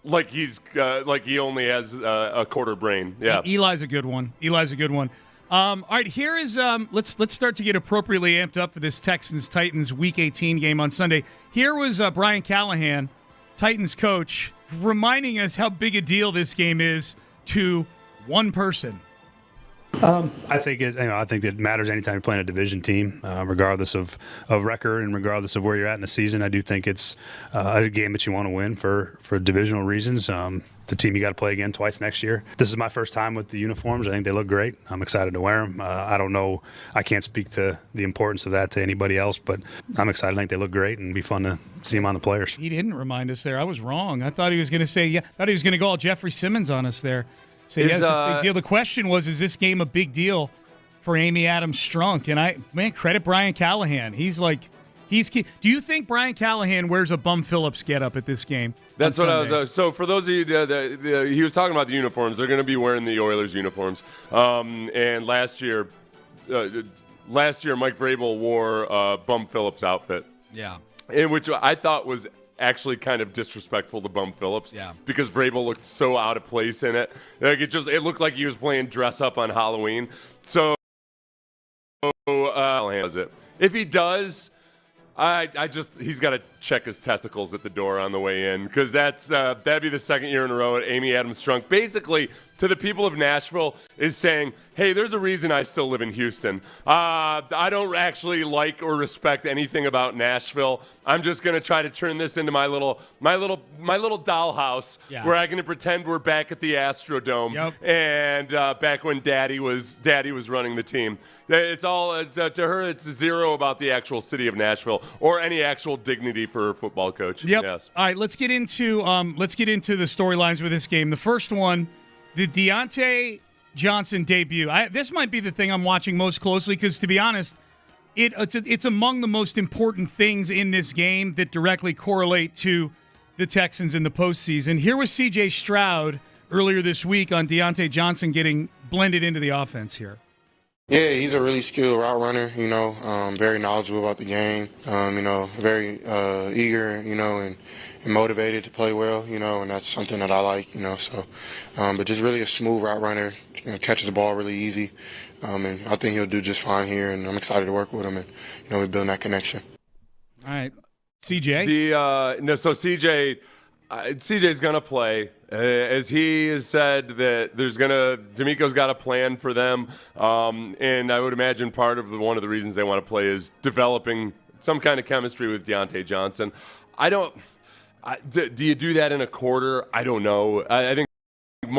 like he only has a quarter brain. Yeah, Eli's a good one. All right, here is let's start to get appropriately amped up for this Texans-Titans Week 18 game on Sunday. Here was Brian Callahan, Titans coach, reminding us how big a deal this game is to one person. I think it matters anytime you're playing a division team, regardless of record and regardless of where you're at in the season. I do think it's a game that you want to win for divisional reasons. It's a team you got to play again twice next year. This is my first time with the uniforms. I think they look great. I'm excited to wear them. I don't know. I can't speak to the importance of that to anybody else, but I'm excited. I think they look great and it'd be fun to see them on the players. He didn't remind us there. I was wrong. I thght he was going to say, I thought he was going to go all Jeffrey Simmons on us there. Say, yes, a big deal. The question was, is this game a big deal for Amy Adams Strunk? And credit Brian Callahan. He's key. Do you think Brian Callahan wears a Bum Phillips getup at this game? That's what I was. So for those of you, he was talking about the uniforms. They're going to be wearing the Oilers uniforms. And last year, Mike Vrabel wore a Bum Phillips outfit. Yeah. Which I thought was actually kind of disrespectful to Bum Phillips. Yeah. Because Vrabel looked so out of place in it. It looked like he was playing dress up on Halloween. So has it. If he does, he's got to check his testicles at the door on the way in, because that'd be the second year in a row at Amy Adams Strunk. Basically, to the people of Nashville, is saying, hey, there's a reason I still live in Houston. I don't actually like or respect anything about Nashville. I'm just going to try to turn this into my little dollhouse where I can pretend we're back at the Astrodome and back when Daddy was running the team. It's all to her. It's zero about the actual city of Nashville or any actual dignity for a football coach. Yep. Yes. All right. Let's get into the storylines with this game. The first one, the Deontay Johnson debut. This might be the thing I'm watching most closely because, to be honest, it's among the most important things in this game that directly correlate to the Texans in the postseason. Here was C.J. Stroud earlier this week on Deontay Johnson getting blended into the offense here. Yeah, he's a really skilled route runner, very knowledgeable about the game, very eager, and motivated to play well, and that's something that I like, but just really a smooth route runner, catches the ball really easy, and I think he'll do just fine here, and I'm excited to work with him, and, we're building that connection. All right. CJ? CJ's going to play. As he has said that D'Amico's got a plan for them, and I would imagine one of the reasons they want to play is developing some kind of chemistry with Deontay Johnson. Do you do that in a quarter? I don't know. I think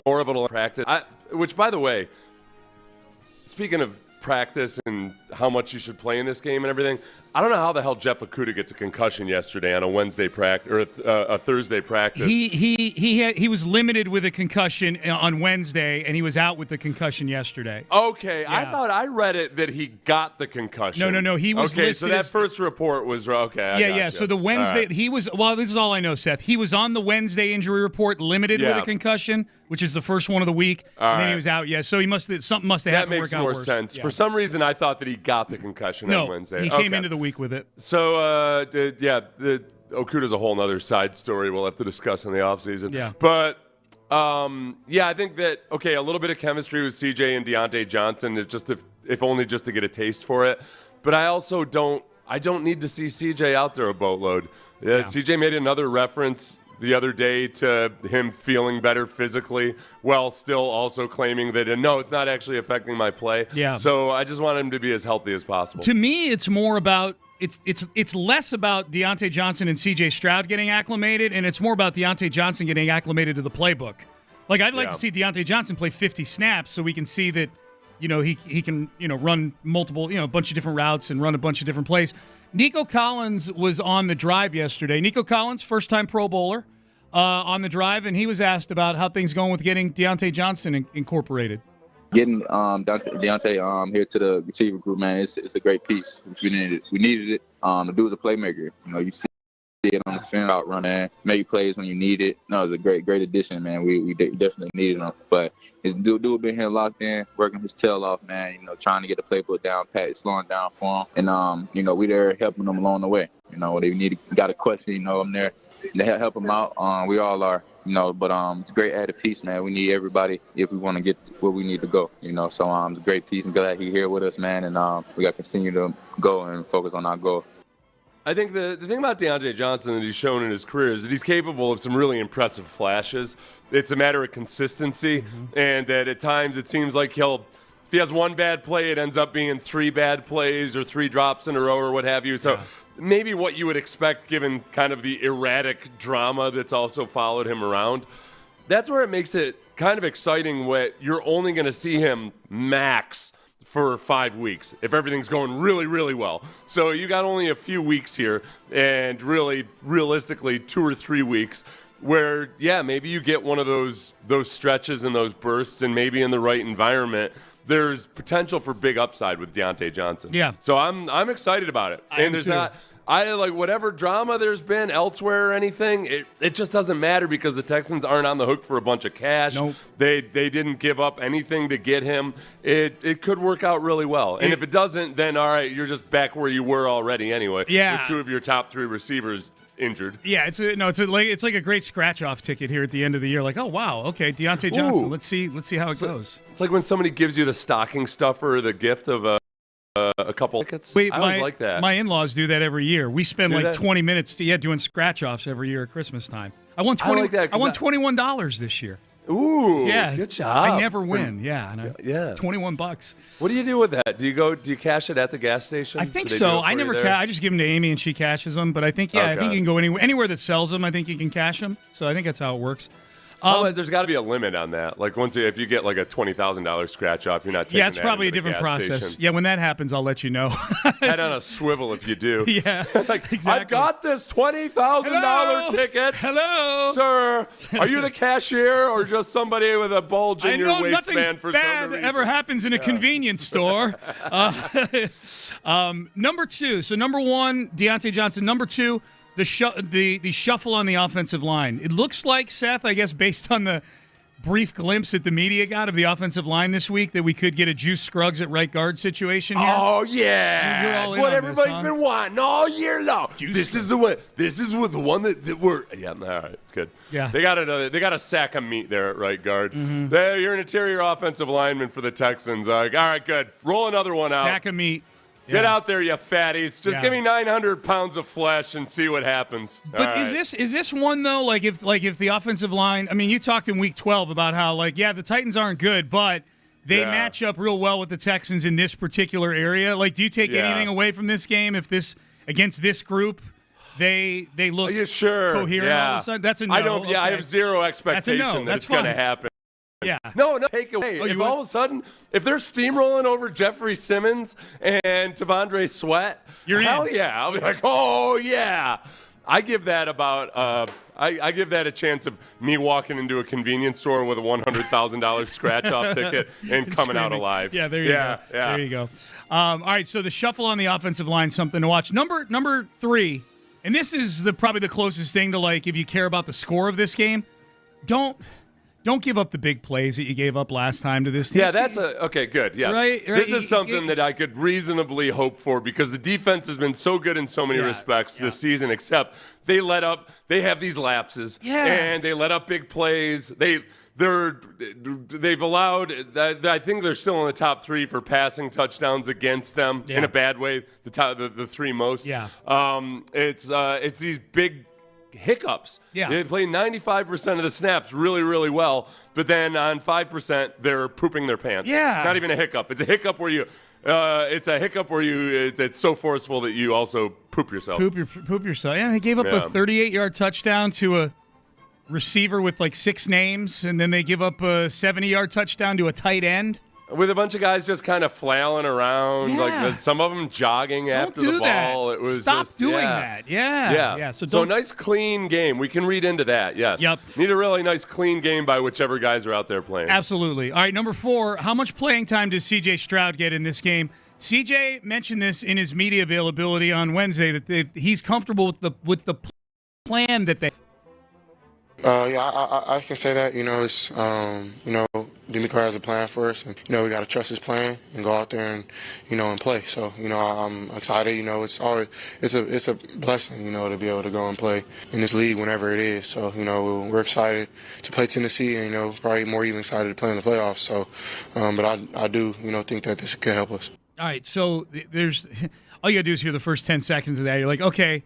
more of it'll practice. Which, by the way, speaking of practice and how much you should play in this game and everything, I don't know how the hell Jeff Okudah gets a concussion yesterday on a Wednesday practice or a Thursday practice. He was limited with a concussion on Wednesday, and he was out with the concussion yesterday. Okay, yeah. I thought I read it that he got the concussion. No, he was listed. So that first report was okay. Yeah. So the Wednesday he was. Well, this is all I know, Seth. He was on the Wednesday injury report, limited with a concussion, which is the first one of the week, and then he was out. Yeah, so something must have happened. That makes more sense. Yeah. For some reason, I thought that he got the concussion on Wednesday. He came into the week with it. So, Okudah's a whole nother side story we'll have to discuss in the offseason. Yeah. But, I think that, a little bit of chemistry with CJ and Deontay Johnson, is just if only just to get a taste for it. But I also don't need to see CJ out there a boatload. CJ made another reference the other day to him feeling better physically while still also claiming that, no, it's not actually affecting my play. Yeah. So I just want him to be as healthy as possible. To me, it's more about it's less about Deontay Johnson and C.J. Stroud getting acclimated, and it's more about Deontay Johnson getting acclimated to the playbook. Like, I'd like to see Deontay Johnson play 50 snaps so we can see that, he can, run multiple, a bunch of different routes and run a bunch of different plays. Nico Collins was on the drive yesterday. Nico Collins, first-time Pro Bowler, on the drive, and he was asked about how things going with getting Deontay Johnson incorporated. Getting Deontay here to the receiver group, man, it's a great piece. We needed it. The dude's a playmaker. You see it on the film, out running, make plays when you need it. No, it's a great addition, man. We definitely needed him. But his dude been here locked in, working his tail off, man. Trying to get the playbook down, pat, slowing down for him, and we there helping them along the way. They got a question, I'm there to help him out. We all are, but it's a great added piece, man. We need everybody if we want to get where we need to go, So it's a great piece. I'm glad he's here with us, man, and we got to continue to go and focus on our goal. I think the thing about DeAndre Johnson that he's shown in his career is that he's capable of some really impressive flashes. It's a matter of consistency, and that at times it seems like if he has one bad play, it ends up being 3 bad plays or 3 drops in a row or what have you. So maybe what you would expect given kind of the erratic drama that's also followed him around. That's where it makes it kind of exciting what you're only going to see him max for 5 weeks if everything's going really, really well. So you got only a few weeks here, and really, realistically, 2 or 3 weeks where, maybe you get one of those stretches and those bursts, and maybe in the right environment, there's potential for big upside with Deontay Johnson. Yeah. So I'm excited about it. And there's not. I like whatever drama there's been elsewhere or anything, it just doesn't matter because the Texans aren't on the hook for a bunch of cash. Nope. They didn't give up anything to get him. It could work out really well. And if it doesn't, then all right, you're just back where you were already anyway. Yeah. With 2 of your top 3 receivers injured. Yeah, it's like a great scratch-off ticket here at the end of the year. Like, oh wow, okay, Deontay Johnson. Ooh. Let's see how it goes. It's like when somebody gives you the stocking stuffer, the gift of a couple tickets. Wait, I always like that. My in-laws do that every year. We spend Do that? 20 minutes doing scratch-offs every year at Christmas time. I won $21 this year. Ooh, Yeah, good job. I never win. And Yeah. $21. What do you do with that? Do you cash it at the gas station? I think Do they so. do it I for you never there? I just give them to Amy and she cashes them. But I think I think you can go anywhere that sells them. I think you can cash them. So I think that's how it works. There's got to be a limit on that. Like if you get like a $20,000 scratch off, you're not taking It's that probably a into the different gas process. station. Yeah, when that happens, I'll let you know. Head on a swivel if you do. Yeah, like, exactly. I've got this $20,000 ticket. Hello, Sir, are you the cashier or just somebody with a bulge in your waistband for some bad reason? ever happens in a convenience store. Number 2. So number 1, Deontay Johnson. Number 2, the shuffle on the offensive line. It looks like, Seth, I guess based on the brief glimpse that the media got of the offensive line this week, that we could get a Juice Scruggs at right guard situation here. Oh yeah, You're all it's in what on everybody's this, huh? been wanting all year long. This is the one that we're. Yeah, all right, good. Yeah. They got a sack of meat there at right guard. There, you're an interior offensive lineman for the Texans. Like, all right, good. Roll another one out. Sack of meat. Get out there, you fatties. Just Yeah. give me 900 pounds of flesh and see what happens. But All right. is this one though? Like if the offensive line? I mean, you talked in week 12 about how the Titans aren't good, but they match up real well with the Texans in this particular area. Like, do you take anything away from this game if this against this group? They look Are you sure? coherent all of a sudden? That's a no. I don't. Yeah, I Okay. have zero expectation that That's it's going to fine. happen. Yeah. No, take away. Oh, if you all would? of a sudden, if they're steamrolling over Jeffrey Simmons and Tavondre Sweat, hell in. yeah. I'll be like, oh, yeah. I give that about I give that a chance of me walking into a convenience store with a $100,000 scratch-off ticket and coming out Screaming. alive. Yeah, there you go. Yeah. There you go. All right, so the shuffle on the offensive line, something to watch. Number 3, and this is probably the closest thing to, like, if you care about the score of this game, don't give up the big plays that you gave up last time to this team. Yeah, that's okay, good. Yes. Right, This is something that I could reasonably hope for because the defense has been so good in so many respects this season, except they have these lapses and they let up big plays. They've allowed, I think they're still in the top 3 for passing touchdowns against them in a bad way, the 3 most. Yeah. It's these big hiccups. Yeah. They play 95% of the snaps really, really well, but then on 5%, they're pooping their pants. Yeah. It's not even a hiccup. It's a hiccup where it's so forceful that you also poop yourself. Poop yourself. Yeah, they gave up a 38-yard touchdown to a receiver with like 6 names, and then they give up a 70-yard touchdown to a tight end. With a bunch of guys just kind of flailing around, like some of them jogging after the ball. That. It was Stop doing that. Yeah. So a nice, clean game. We can read into that, yes. Yep. Need a really nice, clean game by whichever guys are out there playing. Absolutely. All right, number 4, how much playing time does C.J. Stroud get in this game? C.J. mentioned this in his media availability on Wednesday, that he's comfortable with the plan that they I can say that. It's D'Amico has a plan for us, and we got to trust his plan and go out there and and play. So I'm excited. It's a blessing to be able to go and play in this league whenever it is. So we're excited to play Tennessee, and probably more even excited to play in the playoffs. So, but I do think that this could help us. All right, so there's all you gotta do is hear the first 10 seconds of that. You're like, okay,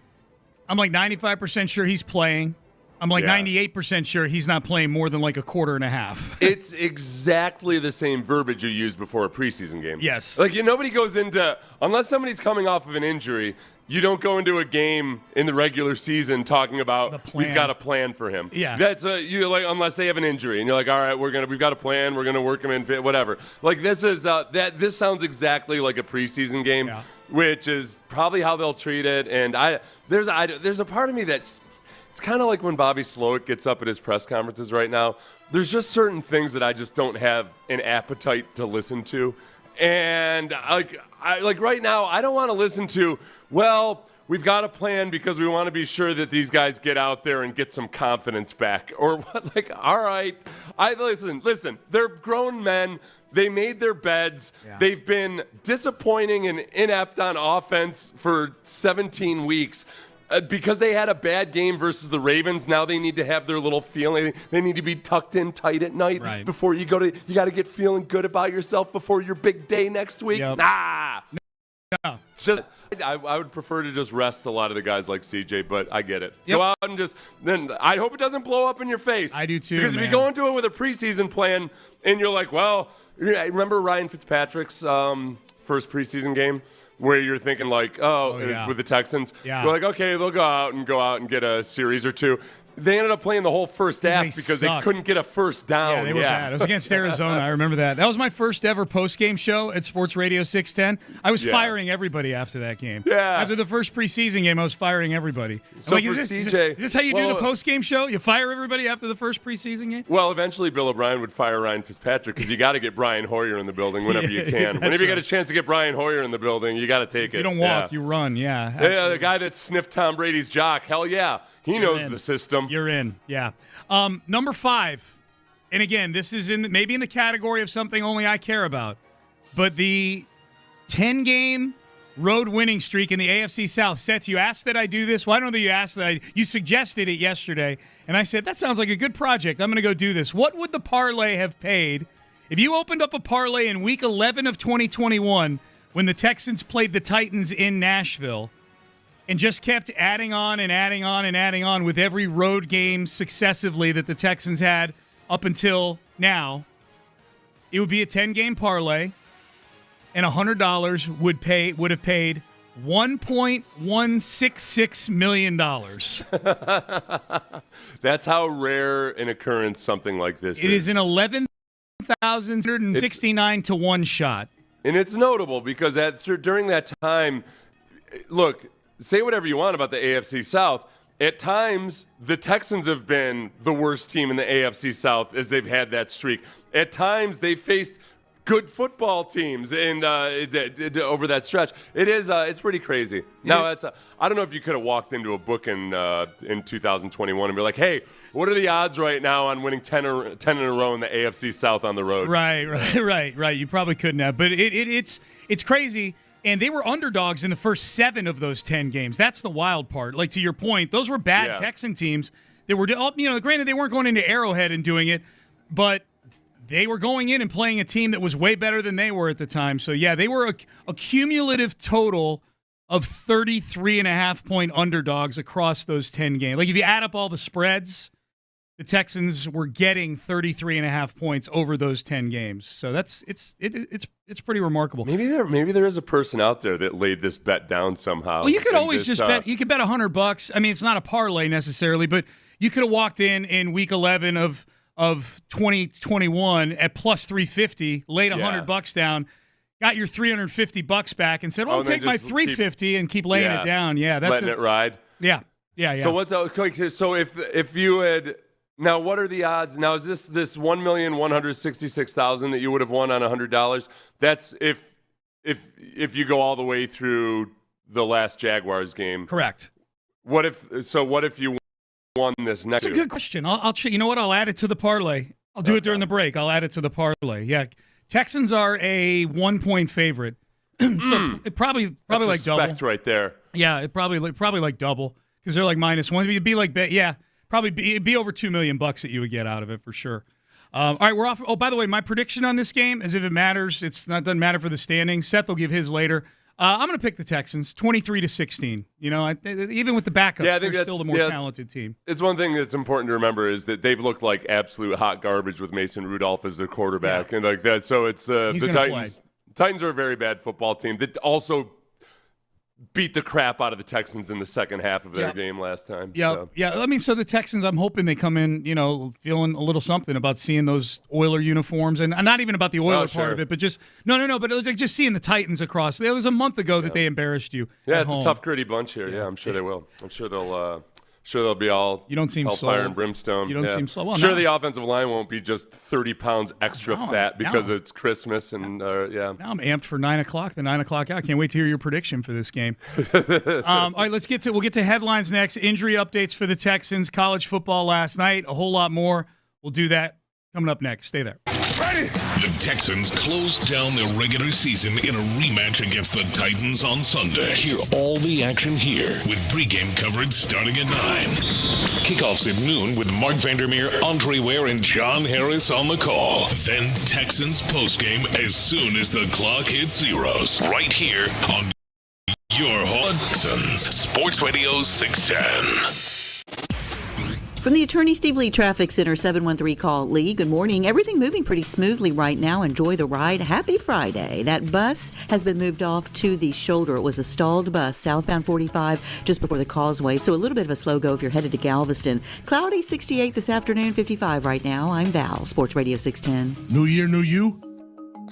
I'm like 95% sure he's playing. I'm like 98% sure he's not playing more than like a quarter and a half. It's exactly the same verbiage you use before a preseason game. Yes. Like nobody goes into, unless somebody's coming off of an injury, you don't go into a game in the regular season talking about we've got a plan for him. Yeah. That's unless they have an injury and you're like, all right, we've got a plan, we're gonna work him in, whatever. Like this is this sounds exactly like a preseason game, which is probably how they'll treat it. And there's a part of me that's. It's kind of like when Bobby Slowick gets up at his press conferences right now. There's just certain things that I just don't have an appetite to listen to. And like right now, I don't want to listen to, well, we've got a plan because we want to be sure that these guys get out there and get some confidence back. Or like, all right, listen, they're grown men. They made their beds. Yeah. They've been disappointing and inept on offense for 17 weeks. Because they had a bad game versus the Ravens, now they need to have their little feeling. They need to be tucked in tight at night before you go to. You got to get feeling good about yourself before your big day next week. Yep. Nah. No. I would prefer to just rest a lot of the guys like CJ, but I get it. Yep. Go out and then I hope it doesn't blow up in your face. I do too. Because if you go into it with a preseason plan and you're like, well, remember Ryan Fitzpatrick's first preseason game? Where you're thinking like, with the Texans, you're like, okay, they'll go out and get a series or two. They ended up playing the whole first half because they couldn't get a first down. Yeah, they were bad. It was against Arizona. I remember that. That was my first ever post-game show at SportsRadio 610. I was firing everybody after that game. Yeah. After the first preseason game, I was firing everybody. So is this how you do the post-game show? You fire everybody after the first preseason game? Well, eventually Bill O'Brien would fire Ryan Fitzpatrick because you got to get Brian Hoyer in the building whenever you can. Whenever you get a chance to get Brian Hoyer in the building, you got to take it. You don't walk, you run. Yeah. Yeah, the guy that sniffed Tom Brady's jock. Hell yeah. He knows the system. You're in, yeah. Number 5, and again, this is maybe in the category of something only I care about, but the 10-game road winning streak in the AFC South. Seth, you asked that I do this. Well, I don't know that you asked that you suggested it yesterday, and I said, that sounds like a good project. I'm going to go do this. What would the parlay have paid if you opened up a parlay in Week 11 of 2021 when the Texans played the Titans in Nashville and just kept adding on and adding on and adding on with every road game successively that the Texans had up until now? It would be a 10-game parlay, and $100 would have paid $1.166 million. That's how rare an occurrence something like this is. It is an 11,169 to 1 shot. And it's notable because during that time, look, say whatever you want about the AFC South. At times, the Texans have been the worst team in the AFC South as they've had that streak. At times, they faced good football teams and over that stretch. It's pretty crazy. Now, I don't know if you could have walked into a book in 2021 and be like, hey, what are the odds right now on winning 10 in a row in the AFC South on the road? Right. You probably couldn't have. But it's crazy. And they were underdogs in the first 7 of those 10 games. That's the wild part. Like, to your point, those were bad Texan teams. They were, granted, they weren't going into Arrowhead and doing it, but they were going in and playing a team that was way better than they were at the time. So, yeah, they were a cumulative total of 33.5-point underdogs across those 10 games. Like, if you add up all the spreads, the Texans were getting 33.5 points over those 10 games. So it's pretty remarkable. Maybe there is a person out there that laid this bet down somehow. Well, you could always just bet. You could bet $100. I mean, it's not a parlay necessarily, but you could have walked in Week 11 of 2021 at plus 350, laid $100 down, got your $350 back, and said, "Well, I'll take my $350 and keep laying it down." Yeah, that's letting it ride. Yeah. So if you had. Now, what are the odds? Now, is this $1,166,000 that you would have won on $100? That's if you go all the way through the last Jaguars game. Correct. What if you won this next. That's a good question. I'll you know what? I'll add it to the parlay. I'll do it during the break. I'll add it to the parlay. Yeah, Texans are a 1-point favorite, so it probably like double right there. Yeah, it probably like double because they're like -1. It'd be like it'd be over $2 million that you would get out of it for sure. All right, we're off. Oh, by the way, my prediction on this game, as if it matters, doesn't matter for the standings. Seth will give his later. I'm going to pick the Texans, 23-16. You know, even with the backups, they're still the more talented team. It's one thing that's important to remember is that they've looked like absolute hot garbage with Mason Rudolph as their quarterback and like that. So it's the Titans. Titans are a very bad football team that also beat the crap out of the Texans in the second half of their game last time. Yeah, I mean, so the Texans, I'm hoping they come in, feeling a little something about seeing those Oiler uniforms, and not even about the Oiler part of it, but just but like just seeing the Titans across. It was a month ago that they embarrassed you. Yeah, it's home. a tough, gritty bunch here. Yeah, I'm sure they will. I'm sure they'll be all hellfire and brimstone. You don't seem so well. Sure, the offensive line won't be just 30 pounds extra fat because it's Christmas and Now I'm amped for 9 o'clock. The 9 o'clock hour. I can't wait to hear your prediction for this game. All right, we'll get to headlines next. Injury updates for the Texans. College football last night. A whole lot more. We'll do that coming up next. Stay there. Ready? The Texans closed down their regular season in a rematch against the Titans on Sunday. Hear all the action here with pregame coverage starting at 9. Kickoffs at noon with Mark Vandermeer, Andre Ware, and John Harris on the call. Then Texans postgame as soon as the clock hits zeros. Right here on your Texans Sports Radio 610. From the Attorney Steve Lee Traffic Center 713 call. Lee, good morning. Everything moving pretty smoothly right now. Enjoy the ride. Happy Friday. That bus has been moved off to the shoulder. It was a stalled bus southbound 45 just before the causeway. So a little bit of a slow go if you're headed to Galveston. Cloudy 68 this afternoon, 55 right now. I'm Val, Sports Radio 610. New year, new you?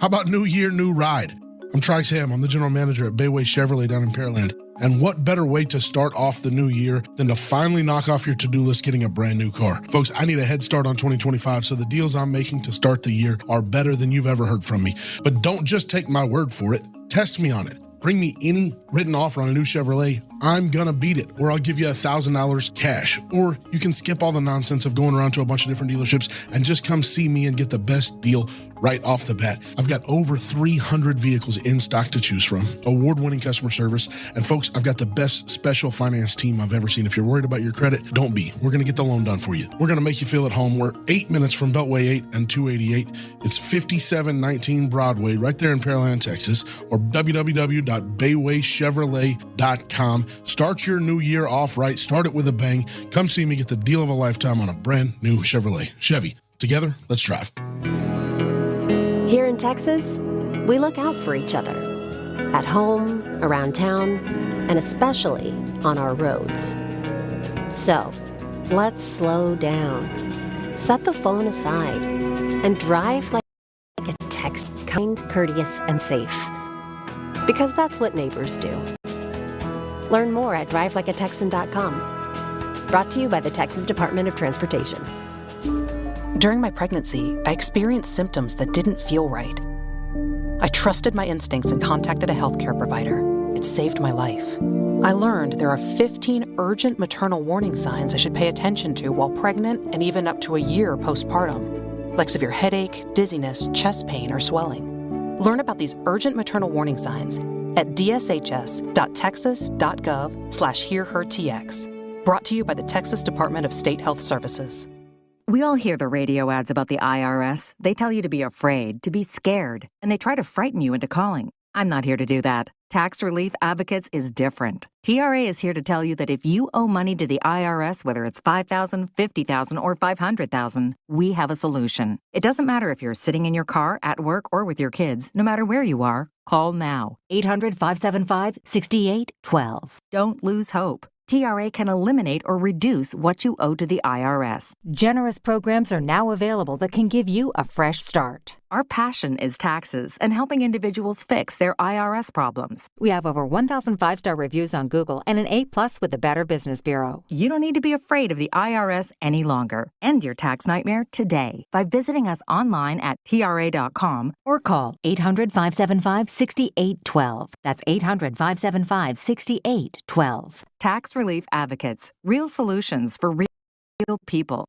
How about new year, new ride? I'm Trice Ham. I'm the general manager at Bayway Chevrolet down in Pearland. And what better way to start off the new year than to finally knock off your to-do list getting a brand new car? Folks, I need a head start on 2025, so the deals I'm making to start the year are better than you've ever heard from me. But don't just take my word for it. Test me on it. Bring me any written offer on a new Chevrolet. I'm going to beat it, or I'll give you $1,000 cash. Or you can skip all the nonsense of going around to a bunch of different dealerships and just come see me and get the best deal right off the bat. I've got over 300 vehicles in stock to choose from, award-winning customer service, and folks, I've got the best special finance team I've ever seen. If you're worried about your credit, don't be. We're going to get the loan done for you. We're going to make you feel at home. We're 8 minutes from Beltway 8 and 288. It's 5719 Broadway, right there in Pearland, Texas, or www.baywaychevrolet.com. Start your new year off right. Start it with a bang. Come see me get the deal of a lifetime on a brand new Chevrolet. Chevy. Together, let's drive. Here in Texas, we look out for each other. At home, around town, and especially on our roads. So, let's slow down. Set the phone aside and drive like a Texan, kind, courteous, and safe. Because that's what neighbors do. Learn more at drivelikeatexan.com. Brought to you by the Texas Department of Transportation. During my pregnancy, I experienced symptoms that didn't feel right. I trusted my instincts and contacted a healthcare provider. It saved my life. I learned there are 15 urgent maternal warning signs I should pay attention to while pregnant and even up to a year postpartum, like severe headache, dizziness, chest pain, or swelling. Learn about these urgent maternal warning signs at dshs.texas.gov/hearhertx. Brought to you by the Texas Department of State Health Services. We all hear the radio ads about the IRS. They tell you to be afraid, to be scared, and they try to frighten you into calling. I'm not here to do that. Tax Relief Advocates is different. TRA is here to tell you that if you owe money to the IRS, whether it's $5,000, $50,000, or $500,000, we have a solution. It doesn't matter if you're sitting in your car, at work, or with your kids. No matter where you are, call now. 800-575-6812. Don't lose hope. TRA can eliminate or reduce what you owe to the IRS. Generous programs are now available that can give you a fresh start. Our passion is taxes and helping individuals fix their IRS problems. We have over 1,000 5-star reviews on Google and an A+ with the Better Business Bureau. You don't need to be afraid of the IRS any longer. End your tax nightmare today by visiting us online at TRA.com or call 800-575-6812. That's 800-575-6812. Tax Relief Advocates. Real solutions for real real people.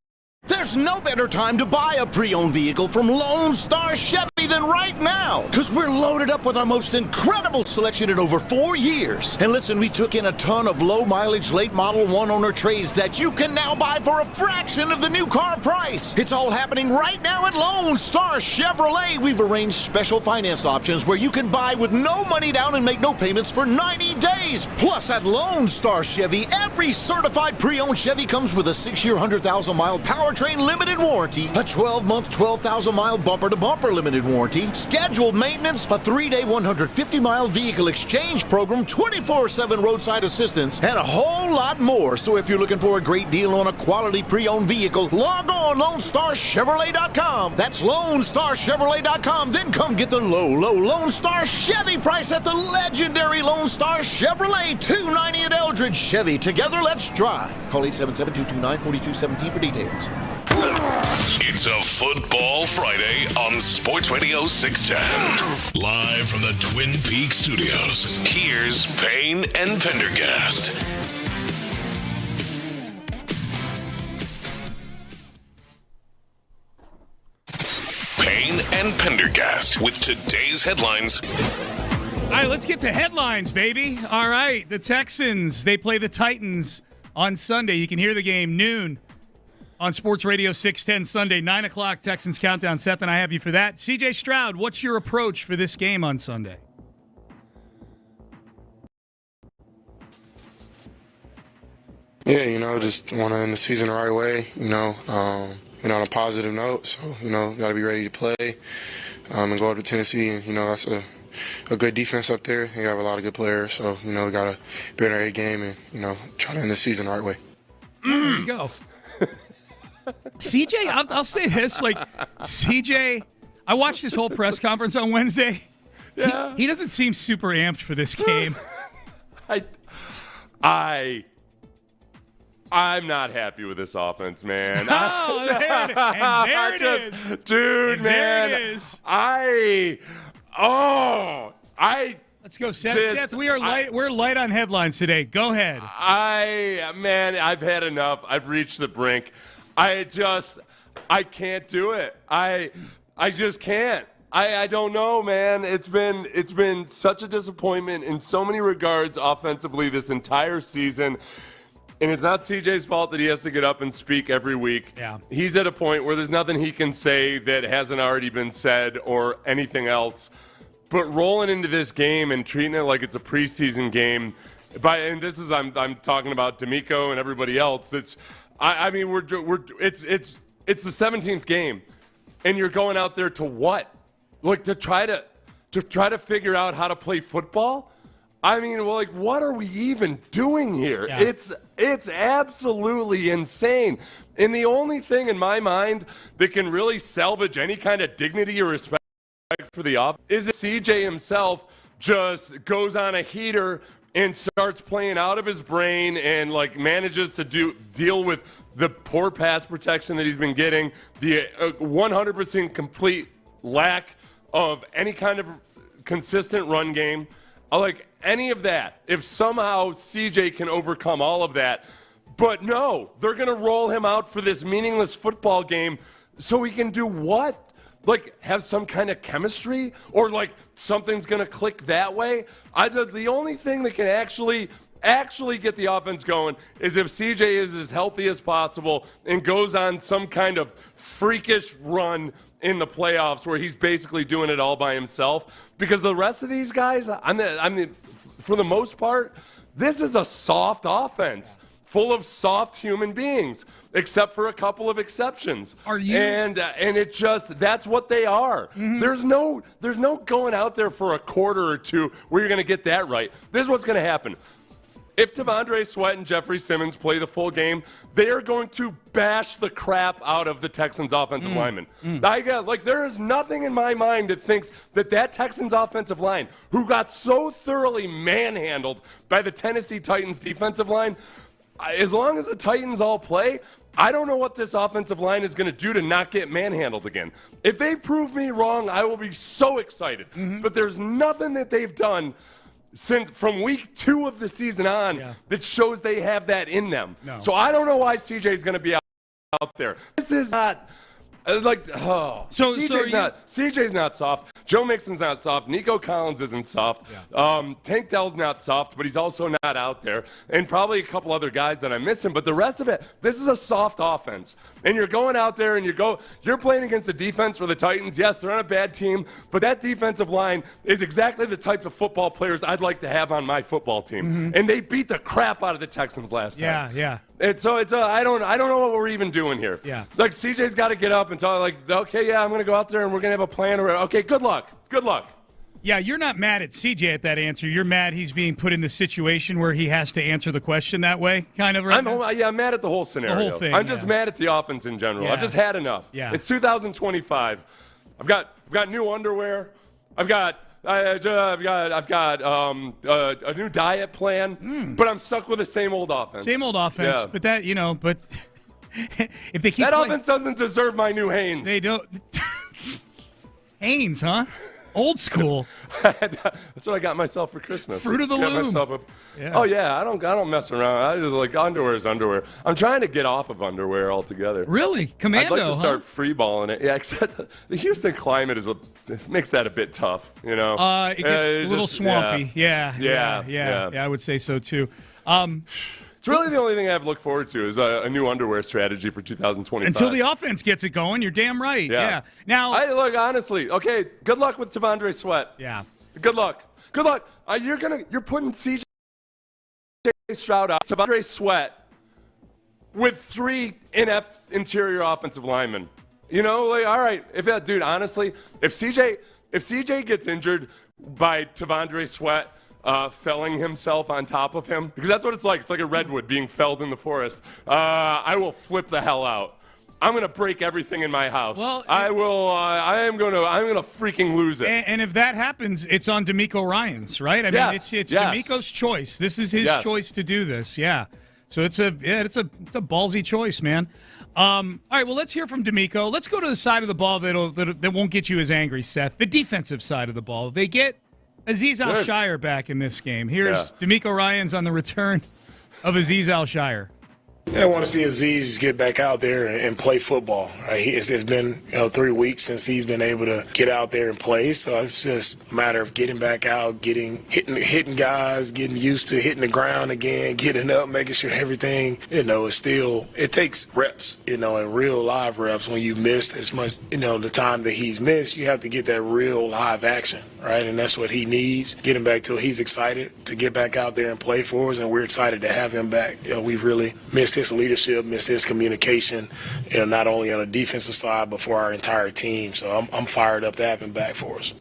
There's no better time to buy a pre-owned vehicle from Lone Star Chevy than right now, because we're loaded up with our most incredible selection in over 4 years. And listen, we took in a ton of low-mileage, late-model, one-owner trades that you can now buy for a fraction of the new car price. It's all happening right now at Lone Star Chevrolet. We've arranged special finance options where you can buy with no money down and make no payments for 90 days. Plus, at Lone Star Chevy, every certified pre-owned Chevy comes with a 6-year, 100,000-mile powertrain limited warranty, a 12-month, 12,000-mile bumper-to-bumper limited warranty, scheduled maintenance, a 3-day, 150-mile vehicle exchange program, 24/7 roadside assistance, and a whole lot more. So if you're looking for a great deal on a quality pre-owned vehicle, log on LoneStarChevrolet.com. That's LoneStarChevrolet.com. Then come get the low Lone Star Chevy price at the legendary Lone Star Chevrolet, 290 at Eldridge Chevy. Together, let's drive. Call 877-229-4217 for details. It's a Football Friday on Sports Radio 610. Live from the Twin Peaks studios, here's Payne and Pendergast. Payne and Pendergast with today's headlines. All right, let's get to headlines, baby. All right, the Texans, they play the Titans on Sunday. You can hear the game noon on Sports Radio 610 Sunday, 9 o'clock, Texans Countdown. Seth and I have you for that. CJ Stroud, what's your approach for this game on Sunday? Yeah, just want to end the season the right way, on a positive note. So, got to be ready to play and go up to Tennessee. And, that's a good defense up there. They have a lot of good players. So, we got to be in our A game and, try to end the season the right way. There you go. CJ, I'll say this, CJ, I watched his whole press conference on Wednesday. Yeah. He doesn't seem super amped for this game. I'm not happy with this offense, man. Oh, there it is. Dude, man. There it is. Let's go, Seth. Seth, we're light on headlines today. Go ahead. I've had enough. I've reached the brink. I can't do it. I just can't. I don't know, man. It's been such a disappointment in so many regards offensively this entire season. And it's not CJ's fault that he has to get up and speak every week. Yeah. He's at a point where there's nothing he can say that hasn't already been said or anything else. But rolling into this game and treating it like it's a preseason game, and this is I'm talking about D'Amico and everybody else. It's the 17th game, and you're going out there to what? To try to figure out how to play football? What are we even doing here? Yeah. It's absolutely insane. And the only thing in my mind that can really salvage any kind of dignity or respect for the offense is if CJ himself just goes on a heater and starts playing out of his brain and manages to deal with the poor pass protection that he's been getting, the 100% complete lack of any kind of consistent run game, any of that. If somehow CJ can overcome all of that, but no, they're going to roll him out for this meaningless football game so he can do what? Have some kind of chemistry? Or something's going to click that way? The only thing that can actually get the offense going is if CJ is as healthy as possible and goes on some kind of freakish run in the playoffs where he's basically doing it all by himself. Because the rest of these guys, for the most part, this is a soft offense full of soft human beings, except for a couple of exceptions. Are you? And that's what they are. Mm-hmm. There's no going out there for a quarter or two where you're going to get that right. This is what's going to happen. If T'Vondre Sweat and Jeffrey Simmons play the full game, they are going to bash the crap out of the Texans offensive linemen. There is nothing in my mind that thinks that Texans offensive line, who got so thoroughly manhandled by the Tennessee Titans defensive line, as long as the Titans all play, I don't know what this offensive line is going to do to not get manhandled again. If they prove me wrong, I will be so excited. Mm-hmm. But there's nothing that they've done since from week 2 of the season on that shows they have that in them. No. So I don't know why CJ is going to be out out there. This is not CJ's not soft. Joe Mixon's not soft. Nico Collins isn't soft. Yeah. Tank Dell's not soft, but he's also not out there. And probably a couple other guys that I'm missing. But the rest of it, this is a soft offense. And you're going out there and you're playing against a defense for the Titans. Yes, they're on a bad team, but that defensive line is exactly the type of football players I'd like to have on my football team. Mm-hmm. And they beat the crap out of the Texans last time. Yeah. I don't know what we're even doing here. Yeah. Like CJ's got to get up and tell okay, yeah, I'm going to go out there and we're going to have a plan. Okay, good luck. Yeah, you're not mad at CJ at that answer. You're mad he's being put in the situation where he has to answer the question that way, kind of. Right I'm mad at the whole scenario. The whole thing, I'm just mad at the offense in general. Yeah. I've just had enough. Yeah. It's 2025. I've got new underwear. I've got a new diet plan, but I'm stuck with the same old offense. Yeah. But that, but if they keep offense doesn't deserve my new Hanes. They don't. Hanes, huh? Old school. That's what I got myself for Christmas. Fruit of the Loom. Oh yeah, I don't mess around. I just underwear is underwear. I'm trying to get off of underwear altogether. Really, Commando? I'd like to start freeballing it. Yeah, except the Houston climate makes that a bit tough. It gets a little swampy. Yeah. I would say so too. It's really the only thing I have to look forward to is a new underwear strategy for 2025. Until the offense gets it going, you're damn right. Yeah. Now, honestly, okay, good luck with T'Vondre Sweat. Yeah. Good luck. You're putting C.J. Stroud out, T'Vondre Sweat, with 3 inept interior offensive linemen. All right, honestly, if CJ gets injured by T'Vondre Sweat, felling himself on top of him, because that's what it's like. It's like a redwood being felled in the forest. I will flip the hell out. I'm gonna break everything in my house. Well, I will. I'm gonna freaking lose it. And if that happens, it's on D'Amico Ryans, right? I mean, it's D'Amico's choice. This is his choice to do this. Yeah. So it's a ballsy choice, man. All right. Well, let's hear from D'Amico. Let's go to the side of the ball that won't get you as angry, Seth. The defensive side of the ball. They get Azeez Al-Shaair back in this game. Here's D'Amico Ryans on the return of Azeez Al-Shaair. I want to see Azeez get back out there and play football. It's been 3 weeks since he's been able to get out there and play, so it's just a matter of getting back out, hitting guys, getting used to hitting the ground again, getting up, making sure everything, it takes reps, and real live reps. When you missed as much, the time that he's missed, you have to get that real live action, right? And that's what he needs. Getting back to it, he's excited to get back out there and play for us, and we're excited to have him back. We've really missed his leadership, missed his communication, not only on the defensive side, but for our entire team. So I'm fired up to have him back for us.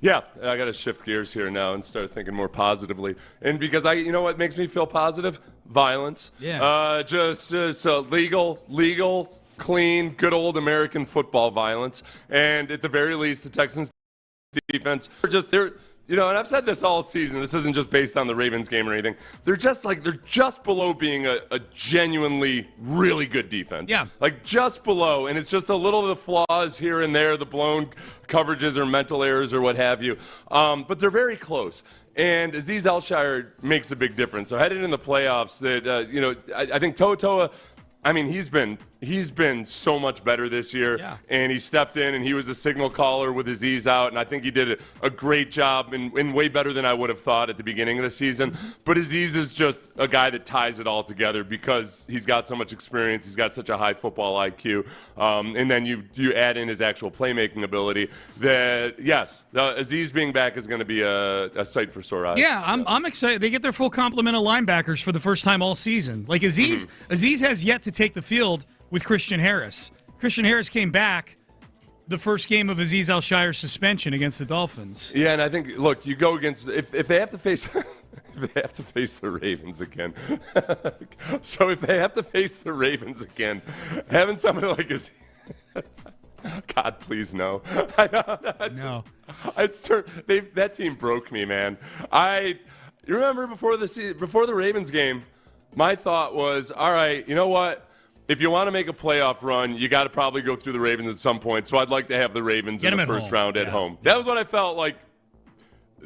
Yeah, I got to shift gears here now and start thinking more positively. And because what makes me feel positive? Violence. Yeah. Just legal, clean, good old American football violence. And at the very least, the Texans defense and I've said this all season. This isn't just based on the Ravens game or anything. They're just below being a genuinely really good defense. Yeah. Just below. And it's just a little of the flaws here and there, the blown coverages or mental errors or what have you. But they're very close. And Azeez Al-Shaair makes a big difference. So headed in the playoffs, I think Toa, he's been so much better this year, and he stepped in and he was a signal caller with Azeez out, and I think he did a great job and way better than I would have thought at the beginning of the season. But Azeez is just a guy that ties it all together because he's got so much experience, he's got such a high football IQ, and then you add in his actual playmaking ability. That Azeez being back is going to be a sight for sore eyes. Yeah, I'm excited. They get their full complement of linebackers for the first time all season. Like Azeez has yet to take the field with Christian Harris. Christian Harris came back the first game of Azeez Al-Shaair's suspension against the Dolphins. Yeah, and I think, look, you go against if they have to face the Ravens again. So if they have to face the Ravens again, having somebody like Azeez, God, please no. No. That team broke me, man. You remember before the Ravens game, my thought was, all right, you know what? If you want to make a playoff run, you got to probably go through the Ravens at some point. So I'd like to have the Ravens in the first round at home. That was what I felt like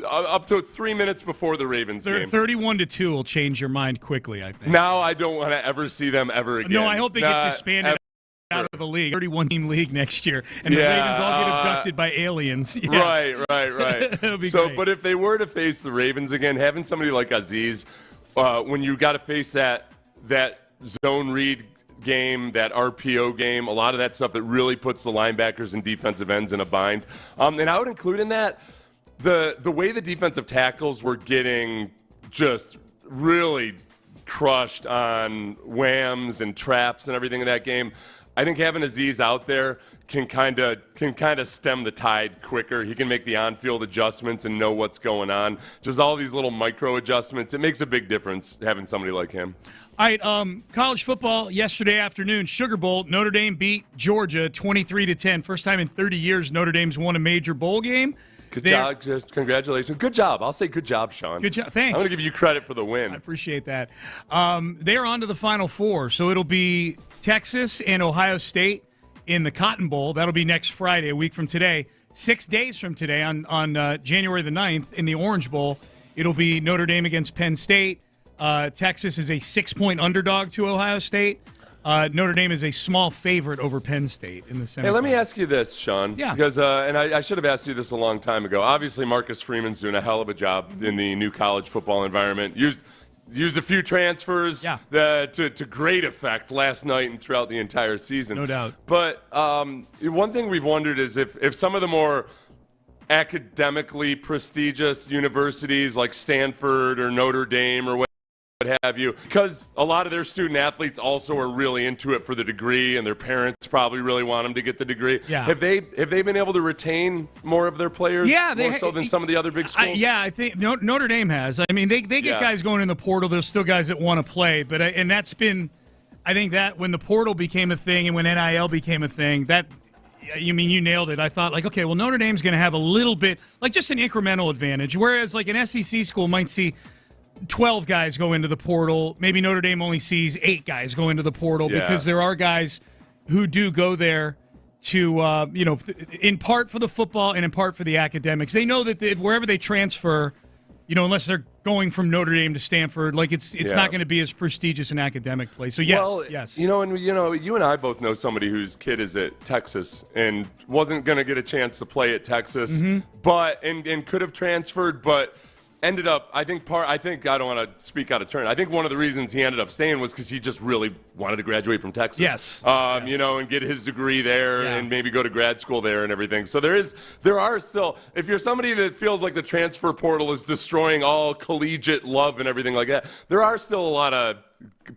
up to 3 minutes before the Ravens game. 31-2 will change your mind quickly, I think. Now I don't want to ever see them ever again. No, I hope they get disbanded out of the league, 31-team league next year, and the Ravens all get abducted by aliens. Yeah. Right. It'll be so, great. but if they were to face the Ravens again, having somebody like Azeez, when you got to face that zone read game, that RPO game, a lot of that stuff that really puts the linebackers and defensive ends in a bind. And I would include in that the way the defensive tackles were getting just really crushed on whams and traps and everything in that game. I think having Azeez out there can kind of stem the tide quicker. He can make the on-field adjustments and know what's going on. Just all these little micro adjustments. It makes a big difference having somebody like him. All right, college football yesterday afternoon, Sugar Bowl. Notre Dame beat Georgia 23-10. First time in 30 years Notre Dame's won a major bowl game. Good job. Congratulations. Good job. I'll say good job, Sean. Good job. Thanks. I'm going to give you credit for the win. I appreciate that. They're on to the Final Four, so it'll be Texas and Ohio State in the Cotton Bowl. That'll be next Friday, a week from today. 6 days from today, on January the 9th, in the Orange Bowl, it'll be Notre Dame against Penn State. Texas is a 6-point underdog to Ohio State. Notre Dame is a small favorite over Penn State in the semifinals. Hey, let me ask you this, Sean. Yeah. Because, and I should have asked you this a long time ago. Obviously, Marcus Freeman's doing a hell of a job in the new college football environment. Used a few transfers to great effect last night and throughout the entire season. No doubt. But one thing we've wondered is if some of the more academically prestigious universities like Stanford or Notre Dame or what have you, because a lot of their student athletes also are really into it for the degree, and their parents probably really want them to get the degree. Yeah. Have they been able to retain more of their players? More so than some of the other big schools? I think Notre Dame has. I mean, they get guys going in the portal. There's still guys that want to play, but and that's been, I think that when the portal became a thing and when NIL became a thing, that. You nailed it. I thought, okay, well, Notre Dame's going to have a little bit, just an incremental advantage, whereas an SEC school might see 12 guys go into the portal. Maybe Notre Dame only sees 8 guys go into the portal because there are guys who do go there to, in part for the football and in part for the academics. They know that wherever they transfer, unless they're going from Notre Dame to Stanford, it's not going to be as prestigious an academic place. So yes. You and I both know somebody whose kid is at Texas and wasn't going to get a chance to play at Texas, but and could have transferred, but ended up. I don't want to speak out of turn. I think one of the reasons he ended up staying was because he just really wanted to graduate from Texas. Yes. And get his degree there and maybe go to grad school there and everything. So there are still, if you're somebody that feels like the transfer portal is destroying all collegiate love and everything like that, there are still a lot of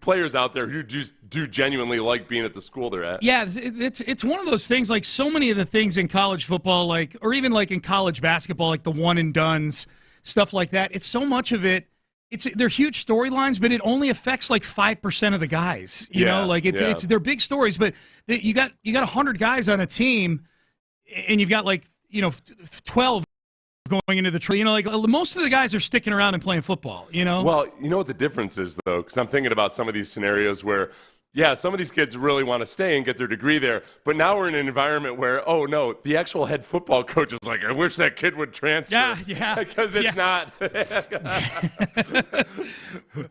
players out there who just do genuinely like being at the school they're at. Yeah, it's one of those things, so many of the things in college football, or even in college basketball, the one and dones, stuff like that. It's so much of it. They're huge storylines, but it only affects 5% of the guys. They're big stories, but you got 100 guys on a team, and you've got 12 going into the tree. Most of the guys are sticking around and playing football. Well, you know what the difference is though, because I'm thinking about some of these scenarios where. Yeah, some of these kids really want to stay and get their degree there. But now we're in an environment where, oh, no, the actual head football coach is like, I wish that kid would transfer. Yeah. Because it's not.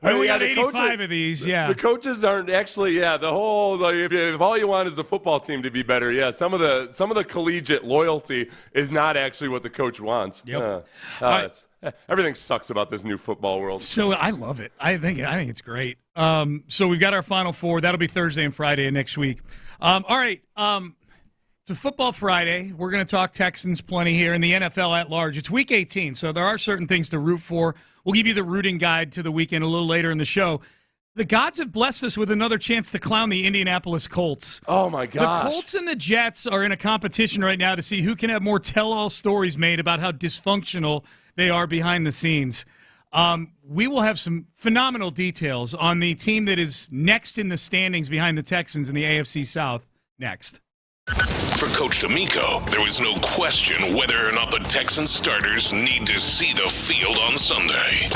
We got 85 of these, The coaches aren't actually, the whole, if all you want is the football team to be better, some of the collegiate loyalty is not actually what the coach wants. Yep. Everything sucks about this new football world. So I love it. I think it's great. So we've got our Final Four. That'll be Thursday and Friday of next week. All right. It's a Football Friday. We're going to talk Texans plenty here in the NFL at large. It's Week 18, so there are certain things to root for. We'll give you the rooting guide to the weekend a little later in the show. The gods have blessed us with another chance to clown the Indianapolis Colts. Oh, my gosh. The Colts and the Jets are in a competition right now to see who can have more tell-all stories made about how dysfunctional they are behind the scenes. We will have some phenomenal details on the team that is next in the standings behind the Texans in the AFC South next. For Coach D'Amico, there was no question whether or not the Texans starters need to see the field on Sunday.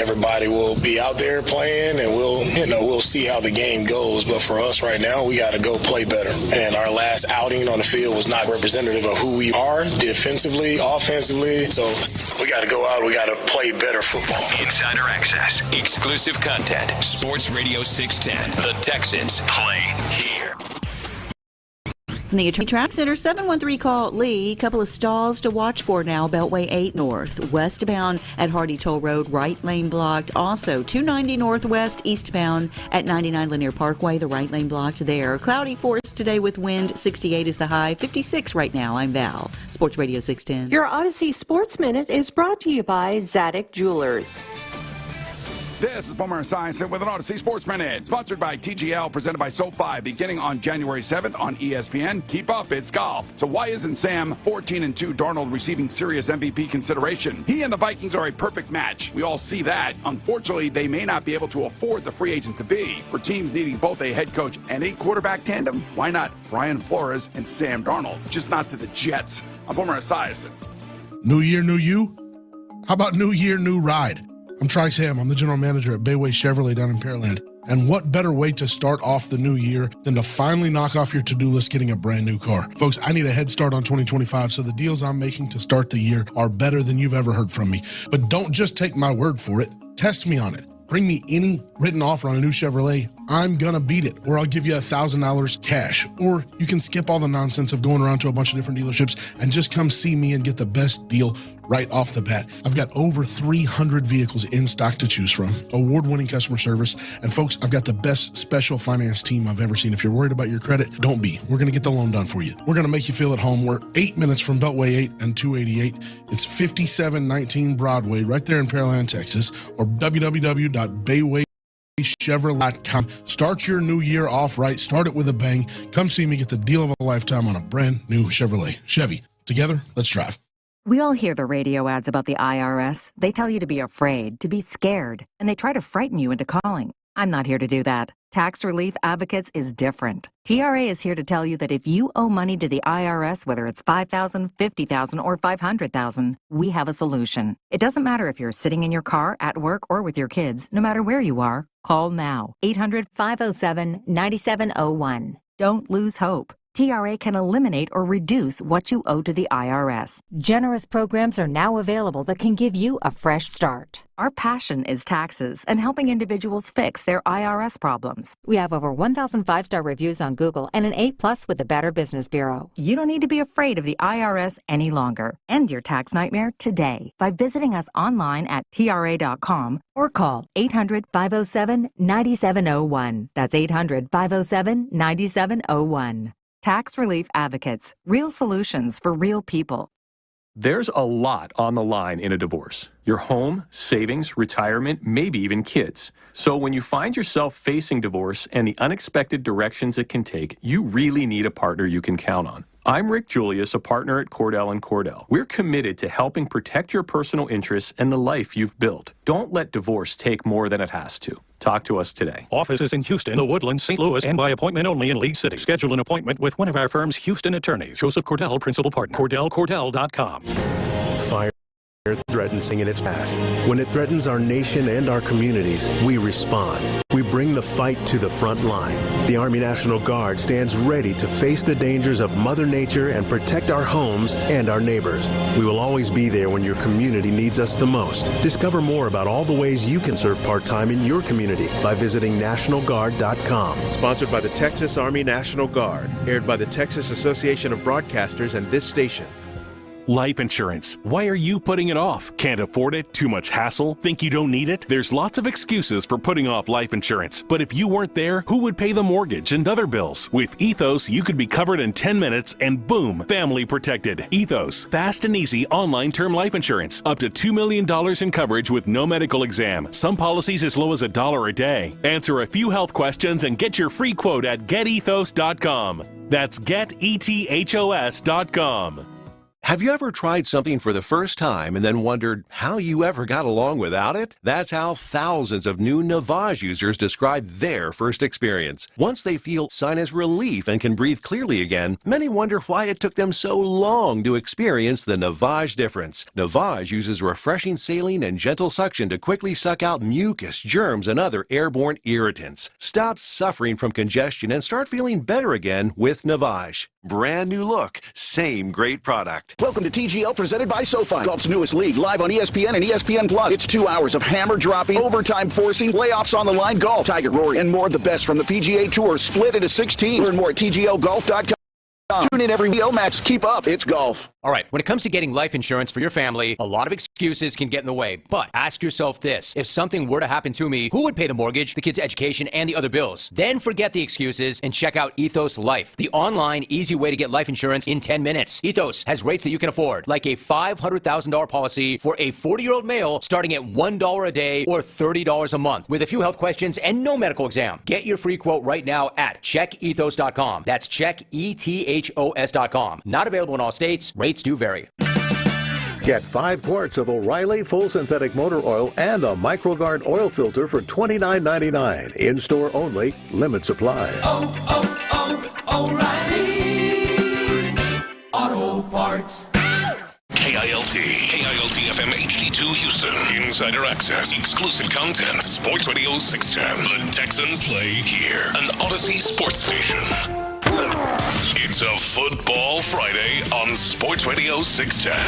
Everybody will be out there playing, and we'll see how the game goes. But for us right now, we got to go play better. And our last outing on the field was not representative of who we are defensively, offensively. So we got to go out. We got to play better football. Insider access, exclusive content. Sports Radio 610. The Texans play here. From the Attorney Track Center, 713 call Lee. Couple of stalls to watch for now. Beltway 8 North. Westbound at Hardy Toll Road, right lane blocked. Also, 290 Northwest, eastbound at 99 Lanier Parkway, the right lane blocked there. Cloudy for us today with wind. 68 is the high. 56 right now. I'm Val. Sports Radio 610. Your Odyssey Sports Minute is brought to you by Zadig Jewelers. This is Boomer Esiason with an Odyssey Sports Minute, sponsored by TGL, presented by SoFi, beginning on January 7th on ESPN. Keep up, it's golf. So why isn't Sam 14-2 Darnold receiving serious MVP consideration? He and the Vikings are a perfect match. We all see that. Unfortunately, they may not be able to afford the free agent to be. For teams needing both a head coach and a quarterback tandem, why not Brian Flores and Sam Darnold? Just not to the Jets. I'm Boomer Esiason. New year, new you? How about new year, new ride? I'm Trice Ham. I'm the general manager at Bayway Chevrolet down in Pearland. And what better way to start off the new year than to finally knock off your to-do list getting a brand new car? Folks, I need a head start on 2025, so the deals I'm making to start the year are better than you've ever heard from me. But don't just take my word for it. Test me on it. Bring me any written offer on a new Chevrolet. I'm going to beat it, or I'll give you $1,000 cash. Or you can skip all the nonsense of going around to a bunch of different dealerships and just come see me and get the best deal right off the bat. I've got over 300 vehicles in stock to choose from, award-winning customer service, and folks, I've got the best special finance team I've ever seen. If you're worried about your credit, don't be. We're going to get the loan done for you. We're going to make you feel at home. We're 8 minutes from Beltway 8 and 288. It's 5719 Broadway, right there in Pearland, Texas, or www.baywaychevrolet.com. Start your new year off right. Start it with a bang. Come see me get the deal of a lifetime on a brand new Chevrolet. Chevy. Together, let's drive. We all hear the radio ads about the IRS. They tell you to be afraid, to be scared, and they try to frighten you into calling. I'm not here to do that. Tax Relief Advocates is different. TRA is here to tell you that if you owe money to the IRS, whether it's $5,000, $50,000, or $500,000, we have a solution. It doesn't matter if you're sitting in your car, at work, or with your kids. No matter where you are, call now. 800-507-9701. Don't lose hope. TRA can eliminate or reduce what you owe to the IRS. Generous programs are now available that can give you a fresh start. Our passion is taxes and helping individuals fix their IRS problems. We have over 1,000 5-star reviews on Google and an A+ with the Better Business Bureau. You don't need to be afraid of the IRS any longer. End your tax nightmare today by visiting us online at TRA.com or call 800-507-9701. That's 800-507-9701. Tax Relief Advocates. Real solutions for real people. There's a lot on the line in a divorce. Your home, savings, retirement, maybe even kids. So when you find yourself facing divorce and the unexpected directions it can take, you really need a partner you can count on. I'm Rick Julius, a partner at Cordell & Cordell. We're committed to helping protect your personal interests and the life you've built. Don't let divorce take more than it has to. Talk to us today. Offices in Houston, The Woodlands, St. Louis, and by appointment only in League City. Schedule an appointment with one of our firm's Houston attorneys. Joseph Cordell, Principal Partner. CordellCordell.com. Fire threatens in its path. When it threatens our nation and our communities, we respond. We bring the fight to the front line. The Army National Guard stands ready to face the dangers of Mother Nature and protect our homes and our neighbors. We will always be there when your community needs us the most. Discover more about all the ways you can serve part-time in your community by visiting NationalGuard.com. Sponsored by the Texas Army National Guard. Aired by the Texas Association of Broadcasters and this station. Life insurance. Why are you putting it off? Can't afford it? Too much hassle? Think you don't need it? There's lots of excuses for putting off life insurance. But if you weren't there, who would pay the mortgage and other bills? With Ethos, you could be covered in 10 minutes and boom, family protected. Ethos, fast and easy online term life insurance. Up to $2 million in coverage with no medical exam. Some policies as low as $1 a day. Answer a few health questions and get your free quote at getethos.com. That's getethos.com. Have you ever tried something for the first time and then wondered how you ever got along without it? That's how thousands of new Navage users describe their first experience. Once they feel sinus relief and can breathe clearly again, many wonder why it took them so long to experience the Navage difference. Navage uses refreshing saline and gentle suction to quickly suck out mucus, germs, and other airborne irritants. Stop suffering from congestion and start feeling better again with Navage. Brand new look, same great product. Welcome to TGL, presented by SoFi. Golf's newest league, live on ESPN and ESPN Plus. It's 2 hours of hammer dropping, overtime forcing, playoffs on the line, golf, Tiger, Rory, and more of the best from the PGA Tour, split into 16. Learn more at TGLGolf.com. Tune in every week. Max, keep up. It's golf. All right, when it comes to getting life insurance for your family, a lot of excuses can get in the way. But ask yourself this. If something were to happen to me, who would pay the mortgage, the kids' education, and the other bills? Then forget the excuses and check out Ethos Life, the online, easy way to get life insurance in 10 minutes. Ethos has rates that you can afford, like a $500,000 policy for a 40-year-old male starting at $1 a day or $30 a month, with a few health questions and no medical exam. Get your free quote right now at checkethos.com. That's checkethos.com. Not available in all states. Rates do vary. Get 5 quarts of O'Reilly Full Synthetic Motor Oil and a MicroGuard oil filter for $29.99. In-store only. Limit supply. O'Reilly Auto Parts. KILT FM HD2 Houston. Insider access, exclusive content. Sports Radio 610. The Texans play here. An Odyssey sports station. It's a Football Friday on Sports Radio 610.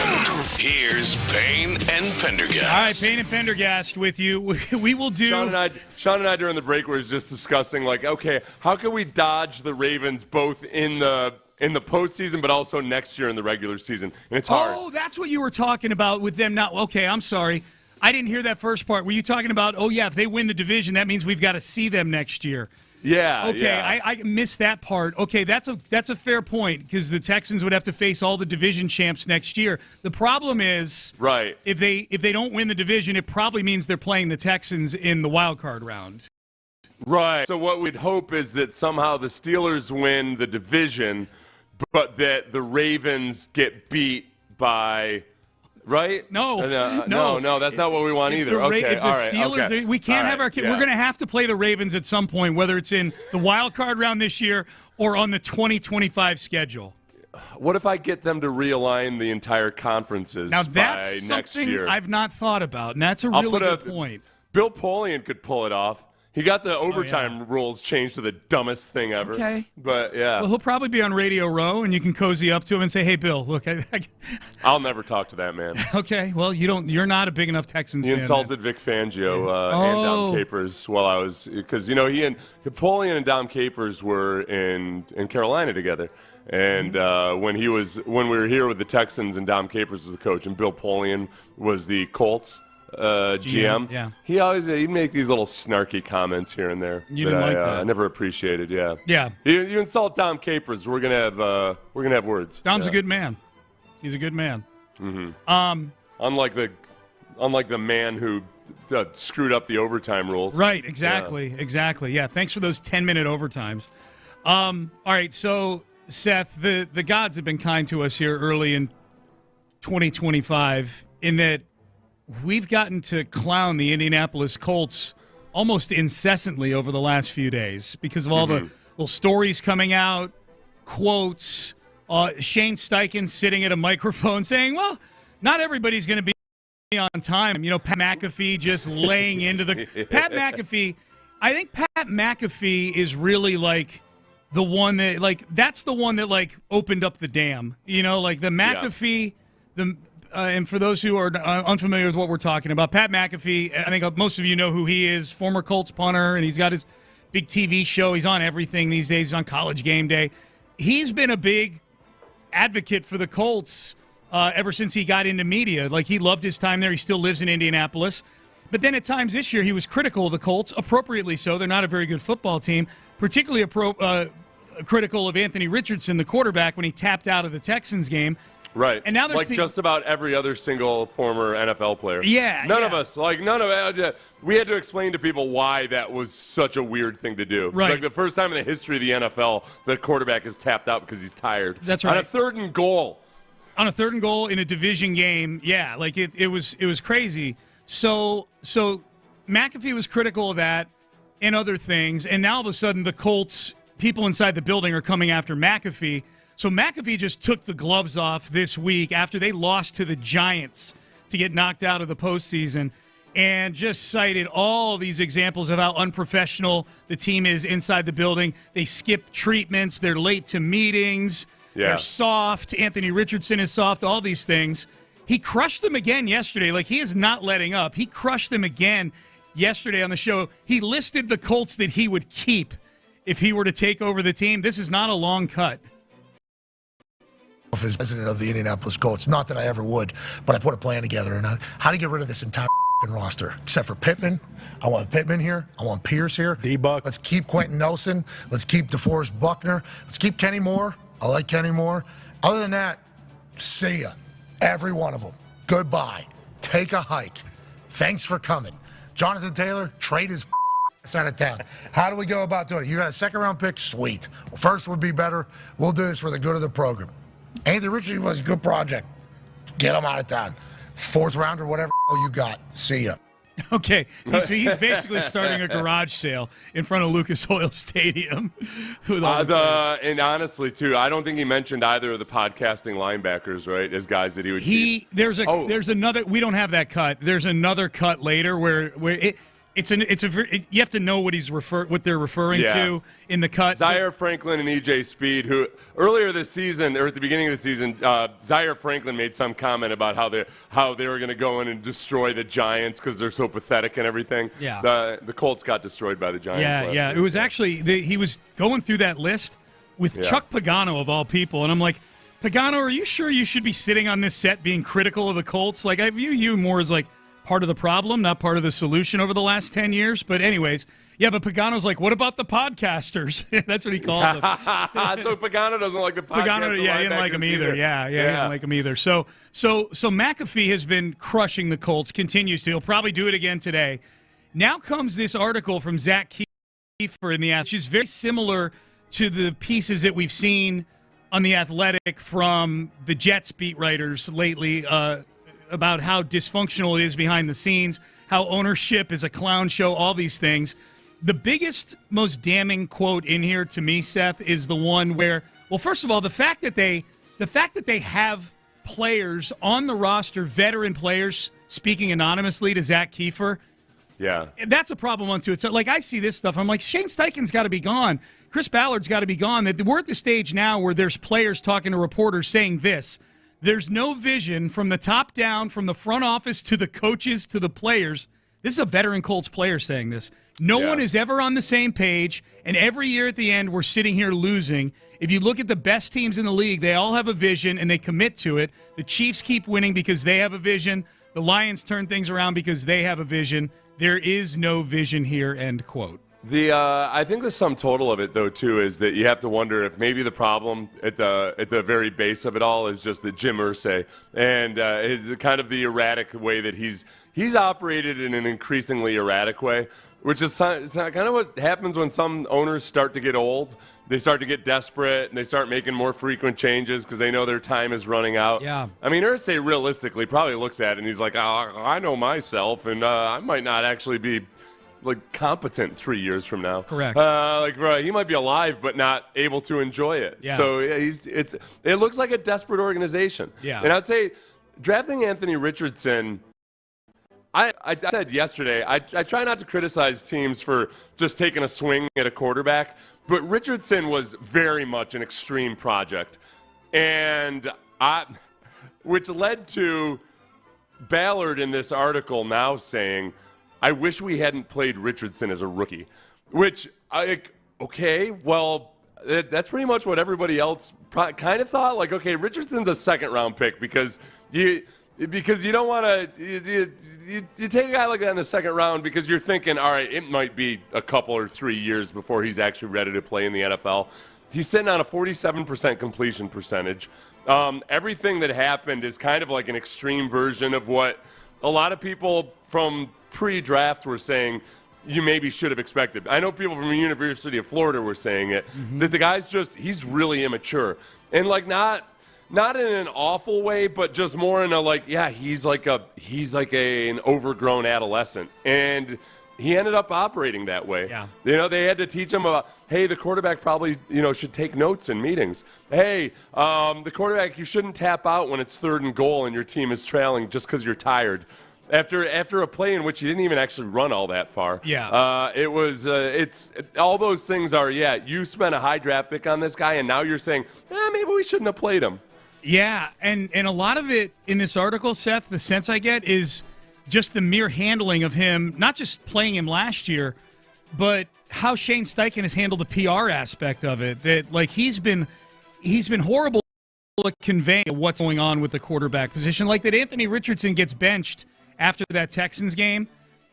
Here's Payne and Pendergast. All right, Payne and Pendergast with you. We will do... Sean and I during the break were just discussing, like, okay, how can we dodge the Ravens both in the postseason, but also next year in the regular season? And it's hard. Oh, that's what you were talking about with them now. Okay, I'm sorry. I didn't hear that first part. Were you talking about, if they win the division, that means we've got to see them next year? Yeah. Okay, yeah. I missed that part. Okay, that's a fair point because the Texans would have to face all the division champs next year. The problem is, right, if they don't win the division, it probably means they're playing the Texans in the wild card round. Right. So what we'd hope is that somehow the Steelers win the division, but that the Ravens get beat by. Right? No, that's not what we want either. Okay, if the Steelers, we can't have our. We're going to have to play the Ravens at some point, whether it's in the wild card round this year or on the 2025 schedule. What if I get them to realign the entire conferences now, that's by next something year? I've not thought about, and that's a really good point. Bill Polian could pull it off. He got the overtime rules changed to the dumbest thing ever. Okay. But, yeah. Well, he'll probably be on Radio Row, and you can cozy up to him and say, hey, Bill, look. I'll never talk to that man. Okay. Well, you're not a big enough Texans fan. He insulted Vic Fangio and Dom Capers while I was – because, he and Napoleon and Dom Capers were in Carolina together. And when we were here with the Texans and Dom Capers was the coach and Bill Polian was the Colts – GM. Yeah. He'd make these little snarky comments here and there. You didn't like that. I never appreciated. Yeah. Yeah. You insult Dom Capers, we're gonna have words. Dom's a good man. He's a good man. Mm-hmm. Unlike the man who screwed up the overtime rules. Right. Exactly. Yeah. Exactly. Yeah. Thanks for those 10-minute overtimes. All right. So Seth, the gods have been kind to us here early in 2025 in that. We've gotten to clown the Indianapolis Colts almost incessantly over the last few days because of all the little stories coming out, quotes, Shane Steichen sitting at a microphone saying, well, not everybody's going to be on time. Pat McAfee just laying into the – Pat McAfee – I think Pat McAfee is really like the one that – that's the one that opened up the dam. Like the McAfee and for those who are unfamiliar with what we're talking about, Pat McAfee, I think most of you know who he is, former Colts punter, and he's got his big TV show. He's on everything these days. He's on College Game Day. He's been a big advocate for the Colts ever since he got into media. He loved his time there. He still lives in Indianapolis. But then at times this year he was critical of the Colts, appropriately so. They're not a very good football team, particularly critical of Anthony Richardson, the quarterback, when he tapped out of the Texans game. Right. And now there's just about every other single former NFL player. Yeah. None of us. We had to explain to people why that was such a weird thing to do. Right. It's the first time in the history of the NFL that quarterback is tapped out because he's tired. That's right. On a third and goal in a division game. Yeah. It was crazy. So McAfee was critical of that and other things. And now all of a sudden the Colts, people inside the building are coming after McAfee. So McAfee just took the gloves off this week after they lost to the Giants to get knocked out of the postseason and just cited all these examples of how unprofessional the team is inside the building. They skip treatments. They're late to meetings. Yeah. They're soft. Anthony Richardson is soft, all these things. He crushed them again yesterday. He is not letting up. He crushed them again yesterday on the show. He listed the Colts that he would keep if he were to take over the team. This is not a long cut. as president of the Indianapolis Colts. Not that I ever would, but I put a plan together and how to get rid of this entire roster, except for Pittman. I want Pittman here. I want Pierce here. D-Buck. Let's keep Quentin Nelson. Let's keep DeForest Buckner. Let's keep Kenny Moore. I like Kenny Moore. Other than that, see ya. Every one of them. Goodbye. Take a hike. Thanks for coming. Jonathan Taylor, trade his out of town. How do we go about doing it? You got a second-round pick? Sweet. Well, first would be better. We'll do this for the good of the program. Anthony Richardson was a good project. Get him out of town. Fourth round or whatever you got. See ya. Okay, so he's basically starting a garage sale in front of Lucas Oil Stadium. And honestly, too, I don't think he mentioned either of the podcasting linebackers, right, as guys that he would keep. There's another. We don't have that cut. There's another cut later where you have to know what they're referring to in the cut. Zaire Franklin and E.J. Speed, who earlier this season, or at the beginning of the season, Zaire Franklin made some comment about how they were going to go in and destroy the Giants because they're so pathetic and everything. Yeah. The Colts got destroyed by the Giants. Yeah. It was actually he was going through that list with Chuck Pagano of all people, and I'm like, Pagano, are you sure you should be sitting on this set being critical of the Colts? Like, I view you more as like part of the problem, not part of the solution over the last 10 years. But anyways, but Pagano's like, what about the podcasters? That's what he calls them. So Pagano doesn't like the podcasters. Pagano, he didn't like them either. He didn't like them either. So McAfee has been crushing the Colts, continues to. He'll probably do it again today. Now comes this article from Zach Kiefer in The Athletic, which is very similar to the pieces that we've seen on The Athletic from the Jets beat writers lately, about how dysfunctional it is behind the scenes, how ownership is a clown show, all these things. The biggest, most damning quote in here to me, Seth, is the one where, well, first of all, the fact that they have players on the roster, veteran players, speaking anonymously to Zach Kiefer, that's a problem unto itself. Like, I see this stuff, I'm like, Shane Steichen's got to be gone. Chris Ballard's got to be gone. We're at the stage now where there's players talking to reporters saying this. There's no vision from the top down, from the front office to the coaches to the players. This is a veteran Colts player saying this. No one is ever on the same page, and every year at the end we're sitting here losing. If you look at the best teams in the league, they all have a vision, and they commit to it. The Chiefs keep winning because they have a vision. The Lions turn things around because they have a vision. There is no vision here, end quote. I think the sum total of it, though, too, is that you have to wonder if maybe the problem at the very base of it all is just that Jim Irsay and his kind of the erratic way that he's operated in an increasingly erratic way, which is kind of what happens when some owners start to get old. They start to get desperate, and they start making more frequent changes because they know their time is running out. Yeah. I mean, Irsay realistically probably looks at it, and he's like, I know myself, and I might not actually be competent 3 years from now. Correct. He might be alive but not able to enjoy it. Yeah. So it looks like a desperate organization. Yeah. And I'd say drafting Anthony Richardson, I said yesterday, I try not to criticize teams for just taking a swing at a quarterback, but Richardson was very much an extreme project. And which led to Ballard in this article now saying, I wish we hadn't played Richardson as a rookie, which, okay, well, that's pretty much what everybody else kind of thought. Like, okay, Richardson's a second-round pick because you don't want to you take a guy like that in the second round because you're thinking, all right, it might be a couple or 3 years before he's actually ready to play in the NFL. He's sitting on a 47% completion percentage. Everything that happened is kind of like an extreme version of what a lot of people from pre-draft were saying you maybe should have expected. I know people from the University of Florida were saying it, that the guy's he's really immature. And not in an awful way, but just more in a he's like an overgrown adolescent. And he ended up operating that way. Yeah. They had to teach him about, hey, the quarterback probably, should take notes in meetings. Hey, the quarterback, you shouldn't tap out when it's 3rd and goal and your team is trailing just because you're tired. After a play in which you didn't even actually run all that far. Yeah. It's all those things are, you spent a high draft pick on this guy, and now you're saying, maybe we shouldn't have played him. Yeah, and a lot of it in this article, Seth, the sense I get is just the mere handling of him, not just playing him last year, but how Shane Steichen has handled the PR aspect of it. That he's been horrible convey what's going on with the quarterback position. Like that Anthony Richardson gets benched after that Texans game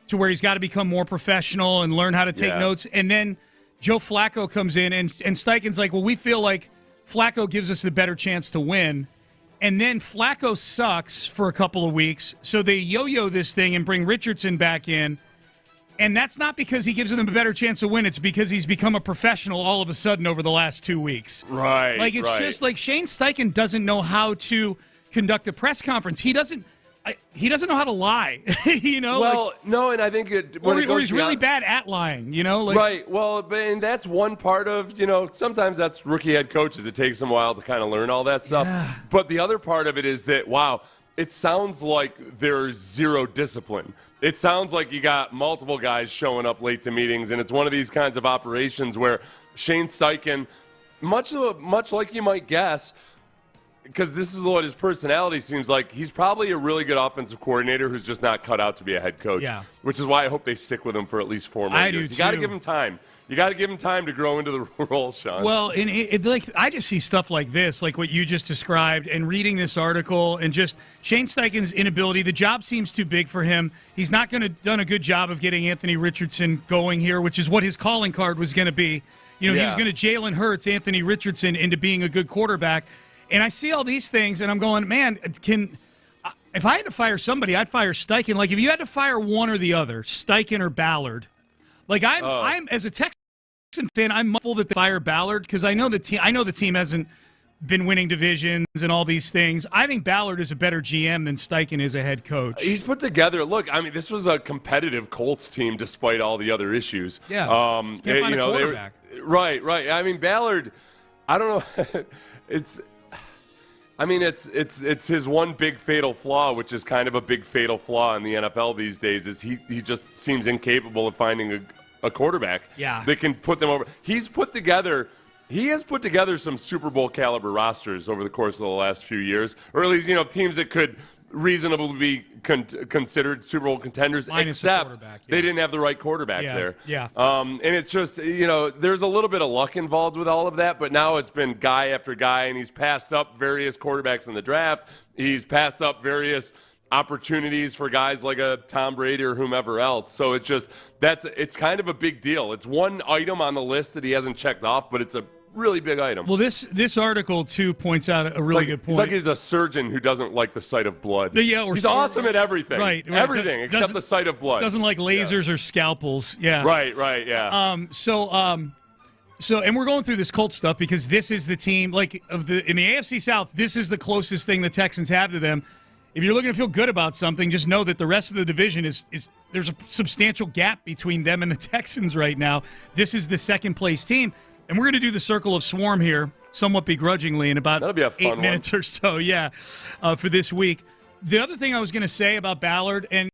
to where he's got to become more professional and learn how to take notes. And then Joe Flacco comes in, and Steichen's like, well, we feel like Flacco gives us the better chance to win. And then Flacco sucks for a couple of weeks, so they yo-yo this thing and bring Richardson back in. And that's not because he gives them a better chance to win. It's because he's become a professional all of a sudden over the last 2 weeks. Right. Like, it's just like Shane Steichen doesn't know how to conduct a press conference. He doesn't know how to lie, you know? Well, no, and I think or he's really bad at lying, you know? Like, right. Well, and that's one part of, sometimes that's rookie head coaches. It takes them a while to kind of learn all that stuff. Yeah. But the other part of it is that, wow, it sounds like there's zero discipline. It sounds like you got multiple guys showing up late to meetings, and it's one of these kinds of operations where Shane Steichen, much like you might guess, because this is what his personality seems like, he's probably a really good offensive coordinator who's just not cut out to be a head coach. Yeah. Which is why I hope they stick with him for at least 4 more I years. do You got to too. give him time. You got to give him time to grow into the role, Sean. Well, and I just see stuff like this, like what you just described, and reading this article, and just Shane Steichen's inability. The job seems too big for him. He's not going to done a good job of getting Anthony Richardson going here, which is what his calling card was going to be. He was going to Jalen Hurts, Anthony Richardson into being a good quarterback. And I see all these things, and I'm going, man, if I had to fire somebody, I'd fire Steichen. Like, if you had to fire one or the other, Steichen or Ballard, like I'm as a Texan fan, I'm muffled that they fire Ballard because I know the team hasn't been winning divisions and all these things. I think Ballard is a better GM than Steichen is a head coach. He's put together. Look, I mean, this was a competitive Colts team despite all the other issues. Yeah, can't find a quarterback. Right. I mean, Ballard, I don't know. It's his one big fatal flaw, which is kind of a big fatal flaw in the NFL these days, is he just seems incapable of finding a quarterback that can put them over. He has put together some Super Bowl caliber rosters over the course of the last few years, or at least teams that could reasonably be considered Super Bowl contenders, except they didn't have the right quarterback there. Yeah. And it's just, there's a little bit of luck involved with all of that, but now it's been guy after guy, and he's passed up various quarterbacks in the draft. He's passed up various opportunities for guys like a Tom Brady or whomever else. So it's kind of a big deal. It's one item on the list that he hasn't checked off, but it's a really big item. Well, this article too points out a really good point. It's like he's a surgeon who doesn't like the sight of blood. He's awesome at everything. Right. Everything except the sight of blood. Doesn't like lasers or scalpels. Yeah. Right, yeah. So and we're going through this Colts stuff because this is the team in the AFC South, this is the closest thing the Texans have to them. If you're looking to feel good about something, just know that the rest of the division is there's a substantial gap between them and the Texans right now. This is the second place team. And we're going to do the Circle of Swarm here, somewhat begrudgingly, in about 8 minutes or so, for this week. The other thing I was going to say about Ballard, and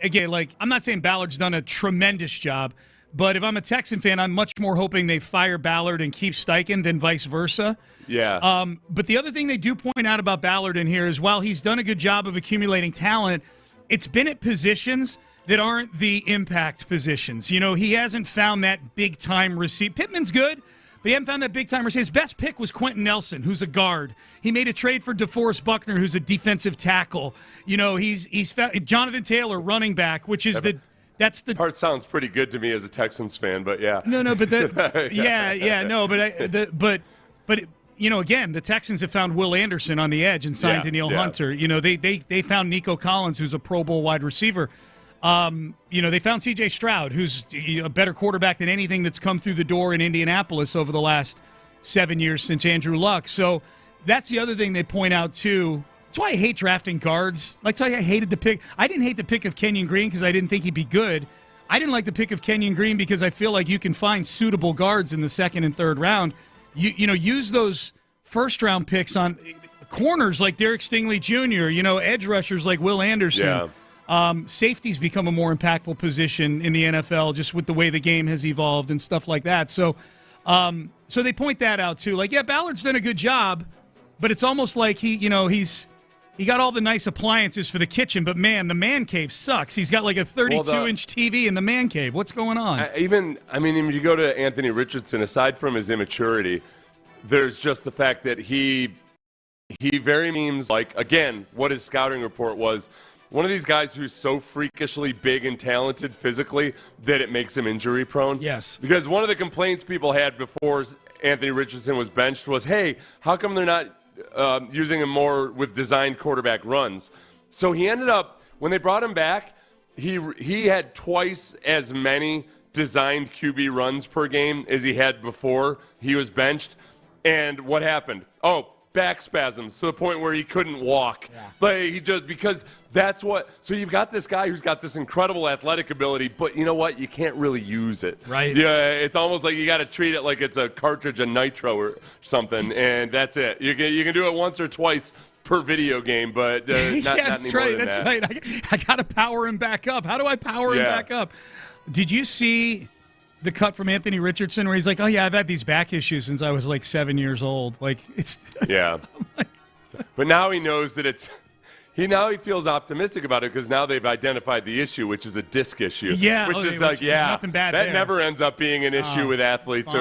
again, I'm not saying Ballard's done a tremendous job, but if I'm a Texan fan, I'm much more hoping they fire Ballard and keep Steichen than vice versa. Yeah. But the other thing they do point out about Ballard in here is while he's done a good job of accumulating talent, it's been at positions that aren't the impact positions. He hasn't found that big-time receiver. Pittman's good, but he hasn't found that big-time receiver. His best pick was Quentin Nelson, who's a guard. He made a trade for DeForest Buckner, who's a defensive tackle. He's found Jonathan Taylor, running back, which is that's the part sounds pretty good to me as a Texans fan, but yeah. No, but again, the Texans have found Will Anderson on the edge and signed Danielle Hunter. They found Nico Collins, who's a Pro Bowl wide receiver. They found C.J. Stroud, who's a better quarterback than anything that's come through the door in Indianapolis over the last 7 years since Andrew Luck. So that's the other thing they point out, too. That's why I hate drafting guards. Like, I hated the pick. I didn't hate the pick of Kenyon Green because I didn't think he'd be good. I didn't like the pick of Kenyon Green because I feel like you can find suitable guards in the second and third round. Use those first-round picks on corners like Derek Stingley Jr., edge rushers like Will Anderson. Yeah. Safety's become a more impactful position in the NFL just with the way the game has evolved and stuff like that. So they point that out too. Ballard's done a good job, but it's almost like he got all the nice appliances for the kitchen, but man, the man cave sucks. He's got like a 32-inch TV in the man cave. What's going on? If you go to Anthony Richardson, aside from his immaturity, there's just the fact that he he very memes like, again, what his scouting report was, one of these guys who's so freakishly big and talented physically that it makes him injury prone. Yes. Because one of the complaints people had before Anthony Richardson was benched was, hey, how come they're not using him more with designed quarterback runs? So he ended up, when they brought him back, he had twice as many designed QB runs per game as he had before he was benched. And what happened? Oh, back spasms to the point where he couldn't walk. Yeah. But he just, because that's what, so you've got this guy who's got this incredible athletic ability, but you know what? You can't really use it. Right. Yeah, it's almost like you got to treat it like it's a cartridge of nitro or something, and that's it. You can do it once or twice per video game, but not, yeah, that's right. That's that. right. I got to power him back up. How do I power him back up? Did you see the cut from Anthony Richardson where he's like, oh, yeah, I've had these back issues since I was like 7 years old. Like, it's. Yeah. But now he knows that it's. He feels optimistic about it because now they've identified the issue, which is a disc issue. Yeah. Which is like, nothing bad that there. never ends up being an issue with athletes.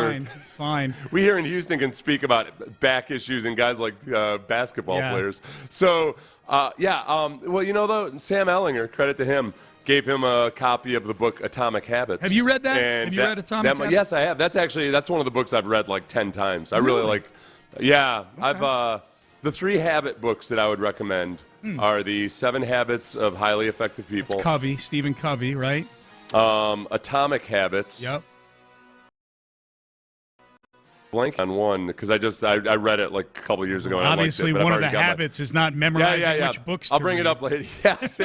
Fine. We here in Houston can speak about back issues and guys like basketball players. So, well, though, Sam Ellinger, credit to him, gave him a copy of the book Atomic Habits. Have you read that? Have you read Atomic Habits? Yes, I have. That's one of the books I've read like 10 times. I really like. Yeah, okay. The 3 habit books that I would recommend are the 7 Habits of Highly Effective People. That's Covey, Stephen Covey, right? Atomic Habits. Yep. Blank on one because I read it like a couple years ago. And obviously, one of the habits is not memorizing which books to I'll bring read. it up later. Yes,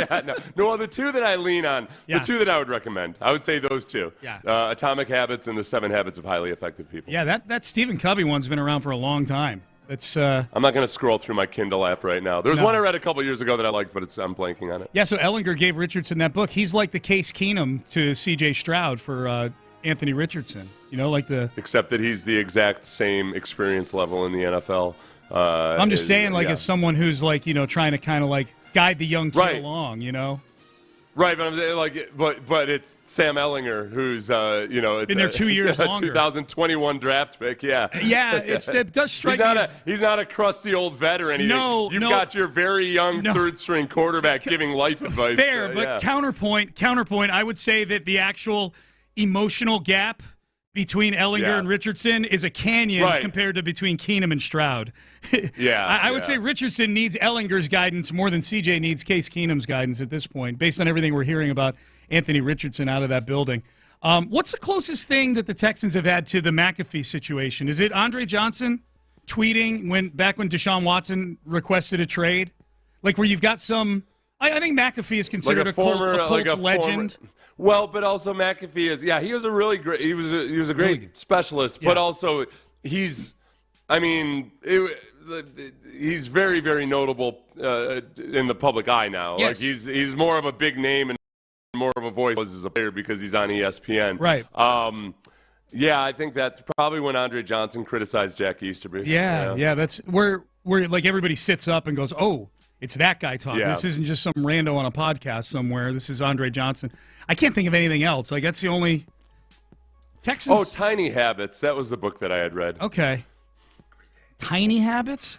no, the 2 that I lean on, the 2 that I would recommend, I would say those 2. Yeah. Atomic Habits and the 7 Habits of Highly Effective People. Yeah, that Stephen Covey one's been around for a long time. It's. I'm not going to scroll through my Kindle app right now. There was one I read a couple years ago that I liked, but I'm blanking on it. Yeah, so Ellinger gave Richardson that book. He's like the Case Keenum to C.J. Stroud for Anthony Richardson. You know, like the. Except that he's the exact same experience level in the NFL. I'm just saying, like, as someone who's like, trying to kind of like guide the young kid along, Right, but I'm saying, like, but it's Sam Ellinger who's been there 2 years longer. 2021 draft pick. Yeah, it does strike me. He's not a crusty old vet or anything. You've got your very young third string quarterback giving life advice. Fair, but counterpoint. I would say that the actual emotional gap between Ellinger and Richardson is a canyon compared to between Keenum and Stroud. I would say Richardson needs Ellinger's guidance more than CJ needs Case Keenum's guidance at this point, based on everything we're hearing about Anthony Richardson out of that building. What's the closest thing that the Texans have had to the McAfee situation? Is it Andre Johnson tweeting back when Deshaun Watson requested a trade? Like where you've got some – I think McAfee is considered a Colts legend. Well, but also McAfee is he was a really great he was a great specialist, but also he's very, very notable in the public eye now. Yes. Like he's more of a big name and more of a voice as a player because he's on ESPN. Right. I think that's probably when Andre Johnson criticized Jack Easterby. Yeah, that's where like everybody sits up and goes, "Oh, it's that guy talking. This isn't just some rando on a podcast somewhere. This is Andre Johnson." I can't think of anything else. Like that's the only Texans. Oh, Tiny Habits. That was the book that I had read. Okay. Tiny Habits?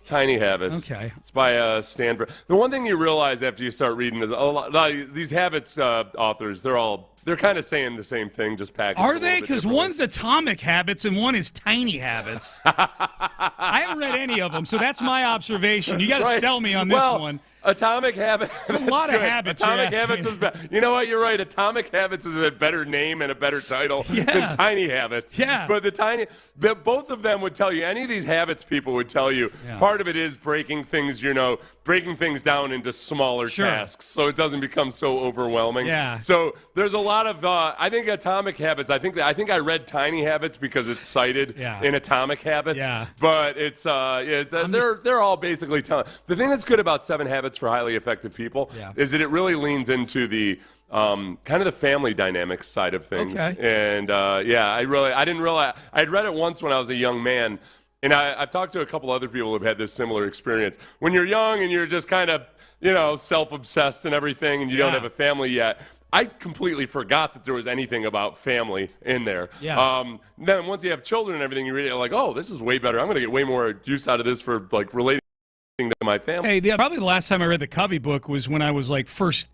Tiny Habits. Okay. It's by Stanford. The one thing you realize after you start reading is a lot these Habits authors, they're kind of saying the same thing, just packaged. Are they? Because one's Atomic Habits and one is Tiny Habits. I haven't read any of them, so that's my observation. You got to sell me on this one. Atomic Habits. It's a lot of habits. Atomic Habits is better. You know what? You're right. Atomic Habits is a better name and a better title than Tiny Habits. Yeah. But both of them would tell you, any of these habits people would tell you, part of it is breaking things down into smaller tasks so it doesn't become so overwhelming. Yeah. So there's a lot of, I think Atomic Habits, I think I read Tiny Habits because it's cited in Atomic Habits. Yeah. But it's, they're all basically telling. The thing that's good about 7 Habits for Highly Effective People is that it really leans into the kind of the family dynamics side of things. Okay. And I didn't realize, I'd read it once when I was a young man, and I've talked to a couple other people who've had this similar experience. When you're young and you're just kind of, self-obsessed and everything, and you don't have a family yet, I completely forgot that there was anything about family in there. Yeah. Then once you have children and everything, you read it like, oh, this is way better. I'm going to get way more use out of this for like relating to my family. Hey, probably the last time I read the Covey book was when I was first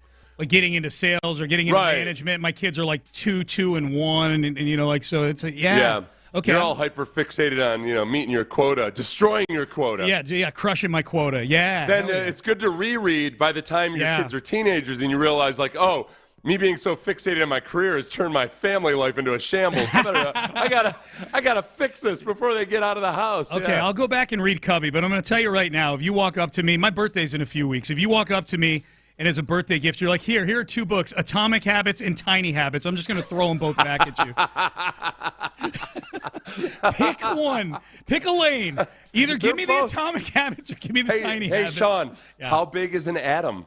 getting into sales or getting into management. My kids are 2, 2, and 1, and so it's Yeah. Okay. You're all hyper fixated on meeting your quota, destroying your quota. Yeah, crushing my quota. Yeah. Then it's good to reread by the time your kids are teenagers, and you realize me being so fixated on my career has turned my family life into a shambles. I gotta fix this before they get out of the house. Okay, I'll go back and read Covey, but I'm going to tell you right now, if you walk up to me, my birthday's in a few weeks. If you walk up to me and as a birthday gift, you're like, here are 2 books, Atomic Habits and Tiny Habits. I'm just going to throw them both back at you. Pick one. Pick a lane. Either give me the Atomic Habits or give me the Tiny Habits. Hey, Sean, how big is an atom?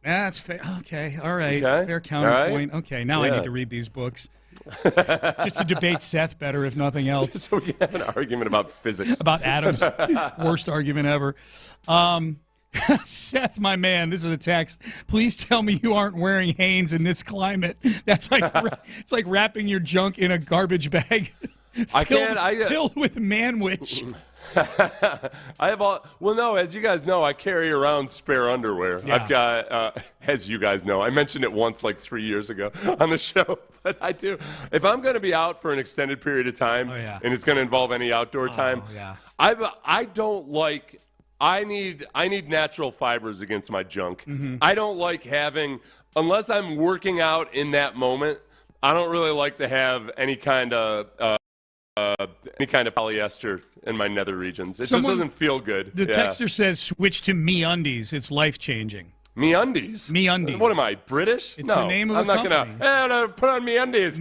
That's fair. Okay, all right. Okay. Fair counterpoint. Right. Okay, now I need to read these books. Just to debate Seth better, if nothing else. So we can have an argument about physics. About atoms. Worst argument ever. Seth, my man, this is a text. Please tell me you aren't wearing Hanes in this climate. That's it's like wrapping your junk in a garbage bag filled with manwich. No, as you guys know, I carry around spare underwear. Yeah. I've got, as you guys know, I mentioned it once 3 years ago on the show, but I do. If I'm going to be out for an extended period of time, and it's going to involve any outdoor time, I need natural fibers against my junk. Mm-hmm. I don't like having, unless I'm working out in that moment, I don't really like to have any kind of polyester in my nether regions. It just doesn't feel good. The texter says switch to MeUndies. It's life-changing. MeUndies? MeUndies. What am I, British? It's the name of I'm the not company. I'm not put on MeUndies,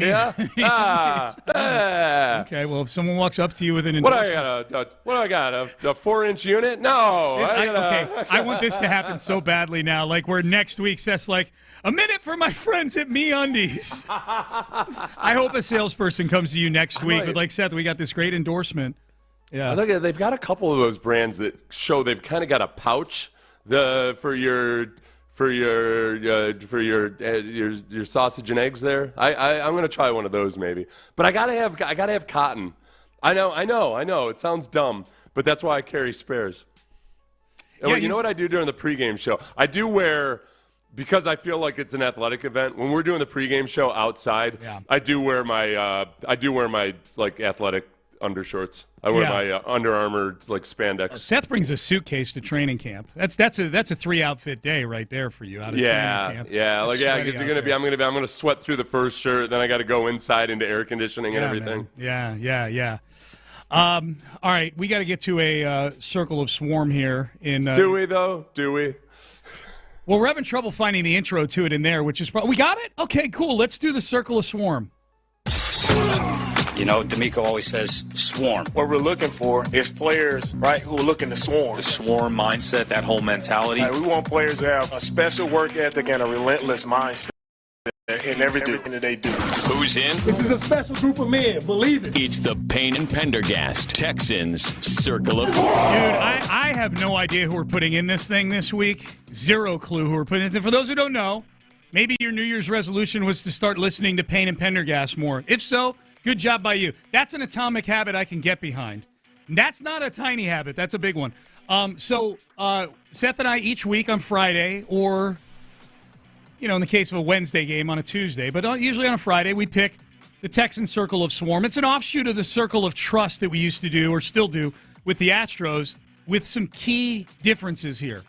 Okay, well, if someone walks up to you with an What endorsement... do I got? A 4-inch unit? No. I want this to happen so badly now. Where next week Seth's like, a minute for my friends at MeUndies. I hope a salesperson comes to you next week with Seth, we got this great endorsement. Yeah. They've got a couple of those brands that show they've kind of got a pouch for your sausage and eggs there. I'm gonna try one of those maybe. But I gotta have cotton. I know. It sounds dumb, but that's why I carry spares. Yeah, you know what I do during the pregame show? I do wear, because I feel like it's an athletic event. When we're doing the pregame show outside, I do wear my athletic undershorts. I wear my Under Armour spandex. Seth brings a suitcase to training camp. That's a 3-outfit day right there for you out of training camp. Because I'm gonna sweat through the first shirt, then I got to go inside into air conditioning and everything. Man. Yeah. All right, we got to get to a circle of swarm here. Do we though? Do we? Well, we're having trouble finding the intro to it in there, which is we got it. Okay, cool. Let's do the circle of swarm. D'Amico always says swarm. What we're looking for is players, right, who are looking to swarm. The swarm mindset, that whole mentality. We want players to have a special work ethic and a relentless mindset in everything that they do. Who's in? This is a special group of men, believe it. It's the Payne and Pendergast Texans Circle of Dude, I have no idea who we're putting in this thing this week. Zero clue who we're putting in. For those who don't know, maybe your New Year's resolution was to start listening to Payne and Pendergast more. If so, good job by you. That's an atomic habit I can get behind. That's not a tiny habit. That's a big one. So Seth and I each week on Friday, or, in the case of a Wednesday game on a Tuesday, but usually on a Friday, we pick the Texans Circle of Swarm. It's an offshoot of the Circle of Trust that we used to do, or still do, with the Astros, with some key differences here.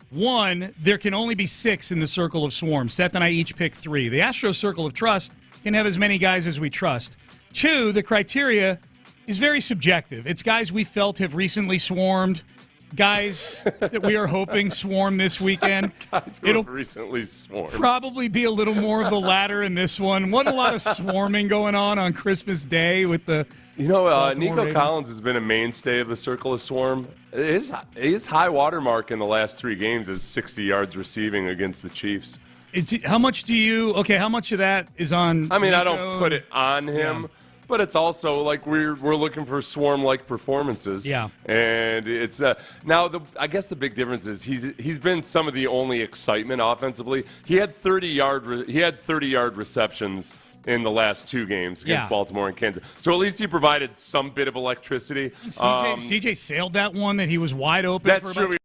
One, there can only be 6 in the Circle of Swarm. Seth and I each pick 3. The Astros Circle of Trust can have as many guys as we trust. 2, the criteria is very subjective. It's guys we felt have recently swarmed, guys that we are hoping swarm this weekend. It'll recently swarmed. Probably be a little more of the latter in this one. Wasn't a lot of swarming going on Christmas Day with the Nico Ravens. Collins has been a mainstay of the Circle of Swarm. His high water mark in the last 3 games is 60 yards receiving against the Chiefs. How much of that is on I Nico? don't put it on him, but it's also we're looking for swarm-like performances. Yeah. And it's I guess the big difference is he's been some of the only excitement offensively. He had 30-yard receptions in the last 2 games against Baltimore and Kansas. So at least he provided some bit of electricity. CJ sailed that one that he was wide open. That's for true. About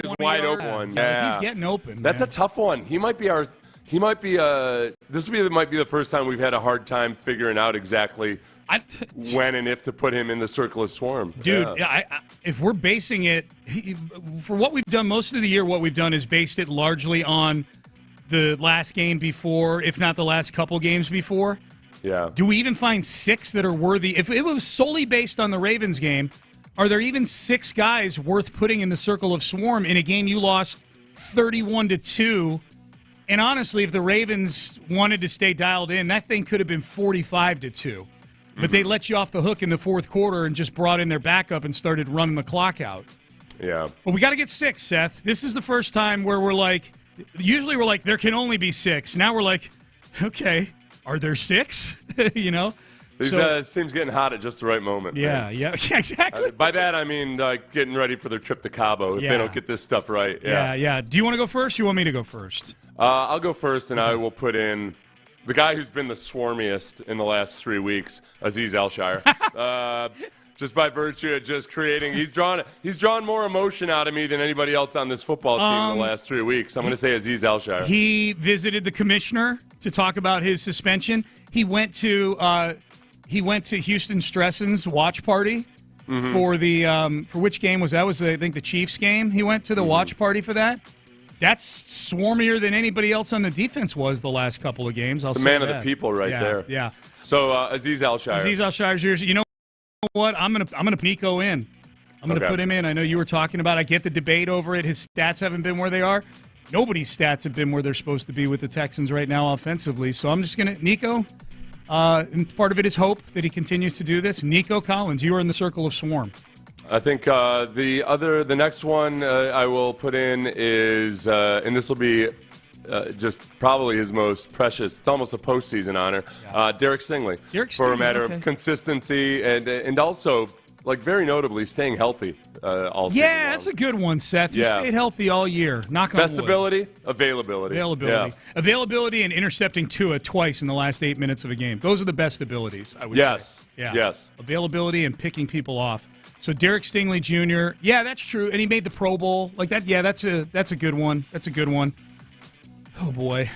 is wide open one. Yeah. He's getting open. That's a tough one. He might be this might be the first time we've had a hard time figuring out exactly when and if to put him in the circle of swarm. Dude, if we're basing it, for what we've done most of the year, what we've done is based it largely on the last game before, if not the last couple games before. Yeah. Do we even find 6 that are worthy? If it was solely based on the Ravens game, are there even 6 guys worth putting in the circle of swarm in a game you lost 31-2? And honestly, if the Ravens wanted to stay dialed in, that thing could have been 45-2. But they let you off the hook in the fourth quarter and just brought in their backup and started running the clock out. Yeah. Well, we got to get 6, Seth. This is the first time where we're like, usually we're like, there can only be 6. Now we're like, okay, are there 6? You know? These teams getting hot at just the right moment. Yeah, yeah, exactly. By that, I mean getting ready for their trip to Cabo if they don't get this stuff right. Yeah. Do you want to go first or you want me to go first? I'll go first, and I will put in the guy who's been the swarmiest in the last 3 weeks, Azeez Al-Shaair. Just by virtue of just creating, he's drawn more emotion out of me than anybody else on this football team in the last 3 weeks. I'm going to say Azeez Al-Shaair. He visited the commissioner to talk about his suspension. He went to Houston Stressen's watch party for the for which game was that? Was I think the Chiefs game? He went to the watch party for that. That's swarmier than anybody else on the defense was the last couple of games. It's a man of the people right there. Yeah. So Azeez Al-Shaair. Azeez Al-Shaair's yours. You know what? I'm gonna put Nico in. I'm gonna put him in. I know you were talking about. I get the debate over it. His stats haven't been where they are. Nobody's stats have been where they're supposed to be with the Texans right now offensively. So I'm just gonna Nico. And part of it is hope that he continues to do this. Nico Collins, you are in the circle of swarm. I think the next one I will put in is, and this will be just probably his most precious. It's almost a postseason honor. Derek Stingley. For a matter of consistency and also, like very notably, staying healthy all season long. That's a good one, Seth. You stayed healthy all year. Knock on wood. Best ability, availability. Availability and intercepting Tua twice in the last 8 minutes of a game. Those are the best abilities, I would say. Yes. Availability and picking people off. So Derek Stingley Jr., that's true. And he made the Pro Bowl. Like that, that's a good one. That's a good one. Oh, boy.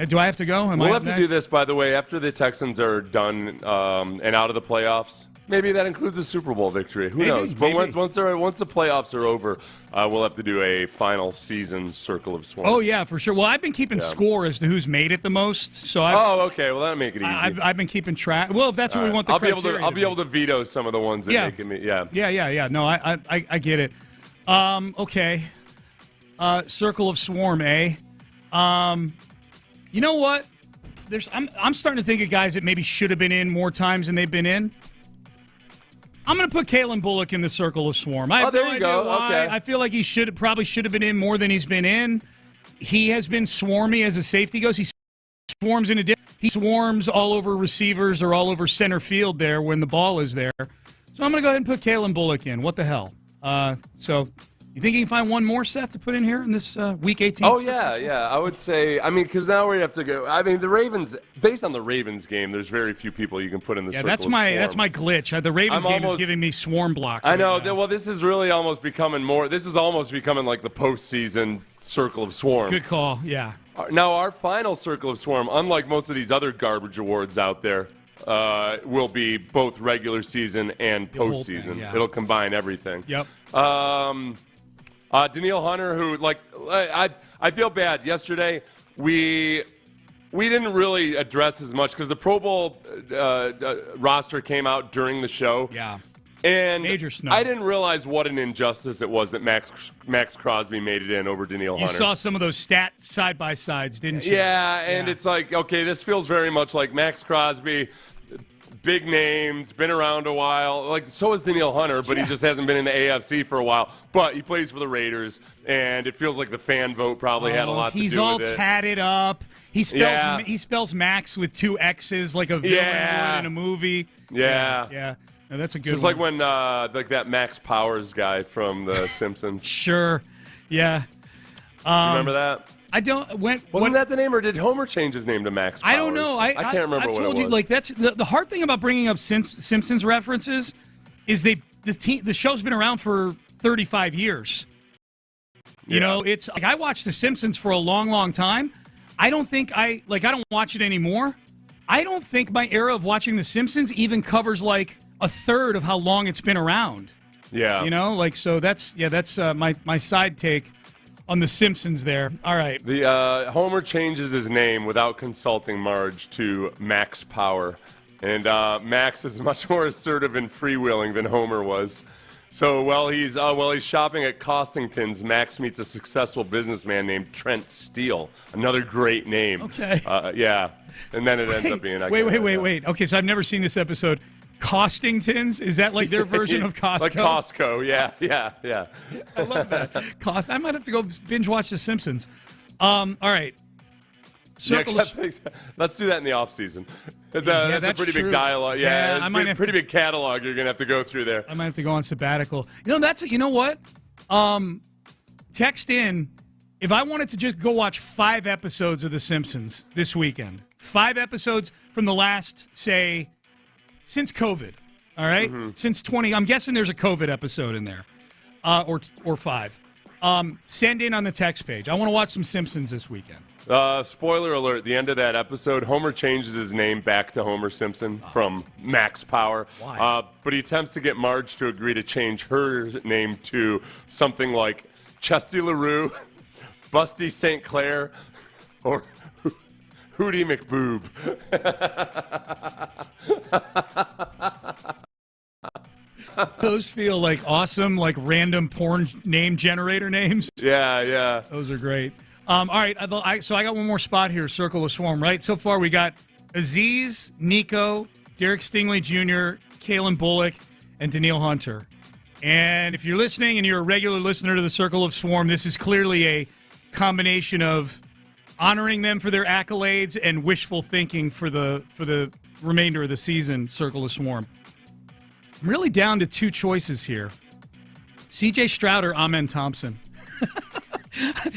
Do I have to go? We'll have to do this, by the way, after the Texans are done and out of the playoffs. Maybe that includes a Super Bowl victory. Who knows? But once the playoffs are over, we'll have to do a final season circle of swarm. Oh, yeah, for sure. Well, I've been keeping score as to who's made it the most. So okay. Well, that'll make it easy. I've been keeping track. Well, if that's what we want the criteria I'll be able to veto some of the ones that make me. Yeah. No, I get it. Okay. Circle of swarm, eh? You know what? I'm starting to think of guys that maybe should have been in more times than they've been in. I'm going to put Kalen Bullock in the circle of swarm. I have no idea why. Okay. I feel like he probably should have been in more than he's been in. He has been swarmy as a safety goes. He swarms he swarms all over receivers or all over center field there when the ball is there. So I'm going to go ahead and put Kalen Bullock in. What the hell? So you think you can find one more, Seth, to put in here in this Week 18? Oh, yeah. I would say, because now we have to go. The Ravens, based on the Ravens game, there's very few people you can put in the circle of swarm. That's my glitch. The Ravens game is giving me swarm block. I know. Well, this is really almost becoming this is almost becoming like the postseason circle of swarm. Good call, yeah. Now, our final circle of swarm, unlike most of these other garbage awards out there, will be both regular season and postseason. Yeah. It'll combine everything. Yep. Danielle Hunter, who I feel bad. Yesterday, we didn't really address as much because the Pro Bowl roster came out during the show. Yeah. And major snub. I didn't realize what an injustice it was that Max Crosby made it in over Danielle Hunter. You saw some of those stats side-by-sides, didn't you? Yeah, and it's like, okay, this feels very much like Max Crosby, big names, been around a while. Like, so is Danielle Hunter, but he just hasn't been in the AFC for a while. But he plays for the Raiders, and it feels like the fan vote probably had a lot to do with it. He's all tatted up. He spells Max with 2 X's like a villain would in a movie. Yeah. No, that's a good Just one. like when that Max Powers guy from The Simpsons. Sure. Yeah. You remember that? I don't. Wasn't that the name, or did Homer change his name to Max Powers? I don't know. I can't remember what it was. I told you, like, that's the hard thing about bringing up Simpsons references is the show's been around for 35 years. You know, it's like I watched The Simpsons for a long, long time. I don't watch it anymore. I don't think my era of watching The Simpsons even covers like a third of how long it's been around. Yeah. You know, like, so that's my side take on The Simpsons there. All right. The Homer changes his name without consulting Marge to Max Power. And Max is much more assertive and freewheeling than Homer was. So while he's shopping at Costington's, Max meets a successful businessman named Trent Steele. Another great name. Okay. Yeah. And then it ends up being... Wait. Okay, so I've never seen this episode. Costington's? Is that like their version of Costco? Like Costco, yeah. I love that. I might have to go binge watch The Simpsons. All right. Let's do that in the off season. That's a pretty big dialogue. Yeah, it's a pretty big catalog you're gonna have to go through there. I might have to go on sabbatical. You know what? Text in if I wanted to just go watch 5 episodes of The Simpsons this weekend. 5 episodes from the last, say, since COVID. All right, since 20. I'm guessing there's a COVID episode in there, or 5. Send in on the text page. I want to watch some Simpsons this weekend. Spoiler alert, the end of that episode, Homer changes his name back to Homer Simpson from Max Power. Why? But he attempts to get Marge to agree to change her name to something like Chesty LaRue, Busty St. Clair, or Hootie McBoob. Those feel like awesome, like random porn name generator names. Yeah. Those are great. All right, so I got one more spot here, Circle of Swarm, right? So far we got Aziz, Nico, Derek Stingley Jr., Kalen Bullock, and Daniil Hunter. And if you're listening and you're a regular listener to the Circle of Swarm, this is clearly a combination of honoring them for their accolades and wishful thinking for the remainder of the season, Circle of Swarm. I'm really down to 2 choices here. C.J. Stroud or Amen Thompson.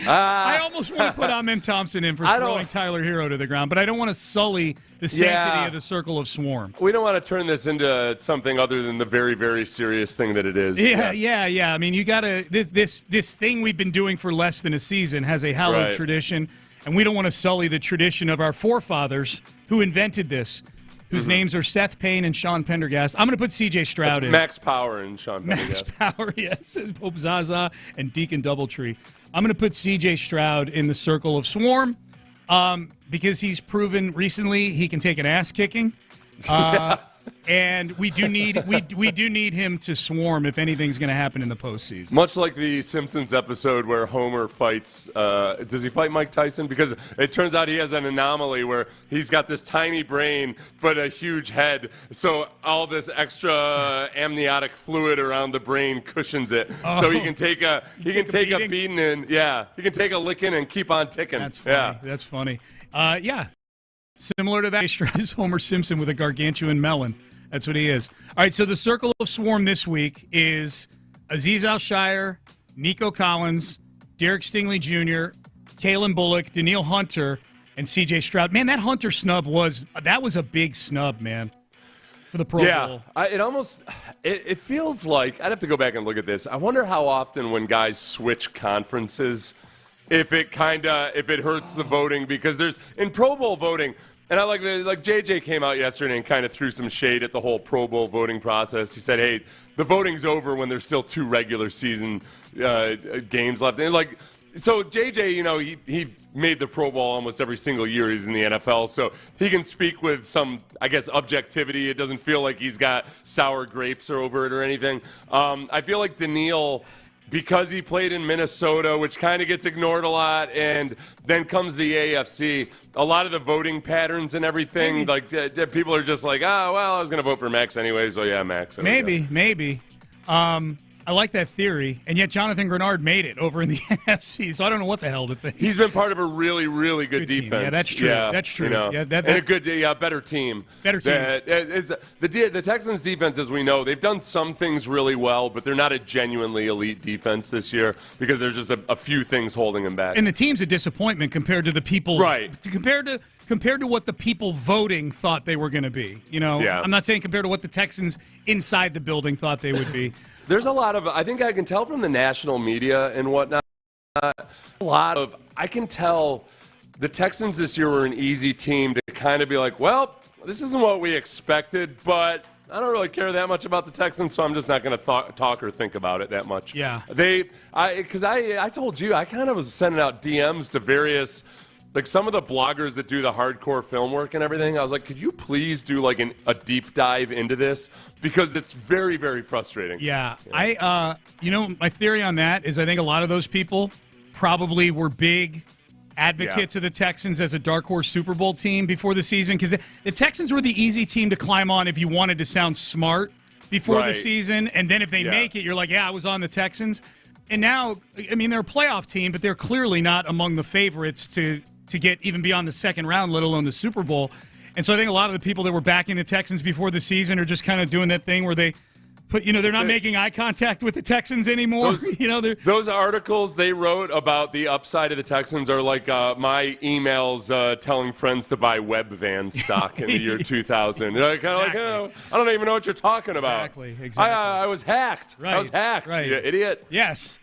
I almost want to put Amen Thompson in for throwing Tyler Hero to the ground, but I don't want to sully the sanctity of the Circle of Swarm. We don't want to turn this into something other than the very, very serious thing that it is. Yeah. I mean, you got to this thing we've been doing for less than a season has a hallowed tradition, and we don't want to sully the tradition of our forefathers who invented this, whose names are Seth Payne and Sean Pendergast. I'm going to put C.J. Stroud in. Max Power and Sean Pendergast. Max Power, yes. Pope Zaza and Deacon Doubletree. I'm going to put C.J. Stroud in the Circle of Swarm because he's proven recently he can take an ass kicking. And we do need him to swarm if anything's going to happen in the postseason. Much like the Simpsons episode where Homer fights, does he fight Mike Tyson? Because it turns out he has an anomaly where he's got this tiny brain but a huge head, so all this extra amniotic fluid around the brain cushions it, so he can take a beating and he can take a licking and keep on ticking. That's funny. That's funny. Similar to that, is Homer Simpson with a gargantuan melon. That's what he is. All right, so the Circle of Swarm this week is Aziz Al-Shire, Nico Collins, Derek Stingley Jr., Kalen Bullock, Daniil Hunter, and C.J. Stroud. Man, that Hunter snub was a big snub, man, for the Pro Bowl. It feels like, I'd have to go back and look at this. I wonder how often when guys switch conferences, if it hurts the voting, because there's in Pro Bowl voting, and I like JJ came out yesterday and kind of threw some shade at the whole Pro Bowl voting process. He said, "Hey, the voting's over when there's still 2 regular season games left." And so JJ, he made the Pro Bowl almost every single year he's in the NFL, so he can speak with some, I guess, objectivity. It doesn't feel like he's got sour grapes over it or anything. I feel like Daniil, because he played in Minnesota, which kind of gets ignored a lot, and then comes the AFC, a lot of the voting patterns and everything, people are just like, I was going to vote for Max anyway, so yeah, Max. Maybe. I like that theory, and yet Jonathan Grenard made it over in the NFC, so I don't know what the hell to think. He's been part of a really, really good defense. Team. Yeah, that's true. That's true. And a good, better team. The Texans defense, as we know, they've done some things really well, but they're not a genuinely elite defense this year because there's just a few things holding them back. And the team's a disappointment compared to the people. Right. Compared to what the people voting thought they were going to be. I'm not saying compared to what the Texans inside the building thought they would be. There's a lot of, I think I can tell from the national media and whatnot, I can tell the Texans this year were an easy team to kind of be like, well, this isn't what we expected, but I don't really care that much about the Texans, so I'm just not going to talk or think about it that much. Yeah. Because I told you, I kind of was sending out DMs to various, like some of the bloggers that do the hardcore film work and everything. I was like, could you please do like a deep dive into this? Because it's very, very frustrating. Yeah. My theory on that is I think a lot of those people probably were big advocates of the Texans as a dark horse Super Bowl team before the season, because the Texans were the easy team to climb on if you wanted to sound smart before the season, and then if they make it, you're like, yeah, I was on the Texans. And now, I mean, they're a playoff team, but they're clearly not among the favorites to get even beyond the second round, let alone the Super Bowl. And so I think a lot of the people that were backing the Texans before the season are just kind of doing that thing where they put, they're not making eye contact with the Texans anymore. Those articles they wrote about the upside of the Texans are like my emails telling friends to buy web van stock in the year 2000. Kind of like, oh, I don't even know what you're talking about. Exactly. I was hacked. Right. I was hacked, you idiot. Yes.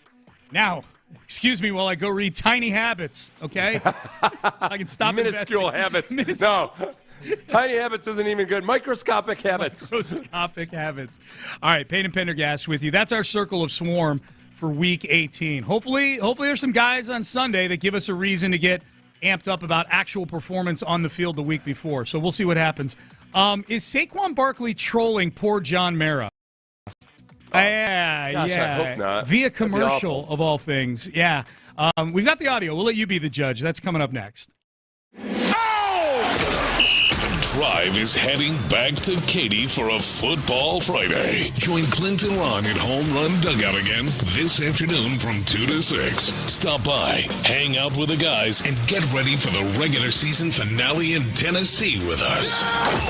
Now, excuse me while I go read Tiny Habits, okay? So I can stop Minuscule habits. No. Tiny Habits isn't even good. Microscopic habits. Microscopic habits. All right, Payne and Pendergast with you. That's our Circle of Swarm for Week 18. Hopefully there's some guys on Sunday that give us a reason to get amped up about actual performance on the field the week before. So we'll see what happens. Is Saquon Barkley trolling poor John Mara? Gosh, I hope not. Via commercial, of all things. Yeah. We've got the audio. We'll let you be the judge. That's coming up next. Drive is heading back to Katy for a Football Friday. Join Clint and Ron at Home Run Dugout again this afternoon from 2 to 6. Stop by, hang out with the guys, and get ready for the regular season finale in Tennessee with us.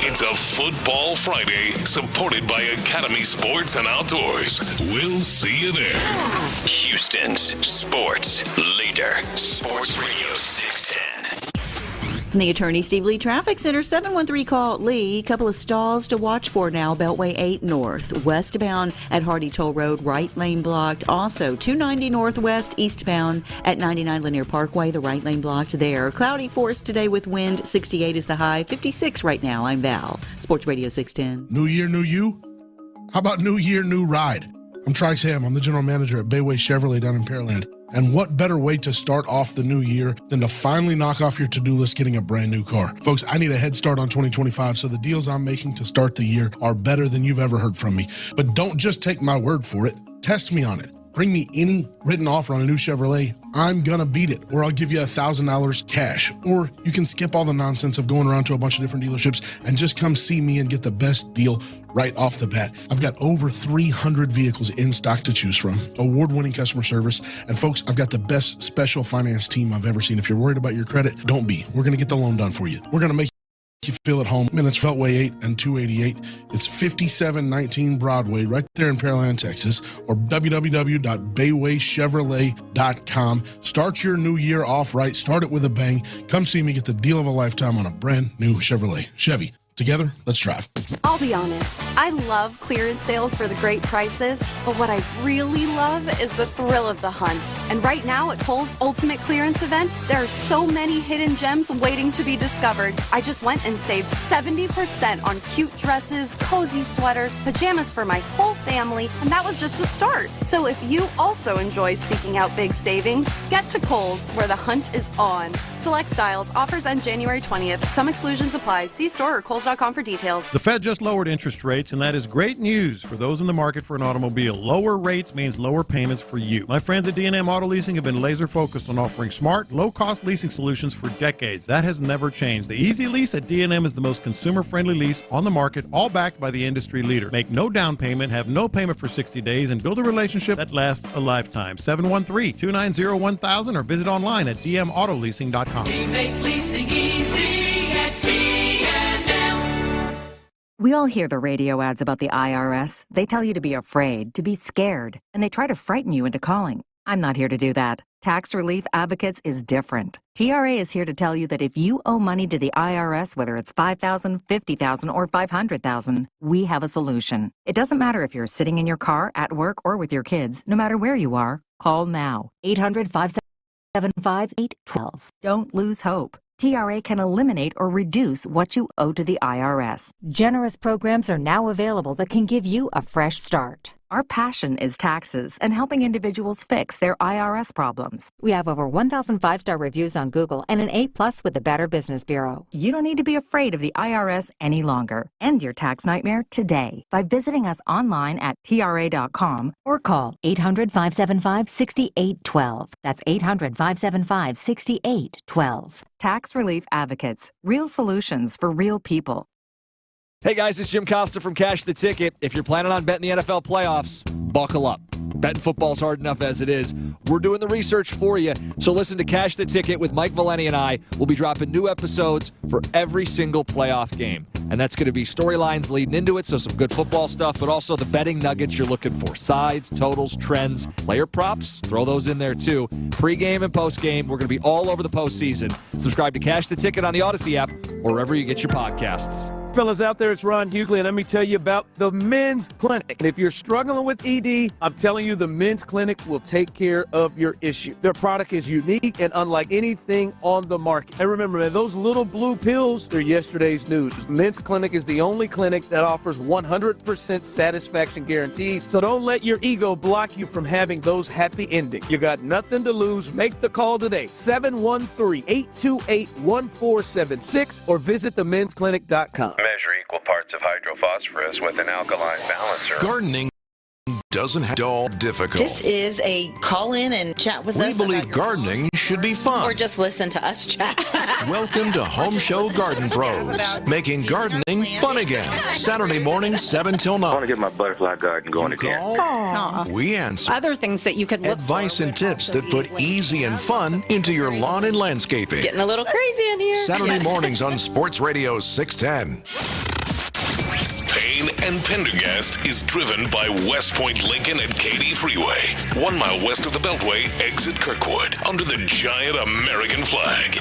It's a Football Friday supported by Academy Sports and Outdoors. We'll see you there. Houston's sports leader, Sports Radio 610. From the Attorney Steve Lee Traffic Center, 713 call Lee. Couple of stalls to watch for now. Beltway 8 north, westbound at Hardy Toll Road, right lane blocked. Also 290 northwest, eastbound at 99 Lanier Parkway, the right lane blocked there. Cloudy for us today with wind. 68 is the high. 56 right now. I'm Val. Sports Radio 610. New year, new you? How about new year, new ride? I'm Trice Ham. I'm the general manager at Bayway Chevrolet down in Pearland. And what better way to start off the new year than to finally knock off your to-do list getting a brand new car? Folks, I need a head start on 2025, so the deals I'm making to start the year are better than you've ever heard from me. But don't just take my word for it. Test me on it. Bring me any written offer on a new Chevrolet. I'm going to beat it, or I'll give you $1,000 cash. Or you can skip all the nonsense of going around to a bunch of different dealerships and just come see me and get the best deal right off the bat. I've got over 300 vehicles in stock to choose from, award-winning customer service, and folks, I've got the best special finance team I've ever seen. If you're worried about your credit, don't be. We're going to get the loan done for you. We're going to make you feel at home. And it's Beltway 8 and 288. It's 5719 Broadway, right there in Pearland, Texas, or www.baywaychevrolet.com. Start your new year off right. Start it with a bang. Come see me get the deal of a lifetime on a brand new Chevrolet. Chevy. Together, let's drive. I'll be honest, I love clearance sales for the great prices, but what I really love is the thrill of the hunt. And right now at Kohl's Ultimate Clearance Event, there are so many hidden gems waiting to be discovered. I just went and saved 70% on cute dresses, cozy sweaters, pajamas for my whole family, and that was just the start. So if you also enjoy seeking out big savings, get to Kohl's, where the hunt is on. Select styles, offers end January 20th. Some exclusions apply. See store or Kohl's.com for details. The Fed just lowered interest rates, and that is great news for those in the market for an automobile. Lower rates means lower payments for you. My friends at D&M Auto Leasing have been laser focused on offering smart, low-cost leasing solutions for decades. That has never changed. The Easy Lease at D&M is the most consumer-friendly lease on the market, all backed by the industry leader. Make no down payment, have no payment for 60 days, and build a relationship that lasts a lifetime. 713-290-1000 or visit online at dmautoleasing.com. We make leasing easy at D&M. We all hear the radio ads about the IRS. They tell you to be afraid, to be scared, and they try to frighten you into calling. I'm not here to do that. Tax Relief Advocates is different. TRA is here to tell you that if you owe money to the IRS, whether it's $5,000, $50,000, or $500,000, we have a solution. It doesn't matter if you're sitting in your car, at work, or with your kids. No matter where you are, call now. 800-5 875-812. Don't lose hope. TRA can eliminate or reduce what you owe to the IRS. Generous programs are now available that can give you a fresh start. Our passion is taxes and helping individuals fix their IRS problems. We have over 1,000 5-star reviews on Google and an A+ with the Better Business Bureau. You don't need to be afraid of the IRS any longer. End your tax nightmare today by visiting us online at TRA.com or call 800-575-6812. That's 800-575-6812. Tax Relief Advocates. Real solutions for real people. Hey guys, it's Jim Costa from Cash the Ticket. If you're planning on betting the NFL playoffs, buckle up. Betting football's hard enough as it is. We're doing the research for you. So listen to Cash the Ticket with Mike Valeni and I. We'll be dropping new episodes for every single playoff game. And that's going to be storylines leading into it, so some good football stuff, but also the betting nuggets you're looking for. Sides, totals, trends, player props, throw those in there too. Pre-game and post-game, we're going to be all over the postseason. Subscribe to Cash the Ticket on the Odyssey app or wherever you get your podcasts. Fellas out there, it's Ron Hughley, and let me tell you about the Men's Clinic. And if you're struggling with ED, I'm telling you the Men's Clinic will take care of your issue. Their product is unique and unlike anything on the market. And remember, man, those little blue pills, they're yesterday's news. Men's Clinic is the only clinic that offers 100% satisfaction guaranteed. So don't let your ego block you from having those happy endings. You got nothing to lose. Make the call today, 713-828-1476, or visit themensclinic.com. Measure equal parts of hydrophosphorus with an alkaline balancer. Gardening doesn't have to be all difficult. This is a call in and chat with us. We believe gardening should be fun. Or just listen to us chat. Welcome to Home Show Garden Pros, making gardening fun again. Saturday mornings, 7 till 9. I want to get my butterfly garden going again. Aww. We answer. Other things that you could look advice for and tips that put easy and fun into your lawn and landscaping. Getting a little crazy in here. Saturday mornings on Sports Radio 610. Payne and Pendergast is driven by West Point Lincoln at Katy Freeway. 1 mile west of the Beltway, exit Kirkwood, under the giant American flag.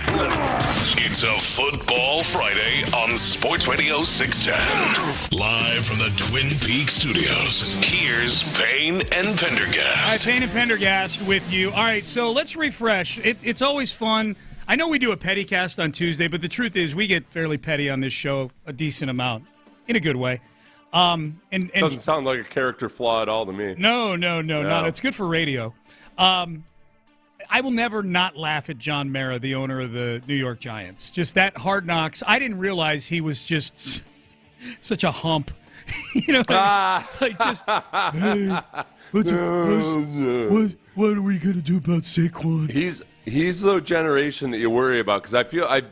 It's a Football Friday on Sports Radio 610. Live from the Twin Peaks studios, here's Payne and Pendergast. All right, Payne and Pendergast with you. All right, so let's refresh. It's always fun. I know we do a petty cast on Tuesday, but the truth is we get fairly petty on this show a decent amount. In a good way. And doesn't sound like a character flaw at all to me. No, not. It's good for radio. I will never not laugh at John Mara, the owner of the New York Giants. Just that Hard Knocks. I didn't realize he was just such a hump. You know, like just, hey, what are we going to do about Saquon? He's the generation that you worry about, because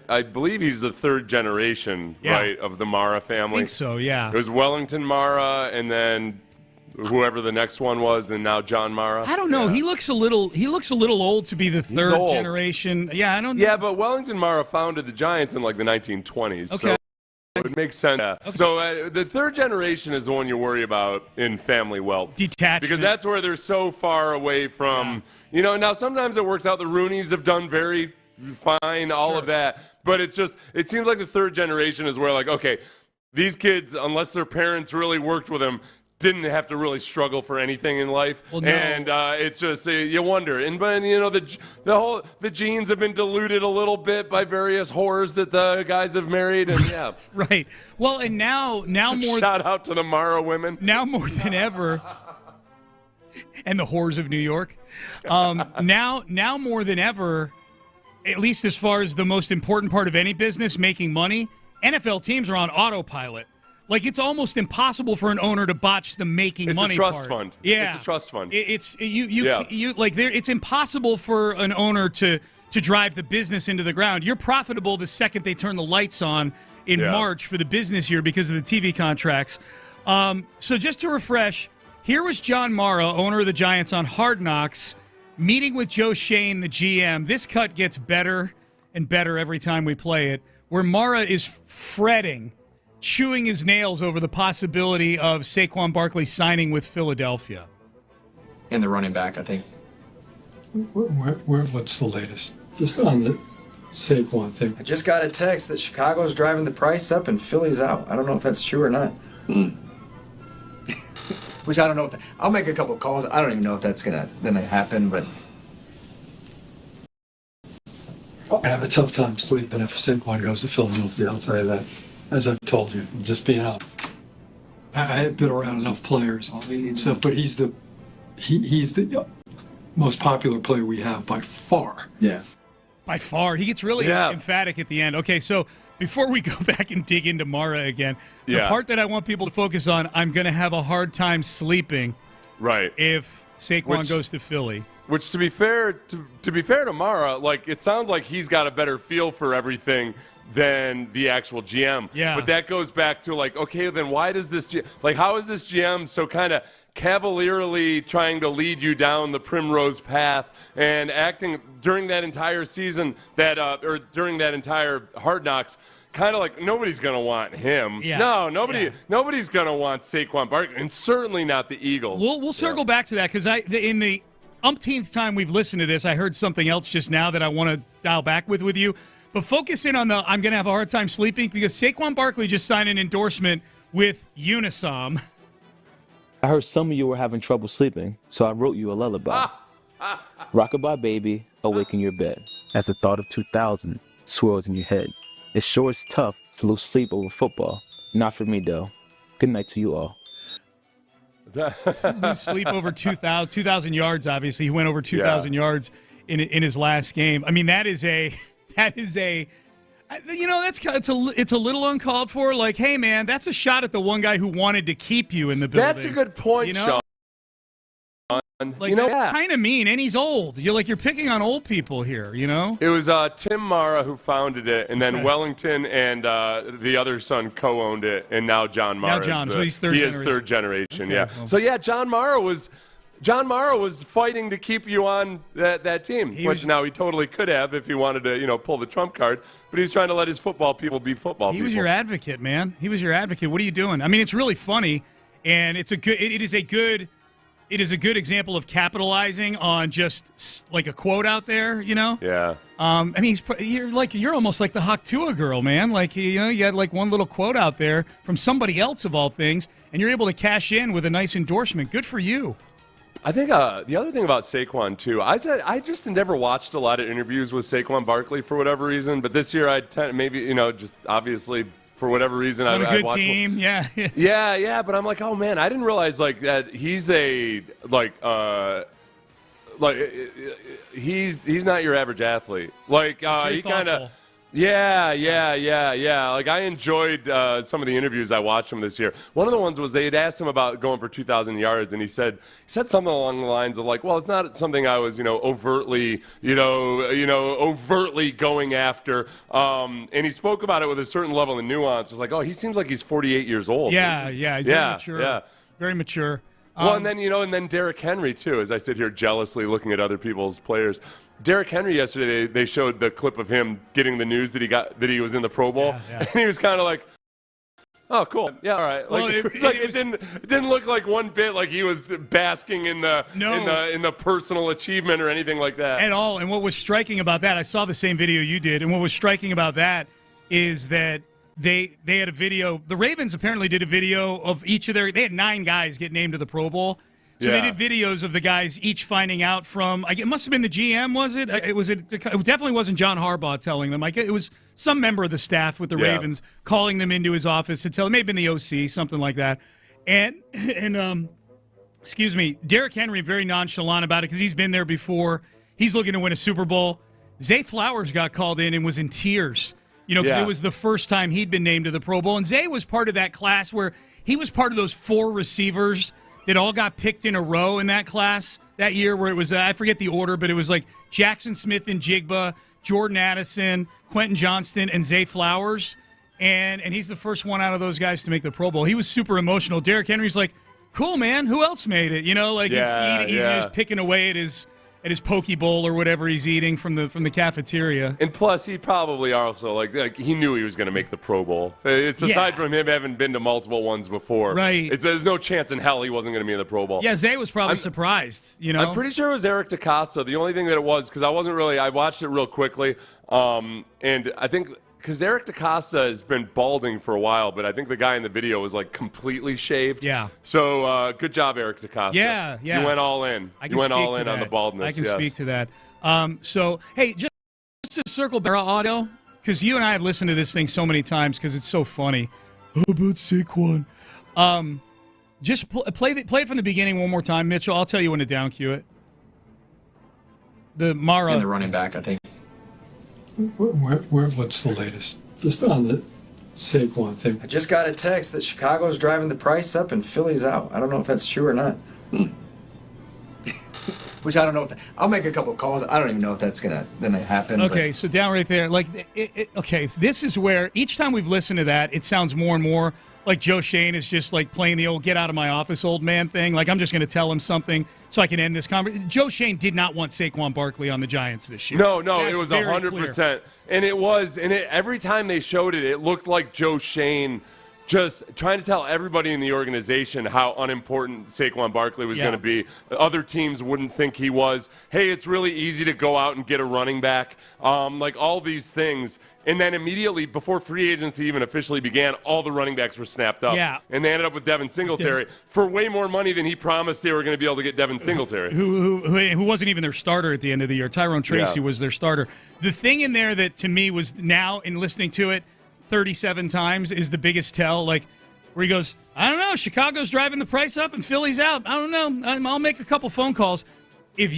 I believe he's the third generation, right, of the Mara family. I think so, yeah. It was Wellington Mara, and then whoever the next one was, and now John Mara. I don't know. Yeah. He looks a little old to be the third generation. Yeah, I don't know. Yeah, but Wellington Mara founded the Giants in like the 1920s. Okay. So it makes sense. Okay. So the third generation is the one you worry about in family wealth. Detachment. Because that's where they're so far away from, now sometimes it works out. The Rooneys have done very fine, all of that. But it seems like the third generation is where, like, okay, these kids, unless their parents really worked with them, didn't have to really struggle for anything in life. Well, no. And it's just, you wonder. And the genes have been diluted a little bit by various whores that the guys have married. And yeah. Right. Well, and now more. Shout out to the Mara women. Now more than ever. And the whores of New York. Now more than ever, at least as far as the most important part of any business, making money, NFL teams are on autopilot. Like, it's almost impossible for an owner to botch the making money part. It's a trust fund. Yeah. It's a trust fund. It's impossible for an owner to drive the business into the ground. You're profitable the second they turn the lights on in March for the business year because of the TV contracts. So just to refresh, here was John Mara, owner of the Giants, on Hard Knocks, meeting with Joe Shane, the GM. This cut gets better and better every time we play it, where Mara is fretting, chewing his nails over the possibility of Saquon Barkley signing with Philadelphia. And the running back, I think. What's the latest? Just on the Saquon thing. I just got a text that Chicago's driving the price up and Philly's out. I don't know if that's true or not. Which I don't know. I'll make a couple calls. I don't even know if that's gonna happen, but I have a tough time sleeping if Saquon goes to Philadelphia. I'll tell you that. As I've told you, just being out. I've been around enough players, so but he's the most popular player we have by far. Yeah. By far. He gets really emphatic at the end. Okay, so before we go back and dig into Mara again, the part that I want people to focus on, I'm going to have a hard time sleeping if Saquon goes to Philly. Which, to be fair to Mara, like, it sounds like he's got a better feel for everything than the actual GM. Yeah. But that goes back to, like, okay, then why does this how is this GM so kind of cavalierly trying to lead you down the primrose path and acting during that entire season or during that entire Hard Knocks, kind of like nobody's going to want him. Yeah. No, nobody's going to want Saquon Barkley, and certainly not the Eagles. We'll circle back to that because in the umpteenth time we've listened to this, I heard something else just now that I want to dial back with you. But focus in on I'm going to have a hard time sleeping because Saquon Barkley just signed an endorsement with Unisom. I heard some of you were having trouble sleeping, so I wrote you a lullaby. Rockabye baby, awaken your bed. As the thought of 2000 swirls in your head. It sure is tough to lose sleep over football. Not for me, though. Good night to you all. Lose sleep over 2,000 yards, obviously. He went over 2,000 yards in his last game. I mean, it's a little uncalled for. Like, hey, man, that's a shot at the one guy who wanted to keep you in the building. That's a good point, Sean. Like, kind of mean, and he's old. You're picking on old people here, you know? It was Tim Mara who founded it, and then Wellington and the other son co-owned it, and now John Mara. So he's third generation. He is third generation, Okay, well. So, John Mara was fighting to keep you on that team, now he totally could have if he wanted to, pull the trump card, but he's trying to let his football people be football people. He was your advocate, man. He was your advocate. What are you doing? I mean, it's really funny, and it is a good example of capitalizing on just like a quote out there, you know? Yeah. I mean, you're almost like the Haktua girl, man. Like, you had like one little quote out there from somebody else of all things, and you're able to cash in with a nice endorsement. Good for you. I think the other thing about Saquon, too, I just never watched a lot of interviews with Saquon Barkley for whatever reason, but this year just obviously for whatever reason on a good team, yeah, but I'm like, oh man, I didn't realize like that he's he's not your average athlete. Like he kind of yeah. Like I enjoyed some of the interviews I watched him this year. One of the ones was they had asked him about going for 2,000 yards, and he said something along the lines of like, well, it's not something I was overtly going after. And he spoke about it with a certain level of nuance. It was like, oh, he seems like he's 48 years old. He's very mature. Yeah, very mature. Well, and then Derrick Henry too. As I sit here jealously looking at other people's players. Derrick Henry yesterday, they showed the clip of him getting the news that he was in the Pro Bowl, and he was kind of like, "Oh, cool, yeah, all right." Like, well, it didn't look like one bit like he was basking in the personal achievement or anything like that at all. And what was striking about that, I saw the same video you did, and what was striking about that is that they had a video. The Ravens apparently did a video of each of they had 9 guys get named to the Pro Bowl. So they did videos of the guys each finding out from, it must have been the GM, was it? It definitely wasn't John Harbaugh telling them. It was some member of the staff with the Ravens calling them into his office to tell them. It may have been the OC, something like that. And excuse me, Derrick Henry very nonchalant about it because he's been there before. He's looking to win a Super Bowl. Zay Flowers got called in and was in tears, because it was the first time he'd been named to the Pro Bowl. And Zay was part of that class where he was part of those 4 receivers that all got picked in a row in that class that year where it was, I forget the order, but it was like Jackson Smith and Jigba, Jordan Addison, Quentin Johnston, and Zay Flowers. And he's the first one out of those guys to make the Pro Bowl. He was super emotional. Derrick Henry's like, cool, man, who else made it? He's just picking away at his poke bowl or whatever he's eating from the cafeteria. And plus, he probably also like he knew he was going to make the Pro Bowl. It's aside from him having been to multiple ones before. Right. There's no chance in hell he wasn't going to be in the Pro Bowl. Yeah, Zay was probably surprised. I'm pretty sure it was Eric DeCosta. The only thing that it was, because I watched it real quickly, and I think. Because Eric DeCosta has been balding for a while, but I think the guy in the video was like completely shaved. Yeah. So good job, Eric DeCosta. Yeah. You went all in. You went all in on the baldness. I can speak to that. So, hey, just to circle back audio? Because you and I have listened to this thing so many times because it's so funny. How about Saquon? Just play it from the beginning one more time, Mitchell. I'll tell you when to down cue it. The Mara. And the running back, I think. What's the latest? Just on the Saquon thing. I just got a text that Chicago's driving the price up and Philly's out. I don't know if that's true or not. Which I don't know if I'll make a couple of calls. I don't even know if that's gonna happen. Okay, so down right there, like, okay, this is where each time we've listened to that, it sounds more and more like Joe Shane is just like playing the old "get out of my office, old man" thing. Like, I'm just going to tell him something so I can end this conversation. Joe Shane did not want Saquon Barkley on the Giants this year. No, That's it was very 100%, clear. and it was, and every time they showed it, it looked like Joe Shane just trying to tell everybody in the organization how unimportant Saquon Barkley was going to be. Other teams wouldn't think he was. Hey, it's really easy to go out and get a running back. Like all these things. And then immediately, before free agency even officially began, all the running backs were snapped up. Yeah. And they ended up with Devin Singletary for way more money than he promised they were going to be able to get Devin Singletary. Who wasn't even their starter at the end of the year. Tyrone Tracy was their starter. The thing in there that to me was now, in listening to it 37 times, is the biggest tell. Like, where he goes, I don't know, Chicago's driving the price up and Philly's out. I don't know. I'll make a couple phone calls. If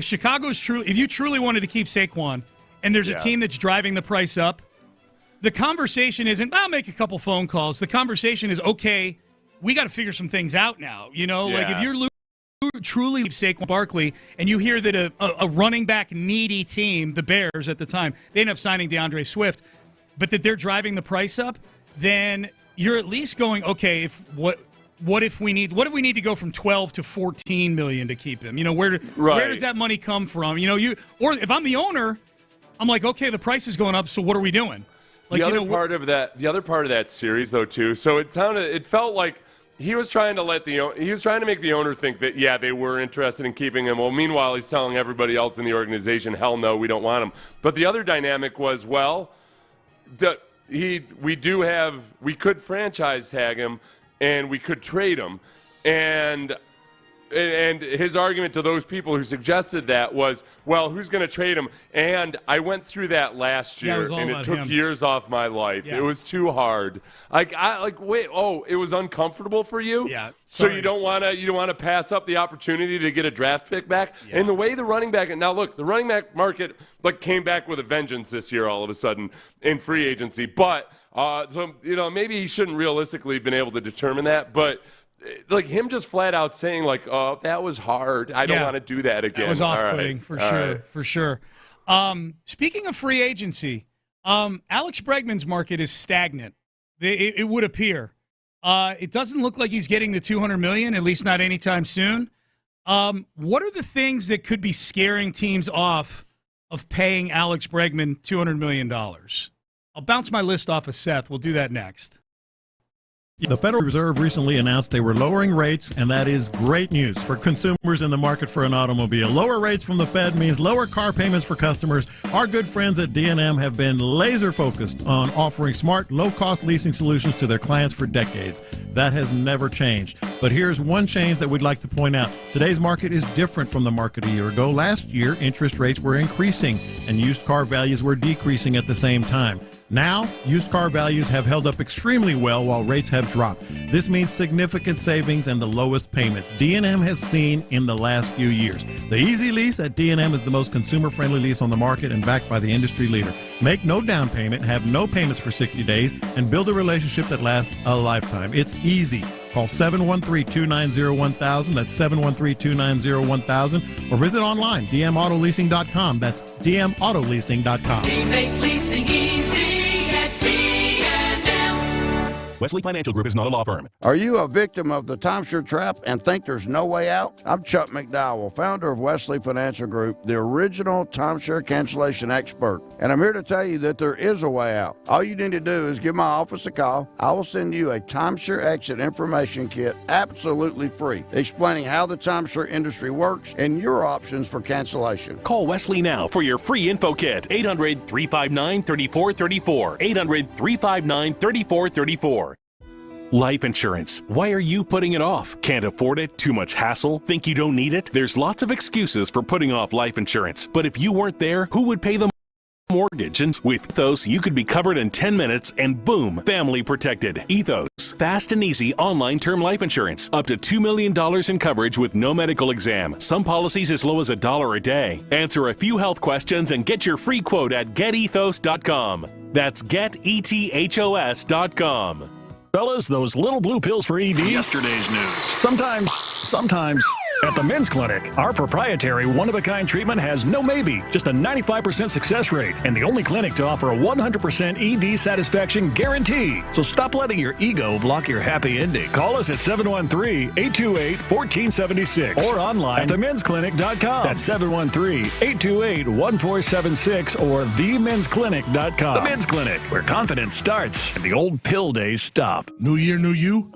Chicago's true, if you truly wanted to keep Saquon, and there's a team that's driving the price up, the conversation isn't, I'll make a couple phone calls. The conversation is, okay, we got to figure some things out now. You know, like if you're truly Saquon Barkley and you hear that a running back needy team, the Bears at the time, they end up signing DeAndre Swift, but that they're driving the price up, then you're at least going, okay, what if we need to go from 12 to 14 million to keep him? You know, where does that money come from? You know, or if I'm the owner, I'm like, okay, the price is going up, so what are we doing? Like, the other part of that series, though, too. So it felt like he was trying to make the owner think that they were interested in keeping him. Well, meanwhile, he's telling everybody else in the organization, hell no, we don't want him. But the other dynamic was, we could franchise tag him and we could trade him, And his argument to those people who suggested that was, well, who's going to trade him? And I went through that last year, and it took years off my life. Yeah. It was too hard. It was uncomfortable for you? Yeah. Sorry. So you don't want to pass up the opportunity to get a draft pick back? Yeah. And the way the running back – now, look, the running back market came back with a vengeance this year all of a sudden in free agency. But, maybe he shouldn't realistically have been able to determine that. But – like him just flat out saying that was hard. I don't want to do that again. That was off-putting for sure. Speaking of free agency, Alex Bregman's market is stagnant. It would appear. It doesn't look like he's getting the $200 million, at least not anytime soon. What are the things that could be scaring teams off of paying Alex Bregman $200 million? I'll bounce my list off of Seth. We'll do that next. The Federal Reserve recently announced they were lowering rates, and that is great news for consumers in the market for an automobile. Lower rates from the Fed means lower car payments for customers. Our good friends at D&M have been laser-focused on offering smart, low-cost leasing solutions to their clients for decades. That has never changed. But here's one change that we'd like to point out. Today's market is different from the market a year ago. Last year, interest rates were increasing, and used car values were decreasing at the same time. Now, used car values have held up extremely well while rates have dropped. This means significant savings and the lowest payments D&M has seen in the last few years. The Easy Lease at D&M is the most consumer-friendly lease on the market and backed by the industry leader. Make no down payment, have no payments for 60 days, and build a relationship that lasts a lifetime. It's easy. Call 713-290-1000. That's 713-290-1000. Or visit online, dmautoleasing.com. That's dmautoleasing.com. We make leasing easy. Wesley Financial Group is not a law firm. Are you a victim of the timeshare trap and think there's no way out? I'm Chuck McDowell, founder of Wesley Financial Group, the original timeshare cancellation expert. And I'm here to tell you that there is a way out. All you need to do is give my office a call. I will send you a timeshare exit information kit absolutely free, explaining how the timeshare industry works and your options for cancellation. Call Wesley now for your free info kit. 800-359-3434. 800-359-3434. Life insurance. Why are you putting it off? Can't afford it? Too much hassle? Think you don't need it? There's lots of excuses for putting off life insurance. But if you weren't there, who would pay the mortgage, and with Ethos, you could be covered in 10 minutes and boom, family protected. Ethos, fast and easy online term life insurance. Up to $2 million in coverage with no medical exam. Some policies as low as $1 a day. Answer a few health questions and get your free quote at getethos.com. That's getethos.com. Fellas, those little blue pills for ED. Yesterday's news. Sometimes. At the Men's Clinic, our proprietary one-of-a-kind treatment has no maybe, just a 95% success rate, and the only clinic to offer a 100% ED satisfaction guarantee. So stop letting your ego block your happy ending. Call us at 713-828-1476 or online at themensclinic.com. That's 713-828-1476 or themensclinic.com. The Men's Clinic, where confidence starts and the old pill days stop. New year, new you?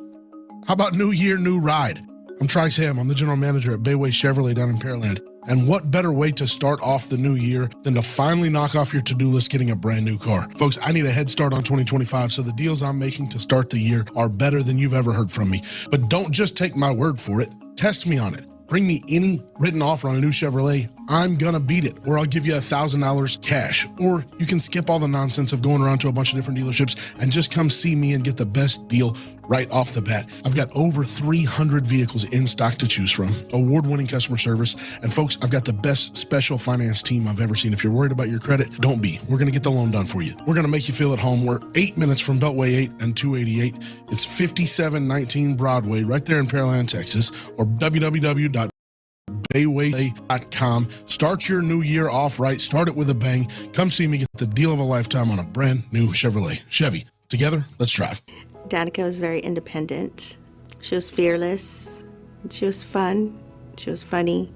How about new year, new ride? I'm Trice Ham. I'm the general manager at Bayway Chevrolet down in Pearland. And what better way to start off the new year than to finally knock off your to-do list getting a brand new car? Folks, I need a head start on 2025, so the deals I'm making to start the year are better than you've ever heard from me. But don't just take my word for it. Test me on it. Bring me any written offer on a new Chevrolet. I'm going to beat it, or I'll give you $1,000 cash. Or you can skip all the nonsense of going around to a bunch of different dealerships and just come see me and get the best deal right off the bat. I've got over 300 vehicles in stock to choose from, award-winning customer service, and folks, I've got the best special finance team I've ever seen. If you're worried about your credit, don't be. We're going to get the loan done for you. We're going to make you feel at home. We're 8 minutes from Beltway 8 and 288. It's 5719 Broadway, right there in Pearland, Texas, or www.bayway.com. Start your new year off right. Start it with a bang. Come see me get the deal of a lifetime on a brand new Chevrolet. Chevy. Together, let's drive. Danica was very independent. She was fearless. She was fun. She was funny.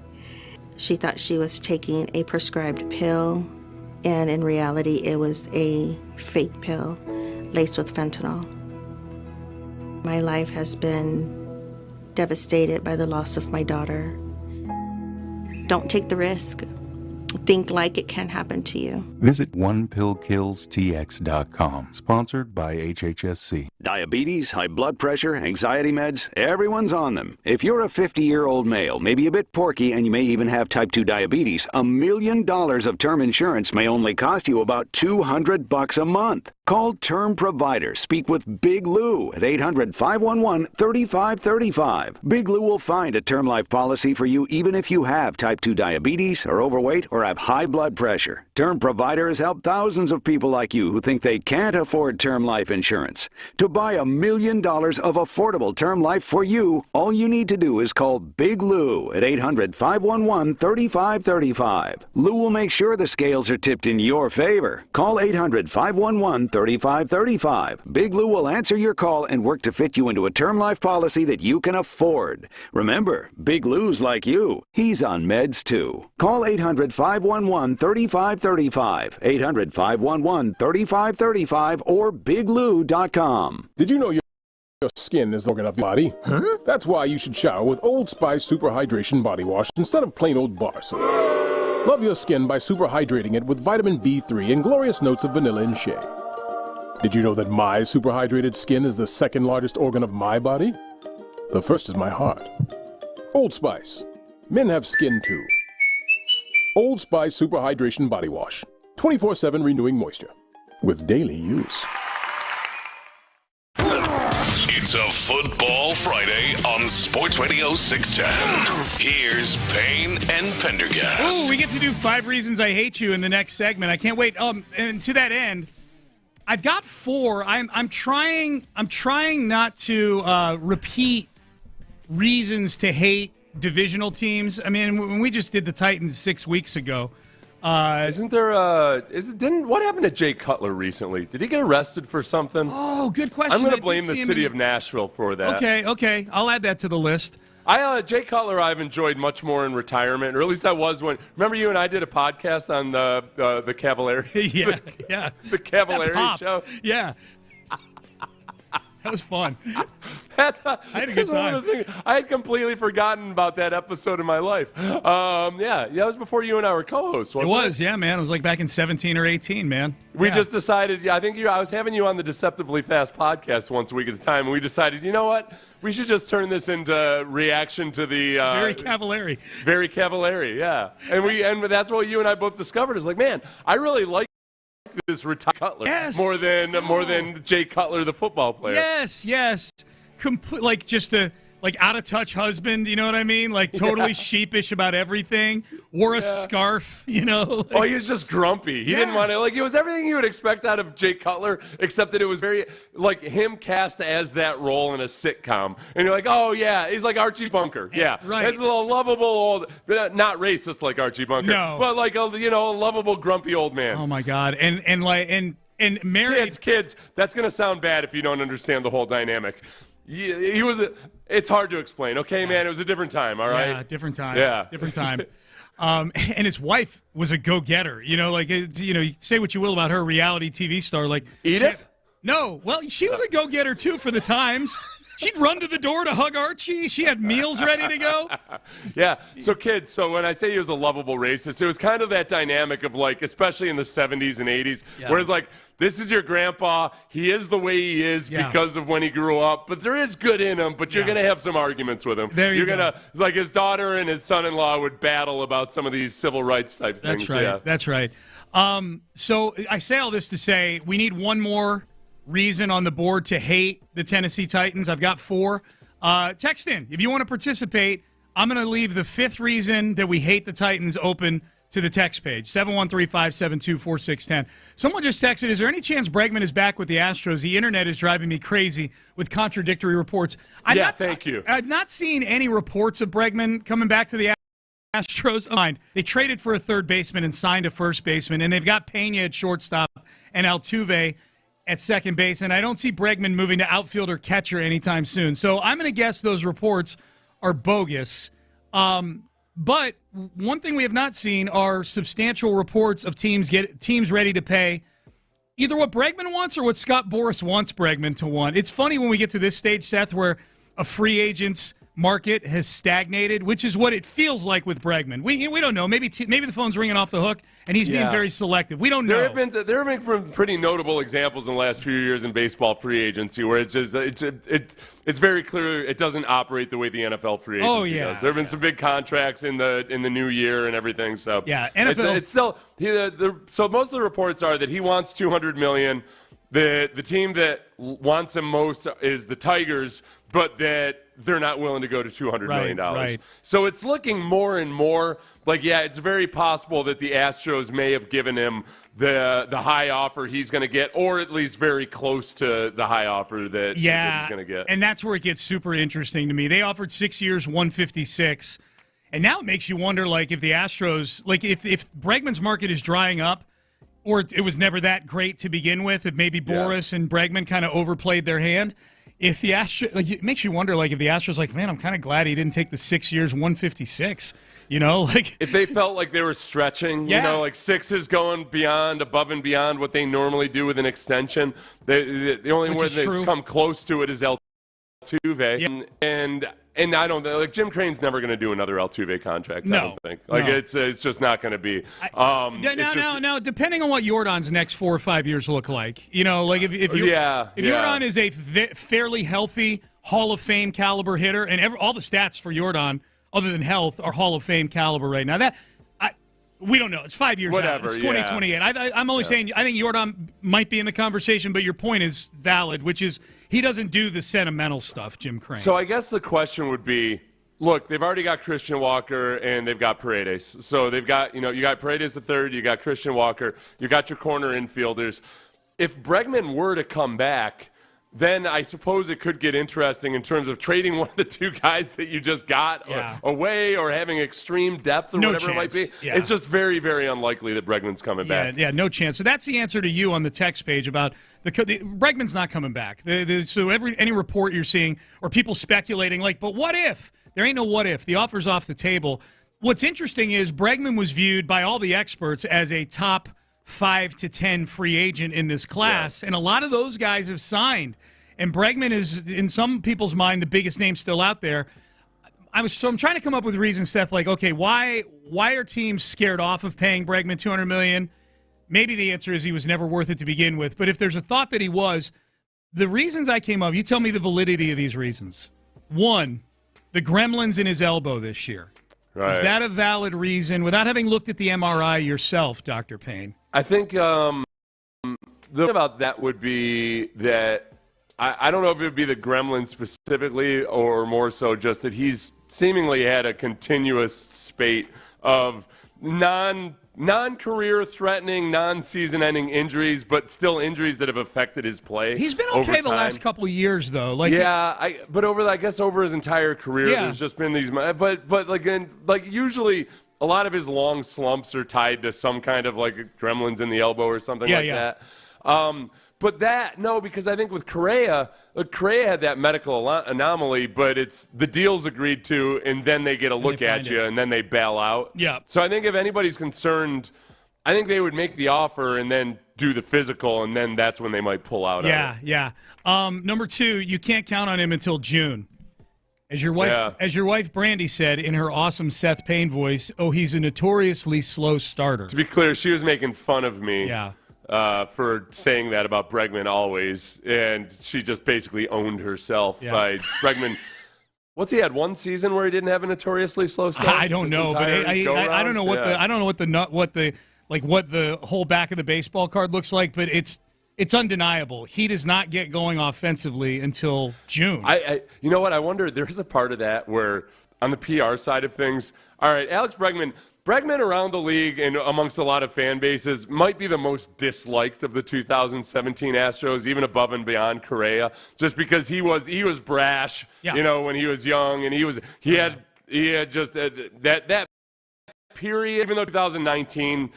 She thought she was taking a prescribed pill, and in reality, it was a fake pill laced with fentanyl. My life has been devastated by the loss of my daughter. Don't take the risk. Think like it can happen to you. Visit onepillkillstx.com. Sponsored by HHSC. Diabetes, high blood pressure, anxiety meds, everyone's on them. If you're a 50-year-old male, maybe a bit porky, and you may even have type 2 diabetes, $1 million of term insurance may only cost you about $200 a month. Call Term Provider. Speak with Big Lou at 800-511-3535. Big Lou will find a term life policy for you even if you have type 2 diabetes, are overweight, or have high blood pressure. Term Provider has helped thousands of people like you who think they can't afford term life insurance. To buy $1 million of affordable term life for you, all you need to do is call Big Lou at 800-511-3535. Lou will make sure the scales are tipped in your favor. Call 800-511-3535. Big Lou will answer your call and work to fit you into a term life policy that you can afford. Remember, Big Lou's like you. He's on meds too. Call 800-511-3535. 800-511-3535 or biglou.com. Did you know your skin is the organ of your body? Huh? That's why you should shower with Old Spice Super Hydration Body Wash instead of plain old bar soap. Love your skin by super hydrating it with vitamin B3 and glorious notes of vanilla and shea. Did you know that my super hydrated skin is the second largest organ of my body? The first is my heart. Old Spice. Men have skin too. Old Spice Super Hydration Body Wash. 24/7 renewing moisture. With daily use. It's a Football Friday on Sports Radio 610. Here's Payne and Pendergast. Ooh, we get to do 5 Reasons I Hate You in the next segment. I can't wait. And to that end, I've got 4. I'm trying not to repeat reasons to hate divisional teams. I mean, when we just did the Titans 6 weeks ago. Isn't there what happened to Jay Cutler recently? Did he get arrested for something? Oh, good question. I'm going to blame the city of Nashville for that. Okay. I'll add that to the list. Jay Cutler I've enjoyed much more in retirement, or at least I was when. Remember you and I did a podcast on the Cavalieri? Yeah. The Cavalieri show? Yeah. That was fun. I had a good time. I had completely forgotten about that episode of my life. That was before you and I were co-hosts, wasn't it? It was, yeah, man. It was like back in 17 or 18, man. We just decided, I was having you on the Deceptively Fast podcast once a week at a time, and we decided, you know what? We should just turn this into reaction to the... Very Cavalieri. Very Cavalieri, yeah. And that's what you and I both discovered. Is like, man, I really like this retired Cutler Yes. more than Jay Cutler, the football player. Yes. Like just a out of touch husband, you know what I mean? Like totally sheepish about everything. Wore a scarf, you know. Oh, he was just grumpy. He didn't want to, it was everything you would expect out of Jay Cutler, except that it was very, him cast as that role in a sitcom. And you're like, oh, yeah, he's like Archie Bunker. Yeah. Right. It's a lovable old, not racist like Archie Bunker. No. But like a lovable, grumpy old man. Oh, my God. And married. Kids, that's going to sound bad if you don't understand the whole dynamic. He was it's hard to explain. Okay, man, it was a different time, all right? Yeah, different time. Yeah. Different time. And his wife was a go-getter. You know, you say what you will about her, reality TV star. Edith? No. Well, she was a go-getter, too, for the times. She'd run to the door to hug Archie. She had meals ready to go. Yeah. So when I say he was a lovable racist, it was kind of that dynamic of especially in the 70s and 80s, whereas this is your grandpa. He is the way he is because of when he grew up, but there is good in him, but you're going to have some arguments with him. There you go. It's his daughter and his son-in-law would battle about some of these civil rights type things. That's right. Yeah. That's right. So I say all this to say we need one more reason on the board to hate the Tennessee Titans. I've got 4. Text in. If you want to participate, I'm going to leave the 5th reason that we hate the Titans open to the text page, 713-572-4610. Someone just texted, is there any chance Bregman is back with the Astros? The internet is driving me crazy with contradictory reports. Thank you. I've not seen any reports of Bregman coming back to the Astros. Mind, they traded for a third baseman and signed a first baseman, and they've got Pena at shortstop and Altuve at second base, and I don't see Bregman moving to outfield or catcher anytime soon. So I'm going to guess those reports are bogus. But one thing we have not seen are substantial reports of teams ready to pay either what Bregman wants or what Scott Boras wants Bregman to want. It's funny when we get to this stage, Seth, where a free agent's market has stagnated, which is what it feels like with Bregman. We don't know. Maybe the phone's ringing off the hook, and he's being very selective. We don't know. There have been pretty notable examples in the last few years in baseball free agency where it's very clear it doesn't operate the way the NFL free agency does. There have been some big contracts in the new year and everything. So NFL. It's still so most of the reports are that he wants $200 million. The team that wants him most is the Tigers, but that they're not willing to go to $200 million. Right. So it's looking more and more it's very possible that the Astros may have given him the high offer he's going to get, or at least very close to the high offer that he's going to get. And that's where it gets super interesting to me. They offered 6 years, $156, and now it makes you wonder, if the Astros, if Bregman's market is drying up, or it was never that great to begin with, if maybe Boras and Bregman kind of overplayed their hand. If the Astros, it makes you wonder, if the Astros, man, I'm kind of glad he didn't take the 6 years, $156. If they felt like they were stretching, 6 is going above and beyond what they normally do with an extension. The only way they've come close to it is Altuve, and I don't Jim Crane's never going to do another Altuve contract. No, I don't think it's just not going to be. Now, depending on what Jordan's next 4 or 5 years look like, if Jordan is a fairly healthy Hall of Fame caliber hitter, and all the stats for Jordan, other than health, are Hall of Fame caliber right now. We don't know. It's 5 years out. It's 2028. I'm only saying I think Jordan might be in the conversation, but your point is valid, which is he doesn't do the sentimental stuff, Jim Crane. So I guess the question would be, look, they've already got Christian Walker and they've got Paredes. So they've got, you got Paredes the third, you got Christian Walker, you got your corner infielders. If Bregman were to come back, then I suppose it could get interesting in terms of trading one of the two guys that you just got away or having extreme depth or whatever it might be. Yeah. It's just very, very unlikely that Bregman's coming back. Yeah, no chance. So that's the answer to you on the text page about Bregman's not coming back. So any report you're seeing or people speculating, but what if? There ain't no what if. The offer's off the table. What's interesting is Bregman was viewed by all the experts as a top 5 to 10 free agent in this class, and a lot of those guys have signed. And Bregman is, in some people's mind, the biggest name still out there. I'm trying to come up with reasons, Steph, okay, why are teams scared off of paying Bregman $200 million? Maybe the answer is he was never worth it to begin with. But if there's a thought that he was, the reasons I came up, you tell me the validity of these reasons. One, the gremlins in his elbow this year. Right. Is that a valid reason, without having looked at the MRI yourself, Dr. Payne? I think the thing about that would be that I don't know if it would be the Gremlins specifically or more so just that he's seemingly had a continuous spate of non-career threatening, non-season ending injuries, but still injuries that have affected his play. He's been okay the last couple of years, though. But over his entire career, there's just been these. But usually, a lot of his long slumps are tied to some kind of like gremlins in the elbow or something that. Because I think with Correa had that medical anomaly, but it's the deal's agreed to, and then they get a look at you, and then they bail out. Yeah. So I think if anybody's concerned, I think they would make the offer and then do the physical, and then that's when they might pull out. Yeah. Number 2, you can't count on him until June. As your wife Brandy said in her awesome Seth Payne voice, he's a notoriously slow starter. To be clear, she was making fun of me. Yeah. For saying that about Bregman always, and she just basically owned herself by Bregman. What's he had one season where he didn't have a notoriously slow start? I don't know, but I don't know what the whole back of the baseball card looks like, but it's undeniable. He does not get going offensively until June. You know what? I wonder. There's a part of that where on the PR side of things. All right, Alex Bregman around the league and amongst a lot of fan bases might be the most disliked of the 2017 Astros, even above and beyond Correa, just because he was brash, when he was young, and he had just that period. Even though 2019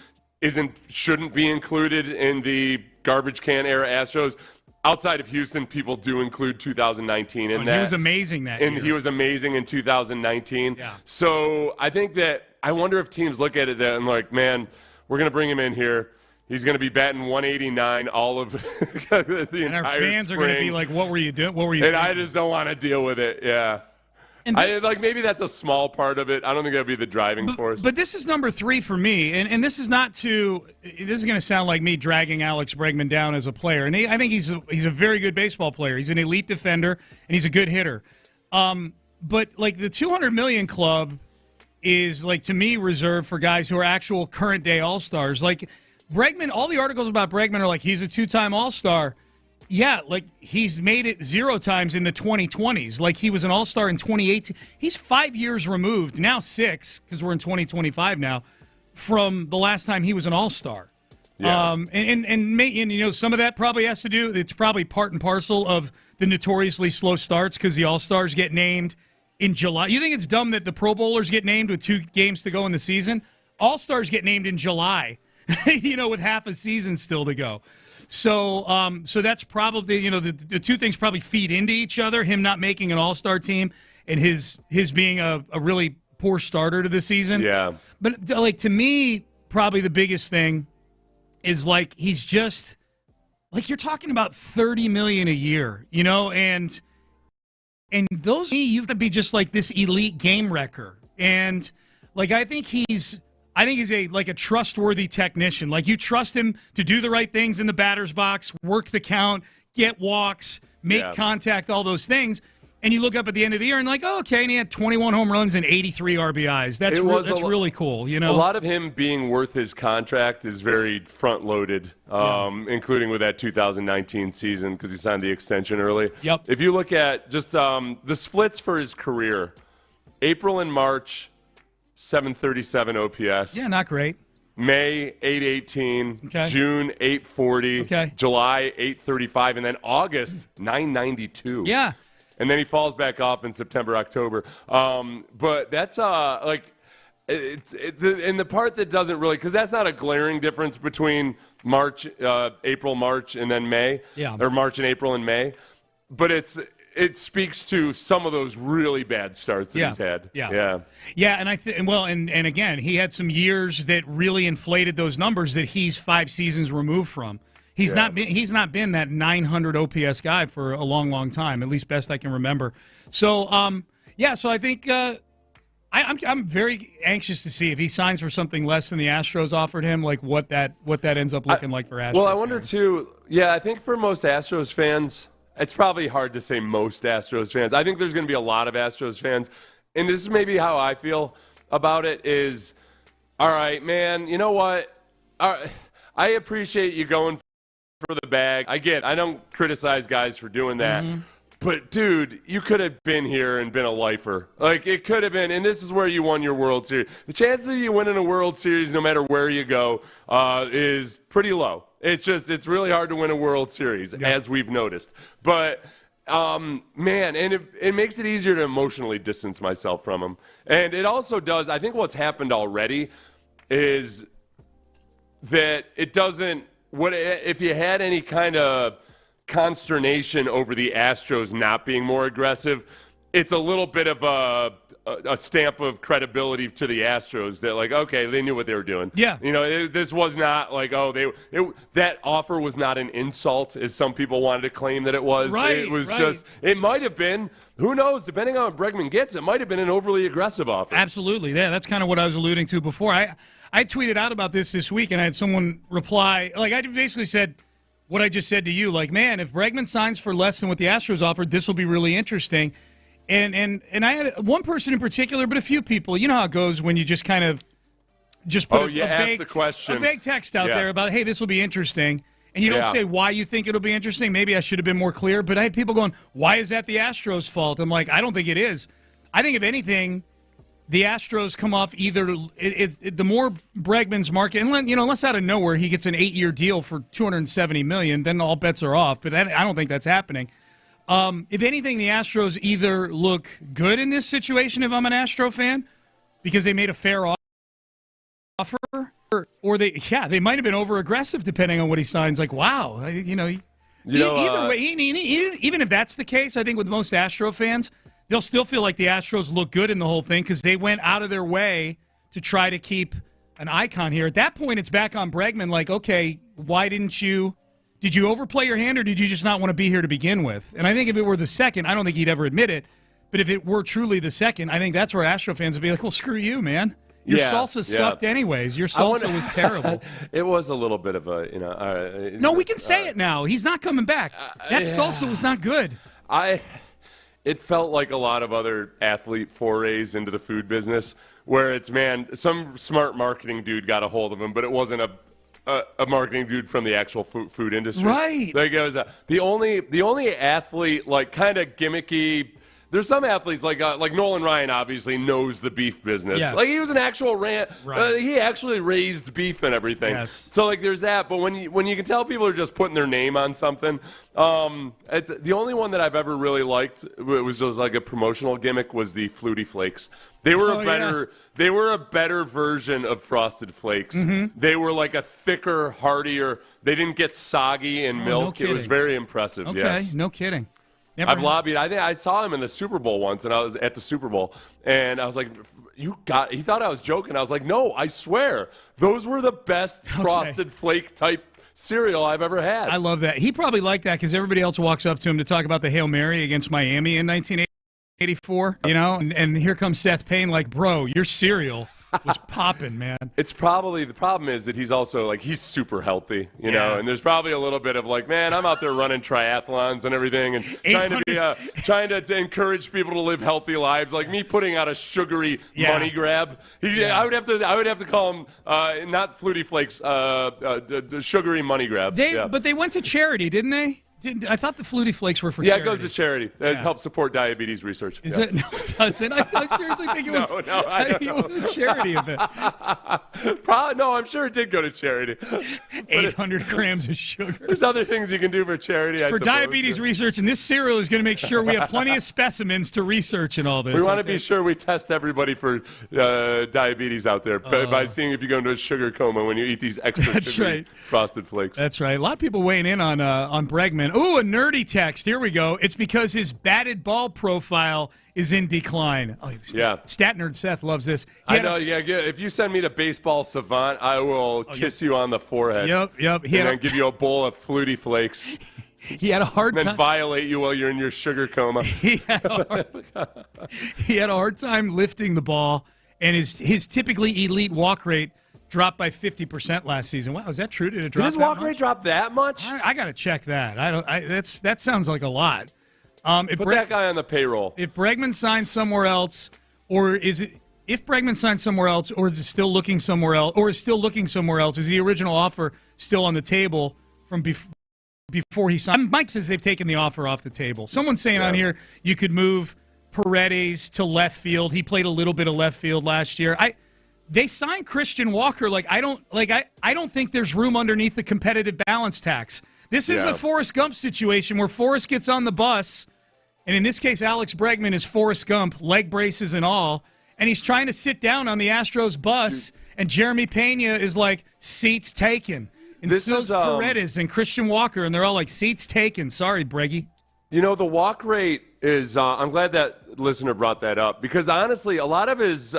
shouldn't be included in the garbage can era Astros. Outside of Houston, people do include 2019 in that. He was amazing that year. And he was amazing in 2019. Yeah. So I think that I wonder if teams look at it and like, man, we're going to bring him in here. He's going to be batting 189 all of the entire and our fans spring. are going to be like, what were you doing? And I just don't want to deal with it. Yeah. And maybe that's a small part of it. I don't think that'd be the driving force. But this is number 3 for me, and this is not to. This is going to sound like me dragging Alex Bregman down as a player, and I think he's a very good baseball player. He's an elite defender, and he's a good hitter. But like the $200 million club is like to me reserved for guys who are actual current day All-Stars. Like Bregman, all the articles about Bregman are like he's a 2-time All-Star. Yeah, like he's made it 0 times in the 2020s. Like he was an All-Star in 2018. He's 5 years removed, now 6, because we're in 2025 now, from the last time he was an All-Star. Yeah. And some of that probably has to do, it's probably part and parcel of the notoriously slow starts because the All-Stars get named in July. You think it's dumb that the Pro Bowlers get named with 2 games to go in the season? All-Stars get named in July, with half a season still to go. So that's probably, the 2 things probably feed into each other, him not making an all-star team and his being a really poor starter to the season. Yeah. But, like, to me, probably the biggest thing is, like, he's just, like, you're talking about $30 million a year, and those, you have to be just, like, this elite game wrecker. And, like, I think he's a trustworthy technician. Like, you trust him to do the right things in the batter's box, work the count, get walks, make contact, all those things. And you look up at the end of the year and like, and he had 21 home runs and 83 RBIs. That's really cool, A lot of him being worth his contract is very front-loaded, including with that 2019 season because he signed the extension early. Yep. If you look at just the splits for his career, April and March, 737 OPS. Yeah, not great. May, 818. Okay. June, 840. Okay. July, 835. And then August, 992. Yeah. And then he falls back off in September, October. But that's and the part that doesn't really, because that's not a glaring difference between April, March, and then May. Yeah. Or March and April and May. But it speaks to some of those really bad starts that he's had. Yeah, and and again, he had some years that really inflated those numbers that he's 5 seasons removed from. He's not been that 900 OPS guy for a long, long time, at least best I can remember. So, so I think I'm very anxious to see if he signs for something less than the Astros offered him, like what that ends up looking like for Astros. Well, I wonder too. Yeah, I think for most Astros fans. It's probably hard to say most Astros fans. I think there's going to be a lot of Astros fans. And this is maybe how I feel about it is, all right, man, you know what? I appreciate you going for the bag. I don't criticize guys for doing that. But, dude, you could have been here and been a lifer. Like, it could have been, and this is where you won your World Series. The chances of you winning a World Series, no matter where you go, is pretty low. It's really hard to win a World Series, as we've noticed. But, man, and it makes it easier to emotionally distance myself from him. And it also does, I think what's happened already is that it doesn't, if you had any kind of consternation over the Astros not being more aggressive, it's a little bit of a stamp of credibility to the Astros that, like, okay, they knew what they were doing. Yeah. This was not like, that offer was not an insult, as some people wanted to claim that it was. Right, it was right. just, it might have been, who knows, depending on what Bregman gets, it might have been an overly aggressive offer. Absolutely. Yeah, that's kind of what I was alluding to before. I tweeted out about this week, and I had someone reply. Like, I basically said what I just said to you. Like, man, if Bregman signs for less than what the Astros offered, this will be really interesting. And I had one person in particular, but a few people. You know how it goes when you just kind of just put a vague text out there about, hey, this will be interesting. And you don't say why you think it'll be interesting. Maybe I should have been more clear. But I had people going, why is that the Astros' fault? I'm like, I don't think it is. I think, if anything, the Astros come off either the more Bregman's market, and unless out of nowhere he gets an 8-year deal for $270 million, then all bets are off. But I don't think that's happening. If anything, the Astros either look good in this situation, if I'm an Astro fan, because they made a fair offer, or they might have been over aggressive depending on what he signs. Like, wow, either way, even if that's the case, I think with most Astro fans, they'll still feel like the Astros look good in the whole thing because they went out of their way to try to keep an icon here. At that point, it's back on Bregman. Like, okay, why did you overplay your hand, or did you just not want to be here to begin with? And I think if it were the second, I don't think he'd ever admit it. But if it were truly the second, I think that's where Astro fans would be like, well, screw you, man. Your salsa sucked anyways. Your salsa was terrible. It was a little bit of a, no, we can say it now. He's not coming back. That salsa was not good. It felt like a lot of other athlete forays into the food business where it's, man, some smart marketing dude got a hold of him, but it wasn't a marketing dude from the actual food industry. Right. Like, it was the only athlete, like, kind of gimmicky. There's some athletes like Nolan Ryan obviously knows the beef business. Yes. Like, he was an actual right. He actually raised beef and everything. Yes. So, like, there's that. But when you can tell people are just putting their name on something, the only one that I've ever really liked, it was just like a promotional gimmick, was the Flutie Flakes. They were They were a better version of Frosted Flakes. Mm-hmm. They were like a thicker, heartier. They didn't get soggy in milk. No, it was very impressive. Okay, yes. no kidding. I've lobbied. I saw him in the Super Bowl once, and I was at the Super Bowl, and I was like, he thought I was joking. I was like, no, I swear. Those were the best Frosted Flake type cereal I've ever had. I love that. He probably liked that because everybody else walks up to him to talk about the Hail Mary against Miami in 1984, and here comes Seth Payne like, bro, your cereal was popping, man. It's probably, the problem is that he's also, like, he's super healthy, you know, and there's probably a little bit of like, man, I'm out there running triathlons and everything and trying to encourage people to live healthy lives. Like me putting out a sugary money grab. I would have to call him not Flutie Flakes, sugary money grab. But they went to charity, didn't they? I thought the Flutie Flakes were for charity. Yeah, it goes to charity. It helps support diabetes research. Is it? No, it doesn't. I seriously think it was. No, I don't know. It was a charity event. No, I'm sure it did go to charity. 800 grams of sugar. There's other things you can do for charity. For diabetes research, and this cereal is going to make sure we have plenty of specimens to research and all this. We want to be sure we test everybody for diabetes out there by seeing if you go into a sugar coma when you eat these extra sugary Frosted Flakes. That's right. A lot of people weighing in on Bregman. Ooh, a nerdy text. Here we go. It's because his batted ball profile is in decline. Oh, Stat Nerd Seth loves this. I know. If you send me to Baseball Savant, I will kiss you on the forehead. Yep. And then give you a bowl of Flutie Flakes. He had a hard time. And then violate you while you're in your sugar coma. He had a hard time lifting the ball, and his typically elite walk rate dropped by 50% last season. Wow, is that true? Did it drop? Did his walk rate drop that much? I got to check that. That sounds like a lot. Put that guy on the payroll. If Bregman signs somewhere else, or is it? If Bregman signs somewhere else, or is it still looking somewhere else, or is still looking somewhere else? Is the original offer still on the table from before? before he signed. Mike says they've taken the offer off the table. Someone's saying on here you could move Paredes to left field. He played a little bit of left field last year. They signed Christian Walker. I don't think there's room underneath the competitive balance tax. This is a Forrest Gump situation where Forrest gets on the bus, and in this case, Alex Bregman is Forrest Gump, leg braces and all, and he's trying to sit down on the Astros bus, and Jeremy Pena is like, seats taken. And This so is, Paredes and Christian Walker, and they're all like, seats taken. Sorry, Breggy. You know, the walk rate is. I'm glad that listener brought that up because honestly, a lot of his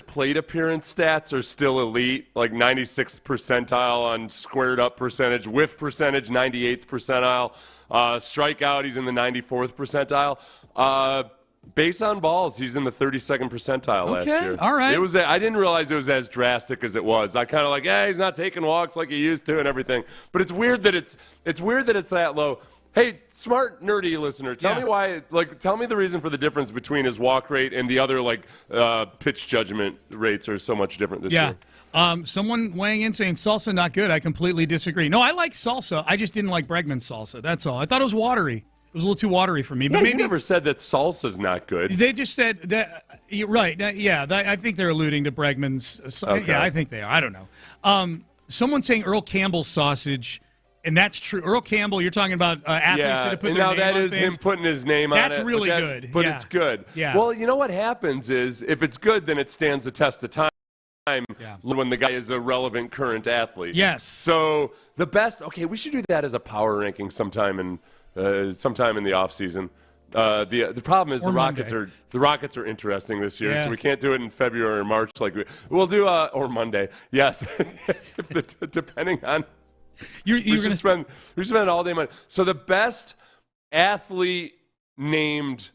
plate appearance stats are still elite, like 96th percentile on squared up percentage, whiff percentage 98th percentile, strikeout he's in the 94th percentile. Base on balls, he's in the 32nd percentile last year. All right. I didn't realize it was as drastic as it was. I kind of like, he's not taking walks like he used to and everything. But it's weird that it's that low. Hey, smart nerdy listener, tell me why. Tell me the reason for the difference between his walk rate and the other pitch judgment rates are so much different this year. Someone weighing in saying salsa not good. I completely disagree. No, I like salsa. I just didn't like Bregman's salsa. That's all. I thought it was watery. It was a little too watery for me. But maybe maybe never said that salsa's not good. They just said that. You're right. I think they're alluding to Bregman's. Okay. Yeah, I think they are. I don't know. Someone's saying Earl Campbell's sausage. And that's true. Earl Campbell, you're talking about athletes that have put their name on that is things. him putting his name on it. That's really good. But it's good. Yeah. Well, you know what happens is if it's good, then it stands the test of time when the guy is a relevant current athlete. Yes. So the best. Okay, we should do that as a power ranking sometime in the offseason. The problem is the Rockets are interesting this year, so we can't do it in February or March we'll do or Monday. Yes, depending on. You're going to spend all day money. So the best athlete named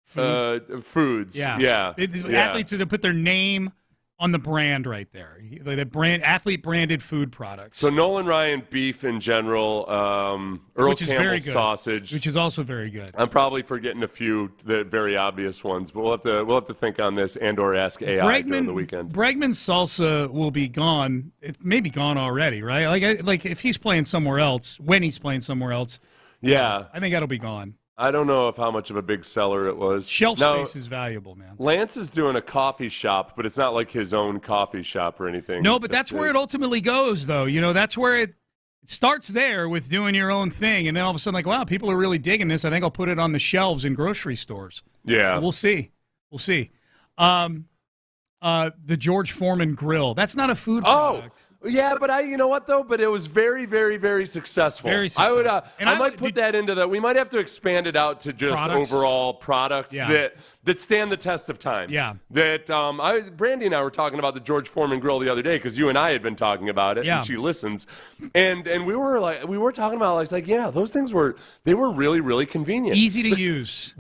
foods. Athletes that have put their name on the brand right there. The brand, athlete branded food products. So Nolan Ryan beef in general, Earl Campbell sausage, which is also very good. I'm probably forgetting a few the very obvious ones, but we'll have to think on this and/or ask AI during the weekend. Bregman's salsa will be gone. It may be gone already, right? Like if he's playing somewhere else, when he's playing somewhere else, I think that'll be gone. I don't know how much of a big seller it was. Shelf space is valuable, man. Lance is doing a coffee shop, but it's not like his own coffee shop or anything. No, but that's where it ultimately goes, though. You know, that's where it starts there with doing your own thing, and then all of a sudden, wow, people are really digging this. I think I'll put it on the shelves in grocery stores. Yeah. So we'll see. The George Foreman grill. That's not a food product. Yeah, but you know what though? But it was very, very, very successful. Very successful. I might put that into the. We might have to expand it out to just overall products that stand the test of time. Yeah. That Brandy and I were talking about the George Foreman grill the other day because you and I had been talking about it, and she listens, and we were talking about those things were really, really convenient, easy to use.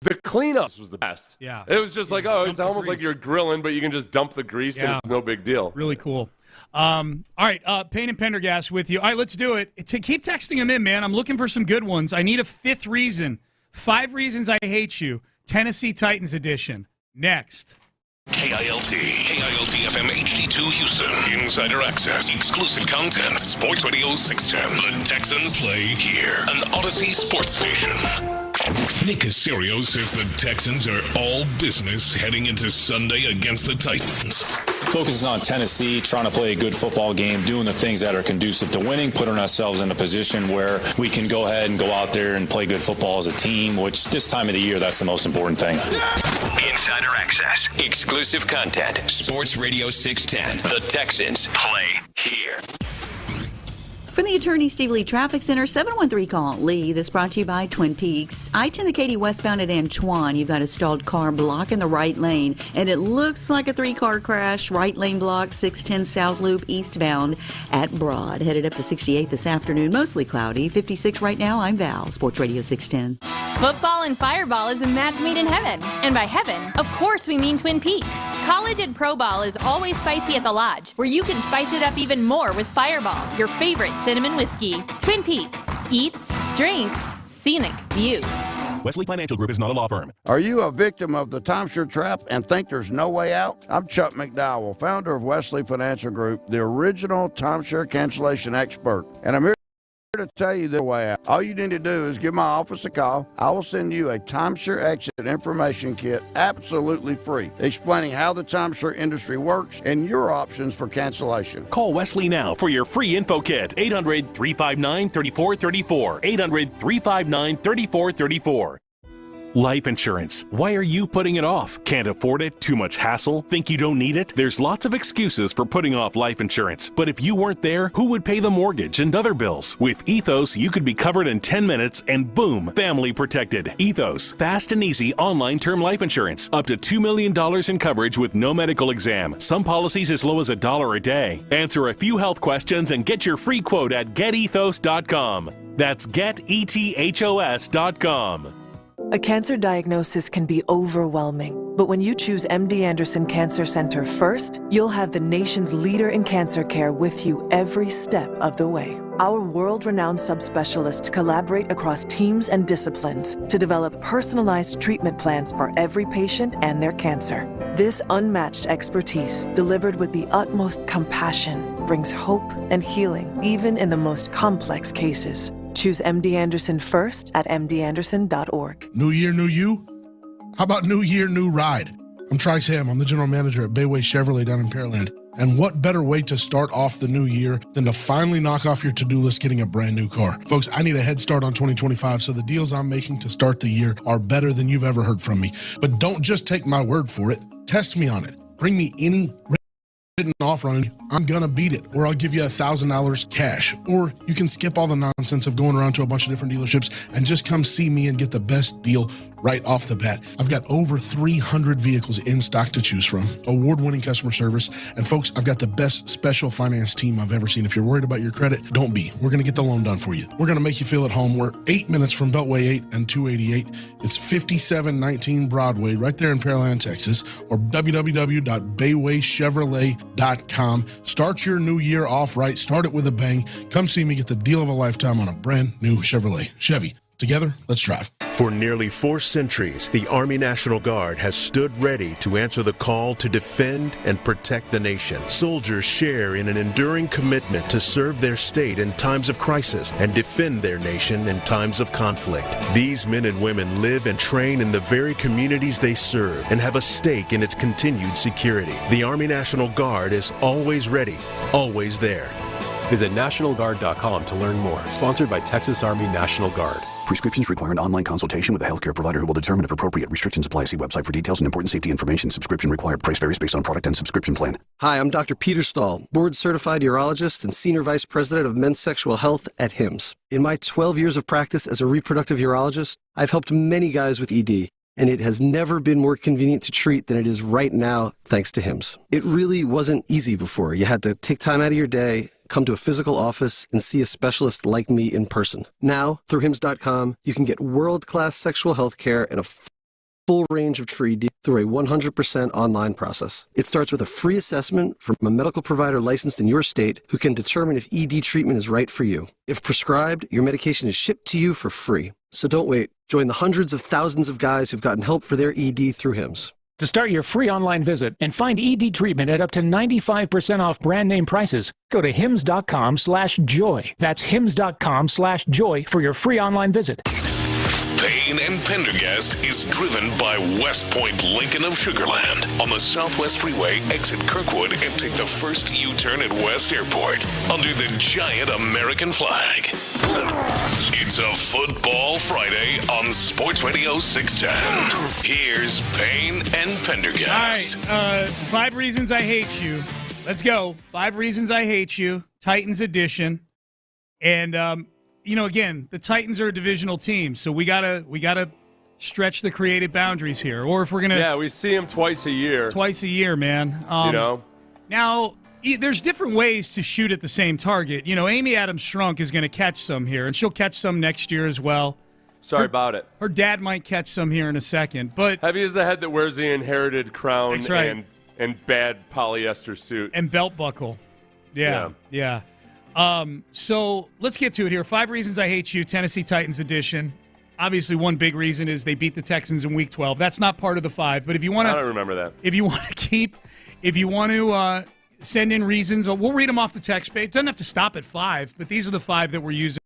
The cleanup was the best. Yeah. It was just it's almost like you're grilling, but you can just dump the grease and it's no big deal. Really cool. All right, Payne and Pendergast with you. All right, let's do it. Keep texting them in, man. I'm looking for some good ones. I need a fifth reason. 5 reasons I hate you. Tennessee Titans edition. Next. KILT FM HD2 Houston. Insider access, exclusive content. Sports Radio 610. The Texans play here. An Odyssey sports station. Nick Caserio says the Texans are all business heading into Sunday against the Titans. Focuses on Tennessee, trying to play a good football game, doing the things that are conducive to winning, putting ourselves in a position where we can go ahead and go out there and play good football as a team, which this time of the year, that's the most important thing. Insider access, exclusive content, Sports Radio 610. The Texans play here. From the Attorney Steve Lee Traffic Center, 713-CALL-LEE. This brought to you by Twin Peaks. I-10 the Katy westbound at Antoine. You've got a stalled car blocking the right lane, and it looks like a 3-car crash. Right lane block, 610 South Loop eastbound at Broad. Headed up to 68 this afternoon, mostly cloudy. 56 right now. I'm Val, Sports Radio 610. Football and Fireball is a match made in heaven. And by heaven, of course we mean Twin Peaks. College and Pro Ball is always spicy at the Lodge, where you can spice it up even more with Fireball, your favorite cinnamon whiskey. Twin Peaks. Eats, drinks, scenic views. Wesley Financial Group is not a law firm. Are you a victim of the timeshare trap and think there's no way out? I'm Chuck McDowell, founder of Wesley Financial Group, the original timeshare cancellation expert. And I'm here To tell you the way out. All you need to do is give my office a call. I will send you a timeshare exit information kit absolutely free, explaining how the timeshare industry works and your options for cancellation. Call Wesley now for your free info kit. 800-359-3434. 800-359-3434. Life insurance. Why are you putting it off? Can't afford it? Too much hassle? Think you don't need it? There's lots of excuses for putting off life insurance. But if you weren't there, who would pay the mortgage and other bills? With Ethos, you could be covered in 10 minutes and boom, family protected. Ethos, fast and easy online term life insurance. Up to $2 million in coverage with no medical exam. Some policies as low as $1 a day. Answer a few health questions and get your free quote at getethos.com. That's getethos.com. A cancer diagnosis can be overwhelming, but when you choose MD Anderson Cancer Center first, you'll have the nation's leader in cancer care with you every step of the way. Our world-renowned subspecialists collaborate across teams and disciplines to develop personalized treatment plans for every patient and their cancer. This unmatched expertise, delivered with the utmost compassion, brings hope and healing even in the most complex cases. Choose MD Anderson first at mdanderson.org. New year, new you? How about new year, new ride? I'm Trice Ham. I'm the general manager at Bayway Chevrolet down in Pearland. And what better way to start off the new year than to finally knock off your to-do list getting a brand new car? Folks, I need a head start on 2025, so the deals I'm making to start the year are better than you've ever heard from me. But don't just take my word for it. Test me on it. Bring me any written offer on it. I'm gonna beat it, or I'll give you $1,000 cash. Or you can skip all the nonsense of going around to a bunch of different dealerships and just come see me and get the best deal right off the bat. I've got over 300 vehicles in stock to choose from, award-winning customer service, and folks, I've got the best special finance team I've ever seen. If you're worried about your credit, don't be. We're gonna get the loan done for you. We're gonna make you feel at home. We're 8 minutes from Beltway 8 and 288. It's 5719 Broadway, right there in Pearland, Texas, or www.baywaychevrolet.com. Start your new year off right. Start it with a bang. Come see me get the deal of a lifetime on a brand new Chevrolet. Chevy. Together, let's drive. For nearly 4 centuries, the Army National Guard has stood ready to answer the call to defend and protect the nation. Soldiers share in an enduring commitment to serve their state in times of crisis and defend their nation in times of conflict. These men and women live and train in the very communities they serve and have a stake in its continued security. The Army National Guard is always ready, always there. Visit NationalGuard.com to learn more. Sponsored by Texas Army National Guard. Prescriptions require an online consultation with a healthcare provider who will determine if appropriate. Restrictions apply. See website for details and important safety information. Subscription required. Price varies based on product and subscription plan. Hi, I'm Dr. Peter Stahl, board-certified urologist and senior vice president of men's sexual health at HIMSS. In my 12 years of practice as a reproductive urologist, I've helped many guys with ED, and it has never been more convenient to treat than it is right now, thanks to HIMSS. It really wasn't easy before. You had to take time out of your day, come to a physical office, and see a specialist like me in person. Now, through HIMSS.com, you can get world-class sexual health care and a full range of treatment through a 100% online process. It starts with a free assessment from a medical provider licensed in your state who can determine if ED treatment is right for you. If prescribed, your medication is shipped to you for free. So don't wait. Join the hundreds of thousands of guys who've gotten help for their ED through HIMSS. To start your free online visit and find ED treatment at up to 95% off brand name prices, go to hims.com/joy. That's hims.com/joy for your free online visit. Payne and Pendergast is driven by West Point Lincoln of Sugar Land. On the Southwest Freeway, exit Kirkwood and take the first U-turn at West Airport under the giant American flag. It's a Football Friday on Sports Radio 610. Here's Payne and Pendergast. All right, 5 reasons I hate you. Let's go. 5 reasons I hate you. Titans edition. And again, the Titans are a divisional team, so we gotta stretch the creative boundaries here. Or if we're gonna, we see them twice a year. Twice a year, man. Now there's different ways to shoot at the same target. Amy Adams Strunk is going to catch some here, and she'll catch some next year as well. Sorry about it. Her dad might catch some here in a second, but heavy is the head that wears the inherited crown. That's right. and bad polyester suit and belt buckle. Yeah. So let's get to it here. 5 reasons I hate you, Tennessee Titans edition. Obviously, one big reason is they beat the Texans in Week 12. That's not part of the 5, but if you want to, I don't remember that. If you want to send in reasons, we'll read them off the text page. It doesn't have to stop at 5, but these are the 5 that we're using.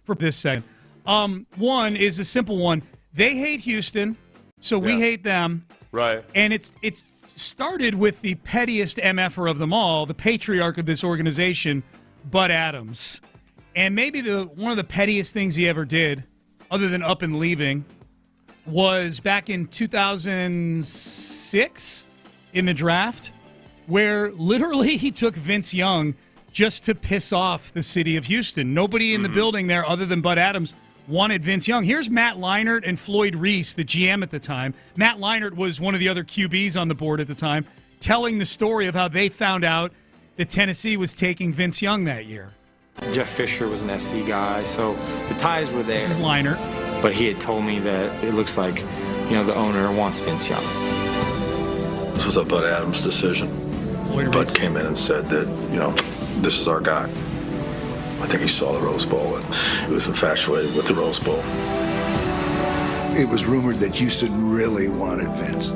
for this second. One is a simple one. They hate Houston, so we hate them. Right. And it's started with the pettiest MFer of them all, the patriarch of this organization, Bud Adams. And maybe one of the pettiest things he ever did, other than up and leaving, was back in 2006 in the draft, where literally he took Vince Young just to piss off the city of Houston. Nobody in the building there other than Bud Adams wanted Vince Young. Here's Matt Leinart and Floyd Reese, the GM at the time. Matt Leinart was one of the other QBs on the board at the time, telling the story of how they found out that Tennessee was taking Vince Young that year. Jeff Fisher was an SC guy, so the ties were there. This is Leinart. But he had told me that it looks like, the owner wants Vince Young. This was a Bud Adams decision. Bud came in and said that, this is our guy. I think he saw the Rose Bowl and he was infatuated with the Rose Bowl. It was rumored that Houston really wanted Vince.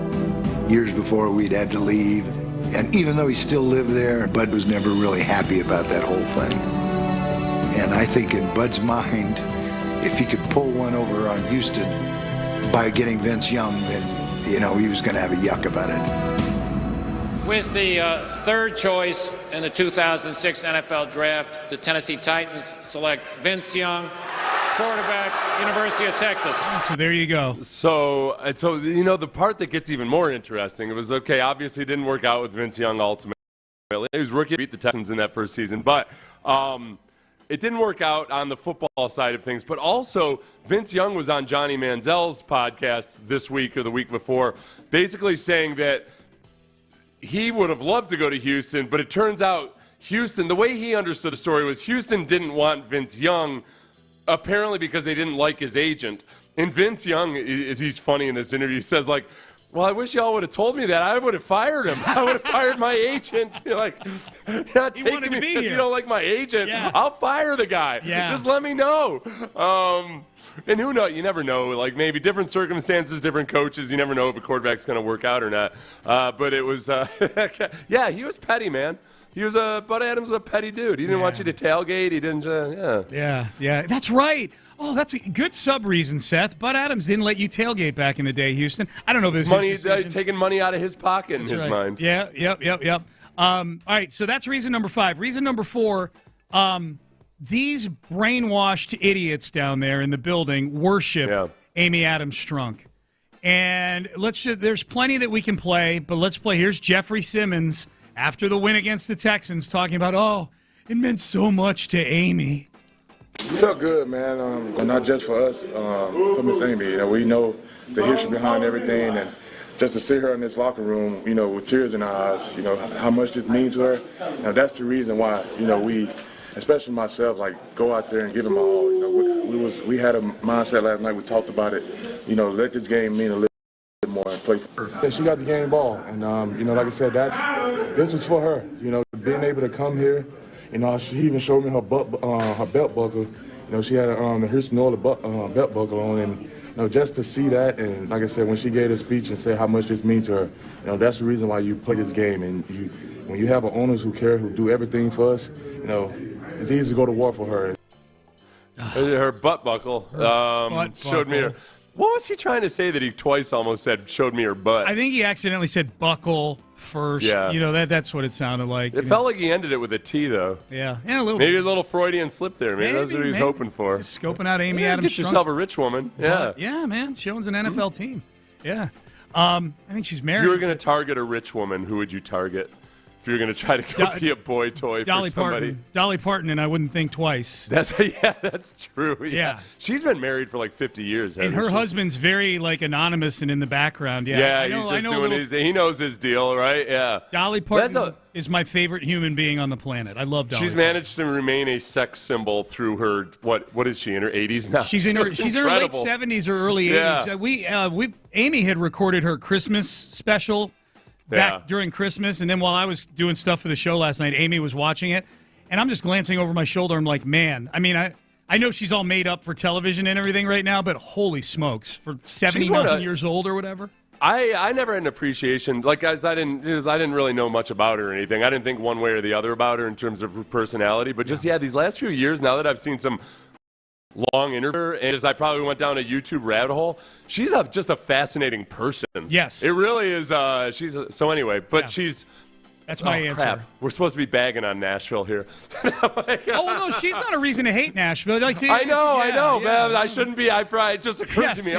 Years before we'd had to leave. And even though he still lived there, Bud was never really happy about that whole thing. And I think in Bud's mind, if he could pull one over on Houston by getting Vince Young, then, he was going to have a yuck about it. With the third choice in the 2006 NFL Draft, the Tennessee Titans select Vince Young, quarterback, University of Texas. So there you go. So the part that gets even more interesting, it was, obviously it didn't work out with Vince Young ultimately. He was rookie, beat the Texans in that first season, but it didn't work out on the football side of things. But also, Vince Young was on Johnny Manziel's podcast this week or the week before, basically saying that he would have loved to go to Houston, but it turns out Houston, the way he understood the story was Houston didn't want Vince Young, apparently because they didn't like his agent. And Vince Young, he's funny in this interview, says, well, I wish y'all would have told me that. I would have fired him. I would have fired my agent. You're not taking me because you don't like my agent. Yeah. I'll fire the guy. Yeah. Just let me know. And who knows? You never know. Maybe different circumstances, different coaches. You never know if a quarterback's going to work out or not. But it was, he was petty, man. He was Bud Adams was a petty dude. He didn't want you to tailgate. He didn't, Yeah, that's right. Oh, that's a good sub-reason, Seth. Bud Adams didn't let you tailgate back in the day, Houston. I don't know if it was money, his decision. Taking money out of his pocket That's in his mind. Yeah, yep. All right, so that's reason number 5. Reason number 4, these brainwashed idiots down there in the building worship Amy Adams Strunk. And there's plenty that we can play, but let's play. Here's Jeffrey Simmons after the win against the Texans talking about, it meant so much to Amy. It felt good, man. Not just for us, for Miss Amy. We know the history behind everything, and just to see her in this locker room, with tears in our eyes, how much this means to her. That's the reason why, we, especially myself, go out there and give them our all. We had a mindset last night. We talked about it. Let this game mean a little bit more and play for her. She got the game ball, and like I said, this was for her. Being able to come here. She even showed me her belt buckle. She had the Houston Oilers belt buckle on, and just to see that, and like I said, when she gave a speech and said how much this means to her, that's the reason why you play this game. And when you have owners who care, who do everything for us, it's easy to go to war for her. Her butt buckle showed me her. What was he trying to say that he twice almost said, showed me her butt? I think he accidentally said buckle first. Yeah. That's what it sounded like. It felt like he ended it with a T, though. Yeah, a little Maybe a little Freudian slip there. Maybe that's what he was hoping for. Just scoping out Amy Adams. Get yourself a rich woman. Yeah. Yeah, man. She owns an NFL team. Yeah. I think she's married. If you were going to target a rich woman, who would you target? If you're going to try to go be a boy toy for somebody. Dolly Parton, and I wouldn't think twice. That's true. Yeah. She's been married for 50 years. And her husband's very anonymous and in the background. Yeah, he's just doing he knows his deal, right? Yeah. Dolly Parton is my favorite human being on the planet. I love Dolly. She's managed to remain a sex symbol through her, what is she, in her 80s now? She's in her late 70s or early 80s. Amy had recorded her Christmas special back during Christmas, and then while I was doing stuff for the show last night, Amy was watching it, and I'm just glancing over my shoulder. I'm like, man, I know she's all made up for television and everything right now, but holy smokes, for 79 years old or whatever. I never had an appreciation, guys, I didn't really know much about her or anything. I didn't think one way or the other about her in terms of her personality, but just these last few years, now that I've seen some long interview, and as I probably went down a YouTube rabbit hole, she's just a fascinating person. Yes. It really is. So anyway, but she's... That's my answer. Crap. We're supposed to be bagging on Nashville here. No, she's not a reason to hate Nashville. I know, man. I shouldn't be. It just occurred to me.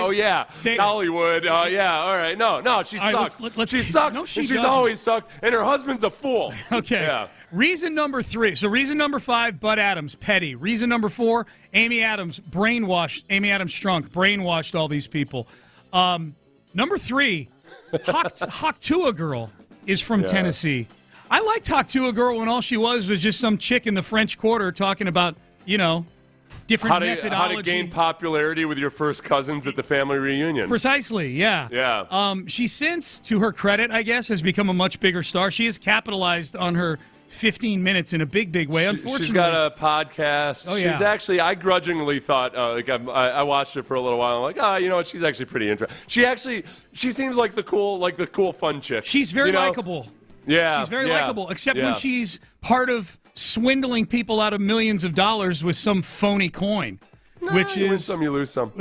Hollywood. All right. No, she sucks. She sucks. No, she's always sucked, and her husband's a fool. Okay. Yeah. Reason number 3. So reason number 5, Bud Adams, petty. Reason number 4, Amy Adams, brainwashed. Amy Adams Strunk, brainwashed all these people. Number 3, Hawk Girl is from Tennessee. I liked Hawk Girl when all she was just some chick in the French Quarter talking about, different methodology. How to gain popularity with your first cousins at the family reunion. Precisely, yeah. Yeah. She since, to her credit, I guess, has become a much bigger star. She has capitalized on her 15 minutes in a big way. Unfortunately, she's got a podcast. Oh, yeah. She's actually, I grudgingly thought, I watched it for a little while. I'm like, you know what? She's actually pretty interesting. She seems like the cool, fun chick. She's very likable. Yeah. She's very likable, except when she's part of swindling people out of millions of dollars with some phony coin. You win some, you lose some.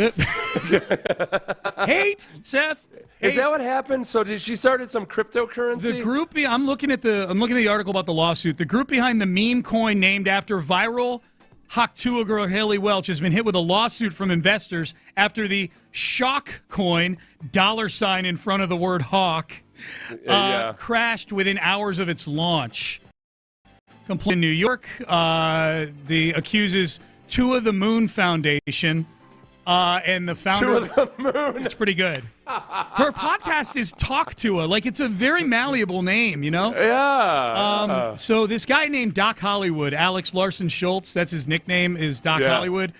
Hate, Seth. Is that what happened? So did she started some cryptocurrency? The group, I'm looking at the article about the lawsuit. The group behind the meme coin named after viral Hawk girl Haley Welch has been hit with a lawsuit from investors after the shock coin $ in front of the word hawk crashed within hours of its launch. In New York, the accuses Tua the Moon Foundation and the founder. Tua the Moon. It's pretty good. Her podcast is Talk Tua. Like, it's a very malleable name, Yeah. So this guy named Doc Hollywood, Alex Larson Schultz, that's his nickname, is Doc Hollywood.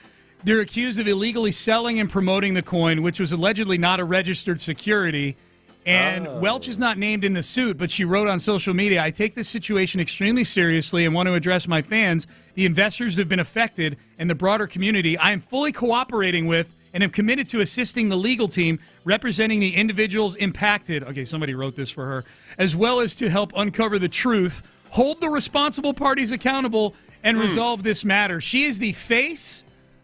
They're accused of illegally selling and promoting the coin, which was allegedly not a registered security. And Welch is not named in the suit, but she wrote on social media, I take this situation extremely seriously and want to address my fans, the investors who have been affected, and the broader community. I am fully cooperating with and am committed to assisting the legal team representing the individuals impacted. Okay, somebody wrote this for her. As well as to help uncover the truth, hold the responsible parties accountable, and resolve this matter. She is the face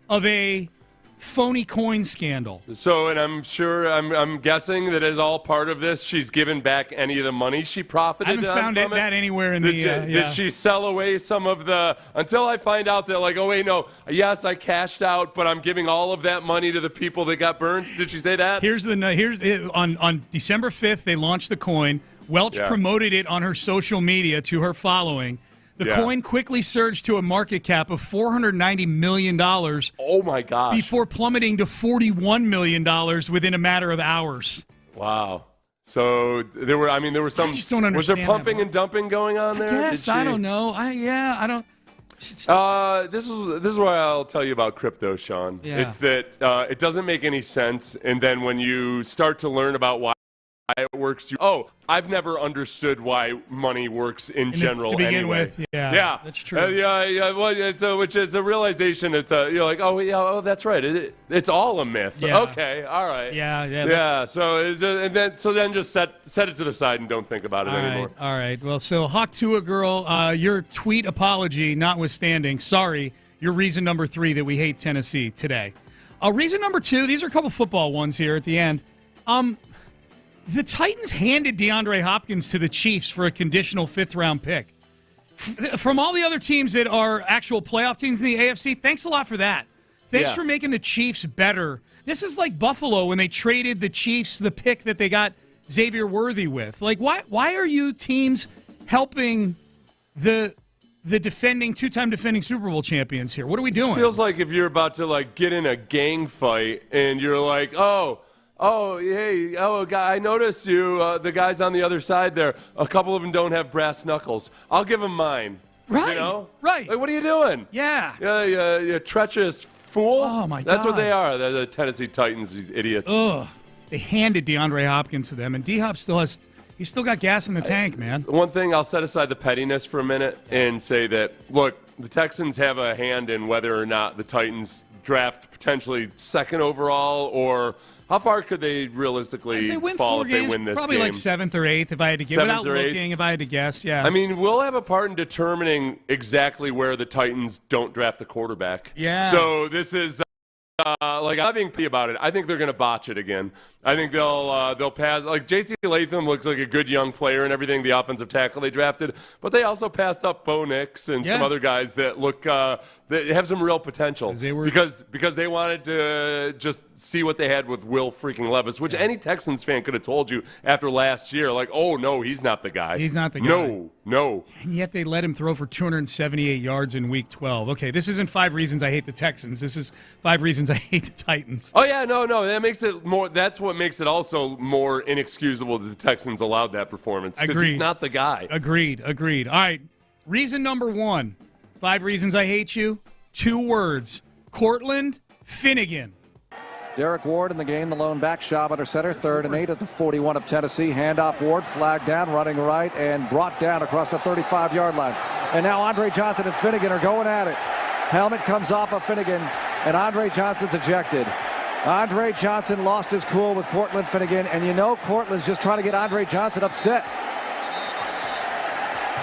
of a phony coin scandal. So, and I'm guessing that as all part of this, she's given back any of the money she profited. I haven't found that anywhere in Did she sell away some of the? Until I find out that, like, oh wait, no, yes, I cashed out, but I'm giving all of that money to the people that got burned. Did she say that? Here's on December 5th they launched the coin. Welch promoted it on her social media to her following. The coin quickly surged to a market cap of $490 million. Oh, my gosh. Before plummeting to $41 million within a matter of hours. Wow. So there were some. I just don't understand. Was there pumping and dumping going on there? Yes, I don't know. I don't. This is what I'll tell you about crypto, Sean. Yeah. It's that it doesn't make any sense, and then when you start to learn about why it works, I've never understood why money works in general to begin anyway. with. Yeah, that's true. Well, which is a realization that you're like, that's right. It's all a myth. Yeah. Okay, all right. Yeah. So then just set it to the side and don't think about it anymore. All right. Well, so Hawk Tua girl, your tweet apology notwithstanding, sorry, your reason number 3 that we hate Tennessee today. Reason number 2. These are a couple football ones here at the end. The Titans handed DeAndre Hopkins to the Chiefs for a conditional 5th-round pick. From all the other teams that are actual playoff teams in the AFC, thanks a lot for that. Thanks for making the Chiefs better. This is like Buffalo when they traded the Chiefs the pick that they got Xavier Worthy with. Like, why are you teams helping the two-time defending Super Bowl champions here? What are we doing? It feels like if you're about to get in a gang fight and you're like, guy, I noticed you. The guys on the other side there, a couple of them don't have brass knuckles. I'll give them mine. Right. Right. Like, what are you doing? Yeah. You treacherous fool. Oh, my God. That's what they are. They're the Tennessee Titans, these idiots. Ugh. They handed DeAndre Hopkins to them, and D-Hop he's still got gas in the tank, man. One thing, I'll set aside the pettiness for a minute and say that, look, the Texans have a hand in whether or not the Titans draft potentially 2nd overall, or how far could they realistically fall if they win this probably game? Like 7th or 8th, if I had to guess. Without looking, if I had to guess, yeah. I mean, we'll have a part in determining exactly where the Titans don't draft the quarterback. Yeah. So this is I'm not being picky about it. I think they're going to botch it again. I think they'll pass. Like J.C. Latham looks like a good young player and everything, the offensive tackle they drafted, but they also passed up Bo Nix and some other guys that look that have some real potential because they wanted to just see what they had with Will freaking Levis, which any Texans fan could have told you after last year, like, oh no, he's not the guy. He's not the guy. No. And yet they let him throw for 278 yards in Week 12. Okay, this isn't 5 reasons I hate the Texans. This is 5 reasons I hate the Titans. Oh yeah, no. That makes it more. That's what makes it also more inexcusable that the Texans allowed that performance because he's not the guy. Agreed. All right, reason number 1. 5 reasons I hate you. 2 words. Cortland Finnegan. Derek Ward in the game, the lone back, Schaub under center, 3rd and 8 at the 41 of Tennessee. Handoff Ward, flag down, running right, and brought down across the 35-yard line. And now Andre Johnson and Finnegan are going at it. Helmet comes off of Finnegan, and Andre Johnson's ejected. Andre Johnson lost his cool with Cortland Finnegan, and you know Cortland's just trying to get Andre Johnson upset.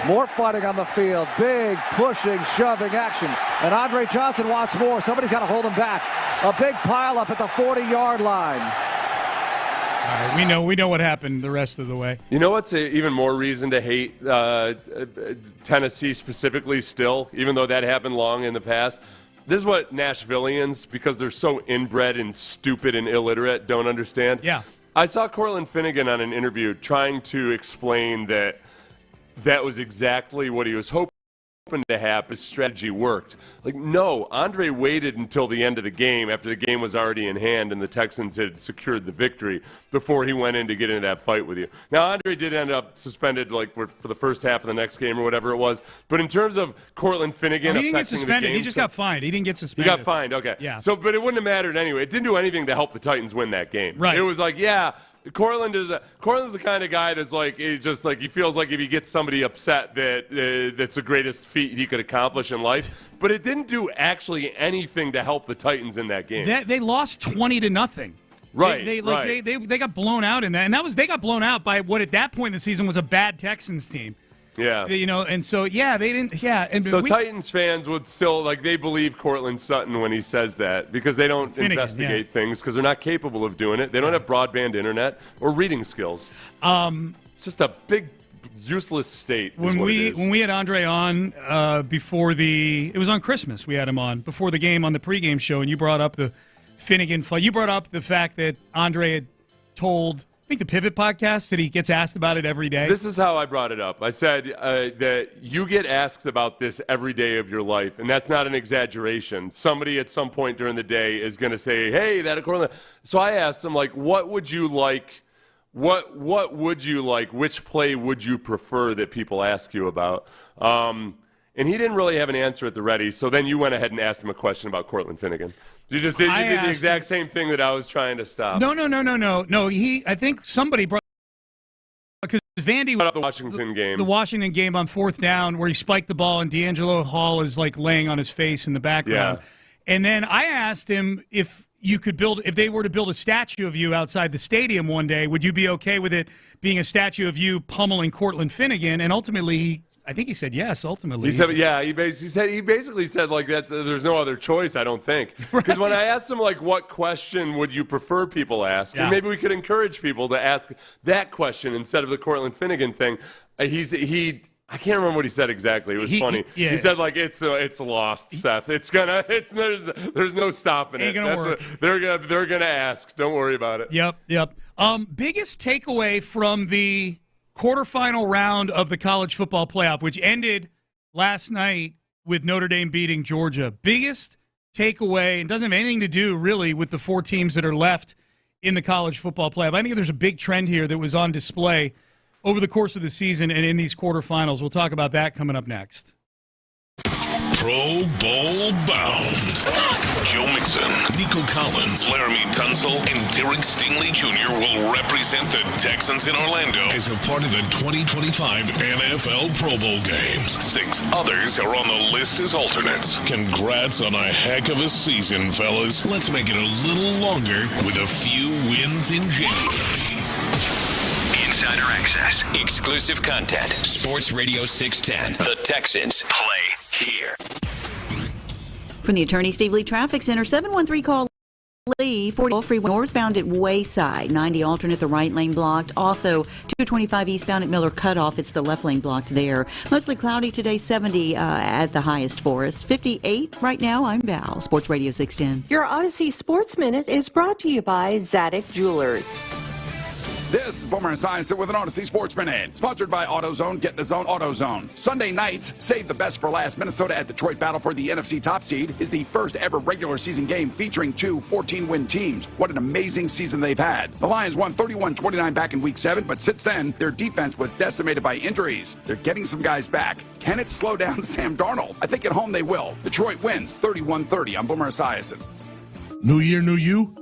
More fighting on the field. Big pushing, shoving action. And Andre Johnson wants more. Somebody's got to hold him back. A big pile up at the 40-yard line. All right, we know what happened the rest of the way. You know what's even more reason to hate Tennessee specifically still, even though that happened long in the past? This is what Nashvillians, because they're so inbred and stupid and illiterate, don't understand. Yeah. I saw Cortland Finnegan on an interview trying to explain that was exactly what he was hoping to have. His strategy worked. Like, no, Andre waited until the end of the game after the game was already in hand and the Texans had secured the victory before he went in to get into that fight with you. Now, Andre did end up suspended for the first half of the next game or whatever it was. But in terms of Cortland Finnegan he didn't get affecting suspended. the game, He just got fined. He didn't get suspended. He got fined, okay. Yeah. So, but it wouldn't have mattered anyway. It didn't do anything to help the Titans win that game. Right. It was like, yeah, Cortland's the kind of guy that's he feels like if he gets somebody upset that's the greatest feat he could accomplish in life. But it didn't do actually anything to help the Titans in that game. They lost 20-0. Right. They got blown out in that, and they got blown out by what at that point in the season was a bad Texans team. Yeah. And so they didn't. Yeah. And so Titans fans would still they believe Cortland Sutton when he says that because they don't investigate things because they're not capable of doing it. They don't have broadband internet or reading skills. It's just a big useless state. When we had Andre on it was on Christmas. We had him on before the game on the pregame show, and you brought up the Finnegan fight. You brought up the fact that Andre had told, I think, the Pivot podcast that he gets asked about it every day. This is how I brought it up. I said that you get asked about this every day of your life, and that's not an exaggeration. Somebody at some point during the day is going to say, hey, that according to... So I asked him, what would you like? What would you like? Which play would you prefer that people ask you about? And he didn't really have an answer at the ready, so then you went ahead and asked him a question about Cortland Finnegan. You did the exact same thing that I was trying to stop. No. I think somebody brought, because Vandy brought up the Washington game. The Washington game on 4th down where he spiked the ball and D'Angelo Hall is laying on his face in the background. Yeah. And then I asked him if they were to build a statue of you outside the stadium one day, would you be okay with it being a statue of you pummeling Cortland Finnegan? And ultimately, I think he said yes, ultimately. He said, yeah, he basically said that there's no other choice, I don't think. Because when I asked him, what question would you prefer people ask, and maybe we could encourage people to ask that question instead of the Cortland Finnegan thing, I can't remember what he said exactly. It was funny. He said it's lost, Seth. There's no stopping it. That's what they're gonna ask. Don't worry about it. Yep. Biggest takeaway from the quarterfinal round of the college football playoff, which ended last night with Notre Dame beating Georgia. Biggest takeaway, and doesn't have anything to do really with the 4 teams that are left in the college football playoff. I think there's a big trend here that was on display over the course of the season and in these quarterfinals. We'll talk about that coming up next. Pro Bowl bound. Joe Mixon, Nico Collins, Laramie Tunsil, and Derek Stingley Jr. will represent the Texans in Orlando as a part of the 2025 NFL Pro Bowl games. 6 others are on the list as alternates. Congrats on a heck of a season, fellas. Let's make it a little longer with a few wins in January. Insider access, exclusive content. Sports Radio 610. The Texans play here. From the Attorney Steve Lee Traffic Center, 713 call Lee, 40 freeway northbound at Wayside, 90 alternate, the right lane blocked. Also, 225 eastbound at Miller Cutoff, it's the left lane blocked there. Mostly cloudy today, 70 at the highest for us. 58 right now. I'm Val, Sports Radio 610. Your Odyssey Sports Minute is brought to you by Zadig Jewelers. This is Boomer Esiason with an Odyssey Sports Minute, sponsored by AutoZone. Get the zone, AutoZone. Sunday night, save the best for last. Minnesota at Detroit battle for the NFC top seed is the first ever regular season game featuring two 14-win teams. What an amazing season they've had. The Lions won 31-29 back in Week 7, but since then, their defense was decimated by injuries. They're getting some guys back. Can it slow down Sam Darnold? I think at home they will. Detroit wins 31-30. I'm Boomer Esiason. New year, new you?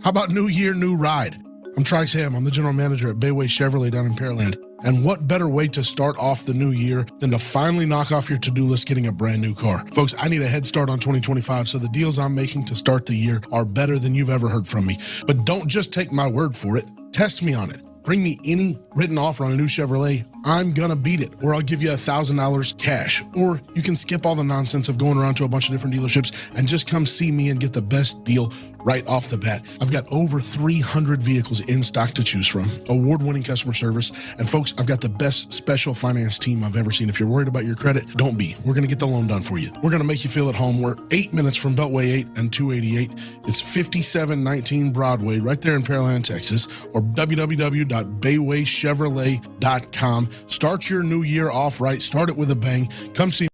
How about new year, new ride? I'm Trice Ham. I'm the general manager at Bayway Chevrolet down in Pearland. And what better way to start off the new year than to finally knock off your to-do list getting a brand new car? Folks, I need a head start on 2025, so the deals I'm making to start the year are better than you've ever heard from me. But don't just take my word for it. Test me on it. Bring me any written offer on a new Chevrolet, I'm gonna beat it, or I'll give you $1,000 cash. Or you can skip all the nonsense of going around to a bunch of different dealerships and just come see me and get the best deal right off the bat. I've got over 300 vehicles in stock to choose from, award-winning customer service, and folks, I've got the best special finance team I've ever seen. If you're worried about your credit, don't be. We're gonna get the loan done for you. We're gonna make you feel at home. We're 8 minutes from Beltway 8 and 288. It's 5719 Broadway, right there in Pearland, Texas, or www.baywaychevrolet.com. Start your new year off right. Start it with a bang. Come see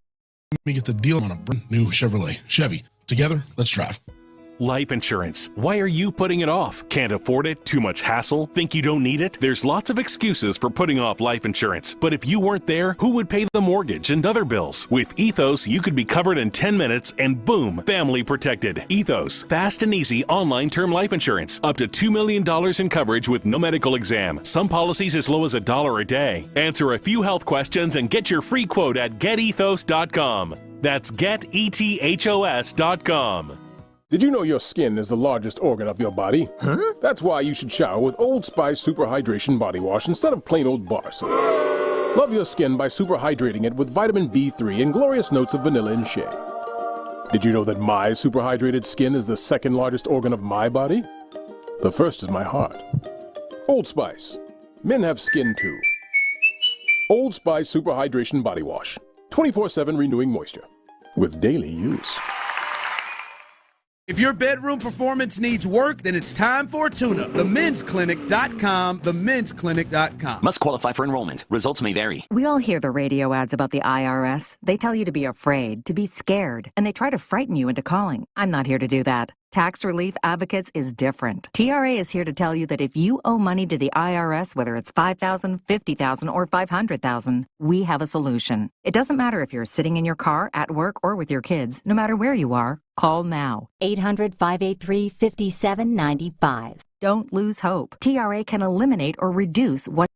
me get the deal on a brand new Chevrolet. Chevy. Together, let's drive. Life insurance. Why are you putting it off? Can't afford it? Too much hassle? Think you don't need it? There's lots of excuses for putting off life insurance. But if you weren't there, who would pay the mortgage and other bills? With Ethos, you could be covered in 10 minutes and boom, family protected. Ethos, fast and easy online term life insurance. Up to $2 million in coverage with no medical exam. Some policies as low as $1 a day. Answer a few health questions and get your free quote at getethos.com. That's getethos.com. Did you know your skin is the largest organ of your body? Huh? That's why you should shower with Old Spice Super Hydration Body Wash instead of plain old bar soap. Love your skin by super hydrating it with vitamin B3 and glorious notes of vanilla and shea. Did you know that my super hydrated skin is the second largest organ of my body? The first is my heart. Old Spice. Men have skin too. Old Spice Super Hydration Body Wash. 24/7 renewing moisture. With daily use. If your bedroom performance needs work, then it's time for a tune-up. TheMen'sClinic.com, TheMen'sClinic.com. Must qualify for enrollment. Results may vary. We all hear the radio ads about the IRS. They tell you to be afraid, to be scared, and they try to frighten you into calling. I'm not here to do that. Tax Relief Advocates is different. TRA is here to tell you that if you owe money to the IRS, whether it's $5,000, $50,000, or $500,000, we have a solution. It doesn't matter if you're sitting in your car, at work, or with your kids. No matter where you are, call now. 800-583-5795. Don't lose hope. TRA can eliminate or reduce what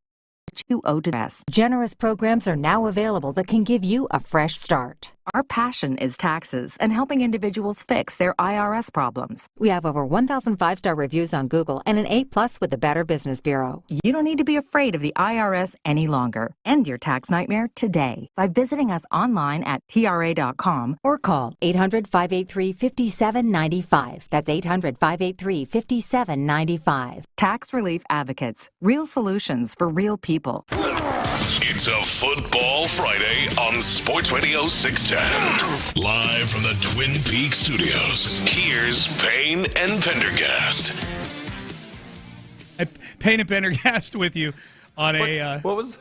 you owe to us. Generous programs are now available that can give you a fresh start. Our passion is taxes and helping individuals fix their IRS problems. We have over 1,000 five-star reviews on Google and an A+ with the Better Business Bureau. You don't need to be afraid of the IRS any longer. End your tax nightmare today by visiting us online at TRA.com or call 800-583-5795. That's 800-583-5795. Tax Relief Advocates. Real solutions for real people. It's a Football Friday on Sports Radio 610. Live from the Twin Peaks studios, here's Payne and Pendergast. Payne and Pendergast with you on What was...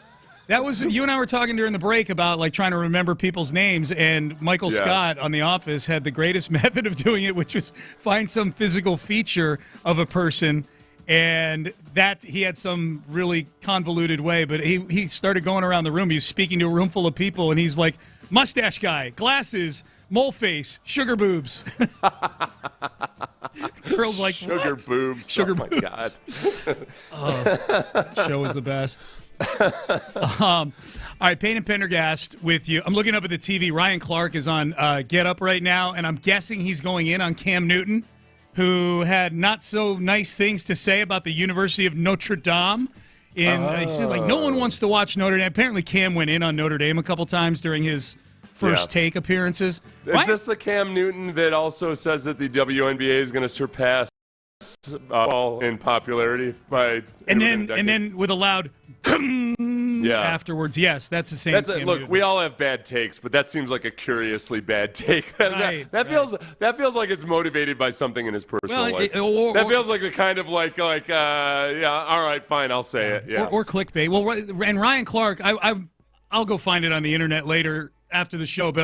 That was, you and I were talking during the break about like trying to remember people's names, and Michael Scott on The Office had the greatest method of doing it, which was find some physical feature of a person. And that he had some really convoluted way, but he started going around the room. He was speaking to a room full of people, and he's like, mustache guy, glasses, mole face, sugar boobs. Girls like, sugar what? Boobs. Sugar boobs. My God. Show is the best. All right, Payne and Pendergast with you. I'm looking up at the TV. Ryan Clark is on Get Up right now, and I'm guessing he's going in on Cam Newton, who had not so nice things to say about the University of Notre Dame. He said, like, no one wants to watch Notre Dame. Apparently, Cam went in on Notre Dame a couple times during his first take appearances. Is this the Cam Newton that also says that the WNBA is going to surpass fall in popularity by and then with a loud afterwards. Yes, that's the same. Look, we all have bad takes, but that seems like a curiously bad take. That feels like it's motivated by something in his personal life. That feels like the kind of all right, fine, I'll say it. Yeah. Or clickbait. Well, and Ryan Clark, I'll go find it on the internet later after the show, but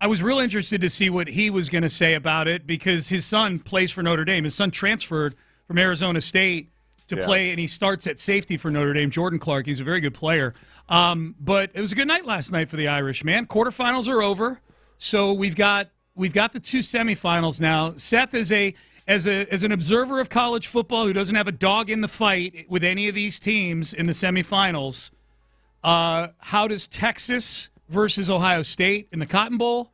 I was real interested to see what he was going to say about it because his son plays for Notre Dame. His son transferred from Arizona State to play, and he starts at safety for Notre Dame. Jordan Clark, he's a very good player. But it was a good night last night for the Irish, man. Quarterfinals are over, so we've got the two semifinals now. Seth, as an observer of college football who doesn't have a dog in the fight with any of these teams in the semifinals, how does Texas versus Ohio State in the Cotton Bowl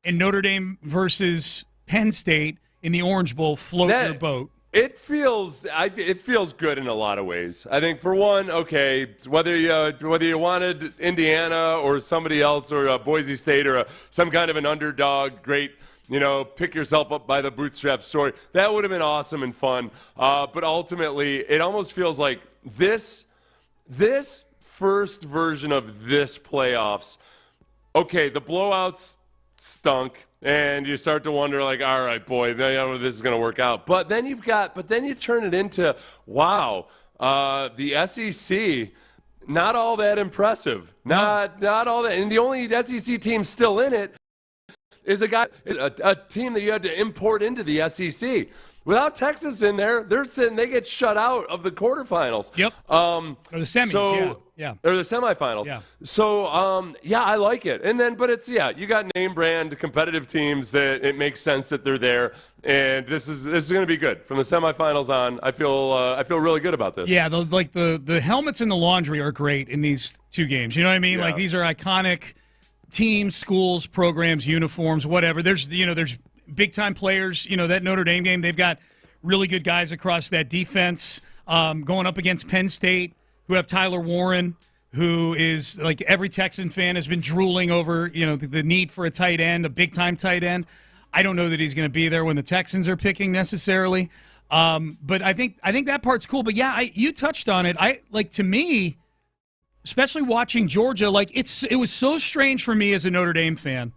and Notre Dame versus Penn State in the Orange Bowl float your boat? It feels good in a lot of ways. I think for one, okay, whether you wanted Indiana or somebody else or Boise State or some kind of an underdog, great, pick yourself up by the bootstrap story, that would have been awesome and fun. But ultimately, it almost feels like this first version of this playoffs. Okay, the blowouts stunk. And you start to wonder, like, all right, boy, this is going to work out. But then you turn it into, wow, the SEC, not all that impressive. Not all that. And the only SEC team still in it is a team that you had to import into the SEC. Without Texas in there, they get shut out of the quarterfinals. Yep. Or the semis, yeah. Or the semifinals. Yeah. So, I like it. And then, but it's, you got name brand competitive teams that it makes sense that they're there. And this is going to be good. From the semifinals on, I feel really good about this. Yeah, the helmets in the laundry are great in these two games. You know what I mean? Yeah. Like, these are iconic teams, schools, programs, uniforms, whatever. There's big-time players, that Notre Dame game, they've got really good guys across that defense going up against Penn State, who have Tyler Warren, who is, like, every Texan fan has been drooling over, the need for a tight end, a big-time tight end. I don't know that he's going to be there when the Texans are picking necessarily. But I think that part's cool. But, you touched on it. To me, especially watching Georgia, it was so strange for me as a Notre Dame fan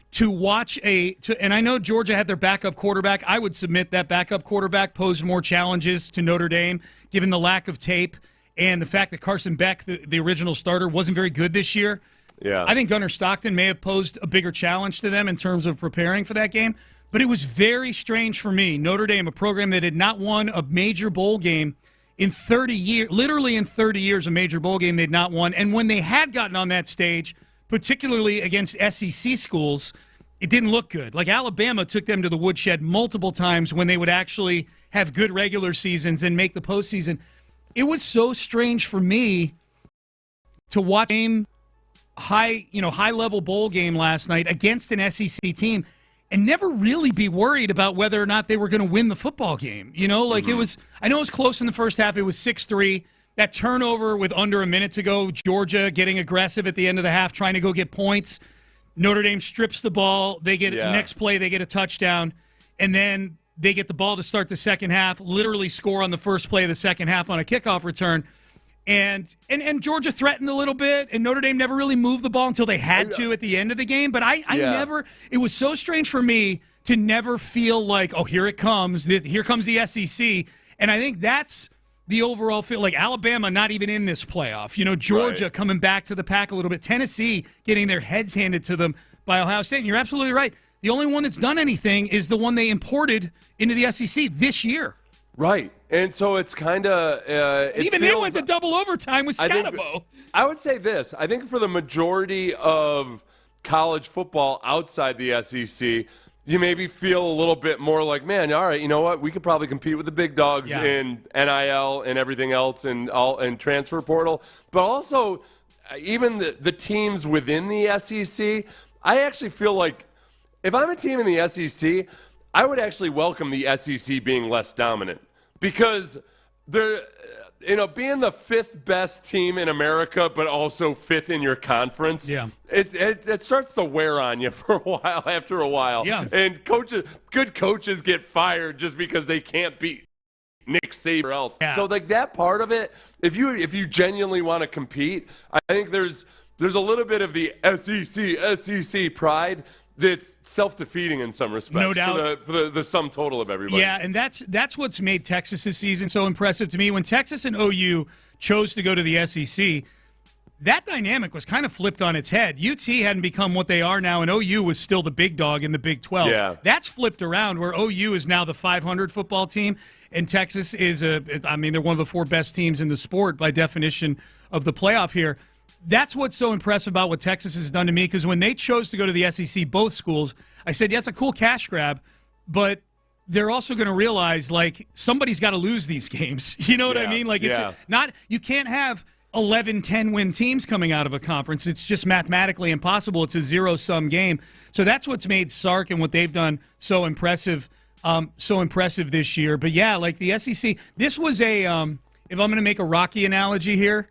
to watch and I know Georgia had their backup quarterback. I would submit that backup quarterback posed more challenges to Notre Dame, given the lack of tape and the fact that Carson Beck, the original starter, wasn't very good this year. Yeah. I think Gunnar Stockton may have posed a bigger challenge to them in terms of preparing for that game. But it was very strange for me. Notre Dame, a program that had not won a major bowl game in 30 years, literally in 30 years, a major bowl game they'd not won. And when they had gotten on that stage, particularly against SEC schools, it didn't look good. Like, Alabama took them to the woodshed multiple times when they would actually have good regular seasons and make the postseason. It was so strange for me to watch a high-level bowl game last night against an SEC team and never really be worried about whether or not they were going to win the football game. It was, I know it was close in the first half. It was 6-3. That turnover with under a minute to go, Georgia getting aggressive at the end of the half, trying to go get points. Notre Dame strips the ball. They get next play, they get a touchdown, and then they get the ball to start the second half, literally score on the first play of the second half on a kickoff return. And Georgia threatened a little bit, and Notre Dame never really moved the ball until they had to at the end of the game. But I never – it was so strange for me to never feel like, oh, here it comes. Here comes the SEC. And I think that's – the overall feel, like Alabama not even in this playoff. Georgia coming back to the pack a little bit. Tennessee getting their heads handed to them by Ohio State. And you're absolutely right. The only one that's done anything is the one they imported into the SEC this year. Right. And so it's kind of even they went to double overtime with Scatabo. I would say this. I think for the majority of college football outside the SEC, you maybe feel a little bit more like, man, all right, you know what? We could probably compete with the big dogs in NIL and everything else and transfer portal. But also, even the teams within the SEC, I actually feel like if I'm a team in the SEC, I would actually welcome the SEC being less dominant because they're – being the fifth best team in America, but also fifth in your conference, it starts to wear on you for a while. After a while, and good coaches get fired just because they can't beat Nick Saban else. Yeah. So like that part of it, if you genuinely want to compete, I think there's a little bit of the SEC pride that's self-defeating in some respects. No doubt. For the sum total of everybody. Yeah, and that's what's made Texas' season so impressive to me. When Texas and OU chose to go to the SEC, that dynamic was kind of flipped on its head. UT hadn't become what they are now, and OU was still the big dog in the Big 12. Yeah. That's flipped around where OU is now the 500 football team, and Texas is they're one of the 4 best teams in the sport by definition of the playoff here. That's what's so impressive about what Texas has done to me, because when they chose to go to the SEC, both schools, I said, yeah, it's a cool cash grab, but they're also going to realize, like, somebody's got to lose these games. You know what I mean? Like, it's you can't have 11, 10-win teams coming out of a conference. It's just mathematically impossible. It's a zero-sum game. So that's what's made Sark and what they've done so impressive this year. But, yeah, like the SEC, this was if I'm going to make a Rocky analogy here,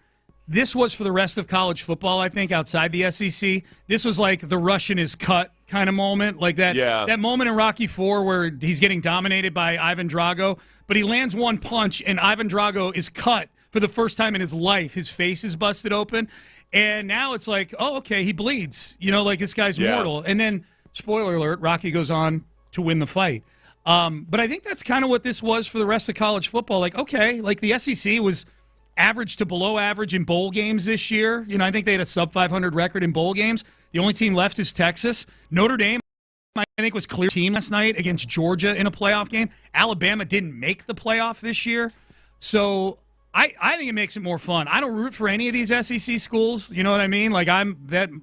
this was for the rest of college football, I think, outside the SEC. This was like the Russian is cut kind of moment, like that moment in Rocky IV where he's getting dominated by Ivan Drago, but he lands one punch and Ivan Drago is cut for the first time in his life. His face is busted open, and now it's like, oh, okay, he bleeds. You know, like this guy's mortal. And then, spoiler alert, Rocky goes on to win the fight. But I think that's kind of what this was for the rest of college football. Like, okay, like the SEC was average to below average in bowl games this year. You know, I think they had a sub-500 record in bowl games. The only team left is Texas. Notre Dame, I think, was clear team last night against Georgia in a playoff game. Alabama didn't make the playoff this year. So I think it makes it more fun. I don't root for any of these SEC schools. You know what I mean? Like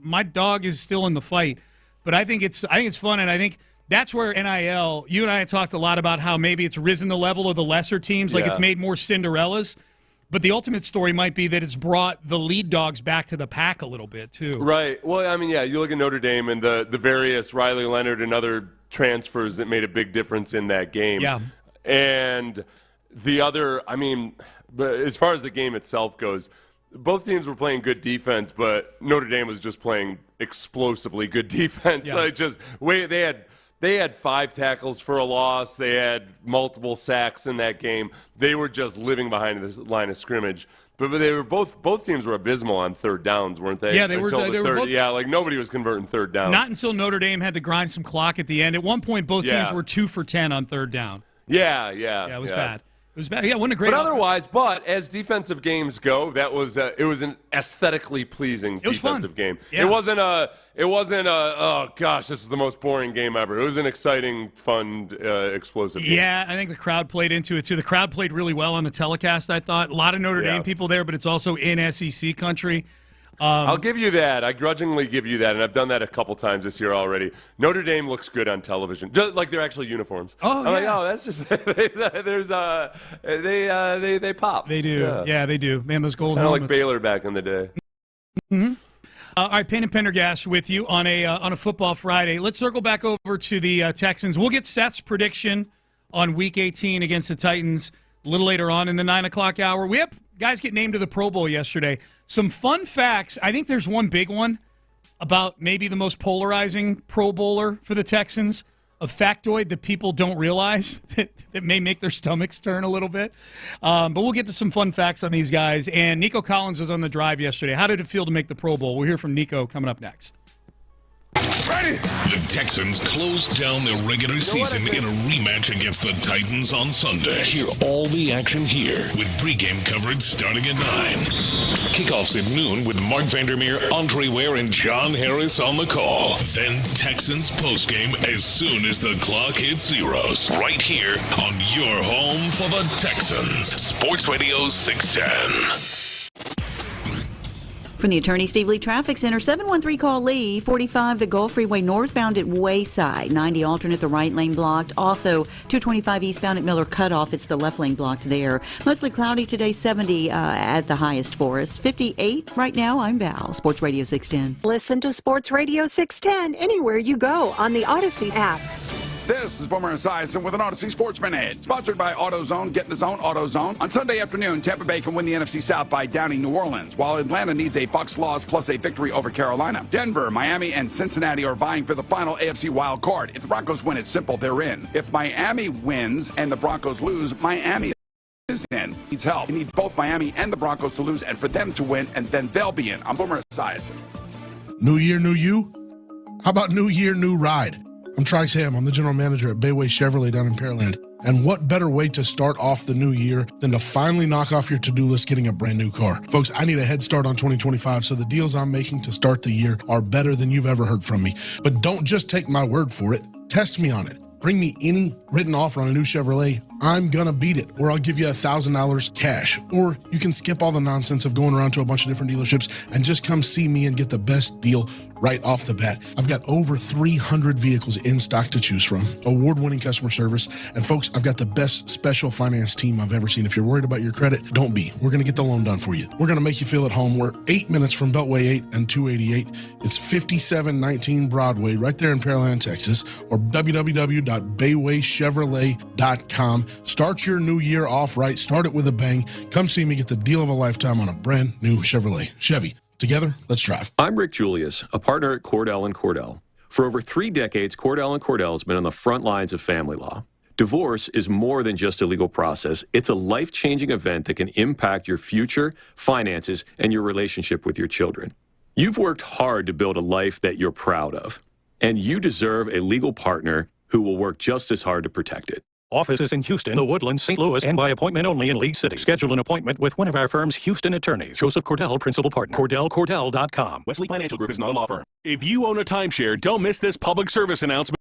my dog is still in the fight. But I think it's fun, and I think that's where NIL, you and I have talked a lot about how maybe it's risen the level of the lesser teams. Like it's made more Cinderellas. But the ultimate story might be that it's brought the lead dogs back to the pack a little bit, too. Right. Well, I mean, yeah, you look at Notre Dame and the various Riley Leonard and other transfers that made a big difference in that game. Yeah. And the other, I mean, but as far as the game itself goes, both teams were playing good defense, but Notre Dame was just playing explosively good defense. Yeah. Like They had 5 tackles for a loss. They had multiple sacks in that game. They were just living behind this line of scrimmage. But they were both teams were abysmal on third downs, weren't they? Yeah, they were both. Yeah, like nobody was converting third downs. Not until Notre Dame had to grind some clock at the end. At one point, both teams were 2 for 10 on third down. Yeah, it was bad. It was bad. Yeah, wasn't a great. But otherwise, as defensive games go, it was an aesthetically pleasing defensive game. Yeah. It wasn't oh gosh, this is the most boring game ever. It was an exciting, fun, explosive game. Yeah, I think the crowd played into it too. The crowd played really well on the telecast, I thought. A lot of Notre Dame people there, but it's also in SEC country. I'll give you that. I grudgingly give you that, and I've done that a couple times this year already. Notre Dame looks good on television, just like they're actually uniforms. Oh, I'm like, oh, that's just they pop. They do. Yeah, they do. Man, those gold helmets. helmets. Like Baylor back in the day. Mm-hmm. All right, Payne and Pendergast with you on a Football Friday. Let's circle back over to the Texans. We'll get Seth's prediction on Week 18 against the Titans a little later on in the 9 o'clock hour. We have guys get named to the Pro Bowl yesterday. Some fun facts. I think there's one big one about maybe the most polarizing Pro Bowler for the Texans, a factoid that people don't realize that may make their stomachs turn a little bit. But we'll get to some fun facts on these guys. And Nico Collins was on the drive yesterday. How did it feel to make the Pro Bowl? We'll hear from Nico coming up next. Ready? The Texans closed down their regular season in a rematch against the Titans on Sunday. Hear all the action here with pregame coverage starting at 9. Kickoffs at noon with Mark Vandermeer, Andre Ware, and John Harris on the call. Then Texans postgame as soon as the clock hits zeros. Right here on your home for the Texans. Sports Radio 610. From the Attorney Steve Lee Traffic Center, 713 call Lee, 45 the Gulf Freeway northbound at Wayside, 90 alternate the right lane blocked. Also 225 eastbound at Miller Cutoff, it's the left lane blocked there. Mostly cloudy today, 70 at the highest for us. 58 right now. I'm Val, Sports Radio 610. Listen to Sports Radio 610 anywhere you go on the Odyssey app. This is Boomer Esiason with an Odyssey Sports Minute. Sponsored by AutoZone. Get in the zone, AutoZone. On Sunday afternoon, Tampa Bay can win the NFC South by downing New Orleans, while Atlanta needs a Bucs loss plus a victory over Carolina. Denver, Miami, and Cincinnati are vying for the final AFC wild card. If the Broncos win, it's simple, they're in. If Miami wins and the Broncos lose, Miami needs help. You need both Miami and the Broncos to lose and for them to win, and then they'll be in. I'm Boomer Esiason. New year, new you? How about new year, new ride? I'm Trice Ham. I'm the general manager at Bayway Chevrolet down in Pearland. And what better way to start off the new year than to finally knock off your to-do list getting a brand new car? Folks, I need a head start on 2025, so the deals I'm making to start the year are better than you've ever heard from me. But don't just take my word for it. Test me on it. Bring me any written offer on a new Chevrolet. I'm going to beat it, or I'll give you $1,000 cash. Or you can skip all the nonsense of going around to a bunch of different dealerships and just come see me and get the best deal right off the bat. I've got over 300 vehicles in stock to choose from, award-winning customer service, and folks, I've got the best special finance team I've ever seen. If you're worried about your credit, don't be. We're going to get the loan done for you. We're going to make you feel at home. We're 8 minutes from Beltway 8 and 288. It's 5719 Broadway, right there in Pearland, Texas, or www.baywaychevrolet.com. Start your new year off right. Start it with a bang. Come see me get the deal of a lifetime on a brand new Chevrolet. Chevy. Together, let's drive. I'm Rick Julius, a partner at Cordell & Cordell. For over 3 decades, Cordell & Cordell has been on the front lines of family law. Divorce is more than just a legal process. It's a life-changing event that can impact your future, finances, and your relationship with your children. You've worked hard to build a life that you're proud of, and you deserve a legal partner who will work just as hard to protect it. Offices in Houston, The Woodlands, St. Louis, and by appointment only in League City. Schedule an appointment with one of our firm's Houston attorneys. Joseph Cordell, principal partner. CordellCordell.com. Wesley Financial Group is not a law firm. If you own a timeshare, don't miss this public service announcement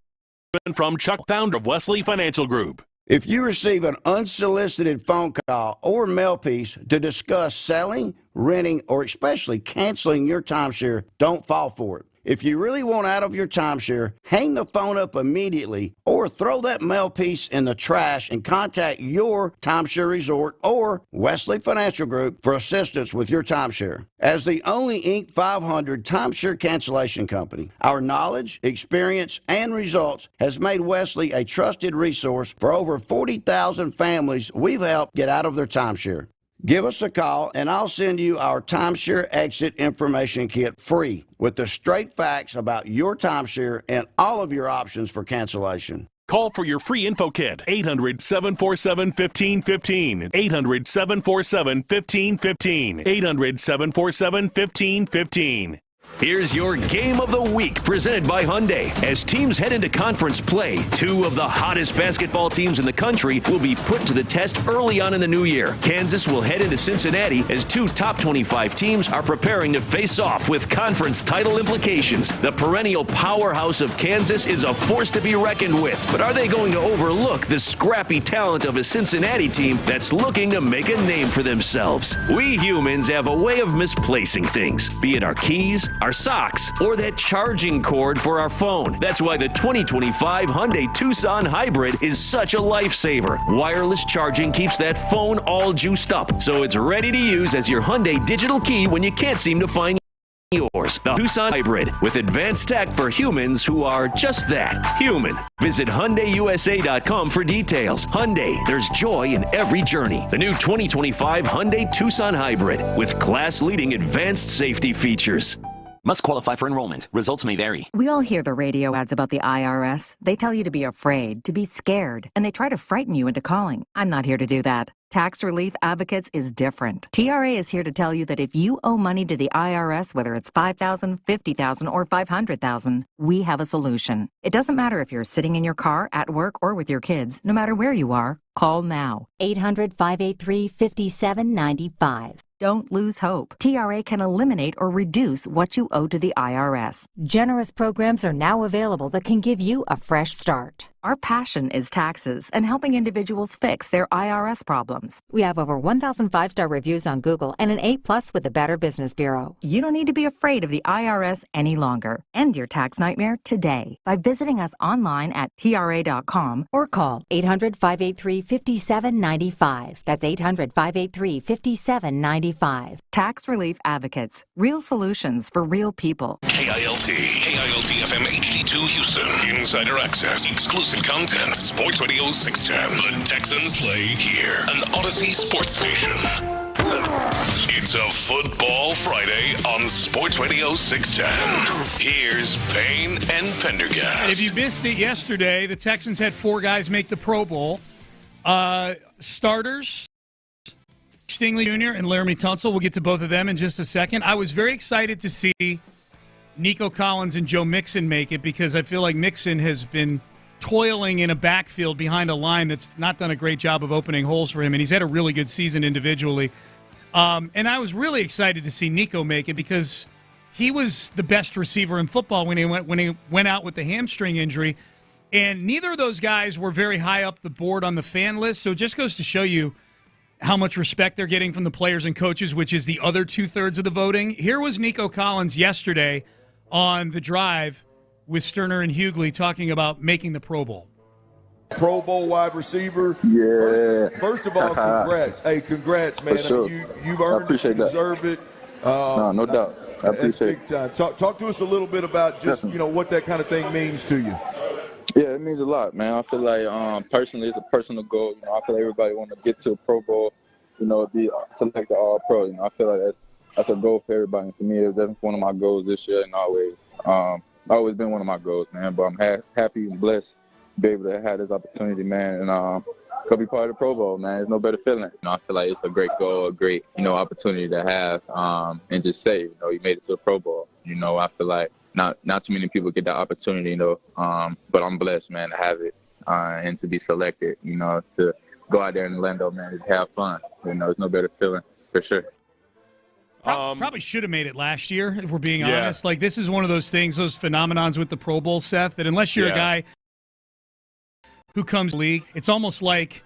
from Chuck, founder of Wesley Financial Group. If you receive an unsolicited phone call or mail piece to discuss selling, renting, or especially canceling your timeshare, don't fall for it. If you really want out of your timeshare, hang the phone up immediately or throw that mail piece in the trash and contact your timeshare resort or Wesley Financial Group for assistance with your timeshare. As the only Inc. 500 timeshare cancellation company, our knowledge, experience, and results has made Wesley a trusted resource for over 40,000 families we've helped get out of their timeshare. Give us a call, and I'll send you our timeshare exit information kit free with the straight facts about your timeshare and all of your options for cancellation. Call for your free info kit, 800-747-1515, 800-747-1515, 800-747-1515. Here's your Game of the Week, presented by Hyundai. As teams head into conference play, 2 of the hottest basketball teams in the country will be put to the test early on in the new year. Kansas will head into Cincinnati as 2 top 25 teams are preparing to face off with conference title implications. The perennial powerhouse of Kansas is a force to be reckoned with, but are they going to overlook the scrappy talent of a Cincinnati team that's looking to make a name for themselves? We humans have a way of misplacing things, be it our keys, our socks, or that charging cord for our phone. That's why the 2025 Hyundai Tucson Hybrid is such a lifesaver. Wireless charging keeps that phone all juiced up, so it's ready to use as your Hyundai digital key when you can't seem to find yours. The Tucson Hybrid, with advanced tech for humans who are just that, human. Visit HyundaiUSA.com for details. Hyundai, there's joy in every journey. The new 2025 Hyundai Tucson Hybrid with class-leading advanced safety features. Must qualify for enrollment. Results may vary. We all hear the radio ads about the IRS. They tell you to be afraid, to be scared, and they try to frighten you into calling. I'm not here to do that. Tax Relief Advocates is different. TRA is here to tell you that if you owe money to the IRS, whether it's $5,000, $50,000, or $500,000, we have a solution. It doesn't matter if you're sitting in your car, at work, or with your kids. No matter where you are, call now. 800-583-5795. Don't lose hope. TRA can eliminate or reduce what you owe to the IRS. Generous programs are now available that can give you a fresh start. Our passion is taxes and helping individuals fix their IRS problems. We have over 1,000 5-star reviews on Google and an A+ with the Better Business Bureau. You don't need to be afraid of the IRS any longer. End your tax nightmare today by visiting us online at TRA.com or call 800-583-5795. That's 800-583-5795. Tax Relief Advocates. Real solutions for real people. KILT FM HD2 Houston. Insider access. Exclusive content. Sports Radio 610. The Texans play here. An Odyssey sports station. It's a Football Friday on Sports Radio 610. Here's Payne and Pendergast. And if you missed it yesterday, the Texans had 4 guys make the Pro Bowl. Starters, Stingley Jr. and Laramie Tunsil. We'll get to both of them in just a second. I was very excited to see Nico Collins and Joe Mixon make it because I feel like Mixon has been toiling in a backfield behind a line that's not done a great job of opening holes for him, and he's had a really good season individually. And I was really excited to see Nico make it because he was the best receiver in football when he went out with the hamstring injury. And neither of those guys were very high up the board on the fan list, so it just goes to show you how much respect they're getting from the players and coaches, which is the other two-thirds of the voting. Here was Nico Collins yesterday on The Drive with Stoerner and Hughley talking about making the Pro Bowl. Pro Bowl wide receiver. Yeah. First of all, congrats. Hey, congrats, man. Sure. I mean, you've earned it. You deserve it. No doubt. I appreciate it. Big time. Talk to us a little bit about just, what that kind of thing means to you. Yeah, it means a lot, man. I feel like personally, it's a personal goal. I feel like everybody want to get to a Pro Bowl, be selected All-Pro. I feel like that's a goal for everybody. And for me, it's definitely one of my goals this year and always. Always been one of my goals, man. But I'm happy and blessed to be able to have this opportunity, man, and go be part of the Pro Bowl, man. There's no better feeling. I feel like it's a great goal, a great, opportunity to have, and just say, you made it to the Pro Bowl. I feel like not too many people get that opportunity, but I'm blessed, man, to have it and to be selected, to go out there in Orlando, man, just have fun. There's no better feeling for sure. Probably should have made it last year, if we're being honest. Like, this is one of those things, those phenomenons with the Pro Bowl, Seth, that unless you're a guy who comes to the league, it's almost like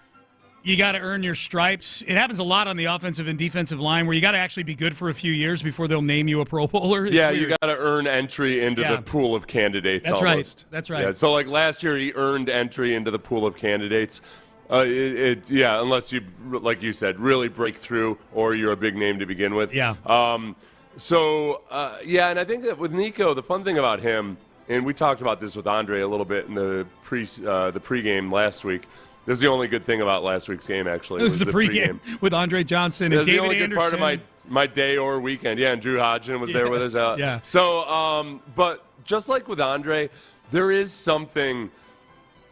you got to earn your stripes. It happens a lot on the offensive and defensive line where you got to actually be good for a few years before they'll name you a Pro Bowler. You got to earn entry into the pool of candidates. That's almost. Right. That's right. Yeah, so, like, last year he earned entry into the pool of candidates. Unless you, like you said, really break through or you're a big name to begin with. Yeah. And I think that with Nico, the fun thing about him, and we talked about this with Andre a little bit in the pregame last week. This is the only good thing about last week's game, actually. It was the pregame with Andre Johnson and David Anderson. The only good part of my day or weekend. Yeah, and Drew Hodgson was there with us. Yeah. So, but just like with Andre, there is something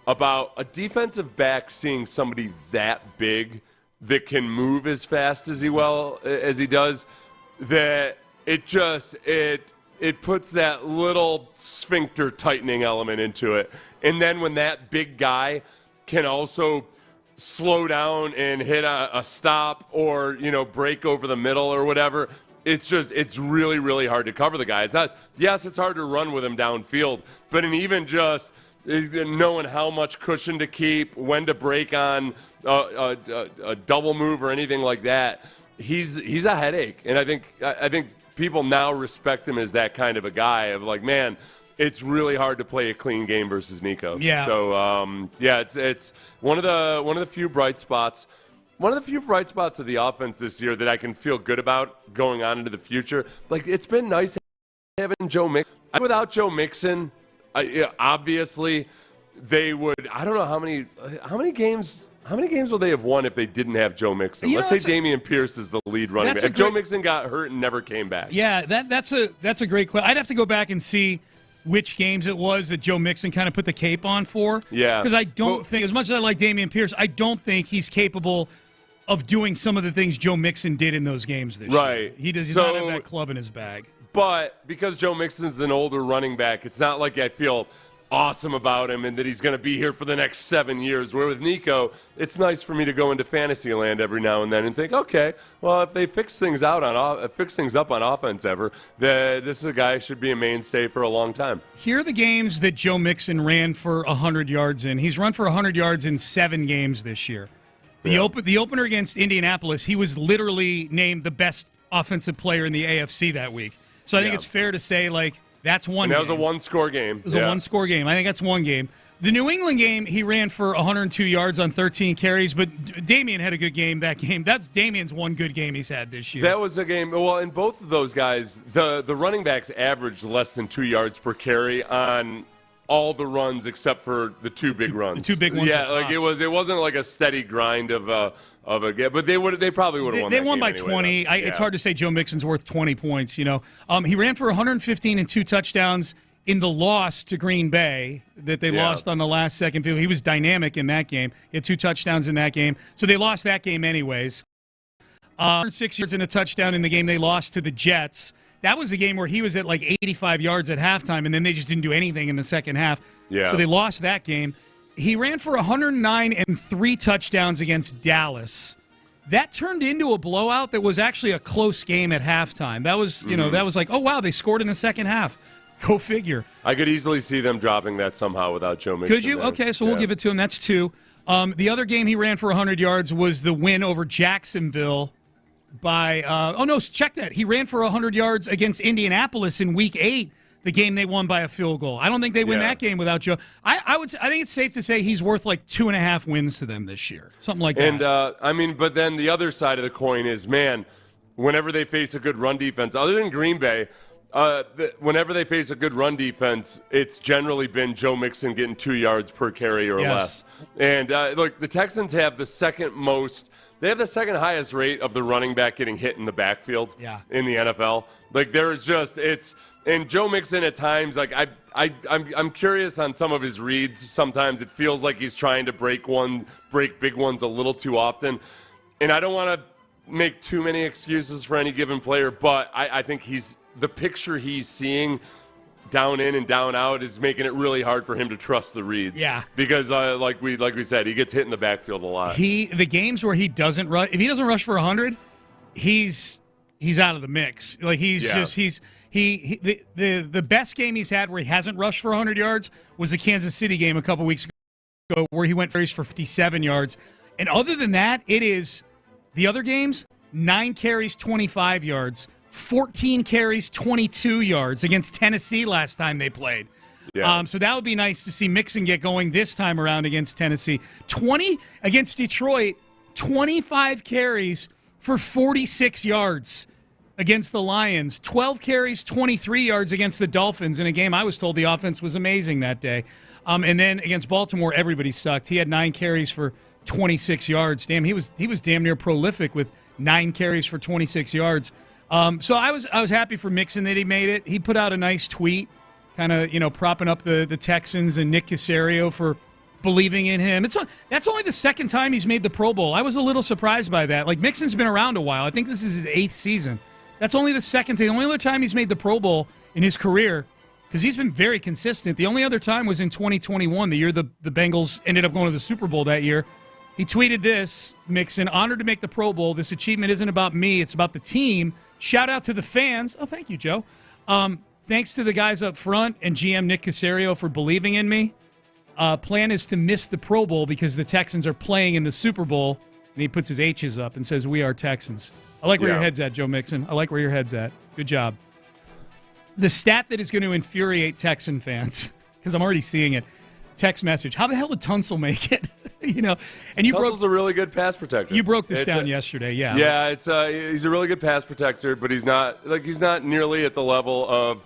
about a defensive back seeing somebody that big that can move as fast as he does, that it puts that little sphincter tightening element into it. And then when that big guy can also slow down and hit a stop or, break over the middle or whatever, it's really, really hard to cover the guy. It's hard to run with him downfield, but even just knowing how much cushion to keep, when to break on a double move or anything like that, he's a headache. And I think people now respect him as that kind of a guy of like, man, it's really hard to play a clean game versus Nico. Yeah. So it's one of the few bright spots. One of the few bright spots of the offense this year that I can feel good about going on into the future. Like, it's been nice having Joe Mixon. Without Joe Mixon, obviously they would. I don't know how many games will they have won if they didn't have Joe Mixon? Let's say Dameon Pierce is the lead running back. If Joe Mixon got hurt and never came back. Yeah, that's a great question. I'd have to go back and see which games it was that Joe Mixon kind of put the cape on for. Yeah. Because I don't think, as much as I like Dameon Pierce, I don't think he's capable of doing some of the things Joe Mixon did in those games this year. He's not have that club in his bag. But because Joe Mixon's an older running back, it's not like I feel awesome about him and that he's going to be here for the next 7 years. Where with Nico, it's nice for me to go into fantasy land every now and then and think, okay, well, if they fix things up on offense this is a guy who should be a mainstay for a long time. Here are the games that Joe Mixon ran for 100 yards in. He's run for 100 yards in 7 games this year. The opener against Indianapolis, he was literally named the best offensive player in the AFC that week. So I think it's fair to say, like, that's one game. That was a one-score game. It was a one-score game. I think that's one game. The New England game, he ran for 102 yards on 13 carries, but Dameon had a good game that game. That's Damien's one good game he's had this year. That was a game. Well, in both of those guys, the running backs averaged less than 2 yards per carry on all the runs except for the two big runs. The two big ones. Yeah, like it wasn't like a steady grind of a game, but they probably would have won. They that won game by anyway, 20. It's hard to say Joe Mixon's worth 20 points. He ran for 115 and 2 touchdowns in the loss to Green Bay that they lost on the last second field. He was dynamic in that game. He had 2 touchdowns in that game, so they lost that game anyways. 6 yards and a touchdown in the game they lost to the Jets. That was a game where he was at like 85 yards at halftime, and then they just didn't do anything in the second half. Yeah. So they lost that game. He ran for 109 and 3 touchdowns against Dallas. That turned into a blowout that was actually a close game at halftime. That was, that was like, oh, wow, they scored in the second half. Go figure. I could easily see them dropping that somehow without Joe Mixon. Could you? There. Okay, so we'll give it to him. That's 2. The other game he ran for 100 yards was the win over Jacksonville by check that. He ran for 100 yards against Indianapolis in Week 8, the game they won by a field goal. I don't think they win that game without Joe. I think it's safe to say he's worth like 2.5 wins to them this year, something like that. And but then the other side of the coin is, man, whenever they face a good run defense, other than Green Bay, whenever they face a good run defense, it's generally been Joe Mixon getting 2 yards per carry or less. And look, the Texans have the second highest rate of the running back getting hit in the backfield in the NFL. Like and Joe Mixon at times, like I'm curious on some of his reads. Sometimes it feels like he's trying to break big ones a little too often. And I don't want to make too many excuses for any given player, but I think the picture he's seeing down in and down out is making it really hard for him to trust the reads. Yeah. Because like we said, he gets hit in the backfield a lot. The games where he doesn't rush, if he doesn't rush for 100, he's out of the mix. Like the best game he's had where he hasn't rushed for 100 yards was the Kansas City game a couple weeks ago where he went for 57 yards. And other than that, it is the other games, 9 carries, 25 yards. 14 carries, 22 yards against Tennessee last time they played. Yeah. So that would be nice to see Mixon get going this time around against Tennessee. 20 against Detroit, 25 carries for 46 yards against the Lions. 12 carries, 23 yards against the Dolphins in a game I was told the offense was amazing that day. And then against Baltimore, everybody sucked. He had 9 carries for 26 yards. Damn, he was damn near prolific with 9 carries for 26 yards. So I was happy for Mixon that he made it. He put out a nice tweet, kind of propping up the Texans and Nick Caserio for believing in him. That's only the second time he's made the Pro Bowl. I was a little surprised by that. Like, Mixon's been around a while. I think this is his 8th season. That's only the second time. The only other time he's made the Pro Bowl in his career, because he's been very consistent. The only other time was in 2021, the year the Bengals ended up going to the Super Bowl that year. He tweeted this, Mixon, honored to make the Pro Bowl. This achievement isn't about me. It's about the team. Shout out to the fans. Oh, thank you, Joe. Thanks to the guys up front and GM Nick Caserio for believing in me. Plan is to miss the Pro Bowl because the Texans are playing in the Super Bowl. And he puts his H's up and says, "We are Texans." I like where your head's at, Joe Mixon. I like where your head's at. Good job. The stat that is going to infuriate Texan fans, because I'm already seeing it, text message. How the hell did Tunsil make it? And Tunsil's a really good pass protector. You broke this down yesterday, yeah. Yeah, he's a really good pass protector, but he's not nearly at the level of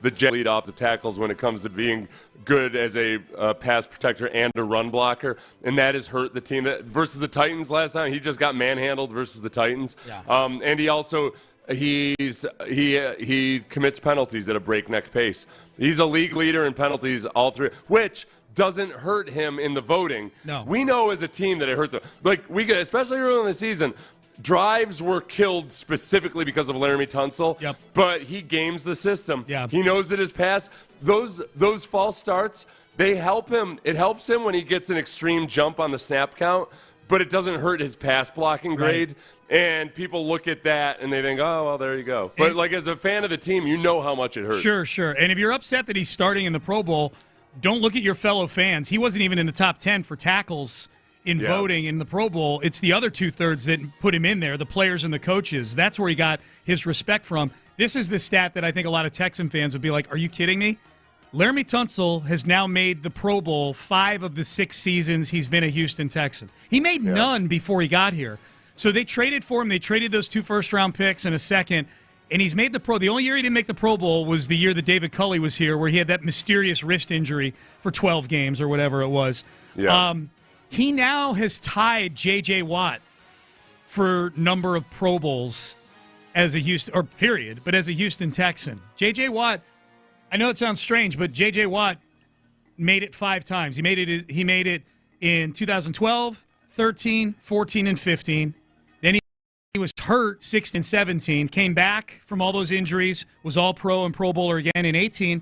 the lead offensive tackles when it comes to being good as a pass protector and a run blocker, and that has hurt the team. Versus the Titans last time, he just got manhandled versus the Titans. Yeah. And he also he commits penalties at a breakneck pace. He's a league leader in penalties, all 3, which doesn't hurt him in the voting. No. We know as a team that it hurts him. Especially early in the season, drives were killed specifically because of Laramie Tunsil. Yep. But he games the system. Yeah. He knows that his pass, those false starts, they help him. It helps him when he gets an extreme jump on the snap count, but it doesn't hurt his pass blocking grade. Right. And people look at that and they think, oh, well, there you go. But as a fan of the team, you know how much it hurts. Sure. And if you're upset that he's starting in the Pro Bowl, don't look at your fellow fans. He wasn't even in the top 10 for tackles in voting in the Pro Bowl. It's the other 2/3 that put him in there, the players and the coaches. That's where he got his respect from. This is the stat that I think a lot of Texan fans would be like, are you kidding me? Laramie Tunsil has now made the Pro Bowl 5 of the 6 seasons he's been a Houston Texan. He made none before he got here. So they traded for him. They traded those 2 first-round picks and a second. And he's made the Pro. The only year he didn't make the Pro Bowl was the year that David Culley was here, where he had that mysterious wrist injury for 12 games or whatever it was. Yeah. He now has tied J.J. Watt for number of Pro Bowls as a Houston, but as a Houston Texan. J.J. Watt, I know it sounds strange, but J.J. Watt made it 5 times. He made it in 2012, 13, 14, and 15. Then he was hurt 16 and 17, came back from all those injuries, was all-pro and Pro Bowler again in 18,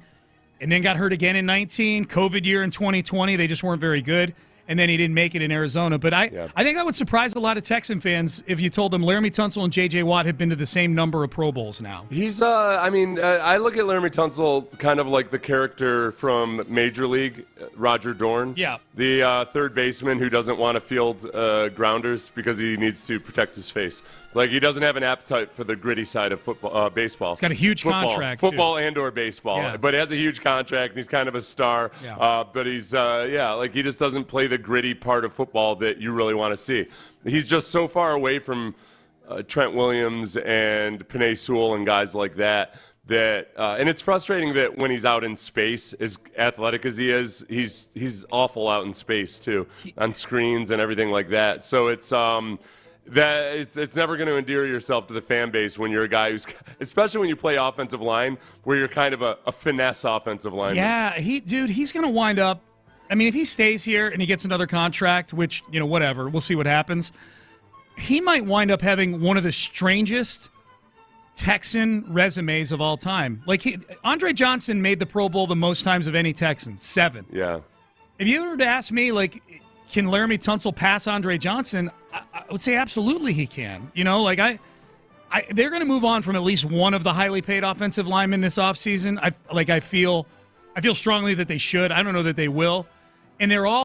and then got hurt again in 19. COVID year in 2020, they just weren't very good. And then he didn't make it in Arizona. But I think that would surprise a lot of Texan fans if you told them Laramie Tunsil and J.J. Watt have been to the same number of Pro Bowls now. He's, I look at Laramie Tunsil kind of like the character from Major League, Roger Dorn. Yeah. The third baseman who doesn't want to field grounders because he needs to protect his face. Like, he doesn't have an appetite for the gritty side of football, baseball. He's got a huge contract, Football and or baseball. Yeah. But he has a huge contract, and he's kind of a star. Yeah. But he's, he just doesn't play the gritty part of football that you really want to see. He's just so far away from Trent Williams and Penei Sewell and guys like that, and it's frustrating that when he's out in space, as athletic as he is, he's awful out in space, too, on screens and everything like that. So it's... it's never going to endear yourself to the fan base when you're a guy who's, especially when you play offensive line, where you're kind of a finesse offensive lineman. Yeah, he's going to wind up. I mean, if he stays here and he gets another contract, which, whatever, we'll see what happens. He might wind up having one of the strangest Texan resumes of all time. Like, Andre Johnson made the Pro Bowl the most times of any Texan, 7. Yeah. If you were to ask me, like, can Laramie Tunsil pass Andre Johnson? I would say absolutely he can. They're going to move on from at least one of the highly paid offensive linemen this offseason. I feel strongly that they should. I don't know that they will. And they're all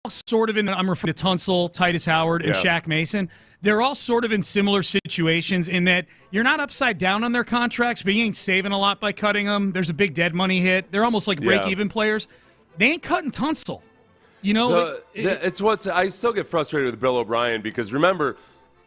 sort of I'm referring to Tunsil, Titus Howard, and Shaq Mason. They're all sort of in similar situations in that you're not upside down on their contracts, but you ain't saving a lot by cutting them. There's a big dead money hit. They're almost like break-even players. They ain't cutting Tunsil. I still get frustrated with Bill O'Brien because remember,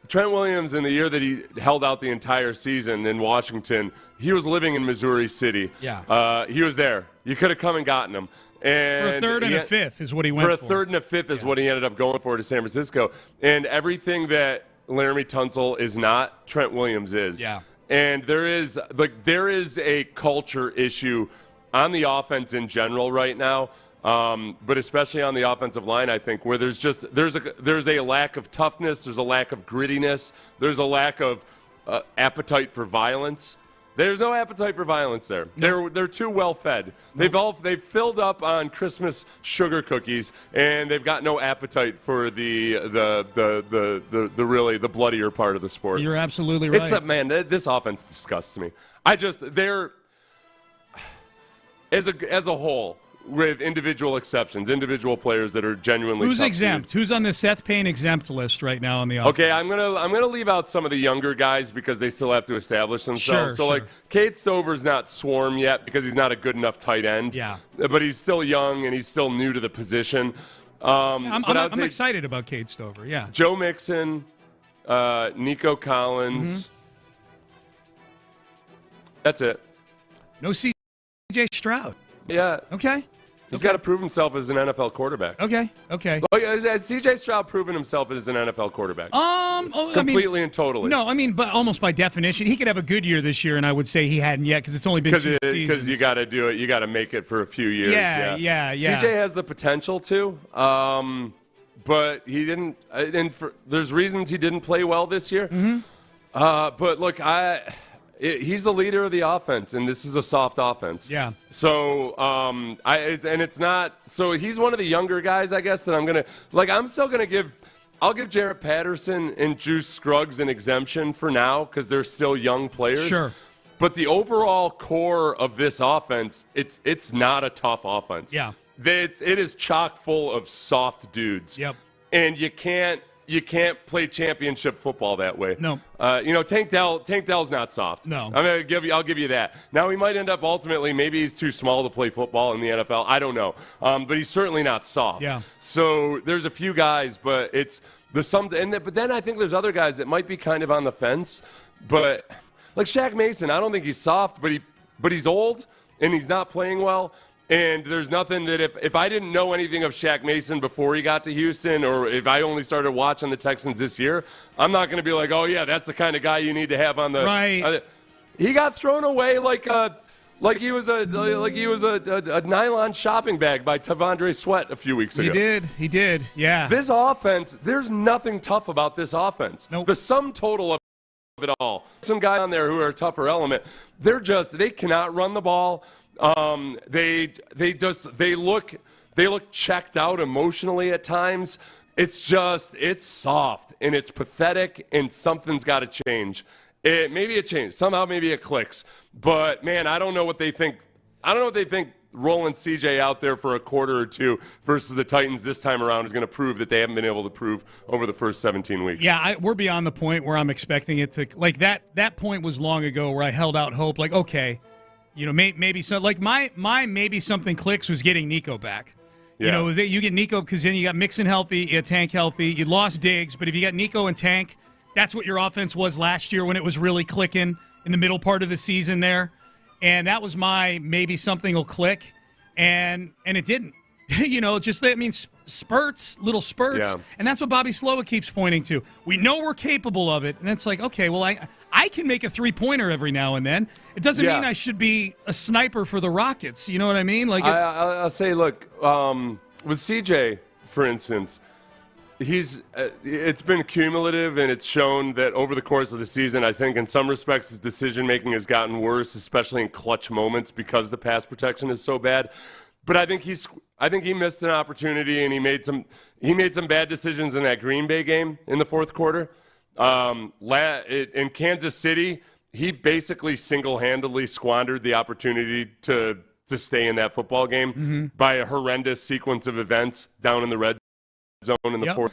Trent Williams in the year that he held out the entire season in Washington, he was living in Missouri City. Yeah. He was there. You could have come and gotten him. And for a third and a fifth is what he went for. For a third and a fifth is what he ended up going for to San Francisco. And everything that Laramie Tunsil is not, Trent Williams is. Yeah. And there is a culture issue on the offense in general right now. But especially on the offensive line, I think, where there's a lack of toughness, there's a lack of grittiness, there's a lack of appetite for violence. There's no appetite for violence there. They're too well fed. They've filled up on Christmas sugar cookies, and they've got no appetite for the bloodier part of the sport. You're absolutely right. This offense disgusts me. They're as a whole. With individual exceptions, individual players that are genuinely Who's tough exempt? dudes. Who's on the Seth Payne exempt list right now on the offense? Okay, I'm gonna leave out some of the younger guys because they still have to establish themselves. Like Cade Stover's not swarm yet because he's not a good enough tight end. Yeah, but he's still young and he's still new to the position. I'm excited about Cade Stover. Yeah, Joe Mixon, Nico Collins. Mm-hmm. That's it. No C.J. Stroud. Yeah. Okay. He's got to prove himself as an NFL quarterback. Okay. Has C.J. Stroud proven himself as an NFL quarterback? Completely and totally. No, but almost by definition, he could have a good year this year, and I would say he hadn't yet because it's only been 2 seasons. Because you got to do it. You got to make it for a few years. Yeah. C.J. has the potential to, but he didn't. There's reasons he didn't play well this year. Mm-hmm. But look, he's the leader of the offense, and this is a soft offense. Yeah. So, it's not. So he's one of the younger guys, I guess, that I'm gonna like. I'm still gonna give. I'll give Jarrett Patterson and Juice Scruggs an exemption for now because they're still young players. Sure. But the overall core of this offense, it's not a tough offense. Yeah. It is chock full of soft dudes. Yep. And you can't play championship football that way. No. Tank Dell's not soft. No. I'll give you that. Now he might end up ultimately, maybe he's too small to play football in the NFL. I don't know. But he's certainly not soft. Yeah. So there's a few guys, but but then I think there's other guys that might be kind of on the fence. But like Shaq Mason, I don't think he's soft, but he's old and he's not playing well. And there's nothing that if I didn't know anything of Shaq Mason before he got to Houston, or if I only started watching the Texans this year, I'm not going to be like, oh yeah, that's the kind of guy you need to have on the right. He got thrown away like he was a nylon shopping bag by Tavondre Sweat a few weeks ago. He did. Yeah. This offense, there's nothing tough about this offense. Nope. The sum total of it all. Some guy on there who are a tougher element. They cannot run the ball. They look checked out emotionally at times. It's soft and it's pathetic, and something's got to change. Maybe it changed. Somehow maybe it clicks. But, man, I don't know what they think. Rolling CJ out there for a quarter or two versus the Titans this time around is going to prove that they haven't been able to prove over the first 17 weeks. Yeah, we're beyond the point where I'm expecting it to – like that point was long ago where I held out hope. Like, okay, maybe so. Like my maybe something clicks was getting Nico back. Yeah. You get Nico because then you got Mixon healthy, you got Tank healthy, you lost Diggs, but if you got Nico and Tank, that's what your offense was last year when it was really clicking in the middle part of the season there. And that was my maybe something will click, and it didn't. That means spurts, little spurts, and that's what Bobby Slowick keeps pointing to. We know we're capable of it, and it's like, okay, well, I can make a three-pointer every now and then. It doesn't mean I should be a sniper for the Rockets. You know what I mean? Like, I'll say, look, with CJ, for instance, it's been cumulative, and it's shown that over the course of the season, I think in some respects his decision-making has gotten worse, especially in clutch moments because the pass protection is so bad. But I think he missed an opportunity, and he made some bad decisions in that Green Bay game in the fourth quarter. In Kansas City, he basically single-handedly squandered the opportunity to stay in that football game by a horrendous sequence of events down in the red zone in the fourth.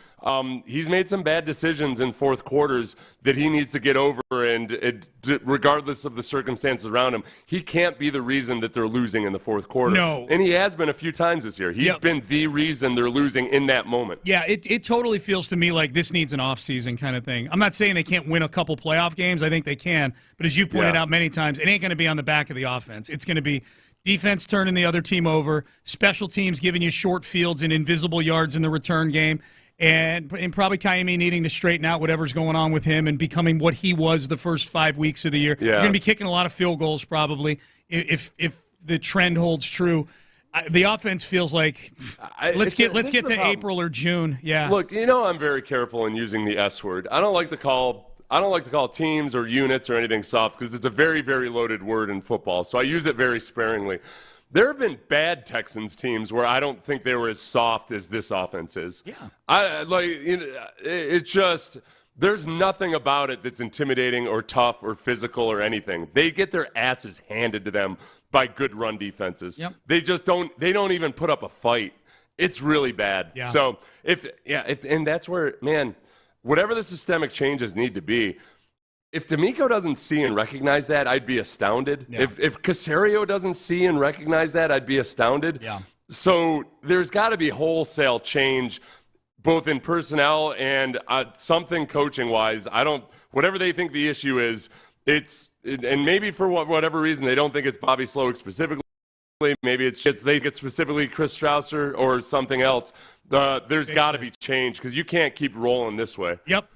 He's made some bad decisions in fourth quarters that he needs to get over, and regardless of the circumstances around him, he can't be the reason that they're losing in the fourth quarter. No. And he has been a few times this year. He's been the reason they're losing in that moment. Yeah, it totally feels to me like this needs an off-season kind of thing. I'm not saying they can't win a couple playoff games. I think they can. But as you've pointed out many times, it ain't going to be on the back of the offense. It's going to be defense turning the other team over, special teams giving you short fields and invisible yards in the return game, and probably Kaimi needing to straighten out whatever's going on with him and becoming what he was the first 5 weeks of the year. You're going to be kicking a lot of field goals probably if the trend holds true. The offense feels like let's get to April or June. Yeah. Look, I'm very careful in using the S word. I don't like to call teams or units or anything soft because it's a very, very loaded word in football. So I use it very sparingly. There have been bad Texans teams where I don't think they were as soft as this offense is. Yeah. It's just there's nothing about it that's intimidating or tough or physical or anything. They get their asses handed to them by good run defenses. Yep. They don't even put up a fight. It's really bad. Yeah. So and that's where, man, whatever the systemic changes need to be, if D'Amico doesn't see and recognize that, I'd be astounded. Yeah. If Caserio doesn't see and recognize that, I'd be astounded. Yeah. So there's got to be wholesale change, both in personnel and something coaching-wise. Whatever they think the issue is, and maybe for whatever reason they don't think it's Bobby Slowick specifically. Maybe it's they get specifically Chris Strausser or something else. There's got to be change because you can't keep rolling this way. Yep.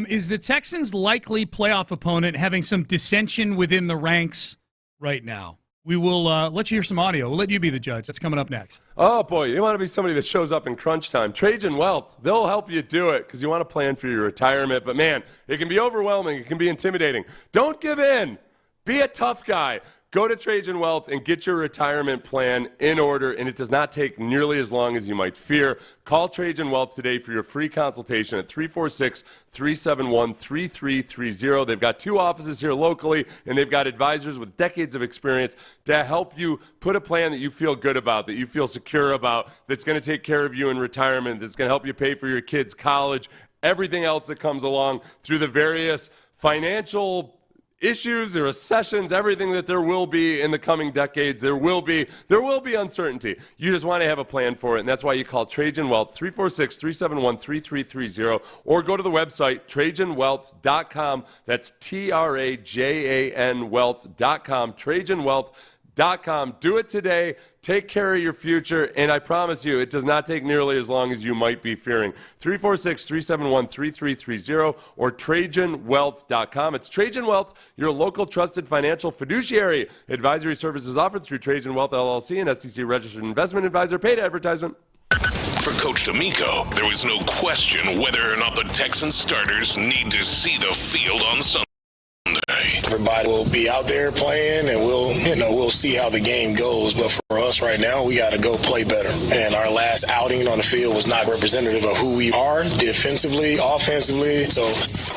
Is the Texans' likely playoff opponent having some dissension within the ranks right now? We will let you hear some audio. We'll let you be the judge. That's coming up next. Oh, boy. You want to be somebody that shows up in crunch time. Trajan Wealth, they'll help you do it because you want to plan for your retirement. But, man, it can be overwhelming. It can be intimidating. Don't give in. Be a tough guy. Go to Trajan Wealth and get your retirement plan in order, and it does not take nearly as long as you might fear. Call Trajan Wealth today for your free consultation at 346-371-3330. They've got 2 offices here locally, and they've got advisors with decades of experience to help you put a plan that you feel good about, that you feel secure about, that's going to take care of you in retirement, that's going to help you pay for your kids' college, everything else that comes along through the various financial issues or recessions, everything that there will be in the coming decades. There will be uncertainty. You just want to have a plan for it, and that's why you call Trajan Wealth, 346-371-3330, or go to the website, TrajanWealth.com. That's TRAJAN Wealth.com, TrajanWealth.com. Do it today. Take care of your future, and I promise you, it does not take nearly as long as you might be fearing. 346-371-3330 or TrajanWealth.com. It's Trajan Wealth, your local trusted financial fiduciary. Advisory services offered through Trajan Wealth, LLC, an SEC-registered investment advisor. Paid advertisement. For Coach D'Amico, there was no question whether or not the Texans starters need to see the field on Sunday. Sunday. Everybody will be out there playing, and we'll see how the game goes. But for us right now, we got to go play better. And our last outing on the field was not representative of who we are defensively, offensively. So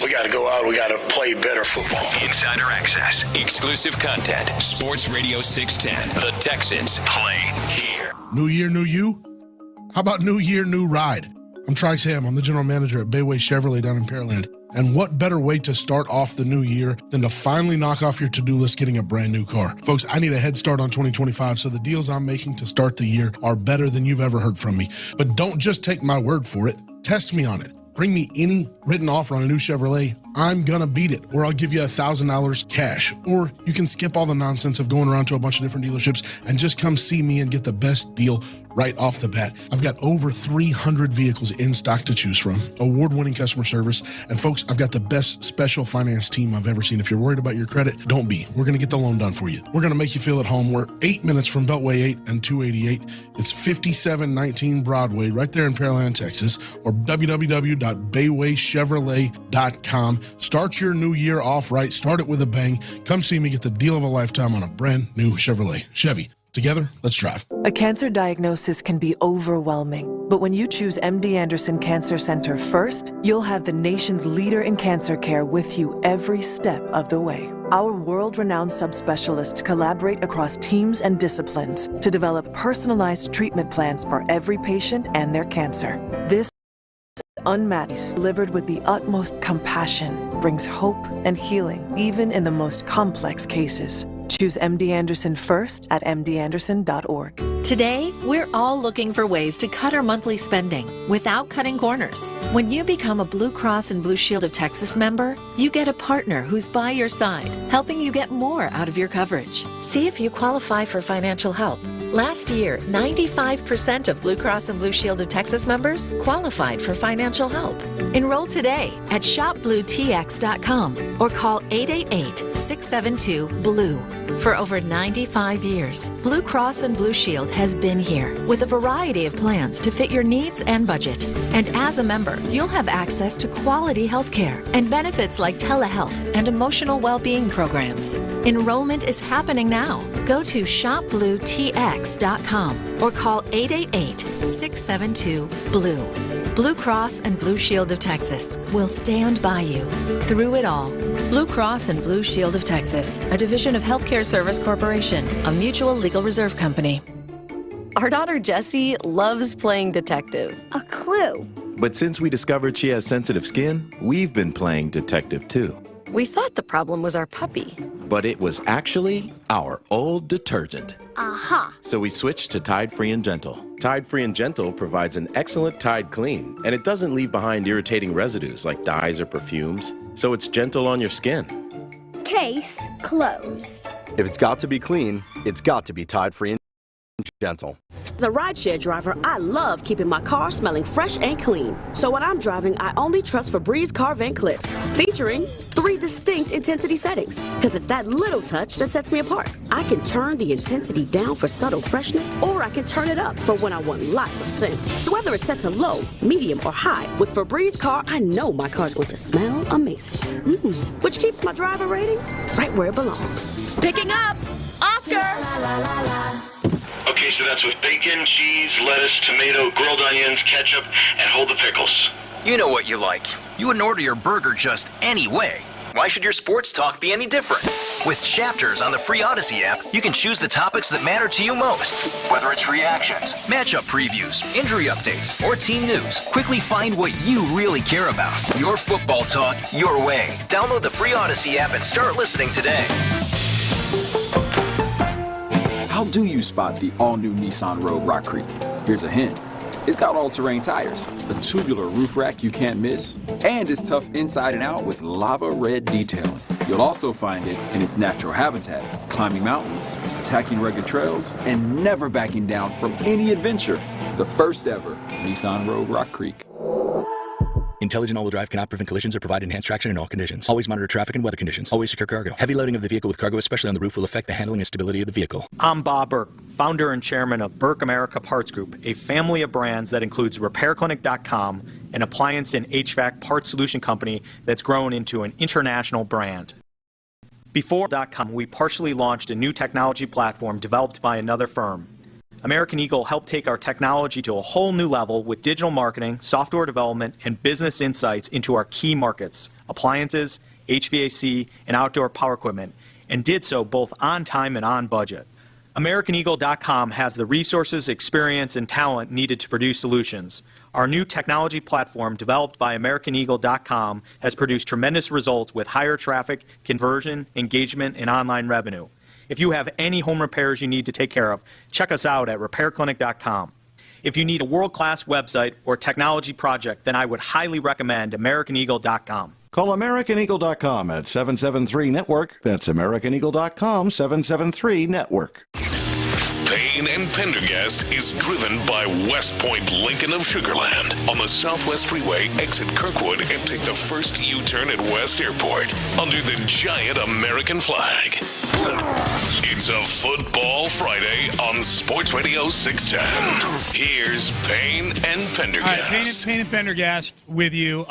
we got to go out. We got to play better football. Insider access, exclusive content. Sports Radio 610. The Texans play here. New year, new you? How about new year, new ride? I'm Trice Ham. I'm the general manager at Bayway Chevrolet down in Pearland. And what better way to start off the new year than to finally knock off your to-do list getting a brand new car? Folks, I need a head start on 2025, so the deals I'm making to start the year are better than you've ever heard from me. But don't just take my word for it. Test me on it. Bring me any written offer on a new Chevrolet, I'm gonna beat it, or I'll give you $1,000 cash. Or you can skip all the nonsense of going around to a bunch of different dealerships and just come see me and get the best deal right off the bat. I've got over 300 vehicles in stock to choose from, award-winning customer service, and folks, I've got the best special finance team I've ever seen. If you're worried about your credit, don't be. We're gonna get the loan done for you. We're gonna make you feel at home. We're 8 minutes from Beltway 8 and 288. It's 5719 Broadway, right there in Pearland, Texas, or www.baywaychevrolet.com. Start your new year off right. Start it with a bang. Come see me get the deal of a lifetime on a brand new Chevrolet. Chevy. Together, let's drive. A cancer diagnosis can be overwhelming, but when you choose MD Anderson Cancer Center first, you'll have the nation's leader in cancer care with you every step of the way. Our world-renowned subspecialists collaborate across teams and disciplines to develop personalized treatment plans for every patient and their cancer. This unmatched, delivered with the utmost compassion, brings hope and healing, even in the most complex cases. Choose MD Anderson first at mdanderson.org. Today, we're all looking for ways to cut our monthly spending without cutting corners. When you become a Blue Cross and Blue Shield of Texas member, you get a partner who's by your side, helping you get more out of your coverage. See if you qualify for financial help. Last year, 95% of Blue Cross and Blue Shield of Texas members qualified for financial help. Enroll today at shopbluetx.com or call 888-672-BLUE. For over 95 years, Blue Cross and Blue Shield has been here with a variety of plans to fit your needs and budget. And as a member, you'll have access to quality health care and benefits like telehealth and emotional well-being programs. Enrollment is happening now. Go to shopbluetx.com or call 888-672-BLUE. Blue Cross and Blue Shield of Texas will stand by you through it all. Blue Cross and Blue Shield of Texas, a division of Healthcare Service Corporation, a mutual legal reserve company. Our daughter Jessie loves playing detective. A clue. But since we discovered she has sensitive skin, we've been playing detective too. We thought the problem was our puppy. But it was actually our old detergent. Aha. So we switched to Tide Free and Gentle. Tide Free and Gentle provides an excellent Tide clean, and it doesn't leave behind irritating residues like dyes or perfumes, so it's gentle on your skin. Case closed. If it's got to be clean, it's got to be Tide Free and Gentle. As a rideshare driver, I love keeping my car smelling fresh and clean. So when I'm driving, I only trust Febreze car vent clips, featuring 3 distinct intensity settings, because it's that little touch that sets me apart. I can turn the intensity down for subtle freshness, or I can turn it up for when I want lots of scent. So whether it's set to low, medium, or high, with Febreze car, I know my car's going to smell amazing. Which keeps my driver rating right where it belongs. Picking up, Oscar! Okay, so that's with bacon, cheese, lettuce, tomato, grilled onions, ketchup, and hold the pickles. You know what you like. You wouldn't order your burger just any way. Why should your sports talk be any different? With Chapters on the free Odyssey app, you can choose the topics that matter to you most. Whether it's reactions, matchup previews, injury updates, or team news, quickly find what you really care about. Your football talk, your way. Download the free Odyssey app and start listening today. How do you spot the all-new Nissan Rogue Rock Creek? Here's a hint. It's got all-terrain tires, a tubular roof rack you can't miss, and it's tough inside and out with lava red detailing. You'll also find it in its natural habitat, climbing mountains, attacking rugged trails, and never backing down from any adventure. The first ever Nissan Rogue Rock Creek. Intelligent all-wheel drive cannot prevent collisions or provide enhanced traction in all conditions. Always monitor traffic and weather conditions. Always secure cargo. Heavy loading of the vehicle with cargo, especially on the roof, will affect the handling and stability of the vehicle. I'm Bob Burke, founder and chairman of Burke America Parts Group, a family of brands that includes RepairClinic.com, an appliance and HVAC parts solution company that's grown into an international brand. Before.com, we partially launched a new technology platform developed by another firm. American Eagle helped take our technology to a whole new level with digital marketing, software development, and business insights into our key markets, appliances, HVAC, and outdoor power equipment, and did so both on time and on budget. AmericanEagle.com has the resources, experience, and talent needed to produce solutions. Our new technology platform, developed by AmericanEagle.com, has produced tremendous results with higher traffic, conversion, engagement, and online revenue. If you have any home repairs you need to take care of, check us out at RepairClinic.com. If you need a world-class website or technology project, then I would highly recommend AmericanEagle.com. Call AmericanEagle.com at 773-NETWORK. That's AmericanEagle.com, 773-NETWORK. Payne and Pendergast is driven by West Point Lincoln of Sugar Land. On the Southwest Freeway, exit Kirkwood and take the first U-turn at West Airport under the giant American flag. It's a Football Friday on Sports Radio 610. Here's Payne and Pendergast. All right, Payne and Pendergast with you.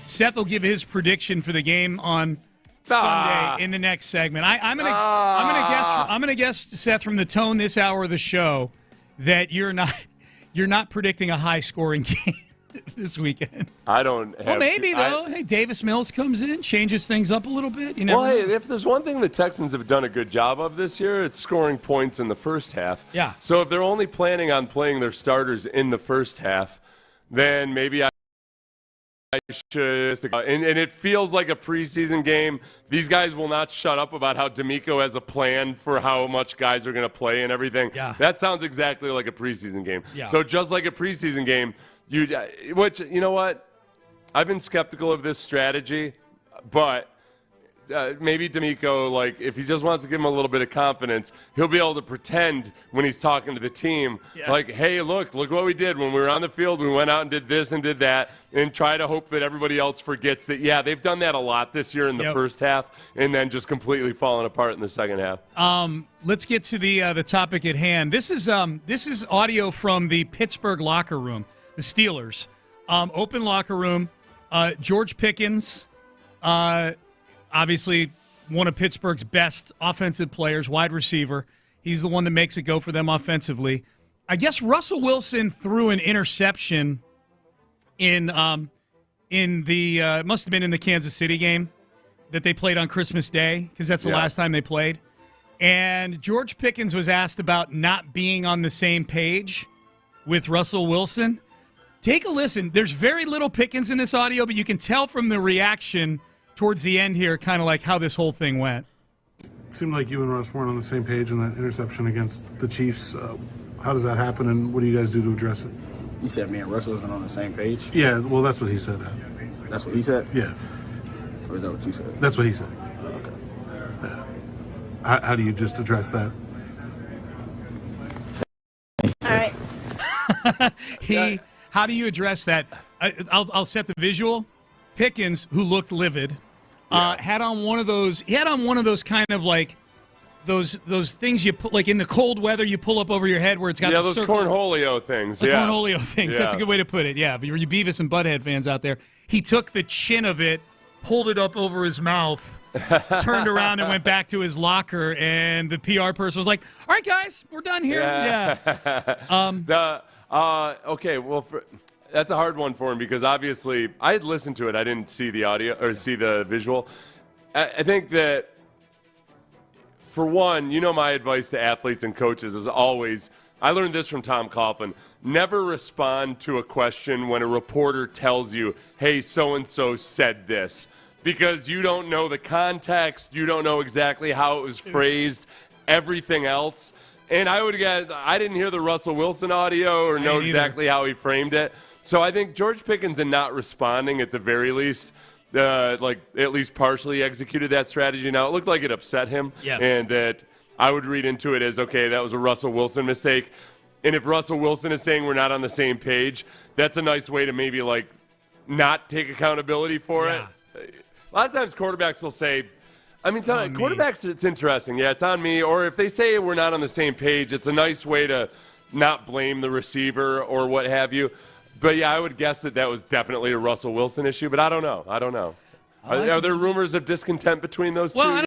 Seth will give his prediction for the game on Sunday in the next segment. I'm gonna guess, Seth, from the tone this hour of the show, that you're not predicting a high scoring game this weekend. I don't have. Well, maybe though. Hey, Davis Mills comes in, changes things up a little bit. You know. Well, hey, if there's one thing the Texans have done a good job of this year, it's scoring points in the first half. Yeah. So if they're only planning on playing their starters in the first half, then maybe I should. And it feels like a preseason game. These guys will not shut up about how D'Amico has a plan for how much guys are going to play and everything. Yeah. That sounds exactly like a preseason game. Yeah. So just like a preseason game, you know what? I've been skeptical of this strategy, but maybe D'Amico, like, if he just wants to give him a little bit of confidence, he'll be able to pretend when he's talking to the team, like, hey, look what we did when we were on the field. We went out and did this and did that, and try to hope that everybody else forgets that, yeah, they've done that a lot this year in the first half, and then just completely falling apart in the second half. Let's get to the topic at hand. This is audio from the Pittsburgh locker room, the Steelers. Open locker room. George Pickens, obviously one of Pittsburgh's best offensive players, wide receiver. He's the one that makes it go for them offensively. I guess Russell Wilson threw an interception in the it must have been in the Kansas City game that they played on Christmas Day, because that's the last time they played. And George Pickens was asked about not being on the same page with Russell Wilson. Take a listen. There's very little Pickens in this audio, but you can tell from the reaction towards the end here, kind of like how this whole thing went. It seemed like you and Russ weren't on the same page in that interception against the Chiefs. How does that happen, and what do you guys do to address it? You said me and Russ wasn't on the same page? Yeah, well, that's what he said. That's what he said? Yeah. Or is that what you said? That's what he said. Okay. Yeah. How do you just address that? All right. How do you address that? I'll set the visual. Pickens, who looked livid, had on one of those. He had on one of those kind of like those things you put, like in the cold weather, you pull up over your head where it's got the those circle. cornholio things. The cornholio things. That's a good way to put it. Yeah, for you Beavis and Butthead fans out there, he took the chin of it, pulled it up over his mouth, turned around and went back to his locker, and the PR person was like, "All right, guys, we're done here." Yeah. Okay. Well. That's a hard one for him, because obviously I had listened to it. I didn't see the audio or see the visual. I think that, for one, my advice to athletes and coaches is always, I learned this from Tom Coughlin, never respond to a question when a reporter tells you, hey, so-and-so said this, because you don't know the context. You don't know exactly how it was phrased, everything else. And I would guess, I didn't hear the Russell Wilson audio or know exactly how he framed it. So I think George Pickens, in not responding at the very least, at least partially executed that strategy. Now, it looked like it upset him. Yes. And that I would read into it as, okay, that was a Russell Wilson mistake. And if Russell Wilson is saying we're not on the same page, that's a nice way to maybe, not take accountability for it. A lot of times quarterbacks will say, quarterbacks, it's interesting. Yeah, it's on me. Or if they say we're not on the same page, it's a nice way to not blame the receiver or what have you. But, yeah, I would guess that was definitely a Russell Wilson issue, but I don't know. Are there rumors of discontent between those two? I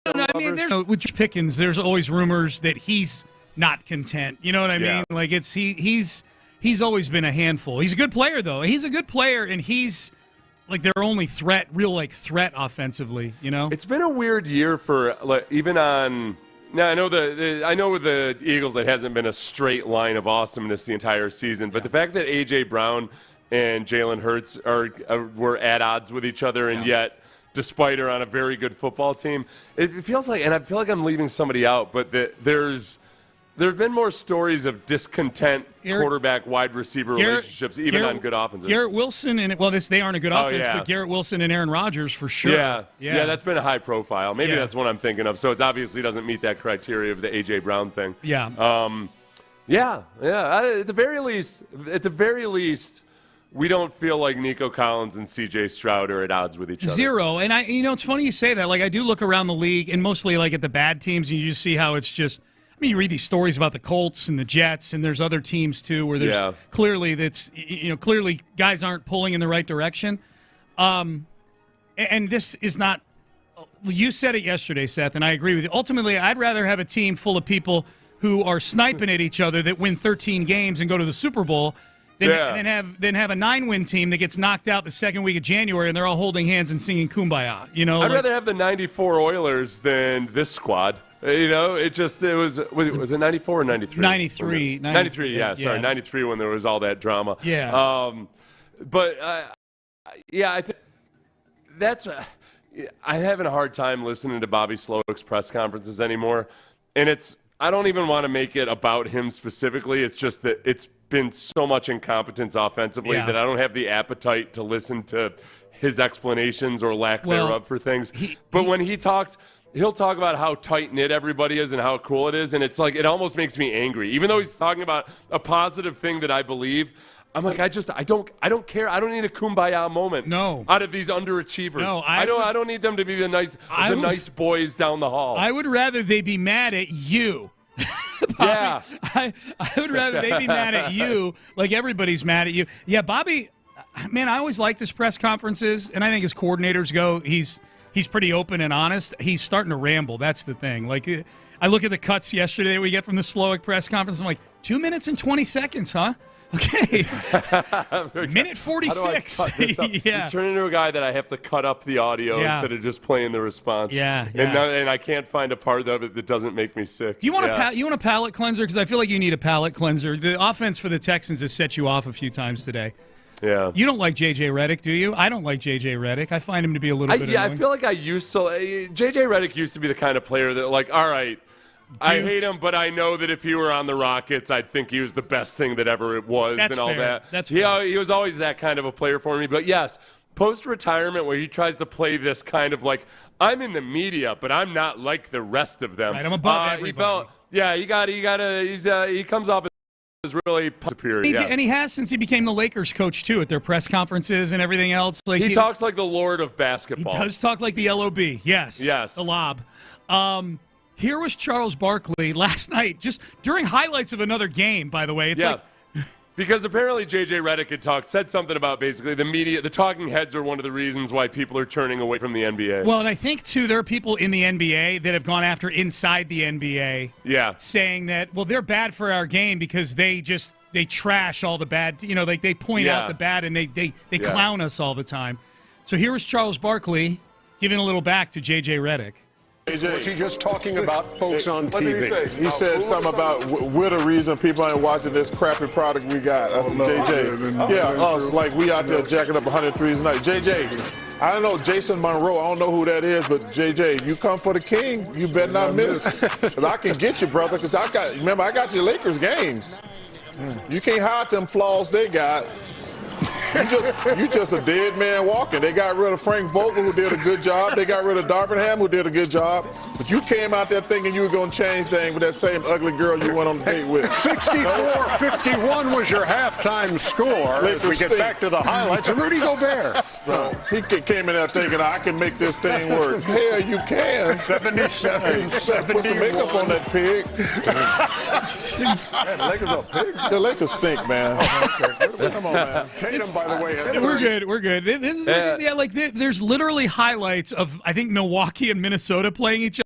don't I mean, with Pickens, there's always rumors that he's not content. You know what I mean? Like he's always been a handful. He's a good player, though. He's a good player, and he's like their only threat, threat offensively. You know, it's been a weird year for even on. Now I know with the Eagles, it hasn't been a straight line of awesomeness the entire season, but the fact that A.J. Brown and Jalen Hurts were at odds with each other, and yet, despite are on a very good football team, it feels like, and I feel like I'm leaving somebody out, but there have been more stories of discontent quarterback wide receiver relationships, even on good offenses. Garrett Wilson they aren't a good offense, but Garrett Wilson and Aaron Rodgers for sure. Yeah, that's been a high profile. Maybe that's what I'm thinking of. So it obviously doesn't meet that criteria of the A.J. Brown thing. Yeah. At the very least, we don't feel like Nico Collins and C.J. Stroud are at odds with each other. Zero. And it's funny you say that. Like, I do look around the league, and mostly like at the bad teams, and you just see how it's just. I mean, you read these stories about the Colts and the Jets, and there's other teams too where there's clearly guys aren't pulling in the right direction. And this is not. You said it yesterday, Seth, and I agree with you. Ultimately, I'd rather have a team full of people who are sniping at each other that win 13 games and go to the Super Bowl. Then have a 9-win team that gets knocked out the second week of January, and they're all holding hands and singing Kumbaya. I'd rather have the 94 Oilers than this squad. It was it 94 or 93? 93. 93, yeah, sorry. 93 when there was all that drama. Yeah. I think that's I'm having a hard time listening to Bobby Slowick's press conferences anymore. And I don't even want to make it about him specifically. It's just that it's been so much incompetence offensively that I don't have the appetite to listen to his explanations or lack thereof for things. But when he talked, he'll talk about how tight-knit everybody is and how cool it is, and it's like it almost makes me angry. Even though he's talking about a positive thing that I believe, I'm like, I don't care. I don't need a kumbaya moment. Out of these underachievers. No, I don't need them to be the nice boys down the hall. I would rather they be mad at you. Bobby, I would rather they be mad at you like everybody's mad at you. Yeah, Bobby, man, I always liked his press conferences, and I think as coordinators go, he's pretty open and honest. He's starting to ramble. That's the thing. Like, I look at the cuts yesterday that we get from the Slowick press conference. I'm like, 2 minutes and 20 seconds, huh? Okay. Minute 46. He's turning into a guy that I have to cut up the audio instead of just playing the response. And I can't find a part of it that doesn't make me sick. Do you want a palate cleanser? Because I feel like you need a palate cleanser. The offense for the Texans has set you off a few times today. Yeah. You don't like J.J. Redick, do you? I don't like J.J. Redick. I find him to be a little bit annoying. I feel like I used to. J.J. Redick used to be the kind of player that, like, all right, I hate him, but I know that if he were on the Rockets, I'd think he was the best thing that ever it was. That's and all fair. that. That's fair. He was always that kind of a player for me. But yes, post-retirement where he tries to play this kind of like, I'm in the media, but I'm not like the rest of them. Right, I'm above everybody. He comes off as really superior. And he has since he became the Lakers coach, too, at their press conferences and everything else. Like he talks like the Lord of basketball. He does talk like the LOB. Yes. The Lob. Here was Charles Barkley last night, just during highlights of another game, by the way. Because apparently J.J. Redick had said something about basically the media, the talking heads are one of the reasons why people are turning away from the NBA. Well, and I think, too, there are people in the NBA that have gone after inside the NBA saying that, well, they're bad for our game because they trash all the bad, they point out the bad and they clown us all the time. So here was Charles Barkley giving a little back to J.J. Redick. Was he just talking about folks on TV? He said something about we're the reason people ain't watching this crappy product we got. That's JJ. Yeah, us, like we out there jacking up 100 threes a night. JJ, I don't know Jason Monroe. I don't know who that is, but JJ, you come for the king, you better not miss. Because I can get you, brother, because I got your Lakers games. You can't hide them flaws they got. You just a dead man walking. They got rid of Frank Vogel, who did a good job. They got rid of Darvin Ham, who did a good job. But you came out there thinking you were going to change things with that same ugly girl you went on the date with. 64-51 was your halftime score. As we get back to the highlights of Rudy Gobert. He came in there thinking, I can make this thing work. Hell, you can. 77-71. Put some makeup on that pig. The Lakers are pigs. The Lakers stink, man. Come on, man. Tatum, by the way, We're good. This is there's literally highlights of, I think, Milwaukee and Minnesota playing each other.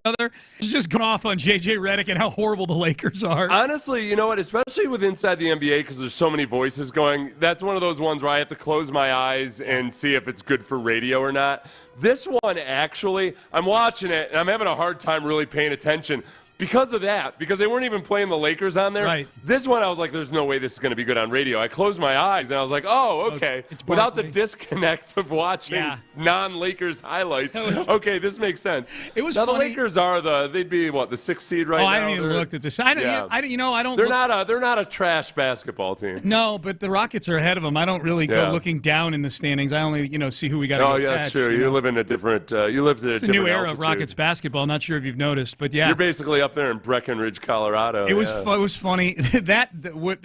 other. It's just gone off on J.J. Redick and how horrible the Lakers are. Honestly, you know what? Especially with Inside the NBA, because there's so many voices going, that's one of those ones where I have to close my eyes and see if it's good for radio or not. This one, actually, I'm watching it, and I'm having a hard time really paying attention. Because of that, because they weren't even playing the Lakers on there. Right. This one, I was like, there's no way this is going to be good on radio. I closed my eyes, and I was like, oh, okay. It's without the Barkley. disconnect of watching non-Lakers highlights. Okay, this makes sense. It was now, funny. the Lakers are they'd be, the 6th seed right now? I haven't even looked at this. I don't. They're not a trash basketball team. No, but the Rockets are ahead of them. I don't really go looking down in the standings. I only, see who we got to Oh, go yeah, catch, that's true. you know? You live in a different you lived in It's a a different new era of altitude. Rockets basketball. Not sure if you've noticed, but yeah. You're basically up there in Breckenridge, Colorado. It was it was funny. What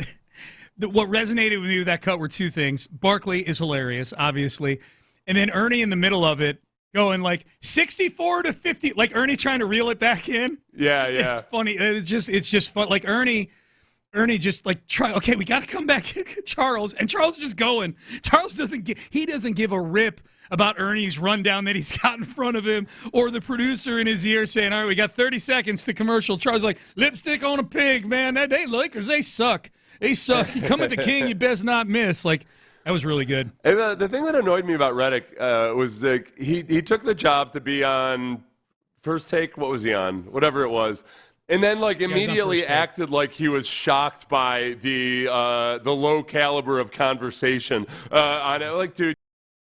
resonated with me with that cut were two things. Barkley is hilarious, obviously, and then Ernie in the middle of it going like 64-50, like Ernie trying to reel it back in. Yeah. It's funny. It's just fun. Like Ernie just like okay, we got to come back, Charles, and Charles is just going. Charles doesn't give a rip about Ernie's rundown that he's got in front of him, or the producer in his ear saying, all right, we got 30 seconds to commercial. Charles like, lipstick on a pig, man. They Lakers, they suck. They suck. You come at the king, you best not miss. Like, that was really good. And the thing that annoyed me about Redick was like he took the job to be on First Take. What was he on? Whatever it was. And then, immediately acted like he was shocked by the low caliber of conversation on it. Like, dude,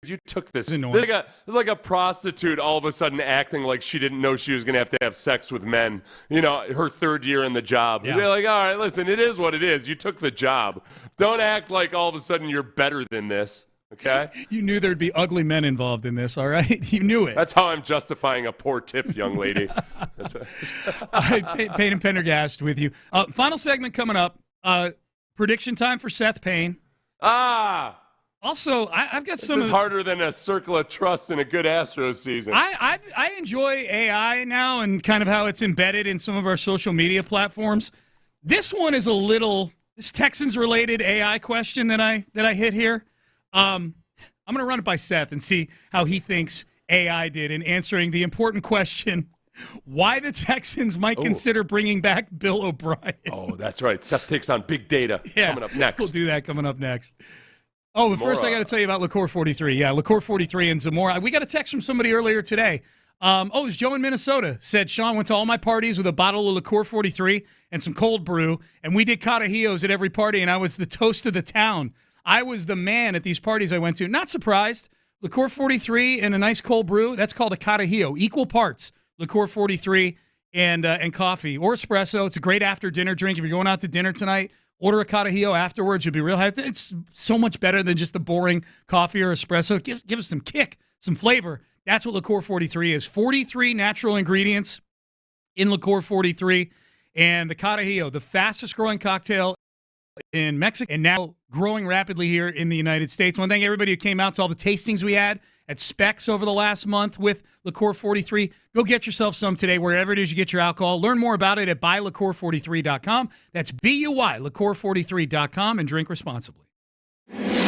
you took this. It's like a prostitute all of a sudden acting like she didn't know she was going to have sex with men. Her third year in the job. Yeah. You're like, all right, listen, it is what it is. You took the job. Don't act like all of a sudden you're better than this. Okay? You knew there'd be ugly men involved in this, all right? You knew it. That's how I'm justifying a poor tip, young lady. Payne and Pendergast with you. Final segment coming up. Prediction time for Seth Payne. Also, I've got some. This is harder than a circle of trust in a good Astros season. I enjoy AI now and kind of how it's embedded in some of our social media platforms. This one is this Texans-related AI question that I hit here. I'm going to run it by Seth and see how he thinks AI did in answering the important question, why the Texans might consider bringing back Bill O'Brien. Oh, that's right. Seth takes on big data. Coming up next. We'll do that coming up next. Oh, but first I got to tell you about Liqueur 43. Yeah, Liqueur 43 and Zamora. We got a text from somebody earlier today. It was Joe in Minnesota. Said, Sean, went to all my parties with a bottle of Liqueur 43 and some cold brew, and we did Carajillos at every party, and I was the toast of the town. I was the man at these parties I went to. Not surprised. Liqueur 43 and a nice cold brew, that's called a Carajillo. Equal parts, Liqueur 43 and coffee or espresso. It's a great after-dinner drink. If you're going out to dinner tonight, order a Carajillo afterwards. You'll be real happy. It's so much better than just the boring coffee or espresso. Give us some kick, some flavor. That's what Liqueur 43 is. 43 natural ingredients in Liqueur 43. And the Carajillo, the fastest-growing cocktail in Mexico and now growing rapidly here in the United States. I want to thank everybody who came out to all the tastings we had at Specs over the last month with Liqueur 43. Go get yourself some today wherever it is you get your alcohol. Learn more about it at buyliqueur43.com. That's B-U-Y, liqueur43.com, and drink responsibly. The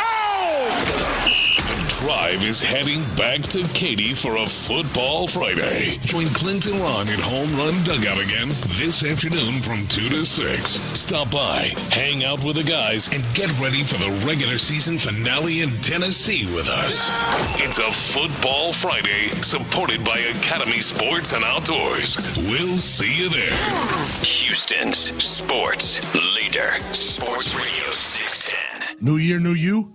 Drive is heading back to Katy for a Football Friday. Join Clint and Ron at Home Run Dugout again this afternoon from 2 to 6. Stop by, hang out with the guys, and get ready for the regular season finale in Tennessee with us. It's a Football Friday supported by Academy Sports and Outdoors. We'll see you there. Houston's sports leader, Sports Radio 610. New year, new you?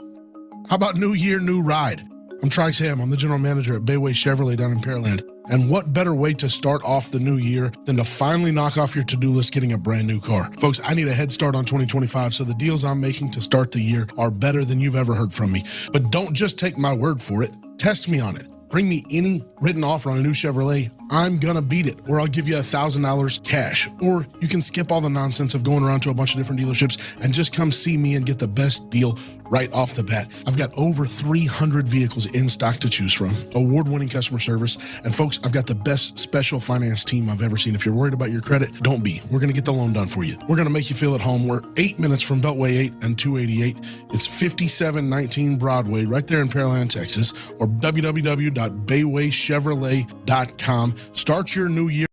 How about new year, new ride? I'm Trice Ham. I'm the general manager at Bayway Chevrolet down in Pearland. And what better way to start off the new year than to finally knock off your to-do list getting a brand new car? Folks, I need a head start on 2025, so the deals I'm making to start the year are better than you've ever heard from me. But don't just take my word for it. Test me on it. Bring me any written offer on a new Chevrolet. I'm gonna beat it, or I'll give you $1,000 cash. Or you can skip all the nonsense of going around to a bunch of different dealerships and just come see me and get the best deal right off the bat. I've got over 300 vehicles in stock to choose from, award-winning customer service, and folks, I've got the best special finance team I've ever seen. If you're worried about your credit, don't be. We're gonna get the loan done for you. We're gonna make you feel at home. We're 8 minutes from Beltway 8 and 288. It's 5719 Broadway, right there in Pearland, Texas, or www.baywaychevrolet.com. Start your new year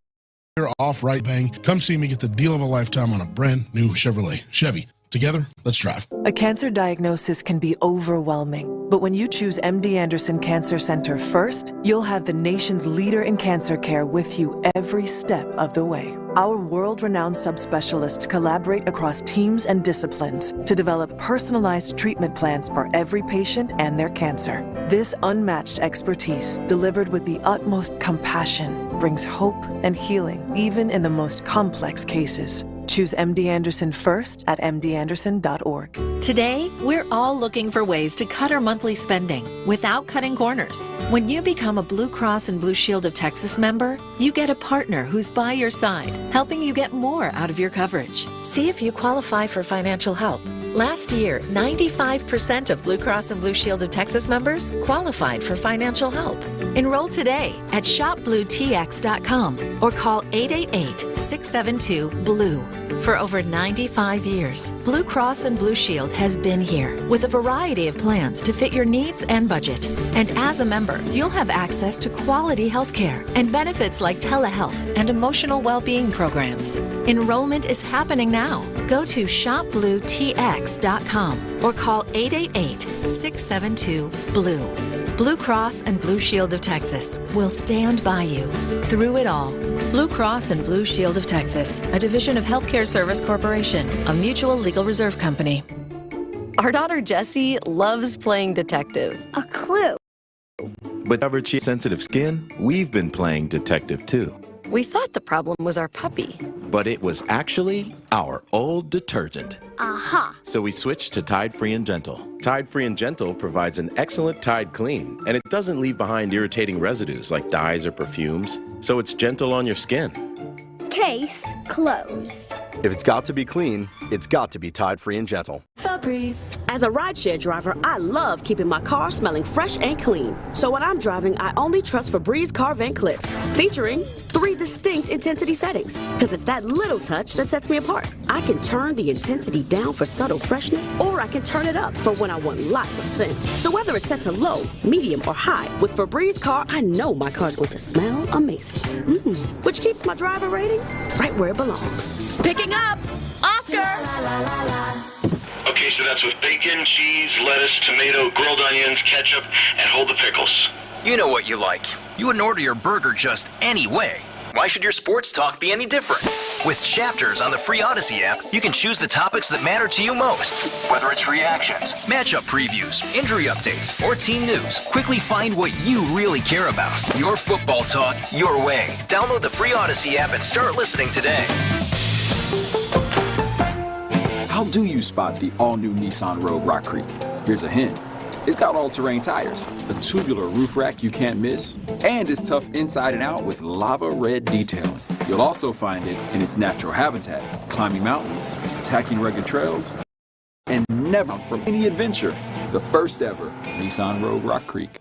off right bang. Come see me get the deal of a lifetime on a brand new Chevrolet. Chevy. Together, let's drive. A cancer diagnosis can be overwhelming, but when you choose MD Anderson Cancer Center first, you'll have the nation's leader in cancer care with you every step of the way. Our world-renowned subspecialists collaborate across teams and disciplines to develop personalized treatment plans for every patient and their cancer. This unmatched expertise, delivered with the utmost compassion, brings hope and healing even in the most complex cases. Choose MD Anderson first at mdanderson.org. Today, we're all looking for ways to cut our monthly spending without cutting corners. When you become a Blue Cross and Blue Shield of Texas member, you get a partner who's by your side, helping you get more out of your coverage. See if you qualify for financial help. Last year, 95% of Blue Cross and Blue Shield of Texas members qualified for financial help. Enroll today at shopbluetx.com or call 888-672-BLUE. For over 95 years, Blue Cross and Blue Shield has been here with a variety of plans to fit your needs and budget. And as a member, you'll have access to quality health care and benefits like telehealth and emotional well-being programs. Enrollment is happening now. Go to shopbluetx.com or call 888-672-BLUE. Blue Cross and Blue Shield of Texas will stand by you through it all. Blue Cross and Blue Shield of Texas, a division of Healthcare Service Corporation, a mutual legal reserve company. Our daughter Jessie loves playing detective. A clue. But covered sensitive skin, we've been playing detective too. We thought the problem was our puppy. But it was actually our old detergent. Aha. So we switched to Tide Free and Gentle. Tide Free and Gentle provides an excellent Tide clean, and it doesn't leave behind irritating residues like dyes or perfumes, so it's gentle on your skin. Case closed. If it's got to be clean, it's got to be Tide Free and Gentle. Febreze. As a rideshare driver, I love keeping my car smelling fresh and clean. So when I'm driving, I only trust Febreze car vent clips, featuring 3 distinct intensity settings, because it's that little touch that sets me apart. I can turn the intensity down for subtle freshness, or I can turn it up for when I want lots of scent. So whether it's set to low, medium, or high, with Febreze car, I know my car's going to smell amazing. Which keeps my driver rating right where it belongs. Picking up, Oscar! Okay, so that's with bacon, cheese, lettuce, tomato, grilled onions, ketchup, and hold the pickles. You know what you like. You wouldn't order your burger just any way. Why should your sports talk be any different? With Chapters on the free Odyssey app, you can choose the topics that matter to you most. Whether it's reactions, matchup previews, injury updates, or team news, quickly find what you really care about. Your football talk, your way. Download the free Odyssey app and start listening today. How do you spot the all-new Nissan Rogue Rock Creek? Here's a hint. It's got all-terrain tires, a tubular roof rack you can't miss, and it's tough inside and out with lava red detailing. You'll also find it in its natural habitat, climbing mountains, attacking rugged trails, and never from any adventure. The first ever Nissan Rogue Rock Creek.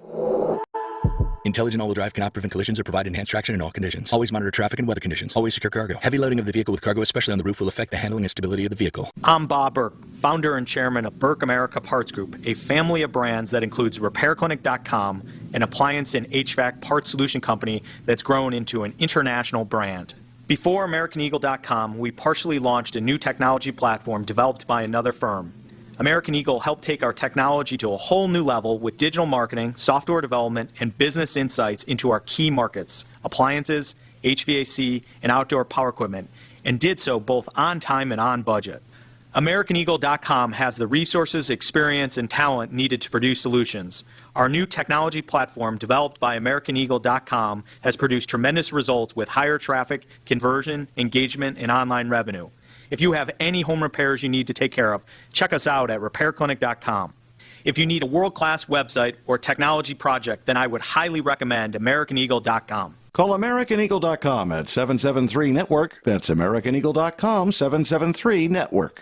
Intelligent all-wheel drive cannot prevent collisions or provide enhanced traction in all conditions. Always monitor traffic and weather conditions. Always secure cargo. Heavy loading of the vehicle with cargo, especially on the roof, will affect the handling and stability of the vehicle. I'm Bob Burke, founder and chairman of Burke America Parts Group, a family of brands that includes RepairClinic.com, an appliance and HVAC parts solution company that's grown into an international brand. Before AmericanEagle.com, we partially launched a new technology platform developed by another firm. American Eagle helped take our technology to a whole new level with digital marketing, software development, and business insights into our key markets, appliances, HVAC, and outdoor power equipment, and did so both on time and on budget. AmericanEagle.com has the resources, experience, and talent needed to produce solutions. Our new technology platform, developed by AmericanEagle.com, has produced tremendous results with higher traffic, conversion, engagement, and online revenue. If you have any home repairs you need to take care of, check us out at RepairClinic.com. If you need a world-class website or technology project, then I would highly recommend AmericanEagle.com. Call AmericanEagle.com at 773-NETWORK. That's AmericanEagle.com, 773-NETWORK.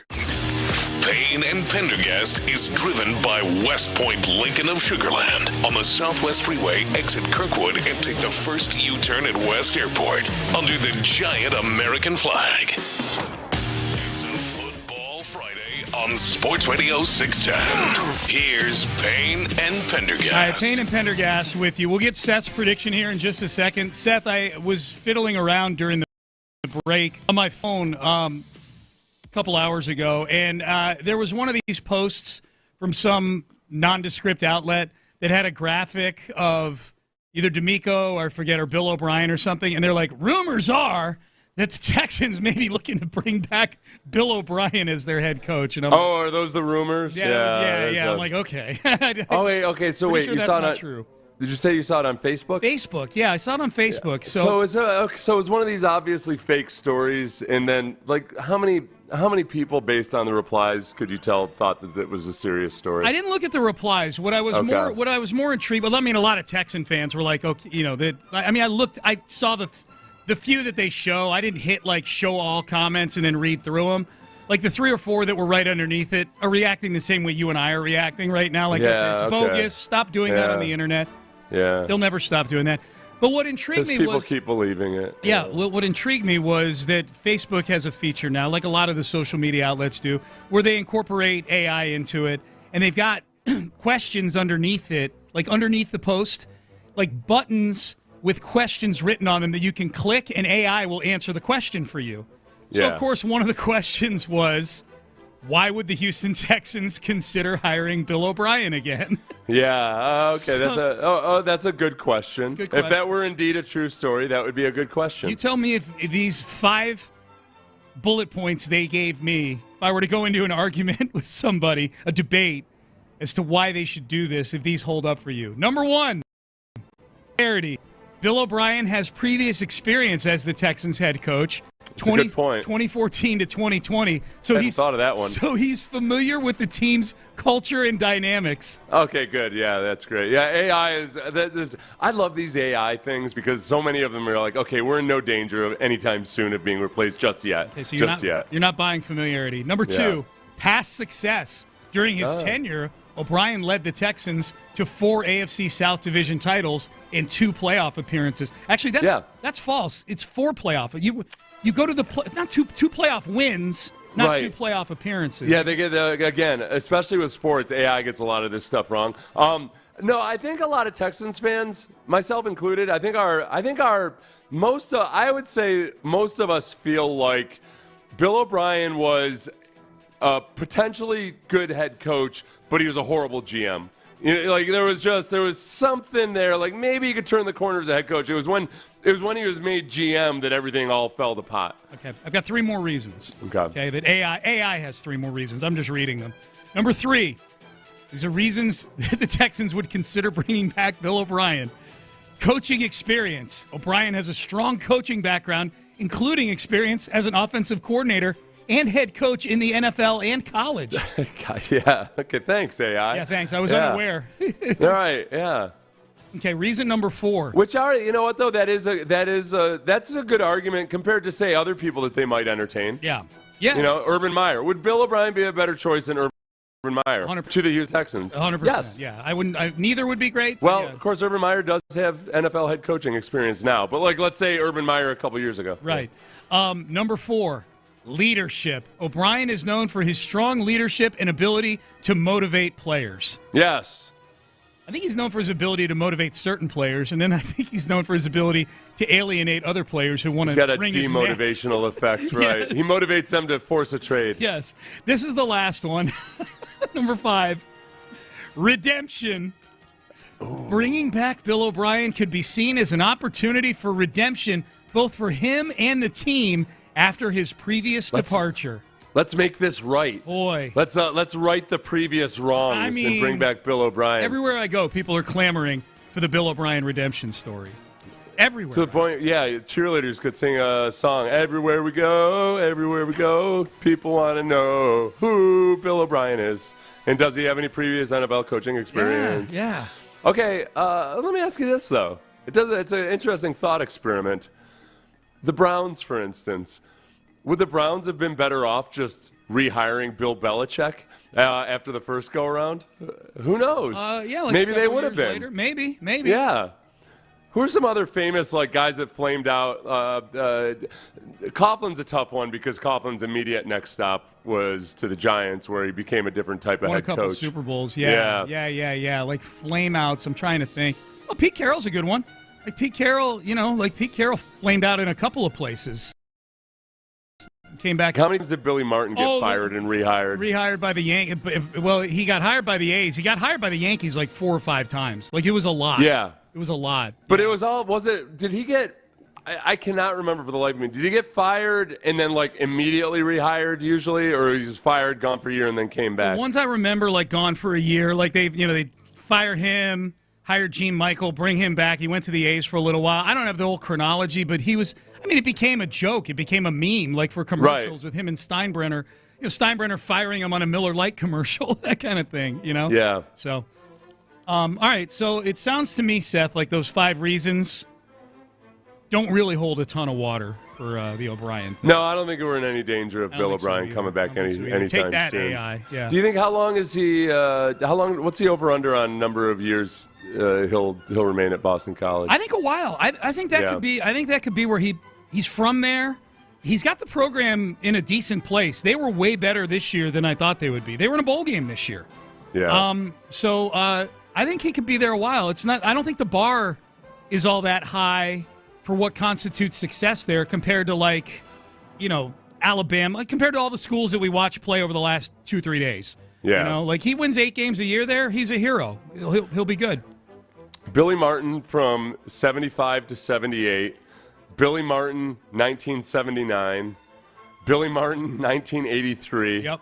Payne and Pendergast is driven by West Point Lincoln of Sugar Land. On the Southwest Freeway, exit Kirkwood and take the first U-turn at West Airport under the giant American flag. It's a Football Friday on Sports Radio 610. Here's Payne and Pendergast. All right, Payne and Pendergast with you. We'll get Seth's prediction here in just a second. Seth, I was fiddling around during the break on my phone a couple hours ago, and there was one of these posts from some nondescript outlet that had a graphic of either D'Amico or Bill O'Brien or something, and they're like, rumors are that the Texans may be looking to bring back Bill O'Brien as their head coach. And I'm are those the rumors? Yeah. I'm like, okay. Okay. So wait, sure you that's saw it not on, true. Did you say you saw it on Facebook? Facebook, yeah, I saw it on Facebook. So it's one of these obviously fake stories, and then like how many people, based on the replies, could you tell thought that it was a serious story? I didn't look at the replies. What I was more intrigued. Well, I mean, a lot of Texan fans were like, okay, I saw the few that they show. I didn't hit like show all comments and then read through them. Like the 3 or 4 that were right underneath it are reacting the same way you and I are reacting right now. Like, it's bogus. Stop doing that on the internet. Yeah. They'll never stop doing that. But what intrigued me was... people keep believing it. Yeah, what intrigued me was that Facebook has a feature now, like a lot of the social media outlets do, where they incorporate AI into it, and they've got questions underneath it, like underneath the post, like buttons with questions written on them that you can click, and AI will answer the question for you. So, of course, one of the questions was, why would the Houston Texans consider hiring Bill O'Brien again? Yeah, okay, that's a good question. If that were indeed a true story, that would be a good question. You tell me if these 5 bullet points they gave me, if I were to go into an argument with somebody, a debate, as to why they should do this, if these hold up for you. Number 1, clarity. Bill O'Brien has previous experience as the Texans head coach. That's a good point. 2014 to 2020. So I thought of that one. So he's familiar with the team's culture and dynamics. Okay, good. Yeah, that's great. Yeah, AI is. I love these AI things because so many of them are like, okay, we're in no danger of anytime soon of being replaced just yet. Okay, so yet. You're not buying familiarity. Number 2, past success. During his tenure, O'Brien led the Texans to 4 AFC South Division titles and 2 playoff appearances. Actually, that's false. It's 4 playoff. You go to not two playoff wins, not 2 playoff appearances. Yeah, they get again, especially with sports, AI gets a lot of this stuff wrong. No, I think a lot of Texans fans, myself included, I would say most of us feel like Bill O'Brien was a potentially good head coach, but he was a horrible GM. Like there was something there. Like maybe he could turn the corner as a head coach. It was when he was made GM that everything all fell to pot. Okay, I've got 3 more reasons. Okay, that AI has 3 more reasons. I'm just reading them. Number 3, these are reasons that the Texans would consider bringing back Bill O'Brien. Coaching experience. O'Brien has a strong coaching background, including experience as an offensive coordinator and head coach in the NFL and college. Yeah. Okay, thanks, AI. Yeah, thanks. I was unaware. All right, yeah. Okay, reason number 4. Which are, you know what, though? That's a good argument compared to, say, other people that they might entertain. Yeah. Urban Meyer. Would Bill O'Brien be a better choice than Urban Meyer 100%. to the Houston Texans? 100%. Yes. Yeah, neither would be great. Well, of course, Urban Meyer does have NFL head coaching experience now. But, let's say Urban Meyer a couple years ago. Right. Number 4. Leadership. O'Brien is known for his strong leadership and ability to motivate players. Yes. I think he's known for his ability to motivate certain players, and then I think he's known for his ability to alienate other players who want to bring his neck. He's got a demotivational effect, right? Yes. He motivates them to force a trade. Yes. This is the last one. Number 5. Redemption. Ooh. Bringing back Bill O'Brien could be seen as an opportunity for redemption, both for him and the team, after his previous departure. Let's make this right. Boy. Let's right the previous wrongs and bring back Bill O'Brien. Everywhere I go, people are clamoring for the Bill O'Brien redemption story. Everywhere. To the point, cheerleaders could sing a song. Everywhere we go, people want to know who Bill O'Brien is. And does he have any previous NFL coaching experience? Yeah. Okay, let me ask you this, though. It's an interesting thought experiment. The Browns, for instance, would the Browns have been better off just rehiring Bill Belichick after the first go-around? Who knows? Maybe they would have been. Later. Maybe. Yeah. Who are some other famous guys that flamed out? Coughlin's a tough one because Coughlin's immediate next stop was to the Giants, where he became a different type of head coach. Won a couple Super Bowls. Yeah. Like flame outs. I'm trying to think. Oh, Pete Carroll's a good one. Pete Carroll flamed out in a couple of places. Came back. How many times did Billy Martin get fired and rehired? Rehired by the Yankees. Well, he got hired by the A's. He got hired by the Yankees like 4 or 5 times. Like, it was a lot. Yeah. It was a lot. But it was all, did he get, I cannot remember for the life of me, did he get fired and then, like, immediately rehired usually? Or he was fired, gone for a year, and then came back? The ones I remember, like, gone for a year. Like, they fired him, hired Gene Michael, bring him back. He went to the A's for a little while. I don't have the whole chronology, but he was, it became a joke. It became a meme, like, for commercials with him and Steinbrenner. Steinbrenner firing him on a Miller Lite commercial, that kind of thing, Yeah. So, all right. So it sounds to me, Seth, like those 5 reasons don't really hold a ton of water for the O'Brien thing. No, I don't think we're in any danger of Bill O'Brien coming back anytime Take that, soon. AI. Yeah. Do you think, how long is he, what's the over-under on number of years he'll remain at Boston College? I think a while. I think that could be where he's from there. He's got the program in a decent place. They were way better this year than I thought they would be. They were in a bowl game this year. Yeah. So I think he could be there a while. It's not. I don't think the bar is all that high for what constitutes success there compared to Alabama, compared to all the schools that we watch play over the last 2-3 days. Yeah. He wins 8 games a year there. He's a hero. He'll be good. Billy Martin from 75 to 78. Billy Martin, 1979. Billy Martin, 1983. Yep.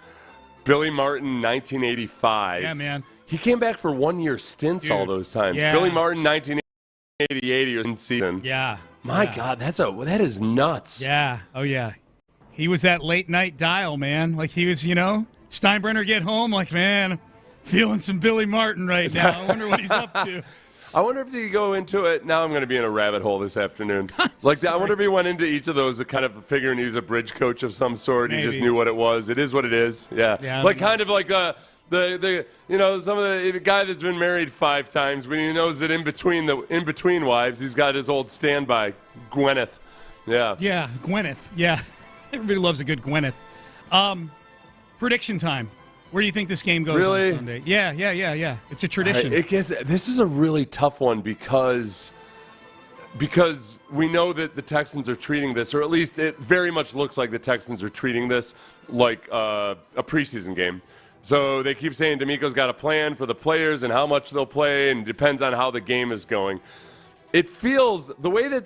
Billy Martin, 1985. Yeah, man. He came back for 1-year stints all those times. Yeah. Billy Martin, 1988, he was in season. Yeah. My God, that is nuts. Yeah. Oh, yeah. He was that late night dial, man. Like, he was, Steinbrenner get home, like, man, feeling some Billy Martin right now. I wonder what he's up to. I wonder if he could go into it. Now I'm going to be in a rabbit hole this afternoon. I wonder if he went into each of those kind of figuring he was a bridge coach of some sort. Maybe. He just knew what it was. It is what it is. Yeah. Kind of like some of the guy that's been married 5 times, but he knows that in between wives, he's got his old standby, Gwyneth. Yeah. Yeah, Gwyneth. Yeah. Everybody loves a good Gwyneth. Prediction time. Where do you think this game goes on Sunday? Yeah. It's a tradition. This is a really tough one because we know that the Texans are treating this, or at least it very much looks like the Texans are treating this like a preseason game. So they keep saying D'Amico's got a plan for the players and how much they'll play, and it depends on how the game is going. It feels, the way that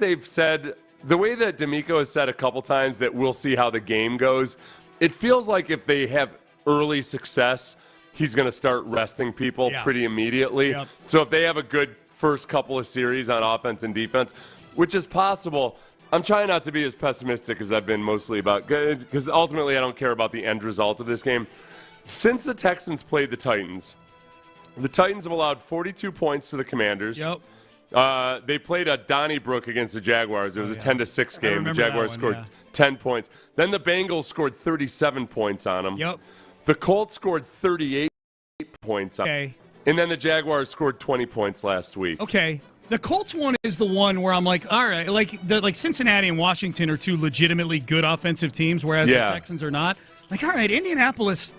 D'Amico has said a couple times that we'll see how the game goes, it feels like if they have early success, he's going to start resting people pretty immediately. Yep. So if they have a good first couple of series on offense and defense, which is possible, I'm trying not to be as pessimistic as I've been mostly about, because ultimately I don't care about the end result of this game. Since the Texans played the Titans have allowed 42 points to the Commanders. Yep. They played a Donnybrook against the Jaguars. It was a 10-6 game. The Jaguars scored 10 points. Then the Bengals scored 37 points on them. Yep. The Colts scored 38 points on them. And then the Jaguars scored 20 points last week. Okay. The Colts one is the one where I'm like, all right, like Cincinnati and Washington are 2 legitimately good offensive teams, whereas the Texans are not. Like, all right, Indianapolis,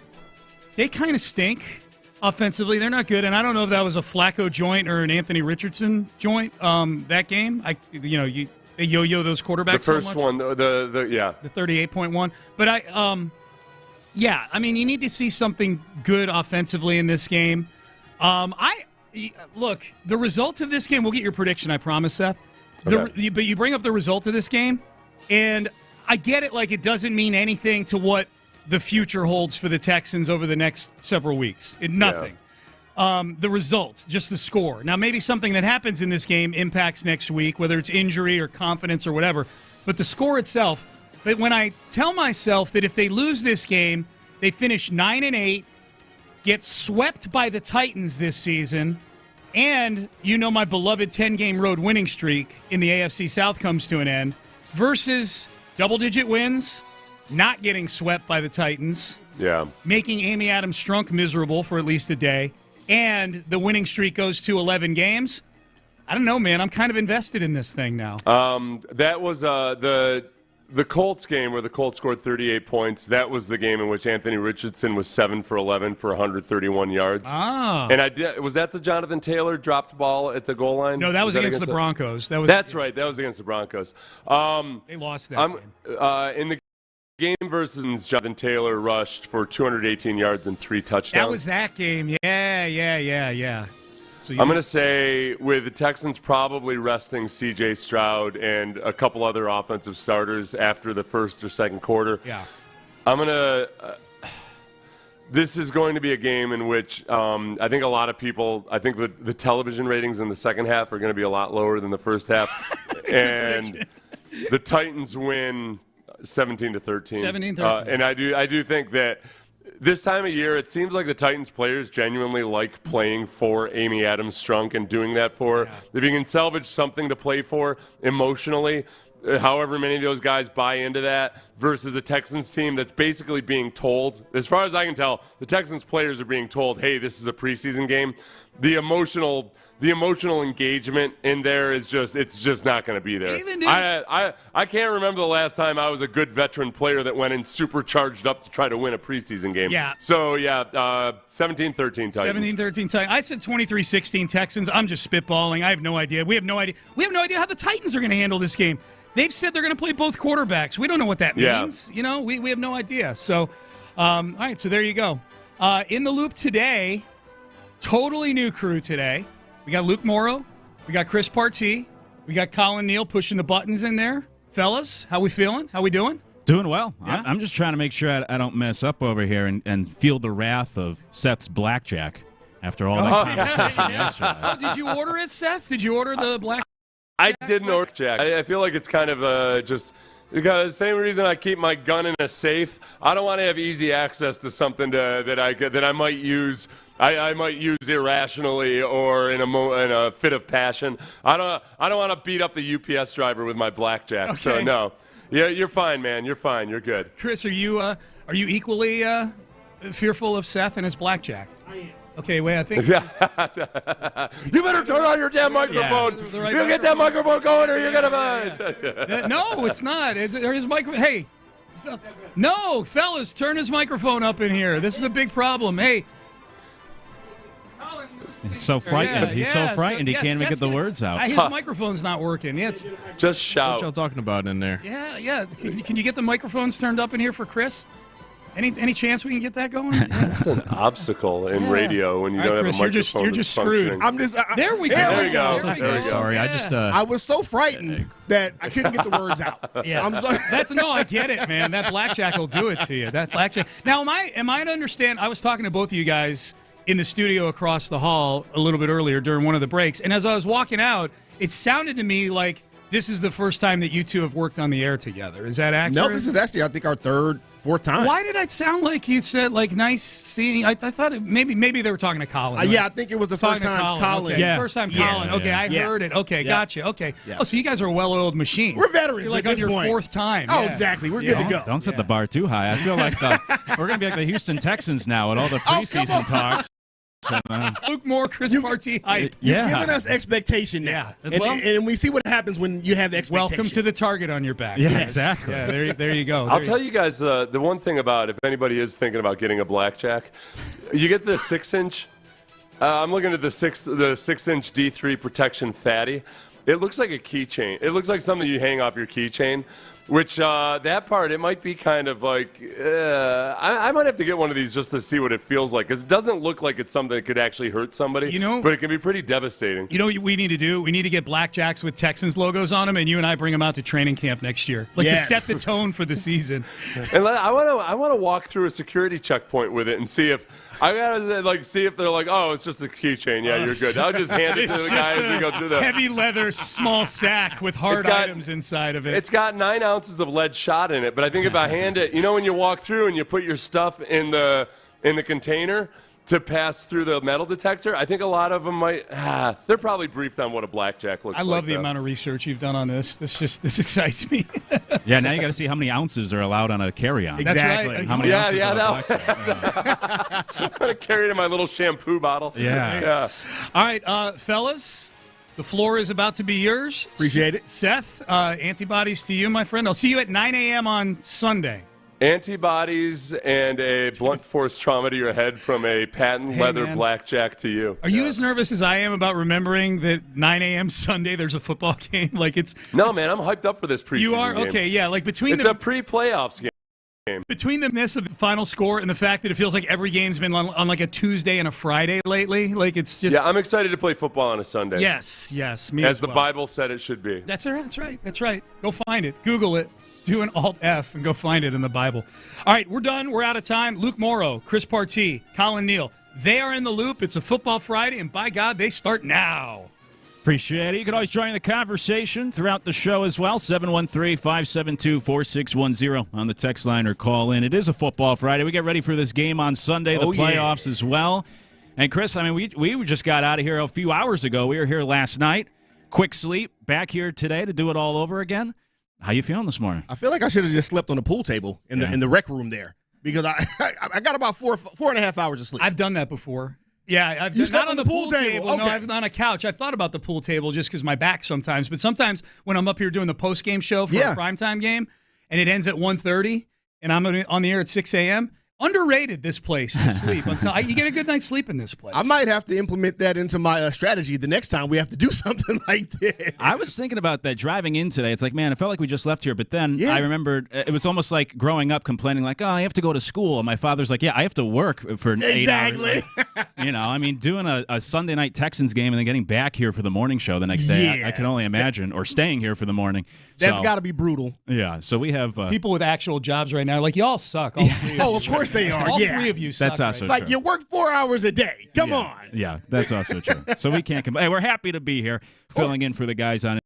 they kind of stink offensively. They're not good, and I don't know if that was a Flacco joint or an Anthony Richardson joint. That game, they yo-yo those quarterbacks. The first so much. one, the 38.1. But you need to see something good offensively in this game. Look, the result of this game, we'll get your prediction, I promise, Seth. Okay. But you bring up the result of this game, and I get it, like it doesn't mean anything to what the future holds for the Texans over the next several weeks. Nothing. The results, just the score. Now, maybe something that happens in this game impacts next week, whether it's injury or confidence or whatever. But the score itself, but when I tell myself that if they lose this game, they finish 9-8, get swept by the Titans this season, and my beloved 10-game road winning streak in the AFC South comes to an end, versus double-digit wins, not getting swept by the Titans, making Amy Adams Strunk miserable for at least a day, and the winning streak goes to 11 games. I don't know, man. I'm kind of invested in this thing now. That was the Colts game where the Colts scored 38 points. That was the game in which Anthony Richardson was 7 for 11 for 131 yards. Ah. And was that the Jonathan Taylor dropped ball at the goal line? No, that was against the Broncos. That's right. That was against the Broncos. They lost that game. In the game versus Jonathan Taylor rushed for 218 yards and 3 touchdowns. That was that game. Yeah. So I'm going to say with the Texans probably resting C.J. Stroud and a couple other offensive starters after the first or second quarter. Yeah. I'm going to this is going to be a game in which I think a lot of people, I think the television ratings in the second half are going to be a lot lower than the first half. And the Titans win 17-13. 17-13. And I do think that this time of year, it seems like the Titans players genuinely like playing for Amy Adams-Strunk and doing that for. Yeah. If you can salvage something to play for emotionally, however many of those guys buy into that, versus a Texans team that's basically being told, as far as I can tell, the Texans players are being told, hey, this is a preseason game. The emotional engagement in there is it's just not going to be there. I can't remember the last time I was a good veteran player that went in super charged up to try to win a preseason game. Yeah. So, 17-13 Titans. 17-13 Titans. I said 23-16 Texans. I'm just spitballing. I have no idea. We have no idea how the Titans are going to handle this game. They've said they're going to play both quarterbacks. We don't know what that means. Yeah. We have no idea. So, all right, so there you go. In the loop today, totally new crew today. We got Luke Morrow. We got Chris Partee. We got Colin Neal pushing the buttons in there. Fellas, how we feeling? How we doing? Doing well. Yeah? I'm just trying to make sure I don't mess up over here and feel the wrath of Seth's blackjack after all that conversation yesterday. Oh, did you order it, Seth? Did you order the black? I didn't order Jack. I feel like it's kind of just because the same reason I keep my gun in a safe. I don't want to have easy access to something that I might use. I might use irrationally or in a fit of passion. I don't want to beat up the UPS driver with my blackjack. Okay. So no, yeah, you're fine, man. You're fine. You're good. Chris, are you equally fearful of Seth and his blackjack? I am. Okay, wait, I think. You better turn on your damn microphone. Yeah. You get that microphone going, or you're gonna. No, it's not. It's his microphone. Hey, no, fellas, turn his microphone up in here. This is a big problem. Hey. He's so frightened. He can't even get the words out. His microphone's not working. Yeah, just shout. What y'all talking about in there? Yeah. Can you get the microphones turned up in here for Chris? Any chance we can get that going? That's an obstacle in radio when you don't Chris, have a microphone. You're just screwed. I'm just. There we go. There we go. Sorry, Yeah. I was so frightened that I couldn't get the words out. Yeah, I'm sorry. I get it, man. That blackjack will do it to you. That blackjack. Now, am I to understand? I was talking to both of you guys in the studio across the hall a little bit earlier during one of the breaks, and as I was walking out, it sounded to me like this is the first time that you two have worked on the air together. Is that accurate? No, this is actually, I think, our third, fourth time. Why did it sound like you said, like, nice seeing? I thought maybe they were talking to Colin. Right? Yeah, I think it was the first time Colin. Okay. First time Colin. Okay, I heard it. Okay, gotcha. Okay. Yeah. Oh, so you guys are a well-oiled machine. We're veterans. You're like at on this your point. fourth time. Oh, Yeah. exactly. We're good to go. Don't set the bar too high. I feel like we're going to be like the Houston Texans now at all the preseason talks. Luke Moore, Chris Partee. You've given us expectation now. And we see what happens when you have the expectation. Welcome to the target on your back. Yeah, exactly. Yeah, there you go. I'll tell you guys the one thing about if anybody is thinking about getting a blackjack, you get the 6-inch. I'm looking at the 6-inch D3 protection fatty. It looks like a keychain. It looks like something you hang off your keychain. Which, that part, it might be kind of like, I might have to get one of these just to see what it feels like. Because it doesn't look like it's something that could actually hurt somebody. But it can be pretty devastating. You know what we need to do? We need to get blackjacks with Texans logos on them, and you and I bring them out to training camp next year. To set the tone for the season. And I want to walk through a security checkpoint with it and see if, see if they're like, oh, it's just a keychain. Yeah, you're good. I'll just hand it to the guy as we go through the heavy leather small sack with hard items inside of it. It's got 9 ounces of lead shot in it, but I think if I hand it, when you walk through and you put your stuff in the container to pass through the metal detector, I think a lot of them might. They're probably briefed on what a blackjack looks like. I love the amount of research you've done on this. This excites me. Yeah, now you got to see how many ounces are allowed on a carry-on. Exactly. That's right. How many ounces on a blackjack? I'm gonna carry it in my little shampoo bottle. Yeah. All right, fellas. The floor is about to be yours. Appreciate it. Seth, antibodies to you, my friend. I'll see you at 9 a.m. on Sunday. Antibodies and a blunt force trauma to your head from a patent leather blackjack to you. Are you as nervous as I am about remembering that 9 a.m. Sunday there's a football game? No, man, I'm hyped up for this preseason You are? game. Okay, yeah. Like It's a pre-playoffs game. Between the miss of the final score and the fact that it feels like every game's been on like a Tuesday and a Friday lately, like it's just... Yeah, I'm excited to play football on a Sunday. Yes, me as well. the Bible said it should be. That's right. Go find it. Google it. Do an Alt-F and go find it in the Bible. All right, we're done. We're out of time. Luke Morrow, Chris Partee, Colin Neal. They are in the loop. It's a Football Friday, and by God, they start now. Appreciate it. You can always join the conversation throughout the show as well. 713-572-4610 on the text line or call in. It is a Football Friday. We get ready for this game on Sunday, the playoffs as well. And, Chris, I mean, we just got out of here a few hours ago. We were here last night. Quick sleep. Back here today to do it all over again. How you feeling this morning? I feel like I should have just slept on the pool table in the rec room there because I got about 4.5 hours of sleep. I've done that before. Yeah, I've not on the pool table. Okay. No, I've on a couch. I've thought about the pool table just because my back sometimes. But sometimes when I'm up here doing the post game show for a primetime game, and it ends at 1:30, and I'm on the air at 6 a.m. Underrated, this place to sleep. You get a good night's sleep in this place. I might have to implement that into my strategy the next time we have to do something like this. I was thinking about that driving in today. It's like, man, it felt like we just left here. But then I remembered it was almost like growing up complaining like, oh, I have to go to school. And my father's like, yeah, I have to work for 8 hours. You know, I mean, doing a Sunday night Texans game and then getting back here for the morning show the next day, I can only imagine. Or staying here for the morning. That's got to be brutal. Yeah, so we have... people with actual jobs right now are like, y'all suck. All three of course they are. All three of you suck. That's also true. Like, you work 4 hours a day. Come on. Yeah, that's also true. So we can't complain. Hey, we're happy to be here, filling in for the guys on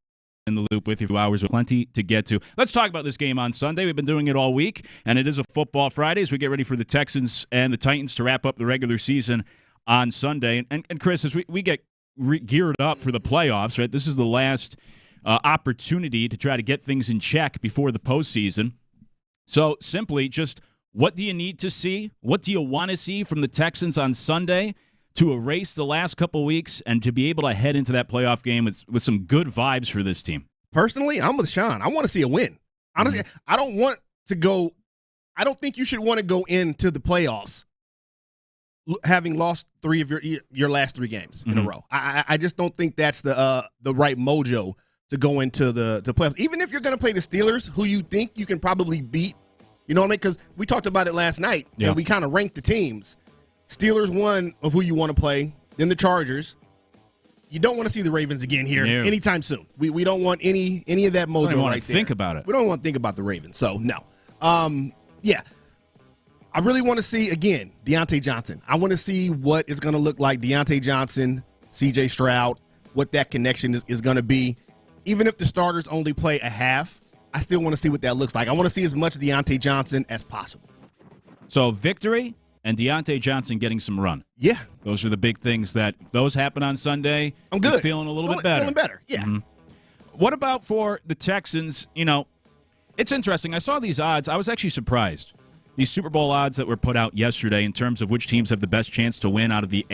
In the Loop with you for hours with plenty to get to. Let's talk about this game on Sunday. We've been doing it all week, and it is a Football Friday as we get ready for the Texans and the Titans to wrap up the regular season on Sunday. And Chris, as we get geared up for the playoffs, right, this is the last opportunity to try to get things in check before the postseason. So simply just what do you need to see? What do you want to see from the Texans on Sunday to erase the last couple weeks and to be able to head into that playoff game with some good vibes for this team? Personally, I'm with Sean. I want to see a win. Honestly, I don't think you should want to go into the playoffs having lost 3 of your last 3 games in a row. I just don't think that's the right mojo to go into the playoffs. Even if you're going to play the Steelers, who you think you can probably beat, you know what I mean? Because we talked about it last night, and we kind of ranked the teams. Steelers one of who you want to play, then the Chargers. You don't want to see the Ravens again here anytime soon. We don't want any of that mojo right there. We don't want to think about it. We don't want to think about the Ravens, so no. I really want to see, again, Deontay Johnson. I want to see what it's going to look like, Deontay Johnson, C.J. Stroud, what that connection is going to be. Even if the starters only play a half, I still want to see what that looks like. I want to see as much Deontay Johnson as possible. So victory and Deontay Johnson getting some run. Yeah. Those are the big things that if those happen on Sunday, I'm good. You're feeling a little bit better. Feeling better, yeah. Mm-hmm. What about for the Texans? You know, it's interesting. I saw these odds. I was actually surprised. These Super Bowl odds that were put out yesterday in terms of which teams have the best chance to win out of the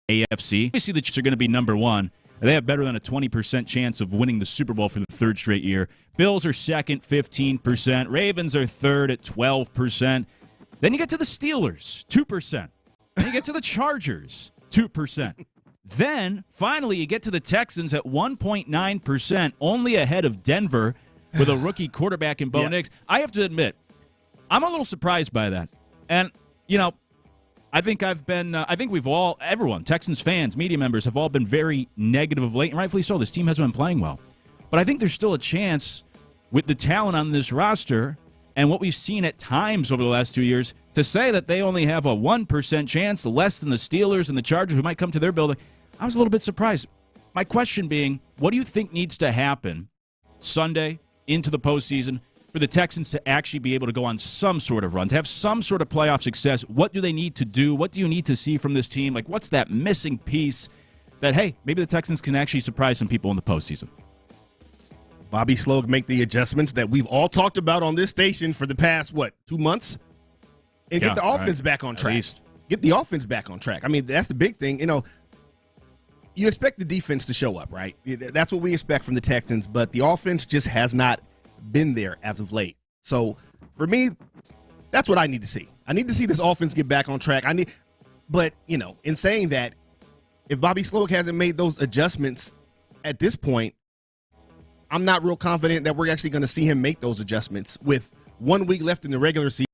AFC. Obviously, the Chiefs are going to be number one. They have better than a 20% chance of winning the Super Bowl for the 3rd straight year. Bills are second, 15%. Ravens are third at 12%. Then you get to the Steelers, 2%. Then you get to the Chargers, 2%. Then, finally, you get to the Texans at 1.9%, only ahead of Denver with a rookie quarterback in Bo Nix. I have to admit, I'm a little surprised by that. And, you know, I think we've all, everyone, Texans fans, media members, have all been very negative of late, and rightfully so. This team hasn't been playing well. But I think there's still a chance with the talent on this roster and what we've seen at times over the last 2 years to say that they only have a 1% chance, less than the Steelers and the Chargers who might come to their building. I was a little bit surprised. My question being, what do you think needs to happen Sunday into the postseason for the Texans to actually be able to go on some sort of run, to have some sort of playoff success? What do they need to do? What do you need to see from this team? Like, what's that missing piece that, hey, maybe the Texans can actually surprise some people in the postseason? Bobby Sloag make the adjustments that we've all talked about on this station for the past, 2 months? And get the offense back on track. Get the offense back on track. I mean, that's the big thing. You know, you expect the defense to show up, right? That's what we expect from the Texans, but the offense just has not been there as of late. So for me, that's what I need to see. I need to see this offense get back on track. But you know, in saying that, if Bobby Sloag hasn't made those adjustments at this point, I'm not real confident that we're actually going to see him make those adjustments with 1 week left in the regular season.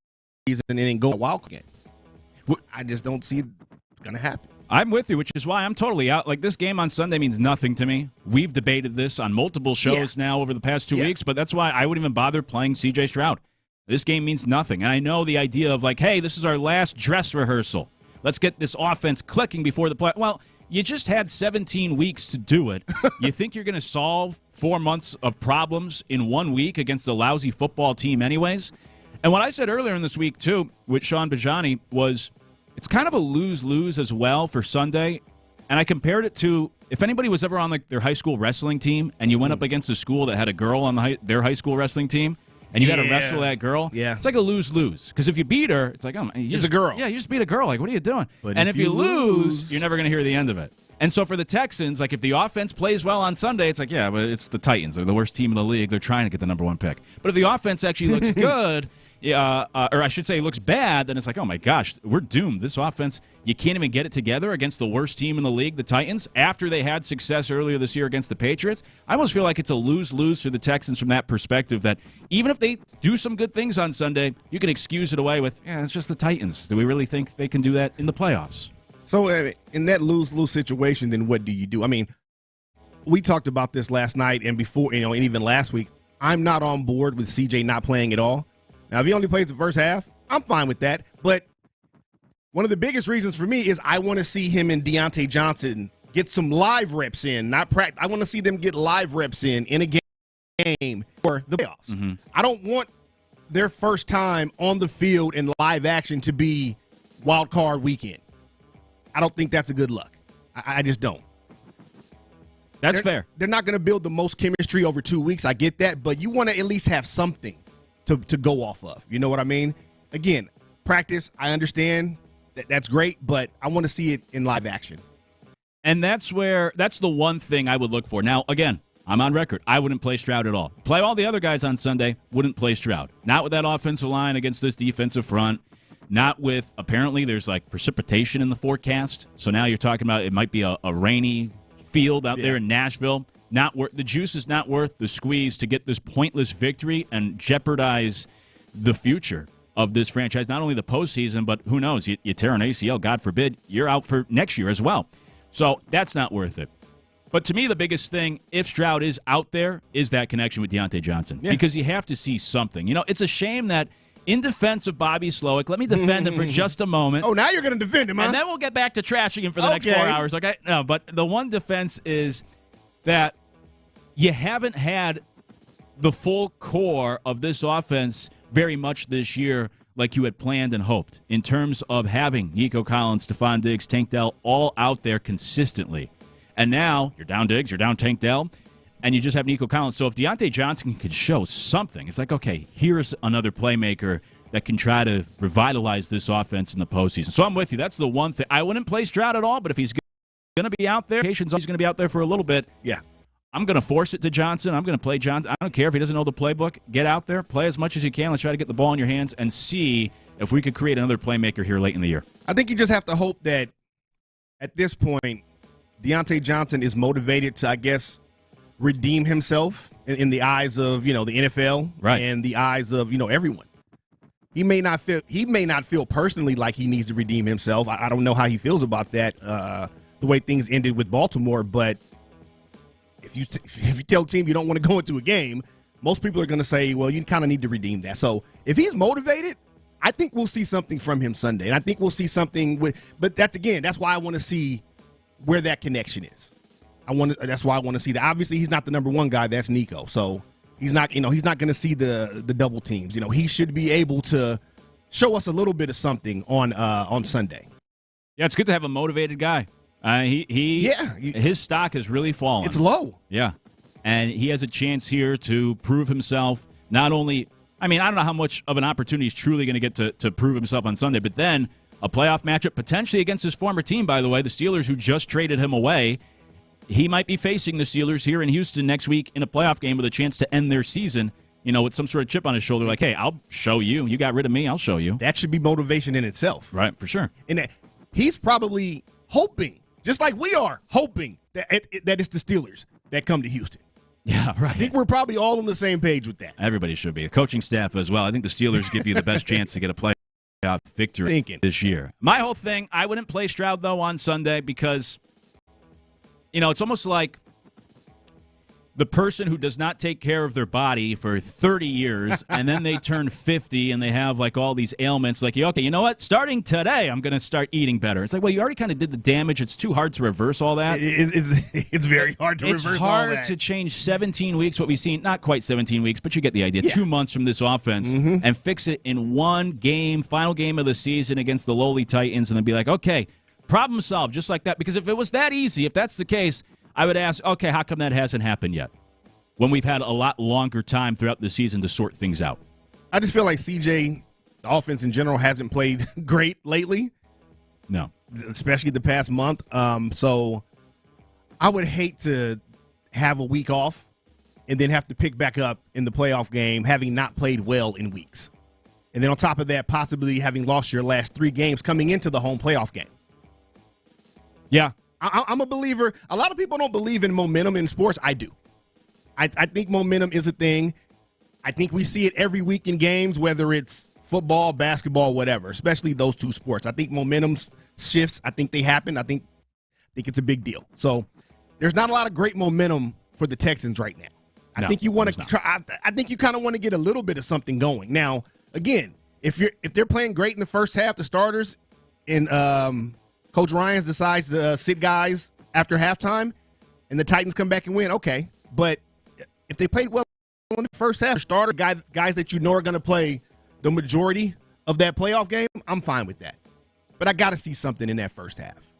and then go a wild card game. I just don't see it's going to happen. I'm with you, which is why I'm totally out. Like, this game on Sunday means nothing to me. We've debated this on multiple shows now over the past 2 weeks, but that's why I wouldn't even bother playing C.J. Stroud. This game means nothing. And I know the idea of, like, hey, this is our last dress rehearsal. Let's get this offense clicking before the play. Well, you just had 17 weeks to do it. You think you're going to solve 4 months of problems in 1 week against a lousy football team anyways? And what I said earlier in this week, too, with Sean Bijani, was it's kind of a lose-lose as well for Sunday. And I compared it to if anybody was ever on like their high school wrestling team and you went up against a school that had a girl on their high school wrestling team and you had to wrestle that girl. Yeah. It's like a lose-lose. Because if you beat her, it's like, oh, it's a girl. Yeah, you just beat a girl. Like, what are you doing? But and if you lose, you're never going to hear the end of it. And so for the Texans, like if the offense plays well on Sunday, it's like, yeah, but it's the Titans. They're the worst team in the league. They're trying to get the number 1 pick. But if the offense actually looks good, or I should say looks bad, then it's like, oh my gosh, we're doomed. This offense, you can't even get it together against the worst team in the league, the Titans, after they had success earlier this year against the Patriots. I almost feel like it's a lose-lose for the Texans from that perspective, that even if they do some good things on Sunday, you can excuse it away with, yeah, it's just the Titans. Do we really think they can do that in the playoffs? So in that lose-lose situation, then what do you do? I mean, we talked about this last night and before, and even last week. I'm not on board with CJ not playing at all. Now, if he only plays the first half, I'm fine with that. But one of the biggest reasons for me is I want to see him and Deontay Johnson get some live reps in, not practice. I want to see them get live reps in a game for the playoffs. Mm-hmm. I don't want their first time on the field in live action to be wild card weekend. I don't think that's a good look. I just don't. That's fair. They're not going to build the most chemistry over 2 weeks. I get that. But you want to at least have something to go off of. You know what I mean? Again, practice, I understand. That's great. But I want to see it in live action. And that's the one thing I would look for. Now, again, I'm on record. I wouldn't play Stroud at all. Play all the other guys on Sunday. Wouldn't play Stroud. Not with that offensive line against this defensive front. Not with, apparently, there's like precipitation in the forecast. So now you're talking about it might be a rainy field out there in Nashville. The juice is not worth the squeeze to get this pointless victory and jeopardize the future of this franchise. Not only the postseason, but who knows? You tear an ACL, God forbid, you're out for next year as well. So that's not worth it. But to me, the biggest thing, if Stroud is out there, is that connection with Deontay Johnson. Yeah. Because you have to see something. You know, it's a shame that in defense of Bobby Slowick, let me defend him for just a moment. Oh, now you're going to defend him, huh? And then we'll get back to trashing him for the next 4 hours. Okay? No, but the one defense is that you haven't had the full core of this offense very much this year like you had planned and hoped in terms of having Nico Collins, Stephon Diggs, Tank Dell all out there consistently. And now you're down Diggs, you're down Tank Dell, and you just have Nico Collins. So if Deontay Johnson could show something, it's like, okay, here's another playmaker that can try to revitalize this offense in the postseason. So I'm with you. That's the one thing. I wouldn't play Stroud at all, but if he's going to be out there, he's going to be out there for a little bit. Yeah. I'm going to force it to Johnson. I'm going to play Johnson. I don't care if he doesn't know the playbook. Get out there, play as much as you can. Let's try to get the ball in your hands and see if we could create another playmaker here late in the year. I think you just have to hope that at this point, Deontay Johnson is motivated to, I guess, redeem himself in the eyes of, the NFL, right, and the eyes of, everyone. He may not feel personally like he needs to redeem himself. I don't know how he feels about that, the way things ended with Baltimore. But if you tell the team you don't want to go into a game, most people are going to say, well, you kind of need to redeem that. So if he's motivated, I think we'll see something from him Sunday. And I think we'll see something but that's why I want to see where that connection is. That's why I want to see that. Obviously, he's not the number one guy. That's Nico. So he's not going to see the double teams. He should be able to show us a little bit of something on Sunday. Yeah, it's good to have a motivated guy. His stock has really fallen. It's low. Yeah, and he has a chance here to prove himself. Not only, I don't know how much of an opportunity he's truly going to get to prove himself on Sunday, but then a playoff matchup potentially against his former team, by the way, the Steelers, who just traded him away. He might be facing the Steelers here in Houston next week in a playoff game with a chance to end their season, with some sort of chip on his shoulder, like, hey, I'll show you. You got rid of me, I'll show you. That should be motivation in itself. Right, for sure. And he's probably hoping, just like we are, hoping that it's the Steelers that come to Houston. Yeah, right. I think we're probably all on the same page with that. Everybody should be. The coaching staff as well. I think the Steelers give you the best chance to get a play. victory this year. My whole thing, I wouldn't play Stroud, though, on Sunday because, it's almost like the person who does not take care of their body for 30 years and then they turn 50 and they have like all these ailments. Like, okay, you know what? Starting today, I'm going to start eating better. It's like, well, you already kind of did the damage. It's too hard to reverse all that. It's very hard to reverse all that. It's hard to change 17 weeks, what we've seen, not quite 17 weeks, but you get the idea. Yeah. 2 months from this offense and fix it in one game, final game of the season against the lowly Titans, and then be like, okay, problem solved, just like that. Because if it was that easy, if that's the case, I would ask, okay, how come that hasn't happened yet? When we've had a lot longer time throughout the season to sort things out. I just feel like CJ, the offense in general, hasn't played great lately. No. Especially the past month. So I would hate to have a week off and then have to pick back up in the playoff game having not played well in weeks. And then on top of that, possibly having lost your last 3 games coming into the home playoff game. Yeah. I'm a believer. A lot of people don't believe in momentum in sports. I do. I think momentum is a thing. I think we see it every week in games, whether it's football, basketball, whatever, especially those 2 sports. I think momentum shifts. I think they happen. I think it's a big deal. So there's not a lot of great momentum for the Texans right now. I think you want to try. I think you kind of want to get a little bit of something going. Now, again, if they're playing great in the first half, the starters, and Coach Ryans decides to sit guys after halftime, and the Titans come back and win, okay. But if they played well in the first half, starter guys that you know are going to play the majority of that playoff game, I'm fine with that. But I got to see something in that first half.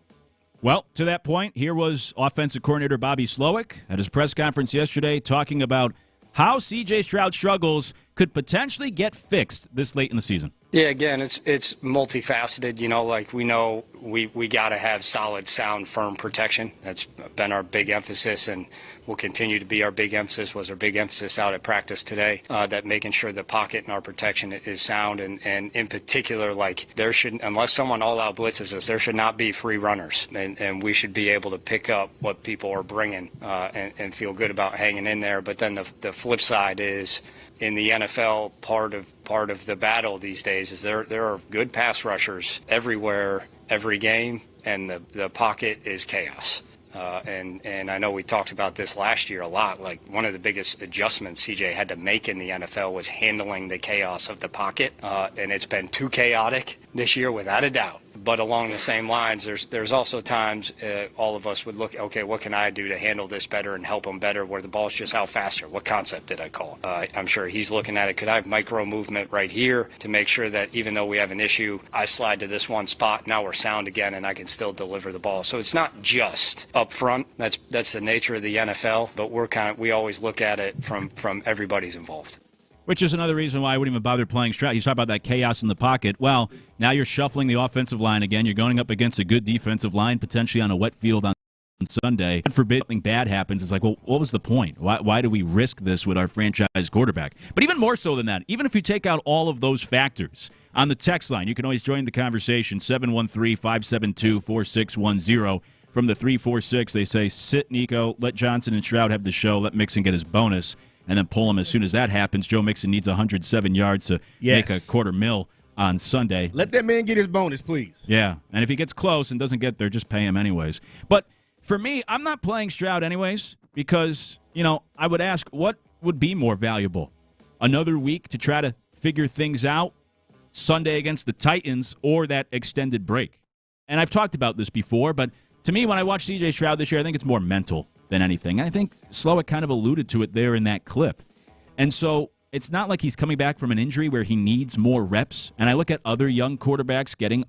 Well, to that point, here was offensive coordinator Bobby Slowick at his press conference yesterday talking about how C.J. Stroud struggles could potentially get fixed this late in the season. Yeah, again, it's multifaceted. Like we know we got to have solid, sound, firm protection. That's been our big emphasis and will continue to be our big emphasis, was our big emphasis out at practice today, that making sure the pocket and our protection is sound. And in particular, like there shouldn't, unless someone all-out blitzes us, there should not be free runners. And we should be able to pick up what people are bringing and feel good about hanging in there. But then the flip side is, in the NFL, part of the battle these days is there are good pass rushers everywhere, every game, and the pocket is chaos. And I know we talked about this last year a lot. Like, one of the biggest adjustments CJ had to make in the NFL was handling the chaos of the pocket, and it's been too chaotic this year without a doubt. But along the same lines, there's also times all of us would look, okay, what can I do to handle this better and help him better, where the ball's just out faster? What concept did I call? I'm sure he's looking at it. Could I have micro movement right here to make sure that even though we have an issue, I slide to this one spot, now we're sound again, and I can still deliver the ball. So it's not just up front. That's the nature of the NFL, but we always look at it from everybody's involved. Which is another reason why I wouldn't even bother playing Stroud. You talk about that chaos in the pocket. Well, now you're shuffling the offensive line again. You're going up against a good defensive line, potentially on a wet field on Sunday. God forbid something bad happens. It's like, well, what was the point? Why do we risk this with our franchise quarterback? But even more so than that, even if you take out all of those factors, on the text line, you can always join the conversation, 713-572-4610. From the 346, they say, sit, Nico, let Johnson and Stroud have the show, let Mixon get his bonus, and then pull him as soon as that happens. Joe Mixon needs 107 yards to make $250,000 on Sunday. Let that man get his bonus, please. Yeah, and if he gets close and doesn't get there, just pay him anyways. But for me, I'm not playing Stroud anyways because, I would ask what would be more valuable? Another week to try to figure things out, Sunday against the Titans, or that extended break? And I've talked about this before, but to me, when I watch C.J. Stroud this year, I think it's more mental than anything. And I think Slowick kind of alluded to it there in that clip. And so it's not like he's coming back from an injury where he needs more reps. And I look at other young quarterbacks getting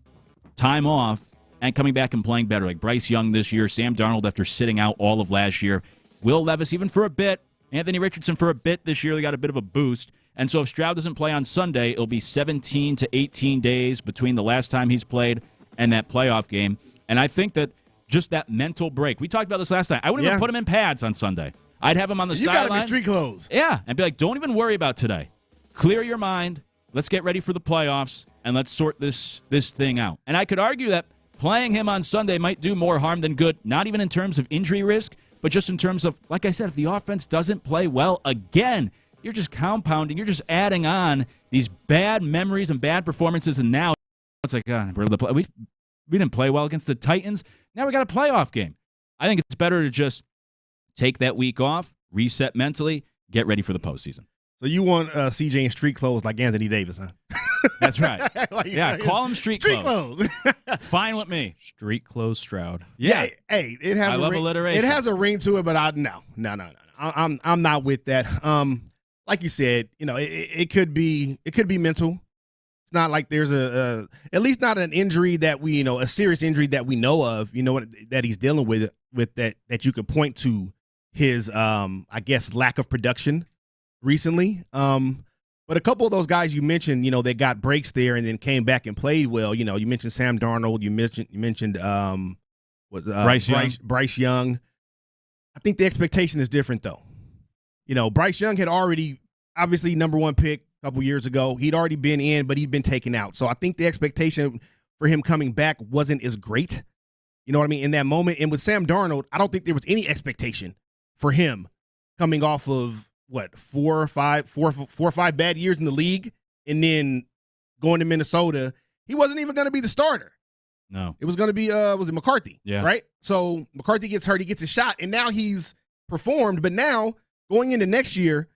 time off and coming back and playing better, like Bryce Young this year, Sam Darnold after sitting out all of last year, Will Levis even for a bit, Anthony Richardson for a bit this year. They got a bit of a boost. And so if Stroud doesn't play on Sunday, it'll be 17 to 18 days between the last time he's played and that playoff game. And I think that just that mental break. We talked about this last time. I wouldn't even put him in pads on Sunday. I'd have him on the sideline. You got to be street clothes. Yeah, and be like, don't even worry about today. Clear your mind. Let's get ready for the playoffs, and let's sort this thing out. And I could argue that playing him on Sunday might do more harm than good, not even in terms of injury risk, but just in terms of, like I said, if the offense doesn't play well again, you're just compounding. You're just adding on these bad memories and bad performances, and now it's like, we didn't play well against the Titans. Now we got a playoff game. I think it's better to just take that week off, reset mentally, get ready for the postseason. So you want CJ in street clothes like Anthony Davis, huh? That's right. Call him street clothes. Fine with me. Street clothes Stroud. Yeah. Hey, it has a ring. Alliteration. It has a ring to it, but no. I'm not with that. Like you said, it could be mental. It's not like there's at least not an injury that we, a serious injury that we know of, that he's dealing with that you could point to his, I guess, lack of production recently. But a couple of those guys you mentioned, they got breaks there and then came back and played well. You mentioned Sam Darnold. You mentioned Bryce Young. I think the expectation is different, though. Bryce Young had already, obviously, number one pick a couple years ago. He'd already been in, but he'd been taken out. So I think the expectation for him coming back wasn't as great. You know what I mean? In that moment. And with Sam Darnold, I don't think there was any expectation for him coming off of, four or five bad years in the league, and then going to Minnesota. He wasn't even going to be the starter. No. It was going to be, was it McCarthy? Yeah. Right? So McCarthy gets hurt. He gets a shot, and now he's performed. But now, going into next year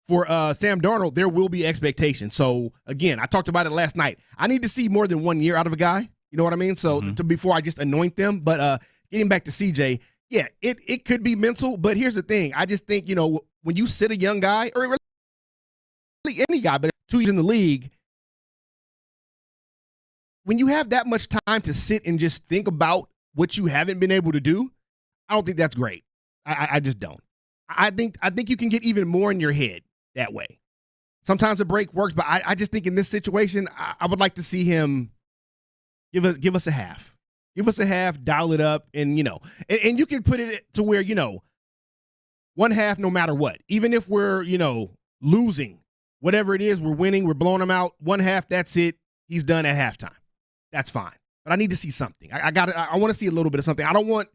for Sam Darnold, there will be expectations. So, again, I talked about it last night. I need to see more than 1 year out of a guy. You know what I mean? So, before I just anoint them. But getting back to CJ, yeah, it could be mental. But here's the thing. I just think, when you sit a young guy, or really any guy, but 2 years in the league, when you have that much time to sit and just think about what you haven't been able to do, I don't think that's great. I just don't. I think you can get even more in your head that way. Sometimes a break works, but I just think in this situation, I would like to see him give us a half. Give us a half, dial it up, and and you can put it to where, one half no matter what. Even if we're, losing, whatever it is, we're winning, we're blowing them out, one half, that's it. He's done at halftime. That's fine. But I need to see something. I want to see a little bit of something. I don't want,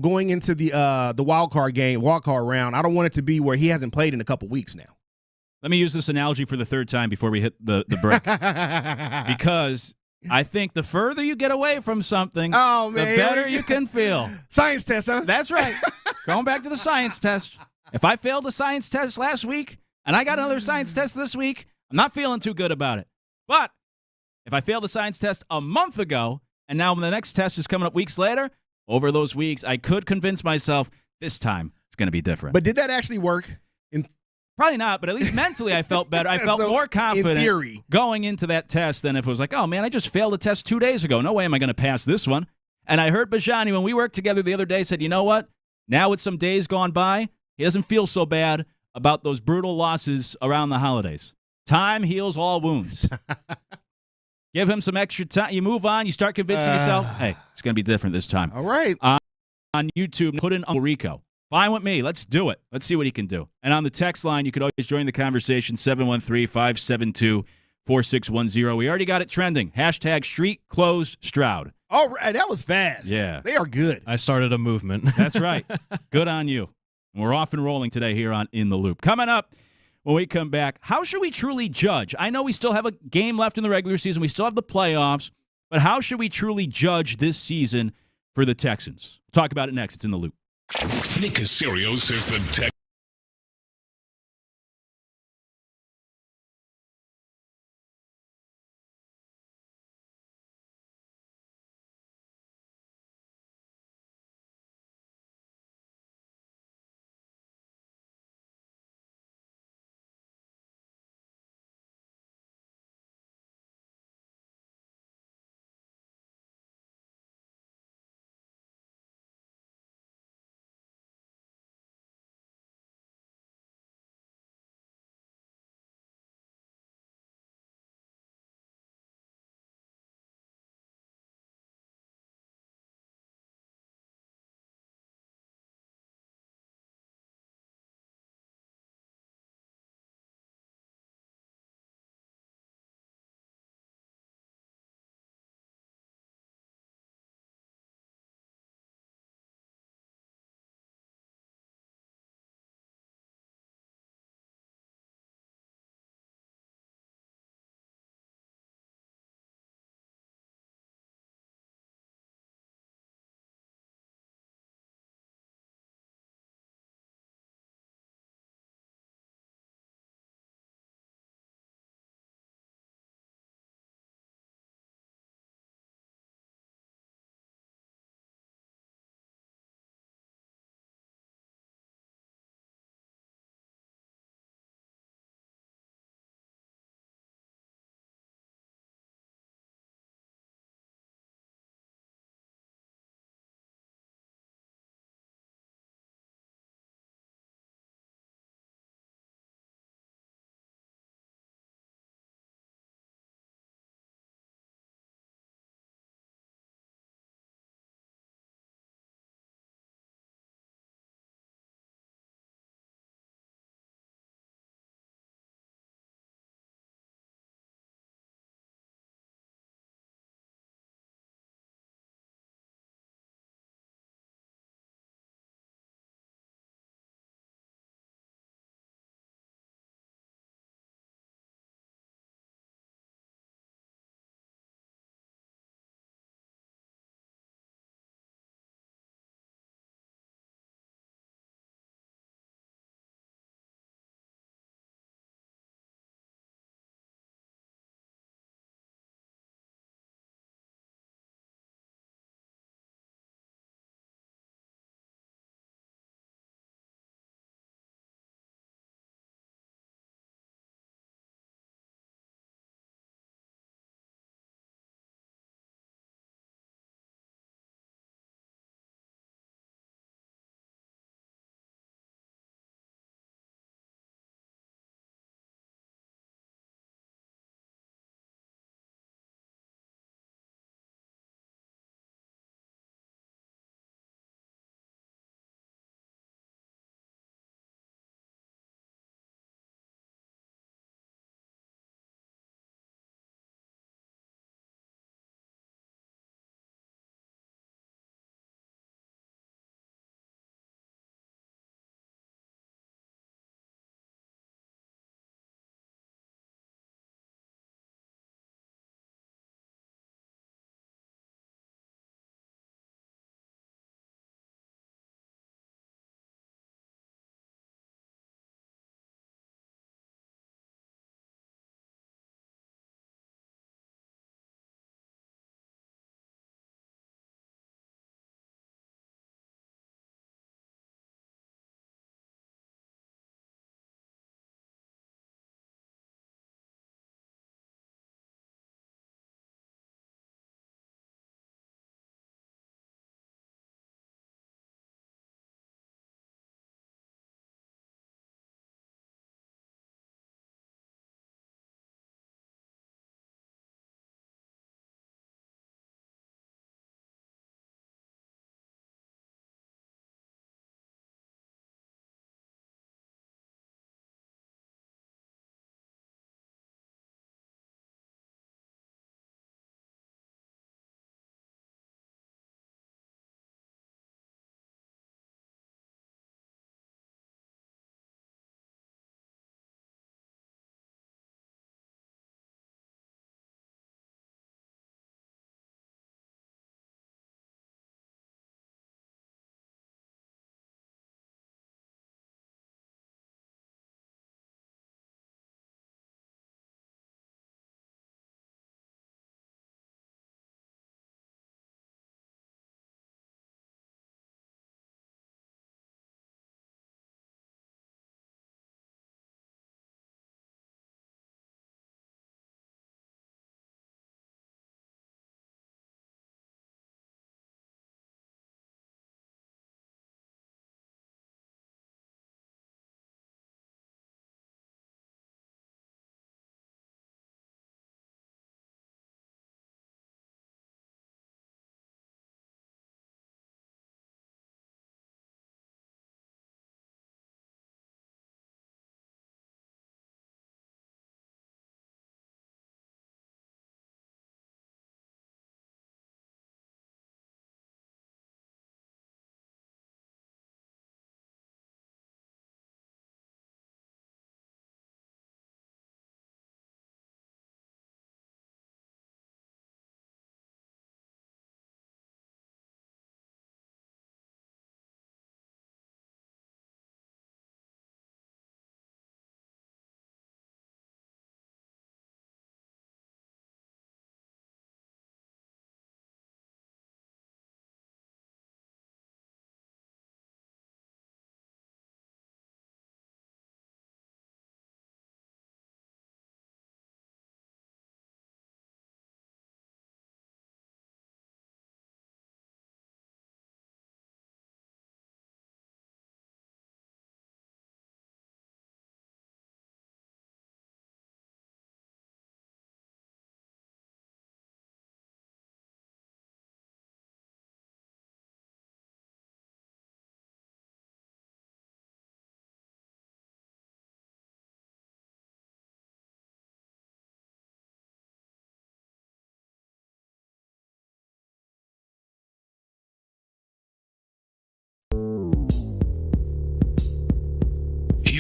going into the wild card round, I don't want it to be where he hasn't played in a couple weeks now. Let me use this analogy for the third time before we hit the break. Because I think the further you get away from something, the better you can feel. Science test, huh? That's right. Going back to the science test. If I failed the science test last week and I got another science test this week, I'm not feeling too good about it. But if I failed the science test a month ago and now the next test is coming up weeks later, over those weeks, I could convince myself this time it's going to be different. But did that actually work? Probably not, but at least mentally I felt better. I felt more confident going into that test than if it was like, oh, man, I just failed a test 2 days ago. No way am I going to pass this one. And I heard Bijani, when we worked together the other day, said, you know what? Now with some days gone by, he doesn't feel so bad about those brutal losses around the holidays. Time heals all wounds. Give him some extra time. You move on. You start convincing yourself, hey, it's going to be different this time. All right. On YouTube, put in Uncle Rico. Fine with me. Let's do it. Let's see what he can do. And on the text line, you could always join the conversation, 713-572-4610. We already got it trending. Hashtag Street Closed Stroud. All right. That was fast. Yeah. They are good. I started a movement. That's right. Good on you. And we're off and rolling today here on In the Loop. Coming up when we come back, how should we truly judge? I know we still have a game left in the regular season. We still have the playoffs. But how should we truly judge this season for the Texans? We'll talk about it next. It's In the Loop. Nick Caserio says the Texans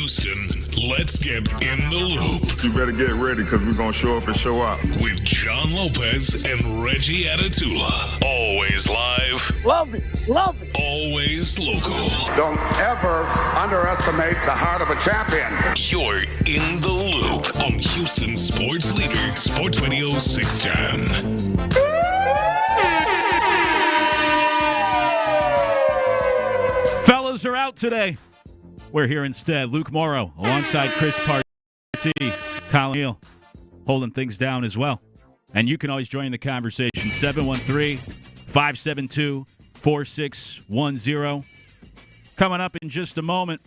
Houston, let's get in the loop. You better get ready because we're going to show up and show out. With John Lopez and Reggie Atatula. Always live. Love it. Love it. Always local. Don't ever underestimate the heart of a champion. You're in the loop on Houston Sports Leader, Sports Radio 610. Fellas are out today. We're here instead. Luke Morrow alongside Chris Partee, Colin Neal holding things down as well. And you can always join the conversation. 713-572-4610. Coming up in just a moment.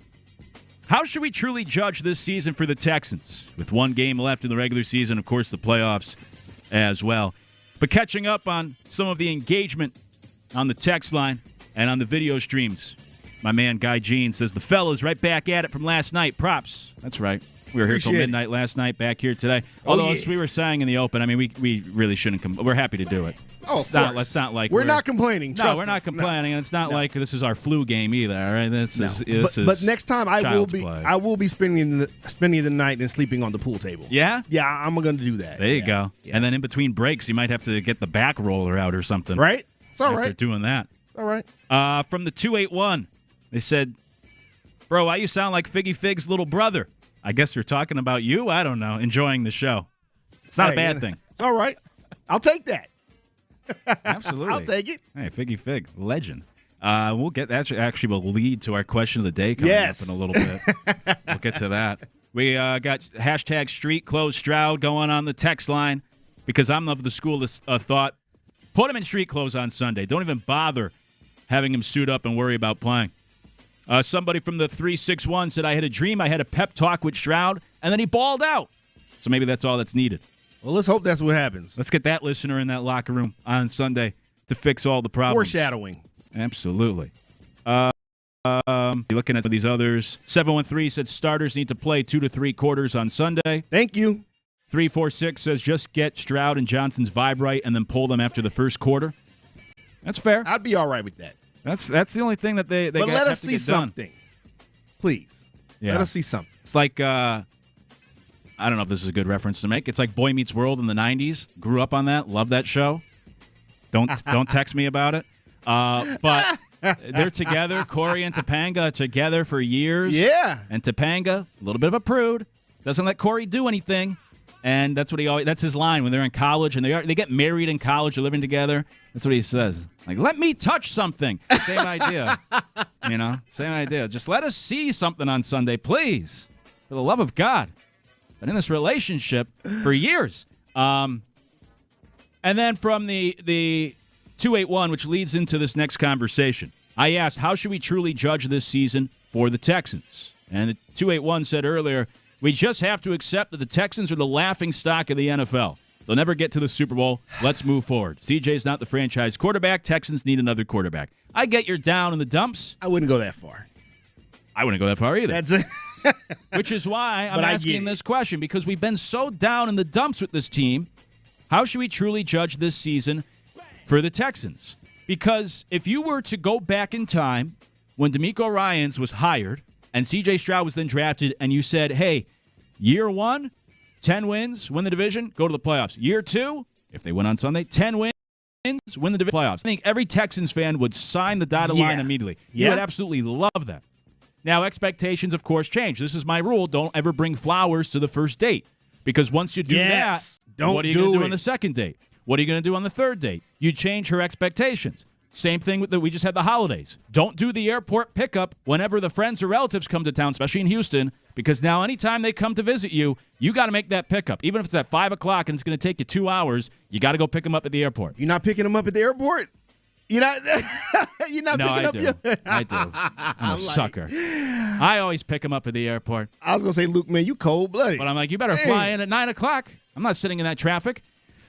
How should we truly judge this season for the Texans? With one game left in the regular season, of course, the playoffs as well. But catching up on some of the engagement on the text line and on the video streams. My man Guy Jean says, the fellas right back at it from last night. Props. That's right. We were here till midnight last night, back here today. Although, as we were saying in the open, I mean, we really shouldn't we're happy to do it. Oh, it's not like we're not complaining. No, we're not complaining, and it's not like this is our flu game either. All right, But next time I will be spending the night and sleeping on the pool table. Yeah, I'm going to do that. There you go. Yeah. And then in between breaks, you might have to get the back roller out or something. Right? It's all right. After doing that. It's all right. From the 281, they said, "Bro, why you sound like Figgy Fig's little brother?" I guess they're talking about you. I don't know. Enjoying the show. It's not a bad thing. It's all right. I'll take that. Absolutely. I'll take it. Hey, Figgy Fig, legend. We'll get that. Actually, will lead to our question of the day coming up in a little bit. We'll get to that. We got hashtag Street Clothes Stroud going on the text line because I'm of the school of thought. Put him in street clothes on Sunday. Don't even bother having him suit up and worry about playing. Somebody from the 361 said, I had a dream. I had a pep talk with Stroud, and then he balled out. So maybe that's all that's needed. Well, let's hope that's what happens. Let's get that listener in that locker room on Sunday to fix all the problems. Foreshadowing. Absolutely. Looking at some of these others. 713 said starters need to play 2 to 3 quarters on Sunday. Thank you. 346 says just get Stroud and Johnson's vibe right and then pull them after the first quarter. That's fair. I'd be all right with that. That's the only thing that they but let us see something, please. Yeah. Let us see something. It's like I don't know if this is a good reference to make. It's like Boy Meets World in the 90s. Grew up on that. Love that show. Don't text me about it. But they're together. Corey and Topanga are together for years. Yeah. And Topanga, a little bit of a prude, doesn't let Corey do anything. And that's what that's his line when they're in college and they get married in college, they're living together. That's what he says. Like, let me touch something. Same idea. Same idea. Just let us see something on Sunday, please. For the love of God. Been in this relationship for years. And then from the 281, which leads into this next conversation, I asked, how should we truly judge this season for the Texans? And the 281 said earlier, we just have to accept that the Texans are the laughingstock of the NFL. They'll never get to the Super Bowl. Let's move forward. CJ's not the franchise quarterback. Texans need another quarterback. I get you're down in the dumps. I wouldn't go that far. I wouldn't go that far either. That's it. Which is why I'm asking this question, because we've been so down in the dumps with this team. How should we truly judge this season for the Texans? Because if you were to go back in time when DeMeco Ryans was hired and C.J. Stroud was then drafted, and you said, hey, year 1, 10 wins, win the division, go to the playoffs. Year 2, if they win on Sunday, 10 wins, win the division, playoffs. I think every Texans fan would sign the dotted line immediately. You would absolutely love that. Now, expectations, of course, change. This is my rule. Don't ever bring flowers to the first date. Because once you do that, what are you going to do on the second date? What are you going to do on the third date? You change her expectations. Same thing with we just had the holidays. Don't do the airport pickup whenever the friends or relatives come to town, especially in Houston, because now anytime they come to visit you, you got to make that pickup. Even if it's at 5 o'clock and it's going to take you 2 hours, you got to go pick them up at the airport. You're not picking them up at the airport? You're not picking up? I do. I'm a sucker. I always pick them up at the airport. I was going to say, Luke, man, you cold-blooded. But I'm like, you better fly in at 9 o'clock. I'm not sitting in that traffic.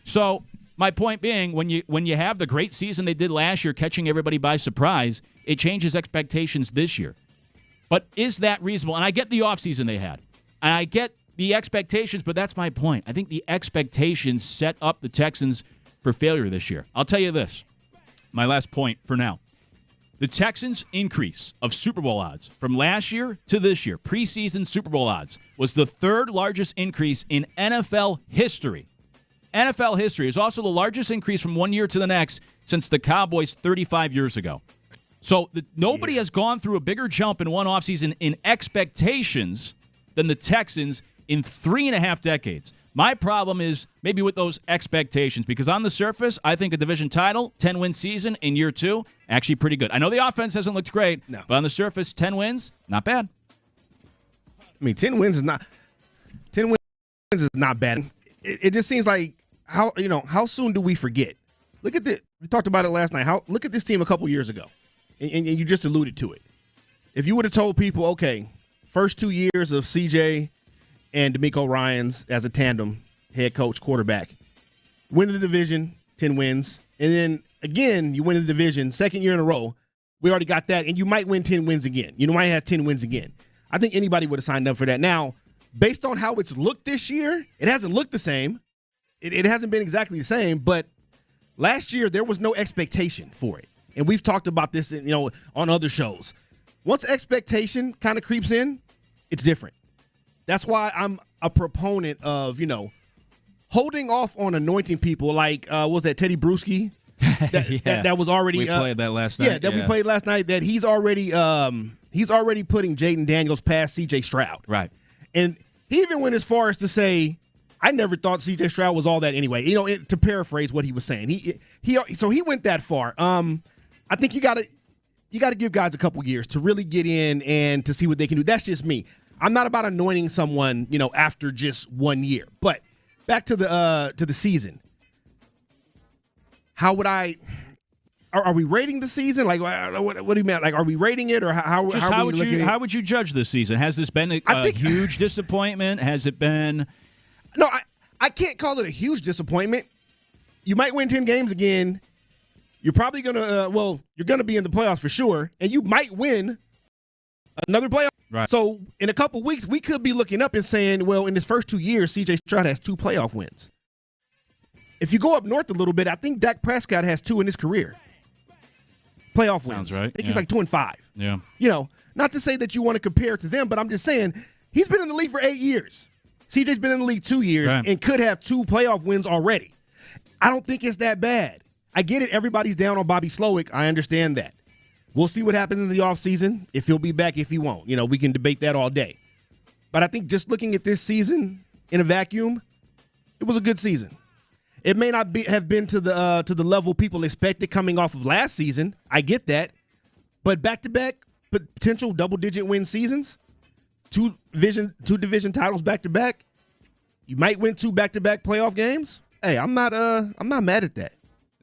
So my point being, when you have the great season they did last year, catching everybody by surprise, it changes expectations this year. But is that reasonable? And I get the offseason they had. And I get the expectations, but that's my point. I think the expectations set up the Texans for failure this year. I'll tell you this. My last point for now. The Texans' increase of Super Bowl odds from last year to this year, preseason Super Bowl odds, was the third largest increase in NFL history. NFL history is also the largest increase from one year to the next since the Cowboys 35 years ago. So nobody has gone through a bigger jump in one offseason in expectations than the Texans in 3.5 decades. My problem is maybe with those expectations, because on the surface, I think a division title, 10-win season in year 2, actually pretty good. I know the offense hasn't looked great, but on the surface, 10 wins, not bad. I mean, 10 wins is not bad. It just seems like how soon do we forget? Look at we talked about it last night. Look at this team a couple years ago, and you just alluded to it. If you would have told people, okay, first 2 years of CJ and DeMeco Ryans as a tandem head coach quarterback, win the division, 10 wins, and then again you win the division second year in a row. We already got that, and you might win 10 wins again. You might have 10 wins again. I think anybody would have signed up for that. Now, based on how it's looked this year, it hasn't looked the same. It hasn't been exactly the same, but last year there was no expectation for it, and we've talked about this, on other shows. Once expectation kind of creeps in, it's different. That's why I'm a proponent of, holding off on anointing people like, was that Teddy Bruschi? That was already. We played that last night. We played last night. That he's already putting Jaden Daniels past C.J. Stroud. Right. And he even went as far as to say, I never thought C.J. Stroud was all that anyway. To paraphrase what he was saying, so he went that far. I think you got to give guys a couple years to really get in and to see what they can do. That's just me. I'm not about anointing someone, after just 1 year. But back to the season. How would I? Are we rating the season? Like, what do you mean? Like, are we rating it, or how would you judge this season? Has this been a huge disappointment? Has it been? No, I can't call it a huge disappointment. You might win 10 games again. You're probably gonna you're gonna be in the playoffs for sure, and you might win another playoff. Right. So in a couple weeks, we could be looking up and saying, well, in his first 2 years, C.J. Stroud has 2 playoff wins. If you go up north a little bit, I think Dak Prescott has 2 in his career. Playoff wins. Sounds right. I think he's like 2-5. Yeah. Not to say that you want to compare to them, but I'm just saying he's been in the league for 8 years. CJ's been in the league 2 years and could have 2 playoff wins already. I don't think it's that bad. I get it. Everybody's down on Bobby Slowick. I understand that. We'll see what happens in the offseason, if he'll be back, if he won't. We can debate that all day. But I think just looking at this season in a vacuum, it was a good season. It may not have been to the level people expected coming off of last season. I get that. But back-to-back potential double-digit win seasons, 2 division titles back-to-back, you might win 2 back-to-back playoff games. Hey, I'm not mad at that.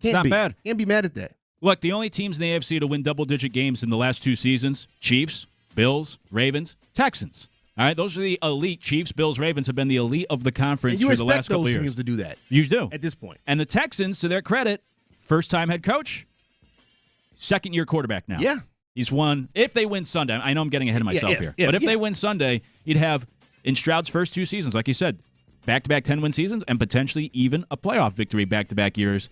It's not bad. Can't be mad at that. Look, the only teams in the AFC to win double-digit games in the last 2 seasons, Chiefs, Bills, Ravens, Texans. All right, those are the elite. Chiefs, Bills, Ravens have been the elite of the conference for the last couple of years. You expect those teams to do that. You do. At this point. And the Texans, to their credit, first-time head coach, second-year quarterback now. Yeah. He's won. If they win Sunday, I know I'm getting ahead of myself here. But if they win Sunday, you'd have, in Stroud's first 2 seasons, like you said, back-to-back 10-win seasons and potentially even a playoff victory back-to-back years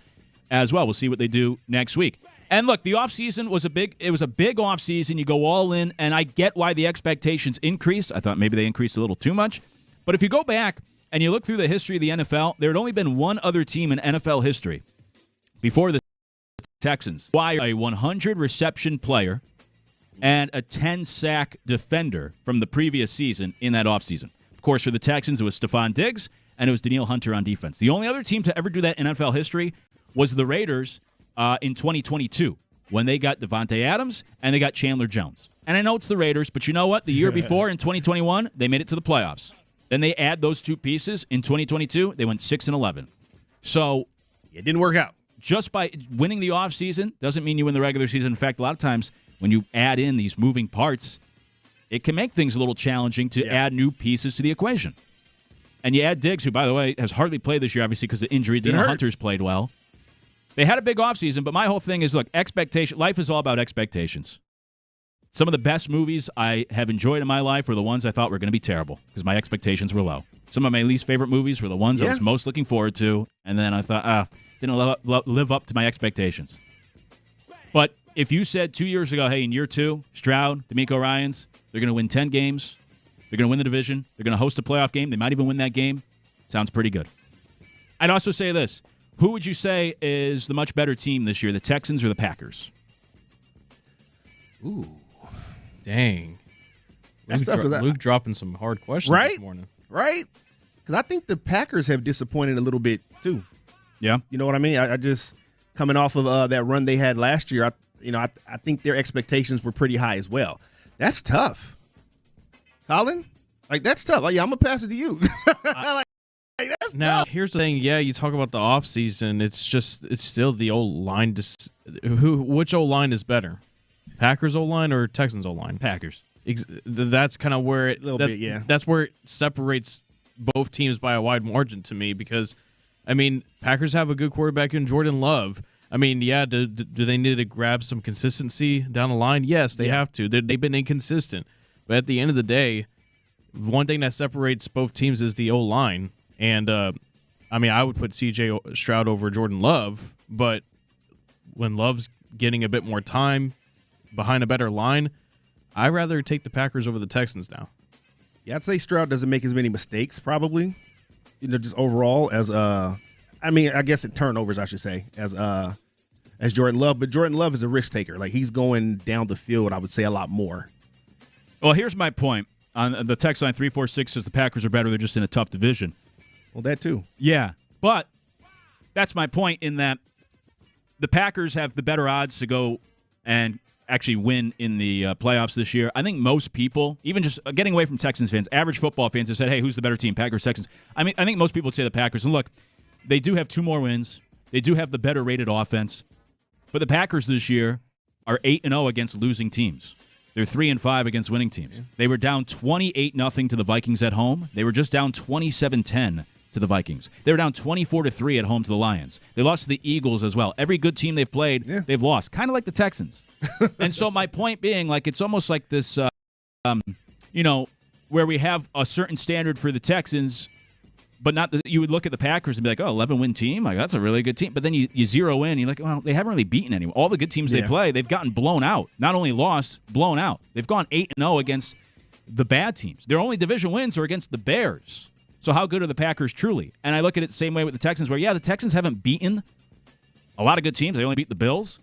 as well. We'll see what they do next week. And look, the offseason was a big offseason. You go all in, and I get why the expectations increased. I thought maybe they increased a little too much. But if you go back and you look through the history of the NFL, there had only been one other team in NFL history before the Texans. Why a 100-reception player and a 10-sack defender from the previous season in that offseason. Of course, for the Texans, it was Stephon Diggs, and it was Danielle Hunter on defense. The only other team to ever do that in NFL history was the Raiders in 2022 when they got Devontae Adams and they got Chandler Jones. And I know it's the Raiders, but you know what? The year before, in 2021, they made it to the playoffs. Then they add those 2 pieces. In 2022, they went 6-11. So it didn't work out. Just by winning the offseason doesn't mean you win the regular season. In fact, a lot of times when you add in these moving parts, it can make things a little challenging to add new pieces to the equation. And you add Diggs, who, by the way, has hardly played this year, obviously, because of injury. Danielle Hunter's played well. They had a big offseason, but my whole thing is, look, expectation. Life is all about expectations. Some of the best movies I have enjoyed in my life were the ones I thought were going to be terrible because my expectations were low. Some of my least favorite movies were the ones I was most looking forward to, and then I thought, didn't live up to my expectations. But if you said 2 years ago, hey, in year 2, Stroud, DeMeco Ryans, they're going to win 10 games, they're going to win the division, they're going to host a playoff game, they might even win that game, sounds pretty good. I'd also say this. Who would you say is the much better team this year, the Texans or the Packers? Ooh. Dang. That's tough, Luke dropping some hard questions this morning. Right? Because I think the Packers have disappointed a little bit, too. Yeah. You know what I mean? I just, coming off of that run they had last year, I think their expectations were pretty high as well. That's tough. Colin? Like, that's tough. Like, yeah, I'm going to pass it to you. That's now, tough. here's the thing. Yeah, you talk about the offseason. It's still the O-line. Which O-line is better? Packers O-line or Texans O-line? Packers. That's kind of where that's where it separates both teams by a wide margin to me because, I mean, Packers have a good quarterback in Jordan Love. I mean, yeah, do they need to grab some consistency down the line? Yes, they have to. They've been inconsistent. But at the end of the day, one thing that separates both teams is the O-line. And, I mean, I would put C.J. Stroud over Jordan Love, but when Love's getting a bit more time behind a better line, I'd rather take the Packers over the Texans now. Yeah, I'd say Stroud doesn't make as many mistakes, probably, just overall as I guess in turnovers, I should say, as Jordan Love. But Jordan Love is a risk taker. Like, he's going down the field, I would say, a lot more. Well, here's my point. On the text line 346 says the Packers are better. They're just in a tough division. Well, that too. Yeah, but that's my point in that the Packers have the better odds to go and actually win in the playoffs this year. I think most people, even just getting away from Texans fans, average football fans have said, hey, who's the better team, Packers, Texans? I mean, I think most people would say the Packers. And look, they do have 2 more wins. They do have the better rated offense. But the Packers this year are 8-0 against losing teams. They're 3-5 against winning teams. They were down 28-0 to the Vikings at home. They were just down 27-10 to the Vikings. They were down 24-3 at home to the Lions. They lost to the Eagles as well. Every good team they've played, they've lost. Kind of like the Texans. And so my point being, like, it's almost like this, where we have a certain standard for the Texans, but not you would look at the Packers and be like, 11-win team? Like, that's a really good team. But then you zero in, you're like, well, they haven't really beaten anyone. All the good teams they play, they've gotten blown out. Not only lost, blown out. They've gone 8-0 against the bad teams. Their only division wins are against the Bears. So how good are the Packers truly? And I look at it the same way with the Texans, where, the Texans haven't beaten a lot of good teams. They only beat the Bills.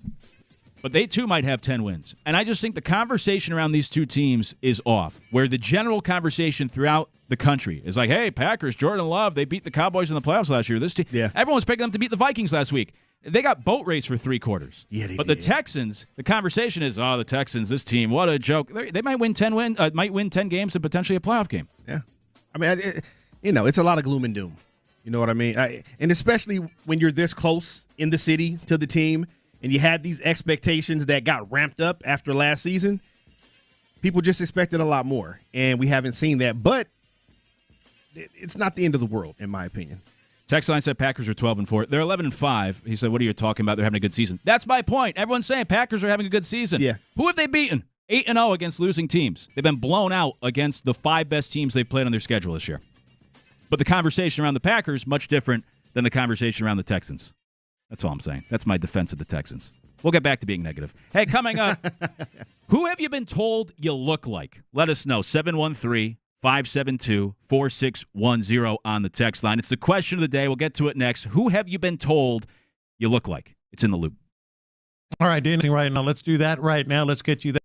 But they, too, might have 10 wins. And I just think the conversation around these two teams is off, where the general conversation throughout the country is like, hey, Packers, Jordan Love, they beat the Cowboys in the playoffs last year. This team, everyone's picking them to beat the Vikings last week. They got boat race for 3 quarters. Yeah, but the Texans, the conversation is, the Texans, this team, what a joke. They might win 10 games and potentially a playoff game. Yeah. I mean, it's a lot of gloom and doom. You know what I mean? And especially when you're this close in the city to the team and you had these expectations that got ramped up after last season, people just expected a lot more. And we haven't seen that. But it's not the end of the world, in my opinion. Text line said Packers are 12-4. They're 11-5. He said, what are you talking about? They're having a good season. That's my point. Everyone's saying Packers are having a good season. Yeah. Who have they beaten? 8-0 against losing teams. They've been blown out against the 5 best teams they've played on their schedule this year. But the conversation around the Packers, much different than the conversation around the Texans. That's all I'm saying. That's my defense of the Texans. We'll get back to being negative. Hey, coming up, who have you been told you look like? Let us know. 713-572-4610 on the text line. It's the question of the day. We'll get to it next. Who have you been told you look like? It's in the loop. All right, dancing right now. Let's do that right now. Let's get you there.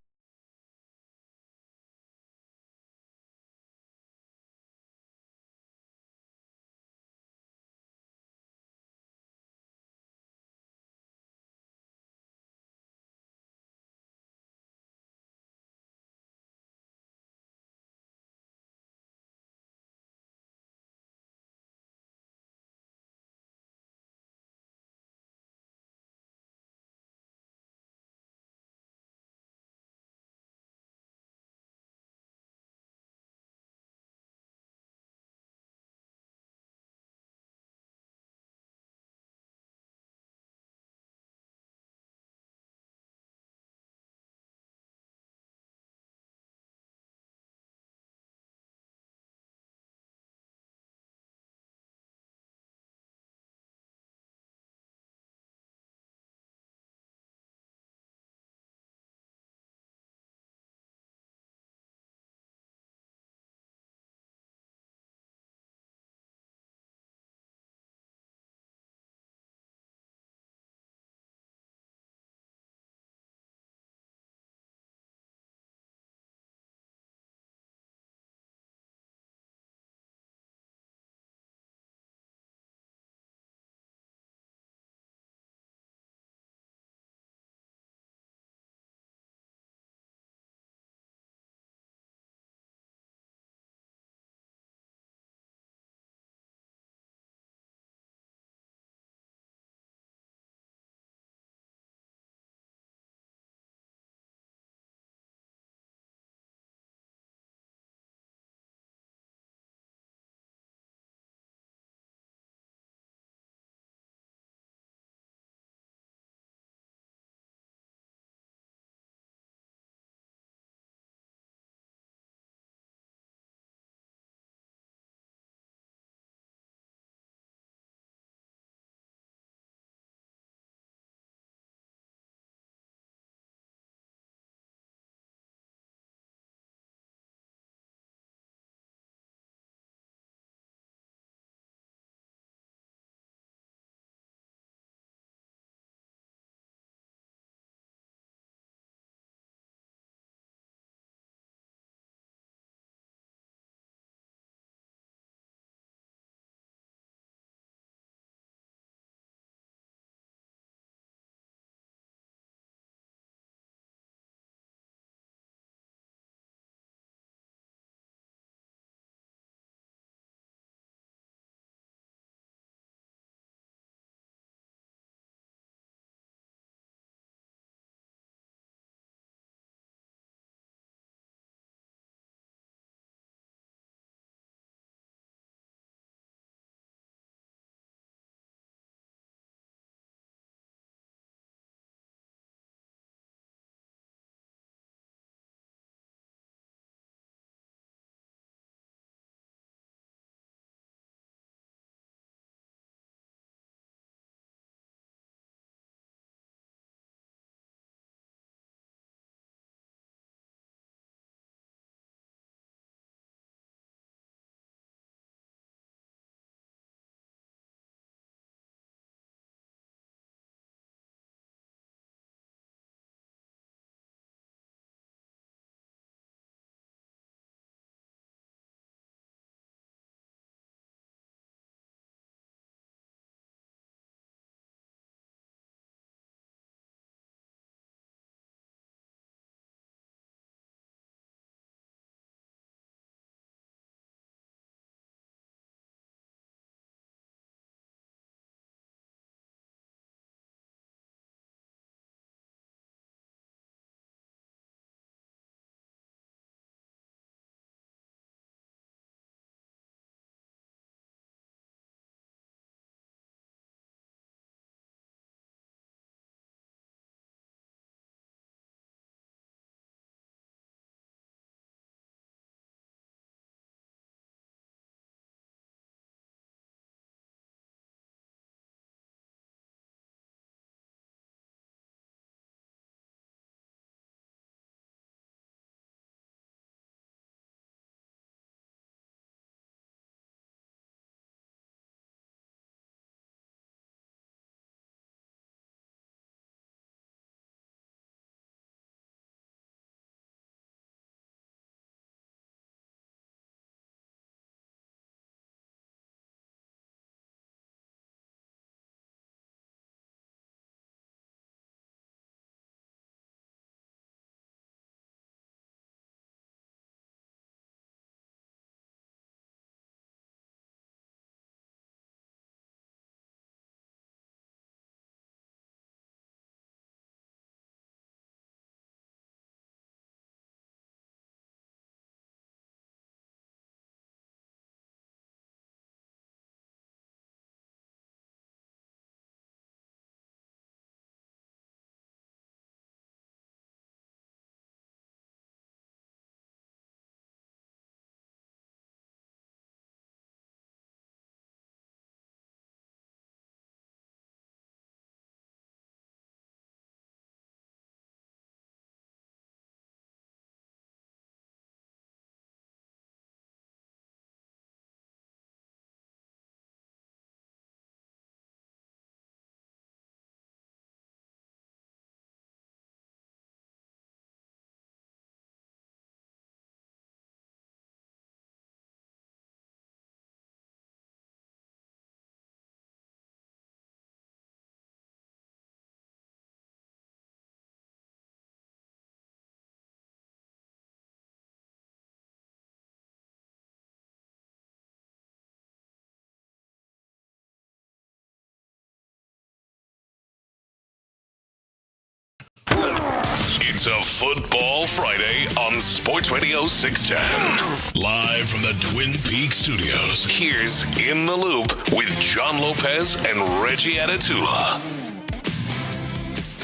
It's a Football Friday on Sports Radio 610. Live from the Twin Peaks studios, here's In the Loop with John Lopez and Reggie Atatula.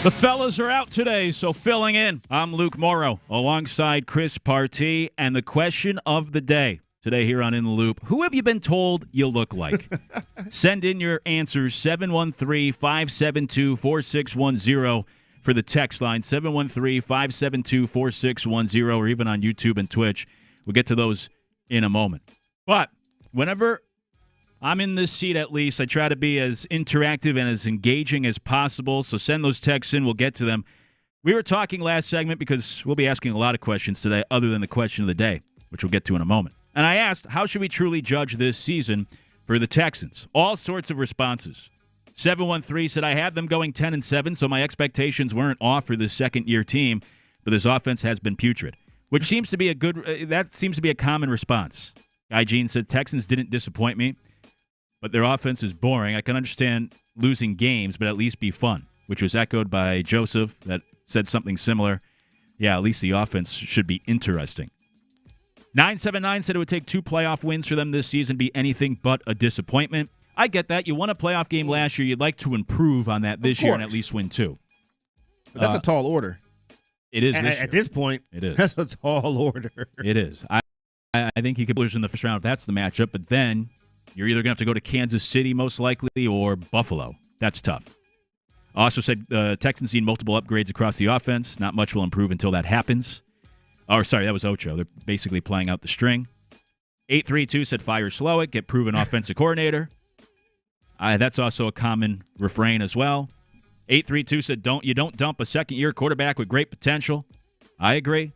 The fellas are out today, so filling in. I'm Luke Morrow alongside Chris Partee, and the question of the day today here on In the Loop: who have you been told you look like? Send in your answers, 713-572-4610 for the text line, 713-572-4610, or even on YouTube and Twitch. We'll get to those in a moment. But whenever I'm in this seat, at least, I try to be as interactive and as engaging as possible, so send those texts in. We'll get to them. We were talking last segment because we'll be asking a lot of questions today other than the question of the day, which we'll get to in a moment. And I asked, how should we truly judge this season for the Texans? All sorts of responses. 713 said, I had them going 10-7, so my expectations weren't off for this second-year team, but this offense has been putrid, which seems to be that seems to be a common response. Guy Jean said, Texans didn't disappoint me, but their offense is boring. I can understand losing games, but at least be fun, which was echoed by Joseph that said something similar. Yeah, at least the offense should be interesting. 979 said it would take 2 playoff wins for them this season, be anything but a disappointment. I get that. You won a playoff game last year. You'd like to improve on that this year and at least win 2. But that's a tall order. It is this year. At this point, it is. That's a tall order. It is. I think you could lose in the first round if that's the matchup, but then you're either going to have to go to Kansas City most likely or Buffalo. That's tough. Also said Texans need multiple upgrades across the offense. Not much will improve until that happens. Oh, sorry, that was Ocho. They're basically playing out the string. 832 said fire Slowick, get proven offensive coordinator. That's also a common refrain as well. 832 said you don't dump a second-year quarterback with great potential. I agree.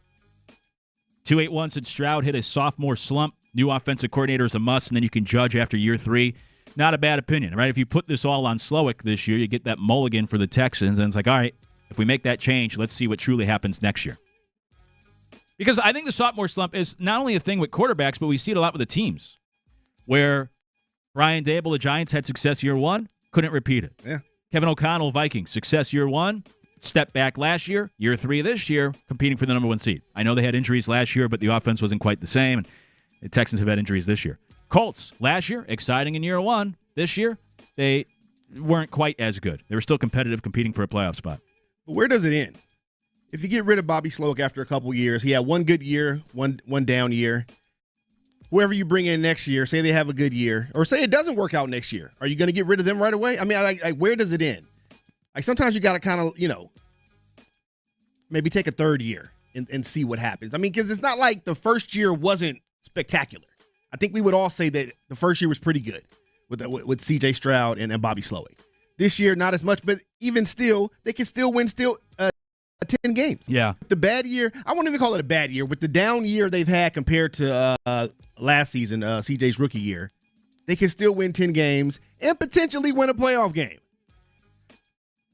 281 said Stroud hit a sophomore slump. New offensive coordinator is a must, and then you can judge after year 3. Not a bad opinion, right? If you put this all on Slowick this year, you get that mulligan for the Texans, and it's like, all right, if we make that change, let's see what truly happens next year. Because I think the sophomore slump is not only a thing with quarterbacks, but we see it a lot with the teams, where Brian Dable, the Giants, had success year 1, couldn't repeat it. Yeah. Kevin O'Connell, Vikings, success year 1, step back last year 3 this year, competing for the number 1 seed. I know they had injuries last year, but the offense wasn't quite the same, and the Texans have had injuries this year. Colts, last year, exciting in year 1. This year, they weren't quite as good. They were still competitive, competing for a playoff spot. But where does it end? If you get rid of Bobby Slowick after a couple years, he had one good year, one down year. Whoever you bring in next year, say they have a good year, or say it doesn't work out next year, are you going to get rid of them right away? I mean, where does it end? Like sometimes you got to kind of, maybe take a third year and see what happens. I mean, because it's not like the first year wasn't spectacular. I think we would all say that the first year was pretty good with C.J. Stroud and Bobby Slowick. This year, not as much, but even still, they can still win 10 games. Yeah. The bad year, I won't even call it a bad year. With the down year they've had compared to last season, CJ's rookie year, they can still win 10 games and potentially win a playoff game.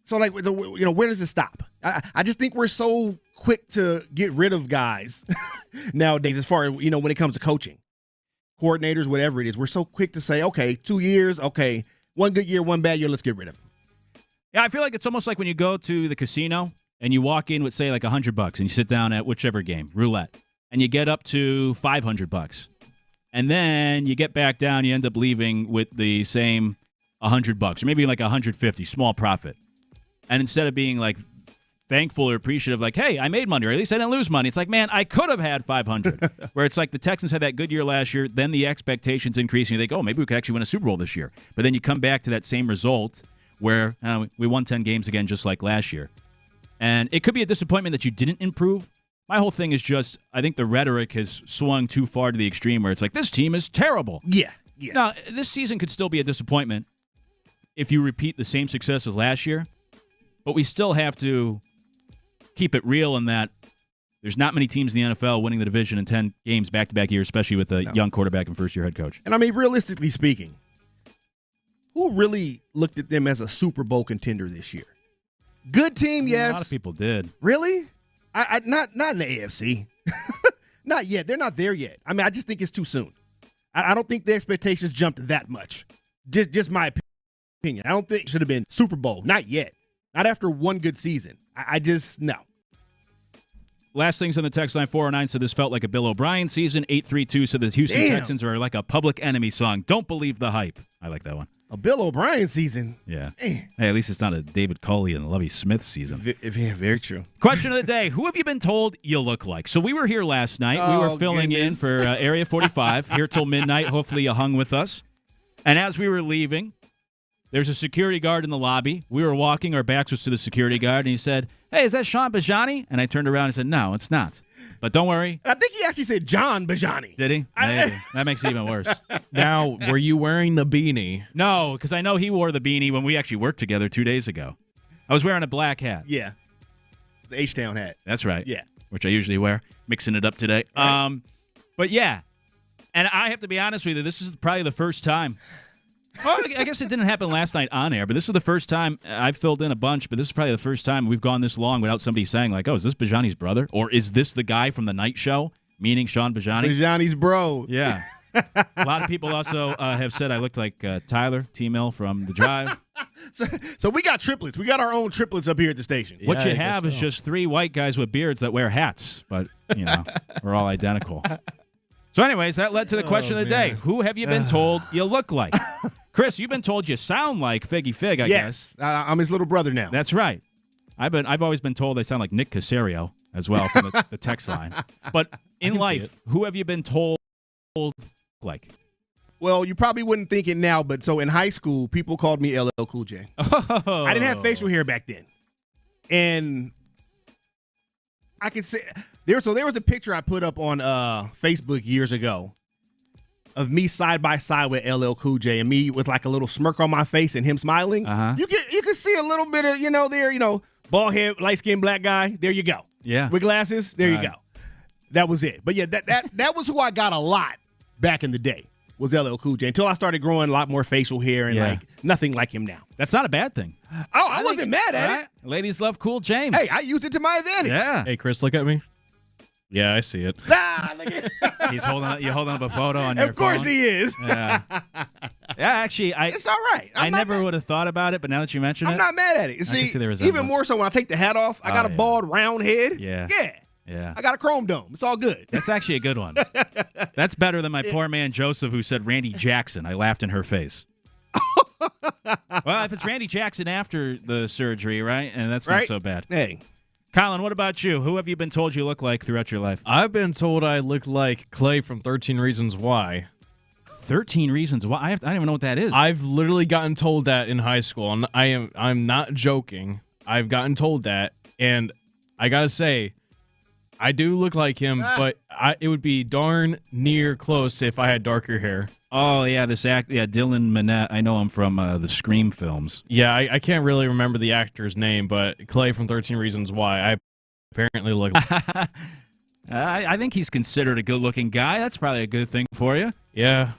So, where does it stop? I just think we're so quick to get rid of guys nowadays as far as, when it comes to coaching. Coordinators, whatever it is, we're so quick to say, okay, 2 years, okay, 1 good year, 1 bad year, let's get rid of him. Yeah, I feel like it's almost like when you go to the casino and you walk in with, say, like $100 and you sit down at whichever game, roulette, and you get up to $500. And then you get back down, you end up leaving with the same $100 or maybe like $150, small profit. And instead of being like thankful or appreciative, like, hey, I made money, or at least I didn't lose money. It's like, man, I could have had $500. Where it's like the Texans had that good year last year, then the expectations increase, and you think, oh, maybe we could actually win a Super Bowl this year. But then you come back to that same result where we won 10 games again just like last year. And it could be a disappointment that you didn't improve. My whole thing is just, I think the rhetoric has swung too far to the extreme where it's like, this team is terrible. Yeah. Now, this season could still be a disappointment if you repeat the same success as last year. But we still have to keep it real in that there's not many teams in the NFL winning the division in 10 games back-to-back years, especially with a young quarterback and first-year head coach. And, I mean, realistically speaking, who really looked at them as a Super Bowl contender this year? Good team, yes. A lot of people did. Really? Not in the AFC. Not yet. They're not there yet. I mean, I just think it's too soon. I don't think the expectations jumped that much. Just my opinion. I don't think it should have been Super Bowl. Not yet. Not after one good season. I just, no. last things on the text line, 409 said this felt like a Bill O'Brien season. 832 said the Houston Texans are like a Public Enemy song. Don't believe the hype. I like that one. A Bill O'Brien season. Yeah. Hey, at least it's not a David Culley and Lovie Smith season. Very true. Question of the day. Who have you been told you look like? So we were here last night. We were filling in for Area 45, here till midnight. Hopefully you hung with us. And as we were leaving, there's a security guard in the lobby. We were walking. Our backs was to the security guard. And he said, hey, is that Sean Bijani? And I turned around and said, no, it's not. But don't worry. I think he actually said John Bijani. Did he? Maybe. That makes it even worse. Now, were you wearing the beanie? No, because I know he wore the beanie when we actually worked together 2 days ago. I was wearing a black hat. Yeah. The H-Town hat. That's right. Yeah. Which I usually wear. Mixing it up today. Right. But yeah. And I have to be honest with you, this is probably the first time. Well, I guess it didn't happen last night on air, but this is the first time I've filled in a bunch, but this is probably the first time we've gone this long without somebody saying, like, oh, is this Bijani's brother? Or is this the guy from the night show, meaning Sean Bijani? Bijani's bro. Yeah. A lot of people also have said I looked like Tyler T-Mill from The Drive. So we got triplets. We got our own triplets up here at the station. What you have is just 3 white guys with beards that wear hats, but, we're all identical. So anyways, that led to the question of the day. Who have you been told you look like? Chris, you've been told you sound like Figgy Fig, I guess. Yes, I'm his little brother now. That's right. I've always been told I sound like Nick Casario as well from the text line. But in life, who have you been told like? Well, you probably wouldn't think it now, but so in high school, people called me LL Cool J. Oh. I didn't have facial hair back then. And I could say there was a picture I put up on Facebook years ago of me side by side with LL Cool J and me with like a little smirk on my face and him smiling. You can see a little bit of bald head, light skinned black guy. There you go. Yeah, with glasses. There you go. That was it. But yeah, that was who I got a lot back in the day. Was LL Cool J until I started growing a lot more facial hair and like nothing like him now. That's not a bad thing. Oh, I wasn't mad at it. Ladies love Cool James. Hey, I used it to my advantage. Yeah. Hey, Chris, look at me. Yeah, I see it. Look at You're holding up a photo on your phone. Of course he is. Yeah. Actually, it's all right. I never would have thought about it, but now that you mention it, I'm not mad at it. See, even more so when I take the hat off, I got a bald, round head. Yeah. Yeah. I got a chrome dome. It's all good. That's actually a good one. That's better than my poor man Joseph who said Randy Jackson. I laughed in her face. Well, if it's Randy Jackson after the surgery, right? And that's not so bad. Hey. Colin, what about you? Who have you been told you look like throughout your life? I've been told I look like Clay from 13 Reasons Why. 13 Reasons Why? I don't even know what that is. I've literally gotten told that in high school. And I'm not joking. I've gotten told that. And I got to say, I do look like him, but it would be darn near close if I had darker hair. Oh, yeah, Dylan Minnette. I know him from the Scream films. Yeah, I can't really remember the actor's name, but Clay from 13 Reasons Why. I apparently look like I think he's considered a good-looking guy. That's probably a good thing for you. Yeah.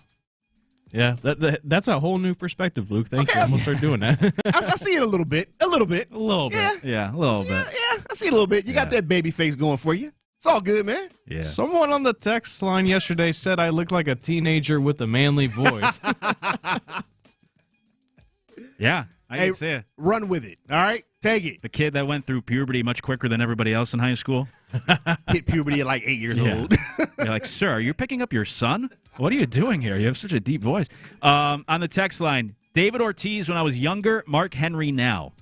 Yeah, that's a whole new perspective, Luke. Thank you. I'm going to start doing that. I see it a little bit. Yeah, a little bit. Yeah, I see it a little bit. You got that baby face going for you. It's all good, man. Yeah. Someone on the text line yesterday said I look like a teenager with a manly voice. Yeah, I can see it. Run with it, all right? Take it. The kid that went through puberty much quicker than everybody else in high school. Hit puberty at like 8 years old. You're like, sir, you're picking up your son? What are you doing here? You have such a deep voice. On the text line, David Ortiz when I was younger, Mark Henry now.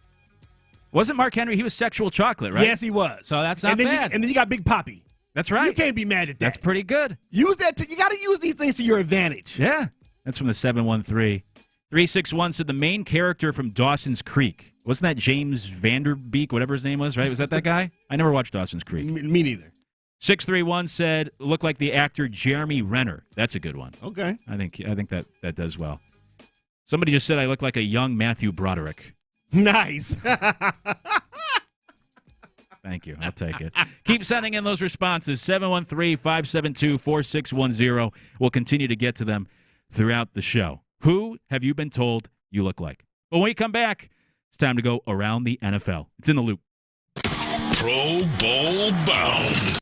Wasn't Mark Henry? He was Sexual Chocolate, right? Yes, he was. So that's not bad. And then you got Big Papi. That's right. You can't be mad at that. That's pretty good. Use that. You got to use these things to your advantage. Yeah. That's from the 713. 361 said the main character from Dawson's Creek. Wasn't that James Vanderbeek, whatever his name was, right? Was that guy? I never watched Dawson's Creek. Me neither. 631 said, look like the actor Jeremy Renner. That's a good one. Okay. I think that does well. Somebody just said I look like a young Matthew Broderick. Nice. Thank you. I'll take it. Keep sending in those responses. 713-572-4610. We'll continue to get to them throughout the show. Who have you been told you look like? But when we come back, it's time to go around the NFL. It's in the loop. Pro Bowl bound.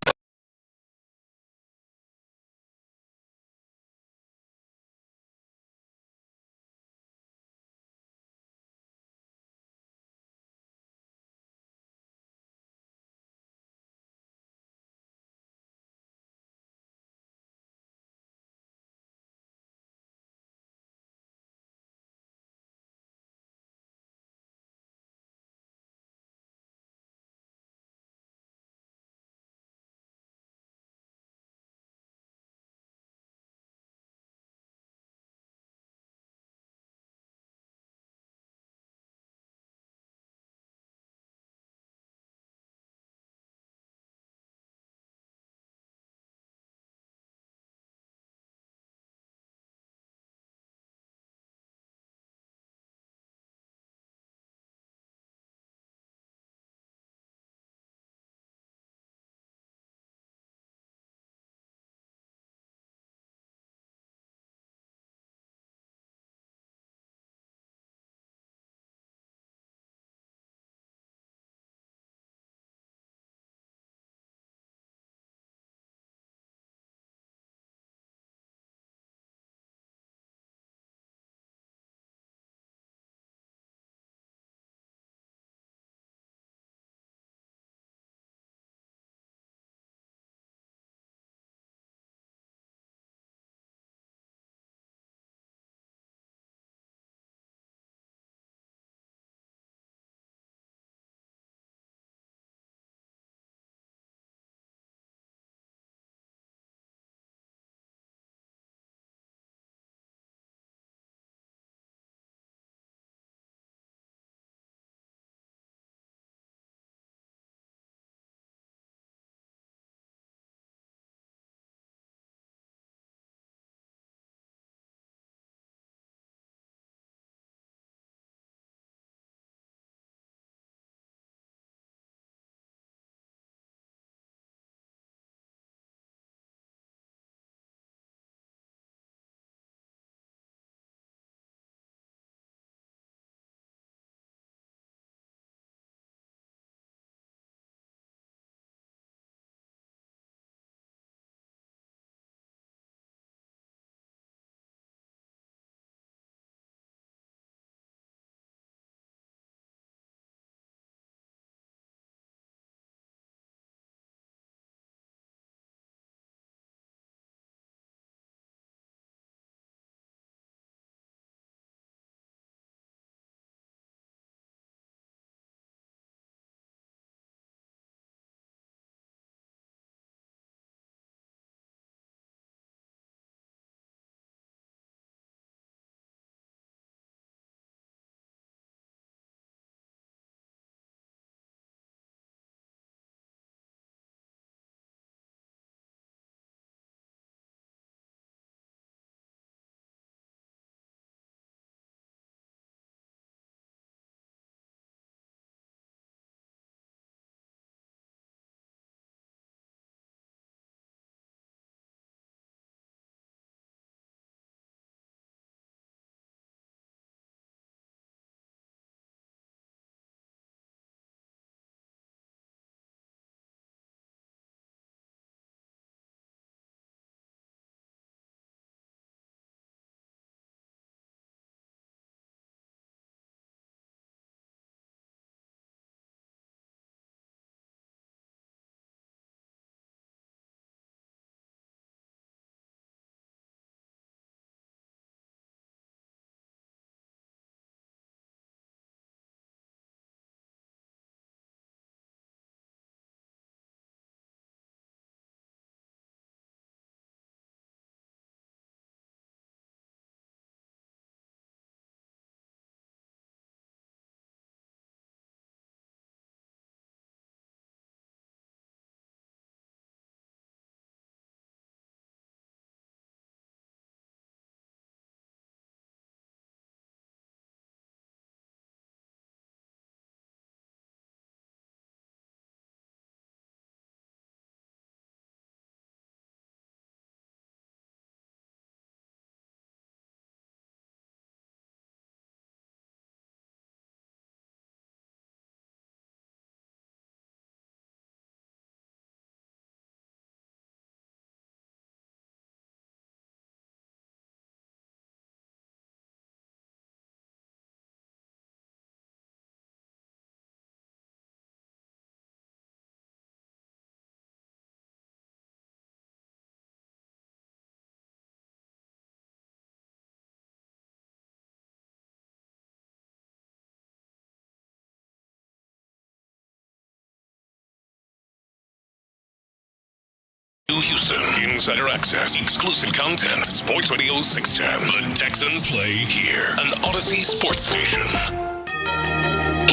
Houston, insider access, exclusive content, Sports Radio 610. The Texans play here, an Odyssey sports station.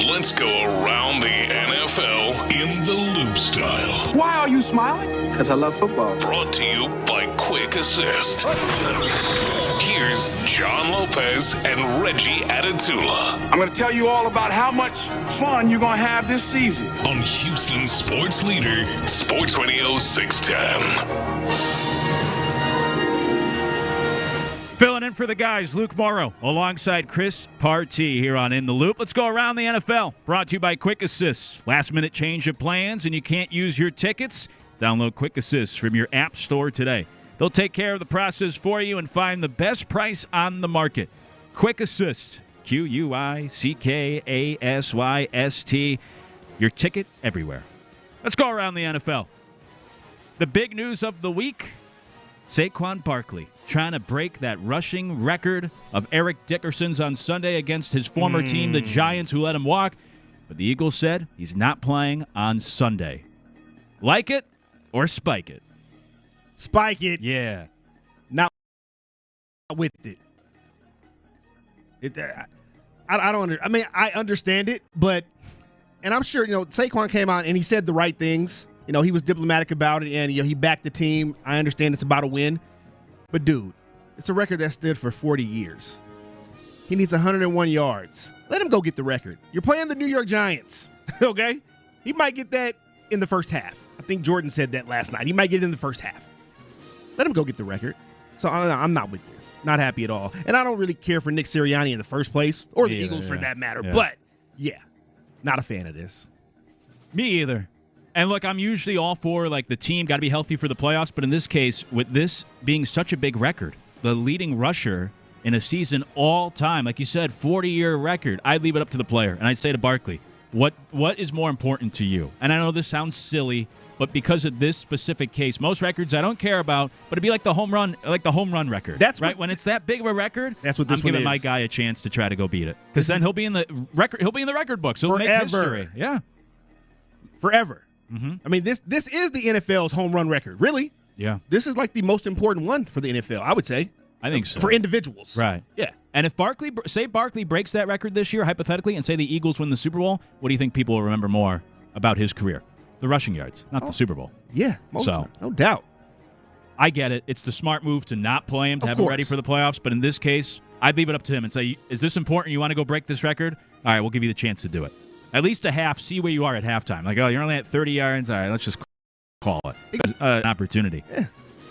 Let's go around the NFL in the loop style. Why are you smiling? Because I love football. Brought to you by Quick Assist. Here's John Lopez and Reggie Atatula. I'm going to tell you all about how much fun you're going to have this season. On Houston sports leader, Sports Radio 610. Filling in for the guys, Luke Morrow, alongside Chris Partee here on In the Loop. Let's go around the NFL. Brought to you by Quick Assist. Last-minute change of plans and you can't use your tickets? Download Quick Assist from your app store today. They'll take care of the process for you and find the best price on the market. Quick Assist, QUICKASYST. Your ticket everywhere. Let's go around the NFL. The big news of the week, Saquon Barkley trying to break that rushing record of Eric Dickerson's on Sunday against his former team, the Giants, who let him walk. But the Eagles said he's not playing on Sunday. Like it or spike it? Spike it. Yeah. Not with it. I don't I mean, I understand it, but, and I'm sure, Saquon came out and he said the right things. He was diplomatic about it, and he backed the team. I understand it's about a win. But, dude, it's a record that stood for 40 years. He needs 101 yards. Let him go get the record. You're playing the New York Giants, okay? He might get that in the first half. I think Jordan said that last night. He might get it in the first half. Let him go get the record. So I'm not with this. Not happy at all. And I don't really care for Nick Sirianni in the first place, or the Eagles for that matter. Yeah. But, not a fan of this. Me either. And look, I'm usually all for the team got to be healthy for the playoffs, but in this case, with this being such a big record, the leading rusher in a season all time, like you said, 40-year record, I'd leave it up to the player, and I'd say to Barkley, what is more important to you? And I know this sounds silly, but because of this specific case, most records I don't care about, but it'd be like the home run record. That's right. When it's that big of a record, that's what this I'm one giving is. My guy a chance to try to go beat it, because then he'll be in the record books. He'll make history. Yeah, forever. Mm-hmm. I mean, this is the NFL's home run record, really. Yeah. This is like the most important one for the NFL, I would say. I think so. For individuals. Right. Yeah. And if Barkley breaks that record this year, hypothetically, and say the Eagles win the Super Bowl, what do you think people will remember more about his career? The rushing yards, not the Super Bowl. Yeah. No doubt. I get it. It's the smart move to not play him, to have him ready for the playoffs. But in this case, I'd leave it up to him and say, is this important? You want to go break this record? All right, we'll give you the chance to do it. At least a half, see where you are at halftime. Like, you're only at 30 yards. All right, let's just call it an opportunity. Yeah.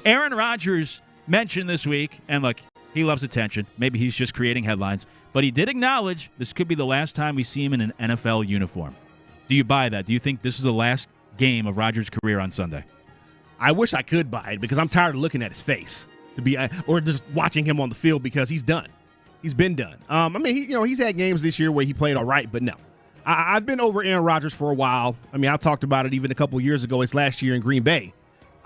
Aaron Rodgers mentioned this week, and look, he loves attention. Maybe he's just creating headlines. But he did acknowledge this could be the last time we see him in an NFL uniform. Do you buy that? Do you think this is the last game of Rodgers' career on Sunday? I wish I could buy it because I'm tired of looking at his face or just watching him on the field because he's done. He's been done. I mean, he's had games this year where he played all right, but no. I've been over Aaron Rodgers for a while. I mean, I talked about it even a couple years ago. It's last year in Green Bay.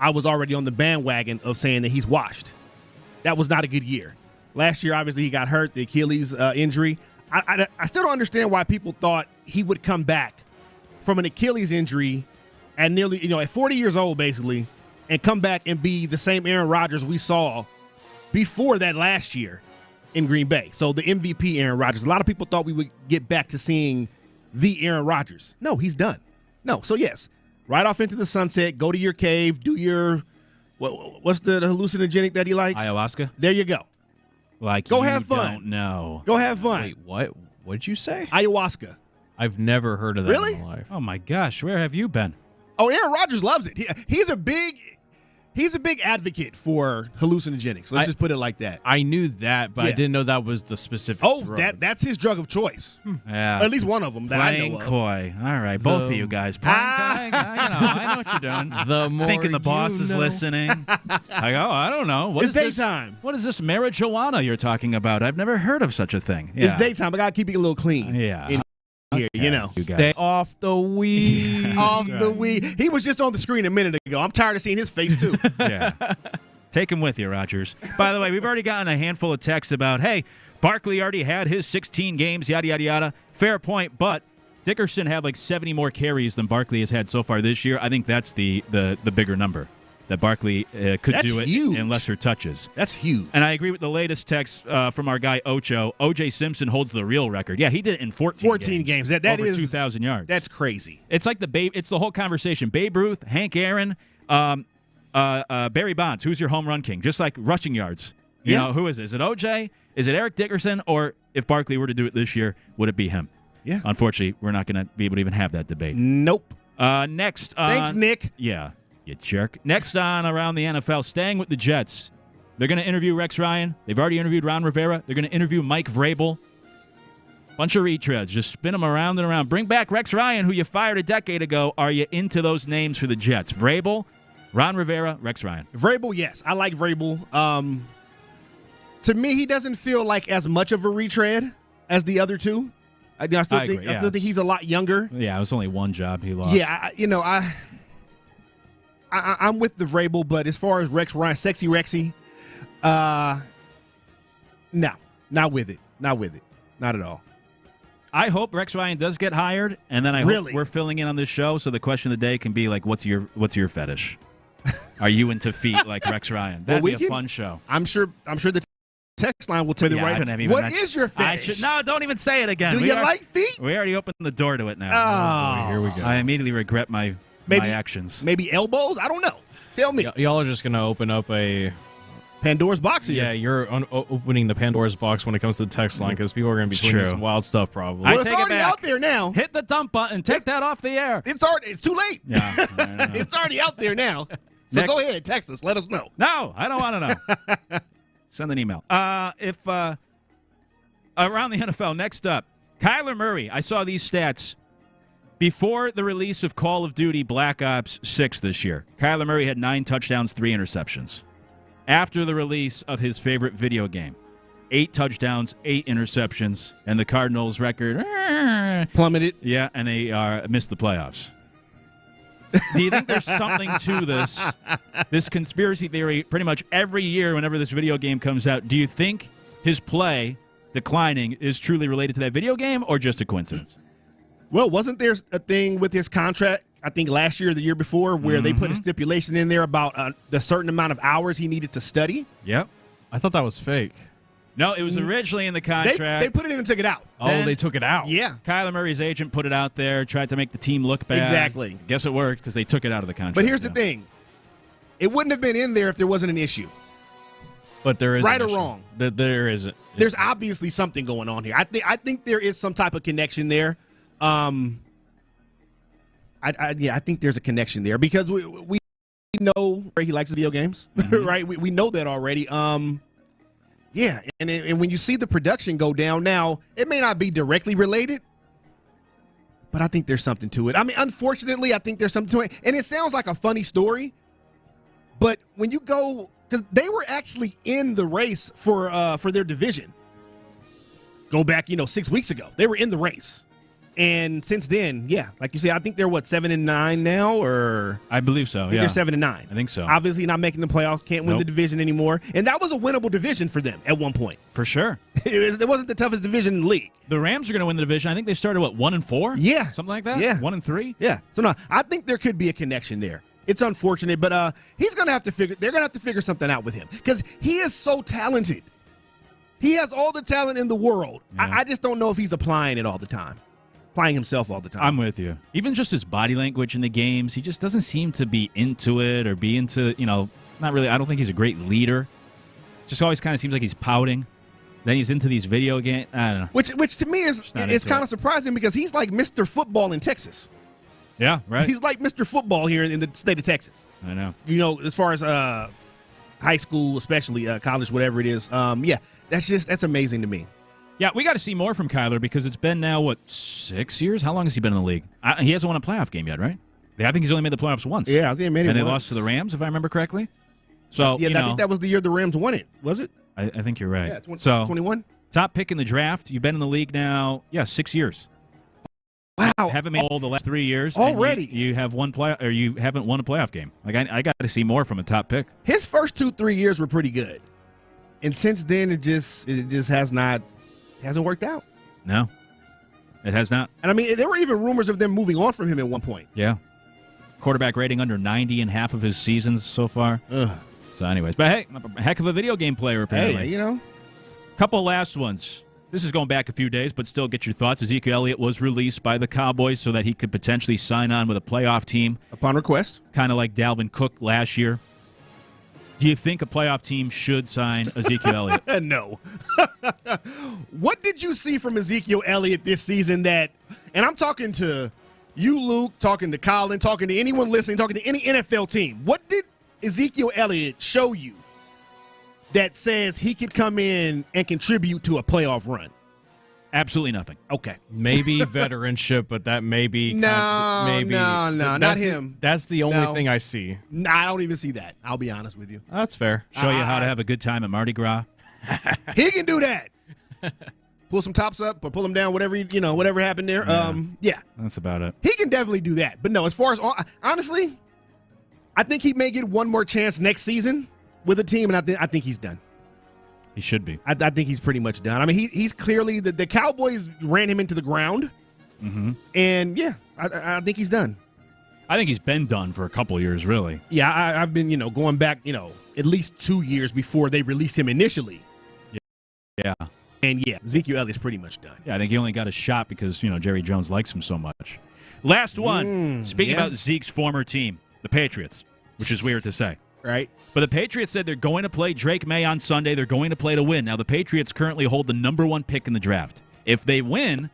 I was already on the bandwagon of saying that he's washed. That was not a good year. Last year, obviously, he got hurt, the Achilles injury. I still don't understand why people thought he would come back from an Achilles injury at nearly, at 40 years old, basically, and come back and be the same Aaron Rodgers we saw before that last year in Green Bay. So the MVP Aaron Rodgers. A lot of people thought we would get back to seeing the Aaron Rodgers. No, he's done. No. So, yes, right off into the sunset, go to your cave, do your, what's the hallucinogenic that he likes? Ayahuasca. There you go. Go have fun. Don't know. Go have fun. Wait, what? What'd you say? Ayahuasca. I've never heard of that really? in my life. Oh, my gosh. Where have you been? Oh, Aaron Rodgers loves it. He's a big advocate for hallucinogenics. Let's just put it like that. I knew that, but I didn't know that was the specific drug. That's his drug of choice. Yeah. Or at least one of them that I know of. Coy. All right, both of you guys. I know what you're doing. The more thinking the boss is listening. I don't know. It's daytime. What is this marijuana you're talking about? I've never heard of such a thing. Yeah. It's daytime. I got to keep it a little clean. Yeah. Here, Stay off the weed. Off the weed. He was just on the screen a minute ago. I'm tired of seeing his face, too. Yeah. Take him with you, Rodgers. By the way, we've already gotten a handful of texts about, hey, Barkley already had his 16 games, yada, yada, yada. Fair point, but Dickerson had like 70 more carries than Barkley has had so far this year. I think that's the bigger number. that Barkley could do it huge. in lesser touches. That's huge. And I agree with the latest text from our guy Ocho. O.J. Simpson holds the real record. Yeah, he did it in 14 games. That over is 2,000 yards. That's crazy. It's like it's the whole conversation. Babe Ruth, Hank Aaron, Barry Bonds. Who's your home run king? Just like rushing yards. You know, who is it? Is it O.J.? Is it Eric Dickerson? Or if Barkley were to do it this year, would it be him? Yeah. Unfortunately, we're not going to be able to even have that debate. Nope. Next. Thanks, Nick. Yeah, you jerk. Next on Around the NFL, staying with the Jets. They're going to interview Rex Ryan. They've already interviewed Ron Rivera. They're going to interview Mike Vrabel. Bunch of retreads. Just spin them around and around. Bring back Rex Ryan, who you fired a decade ago. Are you into those names for the Jets? Vrabel, Ron Rivera, Rex Ryan. Vrabel, yes. I like Vrabel. To me, he doesn't feel like as much of a retread as the other two. I still think he's a lot younger. Yeah, it was only one job he lost. Yeah, I'm with the Vrabel, but as far as Rex Ryan, sexy Rexy, no, not with it. Not with it. Not at all. I hope Rex Ryan does get hired, and then I hope we're filling in on this show, so the question of the day can be like, what's your fetish? Are you into feet like Rex Ryan? That'd be a fun show. I'm sure the text line will tell the right. What is your fetish? No, don't even say it again. Do you like feet? We already opened the door to it now. Oh, here we go. I immediately regret my actions. Maybe elbows? I don't know. Tell me. Y'all are just going to open up a Pandora's box here. Yeah, you're opening the Pandora's box when it comes to the text line because people are going to be tweeting some wild stuff probably. Well, it's already out there now. Hit the dump button. Take that off the air. It's too late. Yeah, it's already out there now. So go ahead, text us. Let us know. No, I don't want to know. Send an email. Around the NFL, next up, Kyler Murray. I saw these stats. Before the release of Call of Duty Black Ops 6 this year, Kyler Murray had 9 touchdowns, 3 interceptions. After the release of his favorite video game, 8 touchdowns, 8 interceptions, and the Cardinals' record plummeted. Yeah, and they missed the playoffs. Do you think there's something to this conspiracy theory? Pretty much every year whenever this video game comes out, do you think his play declining is truly related to that video game or just a coincidence? Well, wasn't there a thing with his contract, I think last year or the year before, where they put a stipulation in there about the certain amount of hours he needed to study? Yep. I thought that was fake. No, it was originally in the contract. They put it in and took it out. Oh, they took it out. Yeah. Kyler Murray's agent put it out there, tried to make the team look bad. Exactly. Guess it worked because they took it out of the contract. But here's the thing. It wouldn't have been in there if there wasn't an issue. But there is right or wrong. There isn't. There's obviously something going on here. I think there is some type of connection there. I think there's a connection there because we know he likes video games, right? We know that already. Yeah, and when you see the production go down now, it may not be directly related, but I think there's something to it. I mean, unfortunately, I think there's something to it. And it sounds like a funny story, but when you go, because they were actually in the race for their division. Go back, 6 weeks ago. They were in the race. And since then, yeah, like you say, I think they're 7-9 now, or I believe so. They're 7-9. I think so. Obviously, not making the playoffs, can't win the division anymore, and that was a winnable division for them at one point. For sure, it wasn't the toughest division in the league. The Rams are going to win the division. I think they started 1-4. Yeah, something like that. Yeah, 1-3. Yeah. So no, I think there could be a connection there. It's unfortunate, but he's going to have to figure. They're going to have to figure something out with him because he is so talented. He has all the talent in the world. Yeah. I just don't know if he's applying it all the time. Applying himself all the time. I'm with you. Even just his body language in the games, he just doesn't seem to be into it or be into, not really. I don't think he's a great leader. Just always kind of seems like he's pouting. Then he's into these video games. I don't know. Which to me is kind of surprising because he's like Mr. Football in Texas. Yeah, right. He's like Mr. Football here in the state of Texas. I know. As far as high school, especially college, whatever it is. Yeah, that's amazing to me. Yeah, we got to see more from Kyler because it's been now, 6 years? How long has he been in the league? He hasn't won a playoff game yet, right? I think he's only made the playoffs once. Yeah, I think he made it And they once. lost to the Rams, if I remember correctly. So, yeah, I think that was the year the Rams won it, was it? I think you're right. Yeah, so 21. Top pick in the draft. You've been in the league now, 6 years. Wow. Haven't made all the last 3 years. Already. You have you haven't won a playoff game. Like I got to see more from a top pick. His first 2-3 years were pretty good. And since then it just hasn't worked out. No, it has not. And I mean, there were even rumors of them moving on from him at one point. Yeah. quarterback rating under 90 in half of his seasons so far. Ugh. So anyways, but hey, a heck of a video game player apparently. Hey, Couple last ones. This is going back a few days, but still get your thoughts. Ezekiel Elliott was released by the Cowboys so that he could potentially sign on with a playoff team. Upon request. Kind of like Dalvin Cook last year. Do you think a playoff team should sign Ezekiel Elliott? No. What did you see from Ezekiel Elliott this season that, and I'm talking to you, Luke, talking to Colin, talking to anyone listening, talking to any NFL team. What did Ezekiel Elliott show you that says he could come in and contribute to a playoff run? Absolutely nothing. Okay. Maybe veteranship, but that may be No, not him. That's the only thing I see. No, I don't even see that. I'll be honest with you. That's fair. Show you how to have a good time at Mardi Gras. He can do that. Pull some tops up or pull them down, whatever whatever happened there. Yeah. That's about it. He can definitely do that. But no, as far as honestly, I think he may get one more chance next season with a team, and I think he's done. He should be. I think he's pretty much done. I mean, he's clearly the Cowboys ran him into the ground, and yeah, I think he's done. I think he's been done for a couple years, really. Yeah, I've been going back at least 2 years before they released him initially. Yeah. And yeah, Ezekiel Elliott's pretty much done. Yeah, I think he only got a shot because Jerry Jones likes him so much. Last one. Speaking about Zeke's former team, the Patriots, which is weird to say. Right. But the Patriots said they're going to play Drake May on Sunday. They're going to play to win. Now, the Patriots currently hold the number 1 pick in the draft. If they win,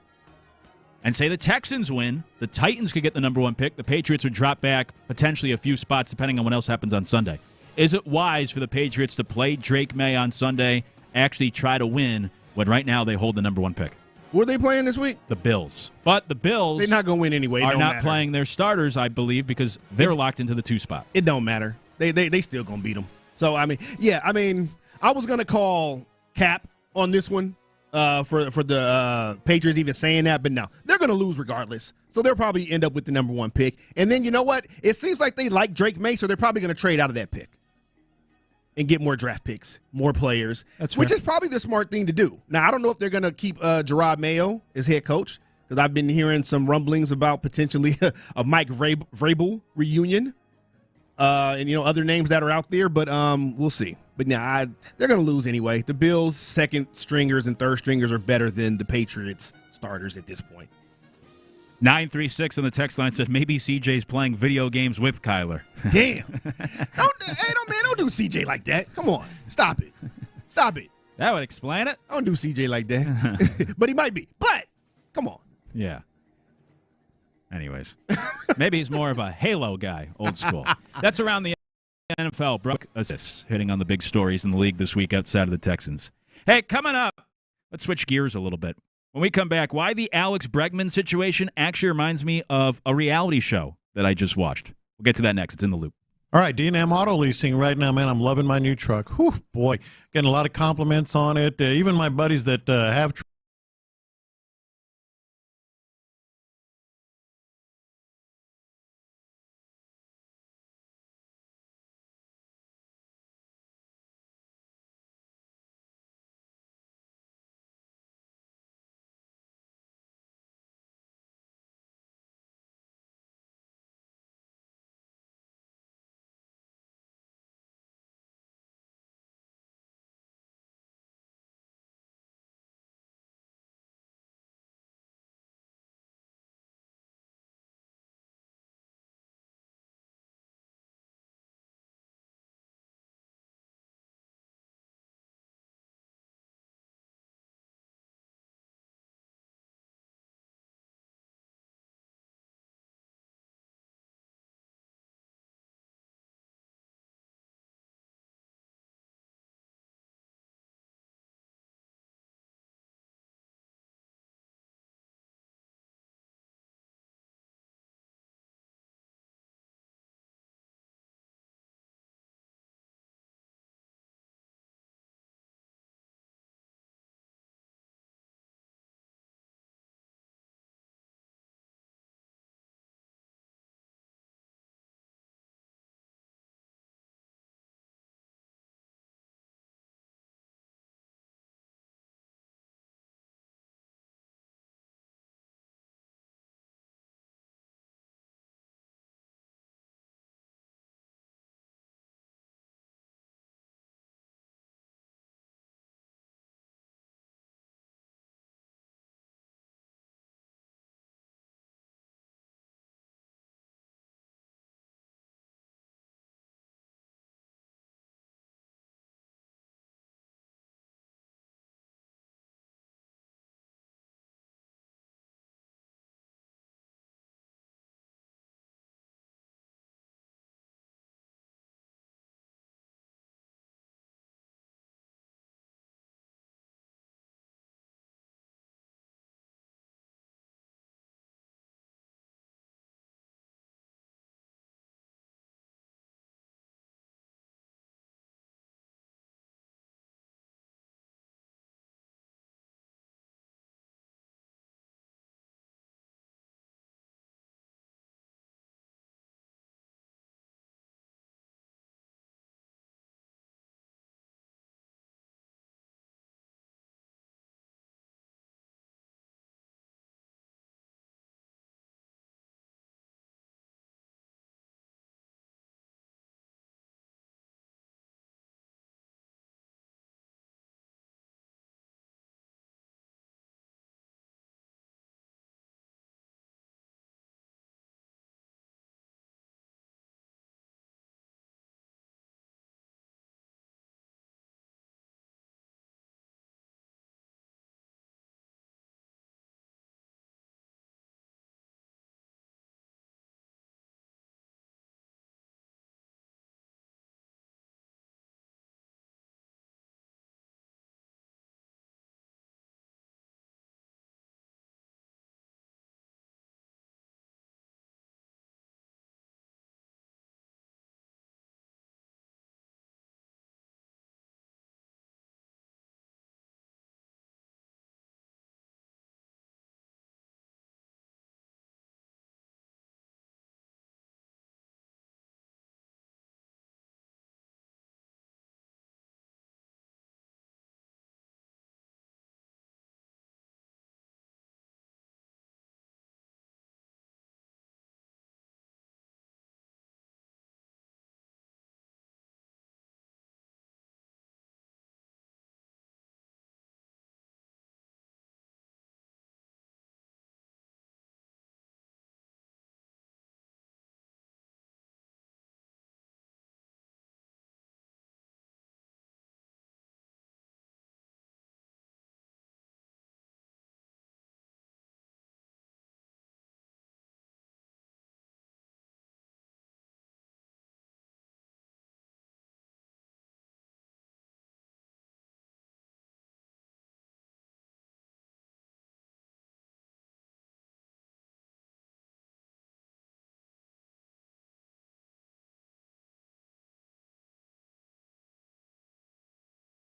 and say the Texans win, the Titans could get the number 1 pick. The Patriots would drop back potentially a few spots depending on what else happens on Sunday. Is it wise for the Patriots to play Drake May on Sunday, actually try to win, when right now they hold the number 1 pick? Who are they playing this week? The Bills. But the Bills they're not going to win anyway. Are not playing their starters, I believe, because they're locked into the 2 spot. It don't matter. They still going to beat them. So, I was going to call cap on this one for the Patriots even saying that, but no. They're going to lose regardless. So they'll probably end up with the number 1 pick. And then you know what? It seems like they like Drake May, so they're probably going to trade out of that pick and get more draft picks, more players, which is probably the smart thing to do. Now, I don't know if they're going to keep Gerard Mayo as head coach, because I've been hearing some rumblings about potentially a Mike Vrabel reunion. And other names that are out there, but we'll see. But now they're going to lose anyway. The Bills' second stringers and third stringers are better than the Patriots' starters at this point. 936 on the text line said maybe CJ's playing video games with Kyler. Damn! Don't do CJ like that. Come on, stop it. That would explain it. Don't do CJ like that. But he might be. But come on. Yeah. Anyways, maybe he's more of a Halo guy, old school. That's around the NFL. Brooke assists hitting on the big stories in the league this week outside of the Texans. Hey, coming up, let's switch gears a little bit. When we come back, why the Alex Bregman situation actually reminds me of a reality show that I just watched. We'll get to that next. It's in the loop. All right, D&M Auto Leasing right now, man. I'm loving my new truck. Whew, boy, getting a lot of compliments on it. Even my buddies that have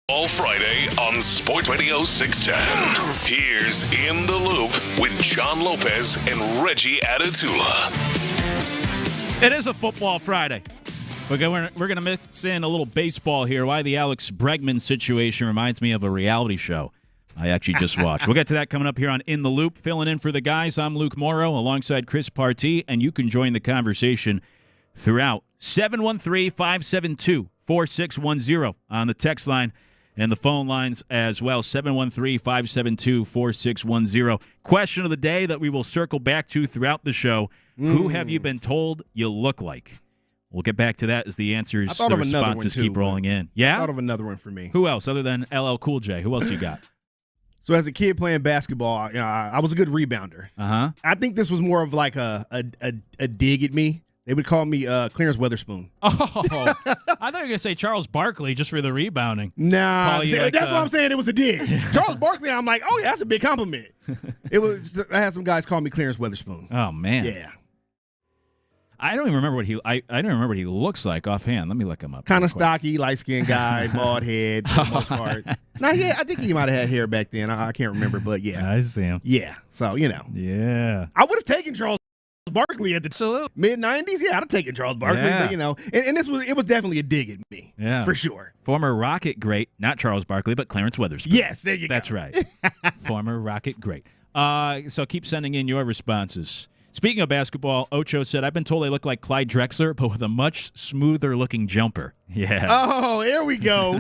All Friday on Sports Radio 610. Here's In the Loop with John Lopez and Reggie Adatula. It is a football Friday. We're going to mix in a little baseball here. Why the Alex Bregman situation reminds me of a reality show I actually just watched. We'll get to that coming up here on In the Loop. Filling in for the guys, I'm Luke Morrow alongside Chris Partee, and you can join the conversation throughout 713-572-4610 on the text line and the phone lines as well, 713-572-4610. Question of the day that we will circle back to throughout the show, who have you been told you look like? We'll get back to that as the answers, the responses keep rolling in. Yeah? I thought of another one for me. Who else other than LL Cool J? Who else you got? So as a kid playing basketball, I was a good rebounder. Uh-huh. I think this was more of like a dig at me. They would call me Clarence Weatherspoon. Oh, I thought you were going to say Charles Barkley just for the rebounding. Nah, that's what I'm saying. It was a dig. Charles Barkley, I'm like, oh, yeah, that's a big compliment. I had some guys call me Clarence Weatherspoon. Oh, man. Yeah. I don't even remember what I don't remember what he looks like offhand. Let me look him up. Kind of stocky, light-skinned guy, bald head, for the most part. Nah, yeah, I think he might have had hair back then. I can't remember, but yeah. I see him. Yeah, so, Yeah. I would have taken Charles Barkley at the mid-90s. Yeah, I'd have taken Charles Barkley, but, and it was definitely a dig at me. Yeah. For sure. Former Rocket great, not Charles Barkley, but Clarence Weatherspoon. Yes, there you go. That's right. Former Rocket great. So keep sending in your responses. Speaking of basketball, Ocho said, I've been told I look like Clyde Drexler, but with a much smoother-looking jumper. Yeah. Oh, there we go.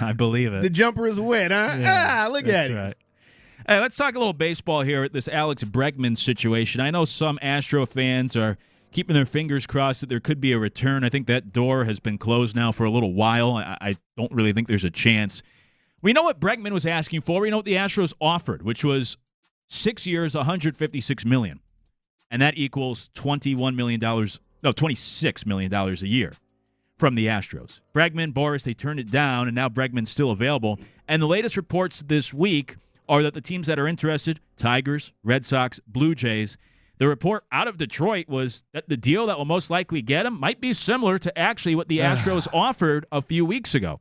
I believe it. The jumper is wet, huh? Yeah, look at it. Right. Hey, let's talk a little baseball here at this Alex Bregman situation. I know some Astro fans are keeping their fingers crossed that there could be a return. I think that door has been closed now for a little while. I don't really think there's a chance. We know what Bregman was asking for. We know what the Astros offered, which was 6 years, $156 million. And that equals $26 million a year from the Astros. Bregman, Boris, they turned it down, and now Bregman's still available. And the latest reports this week are that the teams that are interested, Tigers, Red Sox, Blue Jays, the report out of Detroit was that the deal that will most likely get him might be similar to actually what the Astros offered a few weeks ago.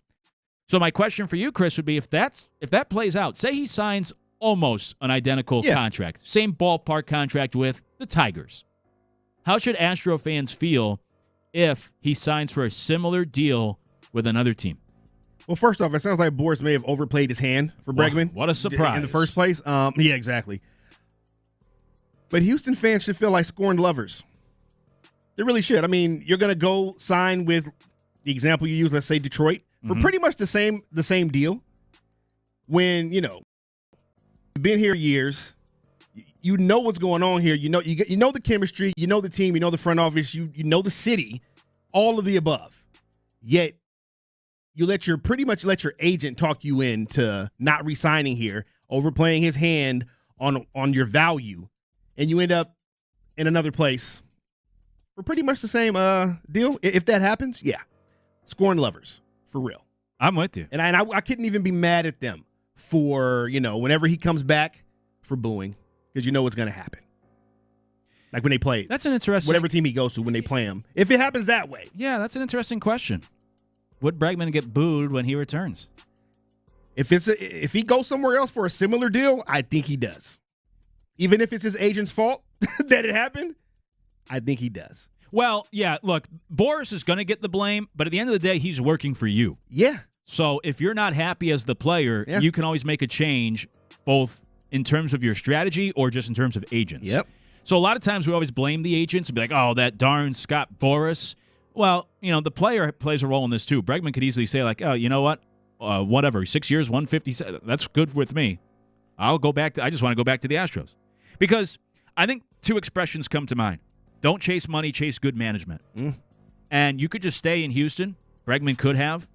So my question for you, Chris, would be if that plays out, say he signs almost an identical contract, same ballpark contract with the Tigers. How should Astro fans feel if he signs for a similar deal with another team? Well, first off, it sounds like Boris may have overplayed his hand for Bregman. What a surprise. In the first place. Yeah, exactly. But Houston fans should feel like scorned lovers. They really should. I mean, you're going to go sign with the example you use, let's say Detroit, for pretty much the same deal when, you've been here years. You know what's going on here. You know the chemistry. You know the team. You know the front office. You know the city. All of the above. Yet you pretty much let your agent talk you into not re-signing here, overplaying his hand on your value, and you end up in another place for pretty much the same deal. If that happens, yeah, scorn lovers for real. I'm with you, and I couldn't even be mad at them for whenever he comes back for booing, because you know what's going to happen. Like when they play. That's an interesting. Whatever team he goes to when they play him. If it happens that way. Yeah, that's an interesting question. Would Bregman get booed when he returns? If he goes somewhere else for a similar deal, I think he does. Even if it's his agent's fault that it happened, I think he does. Well, yeah, look, Boris is going to get the blame, but at the end of the day, he's working for you. Yeah. So if you're not happy as the player, you can always make a change, both in terms of your strategy or just in terms of agents. Yep. So a lot of times we always blame the agents and be like, oh, that darn Scott Boras. Well, the player plays a role in this too. Bregman could easily say like, oh, you know what? Whatever, 6 years, 150, that's good with me. I just want to go back to the Astros. Because I think two expressions come to mind. Don't chase money, chase good management. And you could just stay in Houston. Bregman could have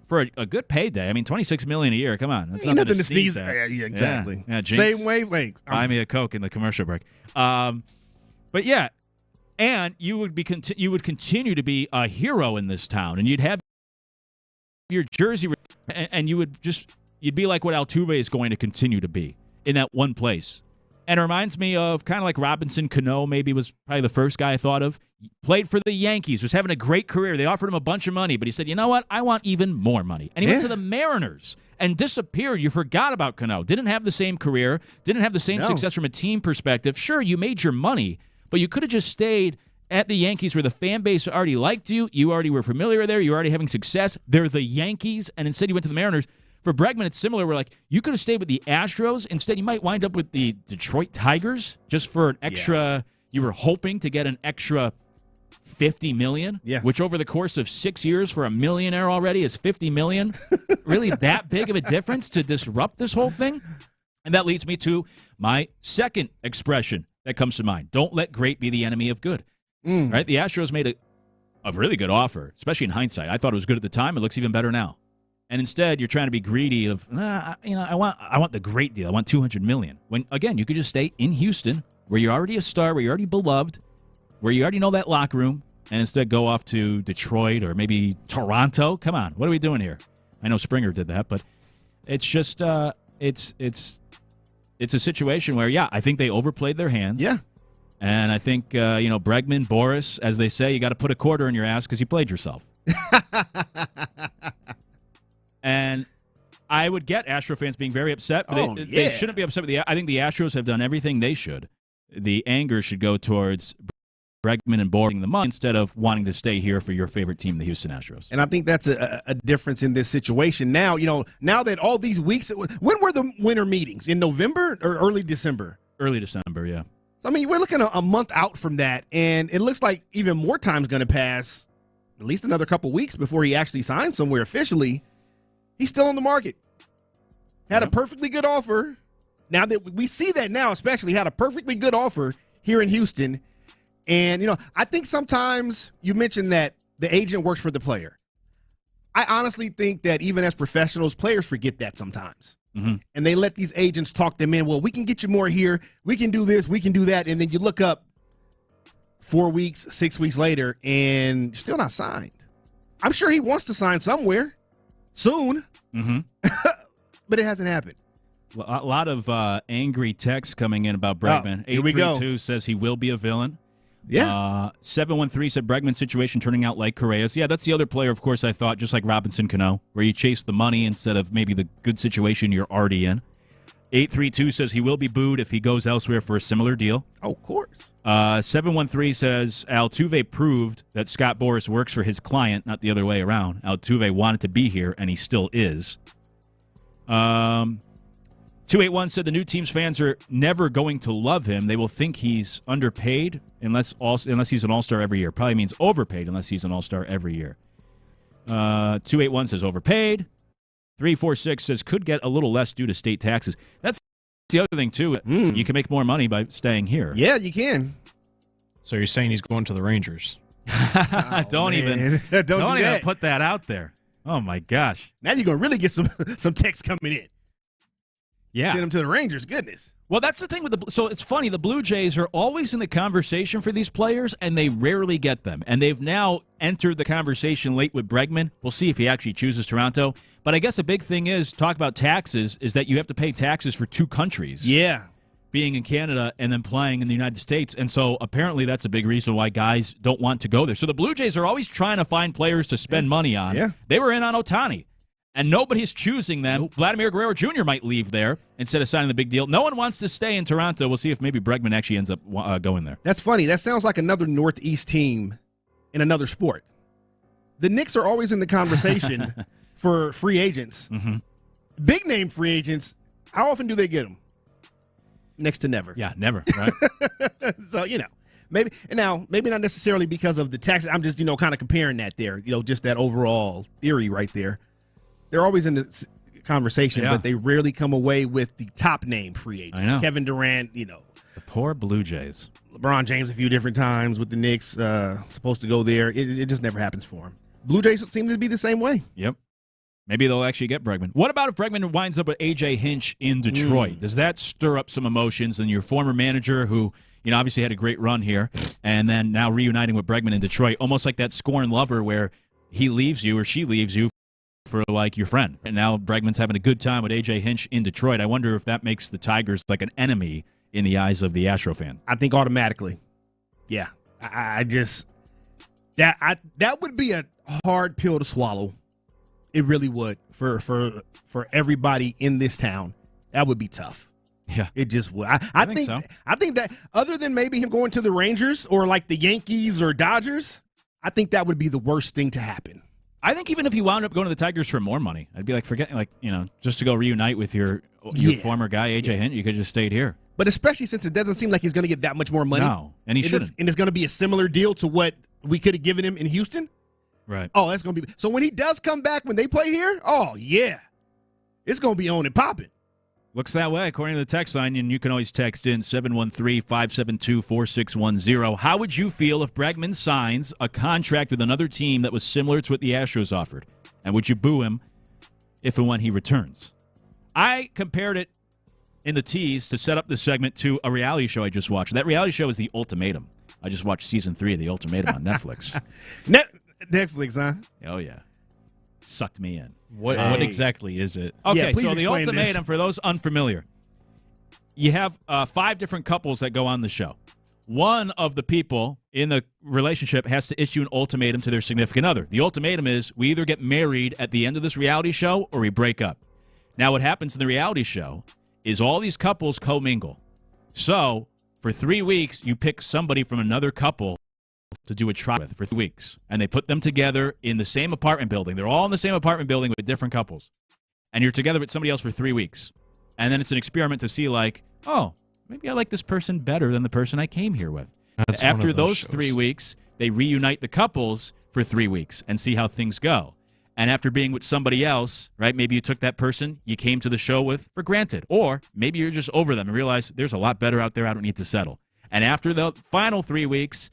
for a good payday. I mean, $26 million a year. Come on, that's nothing to sneeze at. Yeah, exactly. Yeah, same wavelength. Buy me a Coke in the commercial break. But yeah, and you would continue to be a hero in this town, and you'd have your jersey, and you'd be like what Altuve is going to continue to be in that one place. And it reminds me of kind of like Robinson Cano, maybe was probably the first guy I thought of. Played for the Yankees, was having a great career. They offered him a bunch of money, but he said, you know what? I want even more money. And he went to the Mariners and disappeared. You forgot about Cano. Didn't have the same career, didn't have the same success from a team perspective. Sure, you made your money, but you could have just stayed at the Yankees where the fan base already liked you. You already were familiar there. You were already having success. They're the Yankees. And instead you went to the Mariners. For Bregman, it's similar. Where you could have stayed with the Astros. Instead, you might wind up with the Detroit Tigers just for an extra. You were hoping to get an extra $50 million, which over the course of 6 years for a millionaire already is $50 million. Really that big of a difference to disrupt this whole thing? And that leads me to my second expression that comes to mind. Don't let great be the enemy of good. Right? The Astros made a really good offer, especially in hindsight. I thought it was good at the time. It looks even better now. And instead, you're trying to be greedy of, I want the great deal. I want $200 million. When, again, you could just stay in Houston, where you're already a star, where you're already beloved, where you already know that locker room, and instead go off to Detroit or maybe Toronto. Come on, what are we doing here? I know Springer did that, but it's just it's a situation where, I think they overplayed their hands. Yeah. And I think, Bregman, Boris, as they say, you got to put a quarter in your ass because you played yourself. And I would get Astro fans being very upset, but they shouldn't be upset with I think the Astros have done everything they should. The anger should go towards Bregman and Boring the money instead of wanting to stay here for your favorite team, the Houston Astros. And I think that's a difference in this situation. Now, now that all these weeks, when were the winter meetings? In November or early December? Early December, yeah. So, I mean, we're looking a month out from that, and it looks like even more time's going to pass, at least another couple weeks before he actually signs somewhere officially. He's still on the market. Had a perfectly good offer. Now that we see that now, especially had a perfectly good offer here in Houston. And, I think sometimes you mentioned that the agent works for the player. I honestly think that even as professionals, players forget that sometimes. Mm-hmm. And they let these agents talk them in. Well, we can get you more here. We can do this. We can do that. And then you look up 4 weeks, 6 weeks later, and you're still not signed. I'm sure he wants to sign somewhere soon, but it hasn't happened. A lot of angry texts coming in about Bregman. 832 says he will be a villain. Yeah. 713 said Bregman's situation turning out like Correa's. Yeah, that's the other player, of course, I thought, just like Robinson Cano, where you chase the money instead of maybe the good situation you're already in. 832 says he will be booed if he goes elsewhere for a similar deal. Oh, of course. 713 says Altuve proved that Scott Boras works for his client, not the other way around. Altuve wanted to be here, and he still is. 281 said the new team's fans are never going to love him. They will think he's underpaid unless he's an all-star every year. Probably means overpaid unless he's an all-star every year. 281 says overpaid. 346 says could get a little less due to state taxes. That's the other thing, too. You can make more money by staying here. Yeah, you can. So you're saying he's going to the Rangers? Don't even put that out there. Oh, my gosh. Now you're going to really get some texts coming in. Yeah. Send him to the Rangers. Goodness. Well, that's the thing with so it's funny. The Blue Jays are always in the conversation for these players, and they rarely get them. And they've now entered the conversation late with Bregman. We'll see if he actually chooses Toronto. But I guess a big thing is, talk about taxes, is that you have to pay taxes for two countries. Yeah. Being in Canada and then playing in the United States. And so apparently that's a big reason why guys don't want to go there. So the Blue Jays are always trying to find players to spend money on. Yeah. They were in on Ohtani. And nobody's choosing them. Nope. Vladimir Guerrero Jr. might leave there instead of signing the big deal. No one wants to stay in Toronto. We'll see if maybe Bregman actually ends up going there. That's funny. That sounds like another Northeast team in another sport. The Knicks are always in the conversation for free agents. Mm-hmm. Big name free agents. How often do they get them? Next to never. Yeah, never. Right. So, maybe not necessarily because of the taxes. I'm just, kind of comparing that there, just that overall theory right there. They're always in the conversation, but they rarely come away with the top name free agents. I know. Kevin Durant, The poor Blue Jays. LeBron James a few different times with the Knicks, supposed to go there. It just never happens for him. Blue Jays seem to be the same way. Yep. Maybe they'll actually get Bregman. What about if Bregman winds up with A.J. Hinch in Detroit? Does that stir up some emotions? And your former manager who, obviously had a great run here, and then now reuniting with Bregman in Detroit, almost like that scorn lover where he leaves you or she leaves you for like your friend. And now Bregman's having a good time with A.J. Hinch in Detroit. I wonder if that makes the Tigers like an enemy in the eyes of the Astro fans? I think automatically. Yeah. I just that would be a hard pill to swallow. It really would for everybody in this town. That would be tough. Yeah, it just would. I think so. I think that other than maybe him going to the Rangers or like the Yankees or Dodgers, I think that would be the worst thing to happen. I think even if he wound up going to the Tigers for more money, I'd be like, just to go reunite with your former guy, AJ Hint, you could just stayed here. But especially since it doesn't seem like he's going to get that much more money. No, and he shouldn't. And it's going to be a similar deal to what we could have given him in Houston. Right. Oh, that's going to be. So when he does come back, when they play here, oh, yeah. It's going to be on and popping. Looks that way, according to the text line, and you can always text in 713-572-4610. How would you feel if Bregman signs a contract with another team that was similar to what the Astros offered? And would you boo him if and when he returns? I compared it in the tease to set up this segment to a reality show I just watched. That reality show is The Ultimatum. I just watched season 3 of The Ultimatum on Netflix. Netflix, huh? Oh, yeah. Sucked me in. What exactly is it? Okay, so The Ultimatum, for those unfamiliar, you have 5 different couples that go on the show. One of the people in the relationship has to issue an ultimatum to their significant other. The ultimatum is we either get married at the end of this reality show or we break up. Now, what happens in the reality show is all these couples commingle. So, for 3 weeks, you pick somebody from another couple to do a trial with for 3 weeks. And they put them together in the same apartment building. They're all in the same apartment building with different couples. And you're together with somebody else for 3 weeks. And then it's an experiment to see like, oh, maybe I like this person better than the person I came here with. After those 3 weeks, they reunite the couples for 3 weeks and see how things go. And after being with somebody else, right, maybe you took that person you came to the show with for granted. Or maybe you're just over them and realize there's a lot better out there. I don't need to settle. And after the final 3 weeks,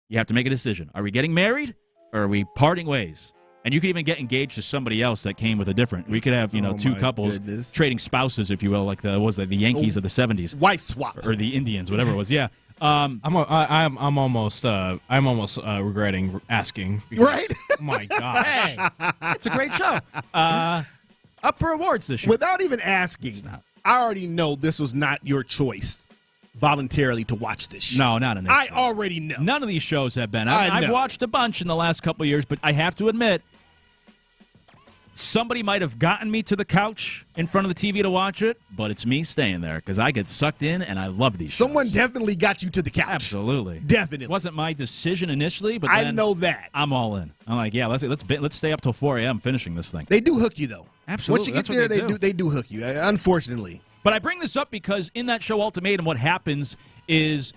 you have to make a decision. Are we getting married or are we parting ways? And you could even get engaged to somebody else that came with a different. We could have, two couples trading spouses, if you will, like the Yankees of the 70s. Wife swap. Or the Indians, whatever it was. Yeah. I'm almost regretting asking. Because, right? Oh my God. Hey, it's a great show. Up for awards this year. Without even asking, I already know this was not your choice voluntarily to watch this show. No, not in this I show. already know. None of these shows have been. I've watched a bunch in the last couple of years, but I have to admit, somebody might have gotten me to the couch in front of the TV to watch it, but it's me staying there because I get sucked in and I love these Someone shows. Definitely got you to the couch. Absolutely. Definitely. It wasn't my decision initially, but then I know that. I'm all in. I'm like, yeah, let's stay up till 4 a.m. finishing this thing. They do hook you, though. Absolutely. Once you get there, they do hook you, unfortunately. But I bring this up because in that show Ultimatum, what happens is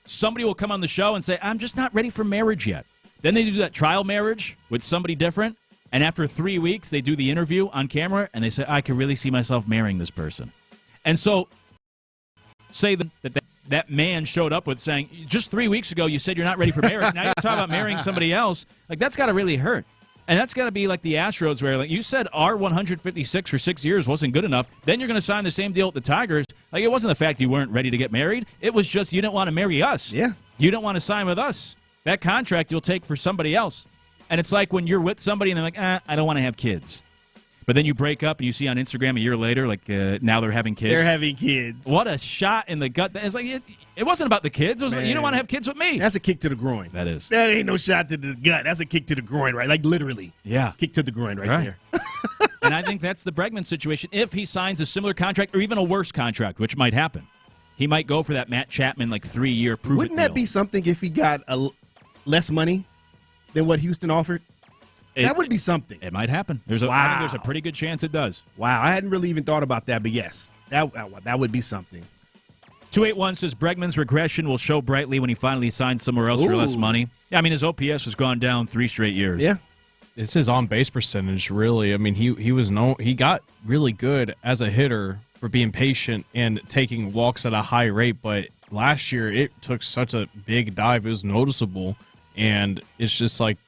somebody will come on the show and say, I'm just not ready for marriage yet. Then they do that trial marriage with somebody different. And after 3 weeks, they do the interview on camera, and they say, I can really see myself marrying this person. And so say that man showed up with saying, just 3 weeks ago, you said you're not ready for marriage. Now you're talking about marrying somebody else. Like, that's got to really hurt. And that's got to be like the Astros where, like, you said our 156 for 6 years wasn't good enough. Then you're going to sign the same deal with the Tigers. Like, it wasn't the fact you weren't ready to get married. It was just you didn't want to marry us. Yeah. You didn't want to sign with us. That contract you'll take for somebody else. And it's like when you're with somebody and they're like, I don't want to have kids. But then you break up and you see on Instagram a year later, like, now they're having kids. They're having kids. What a shot in the gut. It's like, it wasn't about the kids. It was like, you don't want to have kids with me. That's a kick to the groin. That is. That ain't no shot to the gut. That's a kick to the groin, right? Like, literally. Yeah. Kick to the groin right there. And I think that's the Bregman situation. If he signs a similar contract or even a worse contract, which might happen, he might go for that Matt Chapman, 3-year prove-it Wouldn't that be something if he got less money than what Houston offered? That would be something. It might happen. I think there's a pretty good chance it does. Wow, I hadn't really even thought about that, but yes, that would be something. 281 says Bregman's regression will show brightly when he finally signs somewhere else for less money. Yeah, I mean, his OPS has gone down 3 straight years. Yeah. It's his on-base percentage, really. I mean, he got really good as a hitter for being patient and taking walks at a high rate, but last year it took such a big dive. It was noticeable, and it's just like,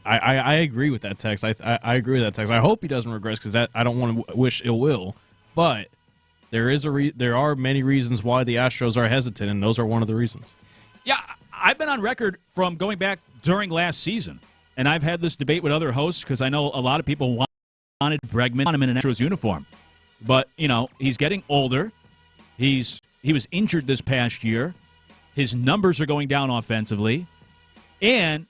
I agree with that text. I agree with that text. I hope he doesn't regress because I don't want to wish ill will. But there are many reasons why the Astros are hesitant, and those are one of the reasons. Yeah, I've been on record from going back during last season, and I've had this debate with other hosts because I know a lot of people wanted Bregman on him in an Astros uniform. But, he's getting older. He's he was injured this past year. His numbers are going down offensively. And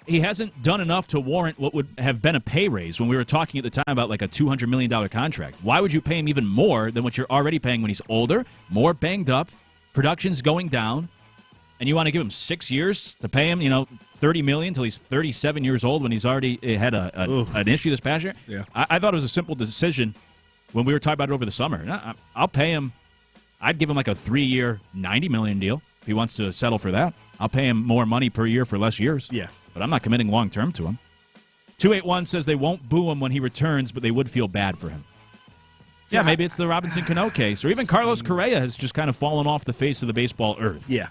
he hasn't done enough to warrant what would have been a pay raise when we were talking at the time about like a $200 million contract. Why would you pay him even more than what you're already paying when he's older, more banged up, production's going down, and you want to give him 6 years to pay him, $30 million until he's 37 years old when he's already had an issue this past year? Yeah. I thought it was a simple decision when we were talking about it over the summer. I'll pay him. I'd give him like a 3-year, $90 million deal if he wants to settle for that. I'll pay him more money per year for less years. Yeah. But I'm not committing long-term to him. 281 says they won't boo him when he returns, but they would feel bad for him. Yeah, maybe it's the Robinson Cano case. Or even Carlos Correa has just kind of fallen off the face of the baseball earth. Yeah.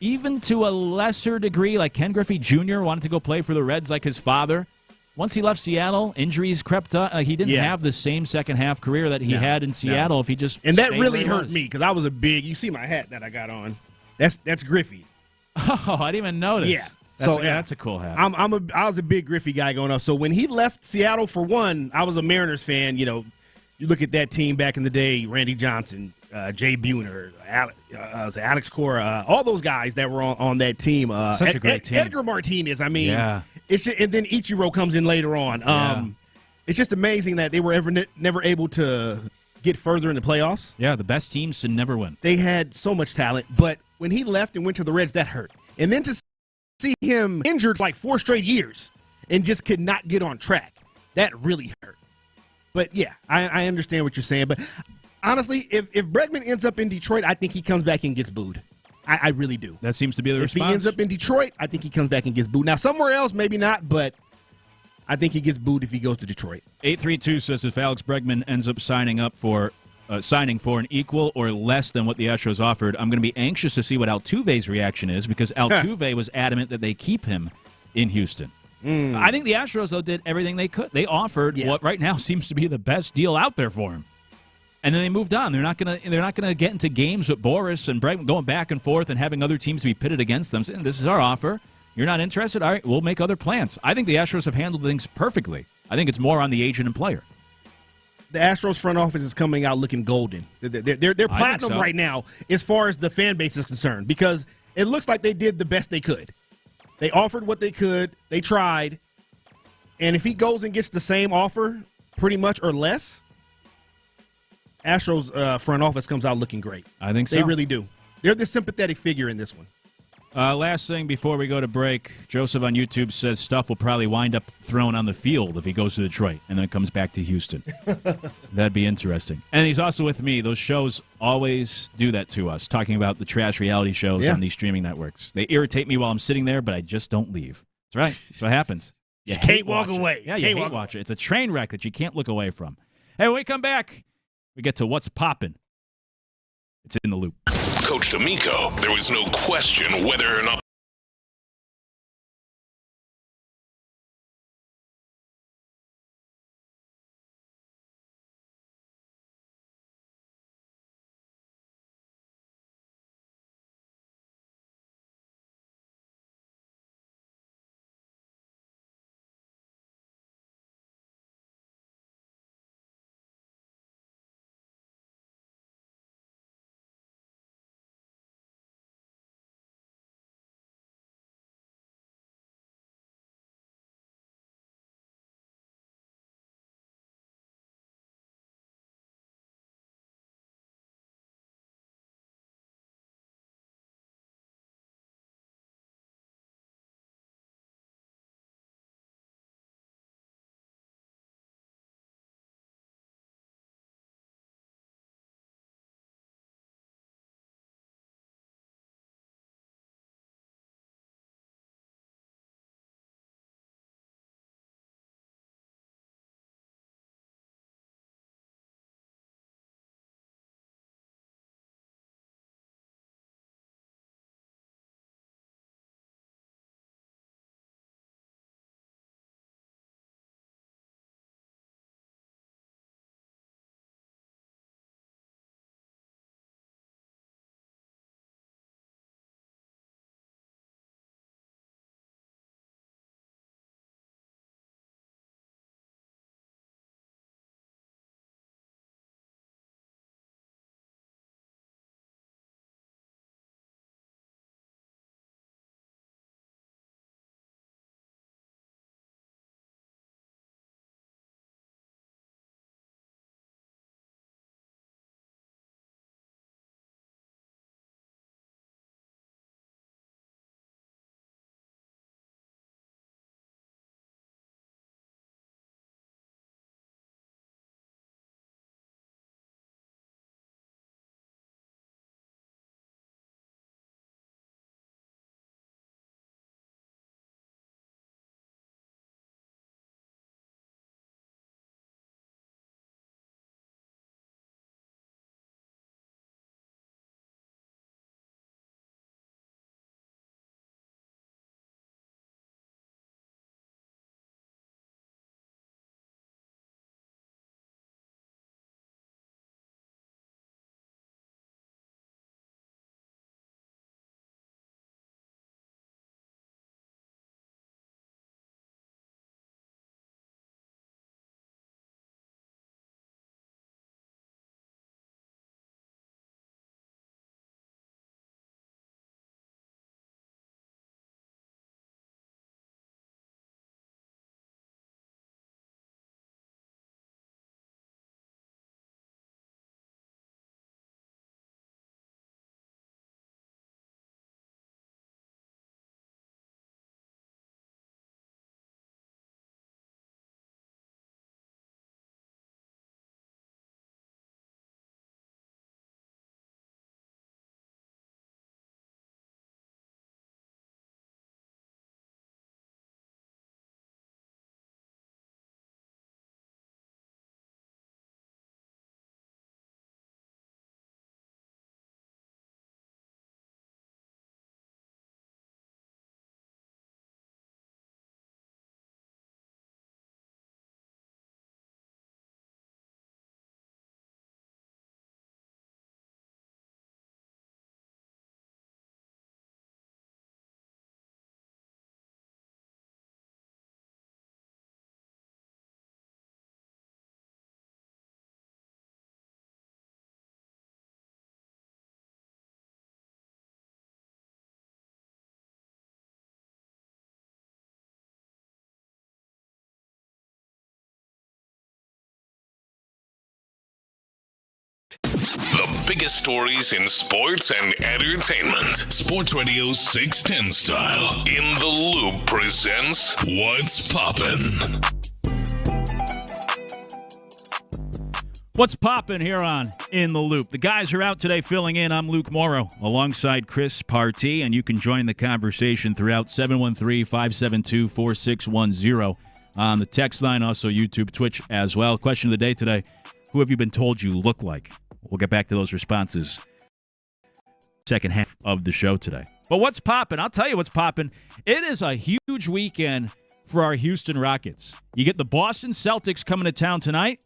Even to a lesser degree, like Ken Griffey Jr. wanted to go play for the Reds like his father. Once he left Seattle, injuries crept up. He didn't have the same second-half career that he had in Seattle if he just And that stayed really where he hurt was. me because I was you see my hat that I got on. That's Griffey. Oh, I didn't even notice. Yeah. That's a cool hat. I was a big Griffey guy going up. So when he left Seattle for one, I was a Mariners fan. You look at that team back in the day: Randy Johnson, Jay Buhner, Alex Cora, all those guys that were on that team. Such a great team. Edgar Martinez. I mean, it's just, and then Ichiro comes in later on. It's just amazing that they were never able to get further in the playoffs. Yeah, the best teams should never win. They had so much talent, but when he left and went to the Reds, that hurt. And then to see him injured like 4 straight years and just could not get on track, that really hurt. But yeah, I understand what you're saying. But honestly, if Bregman ends up in Detroit, I think he comes back and gets booed. I really do. That seems to be the response. If he ends up in Detroit, I think he comes back and gets booed. Now, somewhere else, maybe not, but I think he gets booed if he goes to Detroit. 832 says if Alex Bregman ends up signing for an equal or less than what the Astros offered, I'm going to be anxious to see what Altuve's reaction is because Altuve was adamant that they keep him in Houston. I think the Astros, though, did everything they could. They offered what right now seems to be the best deal out there for him. And then they moved on. They're not gonna get into games with Boris and Bregman going back and forth and having other teams be pitted against them. Saying, this is our offer. You're not interested? All right, we'll make other plans. I think the Astros have handled things perfectly. I think it's more on the agent and player. The Astros front office is coming out looking golden. They're platinum right now as far as the fan base is concerned because it looks like they did the best they could. They offered what they could. They tried. And if he goes and gets the same offer pretty much or less, Astros front office comes out looking great. I think so. They really do. They're the sympathetic figure in this one. Last thing before we go to break, Joseph on YouTube says stuff will probably wind up thrown on the field if he goes to Detroit and then comes back to Houston. That'd be interesting. And he's also with me. Those shows always do that to us, talking about the trash reality shows on these streaming networks. They irritate me while I'm sitting there, but I just don't leave. That's right. That's what happens. You can't walk away. Yeah, you hate watch it. It's a train wreck that you can't look away from. Hey, when we come back, we get to what's poppin'. It's in the loop. Coach D'Amico, there was no question whether or not biggest stories in sports and entertainment. Sports Radio 610 style. In the Loop presents What's Poppin'. What's poppin' here on In the Loop? The guys are out today filling in. I'm Luke Morrow alongside Chris Partee, and you can join the conversation throughout 713-572-4610 on the text line, also YouTube, Twitch as well. Question of the day today, who have you been told you look like? We'll get back to those responses second half of the show today. But what's poppin'? I'll tell you what's poppin'. It is a huge weekend for our Houston Rockets. You get the Boston Celtics coming to town tonight.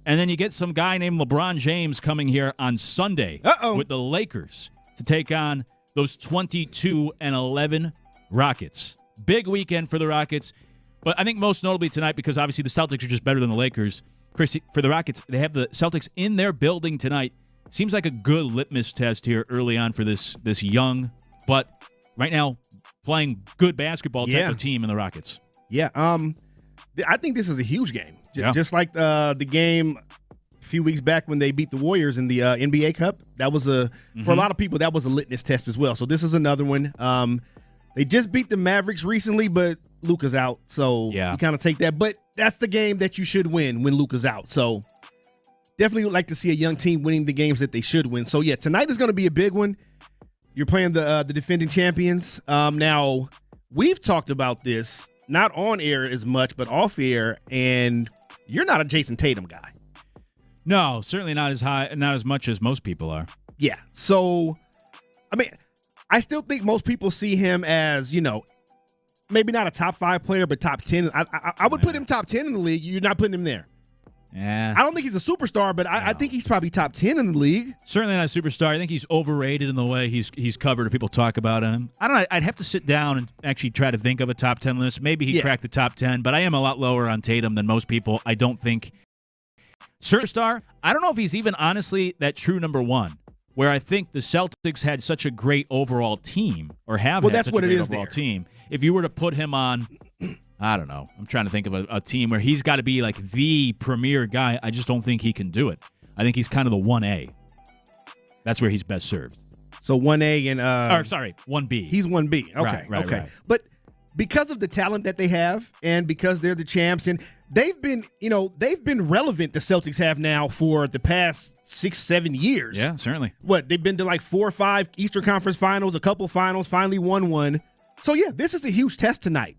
And then you get some guy named LeBron James coming here on Sunday with the Lakers to take on those 22-11 Rockets. Big weekend for the Rockets. But I think most notably tonight, because obviously the Celtics are just better than the Lakers. Chris, for the Rockets, they have the Celtics in their building tonight. Seems like a good litmus test here early on for this young, but right now playing good basketball type of team in the Rockets. Yeah, I think this is a huge game. Just like the game a few weeks back when they beat the Warriors in the NBA Cup. That was for a lot of people, that was a litmus test as well. So this is another one. They just beat the Mavericks recently, but Luka's out. So you kind of take that. But that's the game that you should win when Luka's out. So definitely would like to see a young team winning the games that they should win. So, yeah, tonight is going to be a big one. You're playing the defending champions. Now, we've talked about this, not on air as much, but off air, and you're not a Jason Tatum guy. No, certainly not as much as most people are. Yeah. So, I mean, I still think most people see him as, maybe not a top 5 player, but top 10. I would put him top 10 in the league. You're not putting him there. Yeah. I don't think he's a superstar, but I think he's probably top 10 in the league. Certainly not a superstar. I think he's overrated in the way he's covered or people talk about him. I don't know. I'd have to sit down and actually try to think of a top 10 list. Maybe he cracked the top 10, but I am a lot lower on Tatum than most people. I don't think. Superstar, I don't know if he's even honestly that true number one, where I think the Celtics had such a great overall team, or have had such a great overall team. If you were to put him on, I don't know. I'm trying to think of a team where he's got to be like the premier guy. I just don't think he can do it. I think he's kind of the 1A. That's where he's best served. So 1A and 1B. He's 1B. Okay. Right. But because of the talent that they have and because they're the champs and they've been relevant, the Celtics have now for the past 6-7 years. Yeah, certainly. They've been to like 4 or 5 Eastern Conference finals, a couple finals, finally won one. So, yeah, this is a huge test tonight.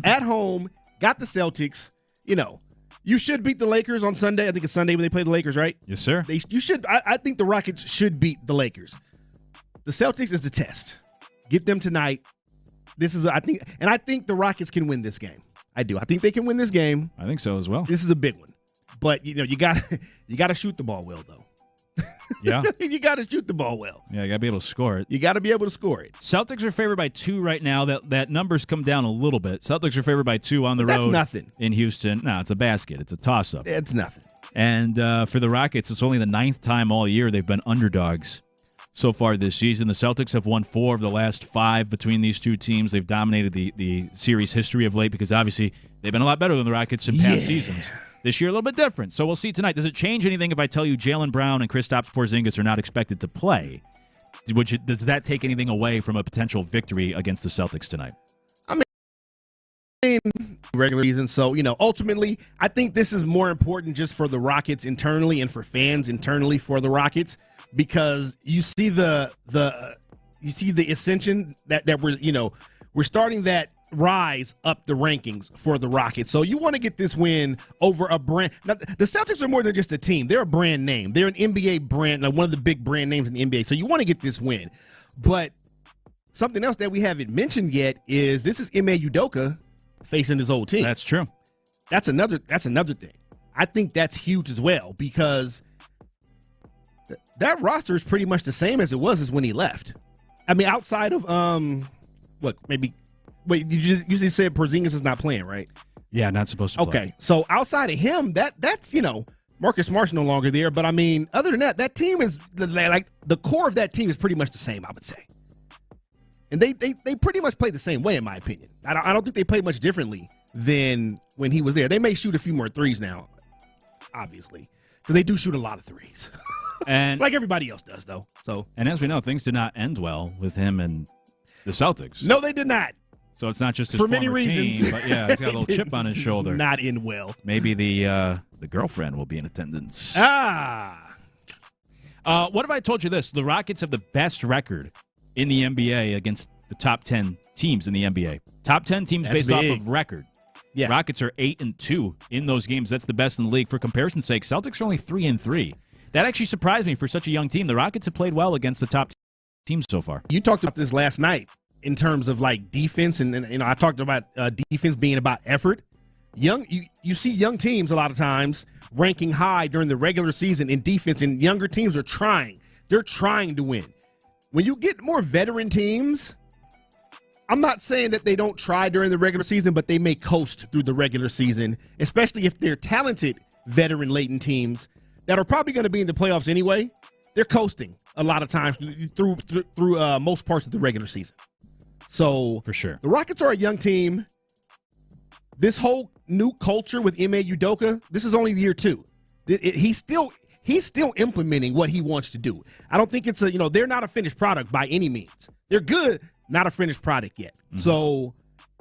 At home, got the Celtics. You should beat the Lakers on Sunday. I think it's Sunday when they play the Lakers, right? Yes, sir. You should. I think the Rockets should beat the Lakers. The Celtics is the test. Get them tonight. I think the Rockets can win this game. I do. I think they can win this game. I think so as well. This is a big one. But, you got to shoot the ball well, though. Yeah. You got to shoot the ball well. Yeah, you got to be able to score it. You got to be able to score it. Celtics are favored by 2 right now. That number's come down a little bit. Celtics are favored by 2 on the road. That's nothing. In Houston. No, it's a basket. It's a toss-up. It's nothing. And for the Rockets, it's only the 9th time all year they've been underdogs so far this season. The Celtics have won 4 of the last 5 between these two teams. They've dominated the series history of late because obviously they've been a lot better than the Rockets in past seasons. This year, a little bit different. So we'll see tonight. Does it change anything if I tell you Jaylen Brown and Kristaps Porzingis are not expected to play? Does that take anything away from a potential victory against the Celtics tonight? I mean, regular season. So, ultimately, I think this is more important just for the Rockets internally and for fans internally for the Rockets because you see the ascension that we're starting that rise up the rankings for the Rockets. So you want to get this win over a brand. Now, the Celtics are more than just a team. They're a brand name. They're an NBA brand, like one of the big brand names in the NBA. So you want to get this win. But something else that we haven't mentioned yet is this is Ime Udoka facing his old team. That's true. That's another thing. I think that's huge as well because that roster is pretty much the same as it was as when he left. I mean, outside of Wait, you usually said Porzingis is not playing, right? Yeah, not supposed to play. Okay, so outside of him, that's Marcus Smart's no longer there. But I mean, other than that team is like the core of that team is pretty much the same, I would say. And they pretty much play the same way, in my opinion. I don't think they play much differently than when he was there. They may shoot a few more threes now, obviously, because they do shoot a lot of threes. And like everybody else does, though. So, and as we know, things did not end well with him and the Celtics. No, they did not. So it's not just his for many former reasons. team, but yeah, he's got a little chip on his shoulder. Not end well. Maybe the girlfriend will be in attendance. What if I told you this? The Rockets have the best record in the NBA against the top 10 teams in the NBA. Top 10 teams That's based big. off of record. Yeah. Rockets are 8-2 in those games. That's the best in the league. For comparison's sake, Celtics are only 3-3. That actually surprised me for such a young team. The Rockets have played well against the top teams so far. You talked about this last night in terms of like defense, and I talked about defense being about effort. You see young teams a lot of times ranking high during the regular season in defense, and younger teams are trying. They're trying to win. When you get more veteran teams, I'm not saying that they don't try during the regular season, but they may coast through the regular season, especially if they're talented veteran-laden teams that are probably going to be in the playoffs anyway. They're coasting a lot of times through most parts of the regular season. So for sure, the Rockets are a young team. This whole new culture with Ime Udoka, this is only year 2. He's still implementing what he wants to do. I don't think it's they're not a finished product by any means. They're good, not a finished product yet. Mm-hmm. So,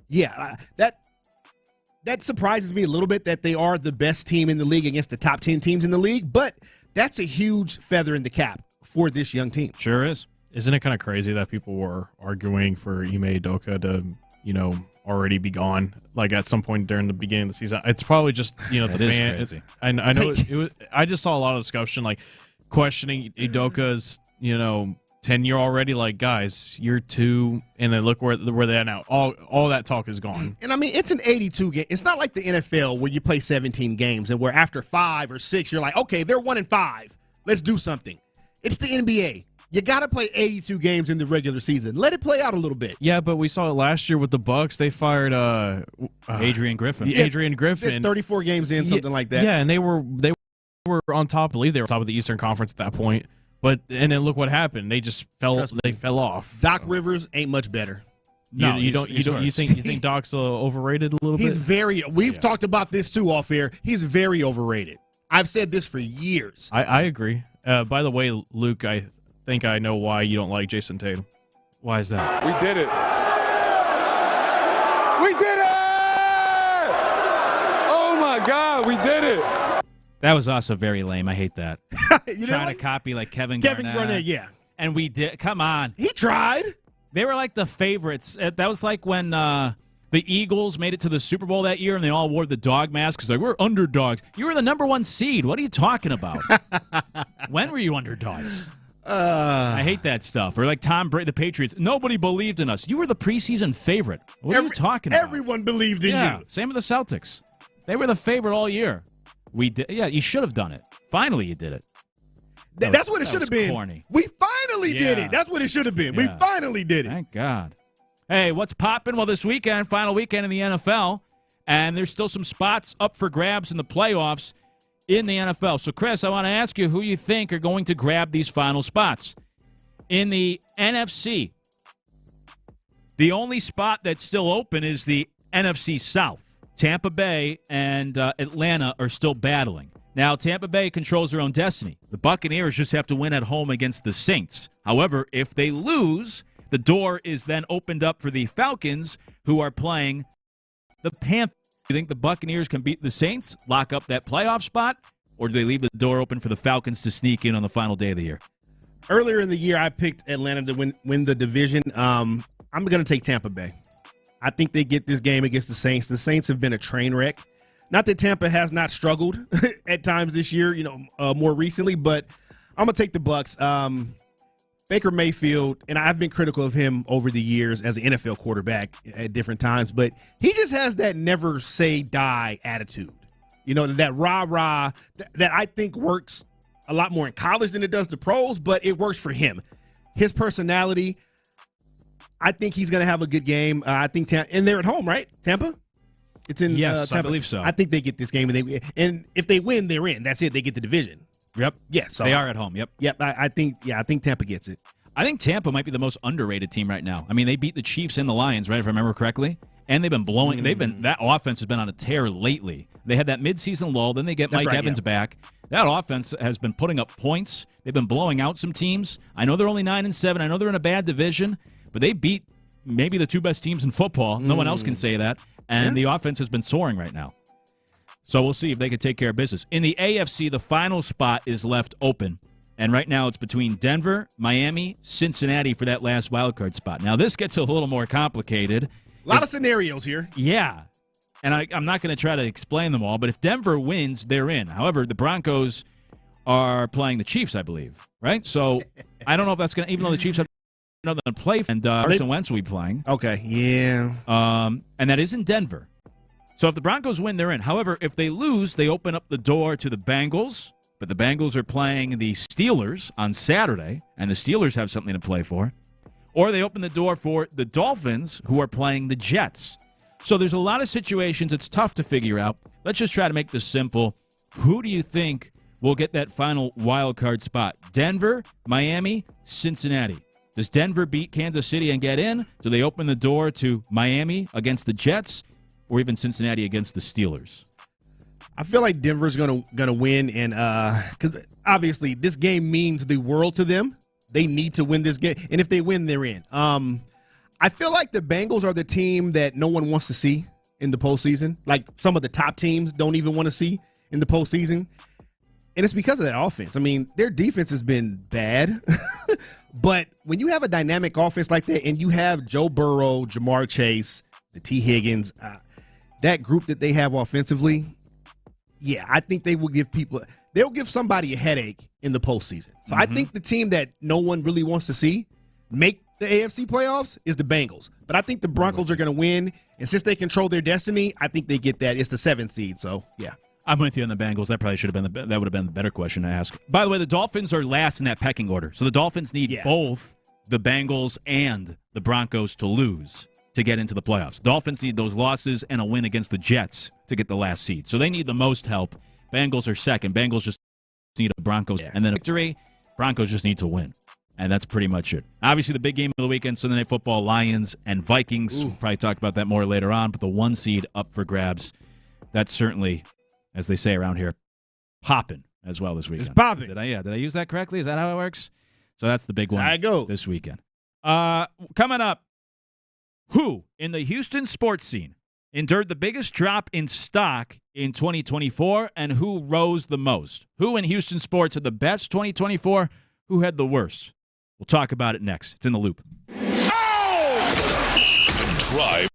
yeah, that surprises me a little bit that they are the best team in the league against the top 10 teams in the league, but that's a huge feather in the cap for this young team. Sure is. Isn't it kind of crazy that people were arguing for Ime Udoka to, already be gone, like at some point during the beginning of the season? It's probably just, the fan. Crazy. I know it was. I just saw a lot of discussion, like questioning Udoka's, tenure already. Like, guys, you're 2, and then look where they're at now. All that talk is gone. And I mean, it's an 82 game. It's not like the NFL where you play 17 games and where after 5 or 6 you're like, okay, they're 1-5. Let's do something. It's the NBA. You got to play 82 games in the regular season. Let it play out a little bit. Yeah, but we saw it last year with the Bucks. They fired Adrian Griffin. Adrian Griffin. 34 games in, something like that. Yeah, and they were on top. I believe they were top of the Eastern Conference at that point. And then look what happened. They just fell off. Doc Rivers ain't much better. No, you think Doc's overrated a little bit? He's very. We've talked about this too off air. He's very overrated. I've said this for years. I agree. By the way, Luke, I think I know why you don't like Jason Tatum. Why is that? We did it. We did it! Oh my God, we did it. That was also very lame. I hate that. Trying to copy like Kevin Garnett. Yeah. And we did. Come on. He tried. They were like the favorites. That was like when the Eagles made it to the Super Bowl that year and they all wore the dog masks. Like, we're underdogs. You were the number 1 seed. What are you talking about? When were you underdogs? I hate that stuff. Or like Tom Brady, the Patriots. Nobody believed in us. You were the preseason favorite. What are you talking about? Everyone believed in you. Same with the Celtics. They were the favorite all year. We did. Yeah, you should have done it. Finally, you did it. That's what it should have been. Corny. We finally did it. That's what it should have been. Yeah. We finally did it. Thank God. Hey, what's popping? Well, this weekend, final weekend in the NFL, and there's still some spots up for grabs in the playoffs in the NFL. So, Chris, I want to ask you who you think are going to grab these final spots. In the NFC, the only spot that's still open is the NFC South. Tampa Bay and Atlanta are still battling. Now, Tampa Bay controls their own destiny. The Buccaneers just have to win at home against the Saints. However, if they lose, the door is then opened up for the Falcons, who are playing the Panthers. Do you think the Buccaneers can beat the Saints, lock up that playoff spot, or do they leave the door open for the Falcons to sneak in on the final day of the year? Earlier in the year, I picked Atlanta to win the division. I'm going to take Tampa Bay. I think they get this game against the Saints. The Saints have been a train wreck. Not that Tampa has not struggled at times this year, more recently, but I'm going to take the Bucs. Baker Mayfield, and I've been critical of him over the years as an NFL quarterback at different times, but he just has that never say die attitude. That rah-rah that I think works a lot more in college than it does the pros, but it works for him. His personality, I think he's going to have a good game. I think and they're at home, right? Tampa? It's in yes, Tampa. I believe so. I think they get this game, and if they win, they're in. That's it. They get the division. Yep. Yeah, so they are at home. Yep. Yep. I think Tampa gets it. I think Tampa might be the most underrated team right now. I mean, they beat the Chiefs and the Lions, right? If I remember correctly, and they've been blowing. That offense has been on a tear lately. They had that midseason lull, then they get Mike Evans back. That offense has been putting up points. They've been blowing out some teams. I know they're only 9-7. I know they're in a bad division, but they beat maybe the two best teams in football. No one else can say that. And the offense has been soaring right now. So we'll see if they can take care of business. In the AFC, the final spot is left open. And right now it's between Denver, Miami, Cincinnati for that last wildcard spot. Now this gets a little more complicated. A lot of scenarios here. Yeah. And I'm not going to try to explain them all, but if Denver wins, they're in. However, the Broncos are playing the Chiefs, I believe, right? So I don't know if that's going to, even though the Chiefs have another play, and Carson Wentz will be playing. Okay, yeah. And that is in Denver. So if the Broncos win, they're in. However, if they lose, they open up the door to the Bengals, but the Bengals are playing the Steelers on Saturday, and the Steelers have something to play for. Or they open the door for the Dolphins, who are playing the Jets. So there's a lot of situations it's tough to figure out. Let's just try to make this simple. Who do you think will get that final wild card spot? Denver, Miami, Cincinnati. Does Denver beat Kansas City and get in? Do they open the door to Miami against the Jets, or even Cincinnati against the Steelers? I feel like Denver's gonna win, and because obviously this game means the world to them. They need to win this game, and if they win, they're in. I feel like the Bengals are the team that no one wants to see in the postseason. Like some of the top teams don't even want to see in the postseason. And it's because of that offense. I mean, their defense has been bad. But when you have a dynamic offense like that and you have Joe Burrow, Jamar Chase, the T. Higgins, that group that they have offensively, yeah, I think they'll give somebody a headache in the postseason. So I think the team that no one really wants to see make the AFC playoffs is the Bengals. But I think the Broncos are going to win. And since they control their destiny, I think they get that. It's the 7th seed. So, yeah. I'm with you on the Bengals. That probably should have been that would have been the better question to ask. By the way, the Dolphins are last in that pecking order. So the Dolphins need both the Bengals and the Broncos to lose to get into the playoffs. Dolphins need those losses and a win against the Jets to get the last seed. So they need the most help. Bengals are second. Bengals just need a Broncos and then a victory. Broncos just need to win. And that's pretty much it. Obviously, the big game of the weekend, Sunday Night Football, Lions and Vikings. We'll probably talk about that more later on. But the 1 seed up for grabs. That's certainly, as they say around here, popping as well this weekend. It's popping. Did I use that correctly? Is that how it works? So that's the big one I go this weekend. Coming up, who in the Houston sports scene endured the biggest drop in stock in 2024 and who rose the most? Who in Houston sports had the best 2024? Who had the worst? We'll talk about it next. It's in the Loop. The Drive.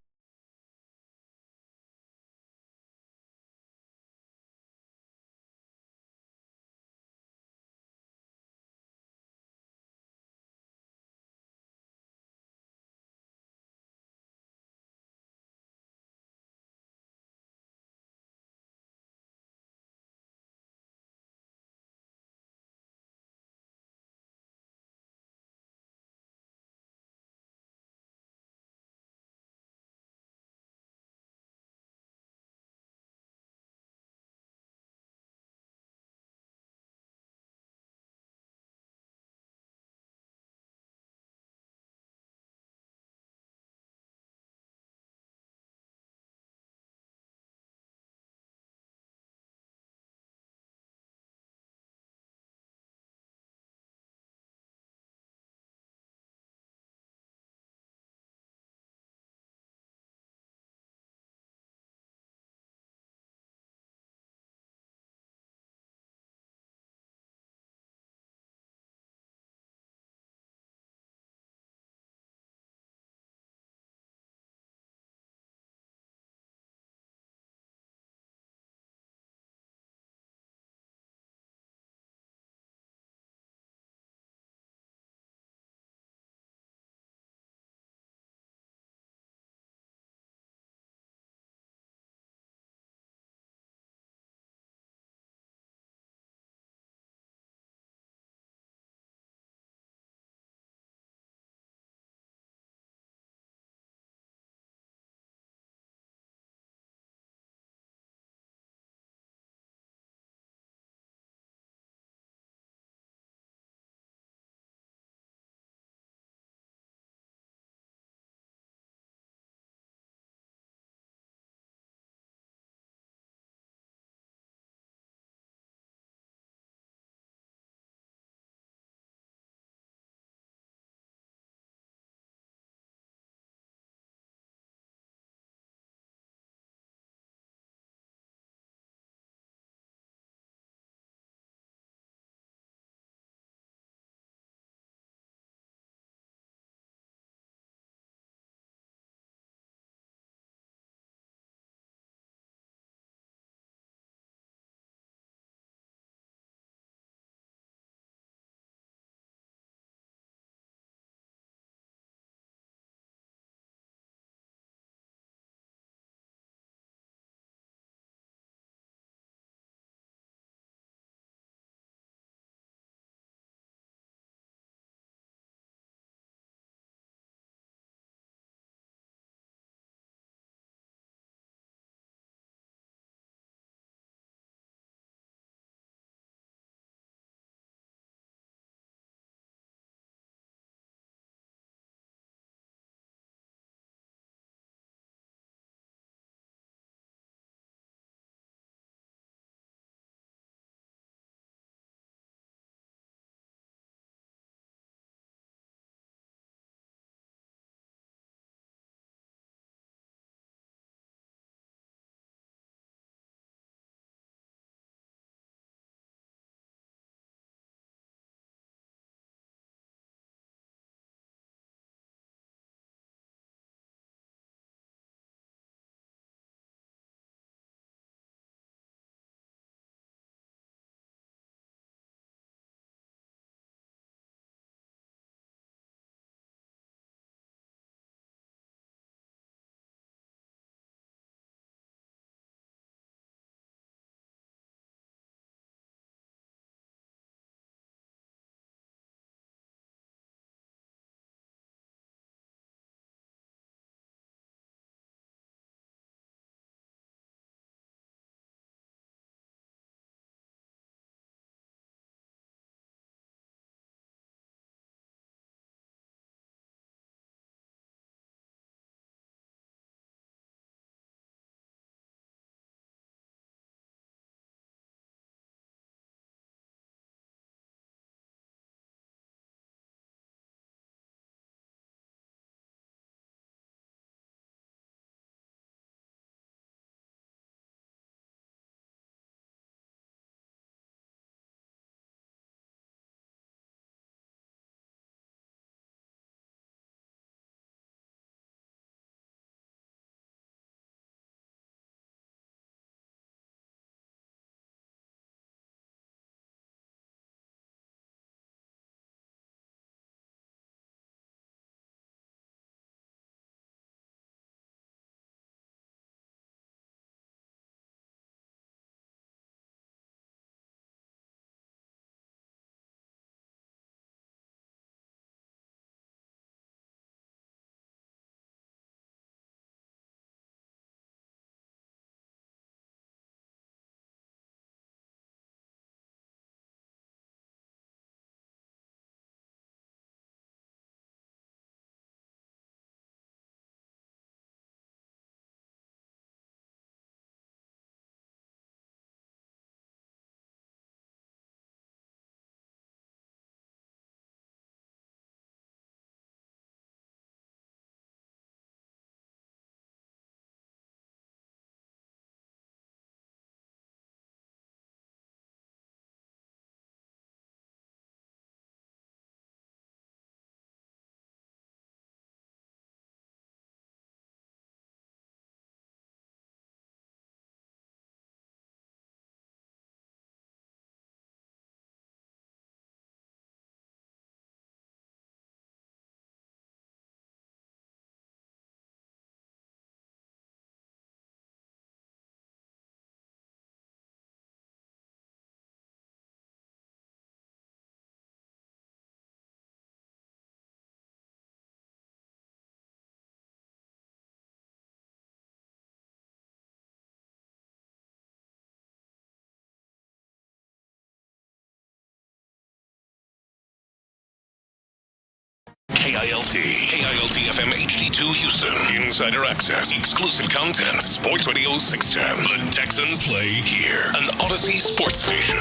KILT FM HD2 Houston. Insider access, exclusive content. Sports Radio 610. The Texans play here. An Odyssey sports station.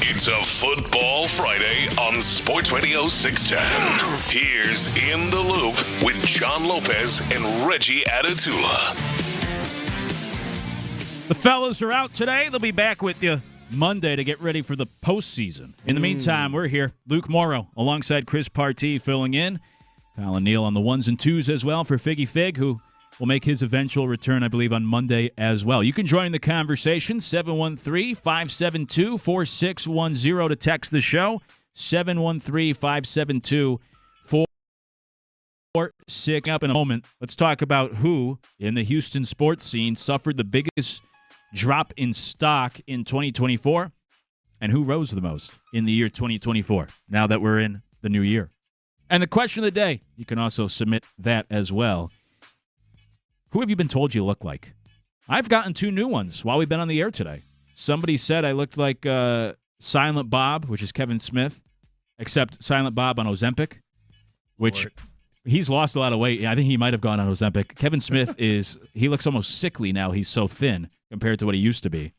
It's a Football Friday on Sports Radio 610. Here's In the Loop with John Lopez and Reggie Adatula. The fellas are out today. They'll be back with you Monday to get ready for the postseason. In the meantime, we're here. Luke Morrow alongside Chris Partee filling in. Colin Neal on the ones and twos as well for Figgy Fig, who will make his eventual return, I believe, on Monday as well. You can join the conversation, 713-572-4610 to text the show, 713-572-4610. Up in a moment, let's talk about who in the Houston sports scene suffered the biggest drop in stock in 2024 and who rose the most in the year 2024, now that we're in the new year. And the question of the day, you can also submit that as well. Who have you been told you look like? I've gotten 2 new ones while we've been on the air today. Somebody said I looked like Silent Bob, which is Kevin Smith, except Silent Bob on Ozempic, which he's lost a lot of weight. I think he might have gone on Ozempic. Kevin Smith he looks almost sickly now. He's so thin compared to what he used to be.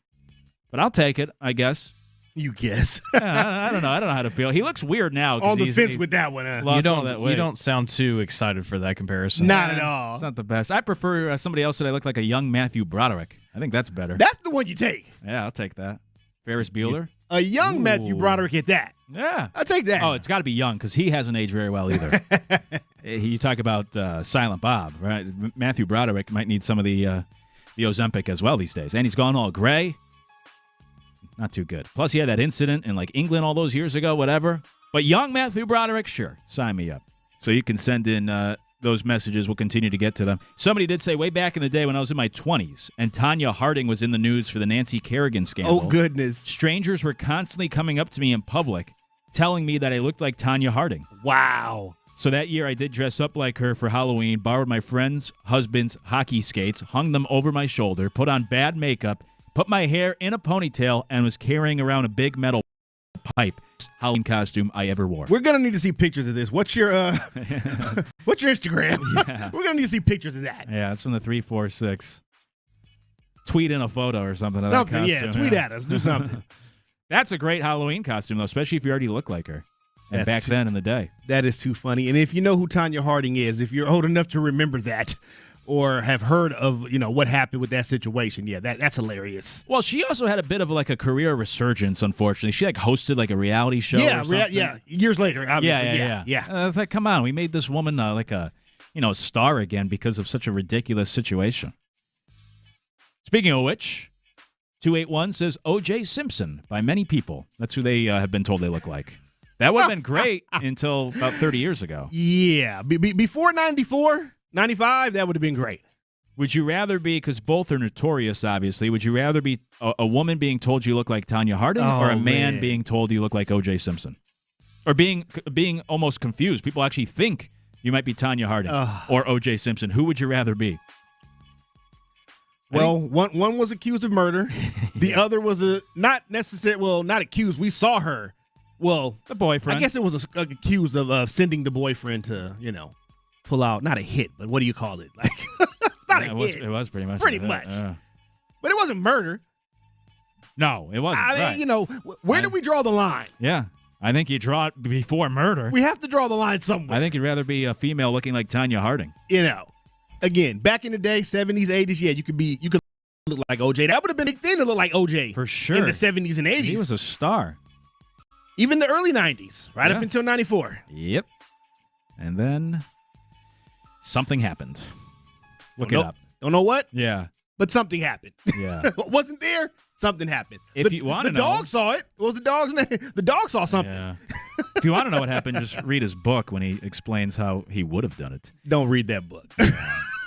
But I'll take it, I guess. You guess. I don't know. I don't know how to feel. He looks weird now. On the fence with that one. Lost all that weight. You don't sound too excited for that comparison. Not at all. It's not the best. I prefer somebody else that I look like a young Matthew Broderick. I think that's better. That's the one you take. Yeah, I'll take that. Ferris Bueller. A young Matthew Broderick at that. Yeah. I'll take that. Oh, it's got to be young because he hasn't aged very well either. You talk about Silent Bob, right? Matthew Broderick might need some of the Ozempic as well these days. And he's gone all gray. Not too good. Plus, he had that incident in England all those years ago, whatever. But young Matthew Broderick, sure, sign me up. So you can send in those messages. We'll continue to get to them. Somebody did say way back in the day when I was in my 20s and Tanya Harding was in the news for the Nancy Kerrigan scandal. Oh, goodness. Strangers were constantly coming up to me in public telling me that I looked like Tanya Harding. Wow. So that year I did dress up like her for Halloween, borrowed my friend's husband's hockey skates, hung them over my shoulder, put on bad makeup, put my hair in a ponytail, and was carrying around a big metal pipe. Halloween costume I ever wore. We're gonna need to see pictures of this. What's your Instagram? Yeah. We're gonna need to see pictures of that. Yeah, it's from the 346. Tweet in a photo or something. Something, of that costume. tweet at us. Do something. That's a great Halloween costume, though, especially if you already look like her. And back then in the day. That is too funny. And if you know who Tanya Harding is, if you're old enough to remember that, or have heard of, what happened with that situation. Yeah, that's hilarious. Well, she also had a bit of a career resurgence, unfortunately. She hosted a reality show or something. Yeah, years later, obviously. Yeah. It's like, come on, we made this woman a star again because of such a ridiculous situation. Speaking of which, 281 says O.J. Simpson by many people. That's who they have been told they look like. That would have been great until about 30 years ago. Yeah, before 94... 95, that would have been great. Would you rather be, because both are notorious, obviously, would you rather be a woman being told you look like Tanya Harding or a man being told you look like O.J. Simpson? Or being almost confused. People actually think you might be Tanya Harding or O.J. Simpson. Who would you rather be? Well, one was accused of murder. The other was not accused. We saw her. Well, the boyfriend. I guess it was accused of sending the boyfriend to, pull out, not a hit, but what do you call it? It's not a hit. It was pretty much. Pretty much. But it wasn't murder. No, it wasn't. I mean, where do we draw the line? Yeah. I think you draw it before murder. We have to draw the line somewhere. I think you'd rather be a female looking like Tanya Harding. Again, back in the day, 70s, 80s, you could look like OJ. That would have been a big thing to look like OJ. For sure. In the 70s and 80s. He was a star. Even the early 90s, right up until 94. Yep. And then something happened. Look it up. Don't know what? Yeah. But something happened. Yeah. Wasn't there? Something happened. If you want to know. The dog saw it. What was the dog's name? The dog saw something. Yeah. If you want to know what happened, just read his book when he explains how he would have done it. Don't read that book.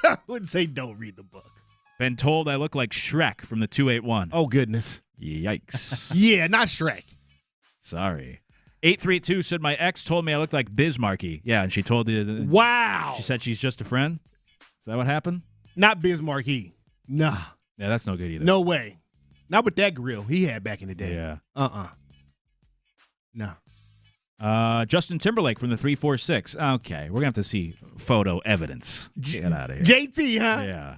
I wouldn't say don't read the book. Been told I look like Shrek from the 281. Oh, goodness. Yikes. Yeah, not Shrek. Sorry. 832 said my ex told me I looked like Bismarcky. Yeah, and she told you. Wow. She said she's just a friend. Is that what happened? Not Bismarcky. Nah. Yeah, that's no good either. No way. Not with that grill he had back in the day. Yeah. No. Justin Timberlake from the 346. Okay, we're going to have to see photo evidence. Get out of here. JT, huh? Yeah,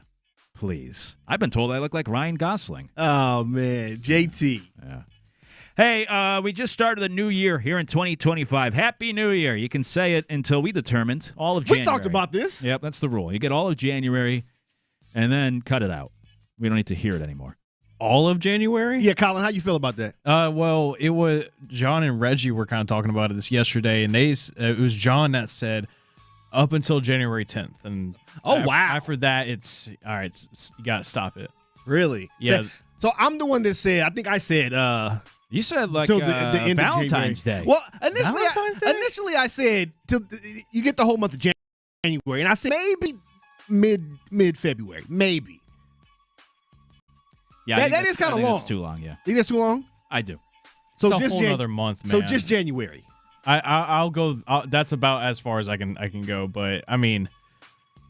please. I've been told I look like Ryan Gosling. Oh, man. JT. Yeah. Hey, we just started the new year here in 2025. Happy New Year. You can say it until we determined all of January. We talked about this. Yep, that's the rule. You get all of January and then cut it out. We don't need to hear it anymore. All of January? Yeah, Colin, how you feel about that? Well, it was John and Reggie were kind of talking about this yesterday, and it was John that said up until January 10th. And wow. After that, it's all right. You got to stop it. Really? Yeah. So I'm the one that said, I think I said, you said like till the end Valentine's Day. Well, initially I said till you get the whole month of January, and I said maybe mid-February, maybe. Yeah, that is kind of long. It's too long. Yeah, you think that's too long? I do. So it's just a whole other month, man. So just January. I'll go. That's about as far as I can go. But I mean,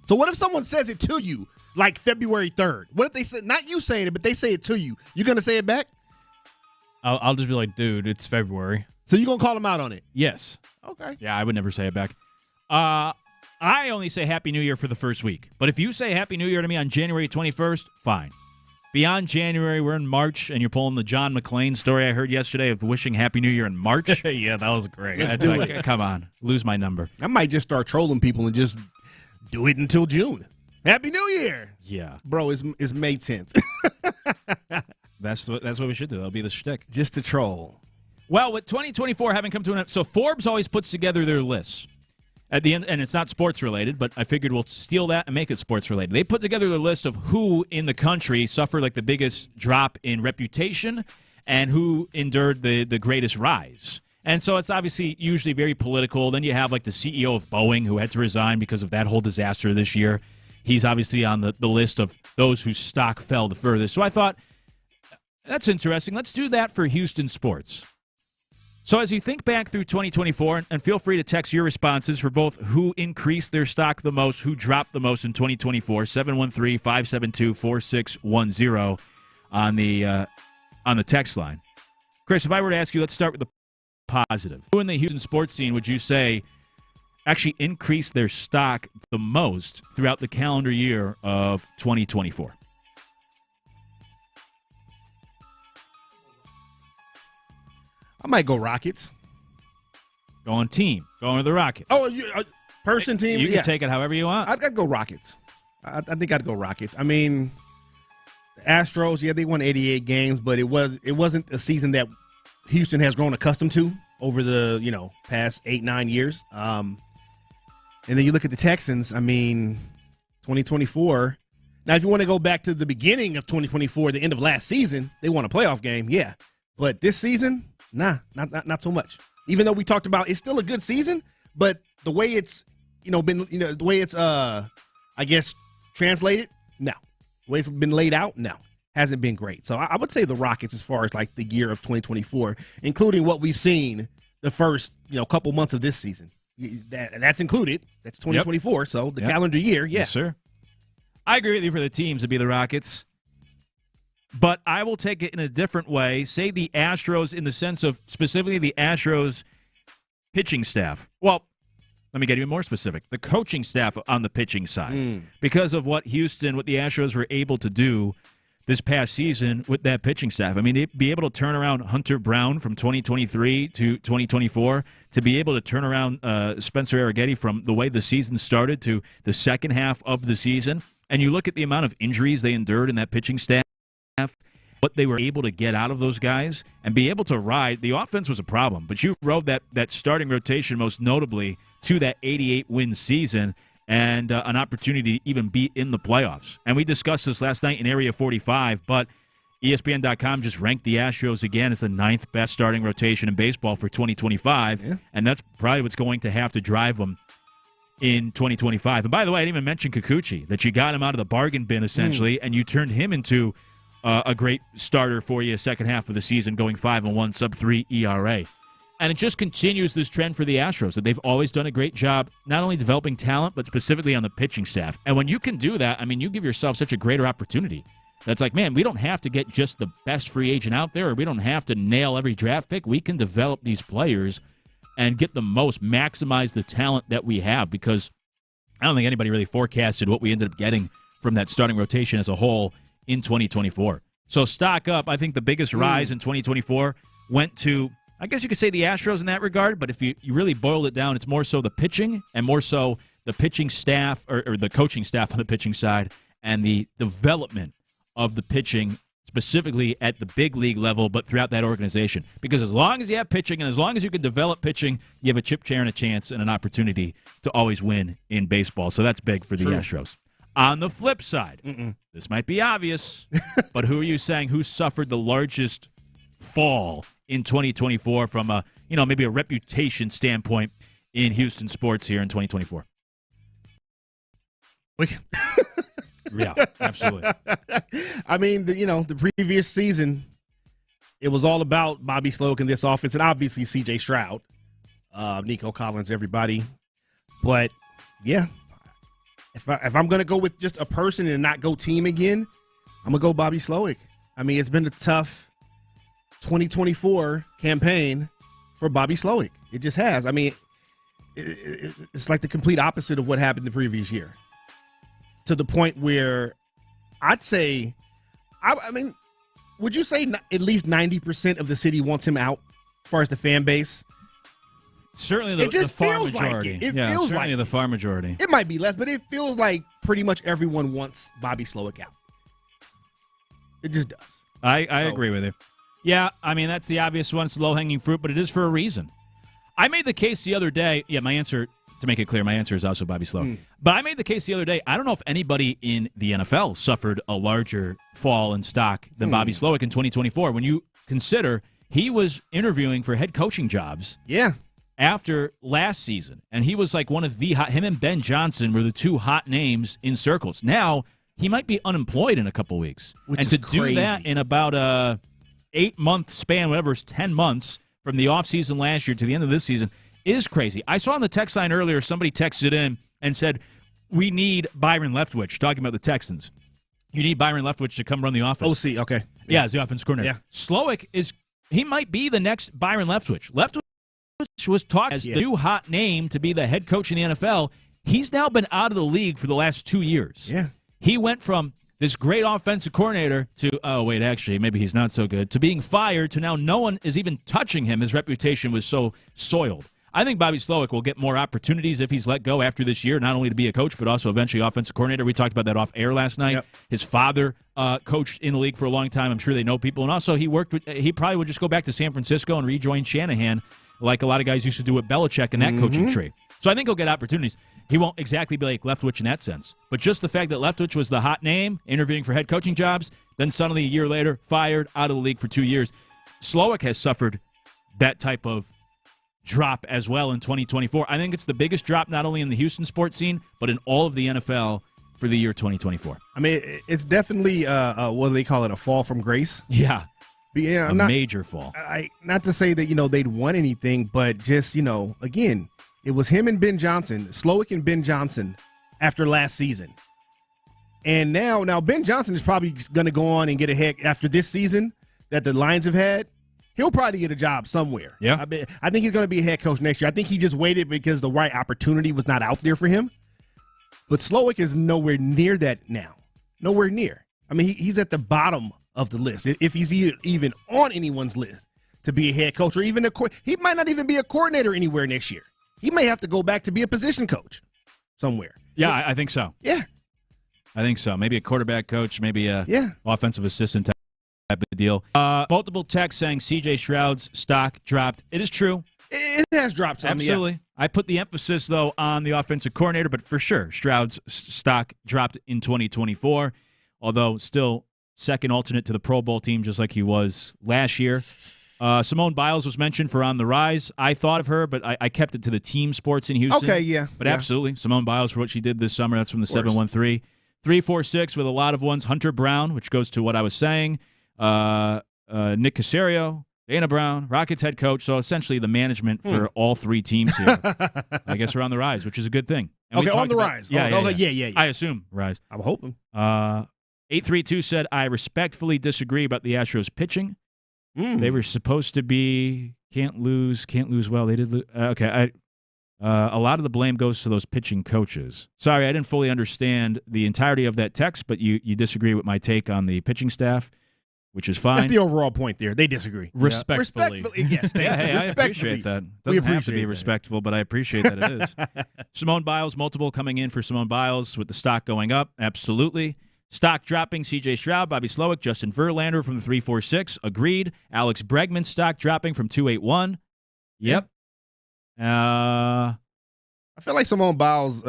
so what if someone says it to you like February 3rd? What if they say not you saying it, but they say it to you? You gonna say it back? I'll just be like, dude, it's February. So you gonna call them out on it? Yes. Okay. Yeah, I would never say it back. I only say Happy New Year for the first week. But if you say Happy New Year to me on January 21st, fine. Beyond January, we're in March, and you're pulling the John McClane story I heard yesterday of wishing Happy New Year in March. Yeah, that was great. Let's do it. Come on, lose my number. I might just start trolling people and just do it until June. Happy New Year. Yeah. Bro, it's May 10th. That's what we should do. That'll be the shtick. Just to troll. Well, with 2024 having come to an end, so Forbes always puts together their lists at the end, and it's not sports related, but I figured we'll steal that and make it sports related. They put together their list of who in the country suffered like the biggest drop in reputation and who endured the greatest rise. And so it's obviously usually very political. Then you have like the CEO of Boeing who had to resign because of that whole disaster this year. He's obviously on the list of those whose stock fell the furthest. So I thought, that's interesting. Let's do that for Houston sports. So as you think back through 2024, and feel free to text your responses for both who increased their stock the most, who dropped the most in 2024, 713-572-4610 on the text line. Chris, if I were to ask you, let's start with the positive. Who in the Houston sports scene would you say actually increased their stock the most throughout the calendar year of 2024? I might go Rockets. Going team. Going with the Rockets. Oh, person, team? You can take it however you want. I'd go Rockets. I think I'd go Rockets. I mean, the Astros, yeah, they won 88 games, but it wasn't a season that Houston has grown accustomed to over the, past 8-9 years. And then you look at the Texans, I mean, 2024. Now, if you want to go back to the beginning of 2024, the end of last season, they won a playoff game, yeah. But this season, nah, not so much. Even though we talked about it's still a good season, but the way it's the way it's I guess translated, no. The way it's been laid out, no. Hasn't been great. So I would say the Rockets as far as like the year of 2024, including what we've seen the first, couple months of this season. That's included. That's 2024. Yep. So the calendar year, yeah. Yes, sir. I agree with you for the teams to be the Rockets. But I will take it in a different way. Say the Astros in the sense of specifically the Astros pitching staff. Well, let me get even more specific. The coaching staff on the pitching side. Because of what the Astros were able to do this past season with that pitching staff. I mean, to be able to turn around Hunter Brown from 2023 to 2024, to be able to turn around Spencer Arrighetti from the way the season started to the second half of the season. And you look at the amount of injuries they endured in that pitching staff, what they were able to get out of those guys and be able to ride. The offense was a problem, but you rode that starting rotation most notably to that 88-win season and an opportunity to even be in the playoffs. And we discussed this last night in Area 45, but ESPN.com just ranked the Astros again as the 9th best starting rotation in baseball for 2025, and that's probably what's going to have to drive them in 2025. And by the way, I didn't even mention Kikuchi, that you got him out of the bargain bin essentially, and you turned him into a great starter for you second half of the season, going 5-1, sub-3 ERA. And it just continues this trend for the Astros, that they've always done a great job not only developing talent, but specifically on the pitching staff. And when you can do that, I mean, you give yourself such a greater opportunity. That's like, man, we don't have to get just the best free agent out there, or we don't have to nail every draft pick. We can develop these players and get the most, maximize the talent that we have, because I don't think anybody really forecasted what we ended up getting from that starting rotation as a whole in 2024. So stock up. I think the biggest rise in 2024 went to, I guess you could say, the Astros in that regard, but if you really boiled it down, it's more so the pitching and more so the pitching staff or the coaching staff on the pitching side and the development of the pitching specifically at the big league level, but throughout that organization. Because as long as you have pitching and as long as you can develop pitching, you have a chip chair and a chance and an opportunity to always win in baseball. So that's big for the Astros. On the flip side, this might be obvious, but who are you saying who suffered the largest fall in 2024 from a, maybe a reputation standpoint in Houston sports here in 2024? Yeah, absolutely. I mean, the previous season, it was all about Bobby Sloak and this offense, and obviously C.J. Stroud, Nico Collins, everybody. But yeah, if I'm going to go with just a person and not go team again, I'm going to go Bobby Sloak. I mean, it's been a tough 2024 campaign for Bobby Sloak. It just has. I mean, it's like the complete opposite of what happened the previous year. To the point where I'd say, I mean, would you say at least 90% of the city wants him out as far as the fan base? Certainly the far majority. Like it feels certainly like the far majority. It might be less, but it feels like pretty much everyone wants Bobby Sloak out. It just does. I agree with you. Yeah, I mean, that's the obvious one. It's low-hanging fruit, but it is for a reason. I made the case the other day. Yeah, my answer, to make it clear, my answer is also Bobby Sloak. But I made the case the other day. I don't know if anybody in the NFL suffered a larger fall in stock than Bobby Sloak in 2024. When you consider he was interviewing for head coaching jobs after last season, and he was like one of the hot, him and Ben Johnson were the two hot names in circles. Now, he might be unemployed in a couple weeks. Which is crazy. Do that in about a 8-month span, whatever, it's 10 months from the offseason last year to the end of this season, is crazy. I saw on the text line earlier, somebody texted in and said, we need Byron Leftwich, talking about the Texans. You need Byron Leftwich to come run the offense. OC, okay. Yeah, as the offense coordinator. Yeah. Sloak he might be the next Byron Leftwich. Leftwich was talked as the new hot name to be the head coach in the NFL. He's now been out of the league for the last 2 years. Yeah. He went from this great offensive coordinator to, oh, wait, actually, maybe he's not so good, to being fired to now no one is even touching him. His reputation was so soiled. I think Bobby Sloak will get more opportunities if he's let go after this year, not only to be a coach, but also eventually offensive coordinator. We talked about that off air last night. Yep. His father coached in the league for a long time. I'm sure they know people. And also he probably would just go back to San Francisco and rejoin Shanahan like a lot of guys used to do with Belichick in that coaching tree. So I think he'll get opportunities. He won't exactly be like Leftwich in that sense. But just the fact that Leftwich was the hot name, interviewing for head coaching jobs, then suddenly a year later, fired, out of the league for 2 years. Sloak has suffered that type of drop as well in 2024. I think it's the biggest drop not only in the Houston sports scene, but in all of the NFL for the year 2024. I mean, it's definitely, what do they call it, a fall from grace? Yeah. But, yeah, major fall. Not to say that, they'd won anything, but just, again, it was him and Ben Johnson, Sloak and Ben Johnson after last season. And now Ben Johnson is probably going to go on and get a head after this season that the Lions have had. He'll probably get a job somewhere. Yeah. I think he's going to be a head coach next year. I think he just waited because the right opportunity was not out there for him. But Sloak is nowhere near that now. Nowhere near. I mean, he's at the bottom of the list. If he's even on anyone's list to be a head coach or even he might not even be a coordinator anywhere next year. He may have to go back to be a position coach somewhere. Yeah, I think so. Yeah. I think so. Maybe a quarterback coach, maybe a offensive assistant type of deal. Multiple texts saying C.J. Stroud's stock dropped. It is true. It has dropped some. Absolutely. Yeah. I put the emphasis, though, on the offensive coordinator, but for sure, Stroud's stock dropped in 2024, although still second alternate to the Pro Bowl team, just like he was last year. Simone Biles was mentioned for On the Rise. I thought of her, but I kept it to the team sports in Houston. Okay, yeah. But absolutely, Simone Biles for what she did this summer. That's from the 713. 346 with a lot of ones. Hunter Brown, which goes to what I was saying. Nick Caserio, Dana Brown, Rockets head coach. So essentially the management for all three teams here, I guess, are on the rise, which is a good thing. And okay, on the rise. Yeah. I assume rise. I'm hoping. 832 said, I respectfully disagree about the Astros pitching. They were supposed to be can't lose well. They did lose. Okay, a lot of the blame goes to those pitching coaches. Sorry, I didn't fully understand the entirety of that text, but you disagree with my take on the pitching staff, which is fine. That's the overall point there. They disagree. Respectfully. Yes. Hey, I appreciate that. Doesn't have to be respectful, but I appreciate that it is. Simone Biles, multiple coming in for Simone Biles with the stock going up. Absolutely. Stock dropping, C.J. Stroud, Bobby Slowick, Justin Verlander from the 346. Agreed. Alex Bregman stock dropping from 281. Yep. I feel like Simone Biles'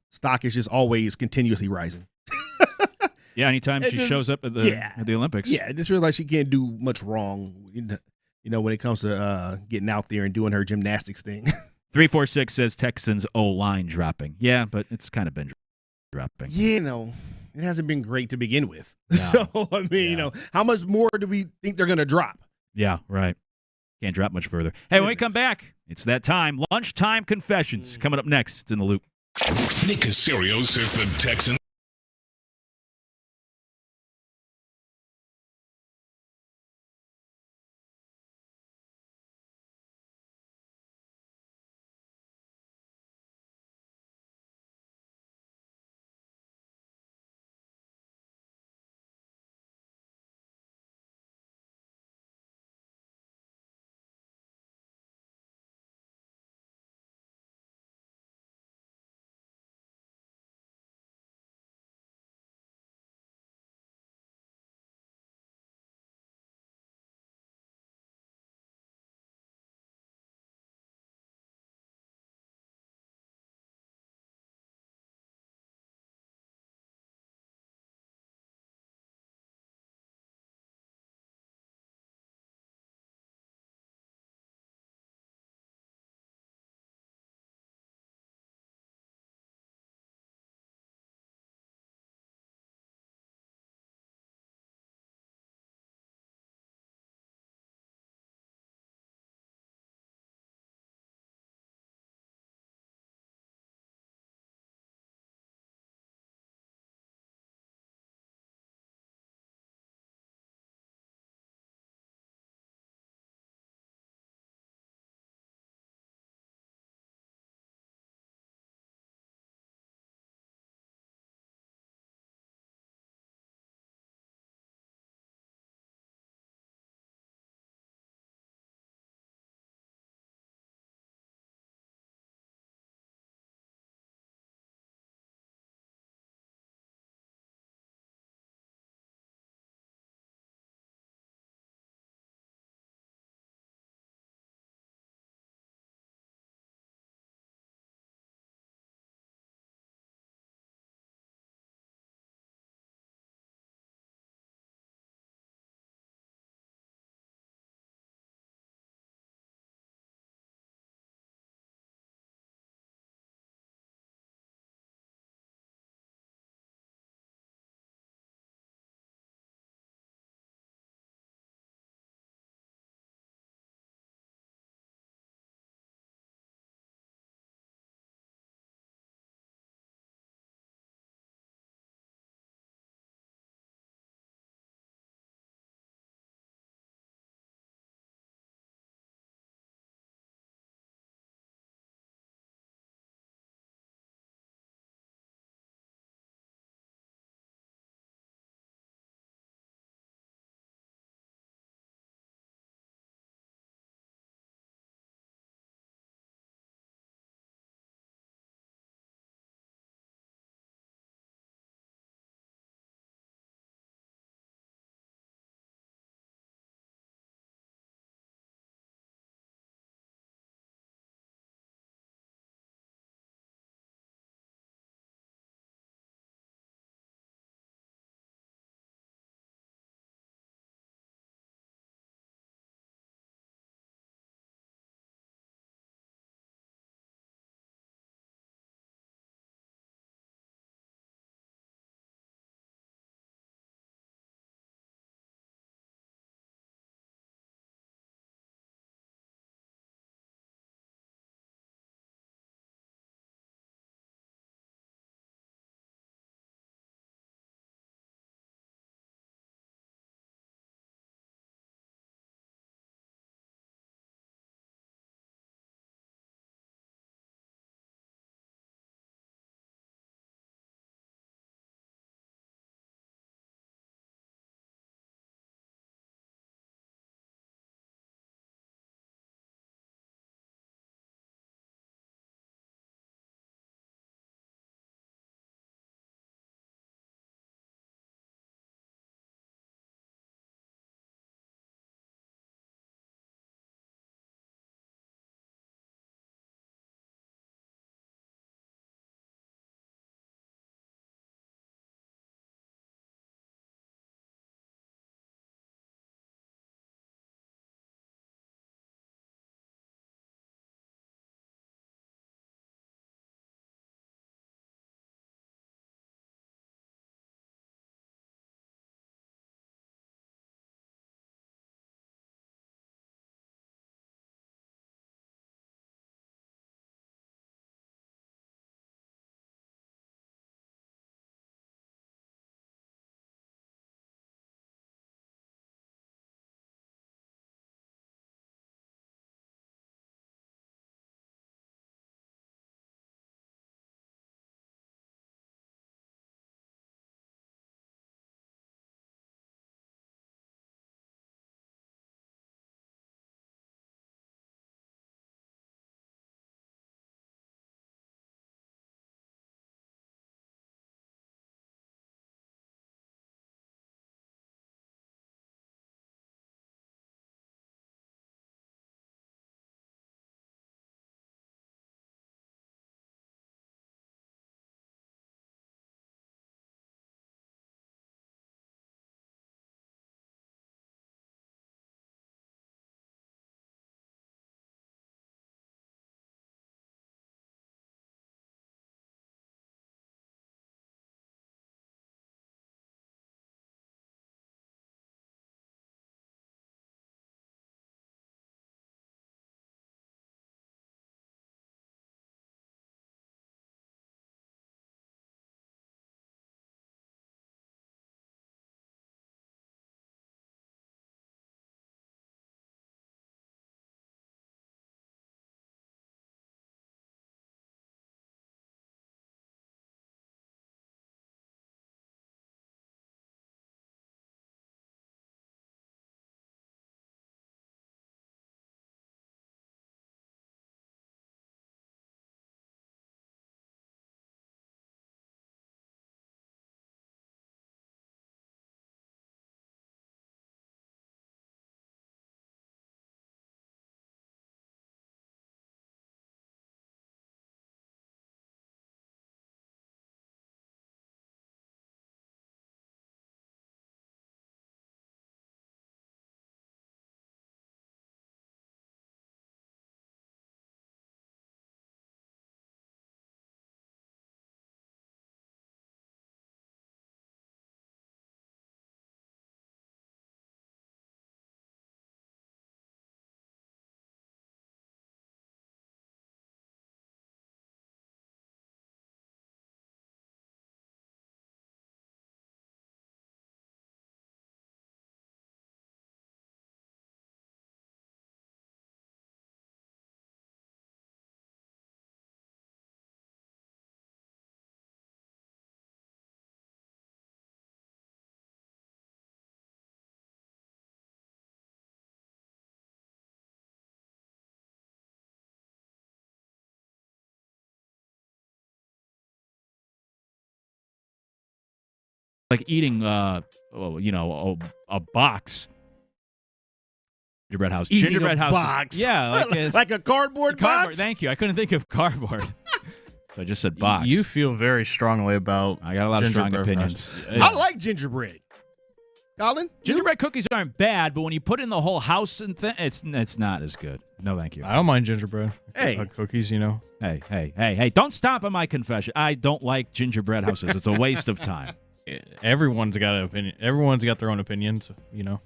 stock is just always continuously rising. Yeah, anytime she shows up at the Olympics. Yeah, it just feels like she can't do much wrong, when it comes to getting out there and doing her gymnastics thing. 346 says Texans O-line dropping. Yeah, but it's kind of been dropping. Yeah, it hasn't been great to begin with. No. So, I mean, how much more do we think they're going to drop? Yeah, right. Can't drop much further. Hey, when we come back, it's that time. Lunchtime Confessions coming up next. It's in the loop. Nick Caserio says the Texans like eating, a box. Gingerbread house. Eating Gingerbread a house. box. Yeah, like a cardboard box. Thank you. I couldn't think of cardboard. So I just said box. You feel very strongly about. I got a lot of strong opinions. I like gingerbread. Colin, gingerbread cookies aren't bad, but when you put in the whole house and it's not as good. No, thank you. I don't mind gingerbread. Hey, cookies. Hey! Don't stomp on my confession. I don't like gingerbread houses. It's a waste of time. Everyone's got an opinion. Everyone's got their own opinions.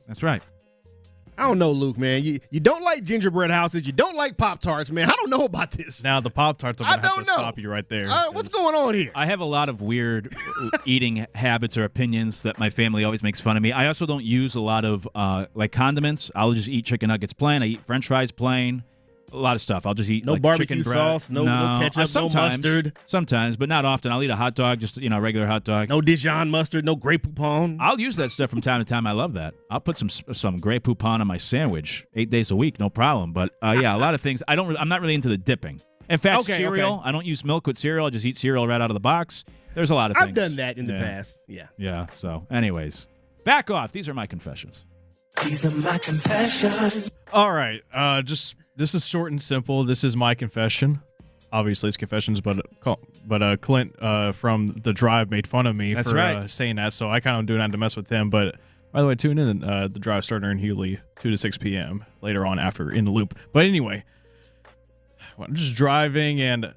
That's right. I don't know, Luke, man. You don't like gingerbread houses. You don't like Pop-Tarts, man. I don't know about this. Now, the Pop-Tarts, I'm going to have to stop you right there. What's going on here? I have a lot of weird eating habits or opinions that my family always makes fun of me. I also don't use a lot of condiments. I'll just eat chicken nuggets plain. I eat French fries plain. A lot of stuff. I'll just eat no barbecue chicken sauce, no ketchup, no mustard. Sometimes, but not often. I'll eat a hot dog, just regular hot dog. No Dijon mustard, no Grey Poupon. I'll use that stuff from time to time. I love that. I'll put some Grey Poupon on my sandwich 8 days a week, no problem. But a lot of things. I'm not really into the dipping. In fact, cereal. I don't use milk with cereal. I just eat cereal right out of the box. There's a lot of things. I've done that in the past. Yeah. Yeah. So, anyways, back off. These are my confessions. These are my confessions. All right. This is short and simple. This is my confession. Obviously, it's confessions, but Clint from The Drive made fun of me for saying that, so I kind of doing that to mess with him. But by the way, tune in The Drive, Stoerner and Hughley, 2 to 6 p.m. later on after In the Loop. But anyway, I'm just driving, and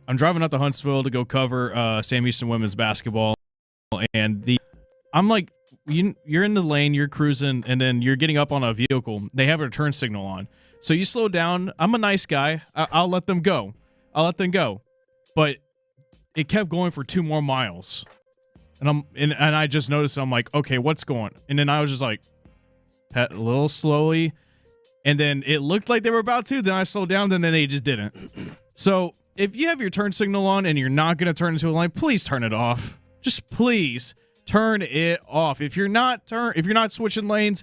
I'm driving out to Huntsville to go cover Sam Houston women's basketball, and I'm like, you're in the lane, you're cruising, and then you're getting up on a vehicle. They have a turn signal on. So you slow down. I'm a nice guy. I'll let them go. But it kept going for 2 more miles. And I just noticed, I'm like, okay, what's going? And then I was just like, a little slowly. And then it looked like they were about to. Then I slowed down, and then they just didn't. So if you have your turn signal on and you're not going to turn into a line, please turn it off. Just please turn it off. If you're not switching lanes,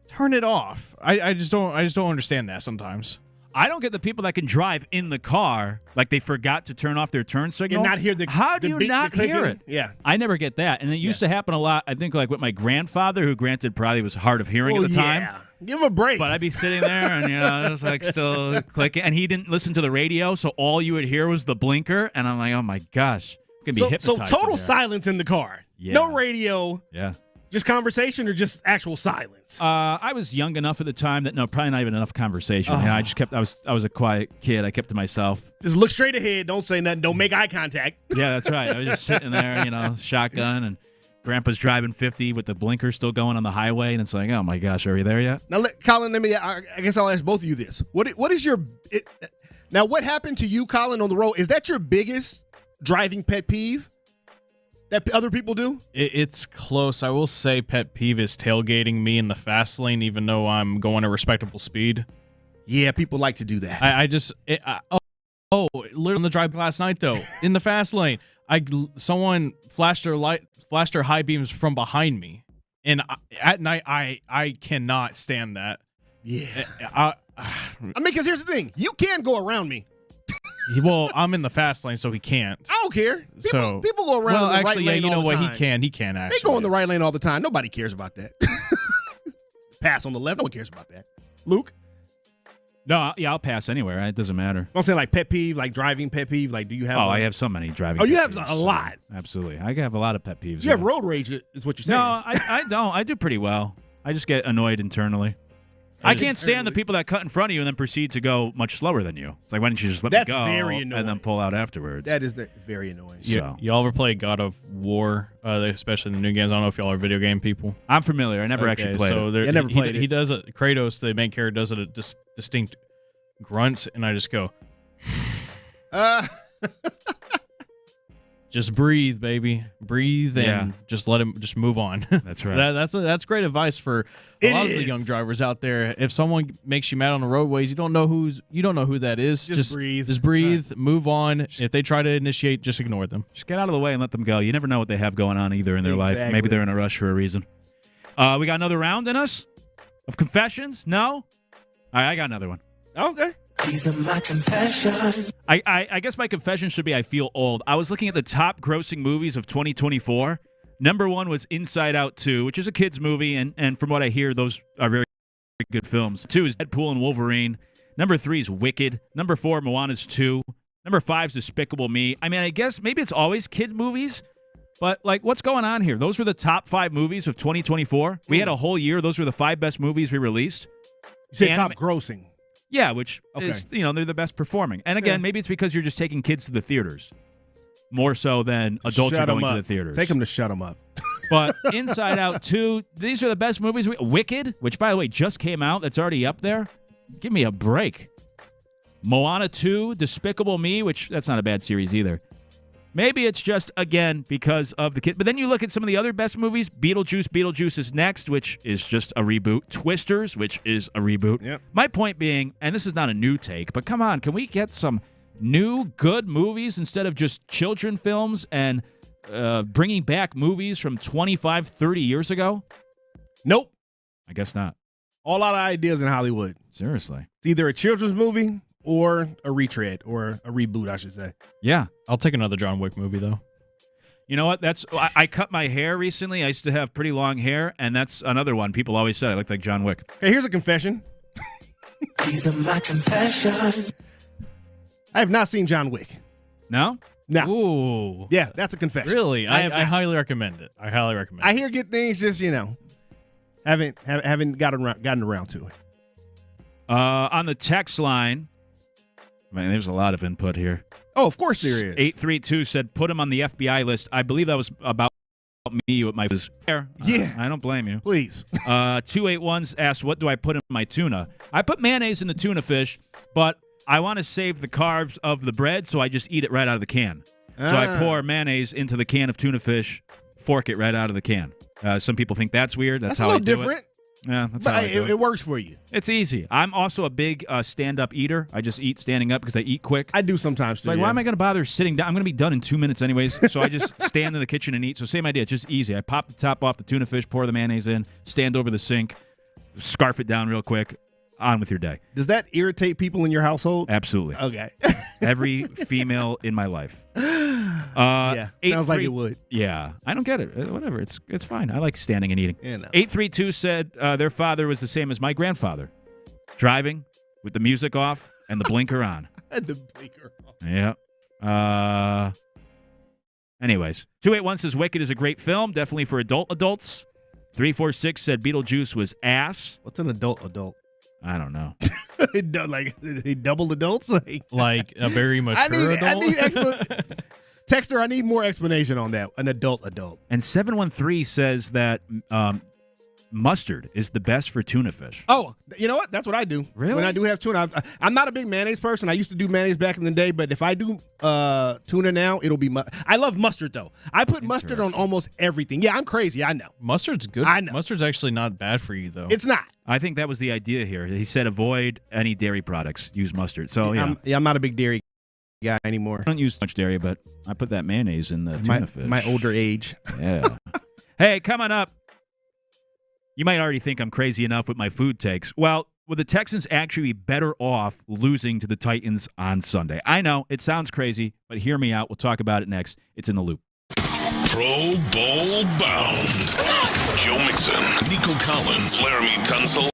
turn it off. I just don't understand that sometimes. I don't get the people that can drive in the car like they forgot to turn off their turn signal. And not hear the How do you not hear it? Yeah. I never get that. And it used to happen a lot, I think, like with my grandfather, who granted probably was hard of hearing at the time. Give him a break. But I'd be sitting there and, it was like still clicking. And he didn't listen to the radio, so all you would hear was the blinker. And I'm like, oh my gosh. I'm gonna be hypnotized. So total silence in the car. Yeah. No radio. Yeah. Just conversation or just actual silence? I was young enough at the time that probably not even enough conversation. I just kept. I was a quiet kid. I kept to myself. Just look straight ahead. Don't say nothing. Don't make eye contact. Yeah, that's right. I was just sitting there, shotgun, and Grandpa's driving 50 with the blinker still going on the highway, and it's like, oh my gosh, are we there yet? Now, Colin, I guess I'll ask both of you this. What is your now? What happened to you, Colin, on the road? Is that your biggest driving pet peeve that other people do? It's close. I will say pet peeve is tailgating me in the fast lane, even though I'm going a respectable speed. Yeah, people like to do that. Literally on the drive last night though, in the fast lane, someone flashed their high beams from behind me, and at night I cannot stand that. Yeah. Because here's the thing: you can go around me. Well, I'm in the fast lane, so he can't. I don't care. People go around in the right lane all the time. He can actually. They go in the right lane all the time. Nobody cares about that. Pass on the left. No one cares about that. Luke? No, yeah, I'll pass anywhere. It doesn't matter. I'm saying like pet peeve, like driving pet peeve. Like, do you have? I have so many driving. Oh, you pet have peeves, a lot. Absolutely, I have a lot of pet peeves. You have road rage, is what you're saying? No, I don't. I do pretty well. I just get annoyed internally. I can't stand the people that cut in front of you and then proceed to go much slower than you. It's like, why didn't you just let me go very annoying. And then pull out afterwards? That is very annoying. Y'all ever play God of War, especially the new games? I don't know if y'all are video game people. I'm familiar. I never actually played it. I never played it. He does it. Kratos, the main character, does it a distinct grunts, and I just go, just breathe, baby. Breathe and just let him just move on. That's right. That's great advice for a lot of the young drivers out there. If someone makes you mad on the roadways, you don't know who that is. Just breathe. Just breathe. Right. Move on. If they try to initiate, just ignore them. Just get out of the way and let them go. You never know what they have going on either in their life. Maybe they're in a rush for a reason. We got another round in us of confessions. No. All right, I got another one. Okay. These are my confessions. I guess my confession should be I feel old. I was looking at the top grossing movies of 2024. Number 1 was Inside Out 2, which is a kid's movie, and from what I hear, those are very good films. 2 is Deadpool and Wolverine. Number 3 is Wicked. Number 4, Moana's 2. Number 5 is Despicable Me. I mean, I guess maybe it's always kid movies, but, like, what's going on here? Those were the top 5 movies of 2024. We had a whole year. Those were the 5 best movies we released. You said top grossing. Yeah, which is, they're the best performing. And again, maybe it's because you're just taking kids to the theaters more so than adults are going to the theaters. Take them to shut them up. But Inside Out 2, these are the best movies. Wicked, which, by the way, just came out. That's already up there. Give me a break. Moana 2, Despicable Me, which that's not a bad series either. Maybe it's just, again, because of the kid. But then you look at some of the other best movies. Beetlejuice is next, which is just a reboot. Twisters, which is a reboot. Yep. My point being, and this is not a new take, but come on, can we get some new good movies instead of just children films and bringing back movies from 25, 30 years ago? Nope. I guess not. All out of ideas in Hollywood. Seriously. It's either a children's movie or a retread, or a reboot, I should say. Yeah. I'll take another John Wick movie, though. You know what? I cut my hair recently. I used to have pretty long hair, and that's another one. People always said I looked like John Wick. Hey, here's a confession. These are my confessions. I have not seen John Wick. No? No. Ooh. Yeah, that's a confession. Really? I highly recommend it. I hear good things, just, haven't gotten around to it. On the text line, man, there's a lot of input here. Oh, of course there is. 832 said, put him on the FBI list. I believe that was about me with my hair. Yeah. I don't blame you. Please. 281's asked, what do I put in my tuna? I put mayonnaise in the tuna fish, but I want to save the carbs of the bread, so I just eat it right out of the can. So I pour mayonnaise into the can of tuna fish, fork it right out of the can. Some people think that's weird. That's how a I little do different. Yeah, that's but how I do it works for you. It's easy. I'm also a big stand-up eater. I just eat standing up because I eat quick. I do sometimes, too. It's like, why am I going to bother sitting down? I'm going to be done in 2 minutes anyways, so I just stand in the kitchen and eat. So same idea. It's just easy. I pop the top off the tuna fish, pour the mayonnaise in, stand over the sink, scarf it down real quick, on with your day. Does that irritate people in your household? Absolutely. Okay. Every female in my life. Yeah, sounds like it would. Yeah, I don't get it. Whatever, it's fine. I like standing and eating. Yeah, no. 832 said their father was the same as my grandfather, driving with the music off and the blinker on. And the blinker on. Yeah. Anyways, 281 says Wicked is a great film, definitely for adults. 346 said Beetlejuice was ass. What's an adult? I don't know. He doubled adults? Like a very mature adult? Texter, I need more explanation on that. An adult. And 713 says that mustard is the best for tuna fish. Oh, you know what? That's what I do. Really? When I do have tuna, I'm not a big mayonnaise person. I used to do mayonnaise back in the day, but if I do tuna now, it'll be I love mustard, though. I put mustard on almost everything. Yeah, I'm crazy. I know. Mustard's good. I know. Mustard's actually not bad for you, though. It's not. I think that was the idea here. He said avoid any dairy products. Use mustard. So, yeah. I'm not a big dairy guy anymore. I don't use much dairy, but I put that mayonnaise in the tuna fish. My older age. Yeah. Hey, coming up. You might already think I'm crazy enough with my food takes. Well, would the Texans actually be better off losing to the Titans on Sunday? I know, it sounds crazy, but hear me out. We'll talk about it next. It's in the Loop. Pro Bowl bound. Joe Mixon, Nico Collins, Laramie Tunsil,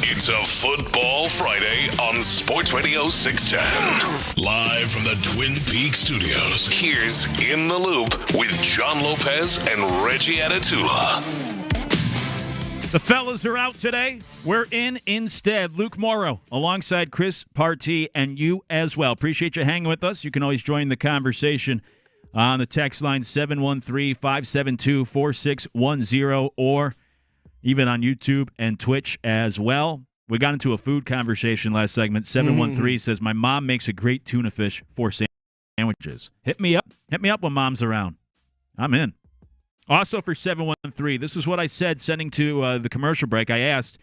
It's a Football Friday on Sports Radio 610. Live from the Twin Peaks studios, here's In the Loop with John Lopez and Reggie Atatula. The fellas are out today. We're in instead. Luke Morrow alongside Chris Partee and you as well. Appreciate you hanging with us. You can always join the conversation on the text line 713-572-4610 or even on YouTube and Twitch as well. We got into a food conversation last segment. 713 says, my mom makes a great tuna fish for sandwiches. Hit me up. Hit me up when mom's around. I'm in. Also for 713, this is what I said sending to the commercial break. I asked,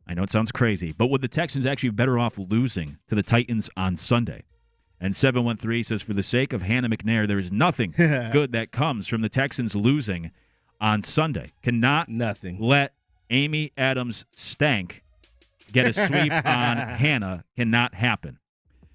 I know it sounds crazy, but would the Texans actually be better off losing to the Titans on Sunday? And 713 says, for the sake of Hannah McNair, there is nothing good that comes from the Texans losing on Sunday. Cannot let Amy Adams stank get a sweep on Hannah. Cannot happen.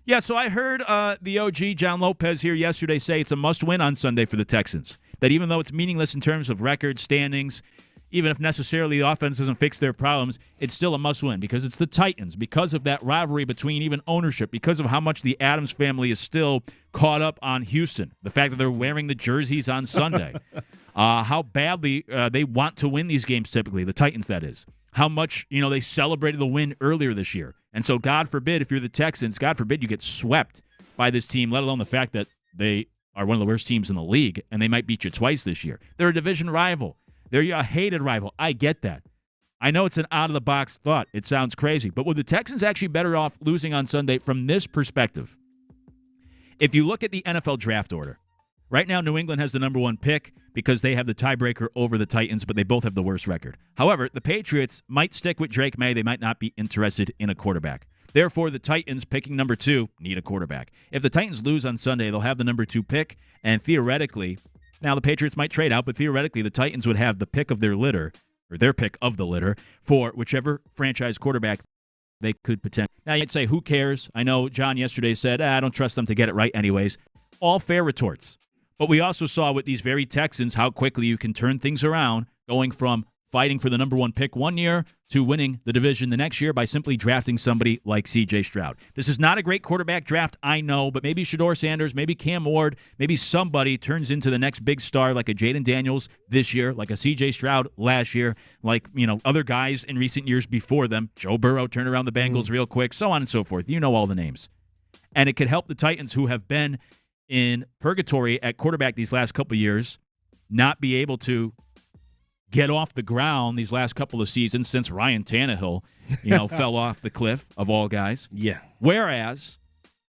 Yeah, so I heard the OG, John Lopez, here yesterday say it's a must-win on Sunday for the Texans. That even though it's meaningless in terms of record standings, even if necessarily the offense doesn't fix their problems, it's still a must-win because it's the Titans, because of that rivalry between even ownership, because of how much the Adams family is still caught up on Houston, the fact that they're wearing the jerseys on Sunday, how badly they want to win these games typically, the Titans, that is. How much, they celebrated the win earlier this year. And so, God forbid, if you're the Texans, God forbid you get swept by this team, let alone the fact that they are one of the worst teams in the league, and they might beat you twice this year. They're a division rival. They're a hated rival. I get that. I know it's an out-of-the-box thought. It sounds crazy. But would the Texans actually better off losing on Sunday from this perspective? If you look at the NFL draft order, right now New England has the number 1 pick because they have the tiebreaker over the Titans, but they both have the worst record. However, the Patriots might stick with Drake May. They might not be interested in a quarterback. Therefore, the Titans, picking number 2, need a quarterback. If the Titans lose on Sunday, they'll have the number 2 pick, and theoretically, now the Patriots might trade out, but theoretically, the Titans would have the pick of their litter, or their pick of the litter, for whichever franchise quarterback they could potentially. Now, you'd say, who cares? I know John yesterday said, I don't trust them to get it right anyways. All fair retorts. But we also saw with these very Texans how quickly you can turn things around, going from fighting for the number 1 pick one year to winning the division the next year by simply drafting somebody like C.J. Stroud. This is not a great quarterback draft, I know, but maybe Shedeur Sanders, maybe Cam Ward, maybe somebody turns into the next big star like a Jaden Daniels this year, like a C.J. Stroud last year, like, other guys in recent years before them. Joe Burrow turned around the Bengals real quick, so on and so forth. You know all the names. And it could help the Titans, who have been in purgatory at quarterback these last couple of years, not be able to get off the ground these last couple of seasons since Ryan Tannehill, fell off the cliff of all guys. Yeah. Whereas,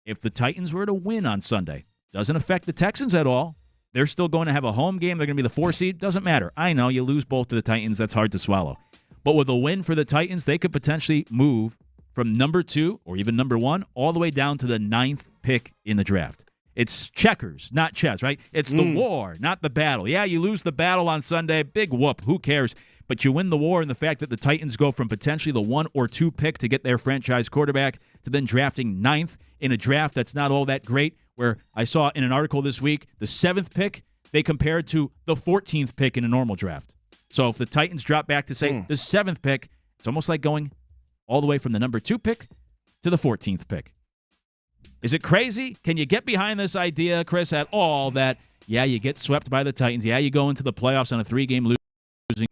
if the Titans were to win on Sunday, doesn't affect the Texans at all. They're still going to have a home game. They're going to be the 4 seed. Doesn't matter. I know you lose both to the Titans. That's hard to swallow. But with a win for the Titans, they could potentially move from number 2 or even number 1 all the way down to the 9th pick in the draft. It's checkers, not chess, right? It's the war, not the battle. Yeah, you lose the battle on Sunday, big whoop, who cares? But you win the war in the fact that the Titans go from potentially the 1 or 2 pick to get their franchise quarterback to then drafting 9th in a draft that's not all that great, where I saw in an article this week, the 7th pick, they compared to the 14th pick in a normal draft. So if the Titans drop back to, say, the 7th pick, it's almost like going all the way from the number 2 pick to the 14th pick. Is it crazy? Can you get behind this idea, Chris, at all that, yeah, you get swept by the Titans, yeah, you go into the playoffs on a 3-game losing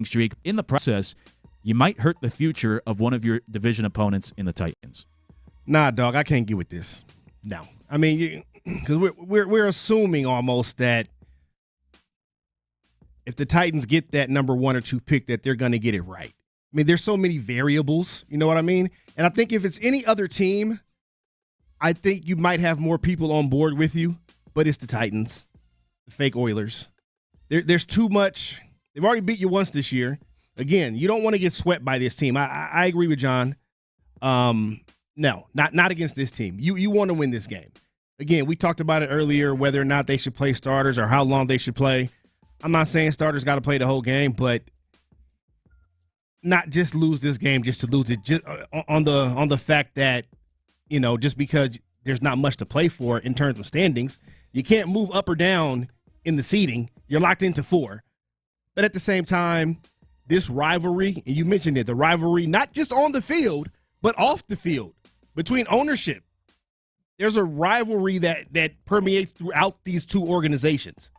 streak. In the process, you might hurt the future of one of your division opponents in the Titans. Nah, dog, I can't get with this. No. I mean, because we're assuming almost that if the Titans get that number 1 or 2 pick, that they're going to get it right. I mean, there's so many variables, you know what I mean? And I think if it's any other team, I think you might have more people on board with you, but it's the Titans, the fake Oilers. There's too much. They've already beat you once this year. Again, you don't want to get swept by this team. I agree with John. No, not against this team. You want to win this game. Again, we talked about it earlier, whether or not they should play starters or how long they should play. I'm not saying starters got to play the whole game, but not just lose this game just to lose it. Just on the fact that, just because there's not much to play for in terms of standings, you can't move up or down in the seeding. You're locked into 4. But at the same time, this rivalry, and you mentioned it, the rivalry not just on the field, but off the field between ownership. There's a rivalry that permeates throughout these two organizations.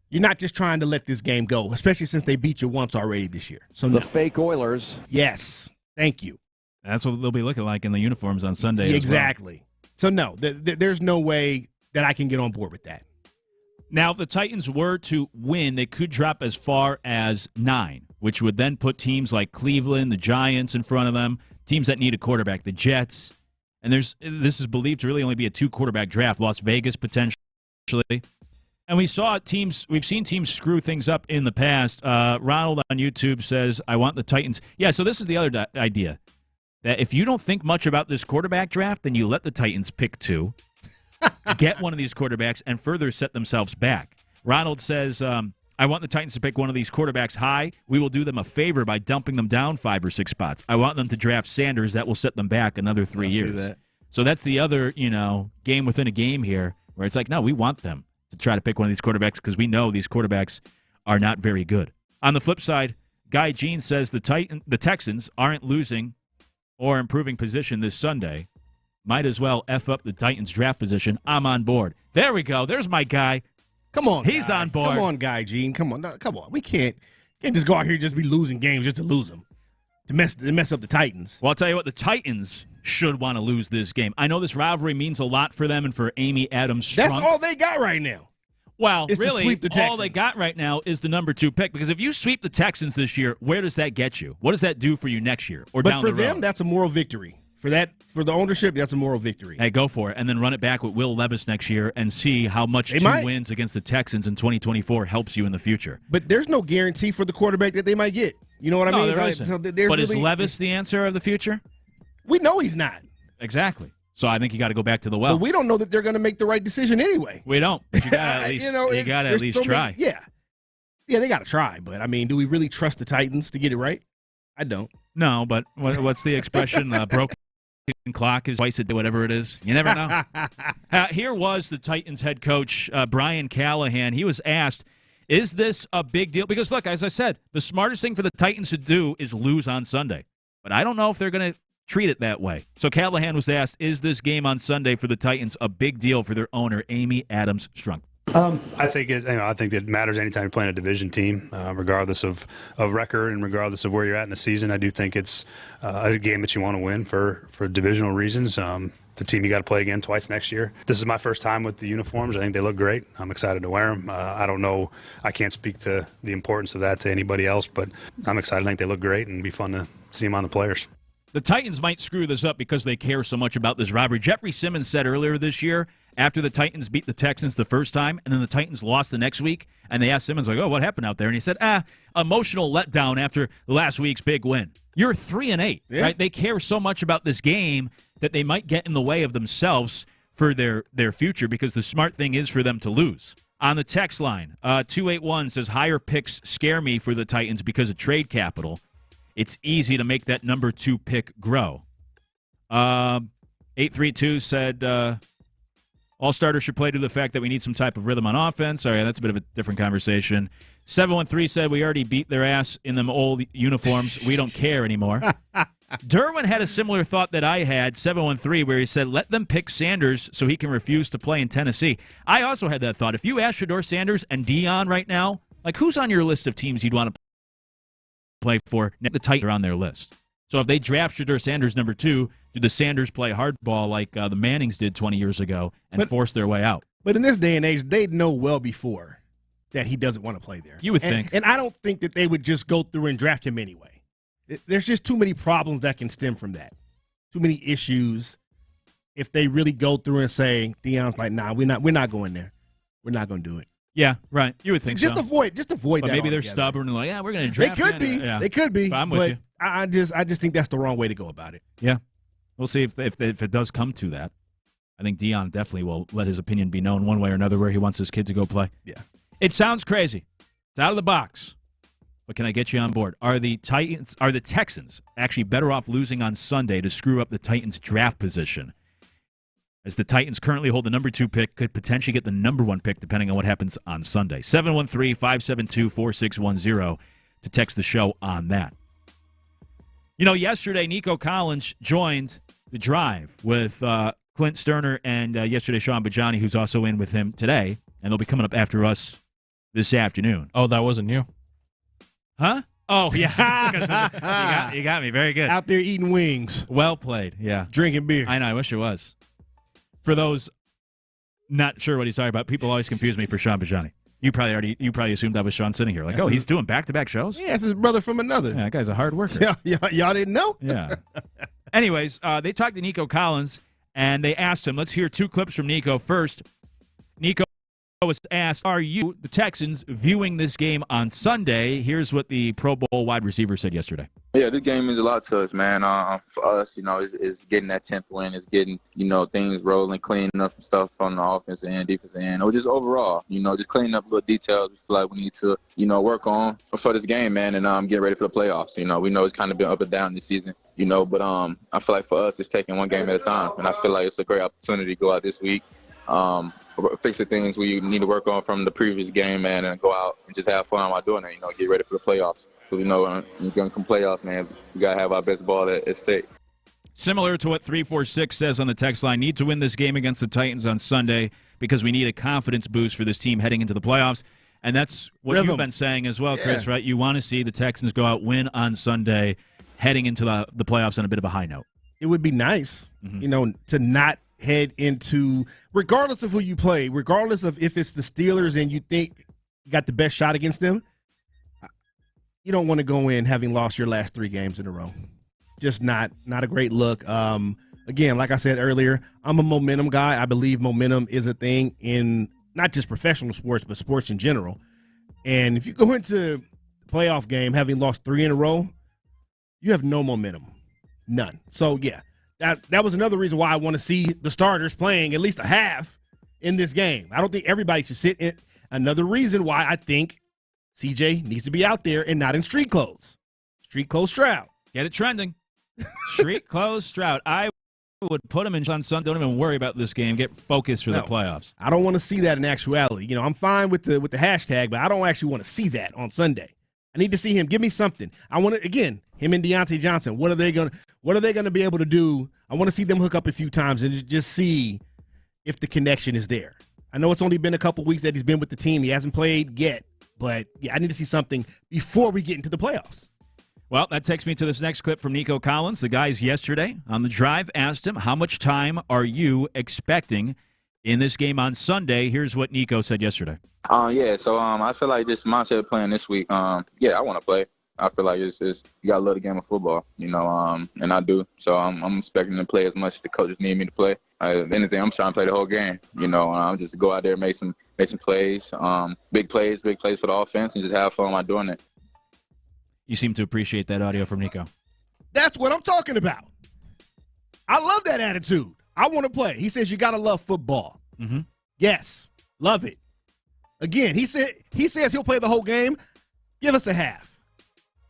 You're not just trying to let this game go, especially since they beat you once already this year. So the fake Oilers. Yes. Thank you. That's what they'll be looking like in the uniforms on Sunday. Exactly. So, no, there's no way that I can get on board with that. Now, if the Titans were to win, they could drop as far as 9, which would then put teams like Cleveland, the Giants in front of them, teams that need a quarterback, the Jets. And this is believed to really only be a 2-quarterback draft, Las Vegas potentially. And we've seen teams screw things up in the past. Ronald on YouTube says, I want the Titans. Yeah, so this is the other idea. That if you don't think much about this quarterback draft, then you let the Titans pick 2, get one of these quarterbacks, and further set themselves back. Ronald says, I want the Titans to pick one of these quarterbacks high. We will do them a favor by dumping them down 5 or 6 spots. I want them to draft Sanders. That will set them back another 3 years. So that's the other, game within a game here, where it's like, no, we want them to try to pick one of these quarterbacks because we know these quarterbacks are not very good. On the flip side, Guy Jean says the Texans aren't losing or improving position this Sunday. Might as well F up the Titans draft position. I'm on board. There we go. There's my guy. Come on, he's on board. Come on, Guy Gene. Come on. No, come on. We can't just go out here and just be losing games just to lose them, to mess up the Titans. Well, I'll tell you what, the Titans should want to lose this game. I know this rivalry means a lot for them and for Amy Adams. That's all they got right now. Well, it's really, to sweep the Texans. All they got right now is the number 2 pick. Because if you sweep the Texans this year, where does that get you? What does that do for you next year or down the road? But for them, that's a moral victory. For the ownership, that's a moral victory. Hey, go for it, and then run it back with Will Levis next year and see how much 2 wins against the Texans in 2024 helps you in the future. But there's no guarantee for the quarterback that they might get. You know what I mean? There isn't. But is Levis the answer of the future? We know he's not. Exactly. So I think you got to go back to the well. But we don't know that they're going to make the right decision anyway. We don't. But you got to at least, you got to at least try. Yeah, they got to try. But, I mean, do we really trust the Titans to get it right? I don't. No, but what's the expression? Broken clock is twice a day, whatever it is. You never know. Here was the Titans head coach, Brian Callahan. He was asked, is this a big deal? Because, look, as I said, the smartest thing for the Titans to do is lose on Sunday. But I don't know if they're going to treat it that way. So Callahan was asked, is this game on Sunday for the Titans a big deal for their owner, Amy Adams Strunk? I think it matters anytime you're playing a division team, regardless of record and regardless of where you're at in the season. I do think it's a game that you want to win for divisional reasons. The team you got to play again twice next year. This is my first time with the uniforms. I think they look great. I'm excited to wear them. I don't know. I can't speak to the importance of that to anybody else, but I'm excited. I think they look great and it'd be fun to see them on the players. The Titans might screw this up because they care so much about this rivalry. Jeffrey Simmons said earlier this year, after the Titans beat the Texans the first time, and then the Titans lost the next week, and they asked Simmons, like, oh, what happened out there? And he said, emotional letdown after last week's big win. You're 3-8, right? They care so much about this game that they might get in the way of themselves for their future because the smart thing is for them to lose. On the text line, 281 says, higher picks scare me for the Titans because of trade capital. It's easy to make that number 2 pick grow. 832 said, all starters should play to the fact that we need some type of rhythm on offense. Sorry, that's a bit of a different conversation. 713 said, we already beat their ass in them old uniforms. We don't care anymore. Derwin had a similar thought that I had, 713, where he said, let them pick Sanders so he can refuse to play in Tennessee. I also had that thought. If you ask Shedeur Sanders and Dion right now, like, who's on your list of teams you'd want to play for? The Titans are on their list. So if they draft Shedeur Sanders number 2, do the Sanders play hardball like the Mannings did 20 years ago and force their way out? But in this day and age, they'd know well before that he doesn't want to play there. You would think. And I don't think that they would just go through and draft him anyway. There's just too many problems that can stem from that. Too many issues. If they really go through and say, Deion's like, nah, we're not going there. We're not going to do it. Yeah, right. You would think just so. Avoid but that. Maybe they're stubborn and like, yeah, we're going to draft. They could be. Yeah. They could be. But I'm with you. I just think that's the wrong way to go about it. Yeah. We'll see if it does come to that. I think Deion definitely will let his opinion be known one way or another where he wants his kid to go play. Yeah. It sounds crazy. It's out of the box. But can I get you on board? Are the Texans actually better off losing on Sunday to screw up the Titans' draft position? As the Titans currently hold the number 2 pick, could potentially get the number 1 pick depending on what happens on Sunday. 713-572-4610. to text the show on that. Yesterday, Nico Collins joined the drive with Clint Stoerner and yesterday Sean Bijani, who's also in with him today, and they'll be coming up after us this afternoon. Oh, that wasn't you? Huh? Oh, yeah. you got me. Very good. Out there eating wings. Well played, yeah. Drinking beer. I know, I wish it was. For those not sure what he's talking about, people always confuse me for Sean Bijani. You probably assumed that was Sean sitting here. Like, That's he's doing back-to-back shows? Yeah, it's his brother from another. Yeah, that guy's a hard worker. Y'all didn't know? Yeah. Anyways, they talked to Nico Collins, and they asked him, let's hear 2 clips from Nico first. Nico was asked, are you, the Texans, viewing this game on Sunday? Here's what the Pro Bowl wide receiver said yesterday. Yeah, this game means a lot to us, man. For us, it's getting that 10th win. It's getting, things rolling, cleaning up some stuff on the offensive end, defensive end, or just overall, just cleaning up little details we feel like we need to, work on for this game, man, and get ready for the playoffs. We know it's kind of been up and down this season, but I feel like for us, it's taking one game at a time, and I feel like it's a great opportunity to go out this week, fix the things we need to work on from the previous game, man, and go out and just have fun while doing it, get ready for the playoffs. Because, you're going to come playoffs, man. We got to have our best ball at stake. Similar to what 346 says on the text line, need to win this game against the Titans on Sunday because we need a confidence boost for this team heading into the playoffs. And that's what you've been saying as well, Chris, right? You want to see the Texans go out, win on Sunday, heading into the playoffs on a bit of a high note. It would be nice, to not head into, regardless of who you play, regardless of if it's the Steelers and you think you got the best shot against them, you don't want to go in having lost your last 3 games in a row. Just not a great look. Again, like I said earlier, I'm a momentum guy. I believe momentum is a thing in not just professional sports, but sports in general. And if you go into the playoff game having lost 3 in a row, you have no momentum. None. So, yeah, that was another reason why I want to see the starters playing at least a half in this game. I don't think everybody should sit in. Another reason why I think CJ needs to be out there and not in street clothes. Street clothes Stroud. Get it trending. Street clothes Stroud. I would put him in on Sunday. Don't even worry about this game. Get focused for the playoffs. I don't want to see that in actuality. I'm fine with the hashtag, but I don't actually want to see that on Sunday. I need to see him. Give me something. I want to, again, him and Deontay Johnson. What are they gonna be able to do? I want to see them hook up a few times and just see if the connection is there. I know it's only been a couple weeks that he's been with the team. He hasn't played yet. But, yeah, I need to see something before we get into the playoffs. Well, that takes me to this next clip from Nico Collins. The guys yesterday on the drive asked him, how much time are you expecting in this game on Sunday? Here's what Nico said yesterday. So I feel like this mindset of playing this week, I want to play. I feel like it's you got to love the game of football, and I do. So I'm expecting to play as much as the coaches need me to play. If anything, I'm trying to play the whole game, just go out there and make some plays, big plays for the offense, and just have fun while doing it. You seem to appreciate that audio from Nico. That's what I'm talking about. I love that attitude. I want to play. He says you got to love football. Mm-hmm. Yes, love it. Again, he says he'll play the whole game. Give us a half.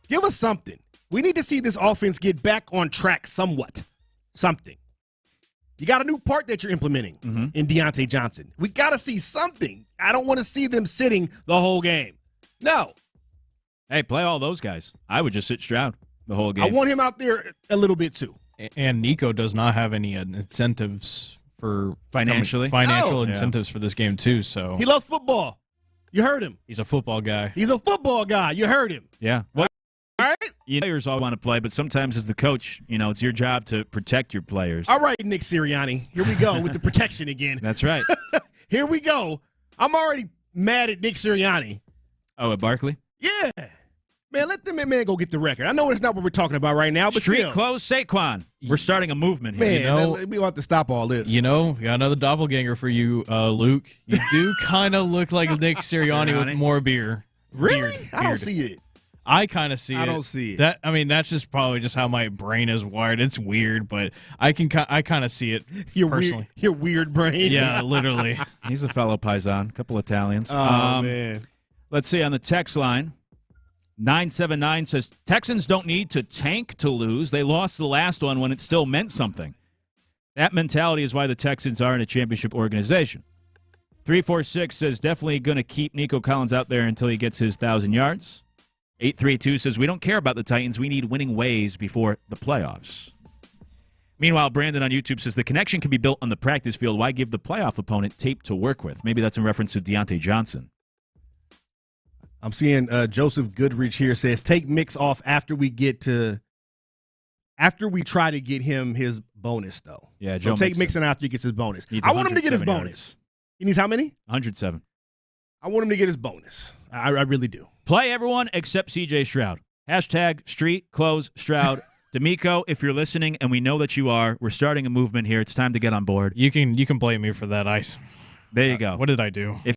Give us something. We need to see this offense get back on track somewhat. Something. You got a new part that you're implementing in Deontay Johnson. We got to see something. I don't want to see them sitting the whole game. No. Hey, play all those guys. I would just sit Stroud the whole game. I want him out there a little bit too. And Nico does not have any incentives for financial incentives for this game too. So he loves football. You heard him. He's a football guy. He's a football guy. You heard him. Yeah. Well, all right. Players all want to play, but sometimes as the coach, it's your job to protect your players. All right, Nick Sirianni. Here we go with the protection again. That's right. Here we go. I'm already mad at Nick Sirianni. Oh, at Barkley? Yeah. Man, let the man go get the record. I know it's not what we're talking about right now, but Street clothes Saquon. We're starting a movement here. Man, we want to stop all this. We got another doppelganger for you, Luke. You do kind of look like Nick Sirianni with more beer. Really? I don't see it. I kind of see it. I don't see it. That's just probably just how my brain is wired. It's weird, but I kind of see it personally. Your weird brain. Yeah, literally. He's a fellow Paisan. A couple Italians. Oh, man. Let's see on the text line. 979 says, Texans don't need to tank to lose. They lost the last one when it still meant something. That mentality is why the Texans aren't a championship organization. 346 says, definitely going to keep Nico Collins out there until he gets his 1,000 yards. 832 says, we don't care about the Titans. We need winning ways before the playoffs. Meanwhile, Brandon on YouTube says, the connection can be built on the practice field. Why give the playoff opponent tape to work with? Maybe that's in reference to Deontay Johnson. I'm seeing Joseph Goodrich here says, take Mix off after we try to get him his bonus, though. Yeah, so take Mixon after he gets his bonus. I want him to get his bonus. He needs how many? 107. I want him to get his bonus. I really do. Play everyone except CJ Stroud. Hashtag Street Close Stroud. D'Amico, if you're listening, and we know that you are, we're starting a movement here. It's time to get on board. You can blame me for that, Ice. There you go. What did I do? If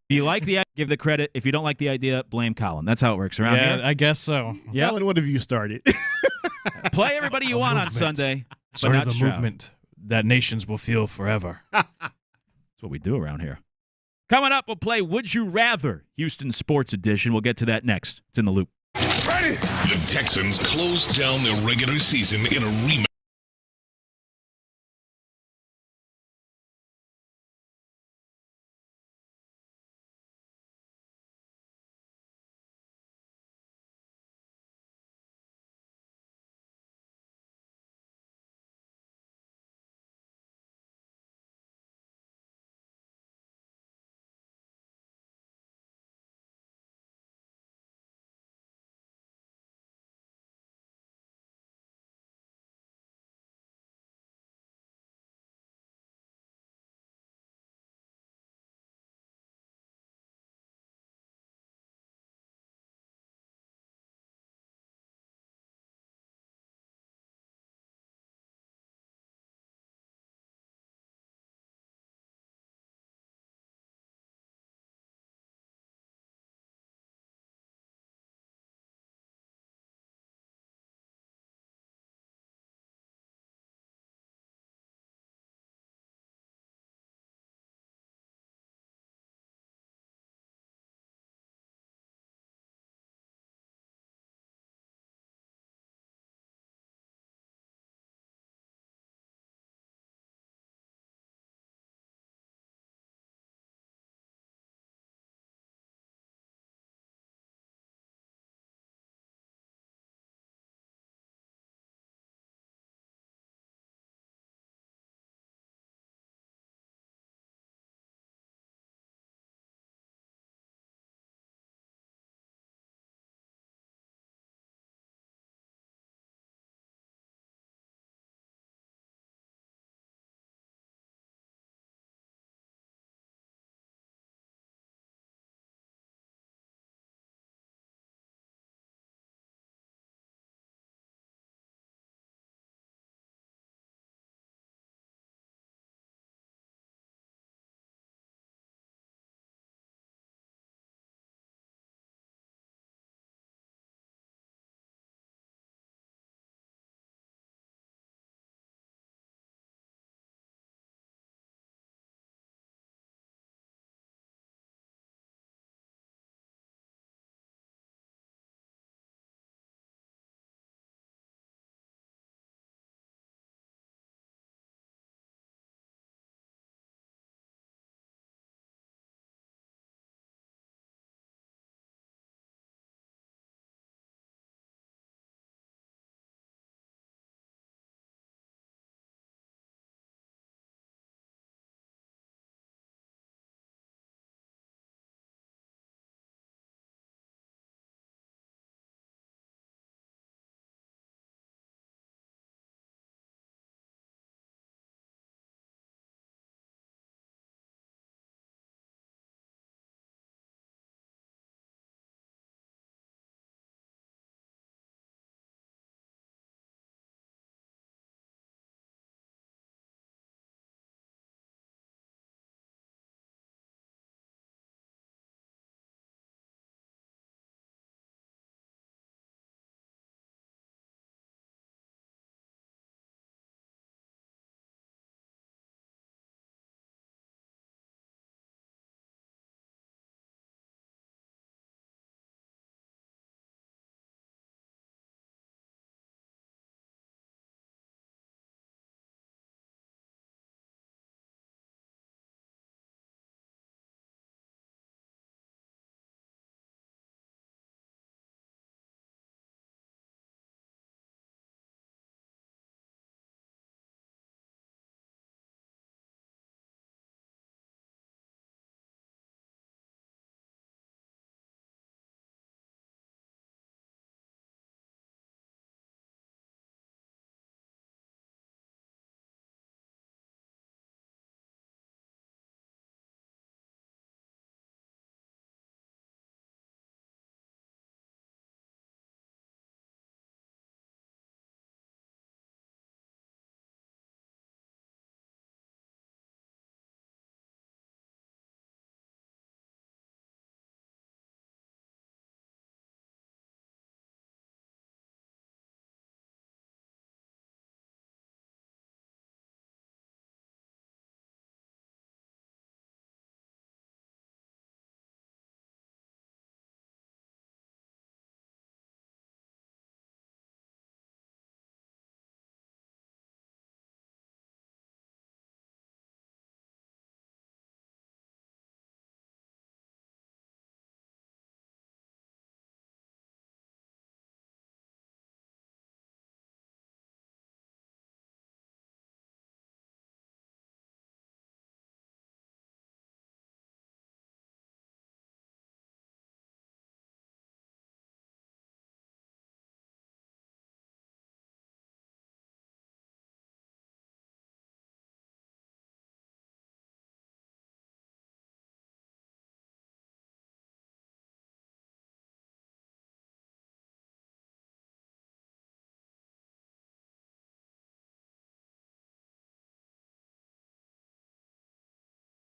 you like the idea, give the credit. If you don't like the idea, blame Colin. That's how it works around here. I guess so. Yeah. Colin, what have you started? Play everybody you want on Sunday, but Sort not of the Stroud. movement that nations will feel forever. That's what we do around here. Coming up, we'll play Would You Rather, Houston Sports Edition. We'll get to that next. It's in the loop. Ready? The Texans closed down their regular season in a rematch.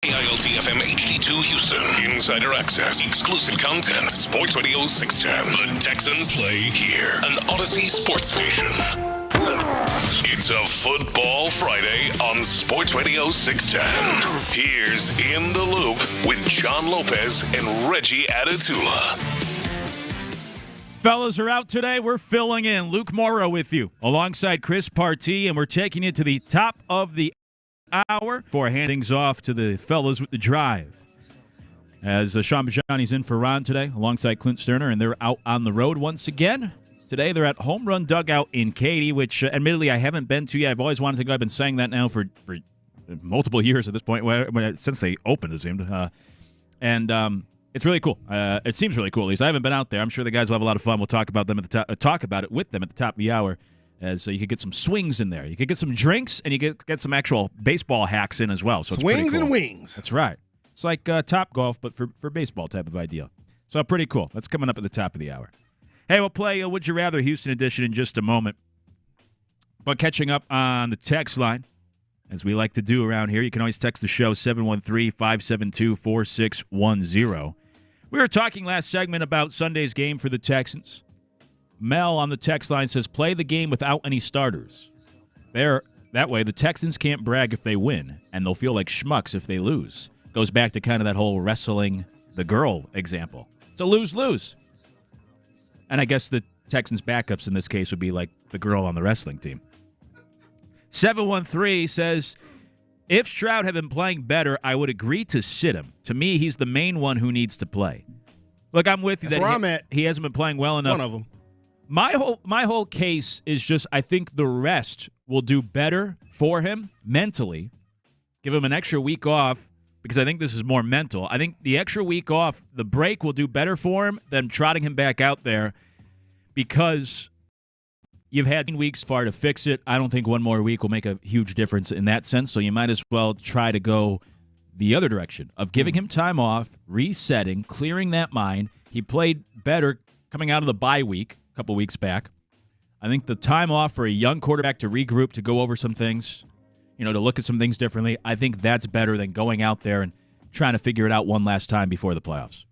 ILTFM HD2 Houston. Insider access. Exclusive content. Sports Radio 610. The Texans play here. An Odyssey sports station. It's a Football Friday on Sports Radio 610. Here's In the Loop with John Lopez and Reggie Adatula. Fellas are out today. We're filling in. Luke Morrow with you alongside Chris Partee, and we're taking you to the top of the hour before handing things off to the fellas with the drive. As Sean Bijani's in for Ron today alongside Clint Stoerner, and they're out on the road once again. Today they're at Home Run Dugout in Katy, which admittedly I haven't been to yet. I've always wanted to go. I've been saying that now for multiple years at this point, since they opened, it seemed. It's really cool. It seems really cool, at least. I haven't been out there. I'm sure the guys will have a lot of fun. We'll talk about them at the talk about it with them at the top of the hour, as you could get some swings in there. You could get some drinks, and you get some actual baseball hacks in as well. So swings cool. and wings. That's right. It's like Top Golf, but for baseball type of idea. So pretty cool. That's coming up at the top of the hour. Hey, we'll play Would You Rather Houston edition in just a moment. But catching up on the text line, as we like to do around here, you can always text the show 713-572-4610. We were talking last segment about Sunday's game for the Texans. Mel on the text line says, play the game without any starters. That way, the Texans can't brag if they win, and they'll feel like schmucks if they lose. Goes back to kind of that whole wrestling the girl example. It's a lose-lose. And I guess the Texans' backups in this case would be like the girl on the wrestling team. 713 says, if Stroud had been playing better, I would agree to sit him. To me, he's the main one who needs to play. Look, I'm with you. That's that where I'm at. He hasn't been playing well enough. One of them. My whole case is just I think the rest will do better for him mentally. Give him an extra week off because I think this is more mental. I think the extra week off, the break will do better for him than trotting him back out there because you've had weeks far to fix it. I don't think one more week will make a huge difference in that sense, so you might as well try to go the other direction of giving him time off, resetting, clearing that mind. He played better coming out of the bye week a couple weeks back. I think the time off for a young quarterback to regroup, to go over some things, to look at some things differently, I think that's better than going out there and trying to figure it out one last time before the playoffs.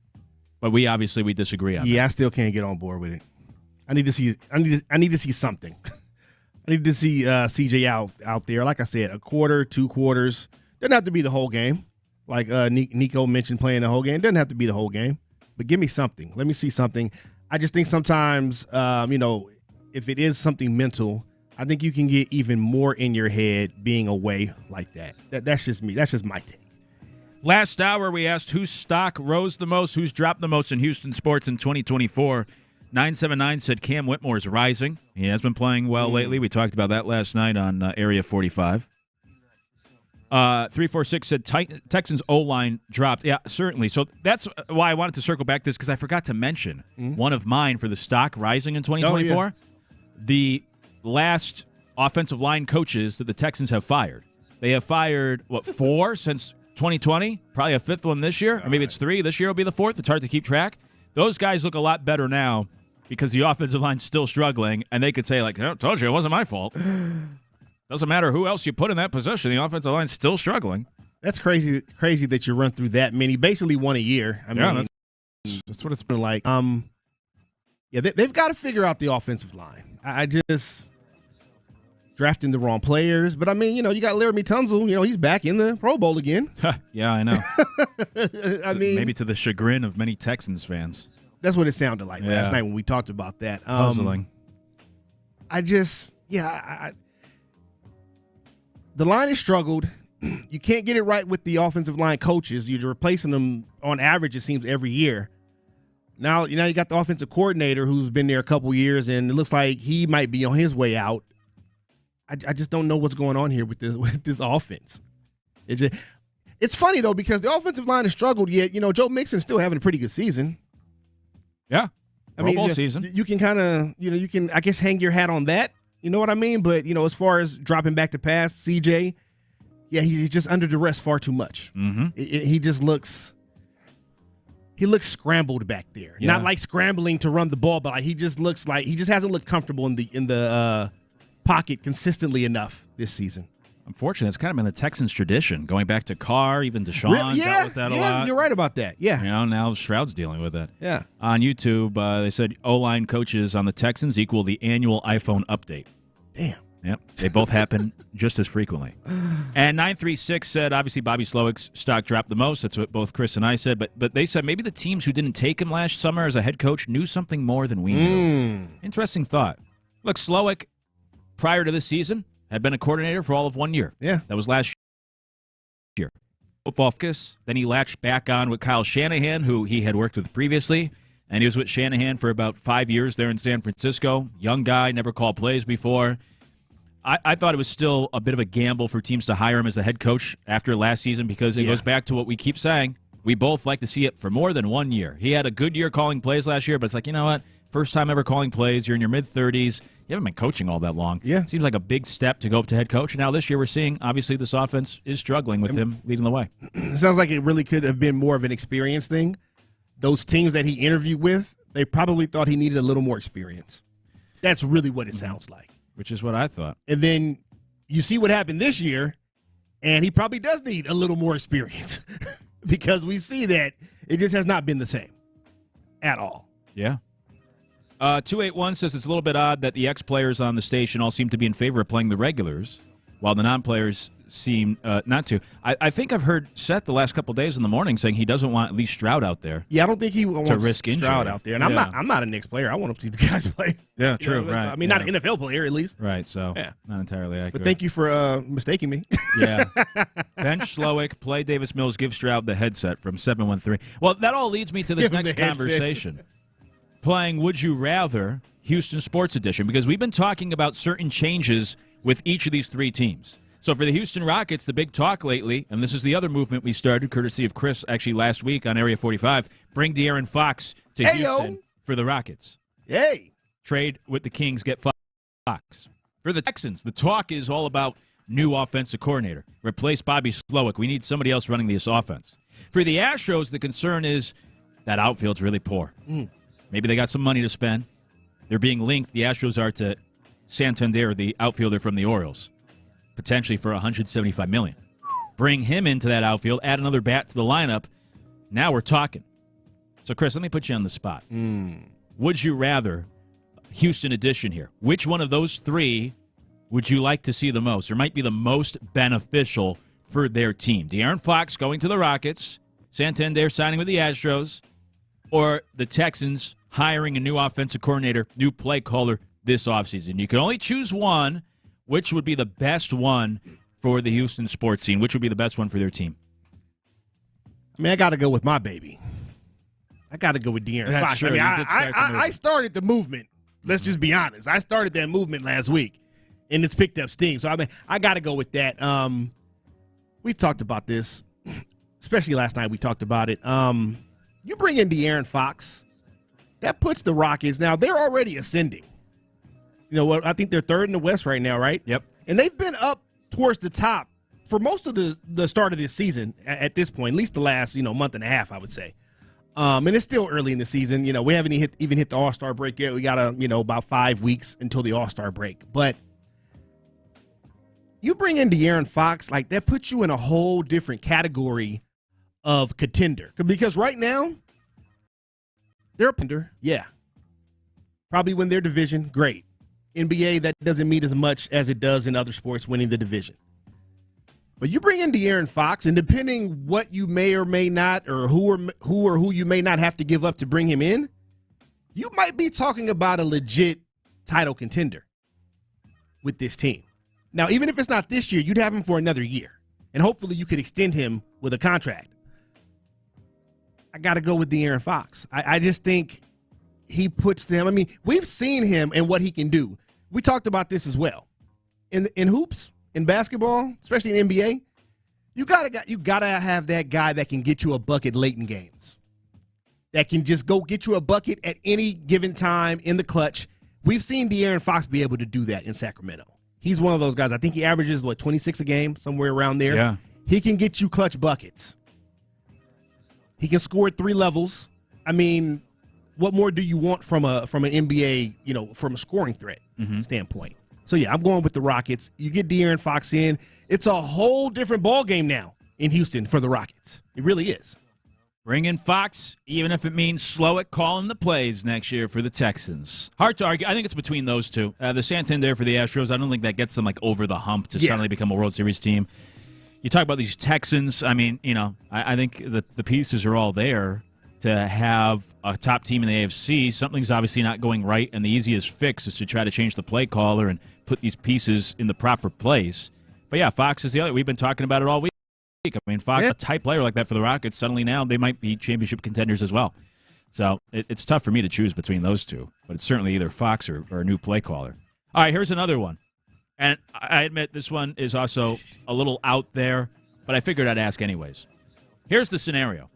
But we disagree on that. Yeah, I still can't get on board with it. I need to see something. I need to see CJ out there. Like I said, a quarter, 2 quarters. Doesn't have to be the whole game. Like Nico mentioned, playing the whole game. Doesn't have to be the whole game. But give me something. Let me see something. I just think sometimes, if it is something mental, I think you can get even more in your head being away like that. That's just me. That's just my take. Last hour, we asked whose stock rose the most, who's dropped the most in Houston sports in 2024. 979 said Cam Whitmore is rising. He has been playing well lately. We talked about that last night on Area 45. 346 said Texans O-line dropped. Yeah, certainly. So that's why I wanted to circle back this, because I forgot to mention one of mine for the stock rising in 2024. Oh, yeah. The last offensive line coaches that the Texans have fired. They have fired, 4 since 2020? Probably a 5th one this year. Or maybe it's 3. This year will be the 4th. It's hard to keep track. Those guys look a lot better now because the offensive line's still struggling, and they could say, like, I told you, it wasn't my fault. Doesn't matter who else you put in that position. The offensive line's still struggling. That's crazy that you run through that many. Basically one a year. I mean, that's what it's been like. They've got to figure out the offensive line. I just drafting the wrong players. But, I mean, you got Laramie Tunsil. He's back in the Pro Bowl again. Yeah, I know. I mean, maybe to the chagrin of many Texans fans. That's what it sounded like last night when we talked about that. Puzzling. The line has struggled. You can't get it right with the offensive line coaches. You're replacing them on average, it seems, every year. Now you got the offensive coordinator who's been there a couple years, and it looks like he might be on his way out. I just don't know what's going on here with this offense. It's funny, though, because the offensive line has struggled, yet, Joe Mixon's still having a pretty good season. Yeah. Pro Bowl season. You can kind of, you can, I guess, hang your hat on that. You know what I mean? But, as far as dropping back to pass, CJ, he's just under duress far too much. Mm-hmm. He just looks scrambled back there. Yeah. Not like scrambling to run the ball, but he just looks like he just hasn't looked comfortable in the pocket consistently enough this season. Unfortunately, it's kind of been the Texans' tradition, going back to Carr, even Deshaun dealt with that a lot. You're right about that. Yeah. Now Stroud's dealing with it. Yeah. On YouTube, they said O-line coaches on the Texans equal the annual iPhone update. Damn. Yep. They both happen just as frequently. And 936 said, obviously, Bobby Slowick's stock dropped the most. That's what both Chris and I said. But they said maybe the teams who didn't take him last summer as a head coach knew something more than we knew. Interesting thought. Look, Slowick, prior to this season, had been a coordinator for all of 1 year. Yeah. That was last year. Football focus. Then he latched back on with Kyle Shanahan, who he had worked with previously. And he was with Shanahan for about 5 years there in San Francisco. Young guy, never called plays before. I thought it was still a bit of a gamble for teams to hire him as the head coach after last season because it goes back to what we keep saying. We both like to see it for more than 1 year. He had a good year calling plays last year, but it's like, you know what? First time ever calling plays. You're in your mid-30s. You haven't been coaching all that long. Yeah. Seems like a big step to go up to head coach. And now this year we're seeing, obviously, this offense is struggling with him leading the way. It sounds like it really could have been more of an experience thing. Those teams that he interviewed with, they probably thought he needed a little more experience. That's really what it sounds like. Which is what I thought. And then you see what happened this year, and he probably does need a little more experience because we see that it just has not been the same at all. Yeah. 281 says it's a little bit odd that the ex-players on the station all seem to be in favor of playing the regulars, while the non-players seem not to. I think I've heard Seth the last couple of days in the morning saying he doesn't want at least Stroud out there. Yeah, I don't think he wants to risk Stroud injury out there. And I'm not a Knicks player. I want to see the guys play. Yeah, true, right. I mean, not an NFL player, at least. Right, so not entirely accurate. But thank you for mistaking me. Yeah. Bench Slowick, play Davis Mills, give Stroud the headset from 713. Well, that all leads me to this next conversation. Playing Would You Rather, Houston Sports Edition, because we've been talking about certain changes with each of these three teams. So for the Houston Rockets, the big talk lately, and this is the other movement we started, courtesy of Chris, actually last week on Area 45, bring De'Aaron Fox to Houston for the Rockets. Hey! Trade with the Kings, get Fox. For the Texans, the talk is all about new offensive coordinator. Replace Bobby Slowick. We need somebody else running this offense. For the Astros, the concern is that outfield's really poor. Maybe they got some money to spend. They're being linked, the Astros are, to Santander, the outfielder from the Orioles, potentially for $175 million. Bring him into that outfield, add another bat to the lineup. Now we're talking. So, Chris, let me put you on the spot. Would you rather, Houston edition here, which one of those three would you like to see the most, or might be the most beneficial for their team? De'Aaron Fox going to the Rockets, Santander signing with the Astros, or the Texans hiring a new offensive coordinator, new play caller this offseason? You can only choose one. Which would be the best one for the Houston sports scene? Which would be the best one for their team? I mean, I got to go with my baby. I got to go with De'Aaron Fox. True. I started the movement. Let's just be honest. I started that movement last week, and it's picked up steam. So, I mean, I got to go with that. We talked about this, especially last night. We talked about it. You bring in De'Aaron Fox, that puts the Rockets. Now, they're already ascending. You know what? I think they're third in the West right now, right? Yep. And they've been up towards the top for most of the start of this season at this point, at least the last, month and a half, I would say. And it's still early in the season. We haven't even hit the All-Star break yet. We got about 5 weeks until the All-Star break. But you bring in De'Aaron Fox, like that puts you in a whole different category of contender. Because right now, they're a contender. Yeah. Probably win their division. Great. NBA, that doesn't mean as much as it does in other sports winning the division. But you bring in De'Aaron Fox, and depending what you may or may not, or who you may not have to give up to bring him in, you might be talking about a legit title contender with this team. Now, even if it's not this year, you'd have him for another year, and hopefully you could extend him with a contract. I got to go with De'Aaron Fox. I just think he puts them. I mean, we've seen him and what he can do. We talked about this as well. In hoops, in basketball, especially in NBA, you gotta have that guy that can get you a bucket late in games. That can just go get you a bucket at any given time in the clutch. We've seen De'Aaron Fox be able to do that in Sacramento. He's one of those guys. I think he averages 26 a game, somewhere around there. Yeah. He can get you clutch buckets. He can score at 3 levels. I mean, what more do you want from an NBA, from a scoring threat standpoint? So, yeah, I'm going with the Rockets. You get De'Aaron Fox in. It's a whole different ball game now in Houston for the Rockets. It really is. Bring in Fox, even if it means slow at calling the plays next year for the Texans. Hard to argue. I think it's between those two. The Santander for the Astros, I don't think that gets them like over the hump to suddenly become a World Series team. You talk about these Texans. I mean, I think the pieces are all there to have a top team in the AFC. Something's obviously not going right, and the easiest fix is to try to change the play caller and put these pieces in the proper place. But yeah, Fox is the other. We've been talking about it all week. I mean, Fox, a type player like that for the Rockets, suddenly now they might be championship contenders as well. So it's tough for me to choose between those two, but it's certainly either Fox or a new play caller. All right, here's another one. And I admit this one is also a little out there, but I figured I'd ask anyways. Here's the scenario.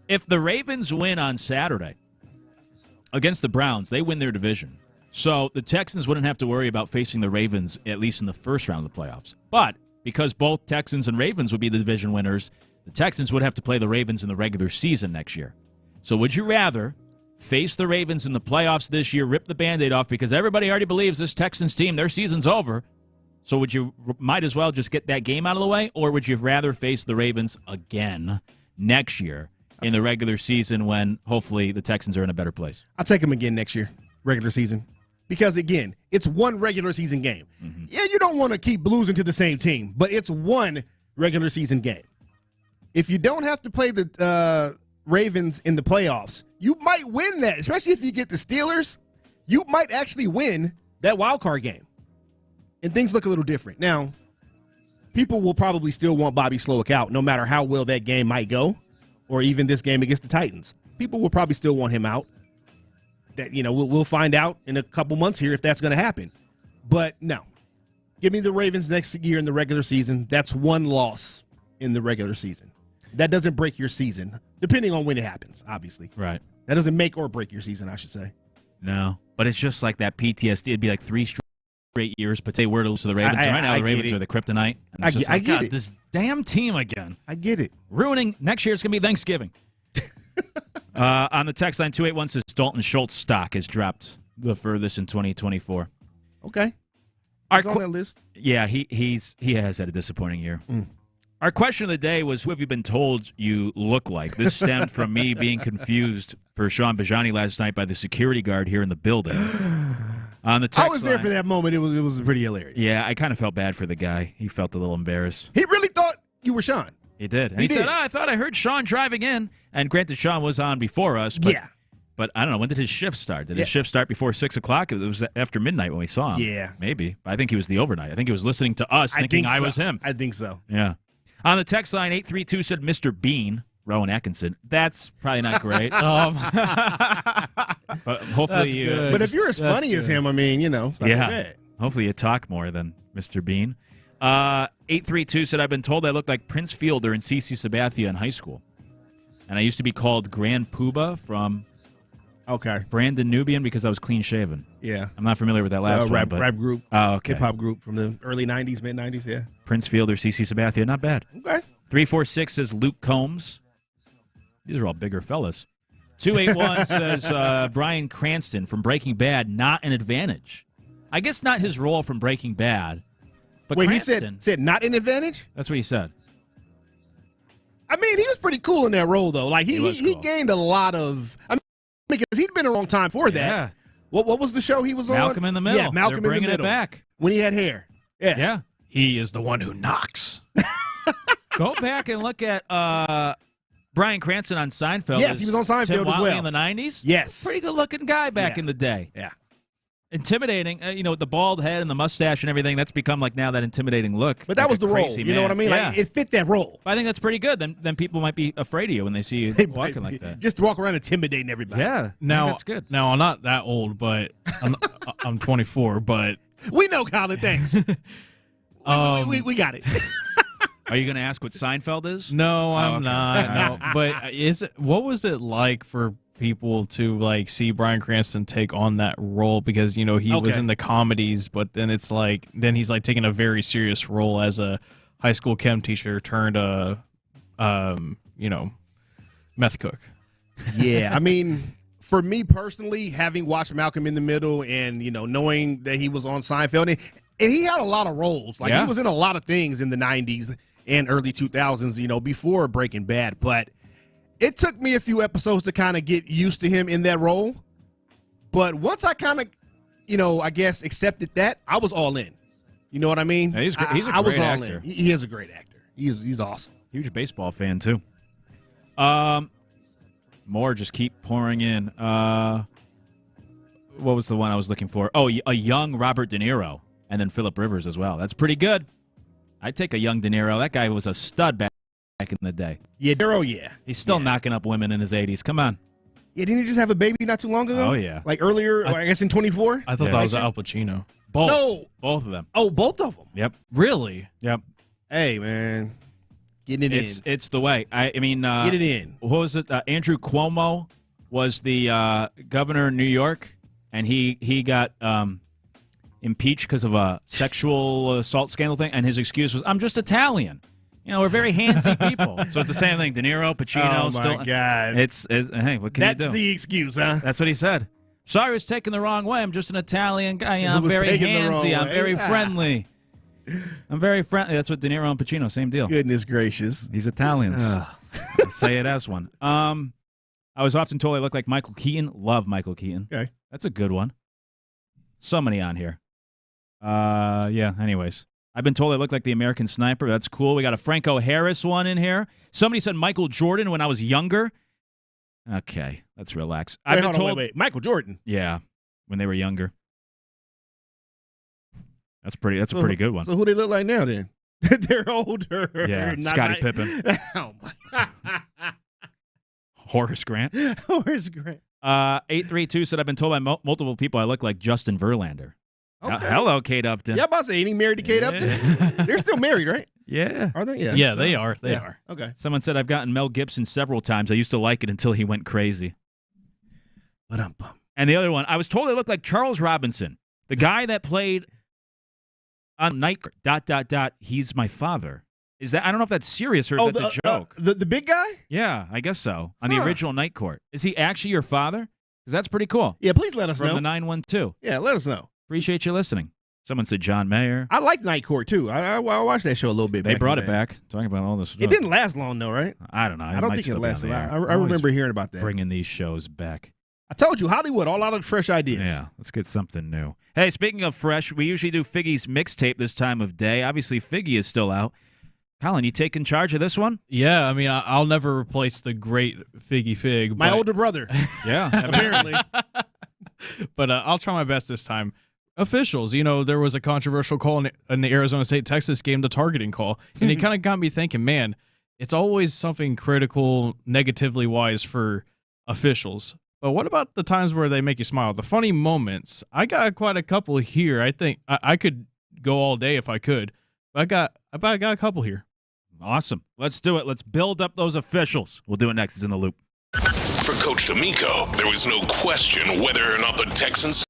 If the Ravens win on Saturday against the Browns, they win their division. So the Texans wouldn't have to worry about facing the Ravens, at least in the first round of the playoffs. But because both Texans and Ravens would be the division winners, the Texans would have to play the Ravens in the regular season next year. So would you rather face the Ravens in the playoffs this year, rip the Band-Aid off, because everybody already believes this Texans team, their season's over, so would you might as well just get that game out of the way, or would you rather face the Ravens again next year in the regular season when hopefully the Texans are in a better place? I'll take them again next year, regular season. Because, again, it's one regular season game. Mm-hmm. Yeah, you don't want to keep losing to the same team, but it's one regular season game. If you don't have to play the Ravens in the playoffs, you might win that, especially if you get the Steelers. You might actually win that wild card game. And things look a little different. Now, people will probably still want Bobby Slowick out, no matter how well that game might go, or even this game against the Titans. People will probably still want him out. That, we'll find out in a couple months here if that's going to happen. But no, give me the Ravens next year in the regular season. That's one loss in the regular season. That doesn't break your season, depending on when it happens, obviously. Right. That doesn't make or break your season, I should say. No, but it's just like that PTSD. It'd be like 3 straight years, but they were to lose to the Ravens. Right now, the Ravens are the kryptonite. And it's I get it. This damn team again. I get it. Ruining next year. It's going to be Thanksgiving. On the text line, 281 says Dalton Schultz stock has dropped the furthest in 2024. Okay. He's on that list. Yeah, he has had a disappointing year. Our question of the day was, who have you been told you look like? This stemmed from me being confused for Sean Bijani last night by the security guard here in the building. On the text I was there for that moment. It was pretty hilarious. Yeah, I kind of felt bad for the guy. He felt a little embarrassed. He really thought you were Sean. He did. And he said, I thought I heard Sean driving in. And granted, Sean was on before us. But, but I don't know. When did his shift start? Did his shift start before 6 o'clock? It was after midnight when we saw him. Yeah. Maybe. I think he was the overnight. I think he was listening to us thinking I was him. I think so. Yeah. On the text line, 832 said Mr. Bean, Rowan Atkinson. That's probably not great. But hopefully but if you're as funny as him, I mean, it's not that bad. Hopefully you talk more than Mr. Bean. 832 said, I've been told I look like Prince Fielder and CeCe Sabathia in high school. And I used to be called Grand Poobah from Brandon Nubian because I was clean-shaven. Yeah. I'm not familiar with that last one. Rap group. Oh, okay. Hip-hop group from the early 90s, mid-90s, yeah. Prince Fielder, CeCe Sabathia, not bad. Okay. 346 says Luke Combs. These are all bigger fellas. 281 says Bryan Cranston from Breaking Bad, not an advantage. I guess not his role from Breaking Bad. But wait, Cranston, he said not an advantage? That's what he said. I mean, he was pretty cool in that role, though. Like he gained a lot of. I mean, because he'd been a long time for that. Yeah. What was the show he was on? Malcolm in the Middle. Yeah, Malcolm They're in the Middle. Bringing it back when he had hair. Yeah. Yeah. He is the one who knocks. Go back and look at Bryan Cranston on Seinfeld. Yes, he was on Seinfeld Tim as Whatley well. in the 90s. Yes. Pretty good-looking guy back in the day. Yeah. Intimidating, with the bald head and the mustache and everything. That's become like now that intimidating look. But that like was the role. Man. You know what I mean? Yeah. Like, it fit that role. I think that's pretty good. Then people might be afraid of you when they see you walking like that. Just walk around intimidating everybody. Yeah. Now that's good. Now I'm not that old, but I'm 24. But we know Colin. Thanks. We got it. Are you going to ask what Seinfeld is? No, I'm not. No. But what was it like for people to see Bryan Cranston take on that role? Because he was in the comedies, but then it's then he's taking a very serious role as a high school chem teacher turned meth cook. Yeah, I mean, for me personally, having watched Malcolm in the Middle and, knowing that he was on Seinfeld, and he had a lot of roles. Like, he was in a lot of things in the 90s and early 2000s, before Breaking Bad. But it took me a few episodes to kind of get used to him in that role. But once I kind of, I guess accepted that, I was all in. You know what I mean? Yeah, he's a great I was all actor. in. He is a great actor. He's awesome. Huge baseball fan, too. More just keep pouring in. What was the one I was looking for? Oh, a young Robert De Niro, and then Phillip Rivers as well. That's pretty good. I'd take a young De Niro. That guy was a stud back in the day. Yeah, De Niro, yeah. He's still knocking up women in his 80s. Come on. Yeah, didn't he just have a baby not too long ago? Oh, yeah. Like earlier, I guess in 24? I thought that was Al Pacino. Both. No. Both of them. Oh, both of them? Yep. Really? Yep. Hey, man. Getting it in. It's the way. I mean, get it in. What was it? Andrew Cuomo was the governor of New York, and he got impeached because of a sexual assault scandal thing, and his excuse was, "I'm just Italian." We're very handsy people. So it's the same thing. De Niro, Pacino. Oh, my God. It's hey, what can you do? That's the excuse, huh? That's what he said. Sorry, I was taken the wrong way. I'm just an Italian guy. I'm very handsy. I'm very friendly. I'm very friendly. That's what De Niro and Pacino, same deal. Goodness gracious. He's Italians. Say it as one. I was often told I look like Michael Keaton. Love Michael Keaton. Okay. That's a good one. So many on here. Yeah, anyways. I've been told I look like the American Sniper. That's cool. We got a Franco Harris one in here. Somebody said Michael Jordan when I was younger. Okay, let's relax. I've been told. Wait. Michael Jordan. Yeah, when they were younger. That's a pretty good one. So who they look like now then? They're older. Yeah, Scottie Pippen. Oh my. Horace Grant. Horace Grant. 832 said I've been told by multiple people I look like Justin Verlander. Okay. Hello, Kate Upton. Yeah, I'm about to say, ain't he married to Kate Upton? They're still married, right? Yeah. Are they? Yeah, they are. They are. Okay. Someone said I've gotten Mel Gibson several times. I used to like it until he went crazy. And the other one, I was told I looked like Charles Robinson, the guy that played on Night. ... He's my father. Is that? I don't know if that's serious or if that's a joke. The big guy? Yeah, I guess so. On the original Night Court. Is he actually your father? Because that's pretty cool. Yeah, please let us know. From the 912. Yeah, let us know. Appreciate you listening. Someone said John Mayer. I like Night Court, too. I watched that show a little bit They back brought in it the day. back. Talking about all this stuff. It didn't last long, though, right? I don't know. I don't think it lasted long. I remember hearing about that. Bringing these shows back. I told you, Hollywood, all out of fresh ideas. Yeah, let's get something new. Hey, speaking of fresh, we usually do Figgy's mixtape this time of day. Obviously, Figgy is still out. Colin, you taking charge of this one? Yeah, I mean, I'll never replace the great Figgy Fig. My older brother. Yeah, apparently. But I'll try my best this time. Officials, there was a controversial call in the Arizona State-Texas game, the targeting call, and it kind of got me thinking, man, it's always something critical, negatively wise for officials. But what about the times where they make you smile? The funny moments. I got quite a couple here. I think I could go all day if I could. But I got a couple here. Awesome. Let's do it. Let's build up those officials. We'll do it next. It's in the loop. For Coach D'Amico, there was no question whether or not the Texans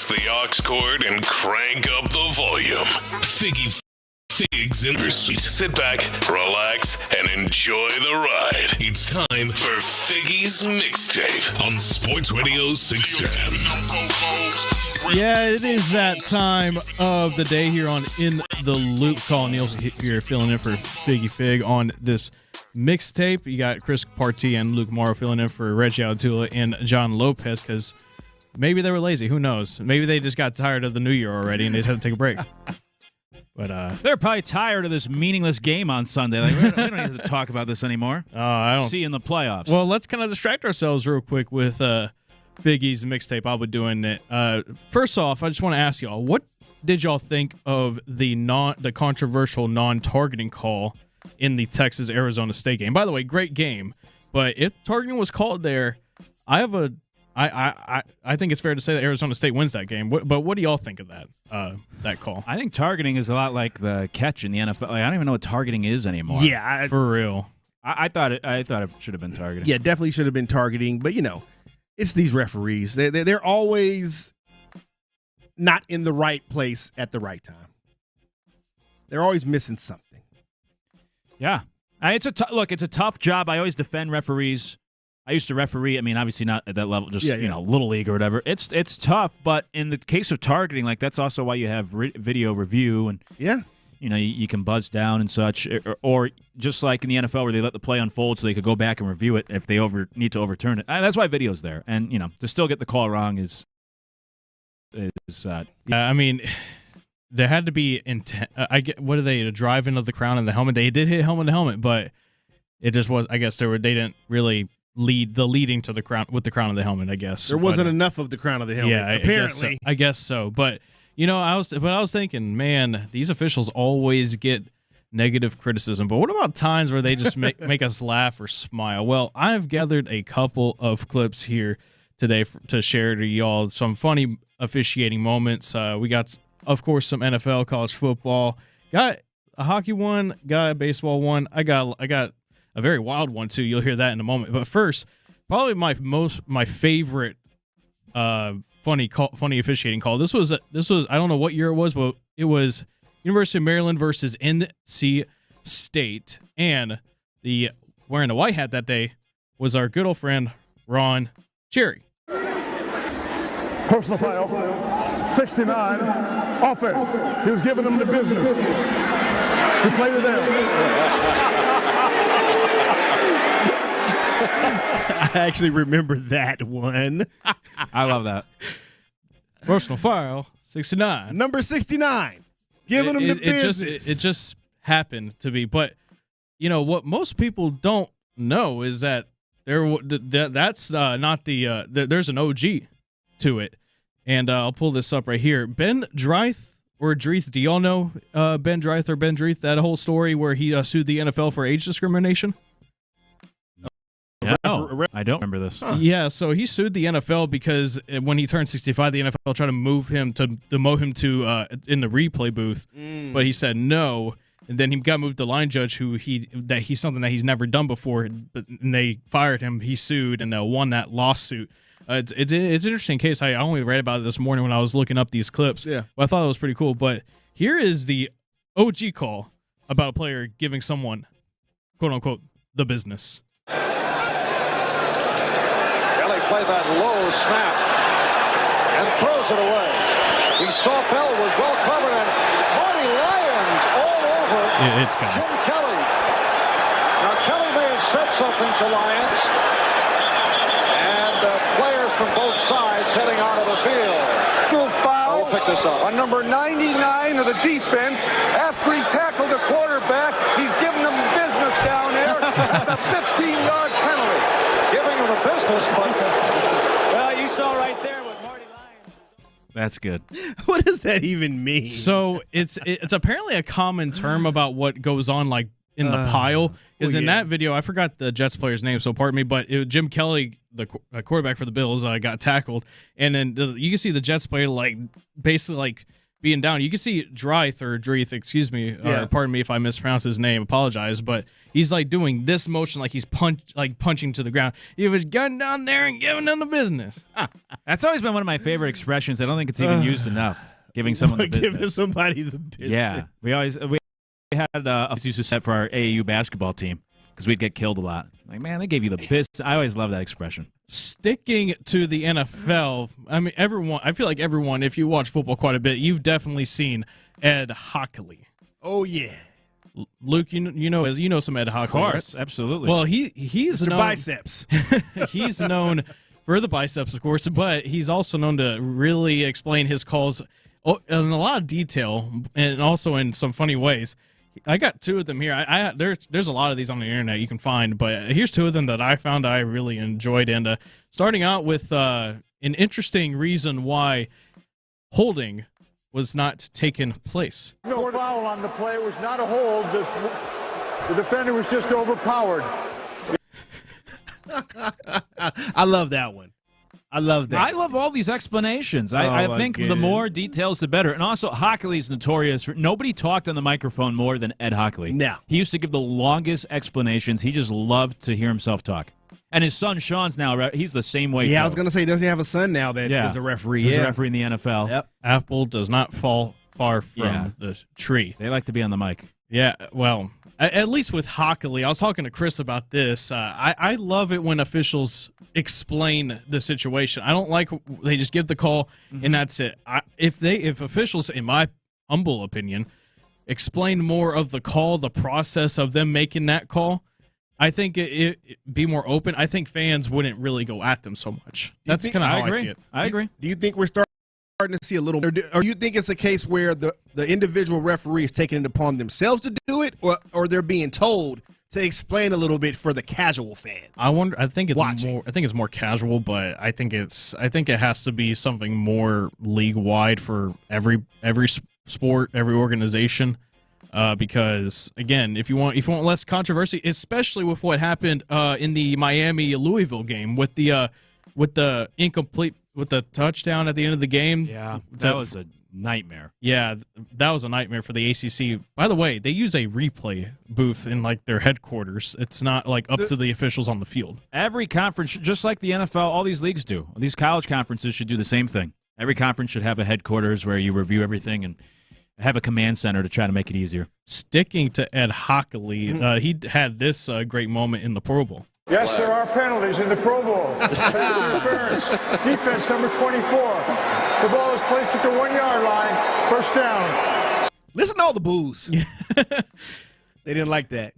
the aux cord and crank up the volume. Figs in your seat. Sit back, relax, and enjoy the ride. It's time for Figgy's Mixtape on Sports Radio 610. Yeah, it is that time of the day here on In the Loop. Colin Niels here filling in for Figgy Fig on this mixtape. You got Chris Partee and Luke Morrow filling in for Reggie Altula and John Lopez because maybe they were lazy. Who knows? Maybe they just got tired of the new year already and they just had to take a break. But they're probably tired of this meaningless game on Sunday. Like, we don't need to talk about this anymore. I don't see you in the playoffs. Well, let's kind of distract ourselves real quick with Figgy's mixtape. I'll be doing it. First off, I just want to ask y'all, what did y'all think of the controversial non-targeting call in the Texas-Arizona State game? By the way, great game. But if targeting was called there, I think it's fair to say that Arizona State wins that game. But what do y'all think of that call? I think targeting is a lot like the catch in the NFL. Like, I don't even know what targeting is anymore. Yeah, for real. I thought it should have been targeting. Yeah, definitely should have been targeting. But it's these referees. They're always not in the right place at the right time. They're always missing something. Yeah, it's a tough job. I always defend referees. I used to referee. I mean, obviously not at that level, just little league or whatever. It's tough, but in the case of targeting, like that's also why you have video review and you can buzz down and such, or just like in the NFL where they let the play unfold so they could go back and review it if they need to overturn it. That's why video's there, and to still get the call wrong is. I mean, there had to be intent. What are they? A drive into the crown of the helmet. They did hit helmet to helmet, but it just was. I guess they didn't really leading to the crown with the crown of the helmet. I guess there wasn't enough of the crown of the helmet. Yeah, apparently. I guess so. But I was thinking, man, these officials always get negative criticism. But what about times where they just make us laugh or smile? Well, I've gathered a couple of clips here today to share to y'all some funny officiating moments. We got, of course, some NFL, college football. Got a hockey one. Got a baseball one. I got a very wild one too. You'll hear that in a moment. But first, probably my favorite funny officiating call. This was I don't know what year it was, but it was University of Maryland versus NC State, and wearing the white hat that day was our good old friend Ron Cherry. Personal foul, 69, offense. He was giving them the business. He played it down. I actually remember that one. I love that. Personal foul, 69. Number 69. Giving them the business. It just happened to be. But, what most people don't know is that that's not there's an OG to it. And I'll pull this up right here. Ben Dreith or Dreith, do y'all know Ben Dreith or Ben Dreith, that whole story where he sued the NFL for age discrimination? No, I don't remember this. Huh. Yeah, so he sued the NFL because when he turned 65, the NFL tried to move him to demote him to in the replay booth, but he said no. And then he got moved to line judge, he's something that he's never done before, and they fired him. He sued and they won that lawsuit. It's an interesting case. I only read about it this morning when I was looking up these clips. Yeah, but I thought it was pretty cool. But here is the OG call about a player giving someone, quote unquote, the business. Play that low snap and throws it away. He saw Bell was well covered, and Marty Lyons all over it's coming. Jim Kelly. Now Kelly may have said something to Lyons, and players from both sides heading out of the field. Foul. We'll pick this up on number 99 of the defense. After he tackled the quarterback, he's giving them business down there at the 15-yard penalty. Giving him the business, but well, you saw right there what Marty Lyons. That's good. What does that even mean? So it's apparently a common term about what goes on like in the pile. Because in that video, I forgot the Jets player's name, so pardon me, but Jim Kelly, the quarterback for the Bills, got tackled, and then you can see the Jets player like basically like being down. You can see Dreith, excuse me, pardon me if I mispronounce his name, apologize, but he's like doing this motion like he's punching to the ground. He was getting down there and giving them the business. That's always been one of my favorite expressions. I don't think it's even used enough. Giving someone the business. Giving somebody the business. Yeah. We had a used to set for our AAU basketball team because we'd get killed a lot. Like, man, they gave you the business. I always love that expression. Sticking to the NFL, I mean, I feel like everyone, if you watch football quite a bit, you've definitely seen Ed Hockley. Oh, yeah. Luke, you know some Ed Hockley, Of course, right? absolutely. Well, he's Mr. known, Biceps. He's known for the biceps, of course, but he's also known to really explain his calls in a lot of detail and also in some funny ways. I got two of them here. There's a lot of these on the internet you can find, but here's two of them that I found I really enjoyed. And starting out with an interesting reason why holding was not taken place. No foul on the play. It was not a hold. The defender was just overpowered. I love that one. I love that. I love all these explanations. I think the more details, the better. And also, Hockley's notorious for nobody talked on the microphone more than Ed Hockley. No. He used to give the longest explanations. He just loved to hear himself talk. And his son, Sean's now, he's the same way, Yeah, too. I was going to say, does he have a son now that is a referee? He's a referee in the NFL. Yep. Apple does not fall far from the tree. They like to be on the mic. Yeah, well, at least with Hockley, I was talking to Chris about this. I love it when officials explain the situation. I don't like they just give the call and that's it. If officials, in my humble opinion, explain more of the call, the process of them making that call, I think it be more open. I think fans wouldn't really go at them so much. That's kind of how I see it. I agree. Do you think we're starting to see a little, or do you think it's a case where the individual referee is taking it upon themselves to do it, or they're being told to explain a little bit for the casual fan? I think it's more casual, but I think it has to be something more league wide for every sport, every organization. Because again, if you want less controversy, especially with what happened in the Miami-Louisville game with the incomplete with the touchdown at the end of the game. Yeah, that was a nightmare. Yeah, that was a nightmare for the ACC. By the way, they use a replay booth in like their headquarters. It's not like up to the officials on the field. Every conference, just like the NFL, all these leagues do. These college conferences should do the same thing. Every conference should have a headquarters where you review everything and have a command center to try to make it easier. Sticking to Ed Hockley, he had this great moment in the Pro Bowl. Yes, there are penalties in the Pro Bowl. Interference. Defense number 24. The ball is placed at the 1 yard line. First down. Listen to all the boos. They didn't like that.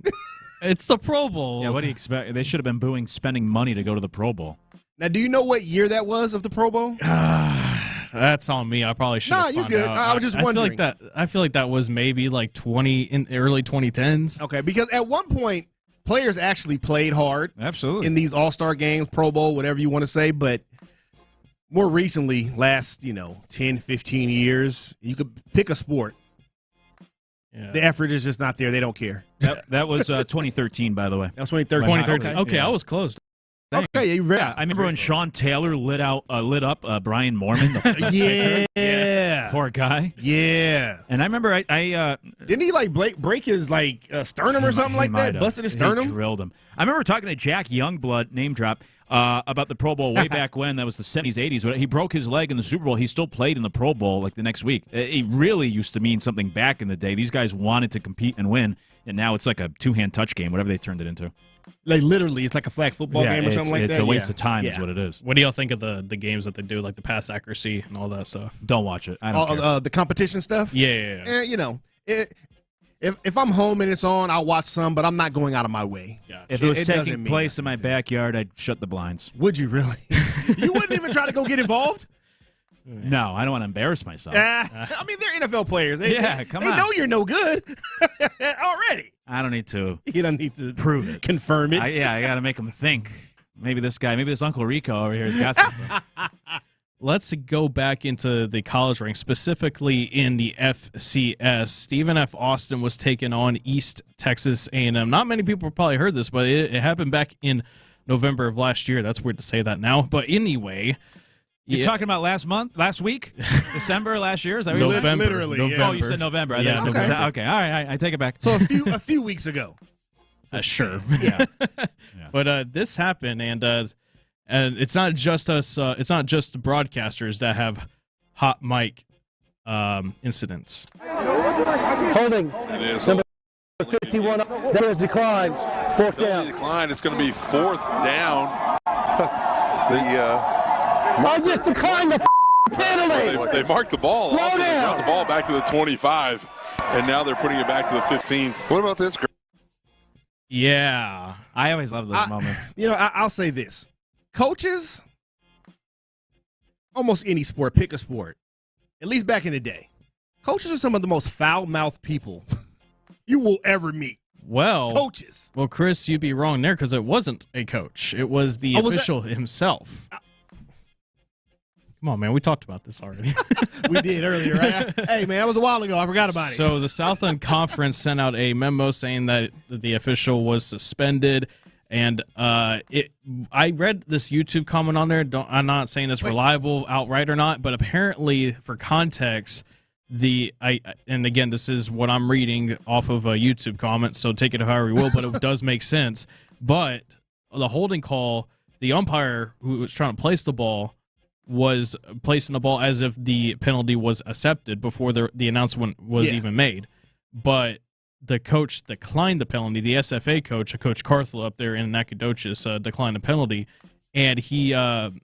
It's the Pro Bowl. Yeah, what do you expect? They should have been booing spending money to go to the Pro Bowl. Now, do you know what year that was of the Pro Bowl? That's on me. I probably should. Nah, you good. Out. I was just wondering. I feel like that was maybe like in early 2010s. Okay, because at one point, players actually played hard. Absolutely. In these All-Star games, Pro Bowl, whatever you want to say. But more recently, last 10, 15 years, you could pick a sport. Yeah. The effort is just not there. They don't care. That was 2013, by the way. That was 2013. Okay, I was close. Dang. Okay, you read. Yeah, I remember when Sean Taylor lit up Brian Mormon. Yeah, poor guy. Yeah, and I remember I didn't he like break his sternum or something like that? Busted his sternum. He drilled him. I remember talking to Jack Youngblood, name drop, about the Pro Bowl way back when. That was the 70s, 80s. He broke his leg in the Super Bowl. He still played in the Pro Bowl like the next week. It really used to mean something back in the day. These guys wanted to compete and win, and now it's like a two-hand touch game, whatever they turned it into. Like literally, it's like a flag football game or something like that. It's a waste of time is what it is. What do y'all think of the games that they do, like the pass accuracy and all that stuff? Don't watch it. I don't care. The competition stuff? Yeah. If I'm home and it's on, I'll watch some, but I'm not going out of my way. Yeah. If it was taking place in my backyard, I'd shut the blinds. Would you really? You wouldn't even try to go get involved? No, I don't want to embarrass myself. I mean, they're NFL players. They come on. They know you're no good already. I don't need to. You don't need to prove it. Confirm it. I got to make them think. Maybe this Uncle Rico over here has got something. Let's go back into the college ranks, specifically in the FCS. Stephen F. Austin was taking on East Texas A&M. Not many people probably heard this, but it happened back in November of last year. That's weird to say that now. But anyway, You're talking about last week, December last year? Is that what you said? Literally, November. yeah. Oh, you said November. I Yeah, thought you said okay. All right, I take it back. So a few weeks ago. Sure. Yeah. But this happened, and it's not just us. It's not just the broadcasters that have hot mic incidents. Holding. It is. Number 51. That is declined. Fourth down. Decline. It's going to be fourth down. I just declined the penalty. They marked the ball. Slow Also, they down. brought the ball back to the 25, and now they're putting it back to the 15. What about this? Yeah. I always love those moments. I'll say this. Coaches, almost any sport, pick a sport, at least back in the day, coaches are some of the most foul-mouthed people you will ever meet. Well, coaches. Well, Chris, you'd be wrong there because it wasn't a coach. It was the official himself. Come on, man. We talked about this already. We did earlier, right? Hey, man, that was a while ago. I forgot about it. So the Southland Conference sent out a memo saying that the official was suspended. And I read this YouTube comment on there. I'm not saying it's reliable outright or not, but apparently, for context, and again, this is what I'm reading off of a YouTube comment, so take it however you will, but it does make sense. But the holding call, the umpire who was trying to place the ball was placing the ball as if the penalty was accepted before the announcement was even made. But the coach declined the penalty. The SFA coach, Coach Carthel up there in Nacogdoches, declined the penalty. And he and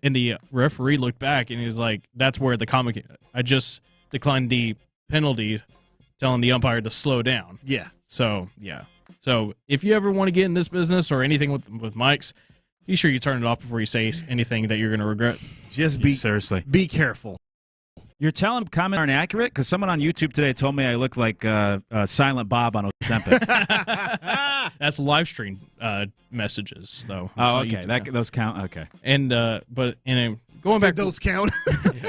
the referee looked back and he's like, that's where the comment, I just declined the penalty, telling the umpire to slow down. Yeah. So, yeah. So if you ever want to get in this business or anything with mics, be sure you turn it off before you say anything that you're going to regret. Just seriously. Be careful. You're telling comments aren't accurate? Because someone on YouTube today told me I look like Silent Bob on Ozempic. That's live stream messages, though. Oh, okay. Those count. Okay. And going back, those count.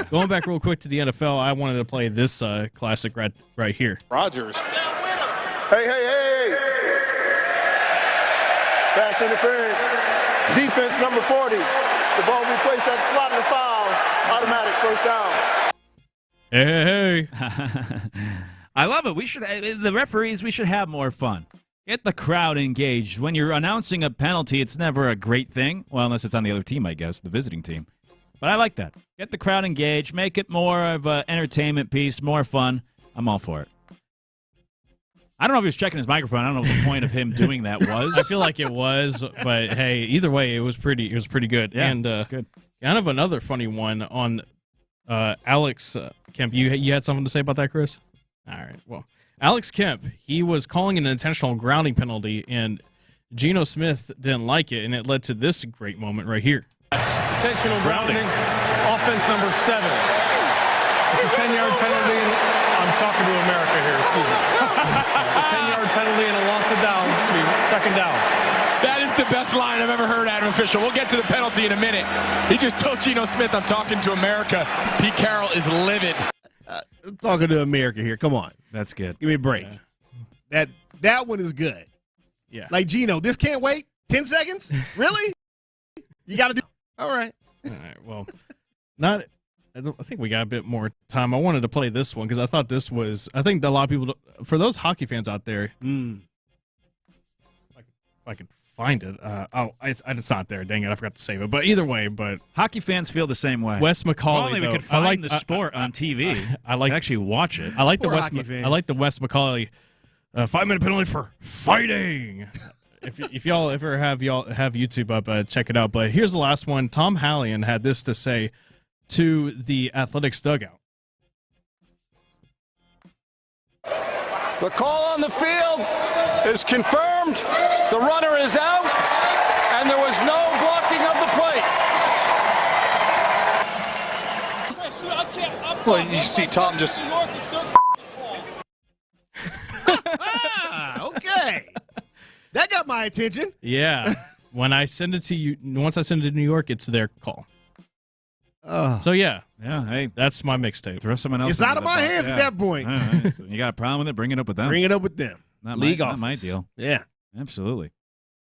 Going back real quick to the NFL, I wanted to play this classic right here. Rogers. Hey. Pass interference. Defense number 40. The ball will be placed at the spot in the foul. Automatic first down. Hey. I love it. The referees, we should have more fun. Get the crowd engaged. When you're announcing a penalty, it's never a great thing. Well, unless it's on the other team, I guess, the visiting team. But I like that. Get the crowd engaged. Make it more of an entertainment piece, more fun. I'm all for it. I don't know if he was checking his microphone. I don't know what the point of him doing that was. I feel like it was, but hey, either way, it was pretty good. Yeah, and that's good. Kind of another funny one on Alex Kemp. You had something to say about that, Chris? All right. Well, Alex Kemp, he was calling an intentional grounding penalty, and Geno Smith didn't like it, and it led to this great moment right here. Intentional grounding. Offense number 7. It's a 10-yard penalty. I'm talking to America here. Excuse me. It's a 10-yard penalty and a loss of down. Second down. That is the best line I've ever heard out of an official. We'll get to the penalty in a minute. He just told Geno Smith, I'm talking to America. Pete Carroll is livid. I'm talking to America here. Come on. That's good. Give me a break. That one is good. Yeah. Like, Geno, this can't wait 10 seconds? Really? You got to do. All right. All right. Well, I think we got a bit more time. I wanted to play this one because I thought I think a lot of people, for those hockey fans out there, if I could find it. It's not there. Dang it, I forgot to save it. But either way, hockie fans feel the same way. Wes McCauley, only we could find the sport on TV. I like actually watch it. I like the Wes McCauley 5-minute penalty for fighting. If y'all ever have YouTube up, check it out. But here's the last one. Tom Hallion had this to say to the Athletics dugout. The call on the field is confirmed. The runner is out, and there was no blocking of the play. Well, you see Tom just... Okay. That got my attention. Yeah. Once I send it to New York, it's their call. So yeah, hey, that's my mixtape. Throw someone else. It's out of my hands at that point. Right. You got a problem with it? Bring it up with them. Bring it up with them. Not my deal. Yeah, absolutely.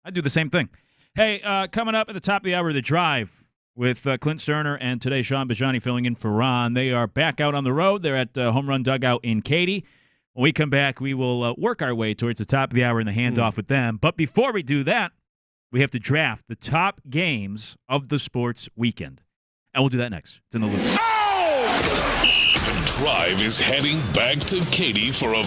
I do the same thing. Hey, coming up at the top of the hour, The Drive. with Clint Stoerner and today Sean Bijani filling in for Ron. They are back out on the road. They're at Home Run Dugout in Katy. When we come back, we will work our way towards the top of the hour in the handoff with them. But before we do that, we have to draft the top games of the sports weekend. And we'll do that next. It's in the loop. The Drive is heading back to Katy for a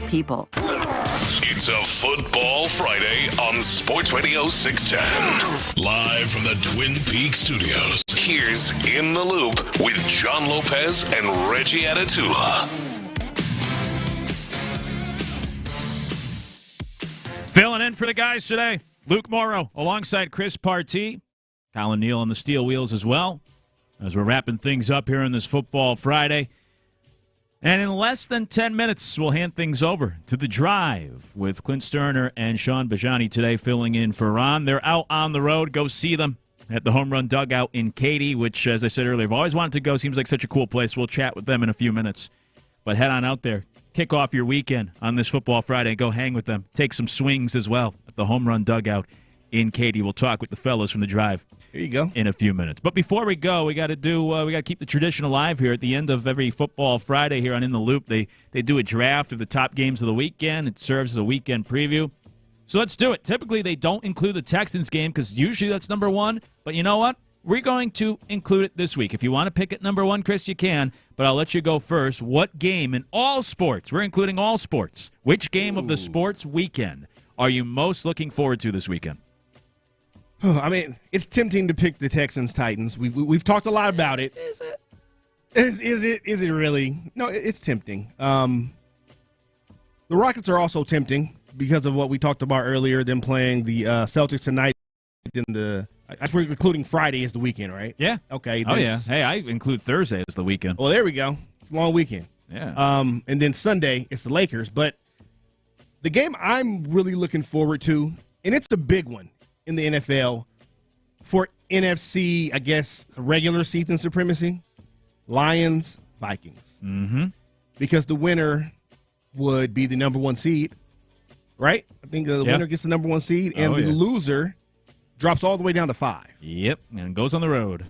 people. It's a Football Friday on Sports Radio 610. Live from the Twin Peaks studios. Here's In the Loop with John Lopez and Reggie Atatula. Filling in for the guys today, Luke Morrow alongside Chris Partee. Colin Neal on the steel wheels as well, as we're wrapping things up here on this Football Friday. And in less than 10 minutes, we'll hand things over to The Drive with Clint Stoerner and Sean Bijani today filling in for Ron. They're out on the road. Go see them at the Home Run Dugout in Katy, which, as I said earlier, I've always wanted to go. Seems like such a cool place. We'll chat with them in a few minutes. But head on out there. Kick off your weekend on this Football Friday and go hang with them. Take some swings as well at the Home Run Dugout in Katy. We'll talk with the fellows from The Drive. Here you go. In a few minutes. But before we go, we got to keep the tradition alive here. At the end of every Football Friday here on In the Loop, they do a draft of the top games of the weekend. It serves as a weekend preview. So let's do it. Typically, they don't include the Texans game because usually that's number one. But you know what? We're going to include it this week. If you want to pick it number one, Chris, you can. But I'll let you go first. What game in all sports, we're including all sports, which game of the sports weekend are you most looking forward to this weekend? I mean, it's tempting to pick the Texans-Titans. We've talked a lot about it. Is it? Is it really? No, it's tempting. The Rockets are also tempting because of what we talked about earlier, them playing the Celtics tonight. We're including Friday as the weekend, right? Yeah. Okay. Oh, yeah. Hey, I include Thursday as the weekend. Well, there we go. It's a long weekend. Yeah. And then Sunday, it's the Lakers. But the game I'm really looking forward to, and it's a big one in the NFL for NFC, I guess, regular season supremacy, Lions, Vikings. Mm-hmm. Because the winner would be the number one seed, right? I think the winner gets the number one seed, and the loser drops all the way down to 5. Yep, and goes on the road.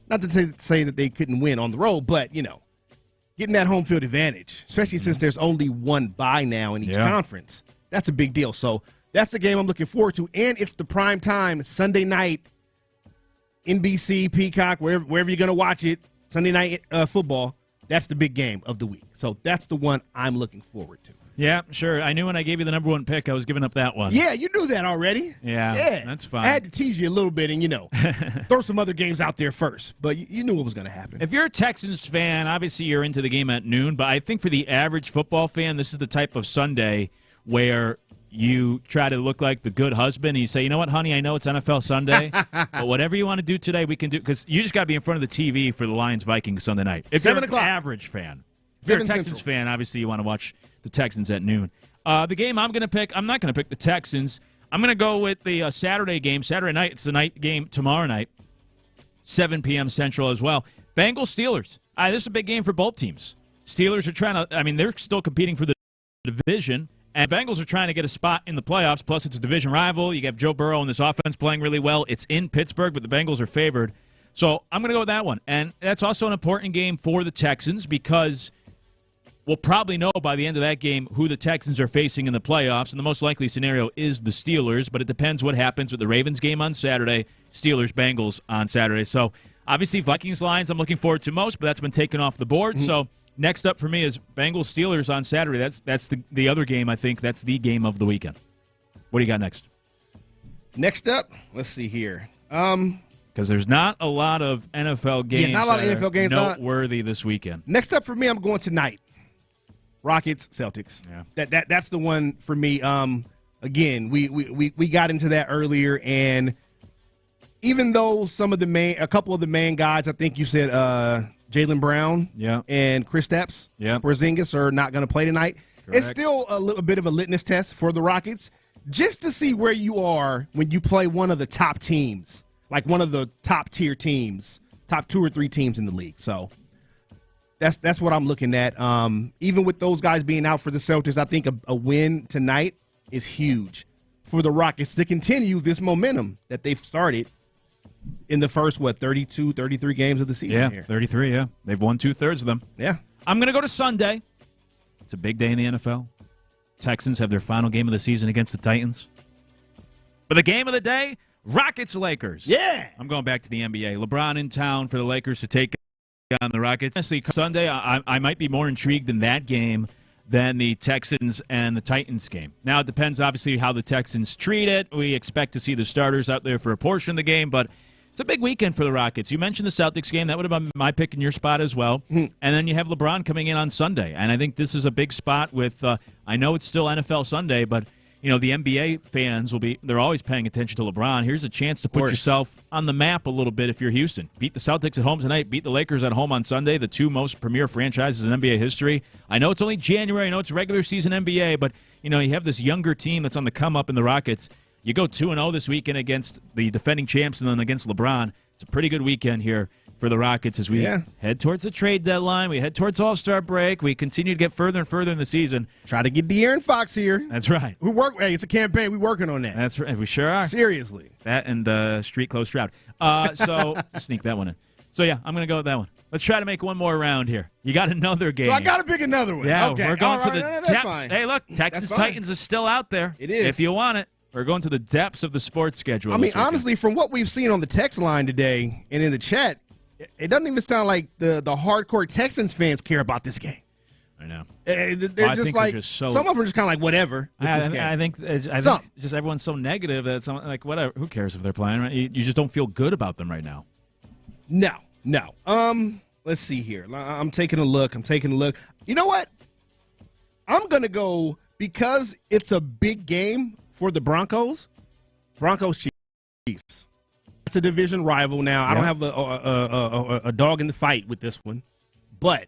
Not to say that they couldn't win on the road, but, getting that home field advantage, especially since there's only one bye now in each conference, that's a big deal. So that's the game I'm looking forward to, and it's the prime time, Sunday night, NBC, Peacock, wherever you're going to watch it, Sunday night football. That's the big game of the week. So that's the one I'm looking forward to. Yeah, sure. I knew when I gave you the number one pick, I was giving up that one. Yeah, you knew that already. Yeah, that's fine. I had to tease you a little bit and, throw some other games out there first. But you knew what was going to happen. If you're a Texans fan, obviously you're into the game at noon. But I think for the average football fan, this is the type of Sunday where you try to look like the good husband. And you say, you know what, honey, I know it's NFL Sunday, but whatever you want to do today, we can do. Because you just got to be in front of the TV for the Lions-Vikings Sunday night. If 7 you're o'clock. An average fan. If you're a Texans fan, obviously you want to watch the Texans at noon. The game I'm going to pick, I'm not going to pick the Texans. I'm going to go with the Saturday game. Saturday night, it's the night game tomorrow night, 7 p.m. Central as well. Bengals-Steelers. This is a big game for both teams. Steelers are trying to, they're still competing for the division, and Bengals are trying to get a spot in the playoffs, plus it's a division rival. You have Joe Burrow and this offense playing really well. It's in Pittsburgh, but the Bengals are favored. So I'm going to go with that one. And that's also an important game for the Texans because we'll probably know by the end of that game who the Texans are facing in the playoffs, and the most likely scenario is the Steelers, but it depends what happens with the Ravens game on Saturday, Steelers-Bengals on Saturday. So obviously Vikings-Lions I'm looking forward to most, but that's been taken off the board. Mm-hmm. So next up for me is Bengals-Steelers on Saturday. That's the other game, I think. That's the game of the weekend. What do you got next? Next up, let's see here. Because there's not a lot of NFL games noteworthy this weekend. Next up for me, I'm going tonight. Rockets, Celtics. Yeah. That's the one for me. Again, we got into that earlier, and even though a couple of the main guys, I think you said Jaylen Brown and Kristaps Porzingis are not going to play tonight. Correct. It's still a little bit of a litmus test for the Rockets, just to see where you are when you play one of the top teams, like one of the top tier teams, top 2 or 3 teams in the league. So that's what I'm looking at. Even with those guys being out for the Celtics, I think a win tonight is huge for the Rockets to continue this momentum that they've started in the first, 32, 33 games of the season here. 33, yeah. They've won 2/3 of them. Yeah. I'm going to go to Sunday. It's a big day in the NFL. Texans have their final game of the season against the Titans. But the game of the day, Rockets-Lakers. Yeah. I'm going back to the NBA. LeBron in town for the Lakers to take on the Rockets. Honestly, Sunday, I might be more intrigued in that game than the Texans and the Titans game. Now, it depends, obviously, how the Texans treat it. We expect to see the starters out there for a portion of the game, but it's a big weekend for the Rockets. You mentioned the Celtics game. That would have been my pick in your spot as well. And then you have LeBron coming in on Sunday. And I think this is a big spot with, I know it's still NFL Sunday, but the NBA fans they're always paying attention to LeBron. Here's a chance to put yourself on the map a little bit if you're Houston. Beat the Celtics at home tonight, beat the Lakers at home on Sunday, the two most premier franchises in NBA history. I know it's only January, I know it's regular season NBA, but you have this younger team that's on the come up in the Rockets. You go 2-0 this weekend against the defending champs and then against LeBron. It's a pretty good weekend here for the Rockets as we head towards the trade deadline. We head towards All-Star break. We continue to get further and further in the season. Try to get De'Aaron Fox here. That's right. Hey, it's a campaign. We're working on that. That's right. We sure are. Seriously. That and Street Clothes Stroud. So sneak that one in. So, yeah, I'm going to go with that one. Let's try to make one more round here. You got another game. So I got to pick another one. Yeah, okay. We're going to the depths. Fine. Hey, look, Texans-Titans is still out there. It is. If you want it. We're going to the depths of the sports schedule. I mean, honestly, from what we've seen on the text line today and in the chat, it doesn't even sound like the hardcore Texans fans care about this game. I know. They're just like, some of them are just kind of like, whatever. I think just everyone's so negative that it's like, whatever. Who cares if they're playing? Right? You just don't feel good about them right now. No. Let's see here. I'm taking a look. You know what? I'm going to go, because it's a big game for the Broncos Chiefs. It's a division rival now. I don't have a dog in the fight with this one, but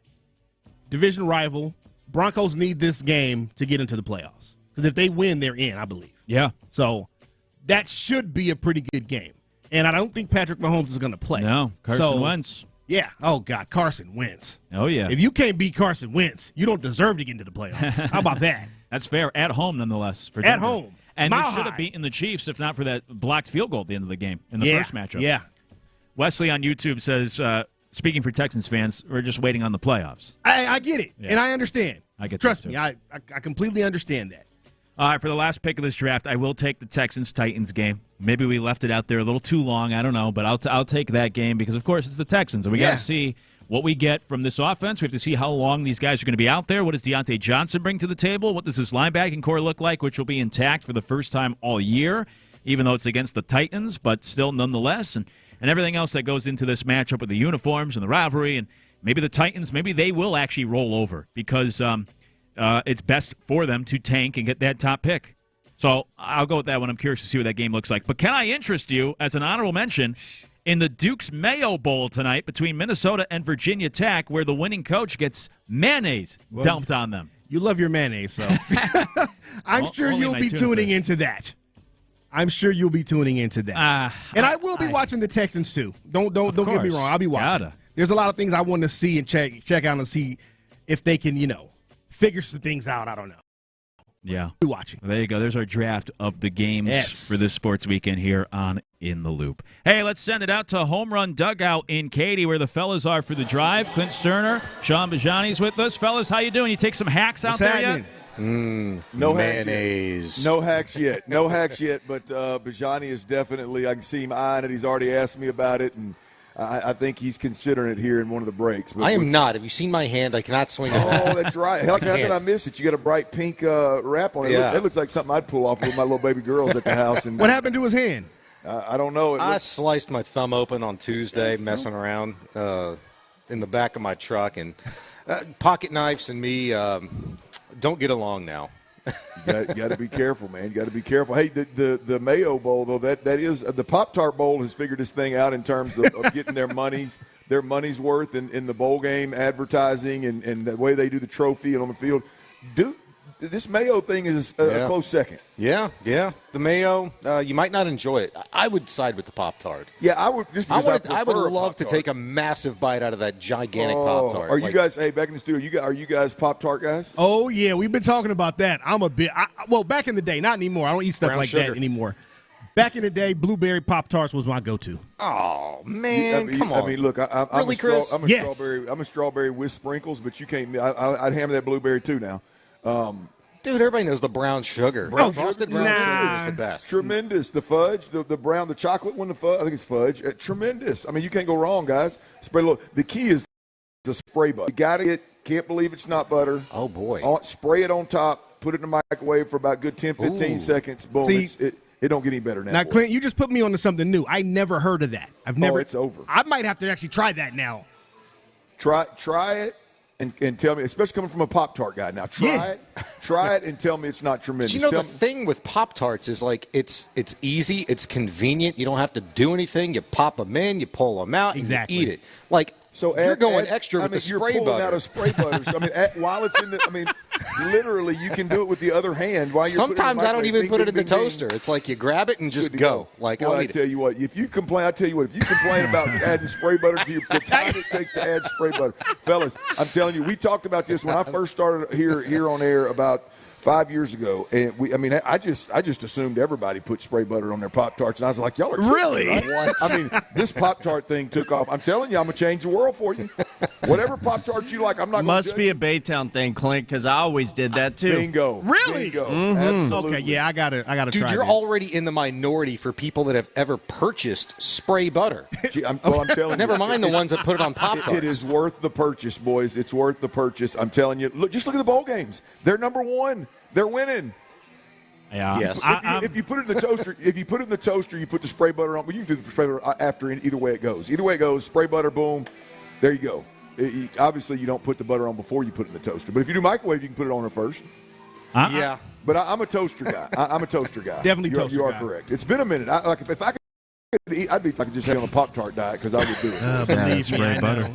division rival. Broncos need this game to get into the playoffs, because if they win, they're in, I believe. Yeah. So that should be a pretty good game, and I don't think Patrick Mahomes is going to play. No, Carson Wentz. Yeah. Oh God, Carson Wentz. Oh yeah. If you can't beat Carson Wentz, you don't deserve to get into the playoffs. How about that? That's fair. At home, nonetheless. For At home. And they should have beaten the Chiefs if not for that blocked field goal at the end of the game in the first matchup. Yeah. Wesley on YouTube says, speaking for Texans fans, we're just waiting on the playoffs. I get it, and I understand. I get Trust that me, I completely understand that. All right, for the last pick of this draft, I will take the Texans-Titans game. Maybe we left it out there a little too long. I don't know, but I'll take that game because, of course, it's the Texans, and we got to see what we get from this offense. We have to see how long these guys are going to be out there. What does Deontay Johnson bring to the table? What does this linebacking core look like, which will be intact for the first time all year, even though it's against the Titans, but still nonetheless, and everything else that goes into this matchup with the uniforms and the rivalry, and maybe the Titans, maybe they will actually roll over because it's best for them to tank and get that top pick. So I'll go with that one. I'm curious to see what that game looks like. But can I interest you, as an honorable mention, in the Duke's Mayo Bowl tonight between Minnesota and Virginia Tech, where the winning coach gets mayonnaise dumped on them? You love your mayonnaise, so I'm sure you'll be tuning into that. I'm sure you'll be tuning into that. And I will be watching the Texans, too. Don't get me wrong. I'll be watching. There's a lot of things I want to see and check out and see if they can, figure some things out. I don't know. Yeah. Be watching. There you go. There's our draft of the games for this sports weekend here on In the Loop. Hey, let's send it out to Home Run Dugout in Katy, where the fellas are for the drive. Clint Stoerner, Sean Bijani's with us. Fellas, how you doing? You take some hacks out there yet? No mayonnaise. Hacks no hacks yet. No hacks yet, but Bijani is definitely, I can see him eyeing it. He's already asked me about it, and I think he's considering it here in one of the breaks. But I am not. Have you seen my hand? I cannot swing it. Oh, that's right. How did I miss it? You got a bright pink wrap on it. Yeah. It looks like something I'd pull off with my little baby girls at the house. And what happened to his hand? I don't know. I sliced my thumb open on Tuesday messing around in the back of my truck. And pocket knives and me don't get along now. You got to be careful, man. You got to be careful. Hey, the Mayo Bowl, though, that is the Pop-Tart Bowl has figured this thing out in terms of getting their money's worth in the bowl game advertising and the way they do the trophy and on the field. This Mayo thing is a close second. Yeah. The Mayo, you might not enjoy it. I would side with the Pop-Tart. Yeah, I would. Just because I would love to take a massive bite out of that gigantic Pop-Tart. Are you guys? Hey, back in the studio, are you guys Pop-Tart guys? Oh yeah, we've been talking about that. I'm a bit. Well, back in the day, not anymore. I don't eat stuff Brown like sugar. that anymore. Back in the day, blueberry Pop-Tarts was my go-to. Oh man, come on. I mean, look, I'm really, Chris? I'm a strawberry with sprinkles, but you can't. I'd hammer that blueberry too now. Dude, everybody knows the brown sugar. Frosted brown sugar is the best. Tremendous. The fudge, the brown, the chocolate one, I think it's fudge. Tremendous. I mean, you can't go wrong, guys. Spray a little. The key is the spray button. You got to get Can't believe it's not butter. Oh, boy. Spray it on top. Put it in the microwave for about a good 10, 15 seconds. Boom. See, it don't get any better now. Now, Clint, you just put me onto something new. I never heard of that. It's over. I might have to actually try that now. Try it and tell me, especially coming from a Pop-Tart guy. Now, try it and tell me it's not tremendous. You know, the thing with Pop-Tarts is, like, it's easy, it's convenient. You don't have to do anything. You pop them in, you pull them out, and you eat it. Like, so you're going extra with the spray butter. You're pulling out a spray butter. So, while it's in the literally, you can do it with the other hand while you're Sometimes I don't even put it in the toaster. It's like you grab it and just go. Like, well, I tell you what, if you complain about adding spray butter to the time it takes to add spray butter. Fellas, I'm telling you, we talked about this when I first started here on air about 5 years ago, and I just assumed everybody put spray butter on their Pop-Tarts, and I was like, y'all are kidding, really? Right? This Pop-Tart thing took off. I'm telling you, I'm gonna change the world for you. Whatever Pop-Tart you like, I'm not. Must be a Baytown thing, Clint, because I always did that too. Bingo. Really? Bingo. Mm-hmm. Absolutely. Okay, yeah, I gotta try. Dude, you're already in the minority for people that have ever purchased spray butter. I'm telling you. Never mind the ones that put it on Pop-Tarts. It is worth the purchase, boys. It's worth the purchase. I'm telling you. Just look at the bowl games. They're number one. They're winning. Yeah. Yes. If you put it in the toaster, you put the spray butter on. Well, you can do the spray butter after. Either way it goes. Either way it goes. Spray butter, boom. There you go. Obviously, you don't put the butter on before you put it in the toaster. But if you do microwave, you can put it on there first. Yeah. But I'm a toaster guy. I'm a toaster guy. Definitely toaster You are guy. correct. It's been a minute. If I could eat, I'd be if I could just stay on a Pop-Tart diet because I would do it. Believe spray butter.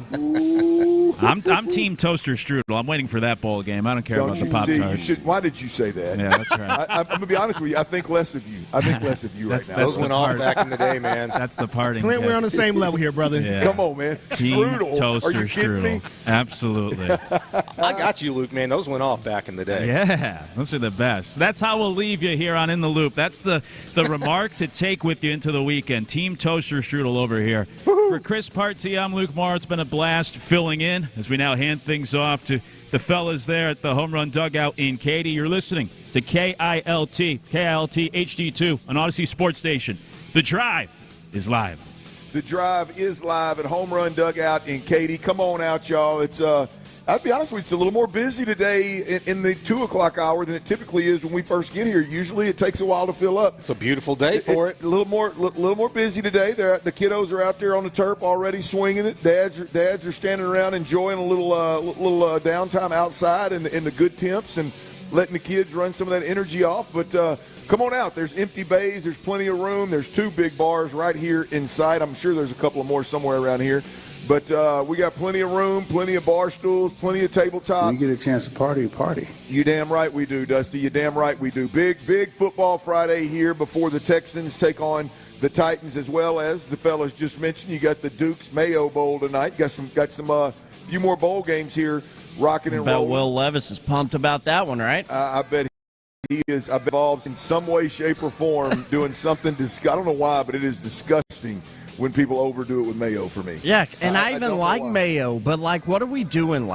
I'm team toaster strudel. I'm waiting for that bowl game. I don't care about the Pop-Tarts. Why did you say that? Yeah, that's right. I'm going to be honest with you. I think less of you. right now. Those went off back in the day, man. That's the party. Clint, we're on the same level here, brother. Yeah. Come on, man. Team Strudel. toaster Are you kidding me? strudel. Absolutely. I got you, Luke, man. Those went off back in the day. Yeah, those are the best. That's how we'll leave you here on In the Loop. That's the remark to take with you into the weekend. Team toaster strudel over here. For Chris Party, I'm Luke Morrow. It's been a blast filling in as we now hand things off to the fellas there at the Home Run Dugout in Katy. You're listening to KILT HD2 on Odyssey Sports Station. The Drive is live. The Drive is live at Home Run Dugout in Katy. Come on out, y'all. It's I'll be honest with you, it's a little more busy today in the 2 o'clock hour than it typically is when we first get here. Usually it takes a while to fill up. It's a beautiful day for it. A little more busy today. The kiddos are out there on the turf already swinging it. Dads are standing around enjoying a little downtime outside in the good temps and letting the kids run some of that energy off. But come on out. There's empty bays. There's plenty of room. There's 2 big bars right here in sight. I'm sure there's a couple of more somewhere around here. But we got plenty of room, plenty of bar stools, plenty of tabletops. You get a chance to party. You damn right we do, Dusty. You damn right we do. Big football Friday here before the Texans take on the Titans, as well as the fellas just mentioned. You got the Duke's Mayo Bowl tonight. Got some few more bowl games here rocking and rolling. Will Levis is pumped about that one, right? I bet he is. I've been involved in some way, shape, or form doing something. I don't know why, but it is disgusting when people overdo it with mayo for me. Yeah, and I even like mayo, but, what are we doing?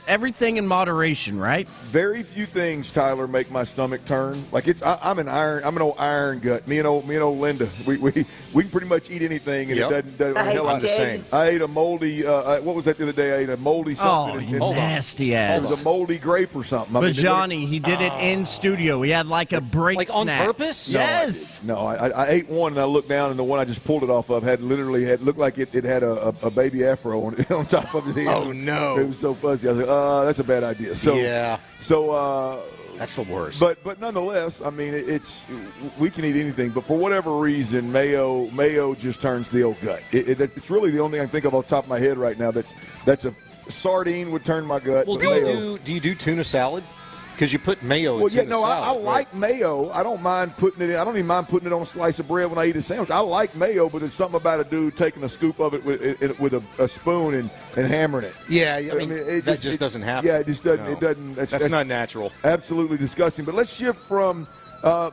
Everything in moderation, right? Very few things, Tyler, make my stomach turn. I'm an old iron gut. Me and old Linda, we can pretty much eat anything, and it doesn't I'm the same. I ate a moldy, what was that the other day? I ate a moldy something. Oh, nasty ass. It was a moldy grape or something. Bijani, he did it in studio. He had a break snack. On purpose? Yes. No, I ate one, and I looked down, and the one I just pulled it off of looked like it had a baby afro on top of his head. Oh, no. It was so fuzzy. I was like, that's a bad idea. So, yeah. So that's the worst. But nonetheless, we can eat anything. But for whatever reason, mayo just turns the old gut. It's really the only thing I can think of off the top of my head right now. That's a sardine would turn my gut. Well, do you do tuna salad? Because you put mayo in tuna salad. I like mayo. I don't mind putting it in. I don't even mind putting it on a slice of bread when I eat a sandwich. I like mayo, but there's something about a dude taking a scoop of it with a spoon and hammering it. Yeah, that just doesn't happen. Yeah, it just doesn't. No. It doesn't. That's not natural. Absolutely disgusting. But let's shift from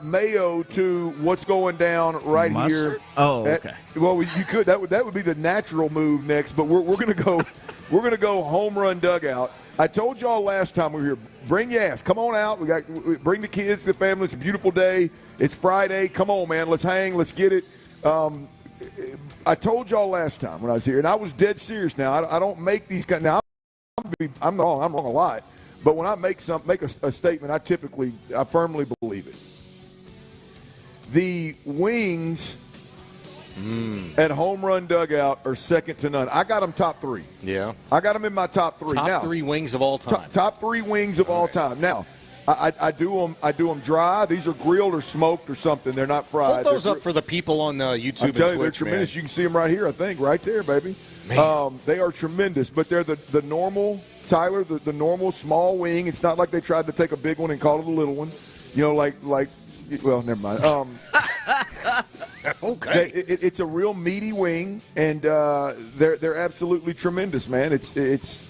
mayo to what's going down right Mustard? here. Oh, okay. Well, you could. That would be the natural move next. But we're going to go. We're going to go Home Run Dugout. I told y'all last time we were here, bring your ass. Come on out. Bring the kids, the family. It's a beautiful day. It's Friday. Come on, man. Let's hang. Let's get it. I told y'all last time when I was here, and I was dead serious now. I don't make these kind. Now, I'm wrong. I'm wrong a lot. But when I make a statement, I firmly believe it. The wings at Home Run Dugout are second to none. I got them top 3. Yeah. I got them in my top 3. Top now, 3 wings of all time. Top 3 wings of all time. Now, I do them dry. These are grilled or smoked or something. They're not fried. Hold those up for the people on YouTube and Twitch, Twitch, they're tremendous. man. You can see them right here, I think, right there, baby. They are tremendous, but they're the normal, Tyler, the normal small wing. It's not like they tried to take a big one and call it a little one. You know, like well, never mind. Okay. It's a real meaty wing, and they're absolutely tremendous, man. It's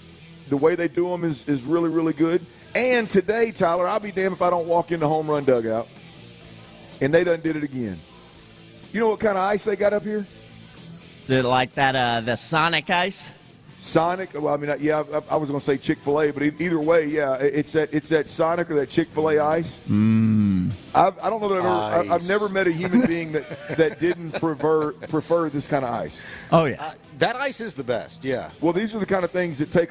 the way they do them is really, really good. And today, Tyler, I'll be damned if I don't walk into Home Run Dugout, and they done did it again. You know what kind of ice they got up here? Is it like that, the Sonic ice? Sonic? Well, I mean, yeah, I was going to say Chick-fil-A, but either way, yeah, it's that Sonic or that Chick-fil-A ice. I don't know that I've never met a human being that didn't prefer this kind of ice. Oh yeah, that ice is the best. Yeah. Well, these are the kind of things that take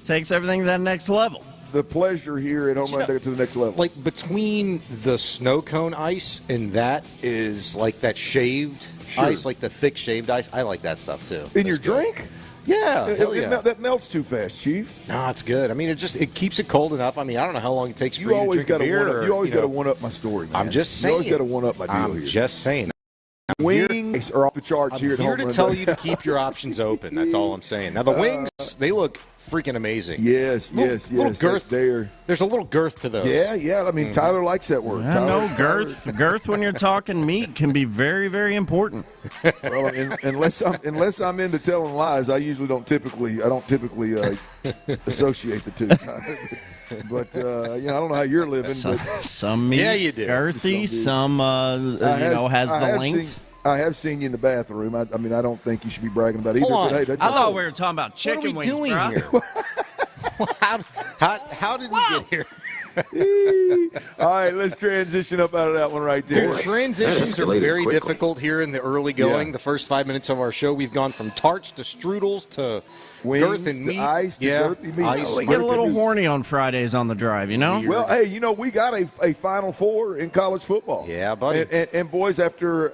takes everything to that next level. The pleasure here at Home Run Dugout to the next level. Like between the snow cone ice and that is like that shaved ice, like the thick shaved ice. I like that stuff too. In your drink? Yeah, that melts too fast, Chief. No, it's good. I mean, it keeps it cold enough. I mean, I don't know how long it takes for you to drink a beer. You always got to one up my story, man. I'm just saying. You always got to one up my deal here. I'm just saying. Wings are off the charts here at Home Run Dugout. I'm here to tell you to keep your options open. That's all I'm saying. Now the wings, they look freaking amazing. Yes. Little girth. There's a little girth to those. Yeah. I mean, Tyler likes that word. No, girth when you're talking meat can be very, very important. Well, unless I'm into telling lies, I don't typically associate the two. But I don't know how you're living. Some meat, you do. girthy. Some has the length. I have seen you in the bathroom. I mean, I don't think you should be bragging about either. Hold on. But hey, that's I thought we were talking about chicken wings. What are we wings, doing here? How did we get here? All right, let's transition up out of that one right there. Dude, transitions are very difficult here in the early going. The first 5 minutes of our show, we've gone from tarts to strudels to wings girth and meat. To ice to girthy meat. Ice. We get a little horny on Fridays on the drive, you know? Well, hey, we got a Final Four in college football. Yeah, buddy. And boys, after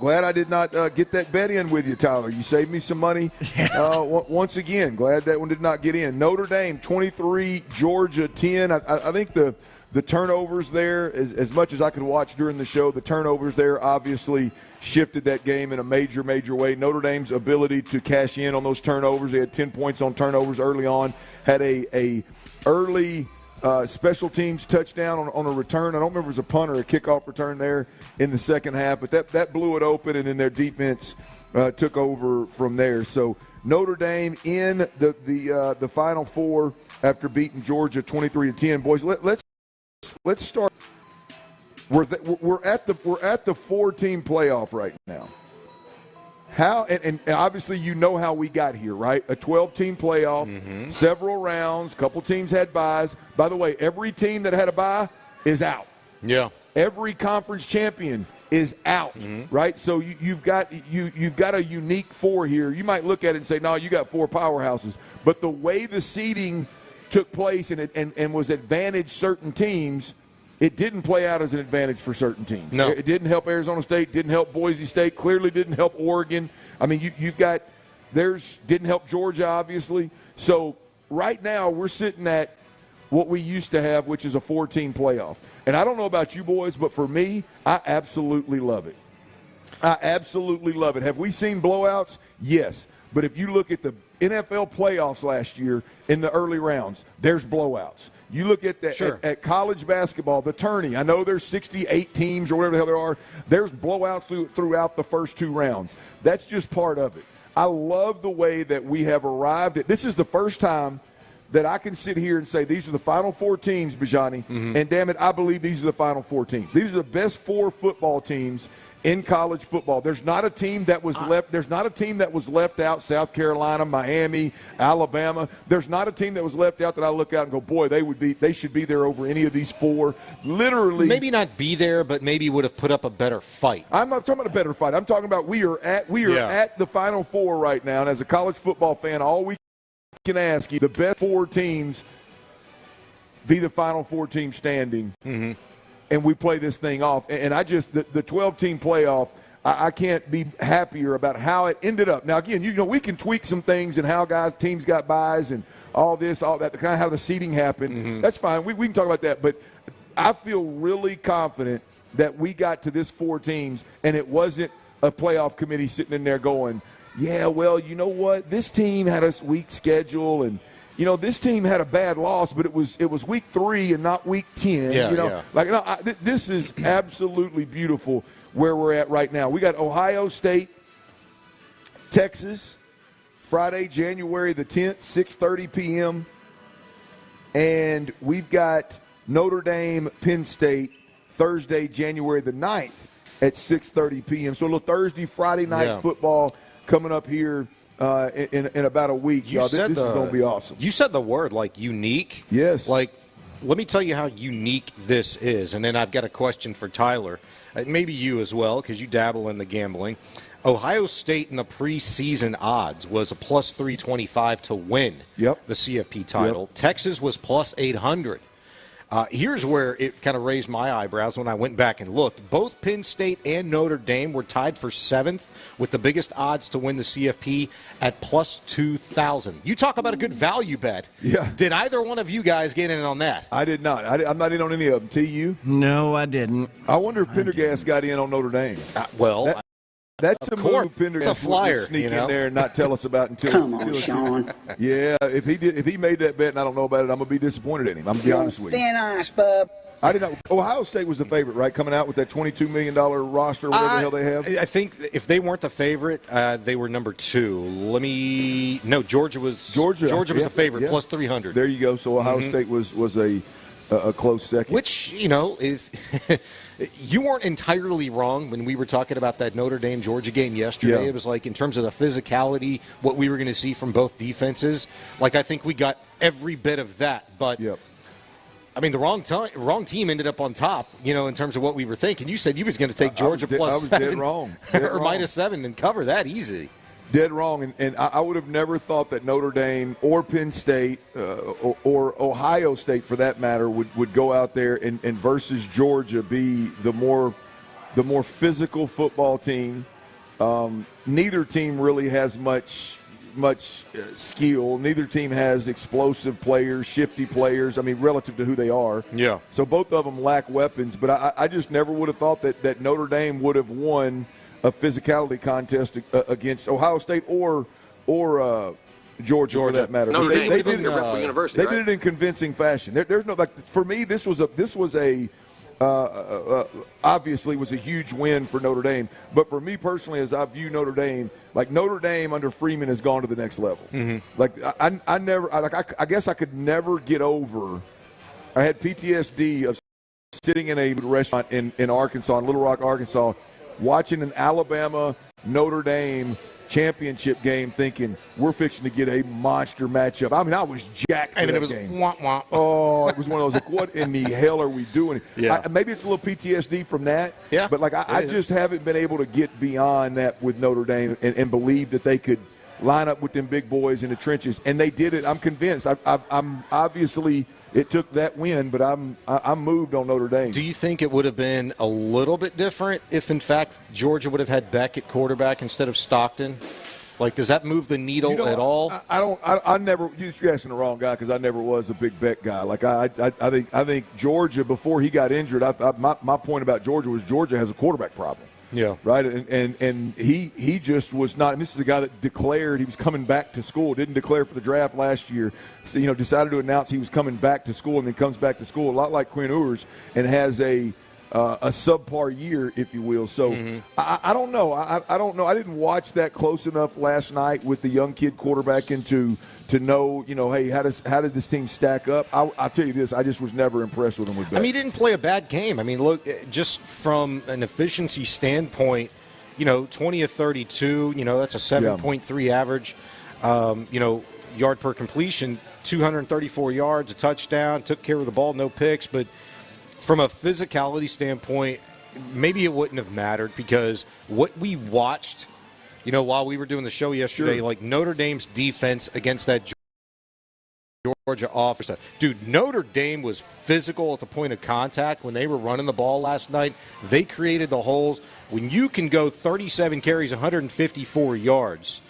glad I did not get that bet in with you, Tyler. You saved me some money. Once again, glad that one did not get in. Notre Dame 23, Georgia 10. I think the turnovers there, as much as I could watch during the show, the turnovers there obviously shifted that game in a major, major way. Notre Dame's ability to cash in on those turnovers. They had 10 points on turnovers early on. Had a early special teams touchdown on a return. I don't remember if it was a punt or a kickoff return there in the second half, but that blew it open, and then their defense took over from there. So Notre Dame in the Final Four after beating Georgia 23-10. Boys, let's start. We're at the 4-team playoff right now. How and obviously you know how we got here, right? A 12-team playoff, several rounds, couple teams had byes. By the way, every team that had a bye is out. Yeah. Every conference champion is out, right? So you've got a unique four here. You might look at it and say, no, you got four powerhouses. But the way the seeding took place and was advantaged certain teams, it didn't play out as an advantage for certain teams. No. It didn't help Arizona State, didn't help Boise State, clearly didn't help Oregon. I mean, didn't help Georgia, obviously. So right now we're sitting at what we used to have, which is a 4-team playoff. And I don't know about you boys, but for me, I absolutely love it. I absolutely love it. Have we seen blowouts? Yes. But if you look at the NFL playoffs last year in the early rounds, there's blowouts. You look at at college basketball, the tourney. I know there's 68 teams or whatever the hell there are. There's blowouts throughout the first two rounds. That's just part of it. I love the way that we have arrived at. This is the first time that I can sit here and say these are the final four teams, Bijani, and damn it, I believe these are the final four teams. These are the best four football teams in college football. There's not a team that was left. There's not a team that was left out. South Carolina, Miami, Alabama. There's not a team that was left out that I look out and go, boy, they should be there over any of these four. Literally, maybe not be there, but maybe would have put up a better fight. I'm not talking about a better fight. I'm talking about we are at the Final Four right now. And as a college football fan, all week can ask you, the best 4 teams be the final 4 teams standing, and we play this thing off. And I just, the 12-team playoff, I can't be happier about how it ended up. Now, again, we can tweak some things and how teams got buys and all this, all that, kind of how the seeding happened. That's fine. We can talk about that. But I feel really confident that we got to this 4 teams, and it wasn't a playoff committee sitting in there going, yeah, well, you know what? This team had a weak schedule, and this team had a bad loss, but it was week 3 and not week 10. This is absolutely beautiful where we're at right now. We got Ohio State, Texas, Friday, January the 10th, 6:30 p.m. And we've got Notre Dame, Penn State, Thursday, January the 9th at 6:30 p.m. So a little Thursday, Friday night football coming up here in about a week. Y'all, this is going to be awesome. You said the word, unique. Yes. Let me tell you how unique this is, and then I've got a question for Tyler. Maybe you as well, because you dabble in the gambling. Ohio State in the preseason odds was a plus 325 to win the CFP title. Texas was plus 800. Here's where it kind of raised my eyebrows when I went back and looked. Both Penn State and Notre Dame were tied for 7th with the biggest odds to win the CFP at plus 2,000. You talk about a good value bet. Yeah. Did either one of you guys get in on that? I did not. I'm not in on any of them. TU? No, I didn't. I wonder if Pendergast got in on Notre Dame. That's a move Pendergast would sneak in there and not tell us about until. Come on, Sean. Yeah, if he made that bet and I don't know about it, I'm gonna be disappointed in him. I'm gonna be honest with you. Thin ice, bub. I did not. Ohio State was the favorite, right? Coming out with that $22 million roster, whatever the hell they have. I think if they weren't the favorite, they were number 2. Georgia was the favorite, plus 300. There you go. So Ohio State was a close second. Which, if you weren't entirely wrong when we were talking about that Notre Dame-Georgia game yesterday. It was in terms of the physicality, what we were going to see from both defenses. I think we got every bit of that. But, I mean, the wrong team ended up on top, in terms of what we were thinking. You said you was going to take Georgia plus 7. I was dead wrong. Or minus 7 and cover that easy. Dead wrong, and I would have never thought that Notre Dame or Penn State or Ohio State, for that matter, would go out there and versus Georgia be the more physical football team. Neither team really has much skill. Neither team has explosive players, shifty players. I mean, relative to who they are. Yeah. So both of them lack weapons, but I just never would have thought that Notre Dame would have won a physicality contest against Ohio State or Georgia for that matter. No, they did it in convincing fashion. There's no for me. This was obviously was a huge win for Notre Dame. But for me personally, as I view Notre Dame, Notre Dame under Freeman has gone to the next level. I guess I could never get over. I had PTSD of sitting in a restaurant in Arkansas, in Little Rock, Arkansas, watching an Alabama Notre Dame championship game, thinking we're fixing to get a monster matchup. I mean, I was jacked for that game. Wah-wah. Oh, it was one of those what in the hell are we doing? Yeah. Maybe it's a little PTSD from that. Yeah, but I just haven't been able to get beyond that with Notre Dame and believe that they could line up with them big boys in the trenches, and they did it. I'm convinced. I'm obviously. It took that win, but I'm moved on Notre Dame. Do you think it would have been a little bit different if, in fact, Georgia would have had Beck at quarterback instead of Stockton? Does that move the needle at all? I never. You're asking the wrong guy because I never was a big Beck guy. I think Georgia before he got injured. My point about Georgia was Georgia has a quarterback problem. Yeah. Right. And he just was not. And this is a guy that declared he was coming back to school. Didn't declare for the draft last year. So, decided to announce he was coming back to school and then comes back to school a lot like Quinn Ewers and has a subpar year, if you will. So I don't know. I don't know. I didn't watch that close enough last night with the young kid quarterback to know, hey, how did this team stack up? I'll tell you this, I just was never impressed with him with that. I mean, he didn't play a bad game. I mean, look, just from an efficiency standpoint, 20 of 32, that's a 7.3 average, yard per completion, 234 yards, a touchdown, took care of the ball, no picks. But from a physicality standpoint, maybe it wouldn't have mattered because what we watched – while we were doing the show yesterday, Notre Dame's defense against that Georgia offers. Dude, Notre Dame was physical at the point of contact when they were running the ball last night. They created the holes. When you can go 37 carries, 154 yards,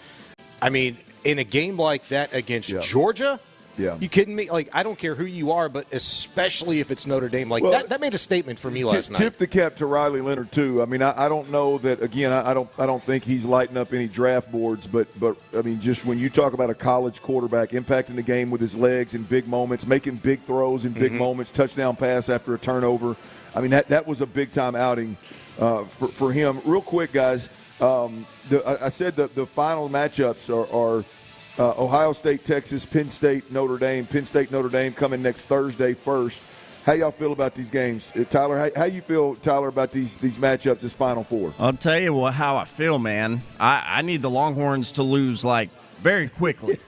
I mean, in a game like that against Georgia, you kidding me? Like, I don't care who you are, but especially if it's Notre Dame. Like, that made a statement for me last night. Tip the cap to Riley Leonard, too. I mean, I don't know that, again, I don't think he's lighting up any draft boards, but I mean, just when you talk about a college quarterback impacting the game with his legs in big moments, making big throws in big moments, touchdown pass after a turnover, I mean, that was a big-time outing for him. Real quick, guys, I said the final matchups are Ohio State, Texas, Penn State, Notre Dame. Penn State, Notre Dame coming next Thursday first. How y'all feel about these games? Tyler, how you feel, Tyler, about these matchups, this Final Four? I'll tell you how I feel, man. I need the Longhorns to lose, very quickly.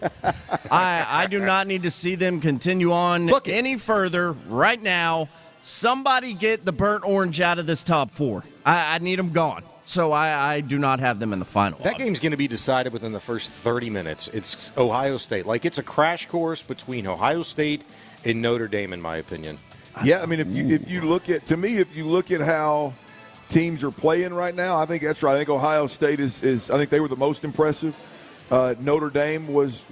I do not need to see them continue on any further right now. Somebody get the burnt orange out of this top four. I need them gone. So I do not have them in the final. That game's going to be decided within the first 30 minutes. It's Ohio State. It's a crash course between Ohio State and Notre Dame, in my opinion. Yeah, I mean, if you look at how teams are playing right now, I think that's right. I think Ohio State is I think they were the most impressive. Notre Dame was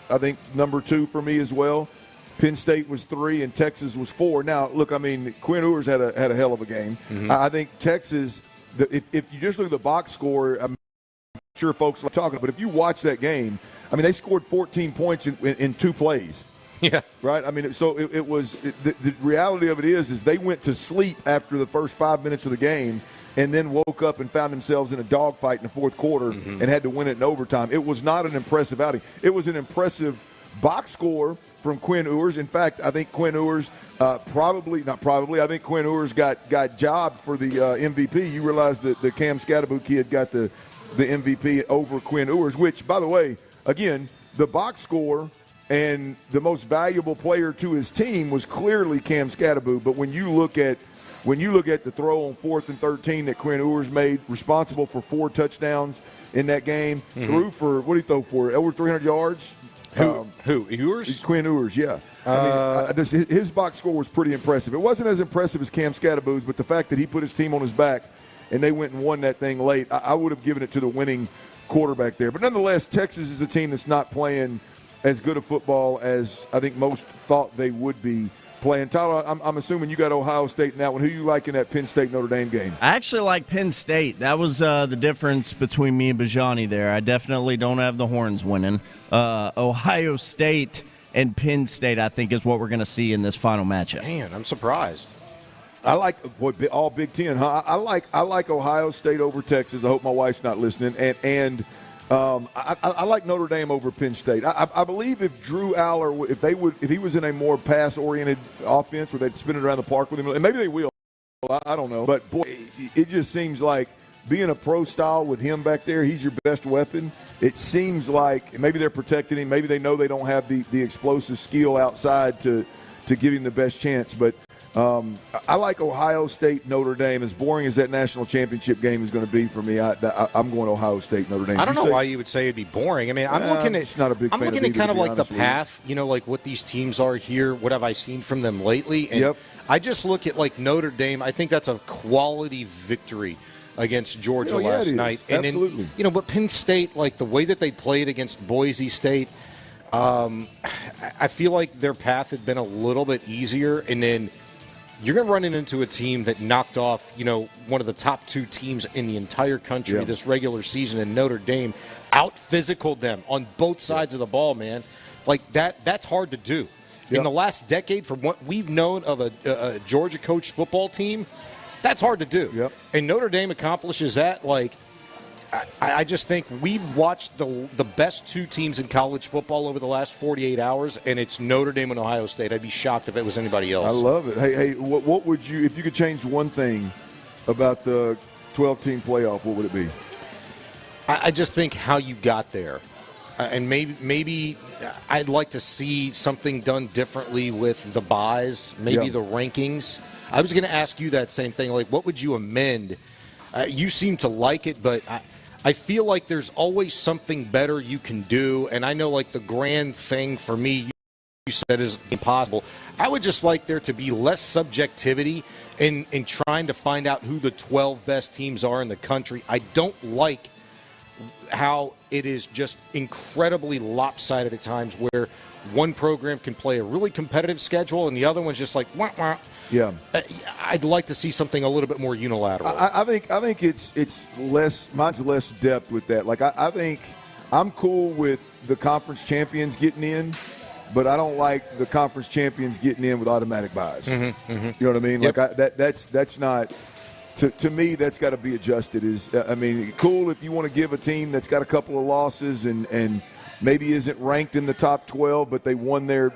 I think number 2 for me as well. Penn State was 3 and Texas was 4. Now, look, I mean, Quinn Ewers had a hell of a game. I think Texas. If you just look at the box score, I'm sure folks are talking, but if you watch that game, I mean, they scored 14 points in 2 plays. Yeah. Right? I mean, so it was the reality of it is they went to sleep after the first 5 minutes of the game and then woke up and found themselves in a dogfight in the fourth quarter and had to win it in overtime. It was not an impressive outing. It was an impressive box score from Quinn Ewers. In fact, I think Quinn Ewers I think Quinn Ewers got jobbed for the MVP. You realize that the Cam Scatterboot kid got the MVP over Quinn Ewers, which, by the way, again, the box score and the most valuable player to his team was clearly Cam Scatterboot. But when you look at the throw on 4th and 13 that Quinn Ewers made, responsible for 4 touchdowns in that game, threw for, what did he throw for, over 300 yards? Who? Ewers? Quinn Ewers, yeah. I mean, his box score was pretty impressive. It wasn't as impressive as Cam Scatterboot's, but the fact that he put his team on his back and they went and won that thing late, I would have given it to the winning quarterback there. But nonetheless, Texas is a team that's not playing as good a football as I think most thought they would be playing. Tyler, I'm assuming you got Ohio State in that one. Who you like in that Penn State-Notre Dame game? I actually like Penn State. That was the difference between me and Bijani there. I definitely don't have the Horns winning. Ohio State and Penn State, I think, is what we're going to see in this final matchup. Man, I'm surprised. I like all Big Ten, huh? I like Ohio State over Texas. I hope my wife's not listening. And I like Notre Dame over Penn State. I believe if Drew Aller, if he was in a more pass-oriented offense where they'd spin it around the park with him, and maybe they will, I don't know. But boy, it just seems like being a pro style with him back there, he's your best weapon. It seems like maybe they're protecting him. Maybe they know they don't have the explosive skill outside to give him the best chance. But I like Ohio State, Notre Dame. As boring as that national championship game is going to be for me, I'm going Ohio State, Notre Dame. I don't know why you would say it'd be boring. I mean, I'm looking at not a big I'm fan looking of at kind of either, like the path, like what these teams are here. What have I seen from them lately? And I just look at like Notre Dame. I think that's a quality victory against Georgia last night. And absolutely. Then, but Penn State, like the way that they played against Boise State, I feel like their path had been a little bit easier. And then you're going to run into a team that knocked off, one of the top 2 teams in the entire country this regular season, and Notre Dame out-physicaled them on both sides of the ball, man. Like, that's hard to do. In the last decade, from what we've known of a Georgia-coached football team, that's hard to do. And Notre Dame accomplishes that. Like, I just think we've watched the best 2 teams in college football over the last 48 hours, and it's Notre Dame and Ohio State. I'd be shocked if it was anybody else. I love it. Hey, what would you, if you could change one thing about the 12-team playoff, what would it be? I just think how you got there. And maybe I'd like to see something done differently with the buys, maybe the rankings. I was going to ask you that same thing. Like, what would you amend? You seem to like it, but I feel like there's always something better you can do. And I know, like, the grand thing for me said is impossible. I would just like there to be less subjectivity in trying to find out who the 12 best teams are in the country. I don't like how it is just incredibly lopsided at times where one program can play a really competitive schedule and the other one's just like, wah, wah. Yeah. I'd like to see something a little bit more unilateral. I think it's less, mine's less depth with that. Like, I think I'm cool with the conference champions getting in, but I don't like the conference champions getting in with automatic buys. You know what I mean? Yep. Like, that's not to me. That's got to be adjusted. Cool if you want to give a team that's got a couple of losses and maybe isn't ranked in the top 12, but they won their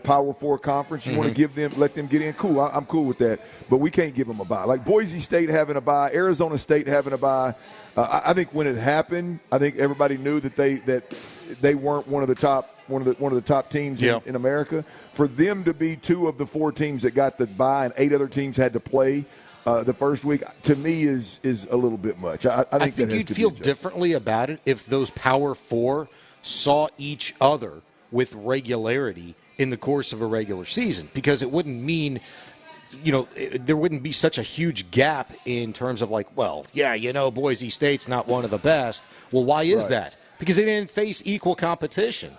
Power 4 conference. You want to let them get in. Cool, I'm cool with that. But we can't give them a bye. Like Boise State having a bye, Arizona State having a bye. I think when it happened, I think everybody knew that they weren't one of the top teams in America. For them to be 2 of the 4 teams that got the bye and 8 other teams had to play the first week, to me is a little bit much. I think that you'd feel differently about it if those Power 4 saw each other with regularity in the course of a regular season, because it wouldn't mean, there wouldn't be such a huge gap in terms of like, well, yeah, Boise State's not one of the best. Well, why is that? Because they didn't face equal competition.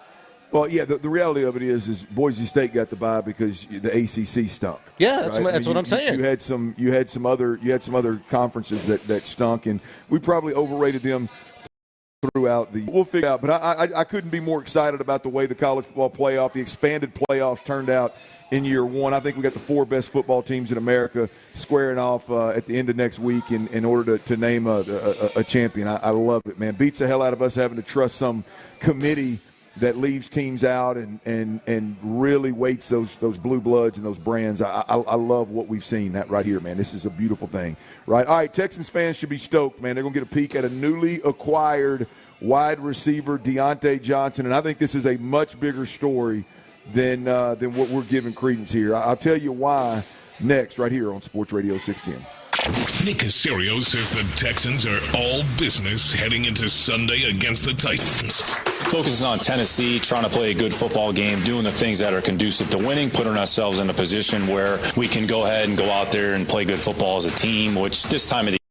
Well, yeah, the reality of it is Boise State got the bye because the ACC stunk. Yeah, that's what I'm saying. You had some other conferences that stunk, and we probably overrated them throughout we'll figure out. But I couldn't be more excited about the way the college football playoff, the expanded playoffs turned out in year one. I think we got the 4 best football teams in America squaring off at the end of next week in order to name a champion. I love it, man. Beats the hell out of us having to trust some committee that leaves teams out and really weights those blue bloods and those brands. I love what we've seen that right here, man. This is a beautiful thing, right? All right, Texans fans should be stoked, man. They're going to get a peek at a newly acquired wide receiver, Deontay Johnson, and I think this is a much bigger story than what we're giving credence here. I'll tell you why next, right here on Sports Radio 610. Nick Caserio says the Texans are all business heading into Sunday against the Titans. Focusing on Tennessee, trying to play a good football game, doing the things that are conducive to winning, putting ourselves in a position where we can go ahead and go out there and play good football as a team, which this time of the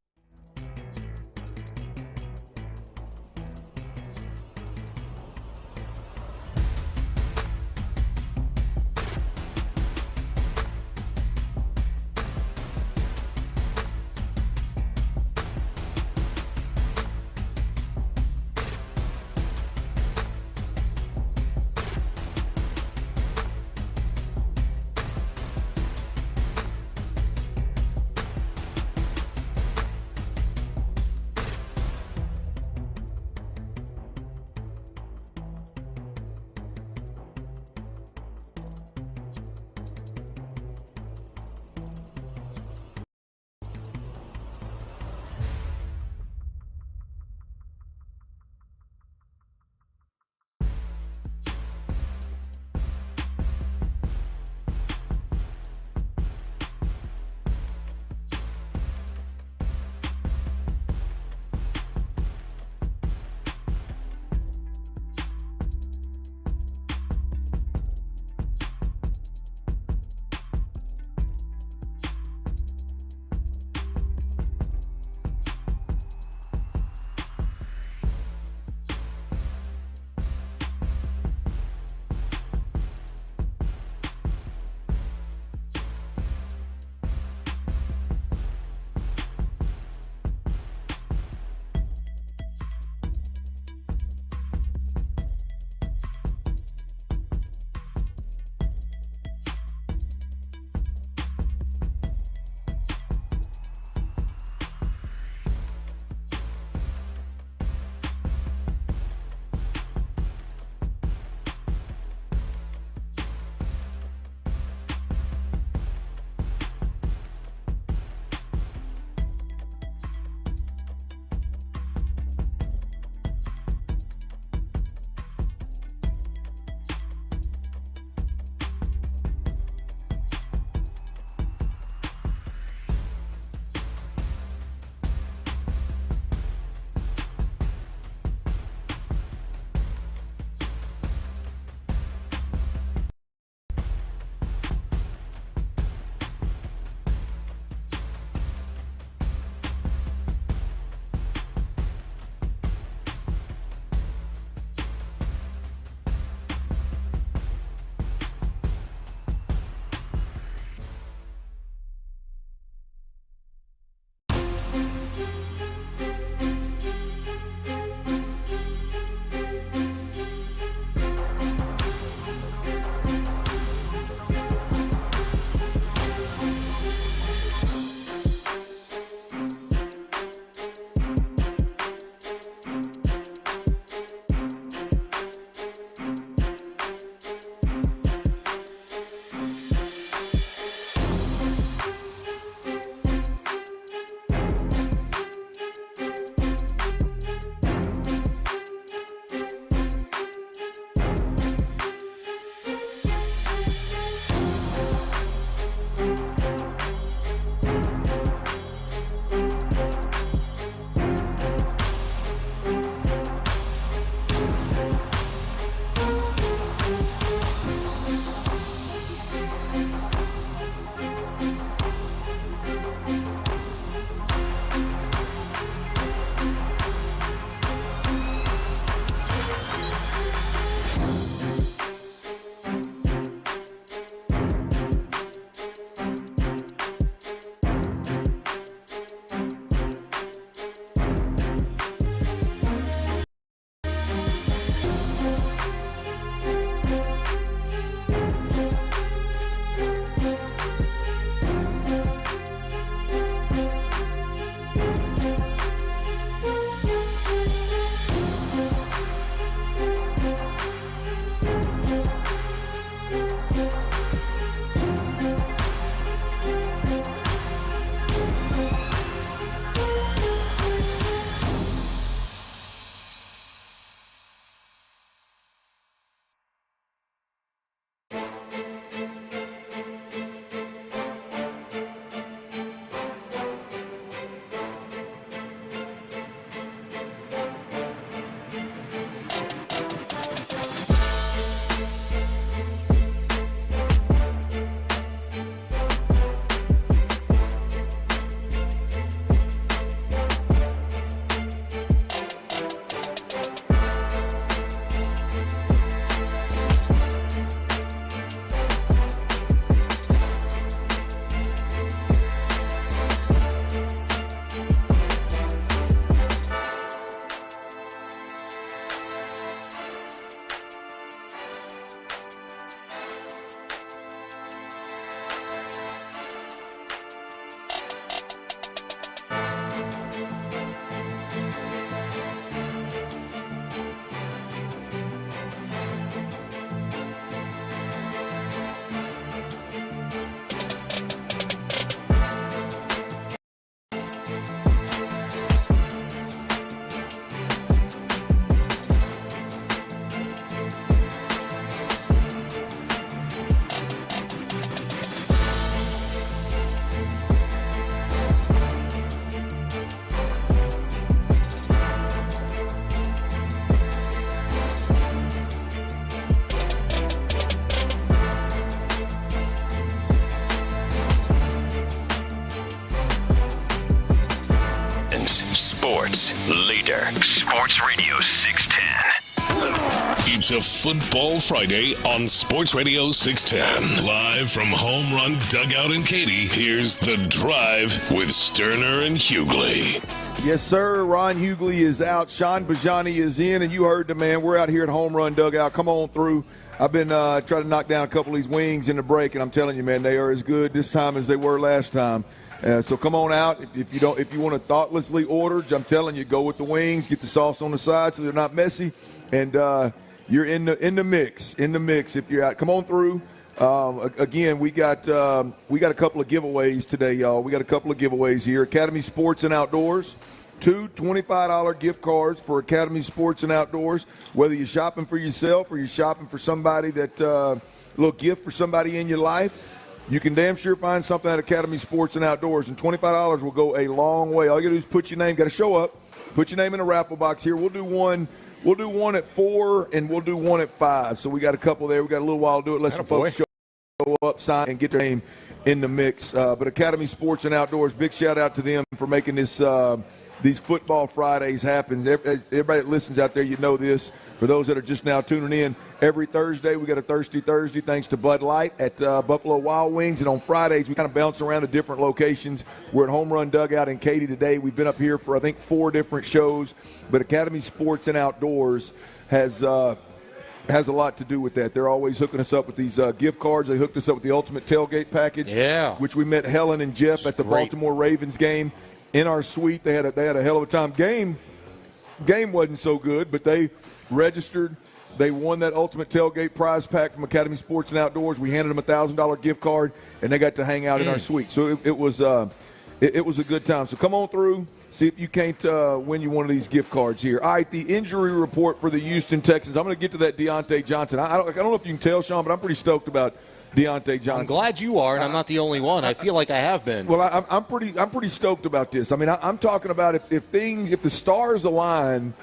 Sports leader. Sports Radio 610. It's a Football Friday on Sports Radio 610. Live from Home Run Dugout in Katy, here's The Drive with Stoerner and Hughley. Yes, sir. Ron Hughley is out. Sean Bijani is in, and you heard the man. We're out here at Home Run Dugout. Come on through. I've been trying to knock down a couple of these wings in the break, and I'm telling you, man, they are as good this time as they were last time. So come on out. If you want to thoughtlessly order, I'm telling you, go with the wings. Get the sauce on the side so they're not messy, and you're in the mix. In the mix if you're out. Come on through. Again, we got a couple of giveaways today, y'all. We got a couple of giveaways here. Academy Sports and Outdoors. 2 $25 gift cards for Academy Sports and Outdoors. Whether you're shopping for yourself or you're shopping for somebody a little gift for somebody in your life, you can damn sure find something at Academy Sports and Outdoors, and $25 will go a long way. All you got to do is put your name. Got to show up. Put your name in a raffle box here. We'll do one at 4, and we'll do one at 5. So we got a couple there. We got a little while to do it. Let some folks show up, sign, and get their name in the mix. But Academy Sports and Outdoors, big shout out to them for making this these Football Fridays happen. Everybody that listens out there, you know this. For those that are just now tuning in, every Thursday we got a Thirsty Thursday thanks to Bud Light at Buffalo Wild Wings. And on Fridays we kind of bounce around to different locations. We're at Home Run Dugout in Katy today. We've been up here for, I think, 4 different shows. But Academy Sports and Outdoors has a lot to do with that. They're always hooking us up with these gift cards. They hooked us up with the Ultimate Tailgate Package, which we met Helen and Jeff at the Baltimore Ravens game in our suite. They had a hell of a time. Game wasn't so good, but they registered. They won that Ultimate Tailgate prize pack from Academy Sports and Outdoors. We handed them a $1,000 gift card, and they got to hang out in our suite. So it was a good time. So come on through. See if you can't win you one of these gift cards here. All right, the injury report for the Houston Texans. I'm going to get to that Deontay Johnson. I don't know if you can tell, Sean, but I'm pretty stoked about Deontay Johnson. I'm glad you are, and I'm not the only one. I feel like I have been. Well, I'm pretty stoked about this. I mean, I'm talking about if the stars align,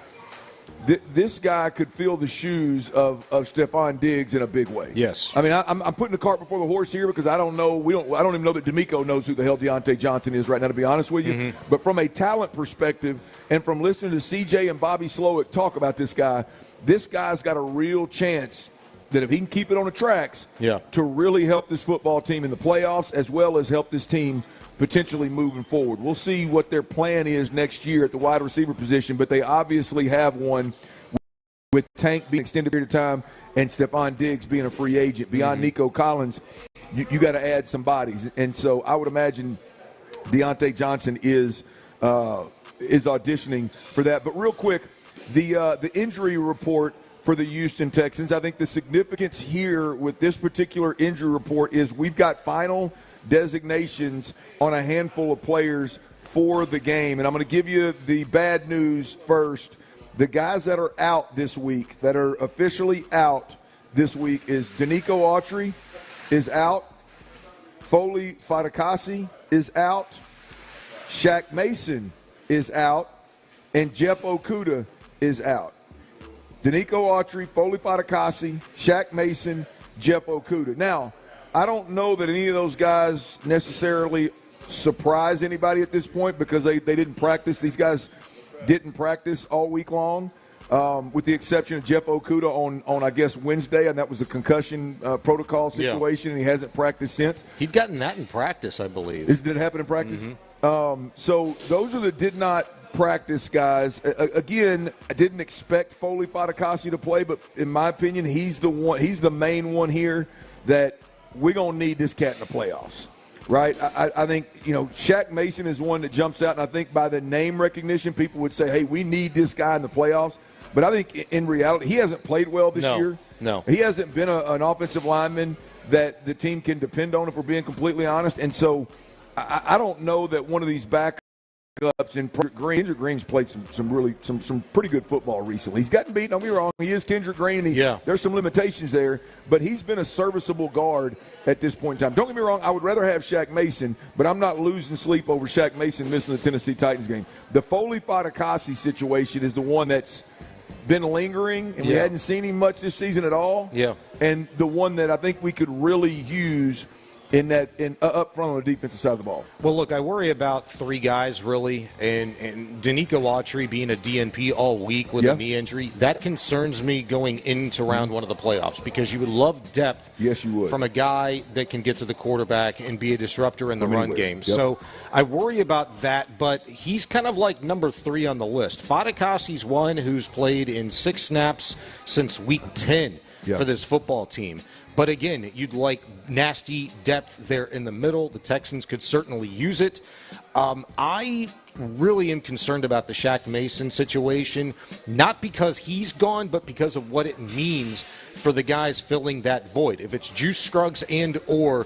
this guy could fill the shoes of Stephon Diggs in a big way. Yes. I mean, I'm putting the cart before the horse here because I don't know. I don't even know that D'Amico knows who the hell Deontay Johnson is right now, to be honest with you. Mm-hmm. But from a talent perspective, and from listening to CJ and Bobby Slowick talk about this guy's got a real chance that if he can keep it on the tracks, to really help this football team in the playoffs as well as help this team potentially moving forward. We'll see what their plan is next year at the wide receiver position, but they obviously have one with Tank being extended period of time and Stephon Diggs being a free agent. Beyond Nico Collins, you got to add some bodies. And so I would imagine Deontay Johnson is auditioning for that. But real quick, the injury report for the Houston Texans, I think the significance here with this particular injury report is we've got final designations on a handful of players for the game. And I'm going to give you the bad news first. The guys that are out this week, that are officially out this week, is Danico Autry is out. Foley Fatukasi is out. Shaq Mason is out. And Jeff Okudah is out. Danico Autry, Foley Fatukasi, Shaq Mason, Jeff Okudah. Now, I don't know that any of those guys necessarily surprise anybody at this point because they didn't practice. These guys didn't practice all week long, with the exception of Jeff Okudah on I guess, Wednesday, and that was a concussion protocol situation, and he hasn't practiced since. He'd gotten that in practice, I believe. Did it happen in practice? Mm-hmm. So those are the did not practice guys. Again, I didn't expect Foley Fatukasi to play, but in my opinion, he's the main one here that we're going to need this cat in the playoffs, right? I think, Shaq Mason is one that jumps out, and I think by the name recognition, people would say, hey, we need this guy in the playoffs. But I think in reality, he hasn't played well this year. No. He hasn't been an offensive lineman that the team can depend on, if we're being completely honest. And so I don't know that one of these backups in Kendrick Green's played some pretty good football recently. He's gotten beaten, don't be wrong. He is Kendrick Green. There's some limitations there, but he's been a serviceable guard at this point in time. Don't get me wrong, I would rather have Shaq Mason, but I'm not losing sleep over Shaq Mason missing the Tennessee Titans game. The Foley Fatukasi situation is the one that's been lingering, and we hadn't seen him much this season at all. And the one that I think we could really use up front on the defensive side of the ball. Well, look, I worry about three guys, really, and Danico Autry being a DNP all week with a knee injury. That concerns me going into round one of the playoffs because you would love depth from a guy that can get to the quarterback and be a disruptor in the run game. So I worry about that, but he's kind of like number 3 on the list. Fatukasi's one who's played in 6 snaps since week 10 for this football team. But again, you'd like nasty depth there in the middle. The Texans could certainly use it. I really am concerned about the Shaq Mason situation, not because he's gone, but because of what it means for the guys filling that void. If it's Juice Scruggs and or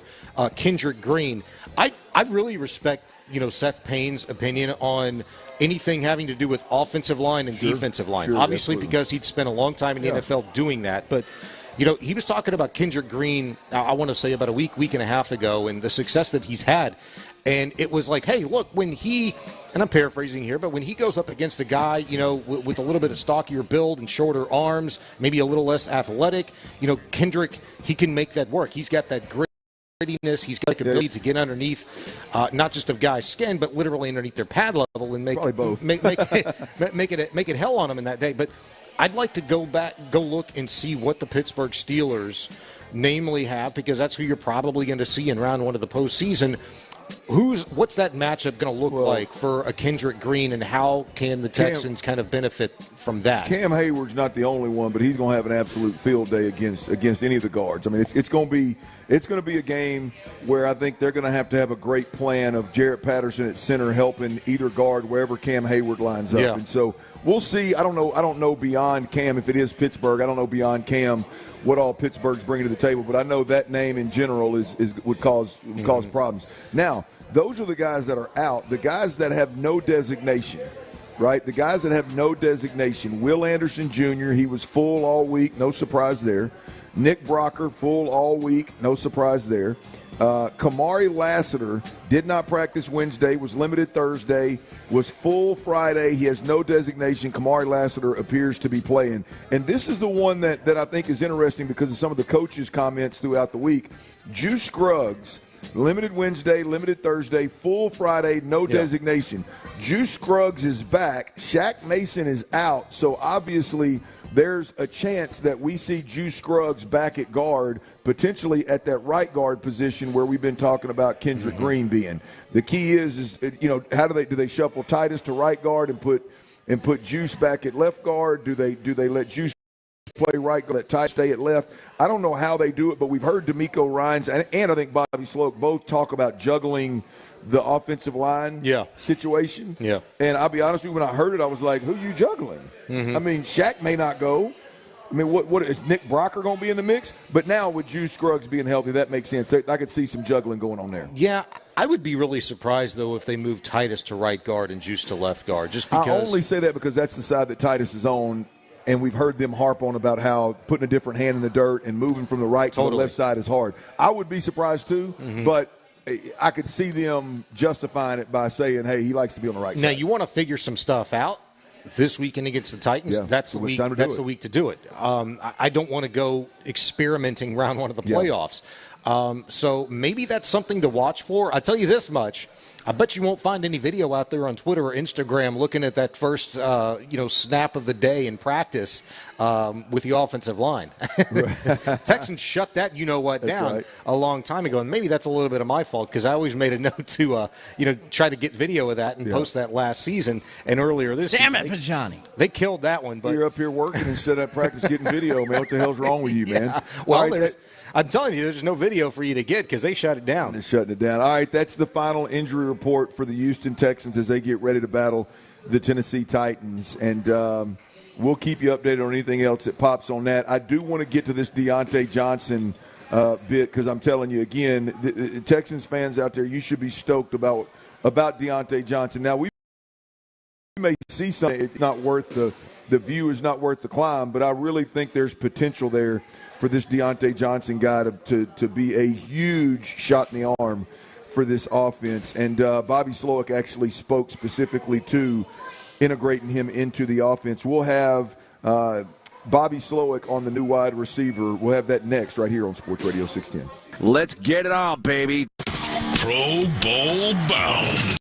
Kendrick Green, I really respect Seth Payne's opinion on anything having to do with offensive line and defensive line. Obviously, because he'd spent a long time in the NFL doing that, but he was talking about Kendrick Green, I want to say about a week and a half ago, and the success that he's had. And it was like, hey, look, when he, and I'm paraphrasing here, but when he goes up against a guy, with a little bit of stockier build and shorter arms, maybe a little less athletic, Kendrick, he can make that work. He's got that grittiness. He's got the ability to get underneath, not just of guys' skin, but literally underneath their pad level and make it hell on them in that day. But I'd like to go look and see what the Pittsburgh Steelers namely have, because that's who you're probably going to see in round one of the postseason. What's that matchup going to look like for a Kendrick Green, and how can the Texans kind of benefit from that? Cam Hayward's not the only one, but he's going to have an absolute field day against any of the guards. I mean, it's going to be a game where I think they're going to have a great plan of Jarrett Patterson at center helping either guard wherever Cam Hayward lines up. And so we'll see. I don't know beyond Cam, if it is Pittsburgh. I don't know beyond Cam what all Pittsburgh's bringing to the table, but I know that name in general would cause problems. Now, those are the guys that are out. The guys that have no designation, right? The guys that have no designation. Will Anderson Jr., he was full all week, no surprise there. Nick Brocker, full all week. No surprise there. Kamari Lassiter did not practice Wednesday, was limited Thursday, was full Friday. He has no designation. Kamari Lassiter appears to be playing. And this is the one that I think is interesting because of some of the coaches' comments throughout the week. Juice Scruggs, limited Wednesday, limited Thursday, full Friday, no designation. Juice Scruggs is back. Shaq Mason is out. So obviously there's a chance that we see Juice Scruggs back at guard, potentially at that right guard position where we've been talking about Kendrick Green being. The key is how do they shuffle Titus to right guard and put Juice back at left guard? Do they let Juice play right guard, let Titus stay at left? I don't know how they do it, but we've heard D'Amico Ryans and I think Bobby Sloak both talk about juggling the offensive line situation. Yeah. And I'll be honest with you, when I heard it, I was like, who you juggling? I mean, Shaq may not go. I mean, what is Nick Brocker going to be in the mix? But now with Juice Scruggs being healthy, that makes sense. I could see some juggling going on there. Yeah, I would be really surprised, though, if they move Titus to right guard and Juice to left guard. Just because I only say that because that's the side that Titus is on, and we've heard them harp on about how putting a different hand in the dirt and moving from the right to the left side is hard. I would be surprised, too, but I could see them justifying it by saying, hey, he likes to be on the right side. Now, you want to figure some stuff out this weekend against the Titans. Yeah, that's the week. That's the week to do it. I don't want to go experimenting round one of the playoffs. So maybe that's something to watch for. I'll tell you this much. I bet you won't find any video out there on Twitter or Instagram looking at that first, snap of the day in practice with the offensive line. Texans shut that down a long time ago, and maybe that's a little bit of my fault because I always made a note to, try to get video of that and post that last season and earlier this season. Damn it, Bijani. They killed that one. But you're up here working instead of practice getting video, man. What the hell's wrong with you, man? Well, I'm telling you, there's no video for you to get because they shut it down. They're shutting it down. All right, that's the final injury report for the Houston Texans as they get ready to battle the Tennessee Titans. And we'll keep you updated on anything else that pops on that. I do want to get to this Deontay Johnson bit because I'm telling you, again, the Texans fans out there, you should be stoked about Deontay Johnson. Now, we may see something. It's not worth the view is not worth the climb, but I really think there's potential there for this Deontay Johnson guy to be a huge shot in the arm for this offense. And Bobby Sloak actually spoke specifically to integrating him into the offense. We'll have Bobby Sloak on the new wide receiver. We'll have that next right here on Sports Radio 610. Let's get it on, baby. Pro Bowl bound.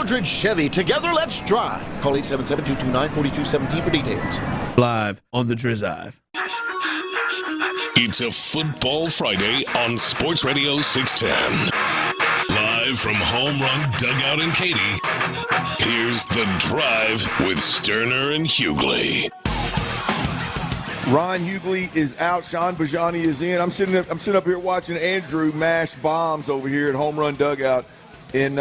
Eldridge Chevy. Together, let's drive. Call 877-229-4217 for details. Live on the Drive. It's a Football Friday on Sports Radio 610. Live from Home Run Dugout in Katy, here's The Drive with Stoerner and Hughley. Ron Hughley is out. Sean Bijani is in. I'm sitting up here watching Andrew mash bombs over here at Home Run Dugout in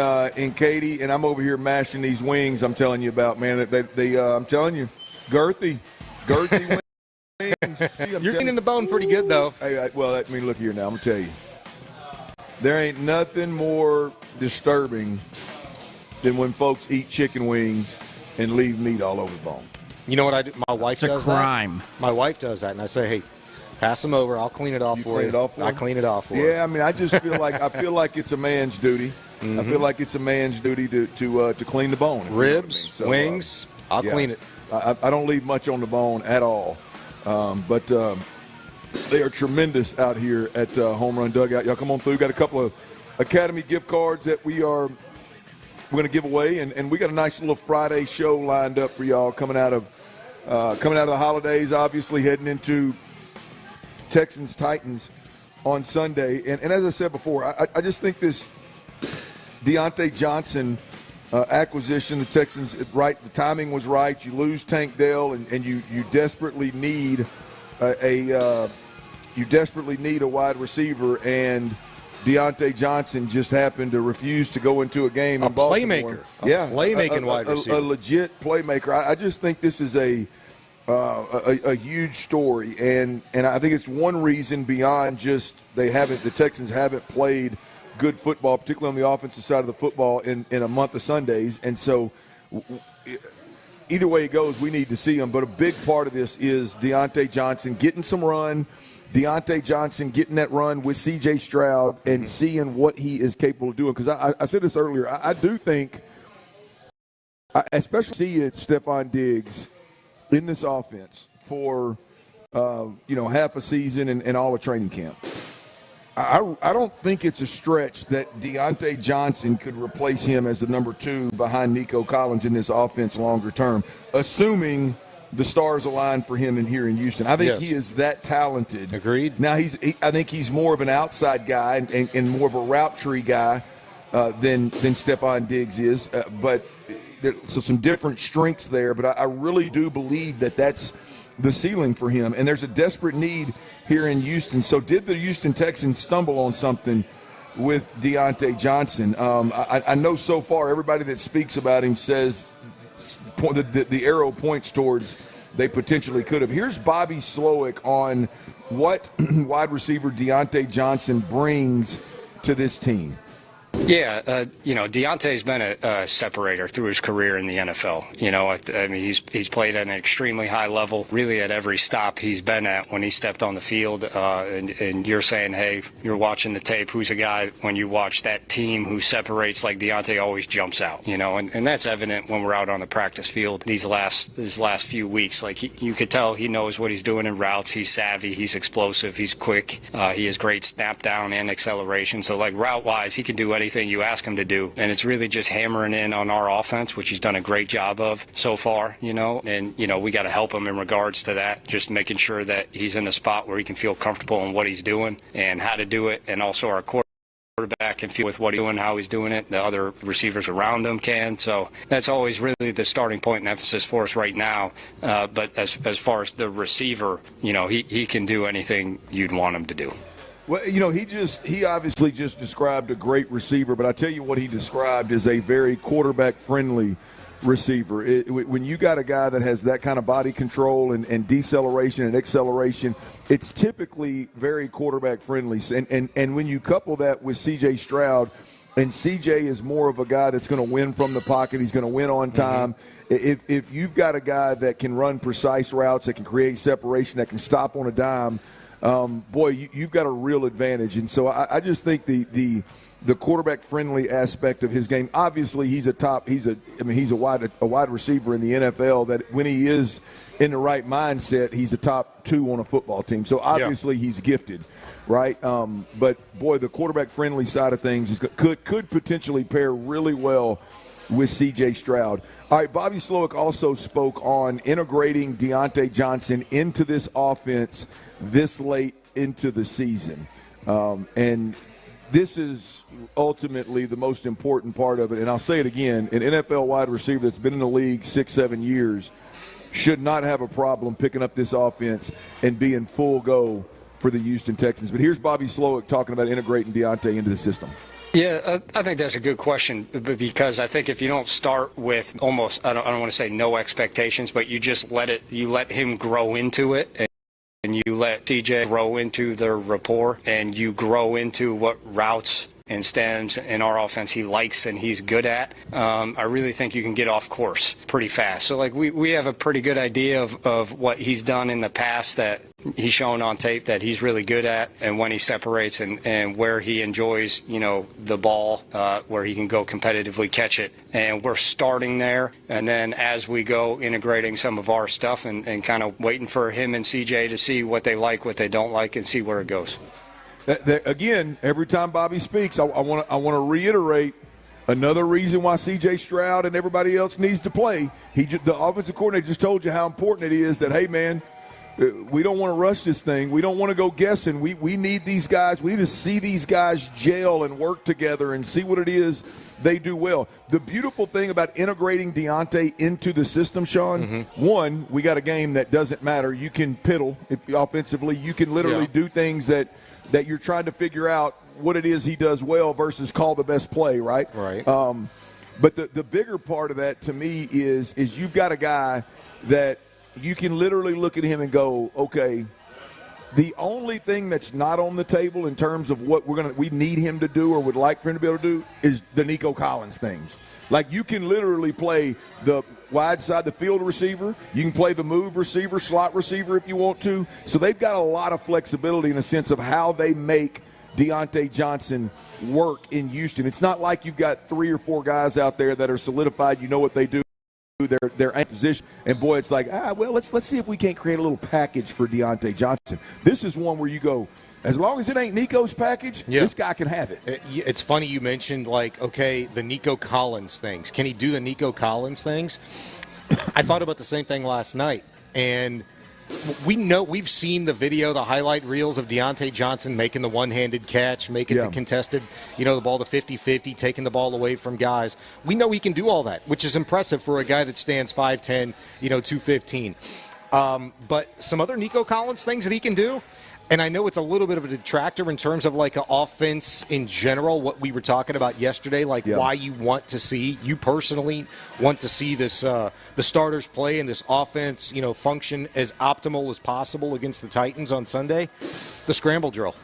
Katy, and I'm over here mashing these wings I'm telling you about, man. I'm telling you, girthy wings. You're getting the bone pretty good, though. Hey, look here now. I'm going to tell you. There ain't nothing more disturbing than when folks eat chicken wings and leave meat all over the bone. You know what I do? My wife does that. It's a crime. My wife does that, and I say, hey, pass them over. I'll clean it off for you. I clean it off for you. Yeah, I mean, I just feel like it's a man's duty. Mm-hmm. I feel like it's a man's duty to clean the bone. Ribs, wings, I'll clean it. I don't leave much on the bone at all. But they are tremendous out here at Home Run Dugout. Y'all come on through. Got a couple of Academy gift cards that we're going to give away, and we got a nice little Friday show lined up for y'all coming out of the holidays. Obviously heading into Texans Titans on Sunday, and as I said before, I just think this Deontay Johnson acquisition, the Texans, right? The timing was right. You lose Tank Dell, and you desperately need a wide receiver, and Deontay Johnson just happened to refuse to go into a game in Baltimore. Playmaking wide receiver, a legit playmaker. I just think this is a huge story, and I think it's one reason beyond just the Texans haven't played good football, particularly on the offensive side of the football in a month of Sundays. And so either way it goes, we need to see him. But a big part of this is Deontay Johnson getting some run, Deontay Johnson getting that run with C.J. Stroud and seeing what he is capable of doing. Because I said this earlier, I do think, especially see it, Stephon Diggs in this offense for half a season and all of training camp. I don't think it's a stretch that Deontay Johnson could replace him as the number 2 behind Nico Collins in this offense longer term, assuming the stars align for him here in Houston. I think he is that talented. Agreed. Now, I think he's more of an outside guy and more of a route tree guy than Stephon Diggs is. So some different strengths there, but I really do believe that's the ceiling for him. And there's a desperate need here in Houston. So did the Houston Texans stumble on something with Deontay Johnson? I know so far everybody that speaks about him says the arrow points towards they potentially could have. Here's Bobby Slowick on what wide receiver Deontay Johnson brings to this team. Yeah, Deontay's been a separator through his career in the NFL. I mean, he's played at an extremely high level, really at every stop he's been at when he stepped on the field. And you're saying, hey, you're watching the tape. Who's a guy when you watch that team who separates like Deontay always jumps out, and that's evident when we're out on the practice field these last few weeks. Like you could tell he knows what he's doing in routes. He's savvy. He's explosive. He's quick. He has great snap down and acceleration. So like route wise, he can do anything you ask him to do, and it's really just hammering in on our offense, which he's done a great job of so far, and we got to help him in regards to that, just making sure that he's in a spot where he can feel comfortable in what he's doing and how to do it, and also our quarterback can feel with what he's doing, how he's doing it, the other receivers around him can. So that's always really the starting point and emphasis for us right now. But as far as the receiver, he can do anything you'd want him to do. Well, he obviously just described a great receiver, but I tell you what he described is a very quarterback-friendly receiver. When you got a guy that has that kind of body control and deceleration and acceleration, it's typically very quarterback-friendly. And when you couple that with C.J. Stroud, and C.J. is more of a guy that's going to win from the pocket, he's going to win on time. If you've got a guy that can run precise routes, that can create separation, that can stop on a dime, you've got a real advantage. And so I just think the quarterback-friendly aspect of his game. Obviously, he's a wide receiver in the NFL. That when he is in the right mindset, he's a top 2 on a football team. So obviously, he's gifted, right? But the quarterback-friendly side of things could potentially pair really well with C.J. Stroud. All right, Bobby Slowick also spoke on integrating Deontay Johnson into this offense this late into the season. And this is ultimately the most important part of it. And I'll say it again, an NFL wide receiver that's been in the league 6-7 years should not have a problem picking up this offense and being full go for the Houston Texans. But here's Bobby Slowick talking about integrating Deontay into the system. Yeah, I think that's a good question, because I think if you don't start with almost, I don't want to say no expectations, but you just let him grow into it, and you let TJ grow into their rapport, and you grow into what routes and stems in our offense he likes and he's good at, I really think you can get off course pretty fast. So, like, we have a pretty good idea of what he's done in the past that he's shown on tape that he's really good at, and when he separates and where he enjoys, the ball, where he can go competitively catch it. And we're starting there. And then as we go integrating some of our stuff and kind of waiting for him and CJ to see what they like, what they don't like, and see where it goes. Again, every time Bobby speaks, I want to reiterate another reason why C.J. Stroud and everybody else needs to play. The offensive coordinator just told you how important it is that, hey, man, we don't want to rush this thing. We don't want to go guessing. We need these guys. We need to see these guys gel and work together and see what it is they do well. The beautiful thing about integrating Deontay into the system, Sean, one, we got a game that doesn't matter. You can piddle offensively. You can literally do things that you're trying to figure out what it is he does well versus call the best play, right? Right. But the bigger part of that to me is you've got a guy that you can literally look at him and go, okay, the only thing that's not on the table in terms of what we need him to do or would like for him to be able to do is the Nico Collins things. Like, you can literally play the wide side, the field receiver. You can play the move receiver, slot receiver if you want to. So they've got a lot of flexibility in the sense of how they make Deontay Johnson work in Houston. It's not like you've got 3 or 4 guys out there that are solidified. You know what they do. They're in position. And, boy, it's like, let's see if we can't create a little package for Deontay Johnson. This is one where you go, as long as it ain't Nico's package, this guy can have it. It's funny you mentioned, the Nico Collins things. Can he do the Nico Collins things? I thought about the same thing last night. And we've seen the video, the highlight reels of Deontay Johnson making the one-handed catch, making the contested, the ball, the 50-50, taking the ball away from guys. We know he can do all that, which is impressive for a guy that stands 5'10", 215. But some other Nico Collins things that he can do, and I know it's a little bit of a detractor in terms of an offense in general, what we were talking about yesterday, why you personally want to see this the starters play and this offense, function as optimal as possible against the Titans on Sunday. The scramble drill.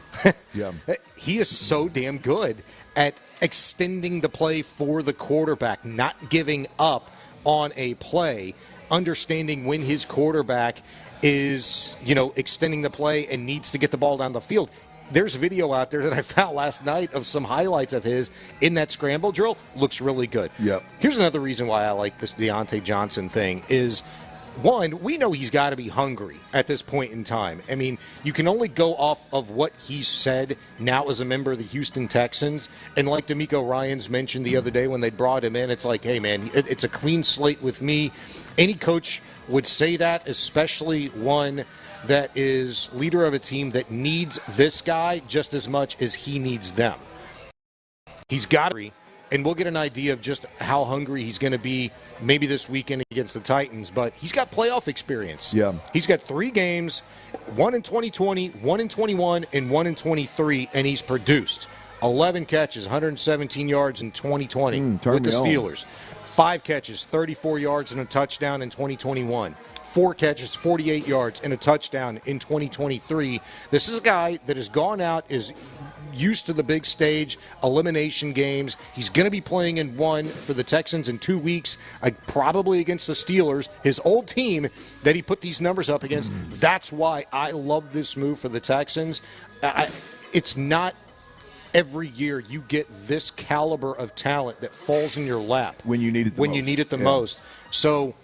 He is so damn good at extending the play for the quarterback, not giving up on a play, understanding when his quarterback is, extending the play and needs to get the ball down the field. There's video out there that I found last night of some highlights of his in that scramble drill. Looks really good. Here's another reason why I like this Deontay Johnson thing is, one, we know he's got to be hungry at this point in time. I mean, you can only go off of what he said now as a member of the Houston Texans. And like D'Amico Ryans mentioned the other day when they brought him in, it's like, hey, man, it's a clean slate with me. Any coach would say that, especially one that is leader of a team that needs this guy just as much as he needs them. He's got to, and we'll get an idea of just how hungry he's going to be maybe this weekend against the Titans, but he's got playoff experience. He's got 3 games, 1 in 2020, 1 in 21, and 1 in 23, and he's produced 11 catches, 117 yards in 2020 with the Steelers. 5 catches, 34 yards and a touchdown in 2021. 4 catches, 48 yards and a touchdown in 2023. This is a guy that has gone out, is used to the big stage, elimination games. He's going to be playing in one for the Texans in 2 weeks, probably against the Steelers, his old team that he put these numbers up against. That's why I love this move for the Texans. It's not every year you get this caliber of talent that falls in your lap when you need it the most. Most. So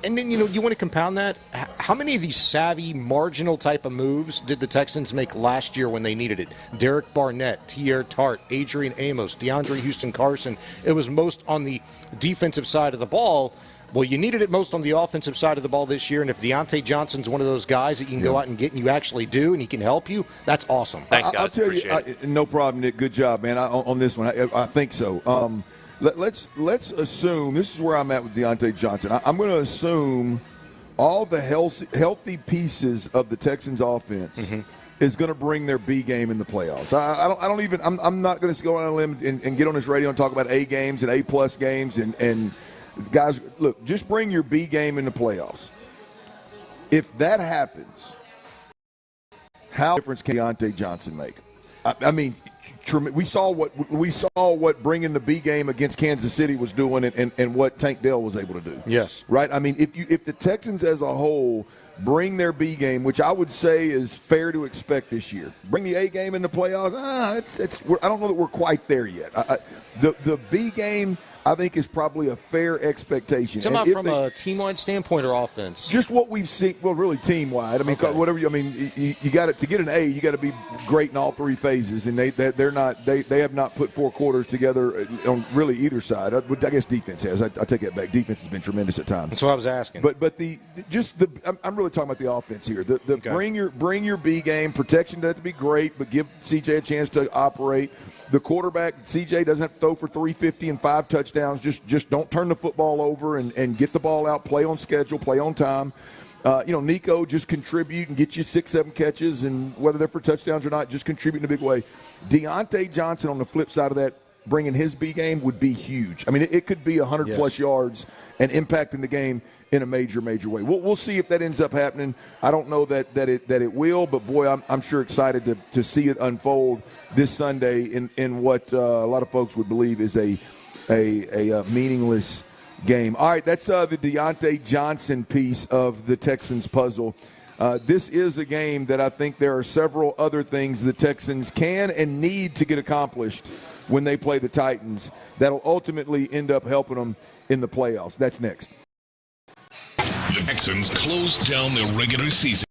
And then, you want to compound that. How many of these savvy, marginal type of moves did the Texans make last year when they needed it? Derek Barnett, Tier Tart, Adrian Amos, DeAndre Houston-Carson. It was most on the defensive side of the ball. Well, you needed it most on the offensive side of the ball this year, and if Deontay Johnson's one of those guys that you can go out and get and you actually do and he can help you, that's awesome. Thanks, guys. I'll tell you, no problem, Nick. Good job, man, on this one. I think so. Let's assume, this is where I'm at with Deontay Johnson. I'm going to assume all the healthy pieces of the Texans offense is going to bring their B game in the playoffs. I'm not going to go on a limb and get on this radio and talk about A games and A+ games and guys, look, just bring your B game in the playoffs. If that happens, how difference can Deontay Johnson make? I mean, we saw what bringing the B game against Kansas City was doing, and what Tank Dell was able to do. Yes, right. I mean, if the Texans as a whole bring their B game, which I would say is fair to expect this year, bring the A game in the playoffs. I don't know that we're quite there yet. The B game, I think, is probably a fair expectation. Talking about from a team-wide standpoint or offense? Just what we've seen. Well, really team-wide. I mean, you got it to get an A. You got to be great in all three phases, and they have not put four quarters together on really either side. I guess defense has. I take that back. Defense has been tremendous at times. That's what I was asking. But I'm really talking about the offense here. Bring your B game. Protection doesn't have to be great, but give CJ a chance to operate. The quarterback, CJ, doesn't have to throw for 350 and 5 touchdowns. Just don't turn the football over and get the ball out, play on schedule, play on time. Nico, just contribute and get you 6-7 catches, and whether they're for touchdowns or not, just contribute in a big way. Deontay Johnson, on the flip side of that, bringing his B game would be huge. I mean, it could be 100-plus yards and impacting the game in a major way. We'll see if that ends up happening. I don't know that it will, but boy, I'm sure excited to see it unfold this Sunday in what a lot of folks would believe is a meaningless game. All right, that's the Deontay Johnson piece of the Texans puzzle. This is a game that I think there are several other things the Texans can and need to get accomplished when they play the Titans that'll ultimately end up helping them in the playoffs. That's next. The Texans close down their regular season.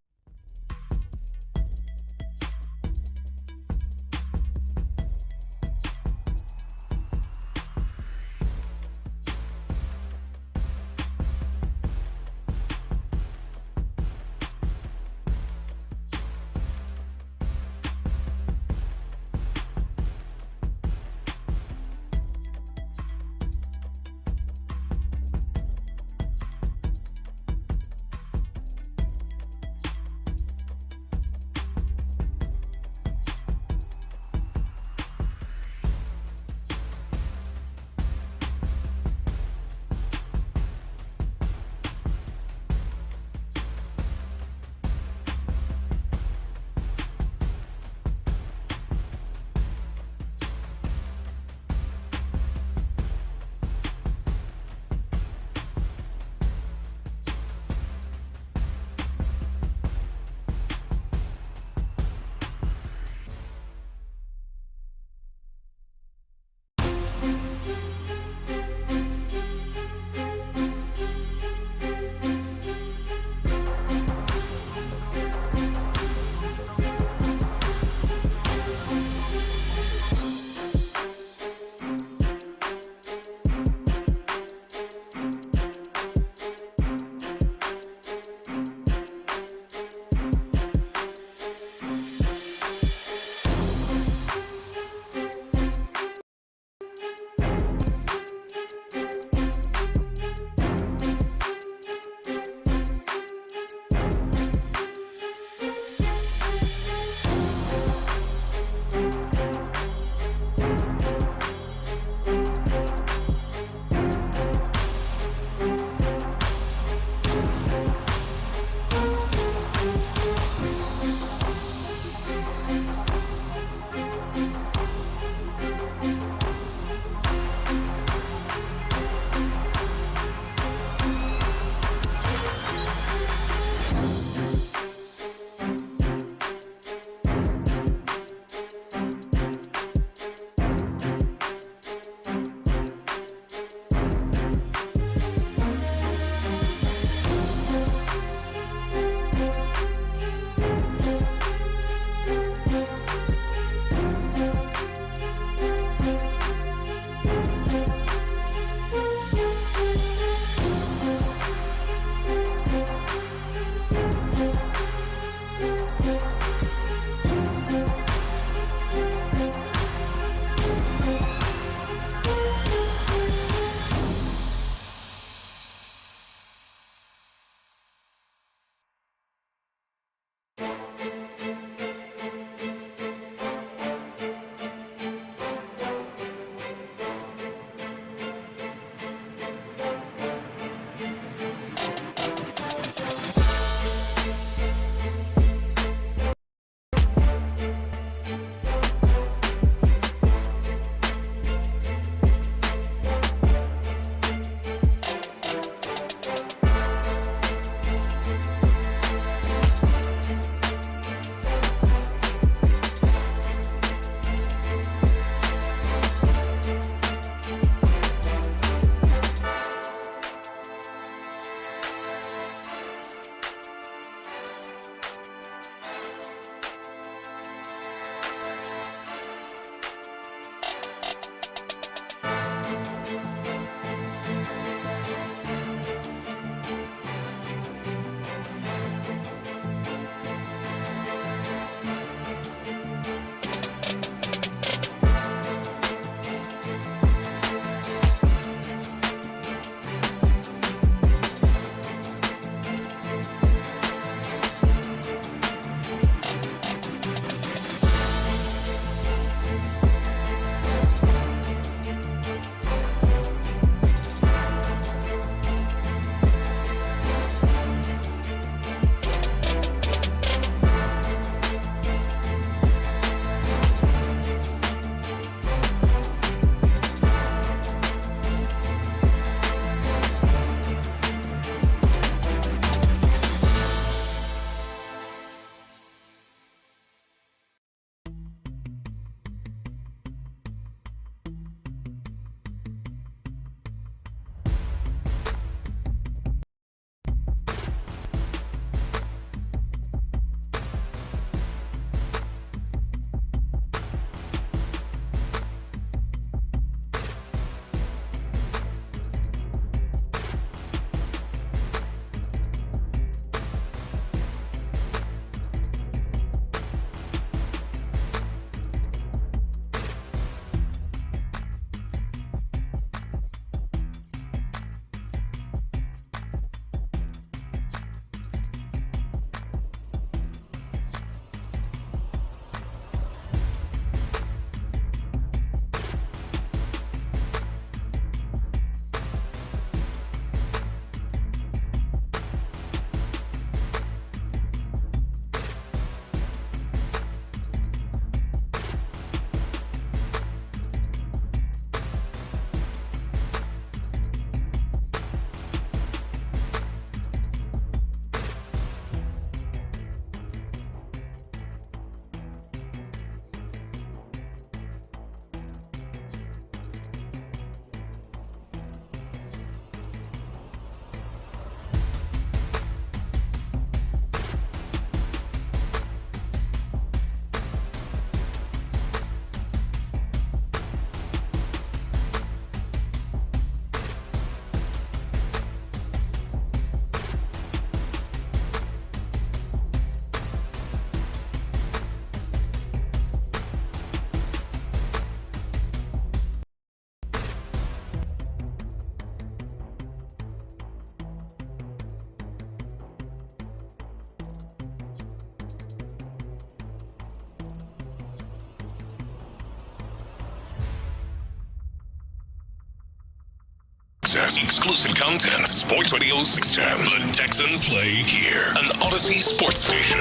scores, exclusive content. Sports Radio 610. The Texans play here. An Odyssey sports station.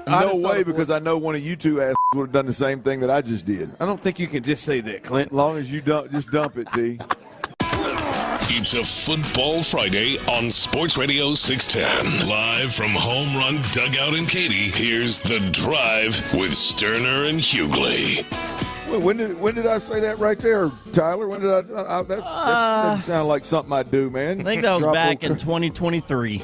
No way, because I know one of you two assholes would have done the same thing that I just did. I don't think you can just say that, Clint. As long as you just dump it, T. It's a Football Friday on Sports Radio 610. Live from Home Run Dugout in Katy, here's The Drive with Stoerner and Hughley. Well, when did I say that right there, Tyler? When did that doesn't sound like something I do, man. I think that was back in 2023.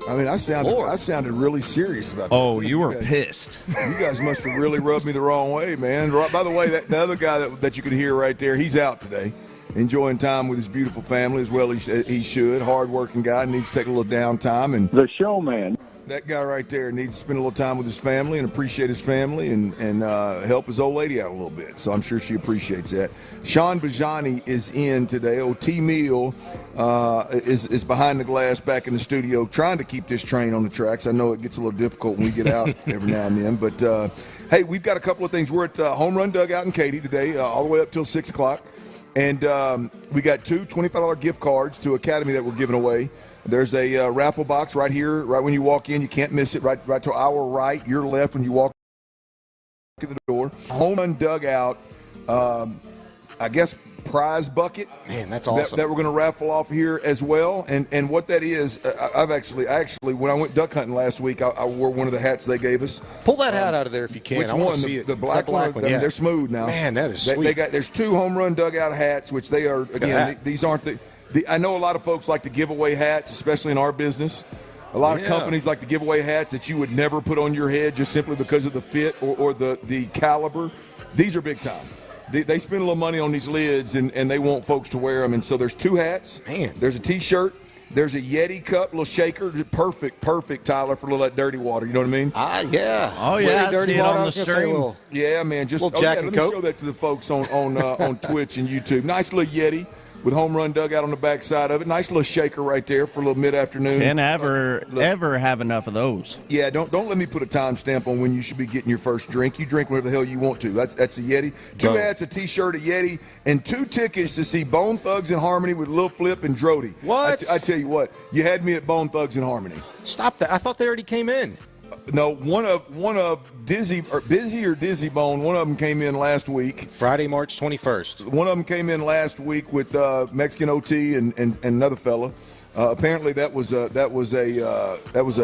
I mean, I sounded really serious about that. Oh, you were pissed. You guys must have really rubbed me the wrong way, man. By the way, the other guy that you could hear right there, he's out today, enjoying time with his beautiful family as well as he should. Hard-working guy, needs to take a little downtime. And the showman. That guy right there needs to spend a little time with his family and appreciate his family and help his old lady out a little bit. So I'm sure she appreciates that. Sean Bijani is in today. T. Meal is behind the glass back in the studio trying to keep this train on the tracks. I know it gets a little difficult when we get out every now and then. But, hey, we've got a couple of things. We're at Home Run Dugout in Katy today, all the way up till 6 o'clock. And we got two $25 gift cards to Academy that we're giving away. There's a raffle box right here, right when you walk in. You can't miss it. Right to our right, your left when you walk in the door. Home Run Dugout, I guess, prize bucket. Man, that's awesome. That we're going to raffle off here as well. And what that is, I actually, when I went duck hunting last week, I wore one of the hats they gave us. Pull that hat out of there if you can. Which I one? see it. The black one? Yeah. They're smooth now. Man, that is sweet. There's two Home Run Dugout hats, which they are, again, these aren't I know a lot of folks like to give away hats, especially in our business. A lot of companies like to give away hats that you would never put on your head just simply because of the fit or the caliber. These are big time. They spend a little money on these lids, and they want folks to wear them. And so there's two hats. Man. There's a T-shirt. There's a Yeti cup, little shaker. Perfect, Tyler, for a little of that dirty water. You know what I mean? Yeah. Oh, yeah, I see it on the stream. Yeah, man. Little Jack and let Coke. me show that to the folks on Twitch and YouTube. Nice little Yeti with Home Run Dugout on the back side of it. Nice little shaker right there for a little mid-afternoon. Can't ever have enough of those. Yeah, don't let me put a timestamp on when you should be getting your first drink. You drink whatever the hell you want to. That's a Yeti. Two hats, a T-shirt, a Yeti, and 2 tickets to see Bone Thugs and Harmony with Lil Flip and Drody. What? I tell you what, you had me at Bone Thugs and Harmony. Stop that. I thought they already came in. No, one of Busy Bone. One of them came in last week. Friday, March 21st. One of them came in last week with Mexican OT and another fella. Apparently that was a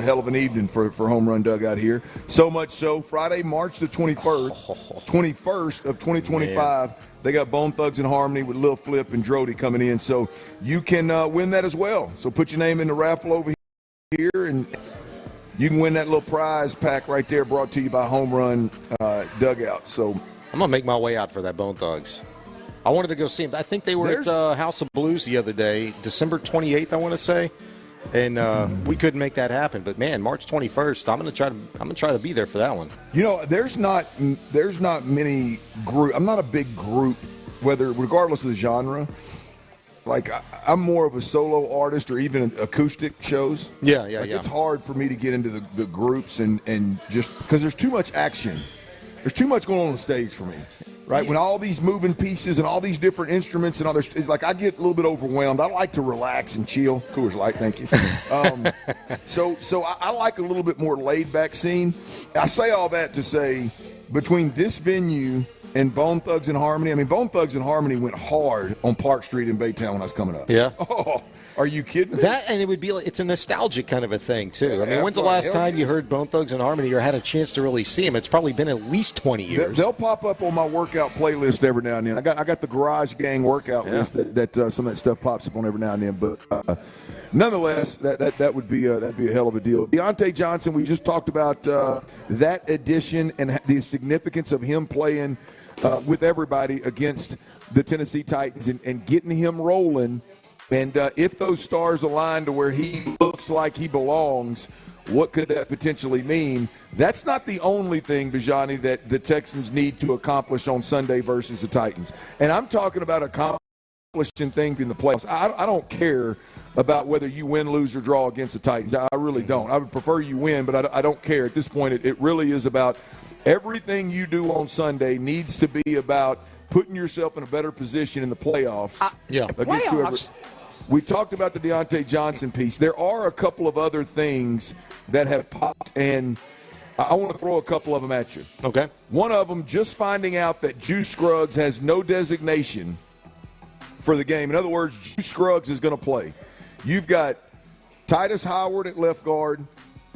hell of an evening for Home Run Dugout here. So much so, Friday, March the 21st of 2025. Man. They got Bone Thugs and Harmony with Lil Flip and Drody coming in. So you can win that as well. So put your name in the raffle over here and you can win that little prize pack right there brought to you by Home Run Dugout. So I'm going to make my way out for that Bone Thugs. I wanted to go see them. I think they were at House of Blues the other day, December 28th, I want to say. And we couldn't make that happen. But, man, March 21st, I'm going to try to be there for that one. You know, there's not many group. I'm not a big group, regardless of the genre. Like, I'm more of a solo artist or even acoustic shows. Yeah. It's hard for me to get into the groups and just because there's too much action. There's too much going on the stage for me, right? When all these moving pieces and all these different instruments and all this, it's like I get a little bit overwhelmed. I like to relax and chill. Coors Light, thank you. So I like a little bit more laid-back scene. I say all that to say between this venue and Bone Thugs and Harmony. I mean, Bone Thugs and Harmony went hard on Park Street in Baytown when I was coming up. Yeah. Oh, are you kidding me? That, and it would be like, it's a nostalgic kind of a thing, too. I mean, when's the last time you heard Bone Thugs and Harmony or had a chance to really see them? It's probably been at least 20 years. They'll pop up on my workout playlist every now and then. I got the Garage Gang workout list that some of that stuff pops up on every now and then. But nonetheless, that would be that'd be a hell of a deal. Deontay Johnson, we just talked about that addition and the significance of him playing with everybody against the Tennessee Titans and getting him rolling. And if those stars align to where he looks like he belongs, what could that potentially mean? That's not the only thing, Bijani, that the Texans need to accomplish on Sunday versus the Titans. And I'm talking about accomplishing things in the playoffs. I don't care about whether you win, lose, or draw against the Titans. I really don't. I would prefer you win, but I don't care. At this point, it really is about everything you do on Sunday needs to be about putting yourself in a better position in the playoffs. Yeah. Against whoever. We talked about the Deontay Johnson piece. There are a couple of other things that have popped, and I want to throw a couple of them at you. Okay. One of them, just finding out that Juice Scruggs has no designation for the game. In other words, Juice Scruggs is going to play. You've got Titus Howard at left guard.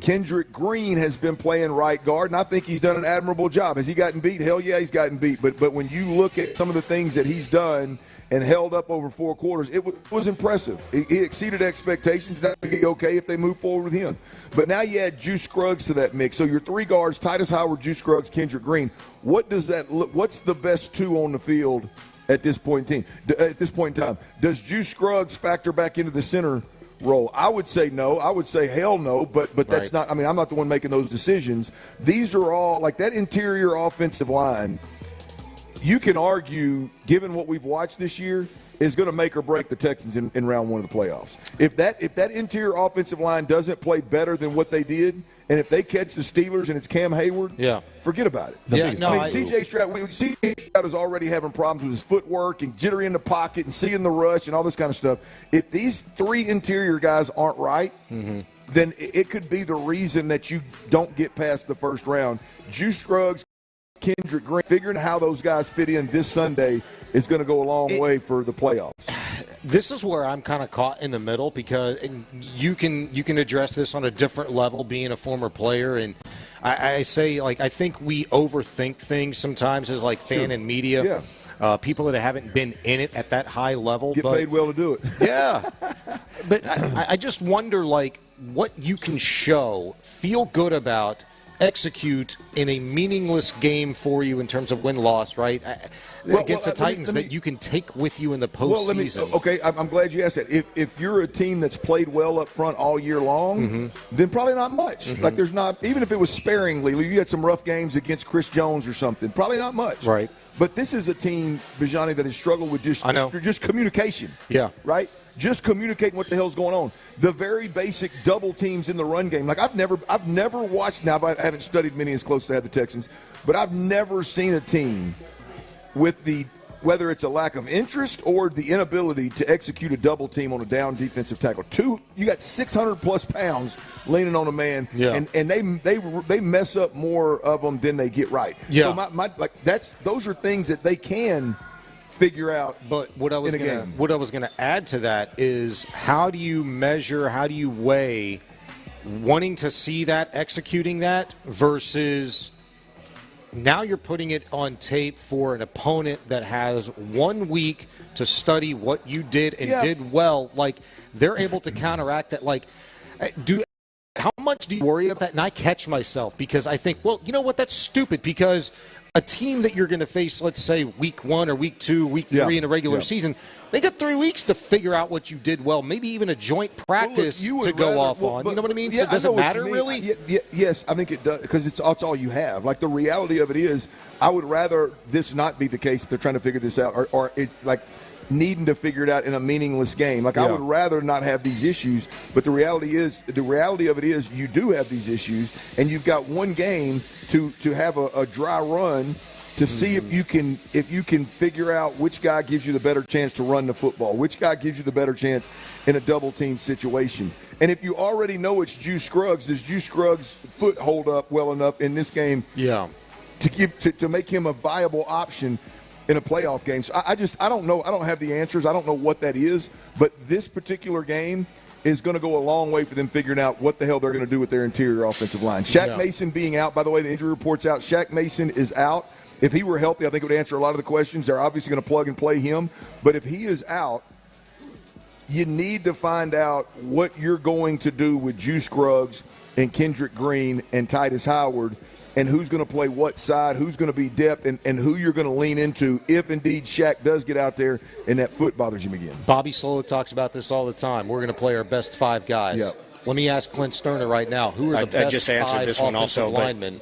Kendrick Green has been playing right guard, and I think he's done an admirable job. Has he gotten beat? Hell yeah, he's gotten beat. But when you look at some of the things that he's done and held up over 4 quarters, it was impressive. He exceeded expectations. That would be okay if they move forward with him. But now you add Juice Scruggs to that mix. So your 3 guards, Titus Howard, Juice Scruggs, Kendrick Green. What does that look? What's the best 2 on the field at this point in time? Does Juice Scruggs factor back into the center role? I would say no. I would say hell no, but that's not – I mean, I'm not the one making those decisions. These are all – like that interior offensive line, you can argue, given what we've watched this year, is going to make or break the Texans in round 1 of the playoffs. If that interior offensive line doesn't play better than what they did, and if they catch the Steelers and it's Cam Hayward, forget about it. C.J. Stroud is already having problems with his footwork and jittery in the pocket and seeing the rush and all this kind of stuff. If these 3 interior guys aren't right, then it could be the reason that you don't get past the first round. Juice Scruggs, Kendrick Green, figuring how those guys fit in this Sunday is going to go a long way for the playoffs. This is where I'm kind of caught in the middle because you can address this on a different level being a former player. And I say, like, I think we overthink things sometimes as, like, fan and media. Yeah. People that haven't been in it at that high level. Get paid well to do it. Yeah. But I just wonder, like, what you can show, feel good about, execute in a meaningless game for you in terms of win-loss, right? Against the Titans that you can take with you in the postseason. I'm glad you asked that. If you're a team that's played well up front all year long, then probably not much. Like there's not, even if it was sparingly, you had some rough games against Chris Jones or something, probably not much. Right. But this is a team, Bijani, that has struggled with just communication. Yeah. Right? Just communicating what the hell's going on. The very basic double teams in the run game. Like I've never watched. Now I haven't studied many as close as I have the Texans, but I've never seen a team with whether it's a lack of interest or the inability to execute a double team on a down defensive tackle. You got 600+ pounds leaning on a man, and they mess up more of them than they get right. Yeah. So those are things that they can figure out. But what I was going to add to that is how do you measure, how do you weigh wanting to see that, executing that versus now you're putting it on tape for an opponent that has 1 week to study what you did and did well. Like, they're able to counteract that. Like, how much do you worry about that? And I catch myself because I think, well, you know what? That's stupid because a team that you're going to face, let's say, week 1 or week 2, week 3 in a regular season, they got 3 weeks to figure out what you did well, maybe even a joint practice to go off on. You know what I mean? So does it matter, really? Yes, I think it does because it's all you have. Like, the reality of it is I would rather this not be the case if they're trying to figure this out or it's like needing to figure it out in a meaningless game. Like, I would rather not have these issues, but the reality of it is you do have these issues, and you've got 1 game to have a dry run to see if you can figure out which guy gives you the better chance to run the football, which guy gives you the better chance in a double team situation. And if you already know it's Juice Scruggs, does Juice Scruggs' foot hold up well enough in this game to make him a viable option in a playoff game? So I don't know. I don't have the answers. I don't know what that is. But this particular game is going to go a long way for them figuring out what the hell they're going to do with their interior offensive line. Shaq Mason being out, by the way, the injury report's out. Shaq Mason is out. If he were healthy, I think it would answer a lot of the questions. They're obviously going to plug and play him. But if he is out, you need to find out what you're going to do with Juice Scruggs and Kendrick Green and Titus Howard, and who's going to play what side, who's going to be depth, and who you're going to lean into if indeed Shaq does get out there and that foot bothers him again. Bobby Slowick talks about this all the time. We're going to play our best 5 guys. Yep. Let me ask Clint Stoerner right now, who are the best just answered 5 this one offensive also, linemen?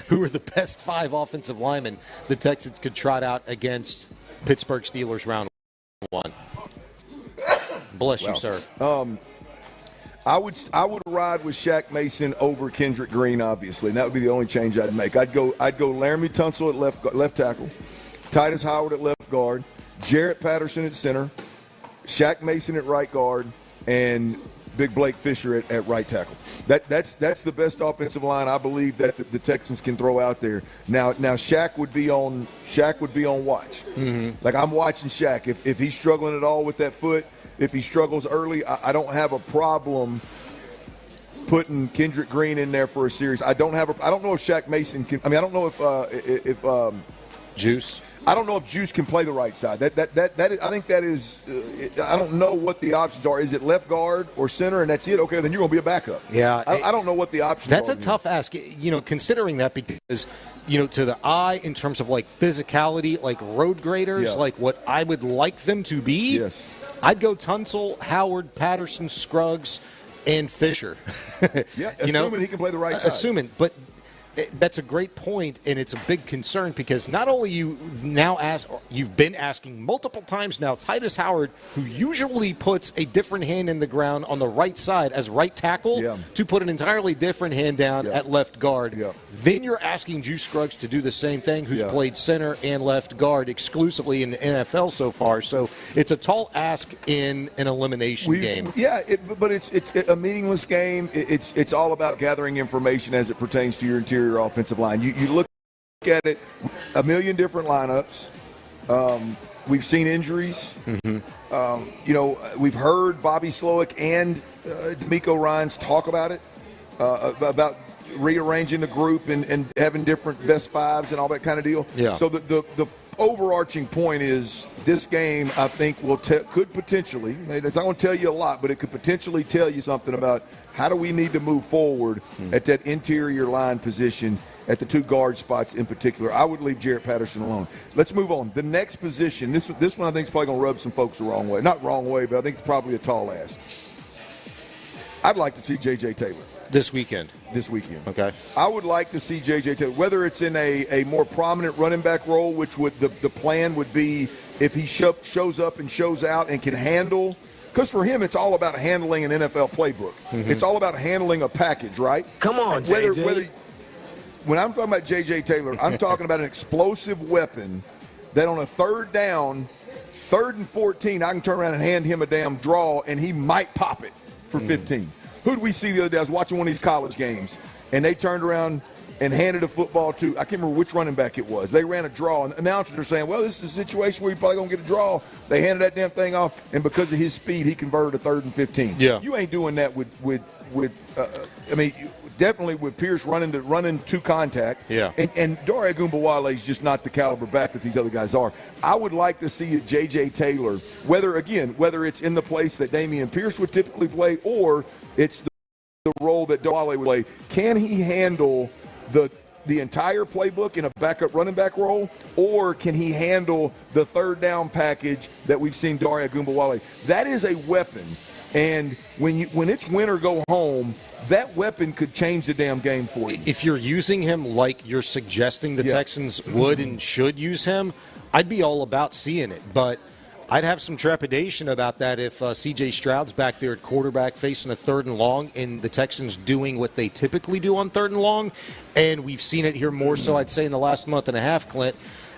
Who are the best 5 offensive linemen the Texans could trot out against Pittsburgh Steelers round 1? Bless you, sir. I would ride with Shaq Mason over Kendrick Green, obviously, and that would be the only change I'd make. I'd go Laramie Tunsil at left tackle, Titus Howard at left guard, Jarrett Patterson at center, Shaq Mason at right guard, and Big Blake Fisher at right tackle. That's the best offensive line I believe that the Texans can throw out there. Now Shaq would be on watch. Mm-hmm. Like I'm watching Shaq. If he's struggling at all with that foot, if he struggles early, I don't have a problem putting Kendrick Green in there for a series. I don't know if Shaq Mason can. I mean, I don't know if Juice. I don't know if Juice can play the right side. I think that is. I don't know what the options are. Is it left guard or center, and that's it? Okay, then you're going to be a backup. Yeah, I don't know what the options are. That's a here. tough ask. Considering that, because to the eye, in terms of like physicality, like road graders, like what I would like them to be. Yes, I'd go Tunsil, Howard, Patterson, Scruggs, and Fisher. Yeah, assuming he can play the right side. Assuming, but. That's a great point, and it's a big concern because not only you've been asking multiple times now, Titus Howard, who usually puts a different hand in the ground on the right side as right tackle, to put an entirely different hand down at left guard. Then you're asking Juice Scruggs to do the same thing, who's played center and left guard exclusively in the NFL so far. So it's a tall ask in an elimination game. Yeah, but it's a meaningless game. It's all about gathering information as it pertains to your interior offensive line. You look at it, a million different lineups. We've seen injuries. Mm-hmm. We've heard Bobby Slowick and D'Amico Ryans talk about it, about rearranging the group and having different best fives and all that kind of deal. Yeah. So the overarching point is this game, I think, could potentially, it's not going to tell you a lot, but it could potentially tell you something about how do we need to move forward at that interior line position at the two guard spots in particular. I would leave Jarrett Patterson alone. Let's move on. The next position, this one I think is probably going to rub some folks the wrong way. Not wrong way, but I think it's probably a tall ask. I'd like to see J.J. Taylor. This weekend. Okay. I would like to see J.J. Taylor, whether it's in a more prominent running back role, which would the plan would be if he shows up and shows out and can handle. Because for him, it's all about handling an NFL playbook. Mm-hmm. It's all about handling a package, right? Come on, JJ. When I'm talking about J.J. Taylor, I'm talking about an explosive weapon that on a third down, 3rd and 14, I can turn around and hand him a damn draw, and he might pop it for 15. Who did we see the other day? I was watching one of these college games, and they turned around and handed a football to, I can't remember which running back it was. They ran a draw, and announcers are saying, well, this is a situation where you're probably going to get a draw. They handed that damn thing off, and because of his speed, he converted a 3rd and 15. Yeah. You ain't doing that definitely with Pierce running to contact. Yeah. And Dare Ogunbowale is just not the caliber back that these other guys are. I would like to see J.J. Taylor, whether it's in the place that Dameon Pierce would typically play or it's the role that Dwale would play. Can he handle the entire playbook in a backup running back role, or can he handle the third down package that we've seen Dare Ogunbowale? That is a weapon. And when it's win or go home, that weapon could change the damn game for you. If you're using him like you're suggesting the Texans would and should use him, I'd be all about seeing it. But I'd have some trepidation about that if C.J. Stroud's back there at quarterback facing a 3rd and long and the Texans doing what they typically do on 3rd and long. And we've seen it here more so, I'd say, in the last month and a half, Clint.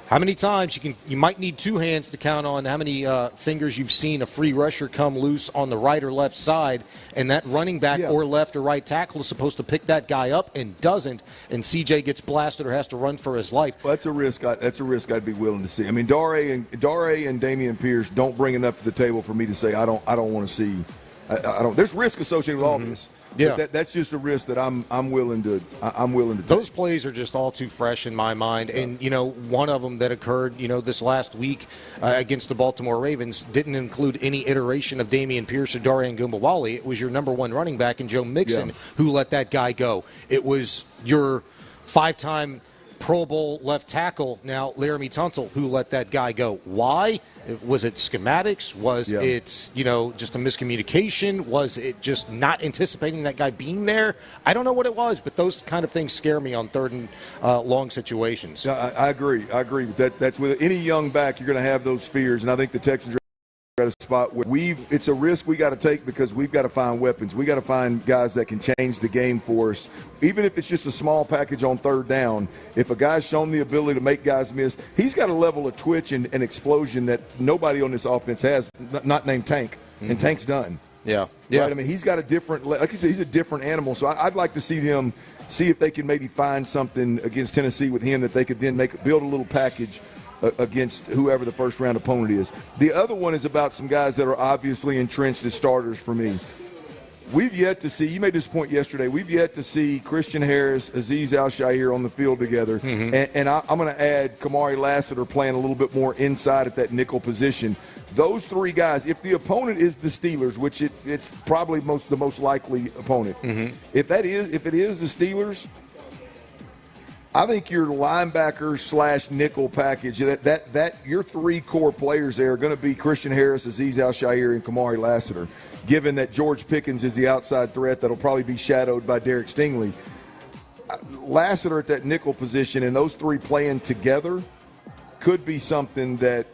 How many times you might need 2 hands to count on how many fingers you've seen a free rusher come loose on the right or left side, and that running back or left or right tackle is supposed to pick that guy up and doesn't, and CJ gets blasted or has to run for his life. Well, that's a risk. I'd be willing to see. I mean, Dare and Dameon Pierce don't bring enough to the table for me to say I don't want to see. I don't. There's risk associated with all this. Yeah, that's just a risk that I'm willing to take. Those plays are just all too fresh in my mind, and one of them that occurred this last week against the Baltimore Ravens didn't include any iteration of Dameon Pierce or Dare Ogunbowale. It was your number 1 running back in Joe Mixon who let that guy go. It was your 5-time Pro Bowl left tackle, now Laramie Tunsil, who let that guy go. Why? Was it schematics? Was it, just a miscommunication? Was it just not anticipating that guy being there? I don't know what it was, but those kind of things scare me on 3rd and long situations. I agree. That's with any young back, you're going to have those fears, and I think the Texans at a spot where it's a risk we got to take because we've got to find weapons. We got to find guys that can change the game for us. Even if it's just a small package on third down, if a guy's shown the ability to make guys miss, he's got a level of twitch and explosion that nobody on this offense has, not named Tank. Mm-hmm. And Tank's done. Yeah. Right? I mean, he's got a different, like you said, he's a different animal. So I'd like to see them see if they can maybe find something against Tennessee with him that they could then build a little package against whoever the first-round opponent is. The other one is about some guys that are obviously entrenched as starters for me. We've yet to see – you made this point yesterday. We've yet to see Christian Harris, Azeez Al-Shaair on the field together. Mm-hmm. And I'm going to add Kamari Lassiter playing a little bit more inside at that nickel position. Those three guys, if the opponent is the Steelers, which it's probably the most likely opponent, mm-hmm. if it is the Steelers – I think your linebacker / nickel package, that your three core players there are going to be Christian Harris, Azeez Al-Shaair, and Kamari Lassiter, given that George Pickens is the outside threat that'll probably be shadowed by Derek Stingley. Lassiter at that nickel position and those three playing together could be something that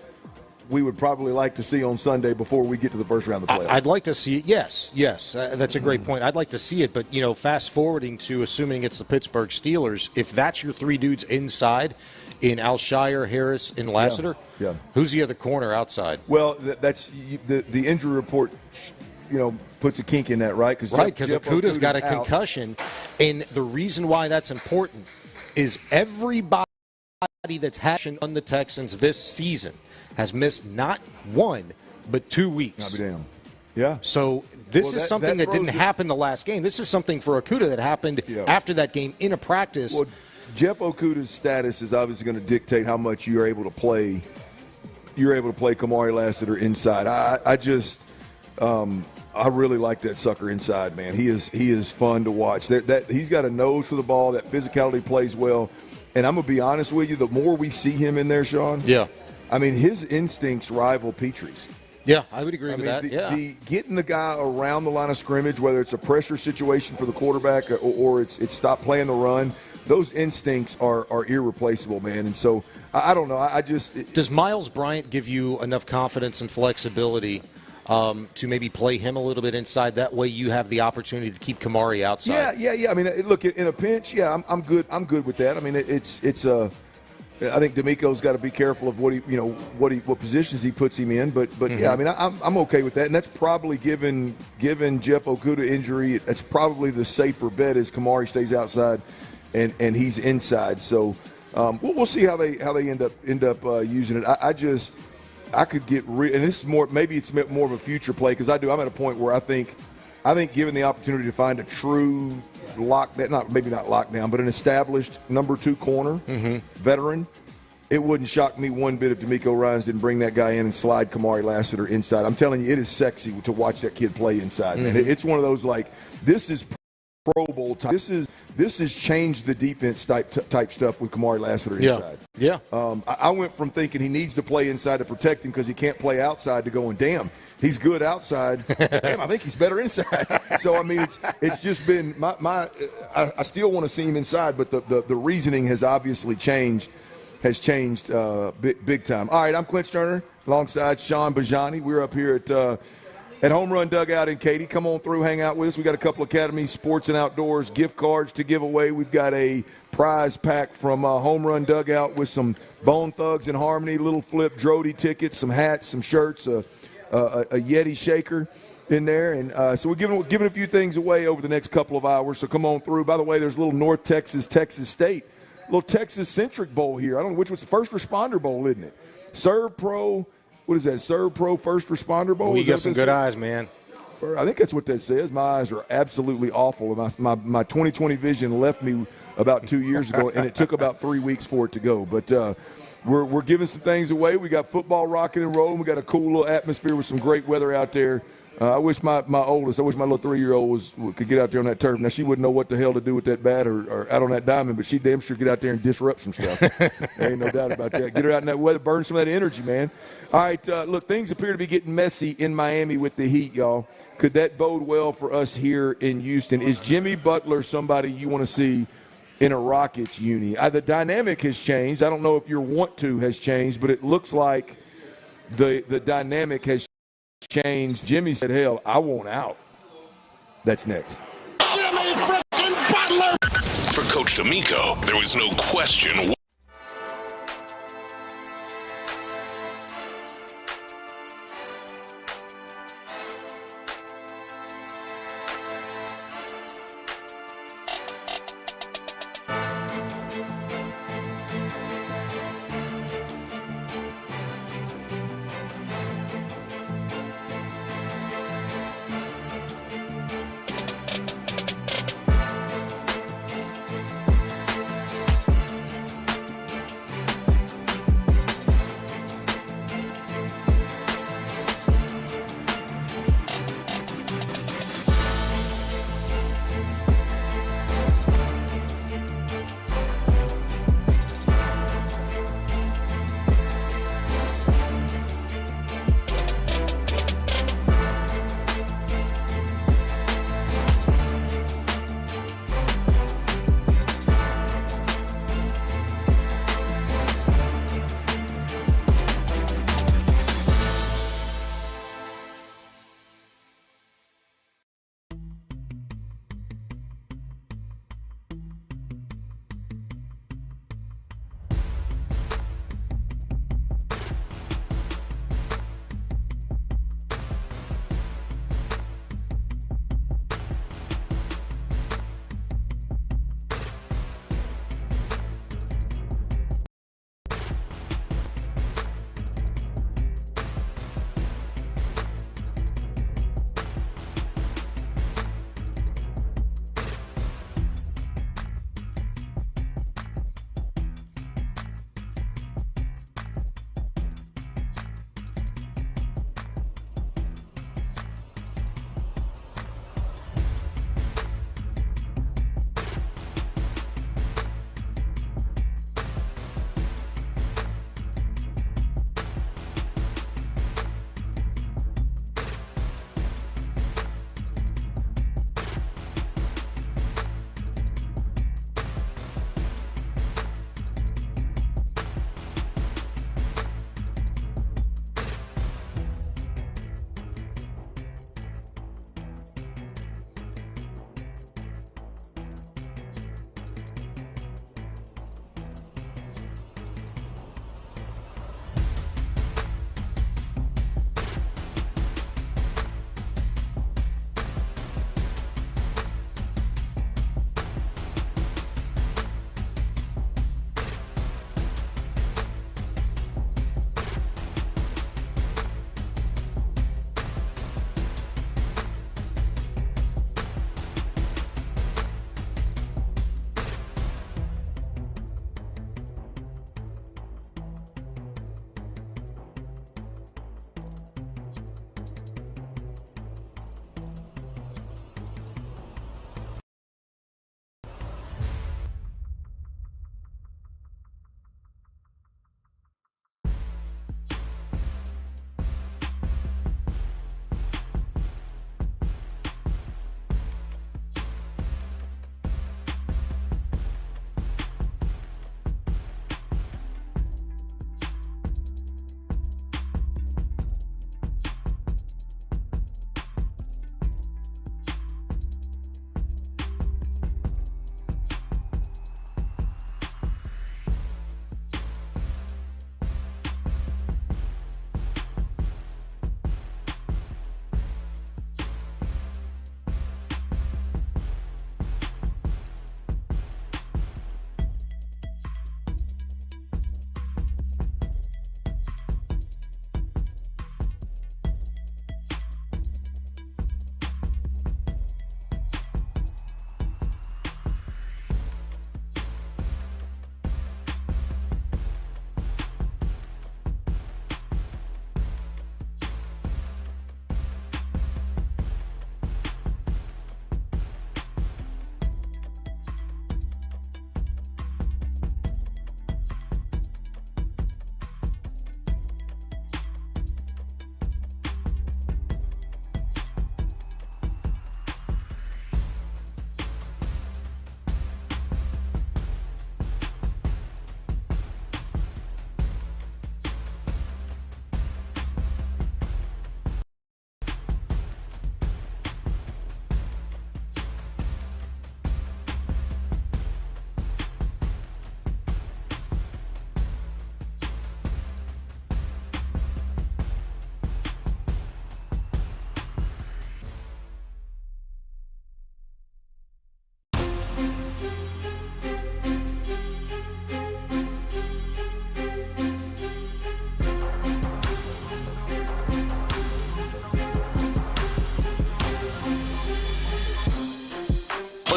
we would probably like to see on Sunday before we get to the first round of the playoffs. I'd like to see it. Yes. That's a great point. I'd like to see it, but, fast forwarding to assuming it's the Pittsburgh Steelers, if that's your three dudes inside in Al-Shaair, Harris, and Lassiter, who's the other corner outside? Well, that's the injury report, puts a kink in that, right? Because Okudah's got a concussion, and the reason why that's important is everybody that's hashing on the Texans this season has missed not 1 but 2 weeks. I'll be damned. Yeah. So this is something that didn't happen the last game. This is something for Okudah that happened after that game in a practice. Well, Jeff Okudah's status is obviously going to dictate how much you're able to play. You're able to play Kamari Lassiter inside. I really like that sucker inside, man. He is fun to watch. He's got a nose for the ball. That physicality plays well. And I'm going to be honest with you, the more we see him in there, Sean. Yeah. I mean, his instincts rival Petrie's. Yeah, I would agree with that. Getting the guy around the line of scrimmage, whether it's a pressure situation for the quarterback or it's stop playing the run, those instincts are irreplaceable, man. And so I don't know. Does Miles Bryant give you enough confidence and flexibility to maybe play him a little bit inside? That way, you have the opportunity to keep Kamari outside. Yeah. I mean, look, in a pinch, I'm good. I'm good with that. I mean, I think D'Amico's got to be careful of what positions he puts him in, but mm-hmm. Yeah, I mean, I'm okay with that, and that's probably given Jeff Okudah injury, that's probably the safer bet is Kamari stays outside, and he's inside. So we'll see how they end up using it. I could get and this is maybe it's more of a future play because I'm at a point where I think given the opportunity to find a true maybe not lockdown, but an established number 2 corner, mm-hmm. veteran, it wouldn't shock me one bit if D'Amico Ryans didn't bring that guy in and slide Kamari Lassiter inside. I'm telling you, it is sexy to watch that kid play inside, man. Mm-hmm. It's one of those, this is Pro Bowl time. This has changed the defense type stuff with Kamari Lassiter inside. Yeah. I went from thinking he needs to play inside to protect him because he can't play outside to going, damn, he's good outside. Damn, I think he's better inside. So, I mean, it's just been I still want to see him inside, but the reasoning has obviously changed big time. All right, I'm Clint Stoerner alongside Sean Bijani. We're up here at Home Run Dugout in Katy. Come on through, hang out with us. We got a couple Academy Sports and Outdoors gift cards to give away. We've got a prize pack from Home Run Dugout with some Bone Thugs and Harmony, Little Flip Drody tickets, some hats, some shirts, a Yeti shaker in there. And so we're giving a few things away over the next couple of hours. So come on through. By the way, there's a little North Texas State, little Texas-centric bowl here. I don't know which was the First Responder Bowl, isn't it? Serve Pro. What is that? Serve Pro First Responder Bowl? You got some good eyes, man. I think that's what that says. My eyes are absolutely awful. My 20/20 vision left me about 2 years ago, and it took about 3 weeks for it to go. But we're giving some things away. We got football rocking and rolling. We got a cool little atmosphere with some great weather out there. I wish my little 3-year-old could get out there on that turf. Now, she wouldn't know what the hell to do with that bat or out on that diamond, but she damn sure get out there and disrupt some stuff. There ain't no doubt about that. Get her out in that weather, burn some of that energy, man. All right, look, things appear to be getting messy in Miami with the Heat, y'all. Could that bode well for us here in Houston? Is Jimmy Butler somebody you want to see in a Rockets uni? The dynamic has changed. I don't know if your want to has changed, but it looks like the dynamic has changed. Jimmy said, hell, I want out. That's next. Jimmy frickin' Butler! For Coach D'Amico, there was no question.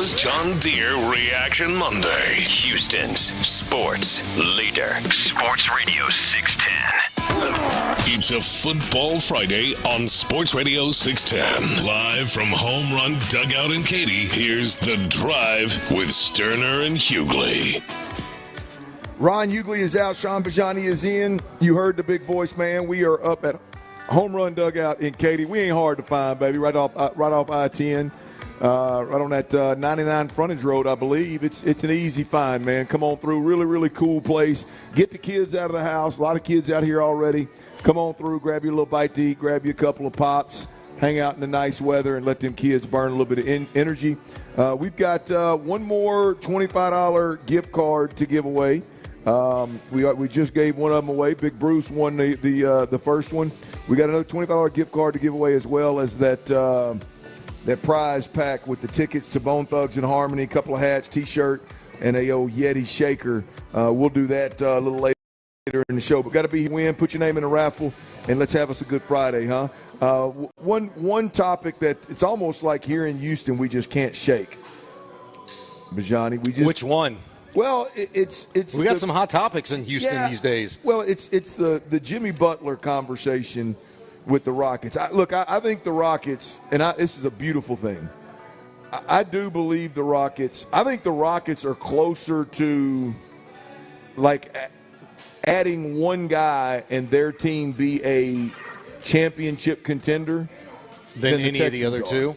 Alabama's John Deere Reaction Monday. Houston's sports leader. Sports Radio 610. It's a Football Friday on Sports Radio 610. Live from Home Run Dugout in Katy, here's The Drive with Stoerner and Hughley. Ron Hughley is out. Sean Bijani is in. You heard the big voice, man. We are up at Home Run Dugout in Katy. We ain't hard to find, baby. Right off I-10, right on that 99 frontage road, I believe. It's an easy find, man. Come on through. Really, really cool place. Get the kids out of the house. A lot of kids out here already. Come on through. Grab you a little bite to eat. Grab you a couple of pops. Hang out in the nice weather and let them kids burn a little bit of energy. We've got one more $25 gift card to give away. We just gave one of them away. Big Bruce won the first one. We got another $25 gift card to give away, as well as that prize pack with the tickets to Bone Thugs and Harmony, a couple of hats, T-shirt, and a old Yeti shaker. We'll do that a little later in the show. But got to be here, win. Put your name in the raffle, and let's have us a good Friday, huh? One topic that it's almost like here in Houston we just can't shake. Bijani, which one? Well, it's we got some hot topics in Houston these days. Well, it's the Jimmy Butler conversation with the Rockets. I think the Rockets, and this is a beautiful thing. I do believe the Rockets. I think the Rockets are closer to like adding one guy and their team be a championship contender than any the of the other two.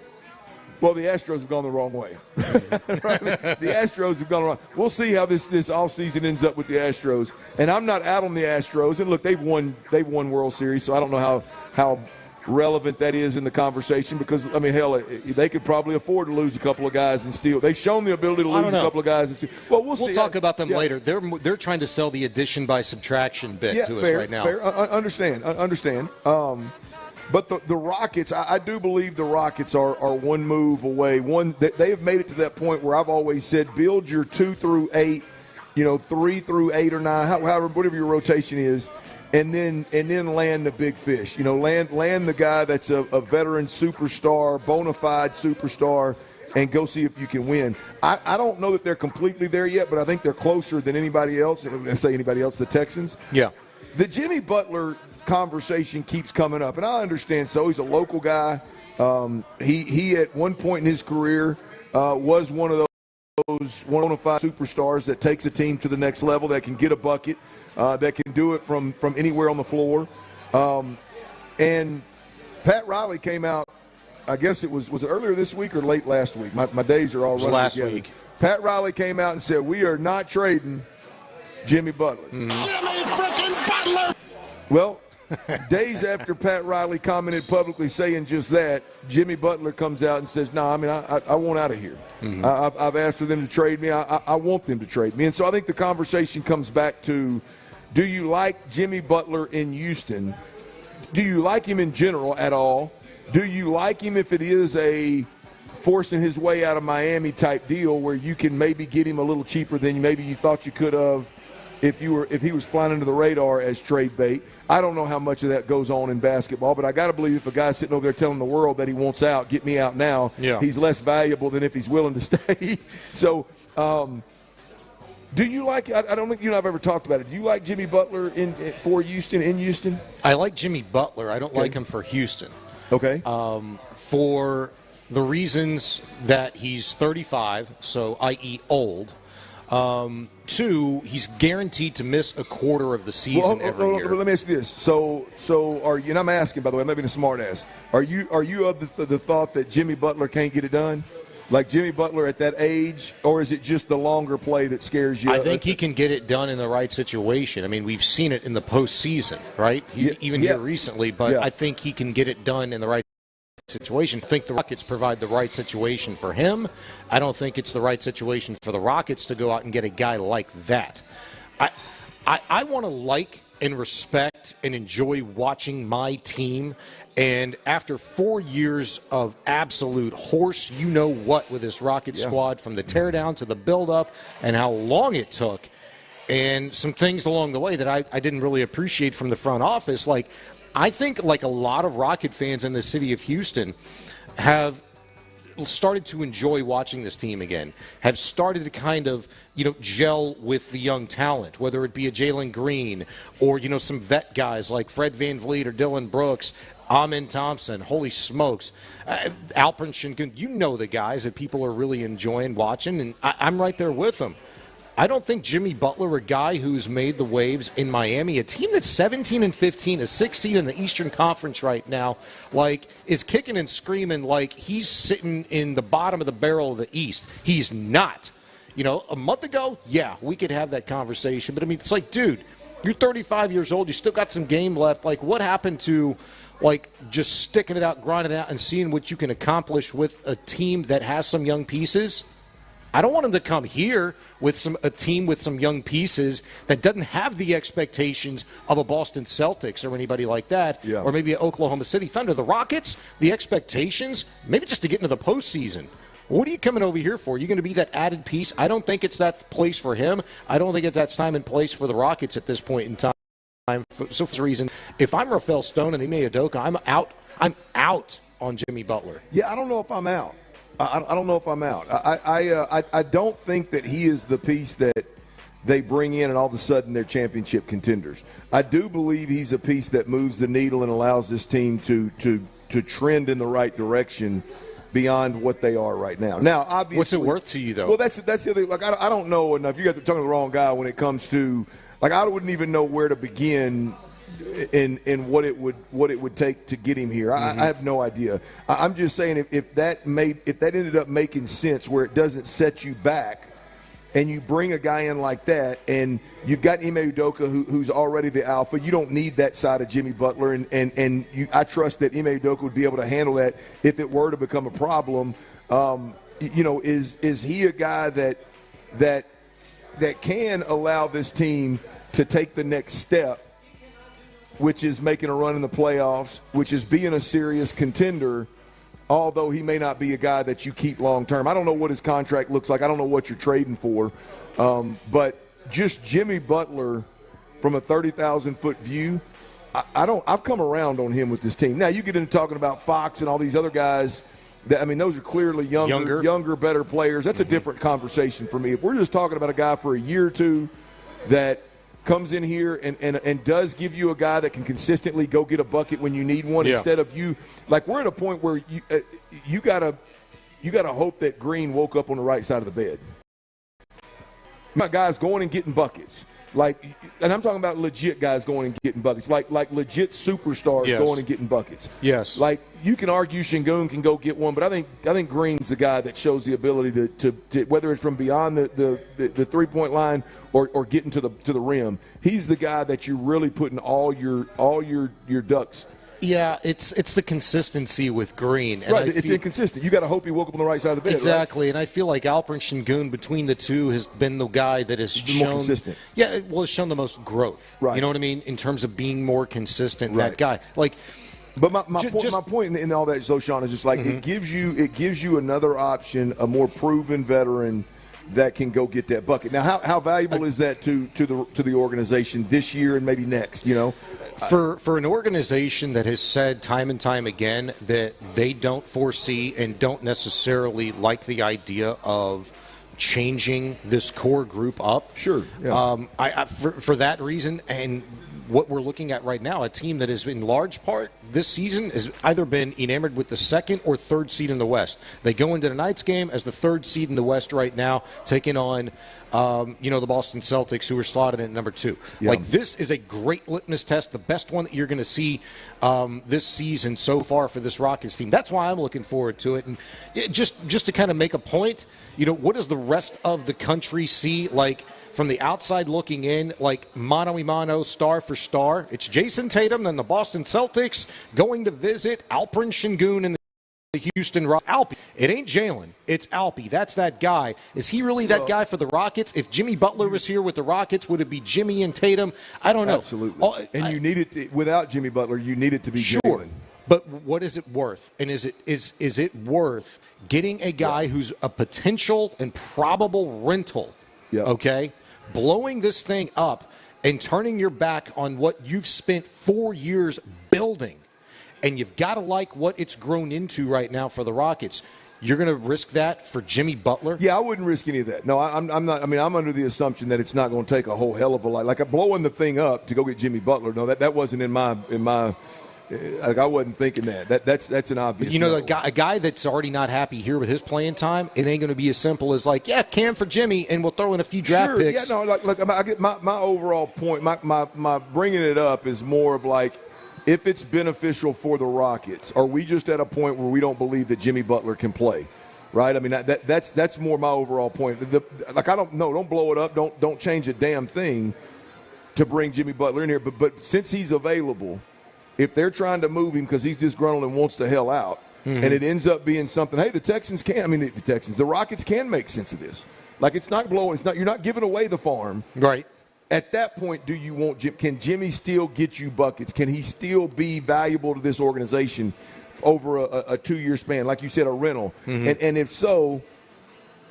Well, the Astros have gone the wrong way. Right? The Astros have gone wrong. We'll see how this offseason ends up with the Astros. And I'm not out on the Astros. And look, they've won World Series, so I don't know how relevant that is in the conversation because, I mean, hell, they could probably afford to lose a couple of guys and steal. They've shown the ability to lose a couple of guys and steal. Well, we'll see. We'll talk about them later. They're trying to sell the addition by subtraction bit to us right now. Fair. Understand. But the Rockets, I do believe the Rockets are one move away. They have made it to that point where I've always said build your 2 through 8, 3 through 8 or 9, however, whatever your rotation is, and then land the big fish. Land the guy that's a veteran superstar, bona fide superstar, and go see if you can win. I don't know that they're completely there yet, but I think they're closer than anybody else. And when I say anybody else, the Texans. Yeah. The Jimmy Butler conversation keeps coming up, and I understand. So he's a local guy. He at one point in his career was one of those bona fide superstars that takes a team to the next level, that can get a bucket, that can do it from anywhere on the floor. And Pat Riley came out, I guess it was earlier this week or late last week. My days are all running last together. week. Pat Riley came out and said, we are not trading Jimmy Butler. Jimmy freaking Butler! Well, days after Pat Riley commented publicly saying just that, Jimmy Butler comes out and says, no, I want out of here. Mm-hmm. I've asked for them to trade me. I want them to trade me. And so I think the conversation comes back to, do you like Jimmy Butler in Houston? Do you like him in general at all? Do you like him if it is a forcing his way out of Miami type deal where you can maybe get him a little cheaper than maybe you thought you could have if he was flying under the radar as trade bait? I don't know how much of that goes on in basketball, but I got to believe if a guy's sitting over there telling the world that he wants out, get me out now, he's less valuable than if he's willing to stay. So do you like – I don't think you and I have ever talked about it. Do you like Jimmy Butler for Houston, in Houston? I like Jimmy Butler. I don't like him for Houston. Okay. For the reasons that he's 35, so i.e. old. 2, he's guaranteed to miss a quarter of the season every year. Let me ask you this. So are you, and I'm asking, by the way, I'm not being a smart ass. Are you of the thought that Jimmy Butler can't get it done? Like Jimmy Butler at that age, or is it just the longer play that scares you? I think he can get it done in the right situation. I mean, we've seen it in the postseason, right? Here recently, but I think he can get it done in the right situation. I think the Rockets provide the right situation for him. I don't think it's the right situation for the Rockets to go out and get a guy like that. I want to like and respect and enjoy watching my team. And after 4 years of absolute horse, you-know-what with this Rocket squad, from the teardown to the build-up and how long it took, and some things along the way that I didn't really appreciate from the front office. Like, I think like a lot of Rocket fans in the city of Houston have started to enjoy watching this team again, have started to kind of, gel with the young talent, whether it be a Jalen Green or, some vet guys like Fred VanVleet or Dylan Brooks, Amin Thompson, holy smokes. Alperen Sengun, the guys that people are really enjoying watching, and I'm right there with them. I don't think Jimmy Butler, a guy who's made the waves in Miami, a team that's 17-15, a 6th seed in the Eastern Conference right now, is kicking and screaming like he's sitting in the bottom of the barrel of the East. He's not. A month ago, yeah, we could have that conversation. But, it's like, dude, you're 35 years old. You still got some game left. What happened to, just sticking it out, grinding it out, and seeing what you can accomplish with a team that has some young pieces? I don't want him to come here with a team with some young pieces that doesn't have the expectations of a Boston Celtics or anybody like that, or maybe an Oklahoma City Thunder. The Rockets, the expectations, maybe just to get into the postseason. What are you coming over here for? Are you going to be that added piece? I don't think it's that place for him. I don't think it's that time and place for the Rockets at this point in time. So for this reason, if I'm Rafael Stone and Ime Udoka, I'm out on Jimmy Butler. Yeah, I don't know if I'm out. I don't know if I'm out. I don't think that he is the piece that they bring in and all of a sudden they're championship contenders. I do believe he's a piece that moves the needle and allows this team to trend in the right direction beyond what they are right now. Now, obviously, what's it worth to you, though? Well, that's the other thing. I don't know enough. You guys are talking to the wrong guy when it comes to I wouldn't even know where to begin in what it would take to get him here. I have no idea. I'm just saying if that ended up making sense where it doesn't set you back, and you bring a guy in like that, and you've got Ime Udoka who's already the alpha. You don't need that side of Jimmy Butler, and I trust that Ime Udoka would be able to handle that if it were to become a problem. Is he a guy that can allow this team to take the next step, which is making a run in the playoffs, which is being a serious contender, although he may not be a guy that you keep long term. I don't know what his contract looks like. I don't know what you're trading for. But just Jimmy Butler from a 30,000-foot view, I've come around on him with this team. Now, you get into talking about Fox and all these other guys. Those are clearly younger, better players. That's a different conversation for me. If we're just talking about a guy for a year or two that comes in here and does give you a guy that can consistently go get a bucket when you need one, instead of you, we're at a point where you gotta hope that Green woke up on the right side of the bed. My guys going and getting buckets. And I'm talking about legit guys going and getting buckets, like legit superstars going and getting buckets. Yes. You can argue Sengun can go get one, but I think Green's the guy that shows the ability to whether it's from beyond the 3-point line or getting to the rim. He's the guy that you're really putting all your ducks. Yeah, it's the consistency with Green. And right, it's inconsistent. You got to hope he woke up on the right side of the bed. Exactly, right? And I feel like Alperen Sengun, between the two, has been the guy that has shown more consistent. Yeah, has shown the most growth. Right. You know what I mean? In terms of being more consistent, right. That guy. But my point in all that, Zoshan, is just it gives you another option, a more proven veteran that can go get that bucket. Now, how valuable is that to the organization this year and maybe next? For an organization that has said time and time again that they don't foresee and don't necessarily like the idea of changing this core group up. Sure. Yeah. For that reason, and what we're looking at right now, a team that has in large part this season has either been enamored with the 2nd or 3rd seed in the West. They go into tonight's game as the 3rd seed in the West right now, taking on the Boston Celtics, who are slotted in at number 2. Yeah. This is a great litmus test, the best one that you're going to see this season so far for this Rockets team. That's why I'm looking forward to it. And just to kind of make a point, what does the rest of the country see from the outside looking in, mano-a-mano, star for star? It's Jason Tatum and the Boston Celtics going to visit Alperen Sengun and the Houston Rockets. Alpi. It ain't Jalen. It's Alpi. That's that guy. Is he really that guy for the Rockets? If Jimmy Butler was here with the Rockets, would it be Jimmy and Tatum? I don't know. Absolutely. You need it without Jimmy Butler. You need it to be sure. Jalen. But what is it worth? And is it worth getting a guy who's a potential and probable rental? Yeah. Okay. Blowing this thing up and turning your back on what you've spent 4 years building, and you've got to like what it's grown into right now for the Rockets. You're going to risk that for Jimmy Butler? Yeah, I wouldn't risk any of that. No, I'm not. I mean, I'm under the assumption that it's not going to take a whole hell of a lot. Like blowing the thing up to go get Jimmy Butler. No, that wasn't in my. Like I wasn't thinking that. That's an obvious. You know, a guy that's already not happy here with his playing time, it ain't going to be as simple as like, yeah, Cam for Jimmy, and we'll throw in a few draft picks. Yeah, no, like I get my overall point. My bringing it up is more of like, if it's beneficial for the Rockets, are we just at a point where we don't believe that Jimmy Butler can play? Right? I mean, that's more my overall point. Like I don't blow it up. Don't change a damn thing to bring Jimmy Butler in here. But since he's available. If they're trying to move him because he's disgruntled and wants the hell out, and it ends up being something, hey, the Rockets can make sense of this. Like it's not blowing, you're not giving away the farm. Right. At that point, do you want can Jimmy still get you buckets? Can he still be valuable to this organization over a 2-year span? Like you said, a rental. And if so,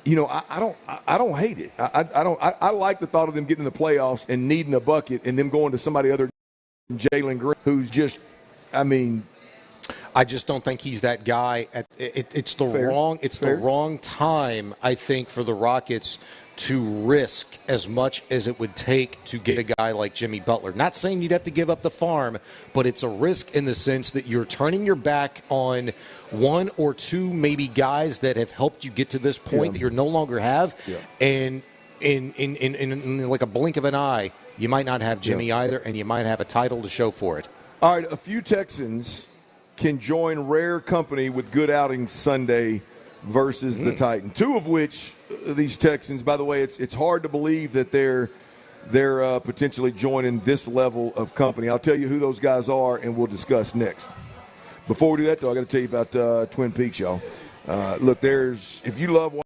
you know, I don't hate it. I like the thought of them getting in the playoffs and needing a bucket and them going to somebody other Jalen Green, who's just, I mean, I just don't think he's that guy. It's the wrong time, I think, for the Rockets to risk as much as it would take to get a guy like Jimmy Butler. Not saying you'd have to give up the farm, but it's a risk in the sense that you're turning your back on one or two maybe guys that have helped you get to this point that you no longer have, and in like a blink of an eye, you might not have Jimmy either, and you might have a title to show for it. All right, a few Texans can join rare company with good outings Sunday versus the Titans. Two of which, these Texans, by the way, it's hard to believe that they're potentially joining this level of company. I'll tell you who those guys are, and we'll discuss next. Before we do that, though, I got to tell you about Twin Peaks, y'all. Look, if you love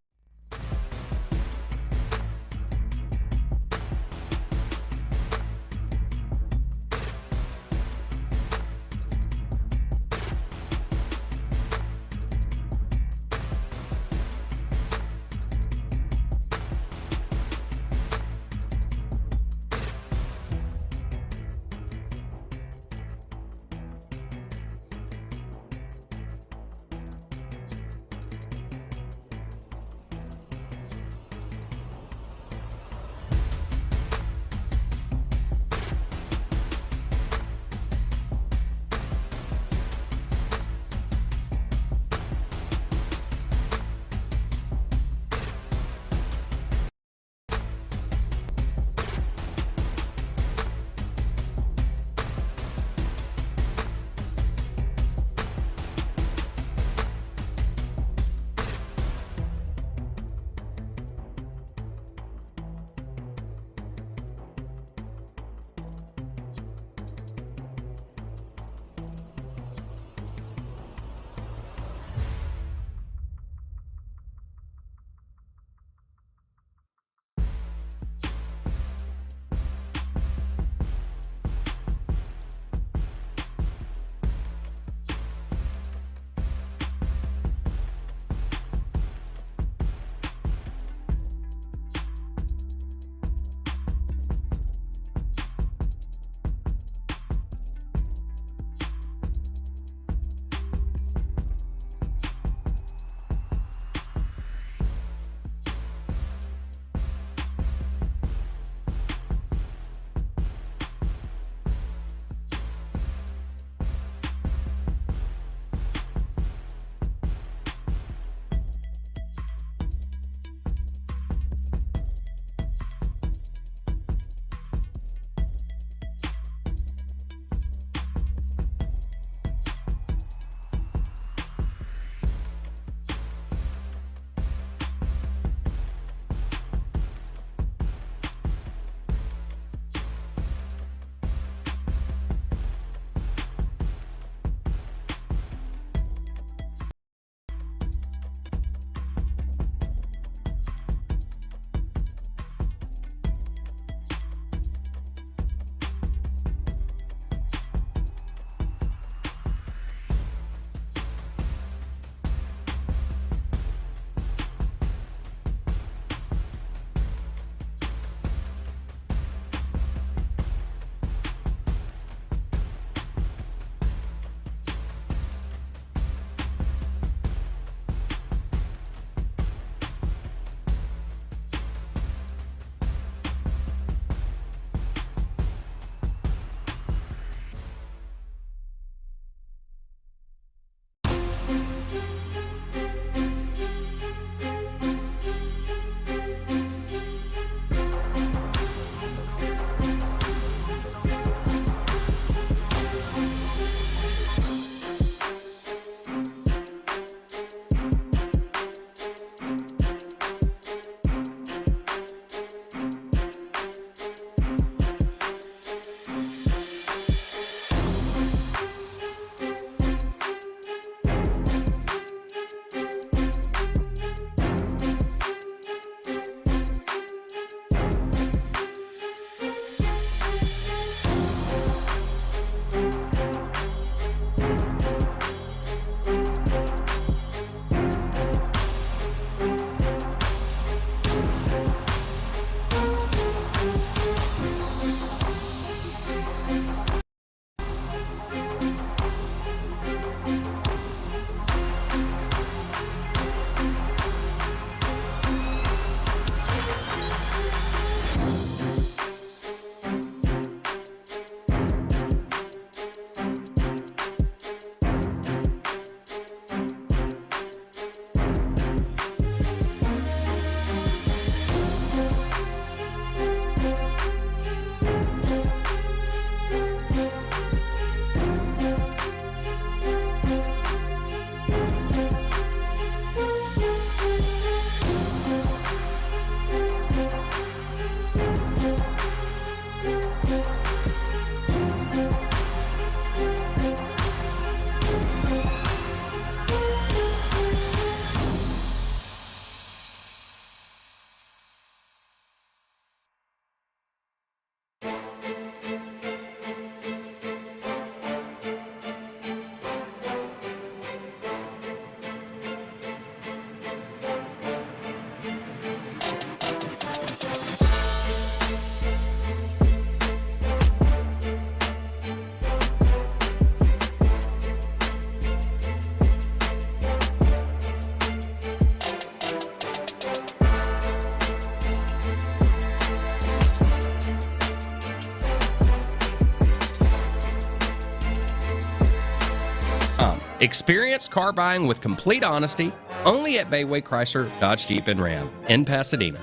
Experience car buying with complete honesty only at Bayway Chrysler, Dodge Jeep, and Ram in Pasadena.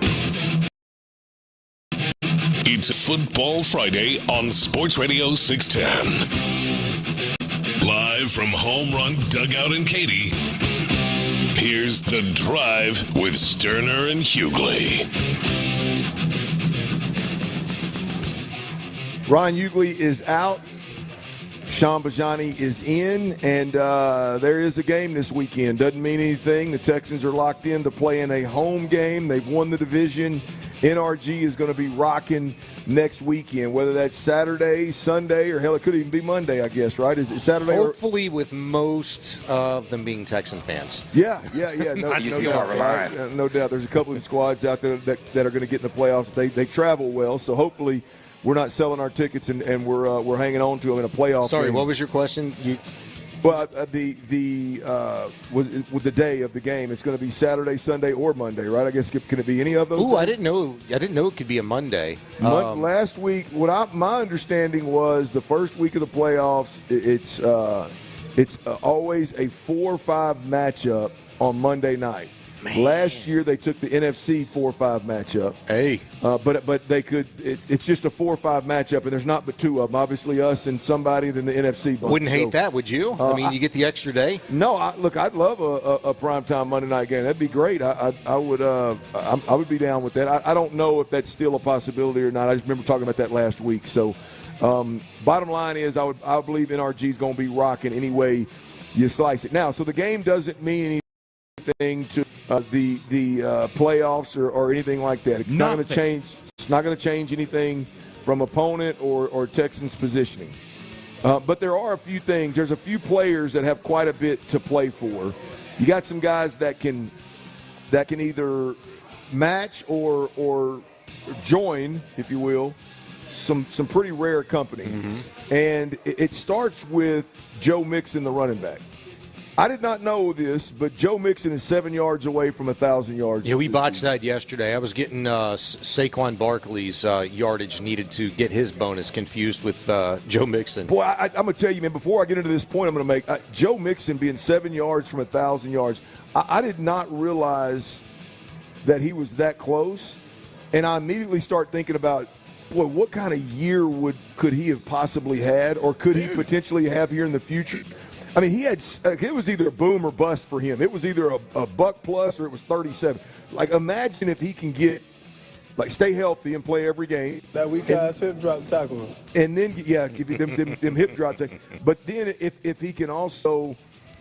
It's Football Friday on Sports Radio 610. Live from Home Run Dugout in Katy, here's The Drive with Stoerner and Hughley. Ron Hughley is out. Sean Bijani is in, and there is a game this weekend. Doesn't mean anything. The Texans are locked in to play in a home game. They've won the division. NRG is going to be rocking next weekend, whether that's Saturday, Sunday, or hell, it could even be Monday, I guess, right? Is it Saturday? Hopefully with most of them being Texan fans. Yeah. No doubt. No doubt. There's a couple of squads out there that are going to get in the playoffs. They travel well, so hopefully we're not selling our tickets and we're hanging on to them in a playoff Sorry, game. What was your question? Well, with the day of the game, it's going to be Saturday, Sunday, or Monday, right? I guess can it be any of those? Ooh, I didn't know it could be a Monday. Last week, my understanding was the first week of the playoffs, it's always a 4-5 matchup on Monday night. Man. Last year they took the NFC 4-5 matchup. Hey, but they could. It's just a 4-5 matchup, and there's not but two of them. Obviously, us and somebody than the NFC bunch. Wouldn't hate that, would you? I mean, you get the extra day. No, I'd love a primetime Monday night game. That'd be great. I would be down with that. I don't know if that's still a possibility or not. I just remember talking about that last week. So, bottom line is, I believe NRG is going to be rocking any way you slice it. Now, so the game doesn't mean anything to the playoffs or anything like that. It's not going to change. It's not going to change anything from opponent or Texans positioning. But there are a few things. There's a few players that have quite a bit to play for. You got some guys that can either match or join, if you will, some pretty rare company. Mm-hmm. And it starts with Joe Mixon, the running back. I did not know this, but Joe Mixon is 7 yards away from 1,000 yards. Yeah, we botched that yesterday. I was getting Saquon Barkley's yardage needed to get his bonus confused with Joe Mixon. Boy, I'm going to tell you, man, before I get into this point I'm going to make, Joe Mixon being 7 yards from 1,000 yards, I did not realize that he was that close. And I immediately start thinking about, boy, what kind of year could he have possibly had or could he potentially have here in the future? I mean, it was either boom or bust for him. It was either a buck plus or it was 37. Like, imagine if he can stay healthy and play every game. That weak guy's hip drop tackle. And then, give you them hip drop tackle. But then if he can also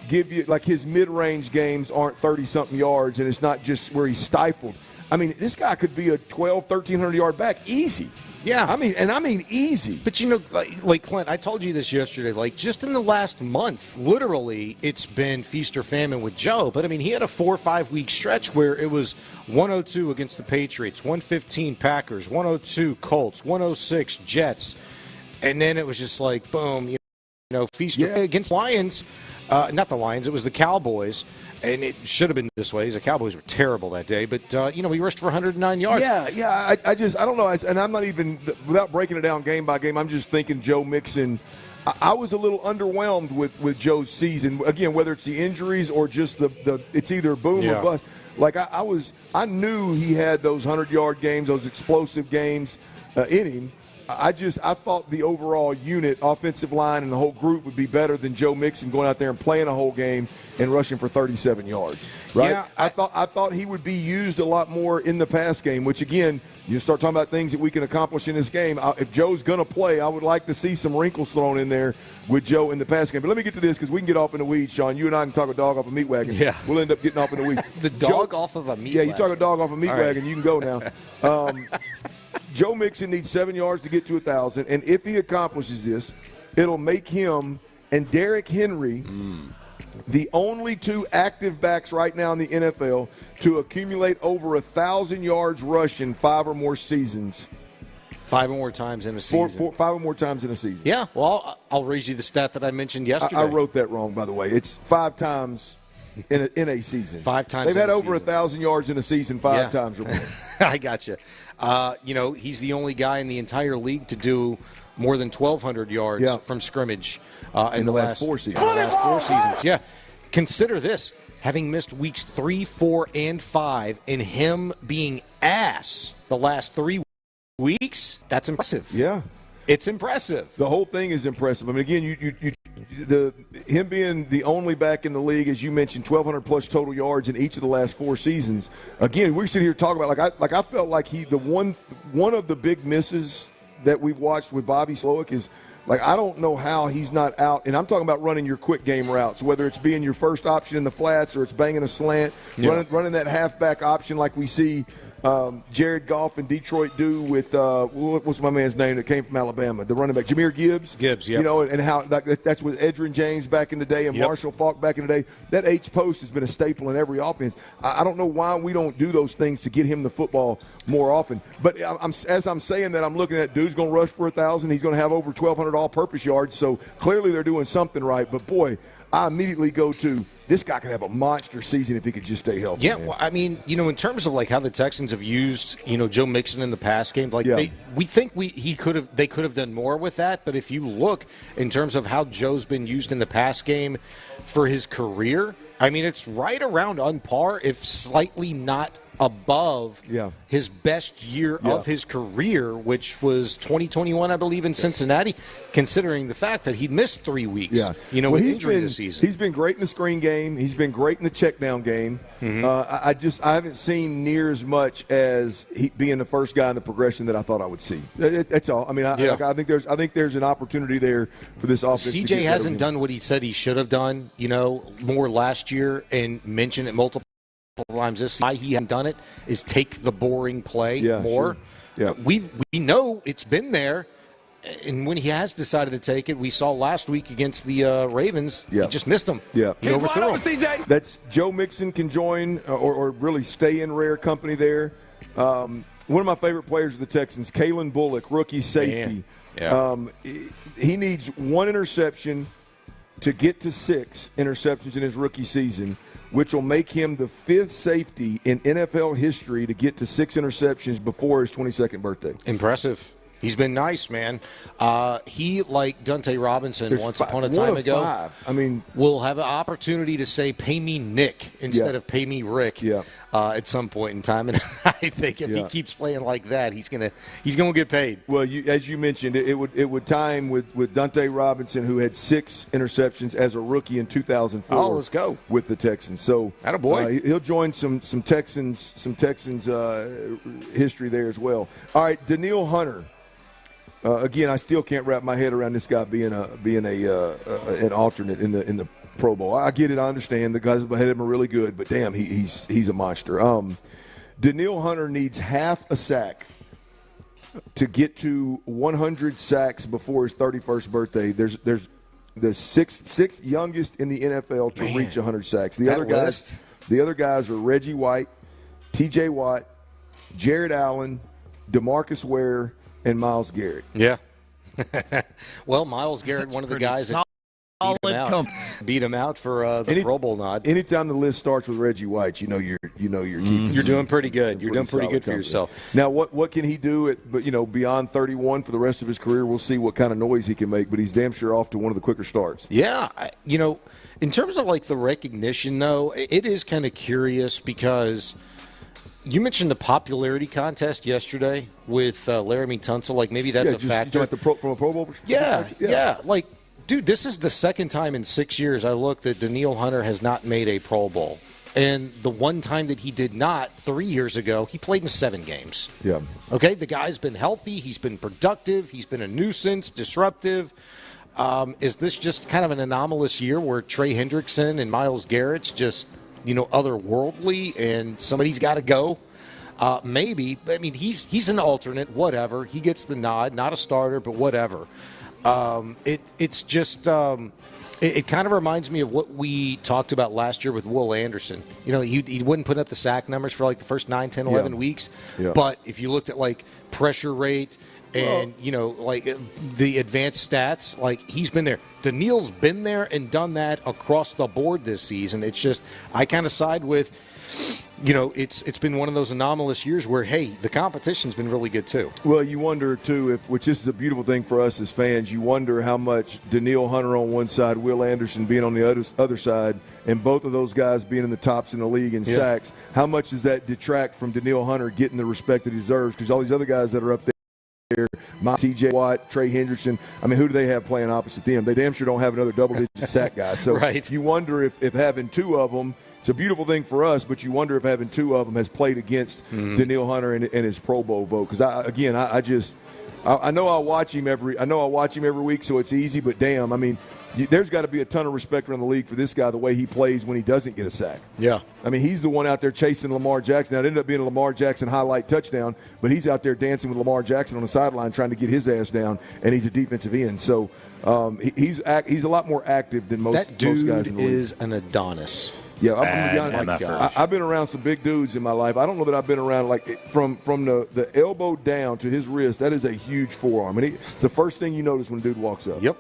give you, like, his mid-range games aren't 30-something yards and it's not just where he's stifled. I mean, this guy could be a 1,300-yard back easy. Yeah. I mean easy. But, like Clint, I told you this yesterday, like, just in the last month, literally, it's been feast or famine with Joe. But, I mean, he had a 4 or 5 week stretch where it was 102 against the Patriots, 115 Packers, 102 Colts, 106 Jets. And then it was just like, boom, feast or famine against Lions. Not the Lions, it was the Cowboys. And it should have been this way. The Cowboys were terrible that day. But, he rushed for 109 yards. Yeah. I don't know. And I'm not even, without breaking it down game by game, I'm just thinking Joe Mixon. I was a little underwhelmed with Joe's season. Again, whether it's the injuries or just it's either boom or bust. Like, I knew he had those 100-yard games, those explosive games in him. I thought the overall unit, offensive line, and the whole group would be better than Joe Mixon going out there and playing a whole game and rushing for 37 yards. Right? Yeah, I thought he would be used a lot more in the pass game. Which again, you start talking about things that we can accomplish in this game. If Joe's going to play, I would like to see some wrinkles thrown in there with Joe in the pass game. But let me get to this because we can get off in the weeds, Sean. You and I can talk a dog off a meat wagon. Yeah, we'll end up getting off in the weeds. The dog off of a meat wagon. Yeah, you talk a dog off a meat wagon, you can go now. Joe Mixon needs 7 yards to get to 1,000, and if he accomplishes this, it'll make him and Derrick Henry the only two active backs right now in the NFL to accumulate over 1,000 yards rushing 5 or more seasons. 5 or more times in a season. 5 or more times in a season. Yeah, well, I'll raise you the stat that I mentioned yesterday. I wrote that wrong, by the way. It's 5 times in a season. 5 times. They've had over 1,000 yards in a season 5 times or more. I got you. He's the only guy in the entire league to do more than 1,200 yards from scrimmage in the last 4 seasons. Yeah. Consider this. Having missed weeks 3, 4, and 5, and him being ass the last 3 weeks, that's impressive. Yeah. It's impressive. The whole thing is impressive. I mean, again, him being the only back in the league, as you mentioned, 1,200-plus total yards in each of the last 4 seasons. Again, we sit here talking about, I felt like one of the big misses that we've watched with Bobby Slowick is, I don't know how he's not out, and I'm talking about running your quick game routes, whether it's being your first option in the flats or it's banging a slant, running that halfback option like we see Jared Goff in Detroit do with what's my man's name that came from Alabama, the running back Jahmyr Gibbs. Yeah. And how that's with Edgerrin James back in the day and Marshall Faulk back in the day. That H post has been a staple in every offense. I don't know why we don't do those things to get him the football more often. But as I'm saying that, I'm looking at dude's going to rush for 1,000. He's going to have over 1,200 all-purpose yards. So clearly they're doing something right. But boy, I immediately go to, this guy could have a monster season if he could just stay healthy. Yeah, well, I mean, in terms of how the Texans have used, Joe Mixon in the pass game, we think they could have done more with that. But if you look in terms of how Joe's been used in the pass game for his career, I mean, it's right around on par, if slightly not above his best year of his career, which was 2021, I believe, in Cincinnati, considering the fact that he'd missed 3 weeks, with injury this season. He's been great in the screen game. He's been great in the check down game. I haven't seen near as much as he being the first guy in the progression that I thought I would see. That's all. I mean, I think there's an opportunity there for this offense. CJ hasn't done what he said he should have done, more last year, and mentioned it multiple times this. Why he hasn't done it is take the boring play more. Sure. Yeah. We know it's been there, and when he has decided to take it, we saw last week against the Ravens, he just missed them. Yeah. He overthrew him. CJ. That's Joe Mixon can join or really stay in rare company there. One of my favorite players of the Texans, Kalen Bullock, rookie safety. He needs 1 interception to get to 6 interceptions in his rookie season, which will make him the 5th safety in NFL history to get to 6 interceptions before his 22nd birthday. Impressive. He's been nice, man. He, like Dante Robinson once upon a time ago, 5. I mean, will have an opportunity to say, pay me Nick instead of pay me Rick at some point in time. And I think if he keeps playing like that, he's gonna get paid. Well, as you mentioned, it would time with Dante Robinson, who had 6 interceptions as a rookie in 2004. Oh, let's go with the Texans. So, attaboy. He'll join some Texans history there as well. All right, Danielle Hunter. Again, I still can't wrap my head around this guy being an alternate in the Pro Bowl. I get it, I understand. The guys ahead of him are really good, but damn, he's a monster. Danielle Hunter needs half a sack to get to 100 sacks before his 31st birthday. There's the sixth youngest in the NFL to reach 100 sacks. The other guys are Reggie White, T.J. Watt, Jared Allen, DeMarcus Ware, and Myles Garrett. Yeah. Well, Myles Garrett, one of the guys that beat him out for the Pro Bowl nod. Anytime the list starts with Reggie White, you're keeping. You're doing pretty good. You're doing pretty good for yourself. Now, what can he do beyond 31 for the rest of his career? We'll see what kind of noise he can make, but he's damn sure off to one of the quicker starts. Yeah, in terms of the recognition, though, it is kind of curious because you mentioned the popularity contest yesterday with Laramie Tunsil. Maybe that's a factor. From a Pro Bowl perspective? Yeah. Dude, this is the second time in 6 years I looked that Danielle Hunter has not made a Pro Bowl. And the one time that he did not, 3 years ago, he played in 7 games. Yeah. Okay, the guy's been healthy. He's been productive. He's been a nuisance, disruptive. Is this just kind of an anomalous year where Trey Hendrickson and Myles Garrett's just otherworldly, and somebody's got to go? Maybe. I mean, he's an alternate, whatever. He gets the nod, not a starter, but whatever. It's just it kind of reminds me of what we talked about last year with Will Anderson. He wouldn't put up the sack numbers for the first 9, 10, 11 weeks. Yeah. But if you looked at pressure rate and, the advanced stats, he's been there. Danielle's been there and done that across the board this season. It's just I kind of side with it's been one of those anomalous years where, hey, the competition's been really good too. Well, you wonder too which is a beautiful thing for us as fans. You wonder how much Daniil Hunter on one side, Will Anderson being on the other side, and both of those guys being in the tops in the league in sacks. How much does that detract from Daniil Hunter getting the respect that he deserves? Because all these other guys that are up there, T.J. Watt, Trey Hendrickson, I mean, who do they have playing opposite them? They damn sure don't have another double-digit sack guy. So you wonder if having two of them, it's a beautiful thing for us, but you wonder if having two of them has played against Daniil Hunter and his Pro Bowl vote. Because I know I'll watch him every week, so it's easy. But damn, I mean, there's got to be a ton of respect around the league for this guy, the way he plays when he doesn't get a sack. Yeah. I mean, he's the one out there chasing Lamar Jackson. Now, it ended up being a Lamar Jackson highlight touchdown, but he's out there dancing with Lamar Jackson on the sideline trying to get his ass down, and he's a defensive end. So he's a lot more active than most guys in the league. That dude is an Adonis. Yeah, I've been around some big dudes in my life. I don't know that I've been around from the elbow down to his wrist. That is a huge forearm, and it's the first thing you notice when a dude walks up. Yep.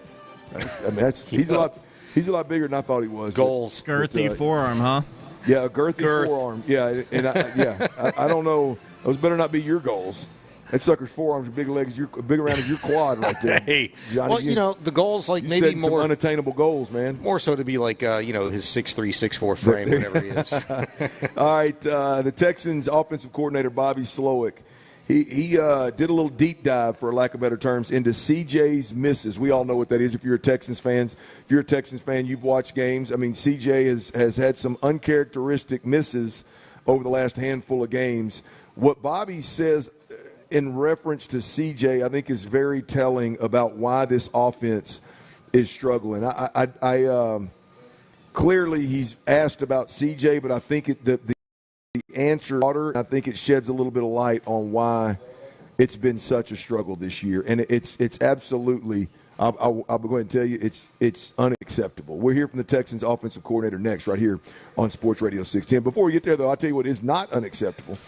He's a lot bigger than I thought he was. Goals, girthy forearm, huh? Yeah, a girthy forearm. Yeah, and I don't know. Those better not be your goals. That sucker's forearms are big around as your quad right there. Hey, Johnny, well, the goals maybe more some unattainable goals, man. More so to be like his 6'3", 6'4" frame, whatever he is. All right, the Texans offensive coordinator Bobby Slowick. He did a little deep dive, for lack of better terms, into CJ's misses. We all know what that is if you're a Texans fan. If you're a Texans fan, you've watched games. I mean, CJ has had some uncharacteristic misses over the last handful of games. What Bobby says in reference to CJ, I think is very telling about why this offense is struggling. I clearly he's asked about CJ, but I think the answer, I think it sheds a little bit of light on why it's been such a struggle this year, and it's absolutely. I'll go ahead and tell you it's unacceptable. We'll hear from the Texans offensive coordinator next, right here on Sports Radio 610. Before we get there, though, I'll tell you what is not unacceptable.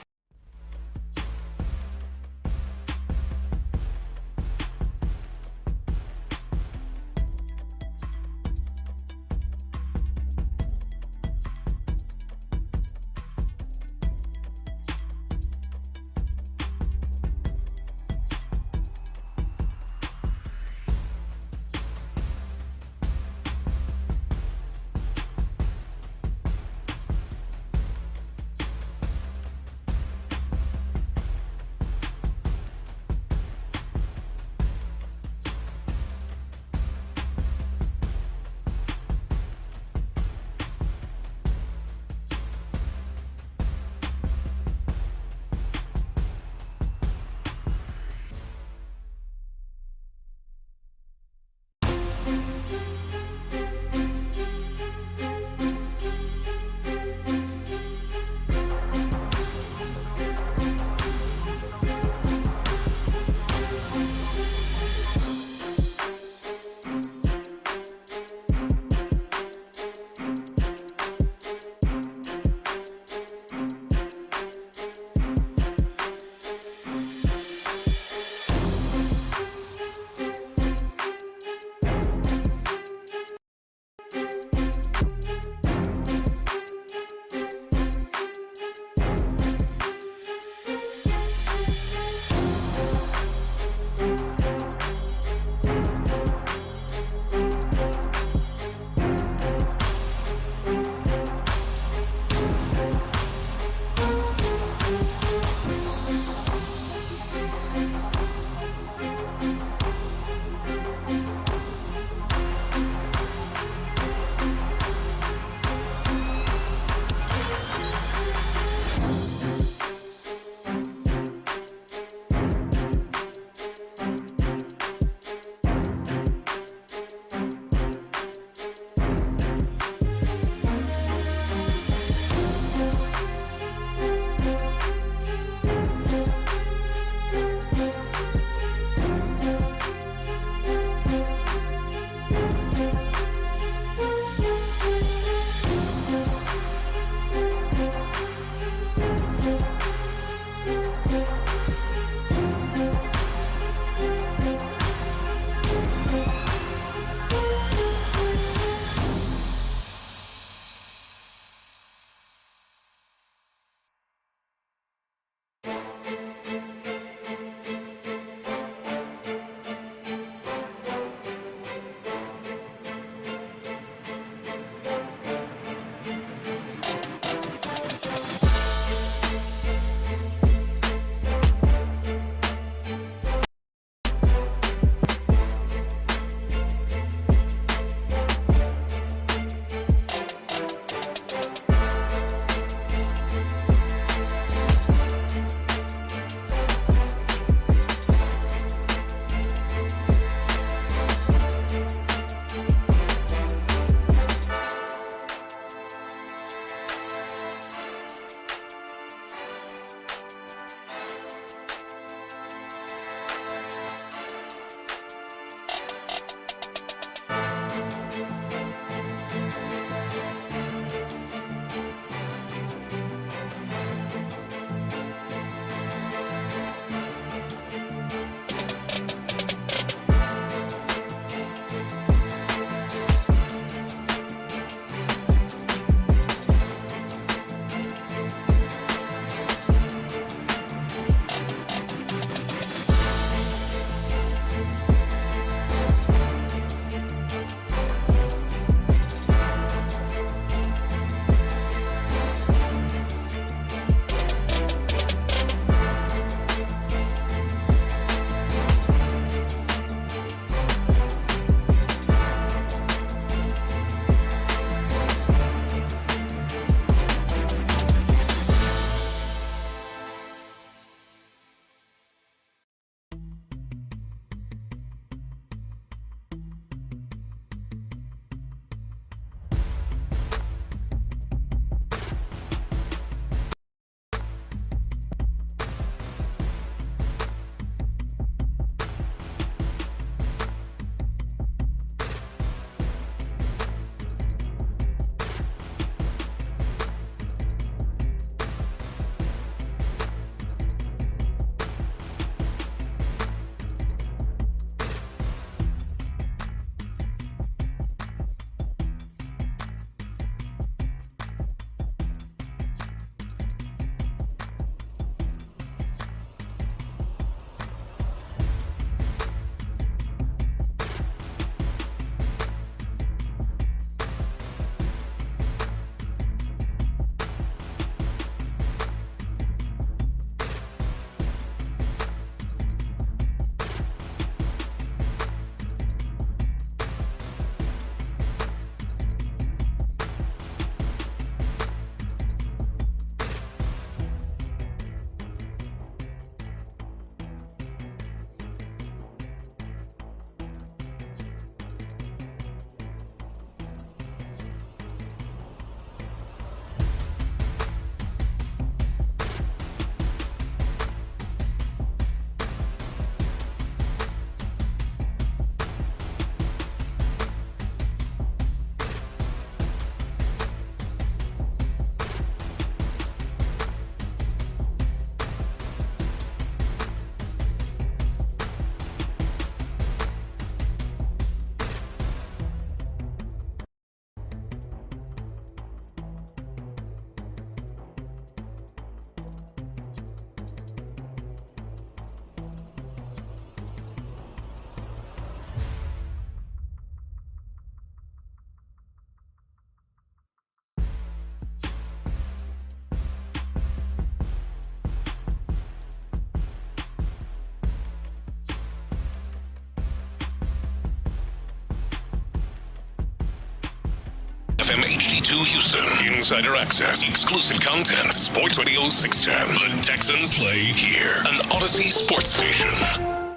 FM HD2 Houston. Insider access. Exclusive content. Sports Radio 610. The Texans play here. An Odyssey sports station.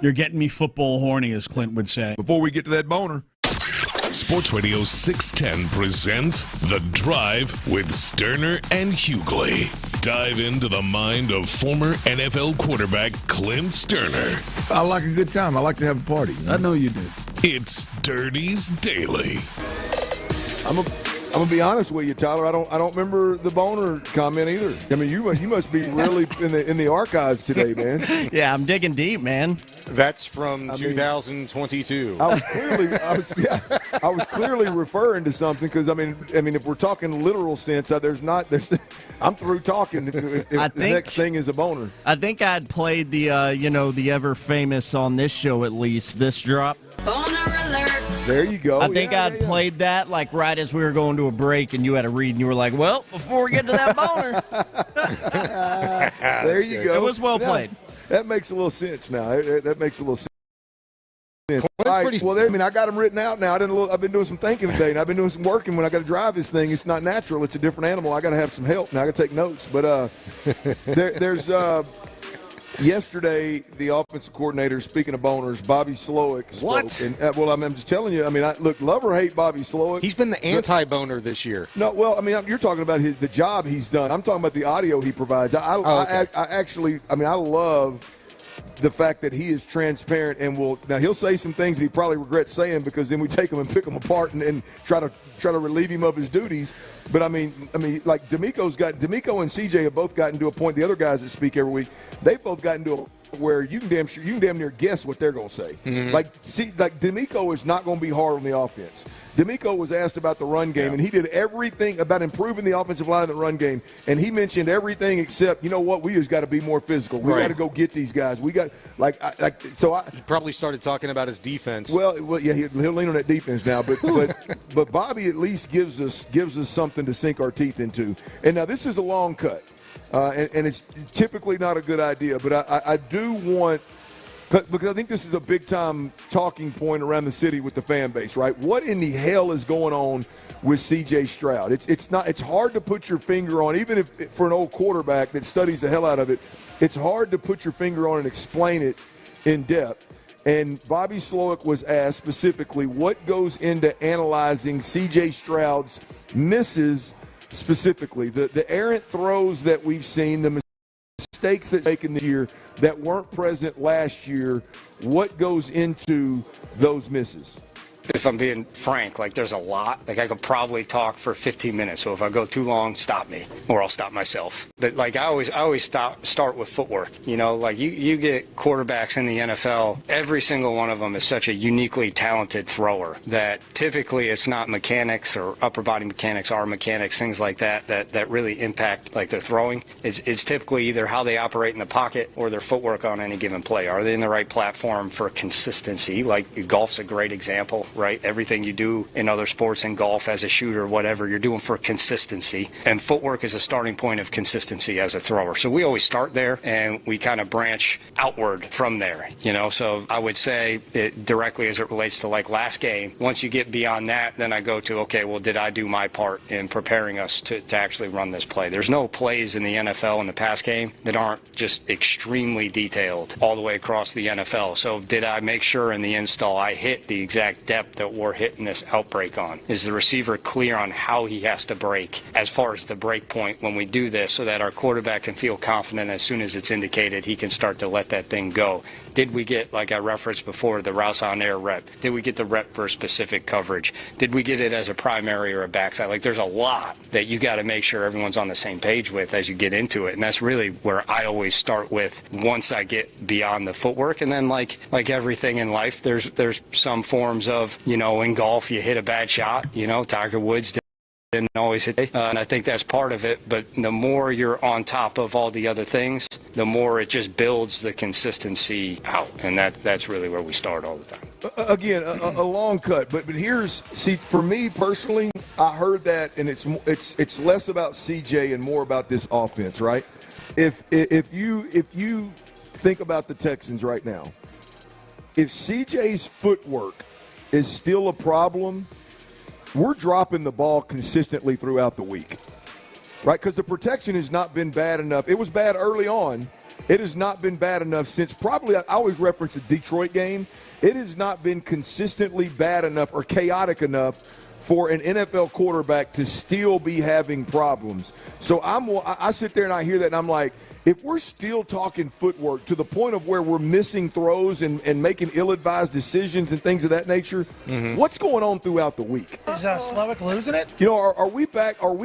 You're getting me football horny, as Clint would say. Before we get to that boner. Sports Radio 610 presents The Drive with Stoerner and Hughley. Dive into the mind of former NFL quarterback Clint Stoerner. I like a good time. I like to have a party. I know you do. It's Dirty's Daily. I'm gonna be honest with you, Tyler. I don't remember the boner comment either. I mean, you must be really in the archives today, man. Yeah, I'm digging deep, man. That's from 2022. I was clearly referring to something because I mean, if we're talking literal sense, I'm through talking. If the next thing is a boner. I think I'd played the the ever famous on this show at least this drop. Boner alert. There you go. I think I'd played that like right as we were going to a break, and you had to read, and you were like, "Well, before we get to that boner." There you go. It was well played. That makes a little sense now. That makes a little sense. All right. Well, I got them written out now. I've been doing some thinking today, and I've been doing some working. When I got to drive this thing, it's not natural. It's a different animal. I got to have some help now. I got to take notes. But there's yesterday the offensive coordinator, speaking of boners, Bobby Slowick spoke. What? And, I'm just telling you. I mean, look, love or hate Bobby Slowick. He's been the anti-boner this year. No, well, I mean, you're talking about the job he's done. I'm talking about the audio he provides. I love the fact that he is transparent and he'll say some things that he probably regrets saying because then we take him and pick him apart and try to relieve him of his duties. But I mean, like D'Amico and CJ have both gotten to a point. The other guys that speak every week, they've both gotten to a where you can damn near guess what they're going to say. Mm-hmm. Like D'Amico is not going to be hard on the offense. D'Amico was asked about the run game, and he did everything about improving the offensive line of the run game, and he mentioned everything except, you know what, we just got to be more physical. We got to go get these guys. We got he probably started talking about his defense. Well, yeah, he'll lean on that defense now, but Bobby at least gives us something to sink our teeth into. And now this is a long cut. And it's typically not a good idea, but I do want – because I think this is a big-time talking point around the city with the fan base, right? What in the hell is going on with C.J. Stroud? It's hard to put your finger on, even if for an old quarterback that studies the hell out of it, it's hard to put your finger on and explain it in depth. And Bobby Slowick was asked specifically what goes into analyzing C.J. Stroud's misses specifically, the errant throws that we've seen, the mistakes that taken this year that weren't present last year. What goes into those misses? If I'm being frank, there's a lot. I could probably talk for 15 minutes. So if I go too long, stop me, or I'll stop myself. But I always start with footwork. You get quarterbacks in the NFL. Every single one of them is such a uniquely talented thrower that typically it's not mechanics or upper body mechanics, arm mechanics, things like that really impact their throwing. It's typically either how they operate in the pocket or their footwork on any given play. Are they in the right platform for consistency? Golf's a great example. Right? Everything you do in other sports, in golf, as a shooter, whatever, you're doing for consistency. And footwork is a starting point of consistency as a thrower. So we always start there, and we kind of branch outward from there. So I would say it directly as it relates to last game. Once you get beyond that, then I go to, okay, well, did I do my part in preparing us to actually run this play? There's no plays in the NFL in the pass game that aren't just extremely detailed all the way across the NFL. So did I make sure in the install I hit the exact depth that we're hitting this outbreak on? Is the receiver clear on how he has to break as far as the break point when we do this so that our quarterback can feel confident as soon as it's indicated he can start to let that thing go? Did we get, like I referenced before, the routes on air rep? Did we get the rep for specific coverage? Did we get it as a primary or a backside? There's a lot that you got to make sure everyone's on the same page with as you get into it. And that's really where I always start with once I get beyond the footwork. And then like everything in life, there's some forms of, in golf, you hit a bad shot. Tiger Woods didn't always hit it. And I think that's part of it. But the more you're on top of all the other things, the more it just builds the consistency out. And that's really where we start all the time. Again, a long cut. But for me personally, I heard that, and it's less about CJ and more about this offense, right? If you think about the Texans right now, if CJ's footwork is still a problem, we're dropping the ball consistently throughout the week, right? Because the protection has not been bad enough. It was bad early on. It has not been bad enough since probably, I always reference the Detroit game. It has not been consistently bad enough or chaotic enough for an NFL quarterback to still be having problems. So I sit there and I hear that and I'm like, if we're still talking footwork to the point of where we're missing throws and making ill-advised decisions and things of that nature, what's going on throughout the week? Is Slovic losing it? You know, are we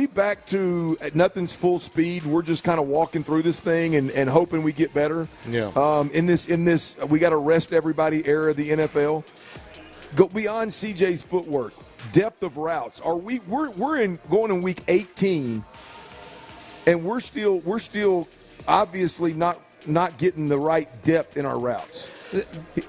back to nothing's full speed? We're just kind of walking through this thing and hoping we get better. Yeah. In this we got to rest everybody era of the NFL. Go beyond CJ's footwork, depth of routes. We're going in week 18, and we're still obviously not getting the right depth in our routes.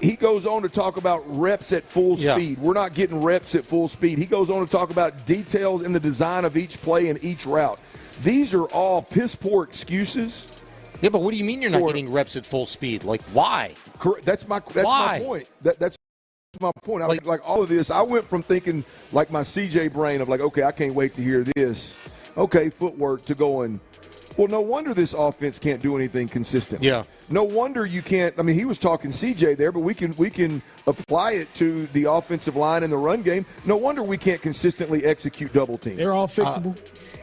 He goes on to talk about reps at full speed. We're not getting reps at full speed. He goes on to talk about details in the design of each play and each route. These are all piss-poor excuses. Yeah, but what do you mean you're not getting reps at full speed? Like, why? Correct. That's my point. That's my point. Like all of this, I went from thinking like my CJ brain of like, okay, I can't wait to hear this. Okay, footwork, to going, well, no wonder this offense can't do anything consistent. Yeah. No wonder you can't. I mean, he was talking CJ there, but we can apply it to the offensive line and the run game. No wonder we can't consistently execute double teams. They're all fixable.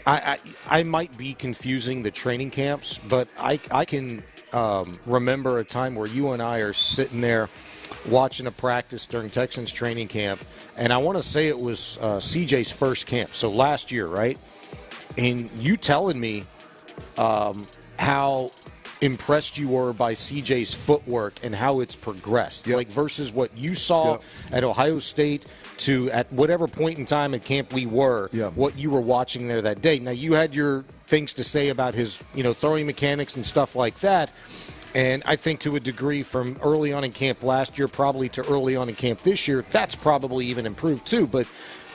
I might be confusing the training camps, but I can remember a time where you and I are sitting there watching a practice during Texans training camp, and I want to say it was CJ's first camp, so last year, right? And you telling me how impressed you were by CJ's footwork and how it's progressed, like versus what you saw at Ohio State to at whatever point in time at camp we were, what you were watching there that day. Now, you had your things to say about his, throwing mechanics and stuff like that. And I think to a degree from early on in camp last year, probably to early on in camp this year, that's probably even improved too. But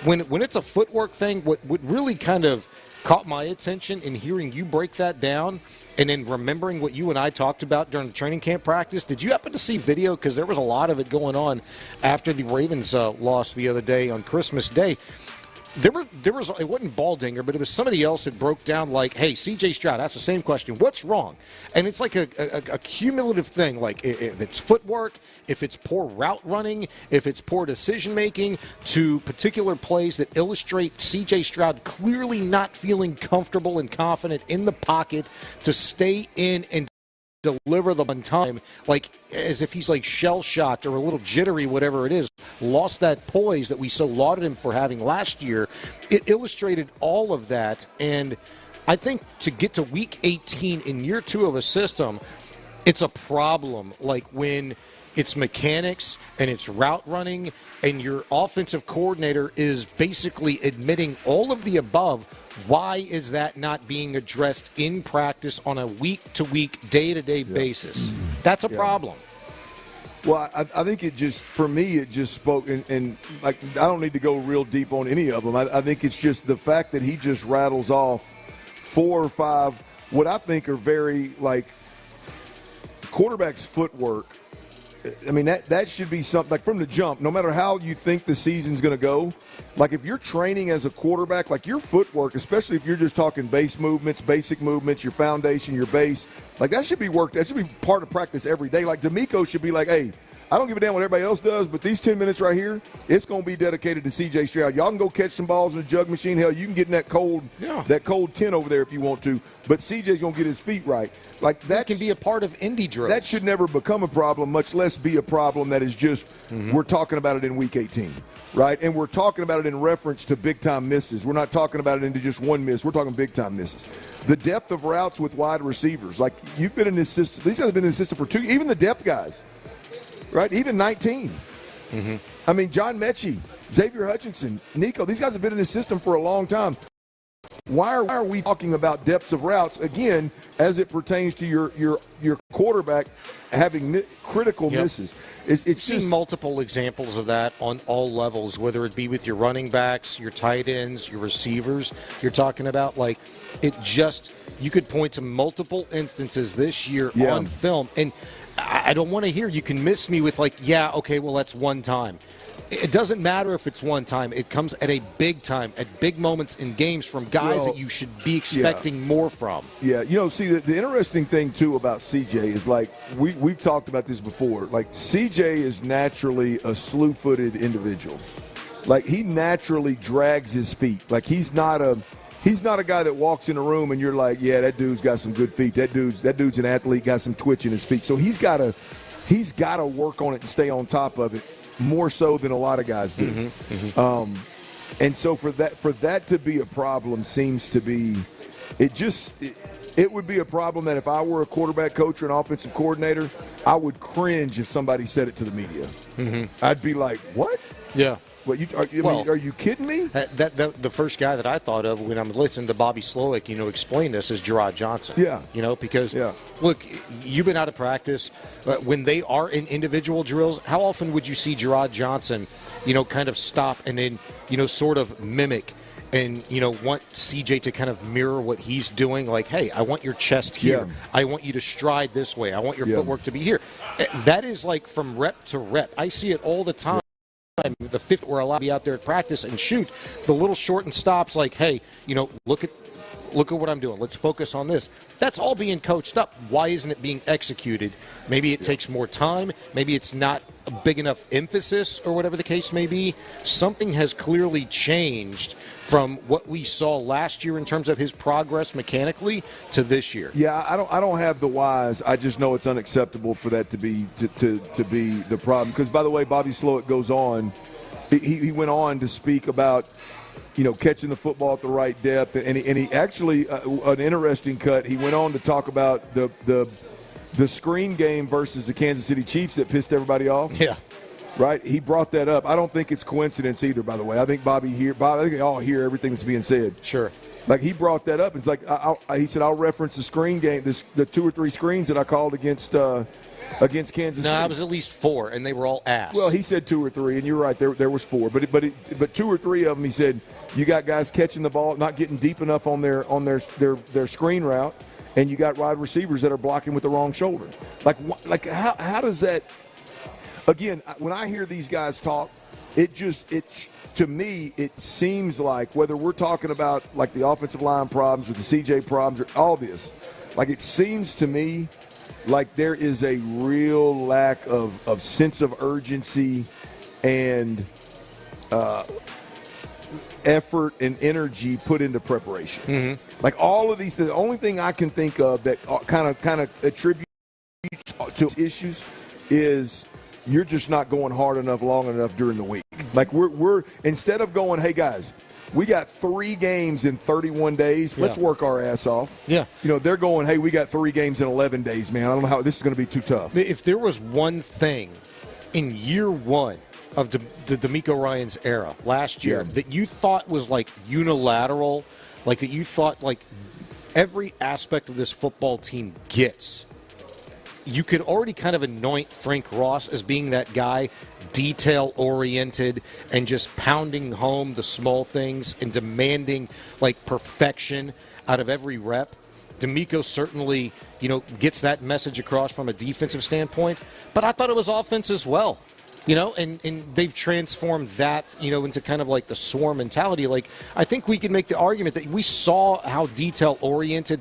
when it's a footwork thing, what really kind of caught my attention in hearing you break that down and then remembering what you and I talked about during the training camp practice, did you happen to see video? Because there was a lot of it going on after the Ravens lost the other day on Christmas Day. There was it wasn't Baldinger, but it was somebody else that broke down like, hey, C.J. Stroud asked the same question, what's wrong? And it's like a cumulative thing, like if it's footwork, if it's poor route running, if it's poor decision making, to particular plays that illustrate C.J. Stroud clearly not feeling comfortable and confident in the pocket to stay in and deliver them on time, like as if he's like shell-shocked or a little jittery, whatever it is, lost that poise that we so lauded him for having last year. It illustrated all of that, and I think to get to week 18 in year 2 of a system, it's a problem. Like when it's mechanics and it's route running and your offensive coordinator is basically admitting all of the above. Why is that not being addressed in practice on a week-to-week, day-to-day basis? That's a problem. Well, I think it just, for me, it just spoke, and like I don't need to go real deep on any of them. I think it's just the fact that he just rattles off 4 or 5 what I think are very, like, quarterback's footwork. I mean, that should be something, like from the jump, no matter how you think the season's going to go, like if you're training as a quarterback, like your footwork, especially if you're just talking base movements, basic movements, your foundation, your base, like that should be worked. That should be part of practice every day. Like D'Amico should be like, hey, I don't give a damn what everybody else does, but these 10 minutes right here, it's going to be dedicated to C.J. Stroud. Y'all can go catch some balls in the jug machine. Hell, you can get in that cold 10 over there if you want to, but C.J.'s going to get his feet right. Like that can be a part of indie drills. That should never become a problem, much less be a problem that is just we're talking about it in Week 18, right? And we're talking about it in reference to big-time misses. We're not talking about it into just one miss. We're talking big-time misses. The depth of routes with wide receivers. Like, you've been in this system. These guys have been in this system for 2 – even the depth guys. Right, even 19. I mean, John Mechie, Xavier Hutchinson, Nico, these guys have been in this system for a long time. Why are we talking about depths of routes, again, as it pertains to your quarterback having critical misses? It's seen multiple examples of that on all levels, whether it be with your running backs, your tight ends, your receivers. You're talking about, like, it just – you could point to multiple instances this year on film. And I don't want to hear you can miss me with, like, yeah, okay, well, that's one time. it doesn't matter if it's one time. It comes at a big time, at big moments in games from guys that you should be expecting more from. Yeah, see, the interesting thing, too, about CJ is, like, we've talked about this before. Like, CJ is naturally a slew-footed individual. Like, he naturally drags his feet. Like, he's not a guy that walks in a room and you're like, yeah, that dude's got some good feet. That dude's an athlete, got some twitch in his feet. So he's got to work on it and stay on top of it more so than a lot of guys do. And so for that to be a problem seems to be it would be a problem that if I were a quarterback coach or an offensive coordinator, I would cringe if somebody said it to the media. I'd be like, what? Yeah. What, are you kidding me? The first guy that I thought of when I'm listening to Bobby Slowick, explain this is Gerard Johnson. Yeah. Because, look, you've been out of practice. When they are in individual drills, how often would you see Gerard Johnson, kind of stop and then, sort of mimic and, want CJ to kind of mirror what he's doing? Like, hey, I want your chest here. Yeah. I want you to stride this way. I want your footwork to be here. That is like from rep to rep. I see it all the time. The fifth we're allowed to be out there at practice and shoot the little short and stops like, hey, look at what I'm doing. Let's focus on this. That's all being coached up. Why isn't it being executed? Maybe it takes more time. Maybe it's not a big enough emphasis or whatever the case may be. Something has clearly changed from what we saw last year in terms of his progress mechanically to this year. Yeah, I don't have the whys. I just know it's unacceptable for that to be the problem. Because, by the way, Bobby Slowick goes on. He went on to speak about catching the football at the right depth, and he actually an interesting cut. He went on to talk about the screen game versus the Kansas City Chiefs that pissed everybody off. Yeah. Right? He brought that up. I don't think it's coincidence either, by the way. I think I think they all hear everything that's being said. Sure. Like, he brought that up. It's like, he said, I'll reference the screen game, the 2 or 3 screens that I called against Kansas City. No, it was at least 4, and they were all ass. Well, he said 2 or 3, and you're right, there was 4. But 2 or 3 of them, he said, you got guys catching the ball, not getting deep enough on their screen route, and you got wide receivers that are blocking with the wrong shoulder. Like how does that – again, when I hear these guys talk, to me, it seems like whether we're talking about like the offensive line problems or the CJ problems or all this, like it seems to me like there is a real lack of sense of urgency and effort and energy put into preparation. Like all of these, the only thing I can think of that kind of attributes to issues is you're just not going hard enough, long enough during the week. Like we're instead of going, hey guys, we got 3 games in 31 days. Let's work our ass off. Yeah. They're going, hey, we got 3 games in 11 days, man. I don't know how this is going to be too tough. If there was one thing in year 1 of the DeMeco Ryans era last year that you thought was like unilateral, like that you thought like every aspect of this football team gets, you could already kind of anoint Frank Ross as being that guy, detail-oriented and just pounding home the small things and demanding, like, perfection out of every rep. DeMeco certainly, gets that message across from a defensive standpoint, but I thought it was offense as well. And they've transformed that, into kind of like the swarm mentality. Like, I think we can make the argument that we saw how detail-oriented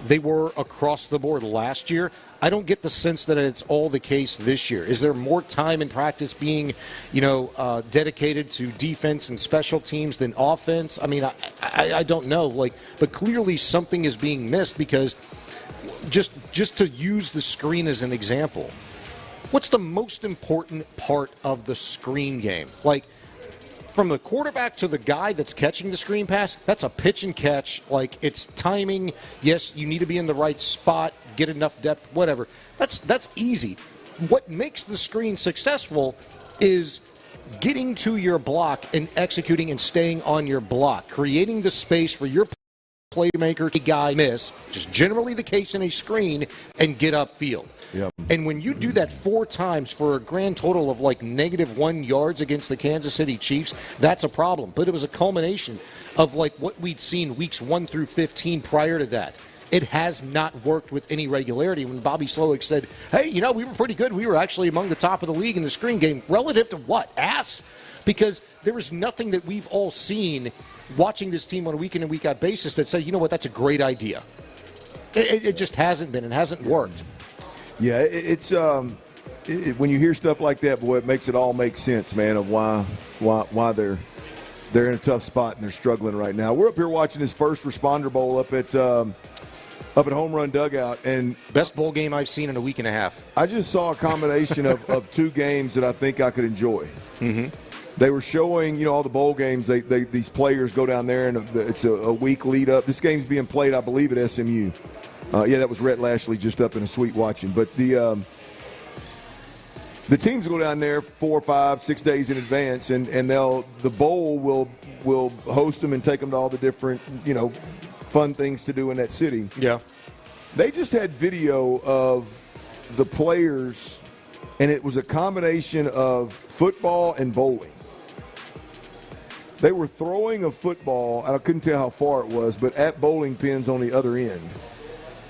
they were across the board last year. I don't get the sense that it's all the case this year. Is there more time in practice being, dedicated to defense and special teams than offense? I mean, I don't know. But clearly something is being missed because just to use the screen as an example, what's the most important part of the screen game? Like, from the quarterback to the guy that's catching the screen pass, that's a pitch and catch. Like, it's timing. Yes, you need to be in the right spot, get enough depth, whatever. That's easy. What makes the screen successful is getting to your block and executing and staying on your block, creating the space for your playmaker to guy miss, which is generally the case in a screen, and get upfield. Yep. And when you do that 4 times for a grand total of like -1 yards against the Kansas City Chiefs, that's a problem. But it was a culmination of like what we'd seen weeks 1 through 15 prior to that. It has not worked with any regularity. When Bobby Slowick said, hey, we were pretty good. We were actually among the top of the league in the screen game. Relative to what? Ass? Because there is nothing that we've all seen watching this team on a week-in and week-out basis that say, you know what, that's a great idea. It just hasn't been. It hasn't worked. Yeah, it's when you hear stuff like that, boy, it makes it all make sense, man, of why they're in a tough spot and they're struggling right now. We're up here watching this first responder bowl up at Home Run Dugout, and best bowl game I've seen in a week and a half. I just saw a combination of two games that I think I could enjoy. Mm-hmm. They were showing, all the bowl games. These players go down there, and it's a week lead up. This game's being played, I believe, at SMU. That was Rhett Lashley just up in a suite watching. But the teams go down there 4, 5, 6 days in advance, and the bowl will host them and take them to all the different fun things to do in that city. Yeah, they just had video of the players, and it was a combination of football and bowling. They were throwing a football, and I couldn't tell how far it was, but at bowling pins on the other end,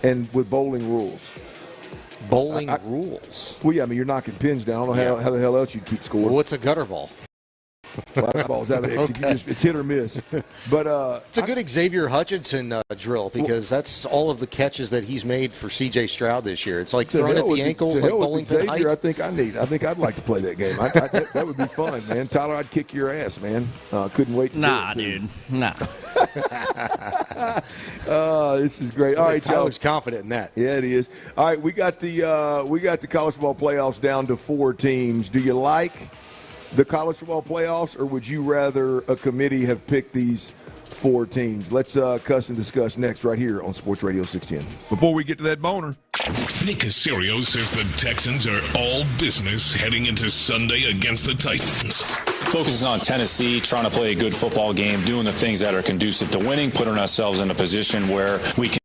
and with bowling rules. Bowling rules? Well, yeah, you're knocking pins down. I don't know how the hell else you'd keep score. Well, what's a gutter ball? Ball's out of Okay. It's hit or miss. But it's a good Xavier Hutchinson drill, because that's all of the catches that he's made for C.J. Stroud this year. It's like throwing at the ankles, like bowling pin height. I think I'd like to play that game. That would be fun, man. Tyler, I'd kick your ass, man. Couldn't wait to Nah, do it, dude. Nah. This is great. All right, Tyler's confident in that. Yeah, it is. All right, we got the college football playoffs down to 4 teams. Do you like the college football playoffs, or would you rather a committee have picked these 4 teams? Let's cuss and discuss next right here on Sports Radio 610. Before we get to that boner, Nick Caserio says the Texans are all business heading into Sunday against the Titans. Focusing on Tennessee, trying to play a good football game, doing the things that are conducive to winning, putting ourselves in a position where we can.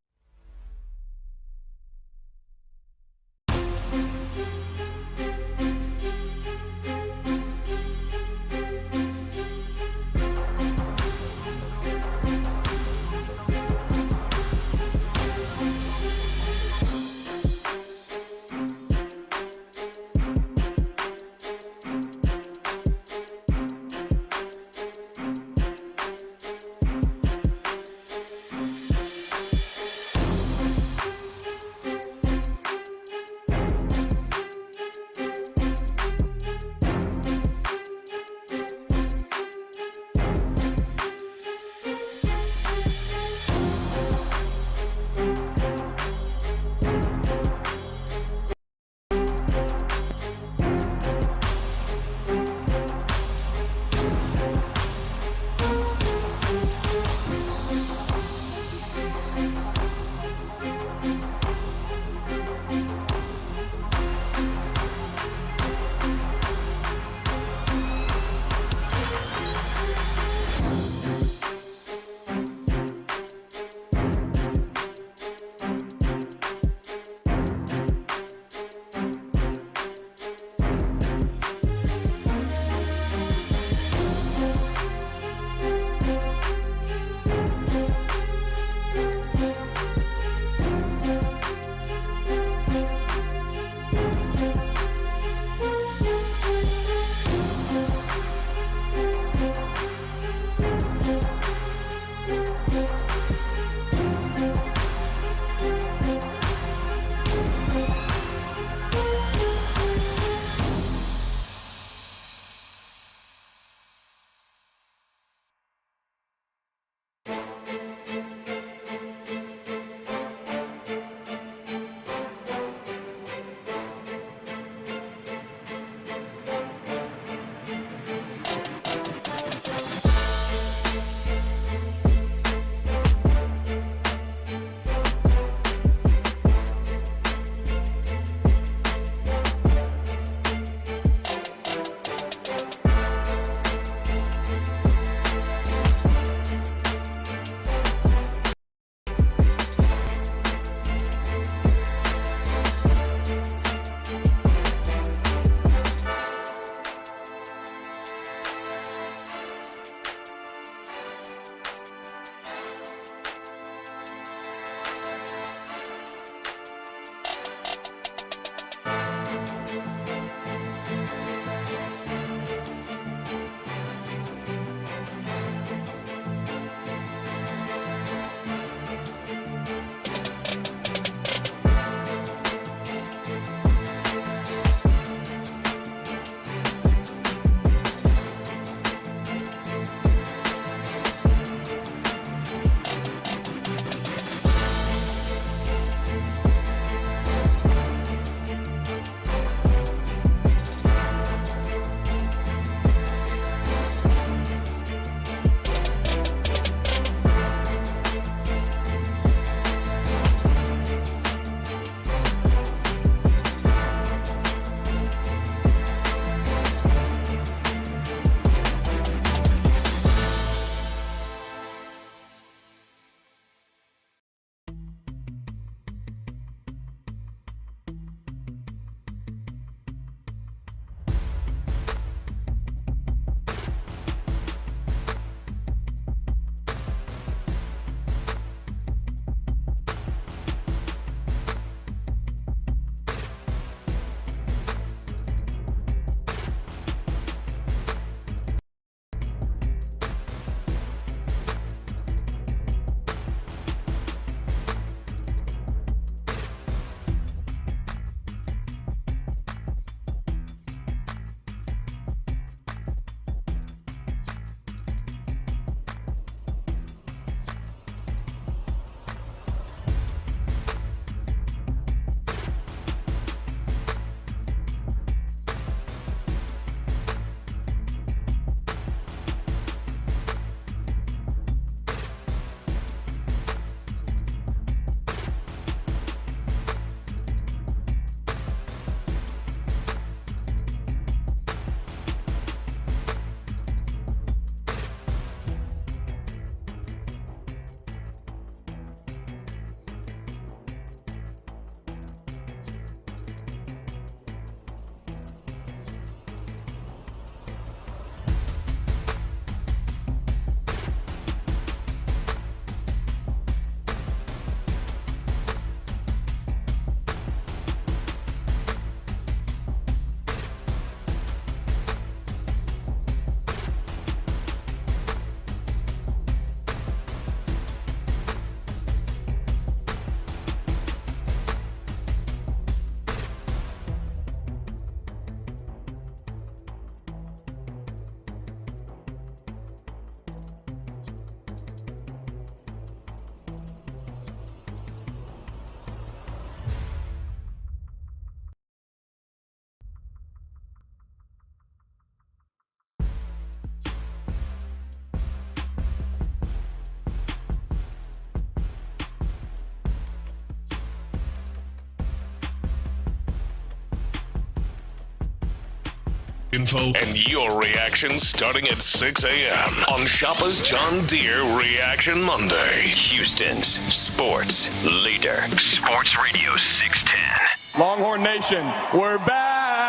info and your reaction starting at 6 a.m. on Shoppa's John Deere Reaction Monday. Houston's sports leader. Sports Radio 610. Longhorn Nation, we're back.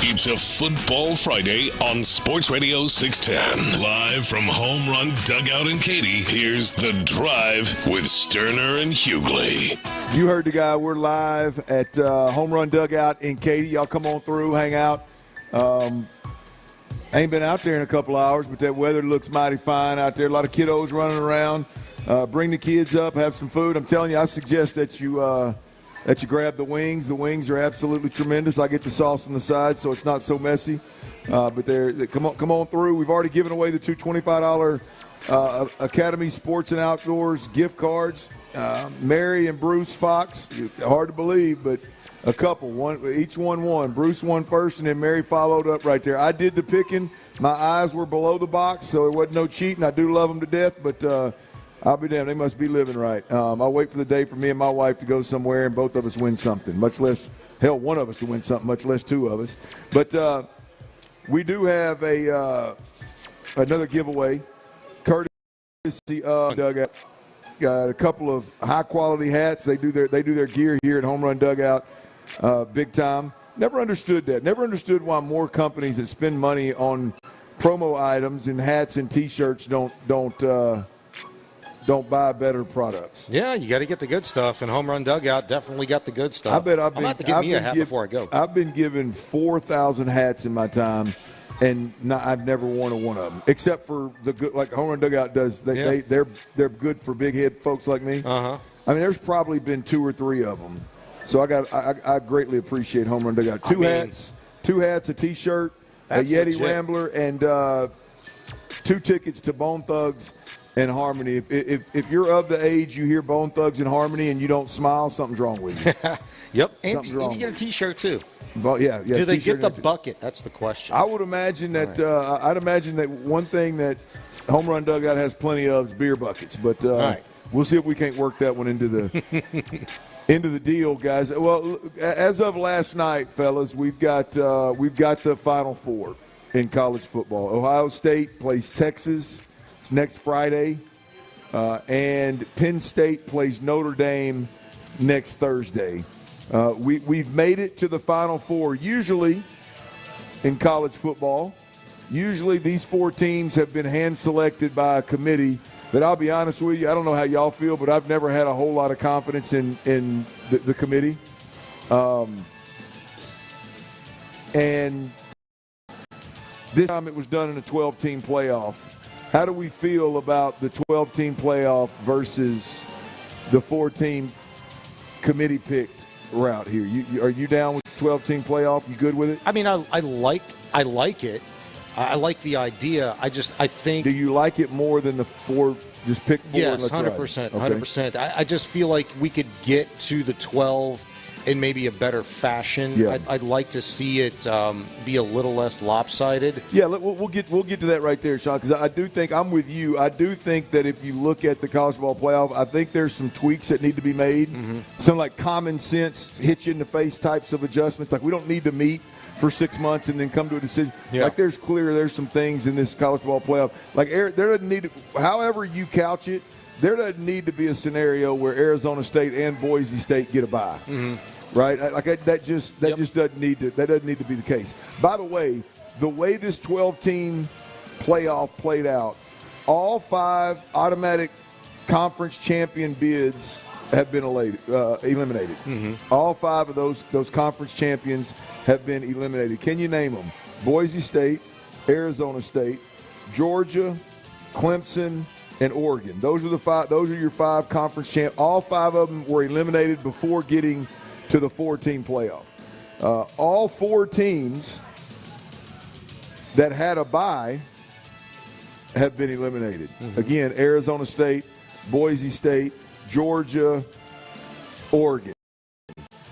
It's a Football Friday on Sports Radio 610. Live from Home Run Dugout in Katy, here's The Drive with Stoerner and Hughley. You heard the guy. We're live at Home Run Dugout in Katy. Y'all come on through, hang out. Ain't been out there in a couple hours, but that weather looks mighty fine out there. A lot of kiddos running around. Bring the kids up, have some food. I'm telling you, I suggest that you grab the wings. The wings are absolutely tremendous. I get the sauce on the side, so it's not so messy. But come on through. We've already given away the two $25 Academy Sports and Outdoors gift cards. Mary and Bruce Fox. Hard to believe, but a couple. Each one won. Bruce won first, and then Mary followed up right there. I did the picking. My eyes were below the box, so there wasn't no cheating. I do love them to death, but I'll be damned. They must be living right. I'll wait for the day for me and my wife to go somewhere and both of us win something, much less, hell, one of us to win something, much less two of us. But we do have another giveaway, courtesy of Dugout. Got a couple of high-quality hats. They do their gear here at Home Run Dugout big time. Never understood that. Never understood why more companies that spend money on promo items and hats and T-shirts don't buy better products. Yeah, you got to get the good stuff, and Home Run Dugout definitely got the good stuff. I'm going to have to give me a hat before I go. I've been given 4,000 hats in my time, and I've never worn one of them, except for the good, like Home Run Dugout does. They're good for big head folks like me. Uh-huh. I mean, there's probably been 2 or 3 of them. So I greatly appreciate Home Run Dugout. Two hats, a T-shirt, a Yeti legit. Rambler, and 2 tickets to Bone Thugs and Harmony. If you're of the age you hear Bone Thugs and Harmony and you don't smile, something's wrong with you. Yep. And you get a T-shirt too. Well, yeah. Do they get the bucket? That's the question. I would imagine that. Right. I'd imagine that one thing that Home Run Dugout has plenty of is beer buckets. But we'll see if we can't work that one into the deal, guys. Well, as of last night, fellas, we've got the Final Four in college football. Ohio State plays Texas. It's next Friday, and Penn State plays Notre Dame next Thursday. We've made it to the Final Four. Usually in college football, these 4 teams have been hand-selected by a committee. But I'll be honest with you, I don't know how y'all feel, but I've never had a whole lot of confidence in the committee. And this time it was done in a 12-team playoff. How do we feel about the 12-team playoff versus the 4-team committee-picked route here? Are you down with the 12-team playoff? You good with it? I mean, I like it. I like the idea. I think. Do you like it more than the 4? Just pick 4. Yes, 100%. 100%. I just feel like we could get to the 12 in maybe a better fashion. Yeah. I'd like to see it be a little less lopsided. Yeah, we'll get to that right there, Sean, because I do think I'm with you. I do think that if you look at the college football playoff, I think there's some tweaks that need to be made. Mm-hmm. Some like common sense, hit you in the face types of adjustments. Like we don't need to meet for 6 months and then come to a decision. Yeah. Like there's some things in this college football playoff. Like there doesn't need to, however you couch it, there doesn't need to be a scenario where Arizona State and Boise State get a bye. Mm-hmm. Right? That just doesn't need to be the case. By the way this 12-team playoff played out, all 5 automatic conference champion bids have been eliminated. Mm-hmm. All 5 of those conference champions have been eliminated. Can you name them? Boise State, Arizona State, Georgia, Clemson, and Oregon. Those are the 5. Those are your 5 conference champs. All 5 of them were eliminated before getting to the 4-team playoff. All 4 teams that had a bye have been eliminated. Mm-hmm. Again, Arizona State, Boise State, Georgia, Oregon.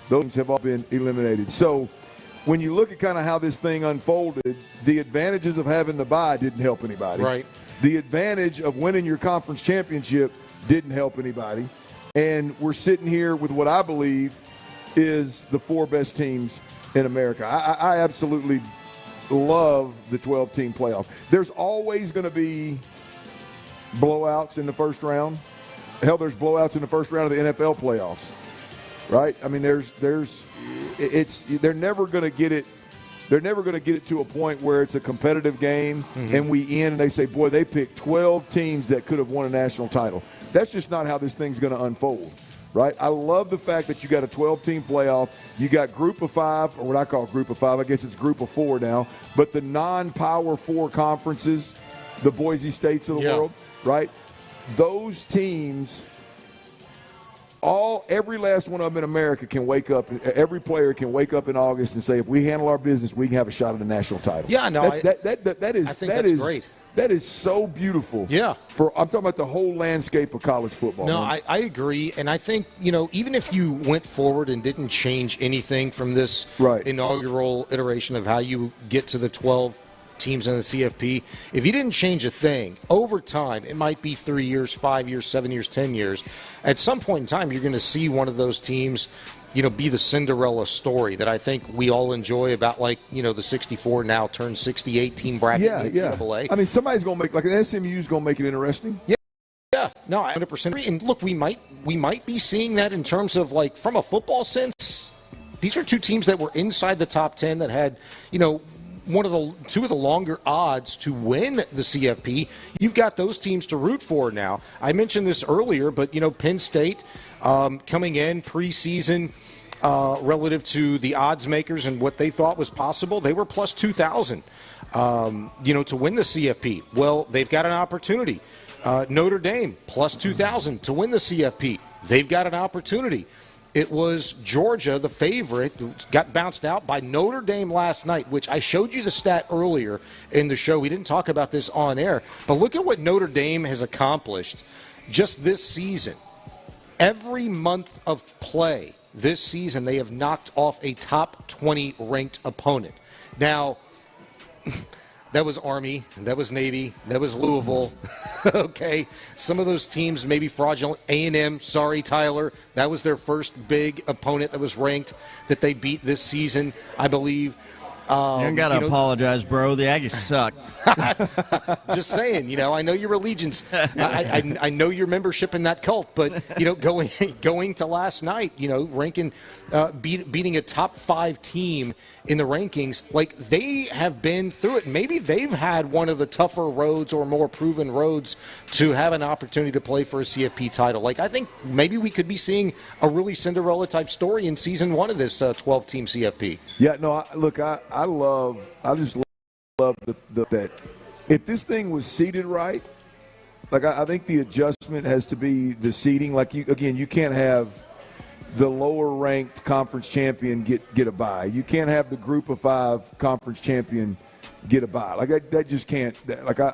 Those teams have all been eliminated. So when you look at kind of how this thing unfolded, the advantages of having the bye didn't help anybody. Right. The advantage of winning your conference championship didn't help anybody. And we're sitting here with what I believe is the 4 best teams in America. I absolutely love the 12-team playoff. There's always going to be blowouts in the first round. Hell, there's blowouts in the first round of the NFL playoffs, right? I mean, they're never going to get it. They're never going to get it to a point where it's a competitive game and we end and they say, boy, they picked 12 teams that could have won a national title. That's just not how this thing's going to unfold, right? I love the fact that you got a 12-team playoff. You got group of 5, or what I call group of 5. I guess it's group of 4 now. But the non-Power 4 conferences, the Boise States of the world, right? Those teams, every last one of them in America can wake up. Every player can wake up in August and say, if we handle our business, we can have a shot at a national title. Yeah, no, I think that's great. That is so beautiful. Yeah. I'm talking about the whole landscape of college football. No, I agree. And I think, even if you went forward and didn't change anything from this inaugural iteration of how you get to the 12 teams in the CFP, if you didn't change a thing, over time, it might be 3 years, 5 years, 7 years, 10 years. At some point in time, you're going to see one of those teams be the Cinderella story that I think we all enjoy about, the 64 now turned 68 team bracket in the NCAA. I mean, somebody's going to make, an SMU's going to make it interesting. Yeah, no, I 100% agree. And look, we might be seeing that in terms of, from a football sense. These are 2 teams that were inside the top 10 that had, 2 of the longer odds to win the CFP. You've got those teams to root for now. I mentioned this earlier, but, Penn State coming in preseason relative to the odds makers and what they thought was possible, they were plus 2,000, to win the CFP. Well, they've got an opportunity. Notre Dame, plus 2,000 to win the CFP. They've got an opportunity. It was Georgia, the favorite, who got bounced out by Notre Dame last night, which I showed you the stat earlier in the show. We didn't talk about this on air, but look at what Notre Dame has accomplished just this season. Every month of play this season, they have knocked off a top 20 ranked opponent. Now, that was Army, that was Navy, that was Louisville. Okay, some of those teams may be fraudulent. A&M, sorry, Tyler, that was their first big opponent that was ranked that they beat this season, I believe. You don't got to apologize, bro. The Aggies suck. Just saying, I know your allegiance. I know your membership in that cult, but, going to last night, ranking, beating a top 5 team in the rankings, they have been through it. Maybe they've had one of the tougher roads or more proven roads to have an opportunity to play for a CFP title. I think maybe we could be seeing a really Cinderella type story in season 1 of this 12-team CFP. Yeah, no, I just love that if this thing was seeded right, I think the adjustment has to be the seeding. You can't have the lower ranked conference champion get a bye. You can't have the group of 5 conference champion get a bye. That just can't.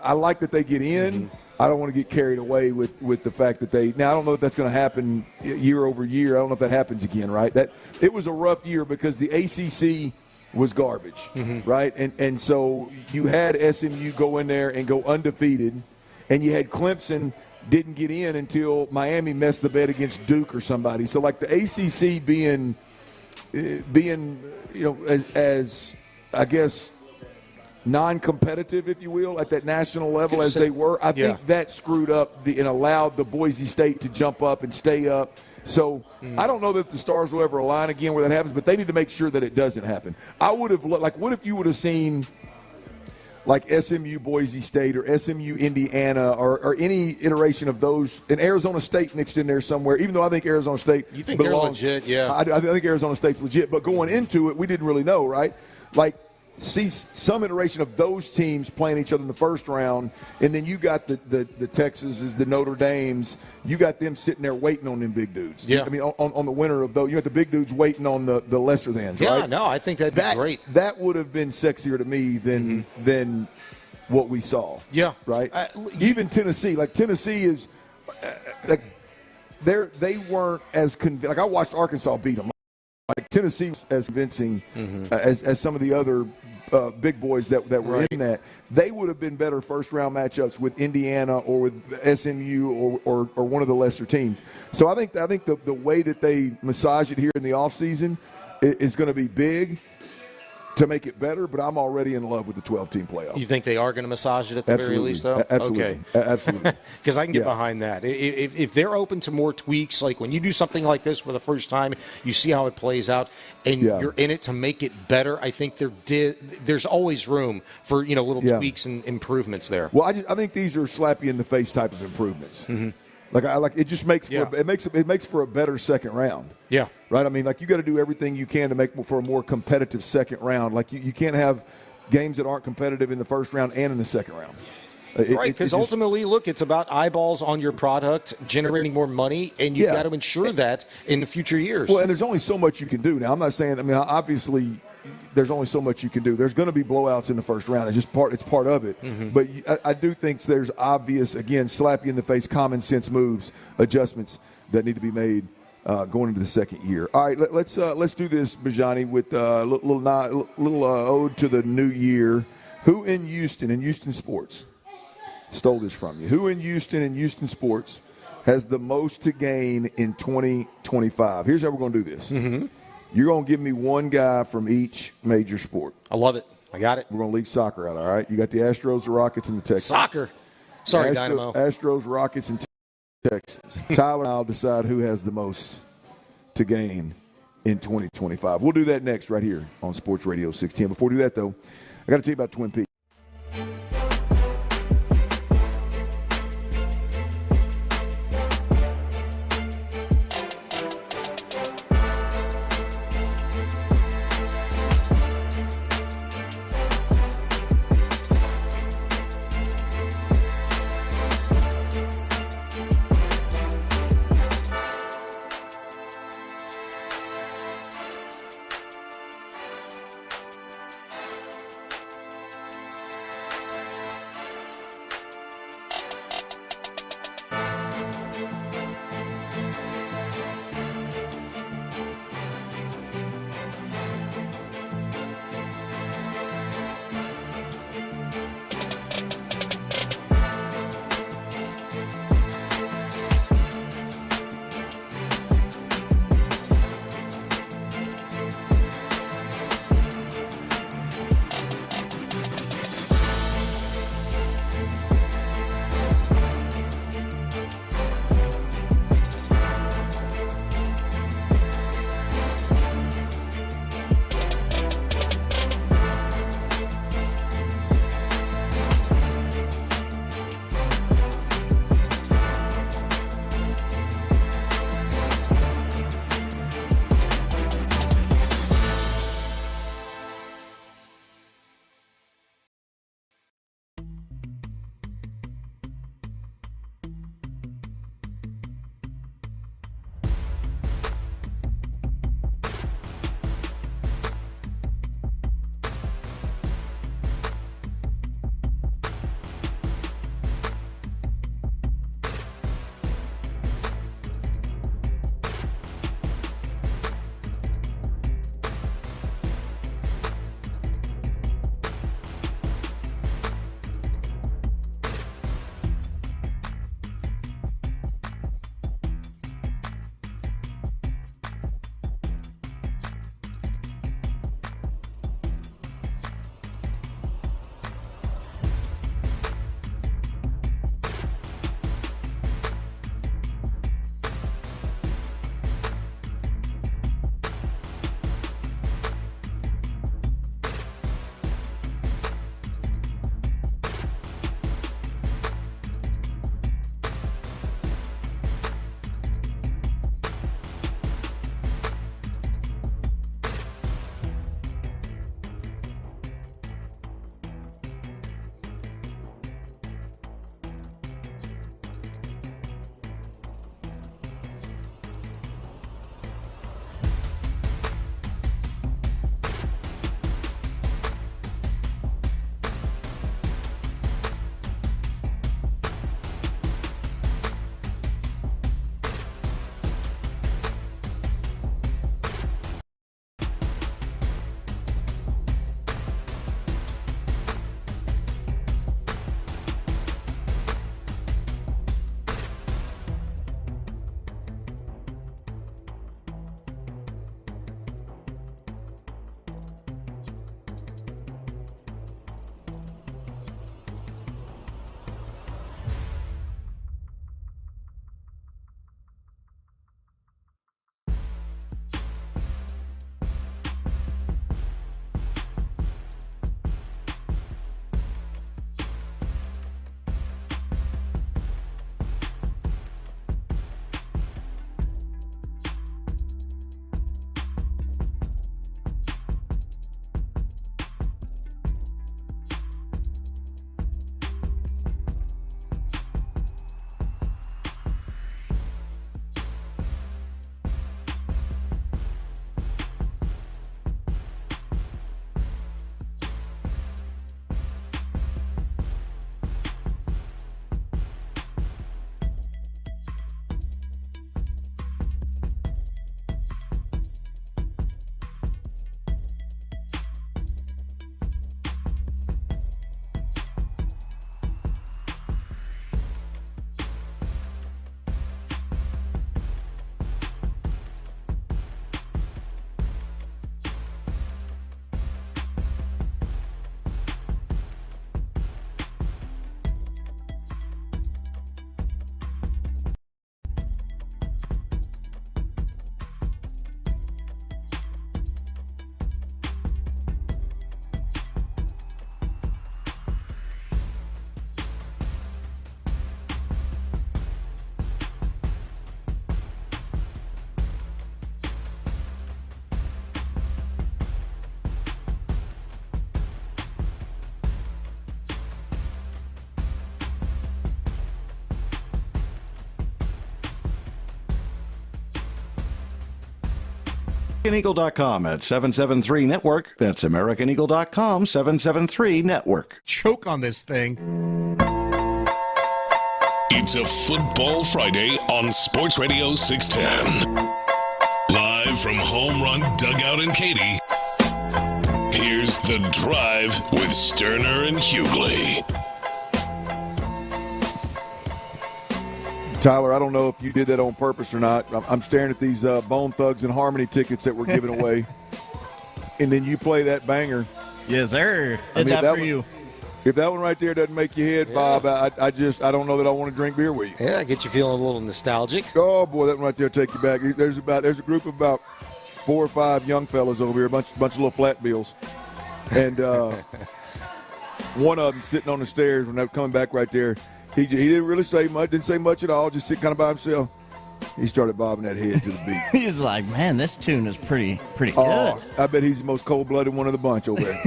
I like that they get in. Mm-hmm. I don't want to get carried away with the fact that now I don't know if that's going to happen year over year. I don't know if that happens again, right? That it was a rough year because the ACC was garbage, right? And so you had SMU go in there and go undefeated, and you had Clemson didn't get in until Miami messed the bed against Duke or somebody. So the ACC being as I guess non-competitive, if you will, at that national level as they were, I think that screwed up and allowed the Boise State to jump up and stay up. So I don't know that the stars will ever align again where that happens, but they need to make sure that it doesn't happen. I would have what if you would have seen SMU Boise State or SMU Indiana or any iteration of those, and Arizona State mixed in there somewhere, even though I think Arizona State You think belongs, they're legit, yeah. I think Arizona State's legit, but going into it, we didn't really know, right? See some iteration of those teams playing each other in the first round, and then you got the Texases, the Notre Dames. You got them sitting there waiting on them big dudes. Yeah. I mean, on the winner of those, you got the big dudes waiting on the lesser thans, yeah, right? Yeah, no, I think that'd be great. That would have been sexier to me than what we saw. Yeah. Right? Even Tennessee. Tennessee is they weren't as I watched Arkansas beat them. like Tennessee was as convincing as some of the other big boys that were in that. They would have been better first-round matchups with Indiana or with SMU or one of the lesser teams. So I think the way that they massage it here in the offseason is going to be big to make it better, but I'm already in love with the 12-team playoff. You think they are going to massage it at the very least, though? Absolutely. Okay. Absolutely. Because I can get behind that. If they're open to more tweaks, like when you do something like this for the first time, you see how it plays out, and you're in it to make it better, I think there's always room for little tweaks and improvements there. Well, I think these are slap you in the face type of improvements. Mm-hmm. Like it just makes it makes for a better second round. Yeah. Right. I mean, like you got to do everything you can to make for a more competitive second round. Like you can't have games that aren't competitive in the first round and in the second round. Right, because ultimately, look, it's about eyeballs on your product, generating more money, and you've got to ensure that in the future years. Well, and there's only so much you can do. Now, I'm not saying. I mean, obviously, there's only so much you can do. There's going to be blowouts in the first round. It's part of it. Mm-hmm. But I do think there's obvious, again, slap you in the face, common sense moves, adjustments that need to be made going into the second year. All right, let's do this, Bijani, with a little ode to the new year. Who in Houston sports stole this from you? Who in Houston sports has the most to gain in 2025? Here's how we're going to do this. Mm-hmm. You're going to give me one guy from each major sport. I love it. I got it. We're going to leave soccer out, all right? You got the Astros, the Rockets, and the Texans. Soccer. Sorry, Dynamo. Astros, Rockets, and Texans. Tyler and I'll decide who has the most to gain in 2025. We'll do that next right here on Sports Radio 610. Before we do that, though, I got to tell you about Twin Peaks. AmericanEagle.com at 773-NETWORK. That's AmericanEagle.com, 773-NETWORK. Choke on this thing. It's a Football Friday on Sports Radio 610. Live from Home Run Dugout in Katy, here's The Drive with Stoerner and Hughley. Tyler, I don't know if you did that on purpose or not. I'm staring at these Bone Thugs and Harmony tickets that we're giving away. And then you play that banger. Yes, sir. Did that for you. If that one right there doesn't make you head, Bob, I don't know that I want to drink beer with you. Yeah, get you feeling a little nostalgic. Oh, boy, that one right there take you back. There's a group of about 4 or 5 young fellas over here, a bunch of little flat bills. And one of them sitting on the stairs when they were coming back right there. He didn't really say much, didn't say much at all, just sit kind of by himself. He started bobbing that head to the beat. He's like, man, this tune is pretty good. I bet he's the most cold-blooded one of the bunch over there.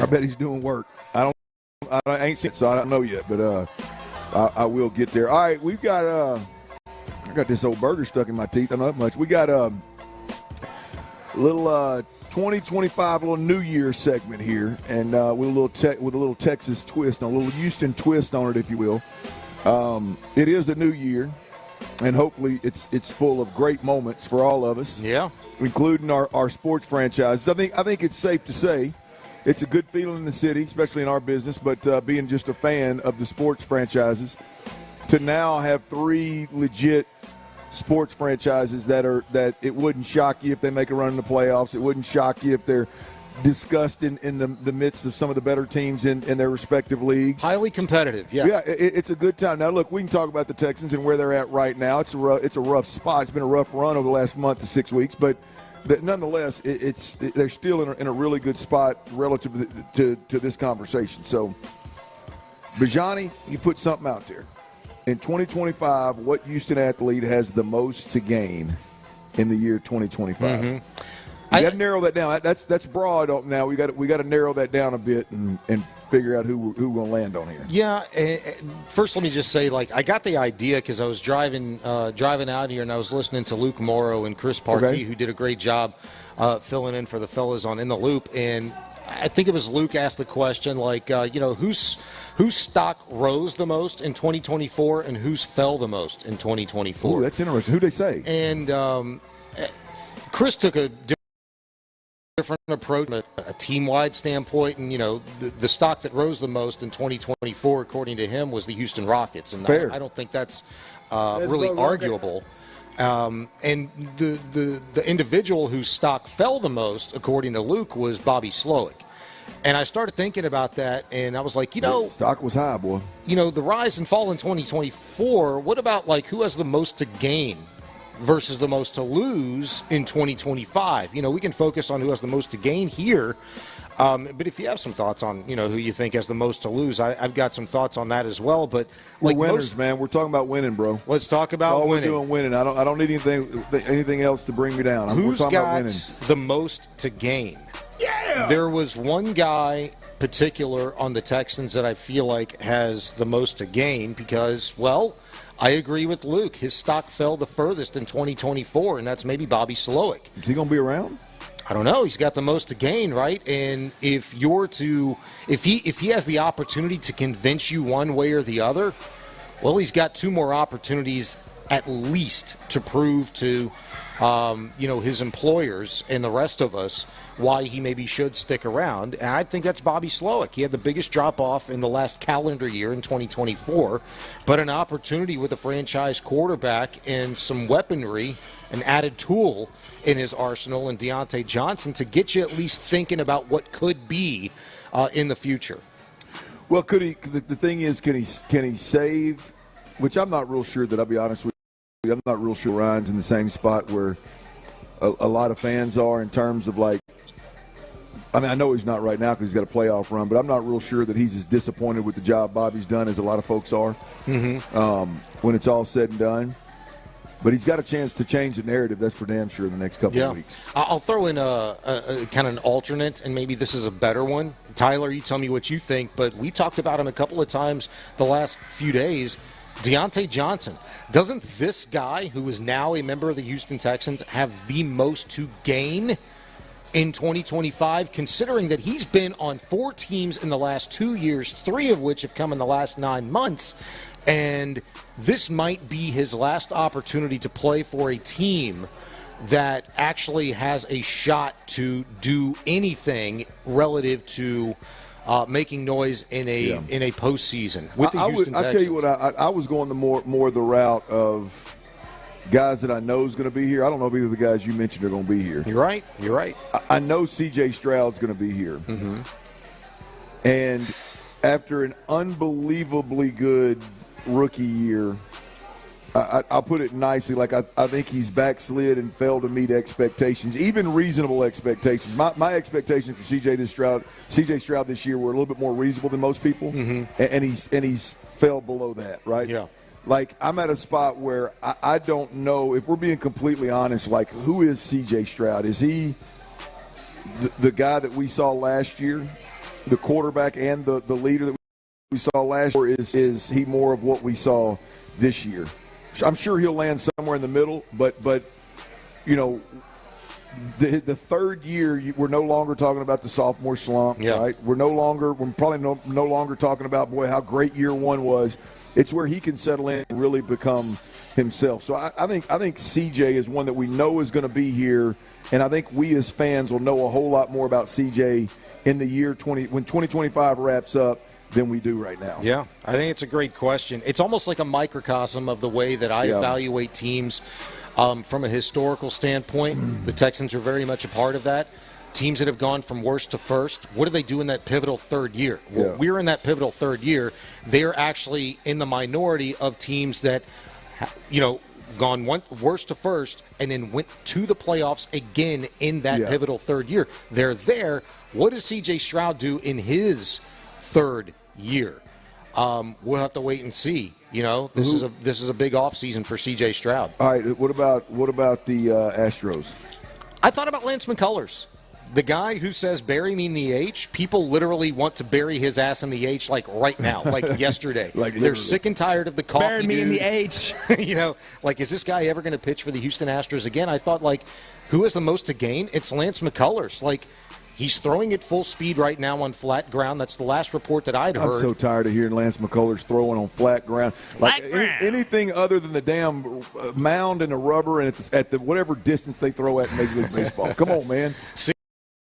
I bet he's doing work. I ain't seen it, so I don't know yet, but I will get there. All right, we've got I got this old burger stuck in my teeth. I don't know that much. We got a little 2025 little New Year segment here, and with a little Texas twist, a little Houston twist on it, if you will. It is a new year, and hopefully it's full of great moments for all of us. Yeah, including our sports franchises. I think it's safe to say it's a good feeling in the city, especially in our business. But being just a fan of the sports franchises, to now have 3 legit sports franchises that it wouldn't shock you if they make a run in the playoffs. It wouldn't shock you if they're discussed in the midst of some of the better teams in their respective leagues. Highly competitive, yeah. Yeah, it's a good time. Now, look, we can talk about the Texans and where they're at right now. It's a rough spot. It's been a rough run over the last month to 6 weeks, but nonetheless, they're still in a really good spot relative to this conversation. So, Bijani, you put something out there. In 2025, what Houston athlete has the most to gain in the year 2025? Mm-hmm. You got to narrow that down. That's broad now. We got to narrow that down a bit and figure out who we're going to land on here. Yeah. First, let me just say, I got the idea because I was driving out here and I was listening to Luke Morrow and Chris Partee, who did a great job filling in for the fellas on In the Loop. And I think it was Luke asked the question, whose stock rose the most in 2024 and whose fell the most in 2024? Ooh, that's interesting. Who'd they say? And Chris took a different approach, a team-wide standpoint, and the stock that rose the most in 2024, according to him, was the Houston Rockets, and I don't think that's really arguable. And the individual whose stock fell the most, according to Luke, was Bobby Slowick. And I started thinking about that, and I was like, stock was high, boy. The rise and fall in 2024. What about who has the most to gain versus the most to lose in 2025? We can focus on who has the most to gain here. But if you have some thoughts on, who you think has the most to lose, I've got some thoughts on that as well. But we're winners, man. We're talking about winning, bro. Let's talk about all winning. We're doing winning. I don't need anything else to bring me down. Who's we're talking got about winning. The most to gain? Yeah. There was one guy particular on the Texans that I feel like has the most to gain because, I agree with Luke. His stock fell the furthest in 2024, and that's maybe Bobby Slowick. Is he going to be around? I don't know. He's got the most to gain, right? And if he has the opportunity to convince you one way or the other, he's got 2 more opportunities at least to prove to his employers and the rest of us why he maybe should stick around. And I think that's Bobby Slowick. He had the biggest drop-off in the last calendar year in 2024, but an opportunity with a franchise quarterback and some weaponry, an added tool in his arsenal, and Deontay Johnson to get you at least thinking about what could be in the future. Well, could he? The thing is, can he save? Which I'm not real sure that. I'll be honest with you, I'm not real sure Ryan's in the same spot where a lot of fans are in terms of I know he's not right now because he's got a playoff run, but I'm not real sure that he's as disappointed with the job Bobby's done as a lot of folks are when it's all said and done. But he's got a chance to change the narrative, that's for damn sure, in the next couple of weeks. I'll throw in a kind of an alternate, and maybe this is a better one. Tyler, you tell me what you think, but we talked about him a couple of times the last few days. Deontay Johnson. Doesn't this guy, who is now a member of the Houston Texans, have the most to gain in 2025, considering that he's been on 4 teams in the last 2 years, 3 of which have come in the last 9 months, and this might be his last opportunity to play for a team that actually has a shot to do anything relative to making noise in a postseason with the Houston Texans. I tell you what, I was going the more the route of guys that I know is going to be here. I don't know if either of the guys you mentioned are going to be here. You're right. I know C.J. Stroud's going to be here. Mm-hmm. And after an unbelievably good rookie year, I'll put it nicely, like I think he's backslid and failed to meet expectations, even reasonable expectations. My expectations for C.J. Stroud this year were a little bit more reasonable than most people, and he's fell below that, right? Yeah. Like, I'm at a spot where I don't know, if we're being completely honest, like, who is C.J. Stroud? Is he the guy that we saw last year, the quarterback and the leader that we saw last year, or is he more of what we saw this year? I'm sure he'll land somewhere in the middle, but you know, the third year, we're no longer talking about the sophomore slump, right? We're probably no longer talking about, boy, how great year one was. It's where he can settle in and really become himself. So I think CJ is one that we know is going to be here, and I think we as fans will know a whole lot more about CJ in the year when 2025 wraps up than we do right now. Yeah, I think it's a great question. It's almost like a microcosm of the way that I evaluate teams from a historical standpoint. The Texans are very much a part of that. Teams that have gone from worst to first, what do they do in that pivotal third year? Well, we're in that pivotal third year. They're actually in the minority of teams that, gone worst to first and then went to the playoffs again in that pivotal third year. They're there. What does C.J. Stroud do in his third year? We'll have to wait and see. This is a big offseason for C.J. Stroud. All right, what about the Astros? I thought about Lance McCullers. The guy who says, bury me in the H, people literally want to bury his ass in the H like right now, like yesterday. They're sick and tired of the coffee Bury me in the H. Is this guy ever going to pitch for the Houston Astros again? I thought, who has the most to gain? It's Lance McCullers. He's throwing at full speed right now on flat ground. That's the last report that I'd heard. I'm so tired of hearing Lance McCullers throwing on flat ground. Anything other than the damn mound and the rubber and at the whatever distance they throw at Major League Baseball. Come on, man.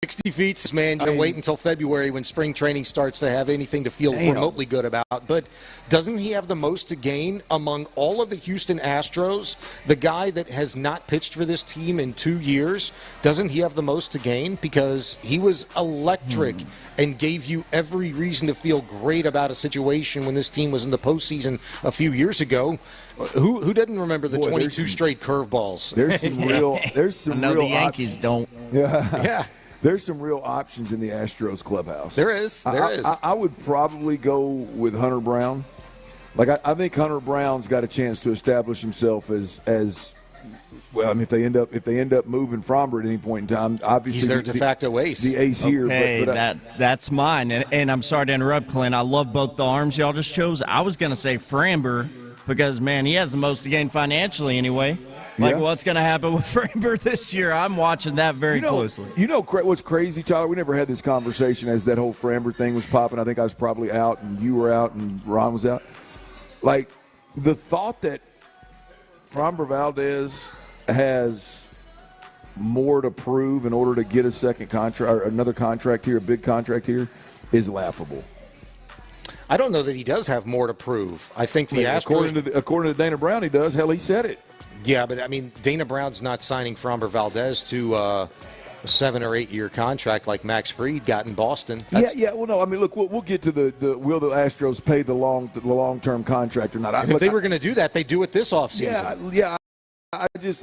60 feet, man. You wait until February when spring training starts to have anything to feel remotely good about. But doesn't he have the most to gain among all of the Houston Astros? The guy that has not pitched for this team in 2 years, doesn't he have the most to gain? Because he was electric and gave you every reason to feel great about a situation when this team was in the postseason a few years ago. Who doesn't remember the 22 straight curveballs? There's some real. The Yankees don't. Yeah. There's some real options in the Astros clubhouse. There is. I would probably go with Hunter Brown. I think Hunter Brown's got a chance to establish himself as well. I mean, if they end up moving Fromber at any point in time, obviously he's their de facto ace. The ace here. Okay, that's mine. And I'm sorry to interrupt, Clint. I love both the arms y'all just chose. I was going to say Framber because, man, he has the most to gain financially anyway. What's going to happen with Framber this year? I'm watching that very closely. What's crazy, Tyler? We never had this conversation as that whole Framber thing was popping. I think I was probably out, and you were out, and Ron was out. The thought that Framber Valdez has more to prove in order to get a second contract or another contract here, a big contract here, is laughable. I don't know that he does have more to prove. I think according to Dana Brown, he does. Hell, he said it. Yeah, but I mean, Dana Brown's not signing Framber Valdez to a 7 or 8 year contract like Max Fried got in Boston. Yeah. Well, no. I mean, look, we'll get to the will the Astros pay the long term contract or not? If they were going to do that, they do it this offseason. Yeah.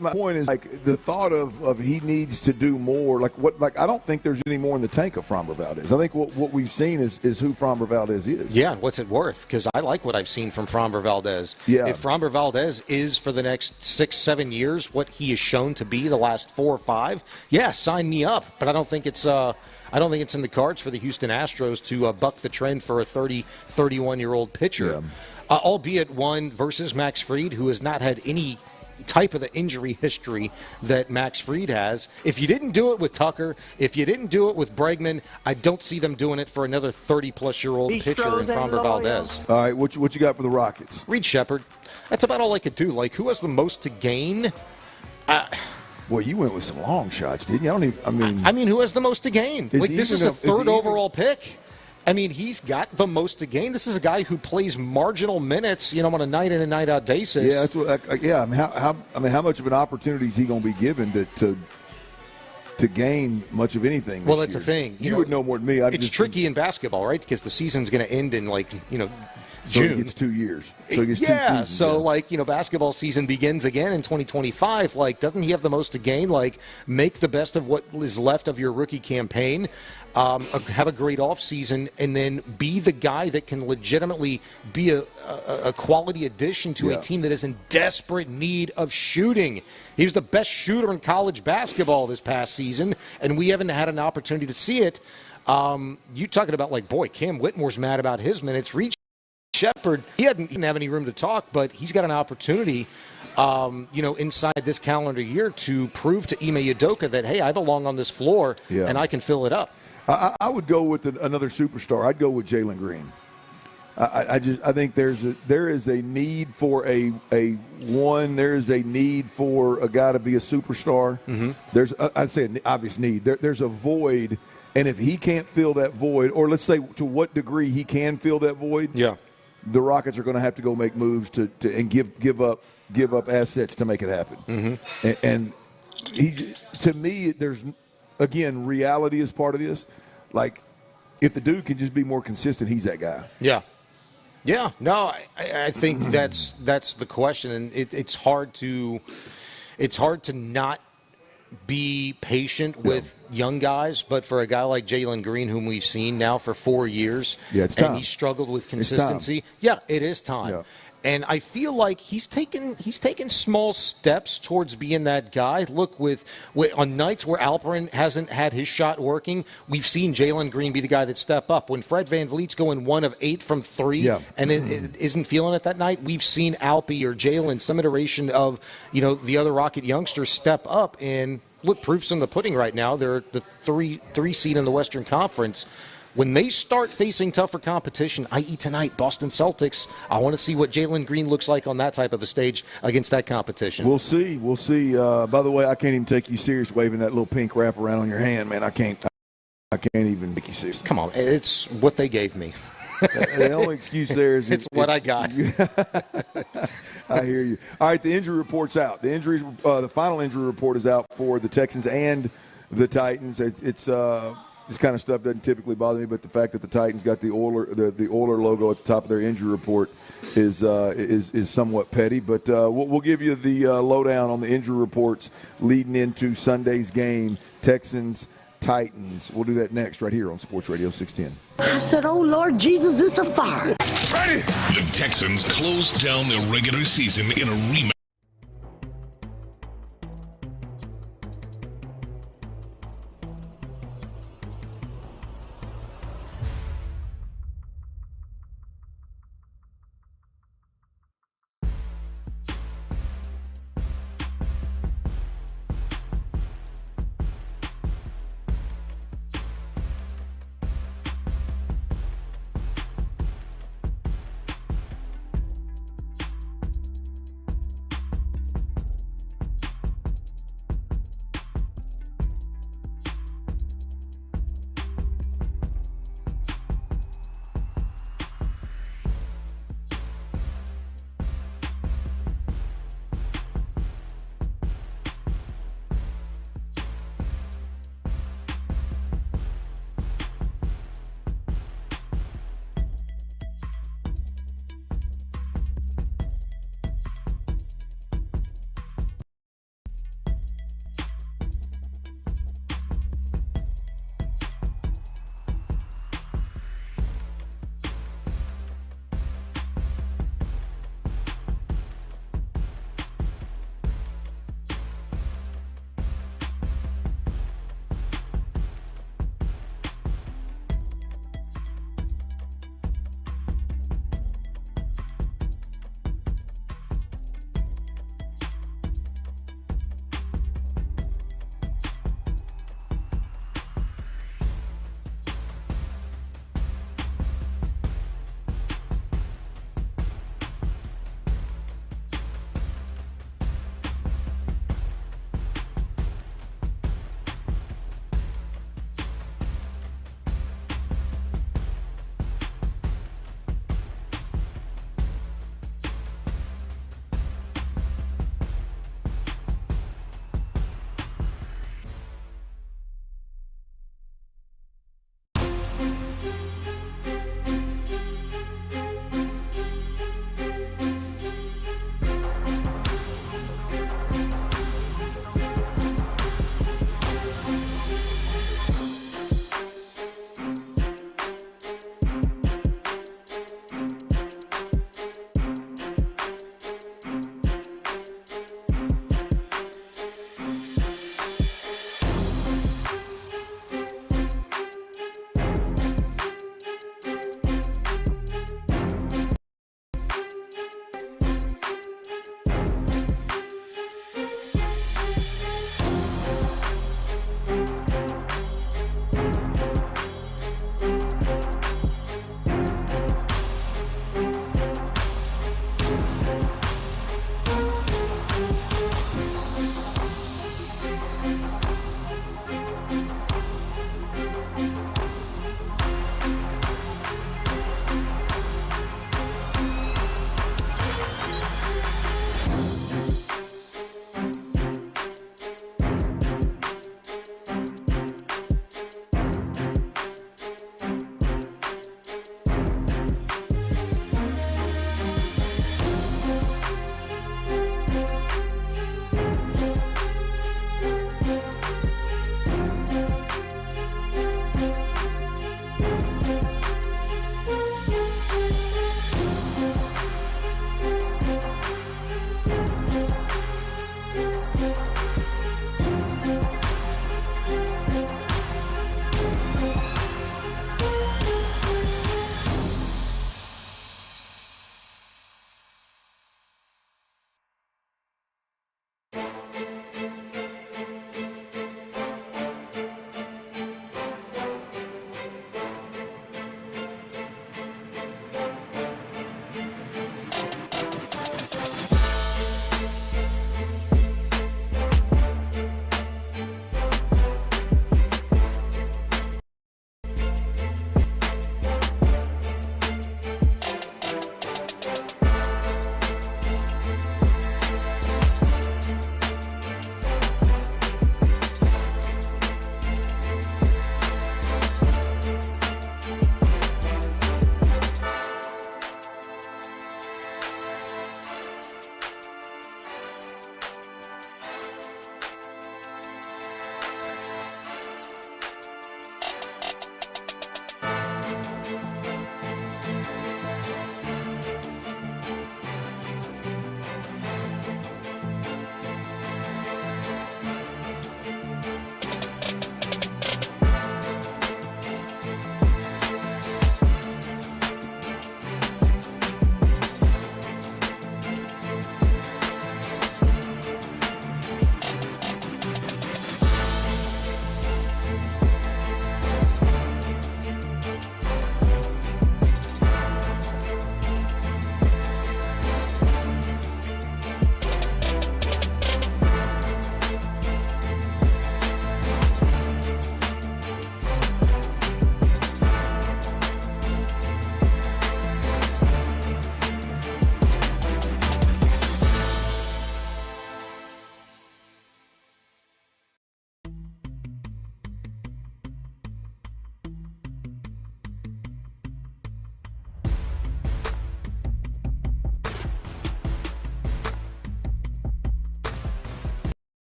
my point is like the thought of he needs to do more. I don't think there's any more in the tank of Framber Valdez. I think what we've seen is who Framber Valdez is. Yeah, what's it worth? Because I like what I've seen from Framber Valdez. Yeah. If Framber Valdez is for the next 6-7 years what he has shown to be the last 4 or 5, yeah, sign me up. But I don't think it's in the cards for the Houston Astros to buck the trend for a 31-year-old pitcher. Yeah. Albeit one versus Max Fried, who has not had any type of the injury history that Max Fried has. If you didn't do it with Tucker, if you didn't do it with Bregman, I don't see them doing it for another 30-plus-year-old pitcher in Framber Valdez. All right, what you got for the Rockets? Reed Shepherd. That's about all I could do. Like, who has the most to gain? Boy, you went with some long shots, didn't you? I mean, who has the most to gain? Like, this is the third overall pick. I mean, he's got the most to gain. This is a guy who plays marginal minutes, on a night in and night out basis. Yeah, that's what. Yeah, how much of an opportunity is he going to be given to gain much of anything? Well, that's the thing. You would know more than me. It's tricky in basketball, right? Because the season's going to end in So June. he gets 2 years. So he gets 2 yeah, seasons, basketball season begins again in 2025. Doesn't he have the most to gain? Make the best of what is left of your rookie campaign, have a great offseason, and then be the guy that can legitimately be a quality addition to a team that is in desperate need of shooting. He was the best shooter in college basketball this past season, and we haven't had an opportunity to see it. You talking about, Cam Whitmore's mad about his minutes. Reed Shepherd, he didn't have any room to talk, but he's got an opportunity, inside this calendar year to prove to Ime Udoka that, hey, I belong on this floor and I can fill it up. I would go with another superstar. I'd go with Jalen Green. I think there is a need for there is a need for a guy to be a superstar. Mm-hmm. There's I'd say an obvious need. There's a void, and if he can't fill that void, or let's say to what degree he can fill that void, the Rockets are going to have to go make moves to give up assets to make it happen. Mm-hmm. And to me, there's again, reality is part of this. If the dude can just be more consistent, he's that guy. Yeah. Yeah. No, I think that's the question, and it's hard to not be patient with young guys, but for a guy like Jalen Green, whom we've seen now for 4 years, it's time. And he struggled with consistency. Yeah, it is time. Yeah. And I feel like he's taken small steps towards being that guy. Look, on nights where Alperin hasn't had his shot working, we've seen Jalen Green be the guy that step up. When Fred VanVleet's going 1 of 8 from 3 and it isn't feeling it that night, we've seen Alpy or Jalen, some iteration of the other Rocket youngsters step up. And look, proof's in the pudding right now. They're the three seed in the Western Conference. When they start facing tougher competition, i.e. tonight, Boston Celtics, I want to see what Jalen Green looks like on that type of a stage against that competition. We'll see. By the way, I can't even take you serious waving that little pink wrap around on your hand, man. I can't even take you serious. Come on, it's what they gave me. The only excuse there is it's what I got. I hear you. All right, the injury report's out. The final injury report is out for the Texans and the Titans. This kind of stuff doesn't typically bother me, but the fact that the Titans got the Oiler logo at the top of their injury report is somewhat petty. But we'll give you the lowdown on the injury reports leading into Sunday's game, Texans-Titans. We'll do that next right here on Sports Radio 610. I said, oh, Lord Jesus, it's a fire. Ready? The Texans closed down their regular season in a rematch.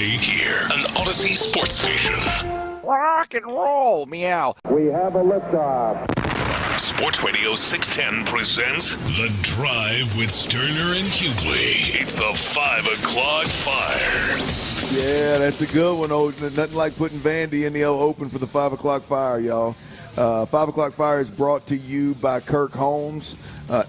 Here, an Odyssey sports station. Rock and roll, meow. We have a liftoff. Sports Radio 610 presents The Drive with Stoerner and Hughley. It's the 5 o'clock fire. Yeah, that's a good one. Oh, nothing like putting Vandy in the open for the 5 o'clock fire, y'all. 5 o'clock fire is brought to you by Kirk Holmes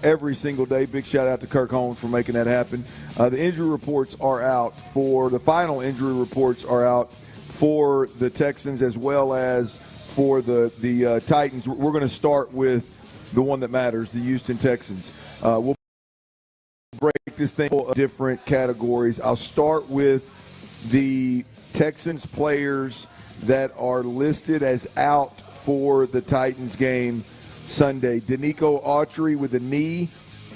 every single day. Big shout out to Kirk Holmes for making that happen. The injury reports are out the final injury reports are out for the Texans as well as for the Titans. We're going to start with the one that matters, the Houston Texans. We'll break this thing into different categories. I'll start with the Texans players that are listed as out for the Titans game Sunday. Danico Autry with a knee,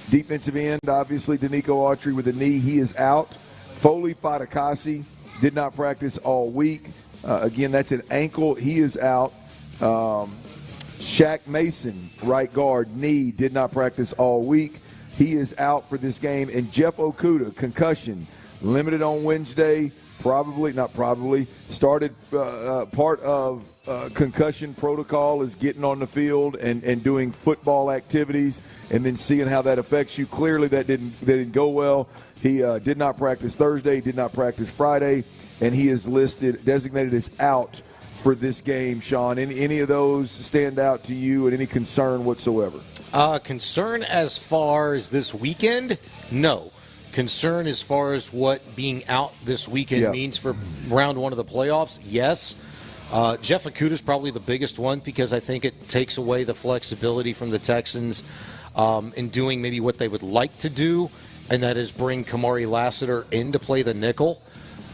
defensive end, obviously. Danico Autry with a knee, he is out. Foley Fatukasi did not practice all week. Again, that's an ankle, he is out. Shaq Mason, right guard, knee, did not practice all week. He is out for this game. And Jeff Okudah, concussion, limited on Wednesday. Started part of concussion protocol is getting on the field and doing football activities and then seeing how that affects you. Clearly that didn't go well. He did not practice Thursday, did not practice Friday, and he is designated as out for this game. Sean, any of those stand out to you and any concern whatsoever? Concern as far as this weekend? No. Concern as far as what being out this weekend means for round one of the playoffs? Yes. Jeff Okudah is probably the biggest one because I think it takes away the flexibility from the Texans in doing maybe what they would like to do, and that is bring Kamari Lassiter in to play the nickel.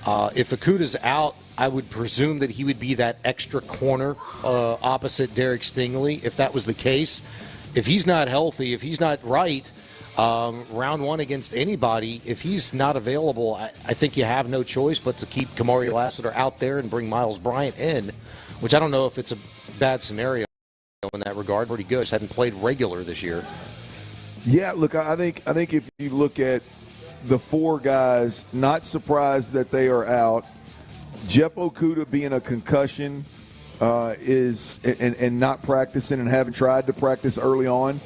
If Okudah's out, I would presume that he would be that extra corner opposite Derek Stingley if that was the case. If he's not healthy, if he's not right, round one against anybody, if he's not available, I think you have no choice but to keep Kamari Lassiter out there and bring Miles Bryant in, which I don't know if it's a bad scenario in that regard. Pretty good. Just hadn't played regular this year. Yeah, look, I think if you look at the four guys, not surprised that they are out. Jeff Okudah being a concussion is and not practicing and having tried to practice early on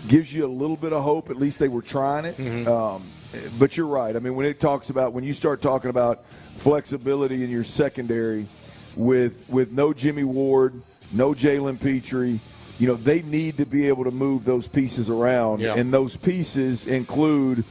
gives you a little bit of hope. At least they were trying it. Mm-hmm. But you're right. I mean, when you start talking about flexibility in your secondary with no Jimmy Ward, no Jalen Petrie, they need to be able to move those pieces around. Yeah. And those pieces include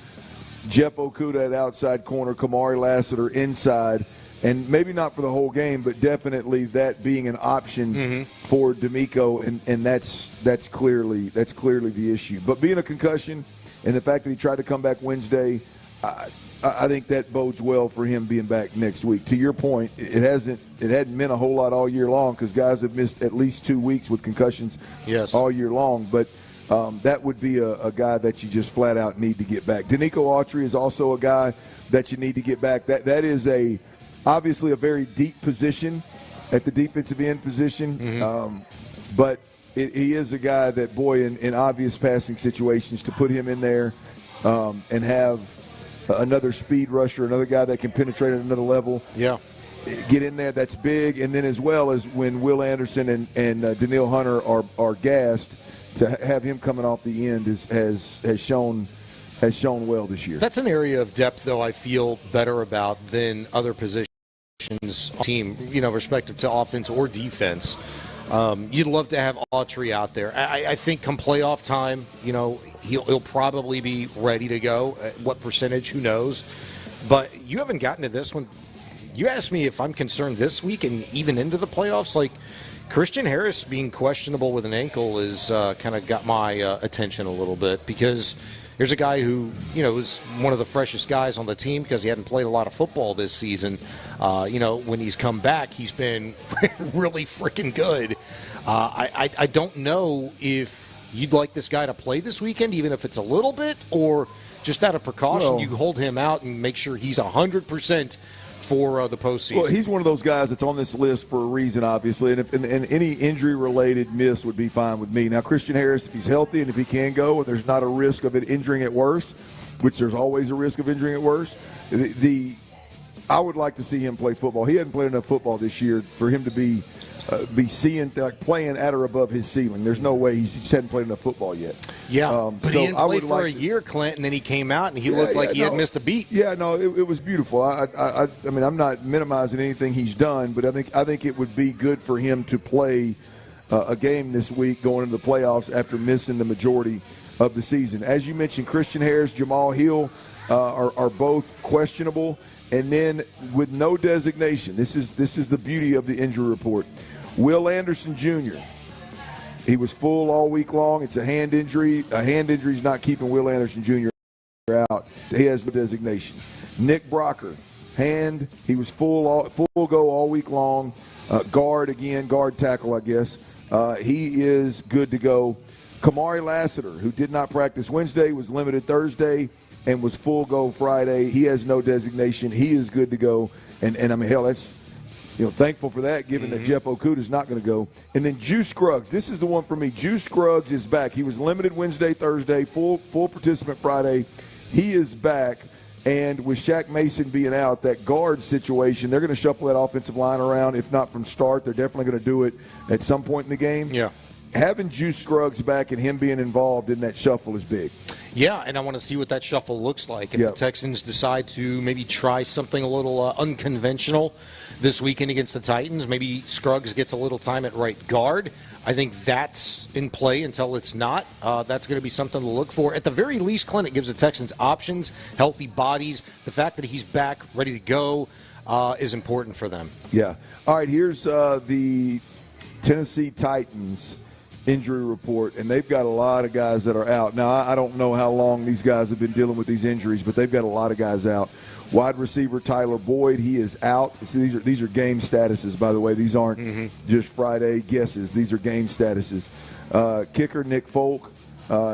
Jeff Okudah at outside corner, Kamari Lassiter inside, and maybe not for the whole game, but definitely that being an option for D'Amico, and that's clearly the issue. But being a concussion and the fact that he tried to come back Wednesday, I think that bodes well for him being back next week. To your point, it hadn't meant a whole lot all year long because guys have missed at least 2 weeks with concussions all year long. But that would be a guy that you just flat out need to get back. Danico Autry is also a guy that you need to get back. That is obviously a very deep position at the defensive end position, but he is a guy that, boy, in obvious passing situations, to put him in there and have another speed rusher, another guy that can penetrate at another level. Yeah. Get in there, that's big. And then as well as when Will Anderson and Danielle Hunter are gassed, to have him coming off the end has shown well this year. That's an area of depth, though, I feel better about than other positions on the team, respective to offense or defense. You'd love to have Autry out there. I think come playoff time, he'll probably be ready to go. At what percentage, who knows? But you haven't gotten to this one. You asked me if I'm concerned this week and even into the playoffs. Like, Christian Harris being questionable with an ankle is kind of got my attention a little bit, because here's a guy who, is one of the freshest guys on the team because he hadn't played a lot of football this season. When he's come back, he's been really freaking good. I don't know if you'd like this guy to play this weekend, even if it's a little bit, or just out of precaution, you hold him out and make sure he's 100% for the postseason. Well, he's one of those guys that's on this list for a reason, obviously, and any injury-related miss would be fine with me. Now, Christian Harris, if he's healthy and if he can go, and there's not a risk of it injuring it worse, which there's always a risk of injuring it worse, I would like to see him play football. He hadn't played enough football this year for him to be seeing, like, playing at or above his ceiling. There's no way he just hadn't played enough football yet. Yeah, but he didn't play for a year, Clint, and then he came out and he looked like he had missed a beat. Yeah, no, it was beautiful. I mean, I'm not minimizing anything he's done, but I think it would be good for him to play a game this week going into the playoffs after missing the majority of the season. As you mentioned, Christian Harris, Jamal Hill are both questionable, and then with no designation. This is the beauty of the injury report. Will Anderson Jr., he was full all week long. It's a hand injury. A hand injury is not keeping Will Anderson Jr. out. He has no designation. Nick Brocker, hand. He was full go all week long. Guard tackle, I guess. He is good to go. Kamari Lassiter, who did not practice Wednesday, was limited Thursday, and was full go Friday. He has no designation. He is good to go. And I mean, hell, that's, thankful for that, given that Jeff Okuda is not going to go. And then Juice Scruggs. This is the one for me. Juice Scruggs is back. He was limited Wednesday, Thursday, full participant Friday. He is back. And with Shaq Mason being out, that guard situation, they're going to shuffle that offensive line around. If not from start, they're definitely going to do it at some point in the game. Yeah. Having Juice Scruggs back and him being involved in that shuffle is big. Yeah, and I want to see what that shuffle looks like. If the Texans decide to maybe try something a little unconventional this weekend against the Titans, maybe Scruggs gets a little time at right guard. I think that's in play until it's not. That's going to be something to look for. At the very least, Clint, it gives the Texans options, healthy bodies. The fact that he's back, ready to go, is important for them. Yeah. All right, here's the Tennessee Titans injury report, and they've got a lot of guys that are out. Now, I don't know how long these guys have been dealing with these injuries, but they've got a lot of guys out. Wide receiver Tyler Boyd, he is out. See, these are game statuses, by the way. These aren't just Friday guesses. These are game statuses. Kicker Nick Folk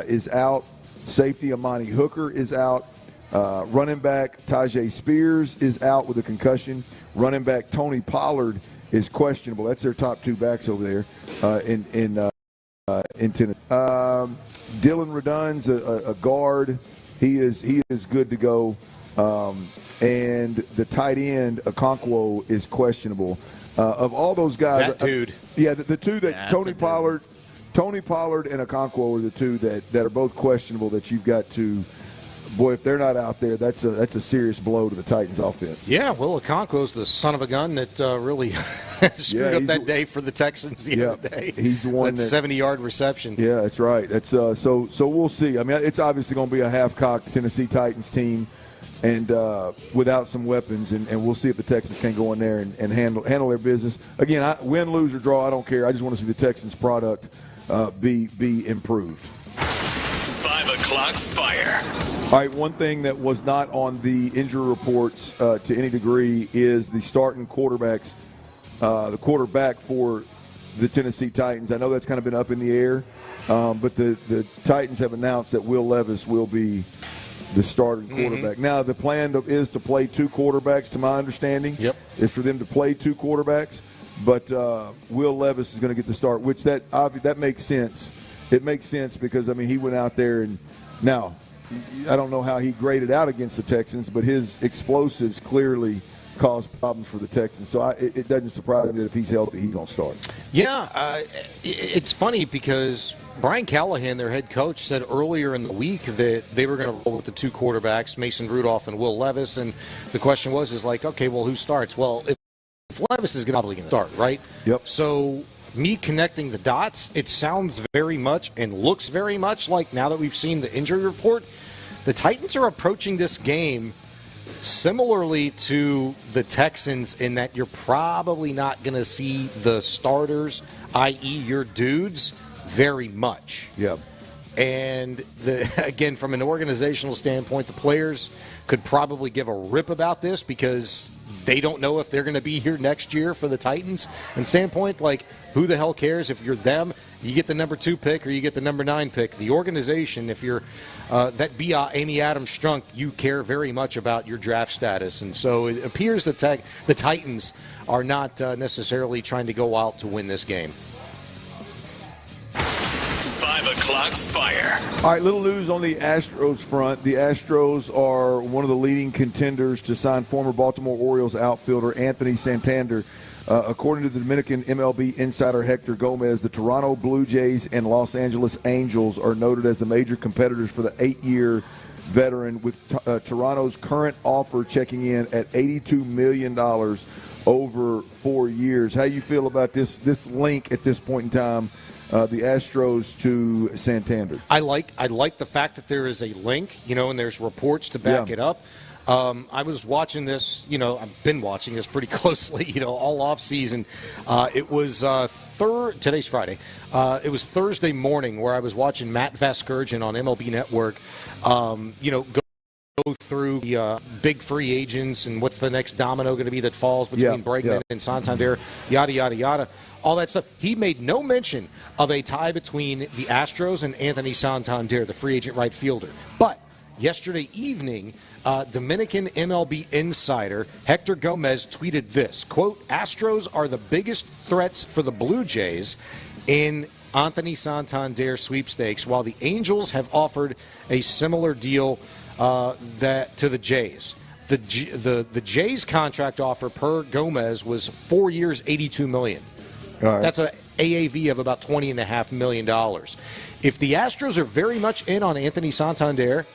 is out. Safety Amani Hooker is out. Running back Tajay Spears is out with a concussion. Running back Tony Pollard is questionable. That's their top two backs over there in Tennessee. Dylan Redun's a guard. He is good to go. And the tight end, Okonkwo, is questionable. Of all those guys, that dude. The two that Tony Pollard and Okonkwo are the two that are both questionable that you've got to. Boy, if they're not out there, that's a serious blow to the Titans' offense. Yeah, Will Okonkwo's the son of a gun that really screwed up that day for the Texans the other day. He's the one that 70-yard reception. Yeah, that's right. That's so we'll see. I mean, it's obviously going to be a half-cocked Tennessee Titans team, and without some weapons, and we'll see if the Texans can go in there and handle their business. Again, win, lose, or draw, I don't care. I just want to see the Texans' product be improved. 5 o'clock fire. All right, one thing that was not on the injury reports to any degree is the starting quarterbacks, the quarterback for the Tennessee Titans. I know that's kind of been up in the air, but the Titans have announced that Will Levis will be the starting quarterback. Now, the plan is to play two quarterbacks, to my understanding. Yep. Is for them to play two quarterbacks, but Will Levis is going to get the start, which that makes sense. It makes sense because, I mean, he went out there and now – I don't know how he graded out against the Texans, but his explosives clearly caused problems for the Texans. So it doesn't surprise me that if he's healthy, he's going to start. Yeah, it's funny because Brian Callahan, their head coach, said earlier in the week that they were going to roll with the two quarterbacks, Mason Rudolph and Will Levis. And the question was, okay, well, who starts? Well, if Levis is probably going to start, right? Yep. So me connecting the dots, it sounds very much and looks very much like, now that we've seen the injury report, the Titans are approaching this game similarly to the Texans in that you're probably not going to see the starters, i.e. your dudes, very much. Yep. And again, from an organizational standpoint, the players could probably give a rip about this because they don't know if they're going to be here next year for the Titans. And standpoint, like, who the hell cares if you're them? You get the number 2 pick or you get the number 9 pick. The organization, if you're that Amy Adams Strunk, you care very much about your draft status. And so it appears that the Titans are not necessarily trying to go out to win this game. 5 o'clock fire. All right, little news on the Astros front. The Astros are one of the leading contenders to sign former Baltimore Orioles outfielder Anthony Santander. According to the Dominican MLB insider Hector Gomez, the Toronto Blue Jays and Los Angeles Angels are noted as the major competitors for the 8-year veteran, with Toronto's current offer checking in at $82 million over 4 years. How you feel about this link at this point in time, the Astros to Santander? I like the fact that there is a link, and there's reports to back it up. I was watching this, I've been watching this pretty closely, all off season. It was today's Friday. It was Thursday morning where I was watching Matt Vasgersian on MLB Network, go through the big free agents and what's the next domino going to be that falls between Bregman and Santander, yada, yada, yada, all that stuff. He made no mention of a tie between the Astros and Anthony Santander, the free agent right fielder. But yesterday evening, Dominican MLB insider Hector Gomez tweeted this, quote, Astros are the biggest threats for the Blue Jays in Anthony Santander sweepstakes, while the Angels have offered a similar deal to the Jays. The Jays contract offer per Gomez was 4 years, $82 million. All right. That's an AAV of about $20.5 million. If the Astros are very much in on Anthony Santander,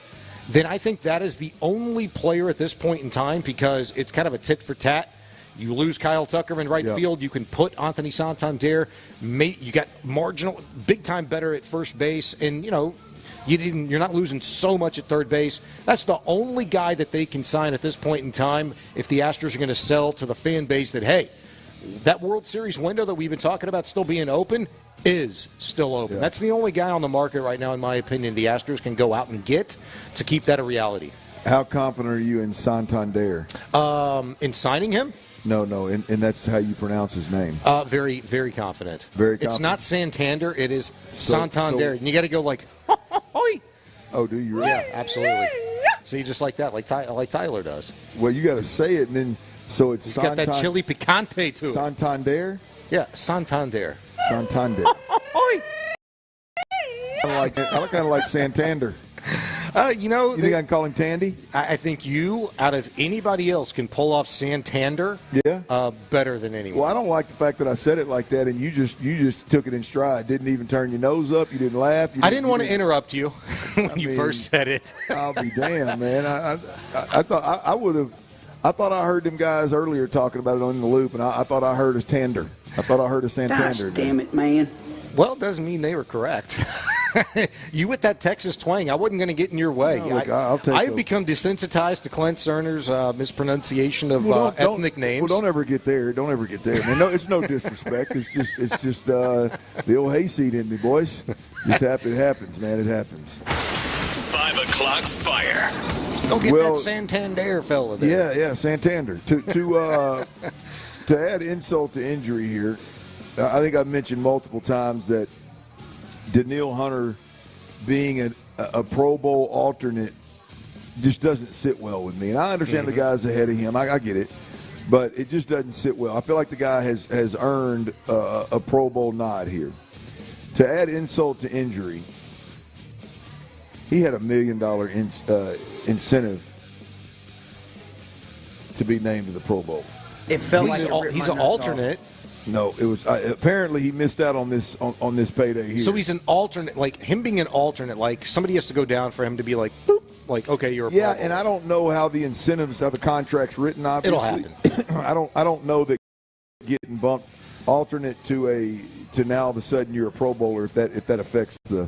then I think that is the only player at this point in time, because it's kind of a tit for tat. You lose Kyle Tucker in right field, you can put Anthony Santander. You got marginal, big time better at first base, and you're not losing so much at third base. That's the only guy that they can sign at this point in time if the Astros are going to sell to the fan base that, hey, that World Series window that we've been talking about still being open is still open. That's the only guy on the market right now, in my opinion, the Astros can go out and get to keep that a reality. How confident are you in Santander? In signing him? No, and that's how you pronounce his name. Very, very confident. Very confident. It's not Santander, it is Santander. And you got to go like, hoi. Oh, do you really? Yeah, absolutely. See, just like that, like Tyler does. Well, you got to say it, and then, so it's He's got that chili picante to it. Santander? Yeah, Santander. Santander. I kind of like Santander. You think I can call him Tandy? I think you, out of anybody else, can pull off Santander better than anyone. Well, I don't like the fact that I said it like that, and you just took it in stride. Didn't even turn your nose up. You didn't laugh. I didn't want to interrupt you when you first said it. I'll be damned, man. I thought I would have. I thought I heard them guys earlier talking about it on The Loop, and I thought I heard a Tander. I thought I heard a Santander. Gosh, damn it, man. Well, it doesn't mean they were correct. You with that Texas twang, I wasn't going to get in有 way. No, look, I've become desensitized to Clint Cerner's mispronunciation of ethnic names. Well, don't ever get there. Don't ever get there, man. No, it's no disrespect. It's just the old hayseed in me, boys. It happens, man. It happens. 5 o'clock fire. Go get that Santander fella there. Yeah, Santander. To add insult to injury here, I think I've mentioned multiple times that Daniil Hunter being a Pro Bowl alternate just doesn't sit well with me. And I understand the guy's ahead of him. I get it. But it just doesn't sit well. I feel like the guy has earned a Pro Bowl nod here. To add insult to injury, he had $1 million incentive to be named to the Pro Bowl. It felt he's an alternate. No, it was apparently he missed out on this payday here. So he's an alternate, like him being an alternate, like somebody has to go down for him to be like, boop, like okay, you're a Pro Bowl. And I don't know how the incentives, how the contract's written. Obviously, it'll happen. I don't know that getting bumped alternate to now all of a sudden you're a Pro Bowler if that affects the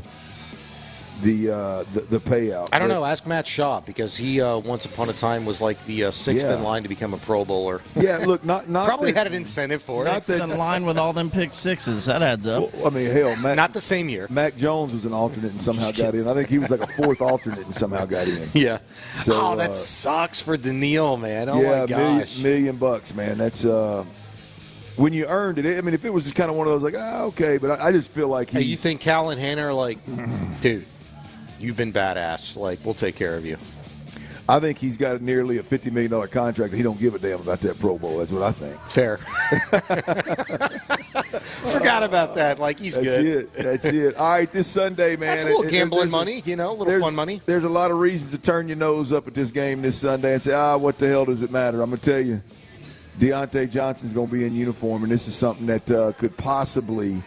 payout. I don't know. Ask Matt Shaw, because he once upon a time was like the sixth in line to become a Pro Bowler. Yeah, look, not probably had an incentive for it. Sixth in line with all them pick sixes. That adds up. Well, I mean, hell, not the same year. Mac Jones was an alternate and somehow got in. I think he was like a fourth alternate and somehow got in. Yeah. So, that sucks for Daniil, man. Oh my gosh. $1 million, man. That's when you earned it. I mean, if it was just kind of one of those like, okay, but I just feel like you think Cal and Hannah are like, dude, you've been badass. Like, we'll take care of you. I think he's got nearly a $50 million contract. He don't give a damn about that Pro Bowl. That's what I think. Fair. Forgot about that. Like, he's good. That's it. All right, this Sunday, man. That's a little gambling money, a little fun money. There's a lot of reasons to turn your nose up at this game this Sunday and say, what the hell does it matter? I'm going to tell you, Deontay Johnson's going to be in uniform, and this is something that could possibly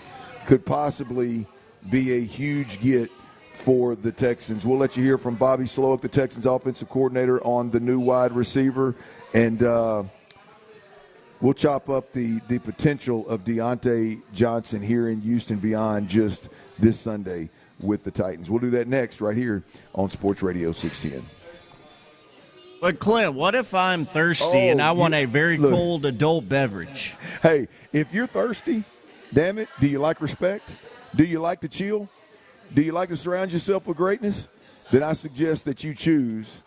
be a huge get for the Texans. We'll let you hear from Bobby Slowick, the Texans offensive coordinator, on the new wide receiver, and we'll chop up the potential of Deontay Johnson here in Houston beyond just this Sunday with the Titans. We'll do that next right here on Sports Radio 610. But, Clint, what if I'm thirsty and I want a very cold adult beverage? Hey, if you're thirsty, damn it, do you like respect? Do you like to chill? Do you like to surround yourself with greatness? Then I suggest that you choose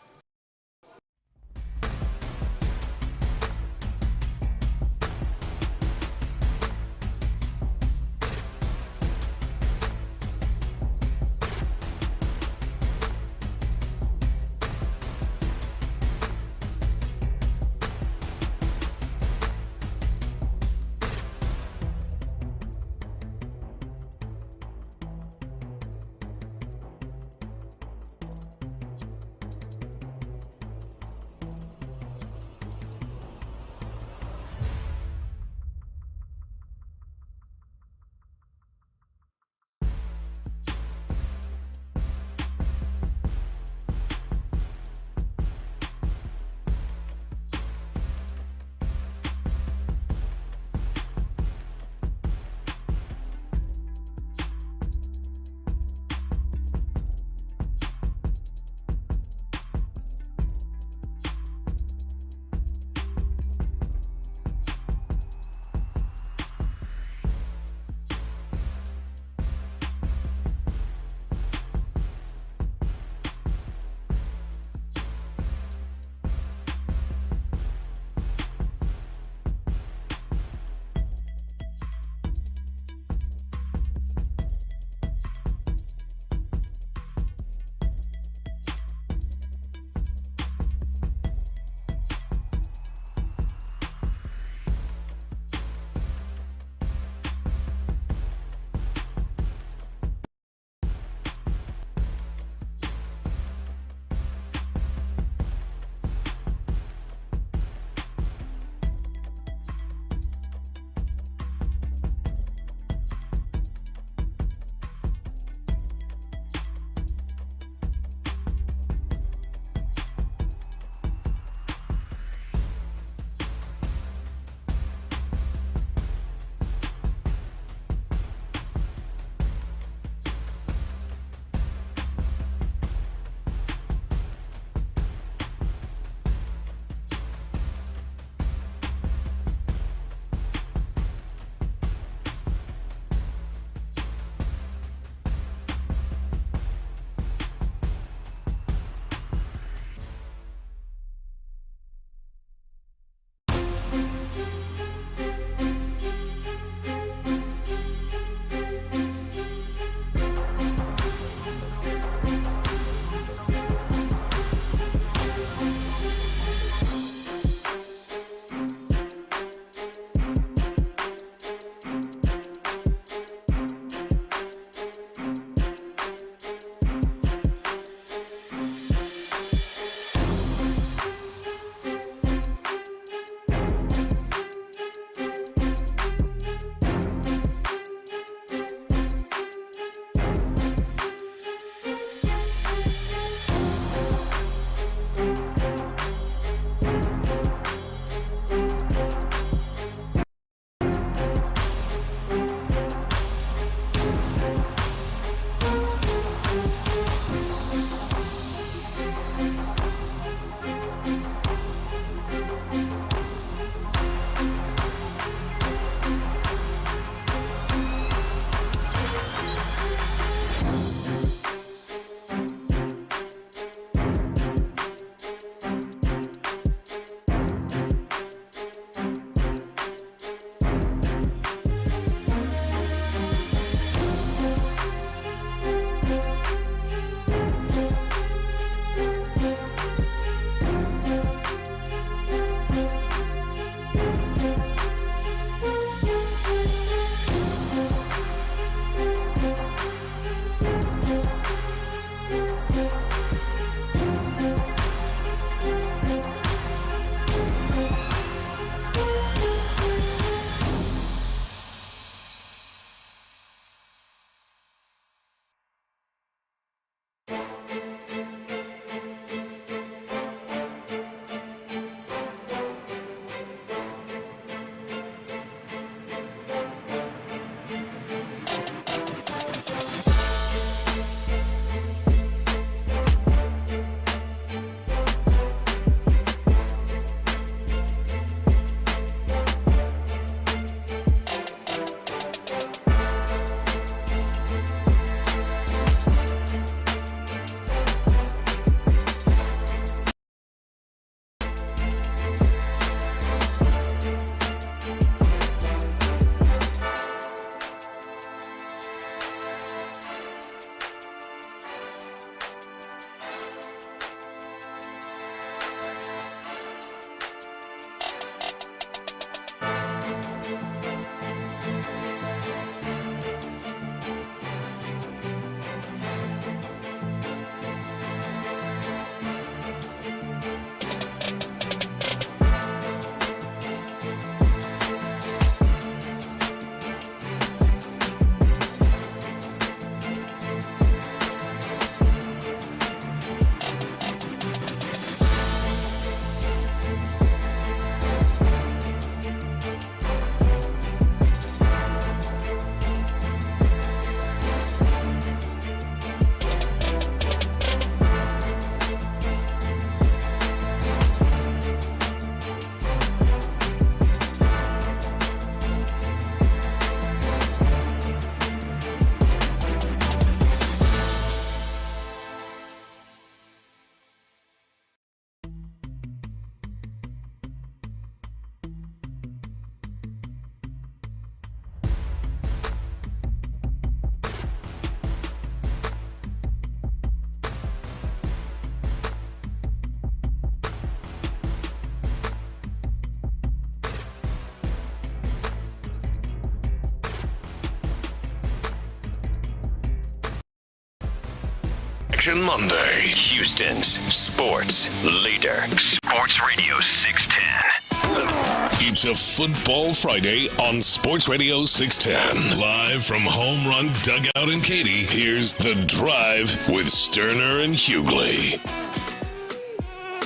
Action Monday. Houston's sports leader. Sports Radio 610. It's a Football Friday on Sports Radio 610. Live from Home Run Dugout in Katy, here's The Drive with Stoerner and Hughley.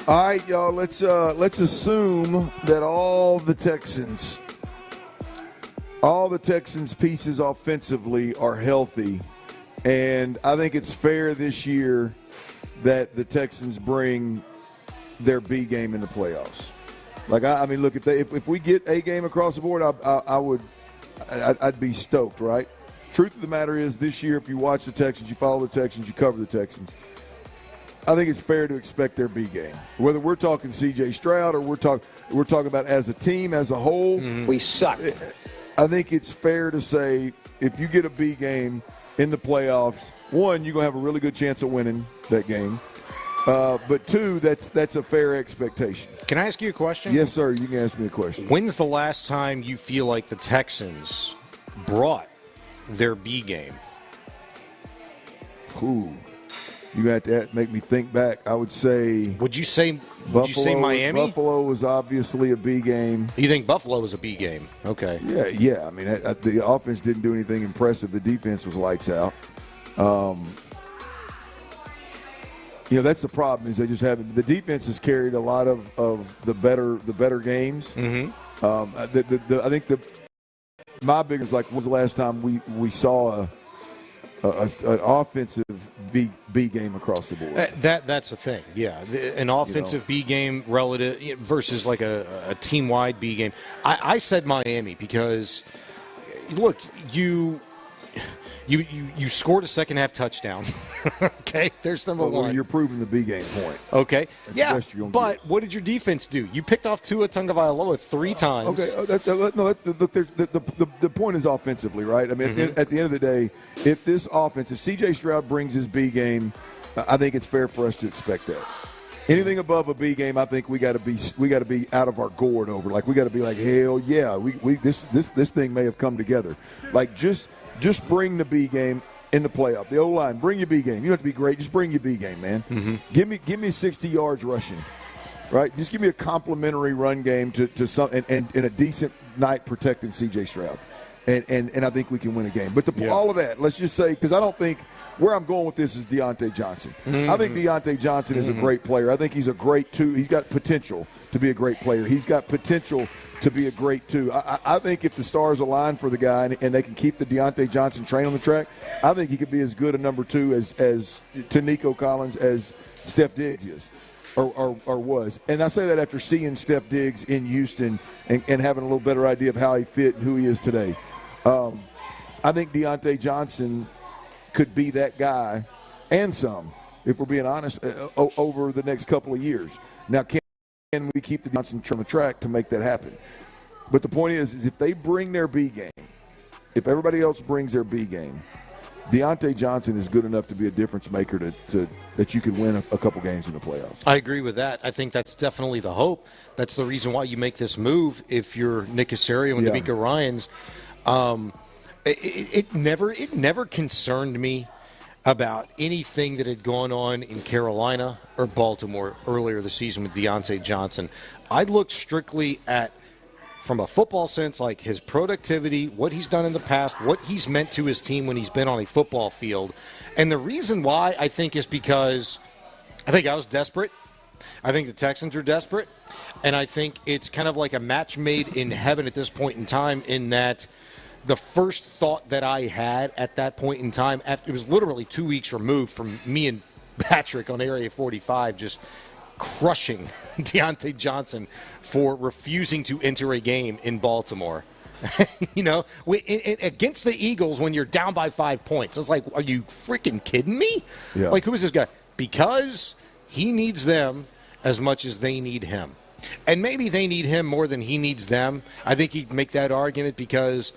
All right, y'all, let's assume that all the Texans pieces offensively are healthy. And I think it's fair this year that the Texans bring their B game in the playoffs. Like, I mean, look, if we get a game across the board, I'd be stoked, right? Truth of the matter is, this year, if you watch the Texans, you follow the Texans, you cover the Texans, I think it's fair to expect their B game. Whether we're talking C.J. Stroud or we're talking about as a team, as a whole, we suck. I think it's fair to say if you get a B game in the playoffs, one, you're going to have a really good chance of winning that game. But two, that's a fair expectation. Can I ask you a question? Yes, sir. You can ask me a question. When's the last time you feel like the Texans brought their B game? Ooh. You got to make me think back. I would say. Would you say Miami? Buffalo was obviously a B game. You think Buffalo was a B game? Okay. Yeah. I mean, the offense didn't do anything impressive. The defense was lights out. That's the problem, is they just haven't. The defense has carried a lot of the better games. Mm-hmm. I think my biggest, like, was the last time we saw an offensive B game across the board. That's the thing, yeah. An offensive B game relative versus like a team-wide B game. I said Miami because, look, you scored a second-half touchdown. Okay, there's number one. You're proving the B game point. Okay, that's but what did your defense do? You picked off Tua Tagovailoa 3 times. Okay, the point is offensively, right? I mean, at the end of the day, if C.J. Stroud brings his B game, I think it's fair for us to expect that. Anything above a B game, I think we got to be out of our gourd over. Like, we got to be like, hell yeah, this thing may have come together. Like, just bring the B game in the playoff. The O-line, bring your B game. You don't have to be great. Just bring your B game, man. Mm-hmm. Give me 60 yards rushing, right? Just give me a complimentary run game to some and a decent night protecting C.J. Stroud, and I think we can win a game. But all of that, let's just say, because I don't think where I'm going with this is Deontay Johnson. Mm-hmm. I think Deontay Johnson is a great player. I think he's a great two. He's got potential to be a great player. He's got potential to be a great two. I think if the stars align for the guy and they can keep the Deontay Johnson train on the track, I think he could be as good a number two as to Nico Collins as Steph Diggs is or was. And I say that after seeing Steph Diggs in Houston and having a little better idea of how he fit and who he is today. I think Deontay Johnson could be that guy and some, if we're being honest, over the next couple of years. Now, can we keep the Johnson on the track to make that happen? But the point is if they bring their B game, if everybody else brings their B game, Deontay Johnson is good enough to be a difference maker that you could win a couple games in the playoffs. I agree with that. I think that's definitely the hope. That's the reason why you make this move if you're Nick Caserio and D'Amico Ryans. It never concerned me about anything that had gone on in Carolina or Baltimore earlier this season with Deontay Johnson. I looked strictly at, from a football sense, like his productivity, what he's done in the past, what he's meant to his team when he's been on a football field. And the reason why, I think, is because I think I was desperate. I think the Texans are desperate. And I think it's kind of like a match made in heaven at this point in time, in that the first thought that I had at that point in time, it was literally 2 weeks removed from me and Patrick on Area 45 just crushing Deontay Johnson for refusing to enter a game in Baltimore. Against the Eagles when you're down by 5 points. I was like, are you freaking kidding me? Yeah. Like, who is this guy? Because he needs them as much as they need him. And maybe they need him more than he needs them. I think he'd make that argument because,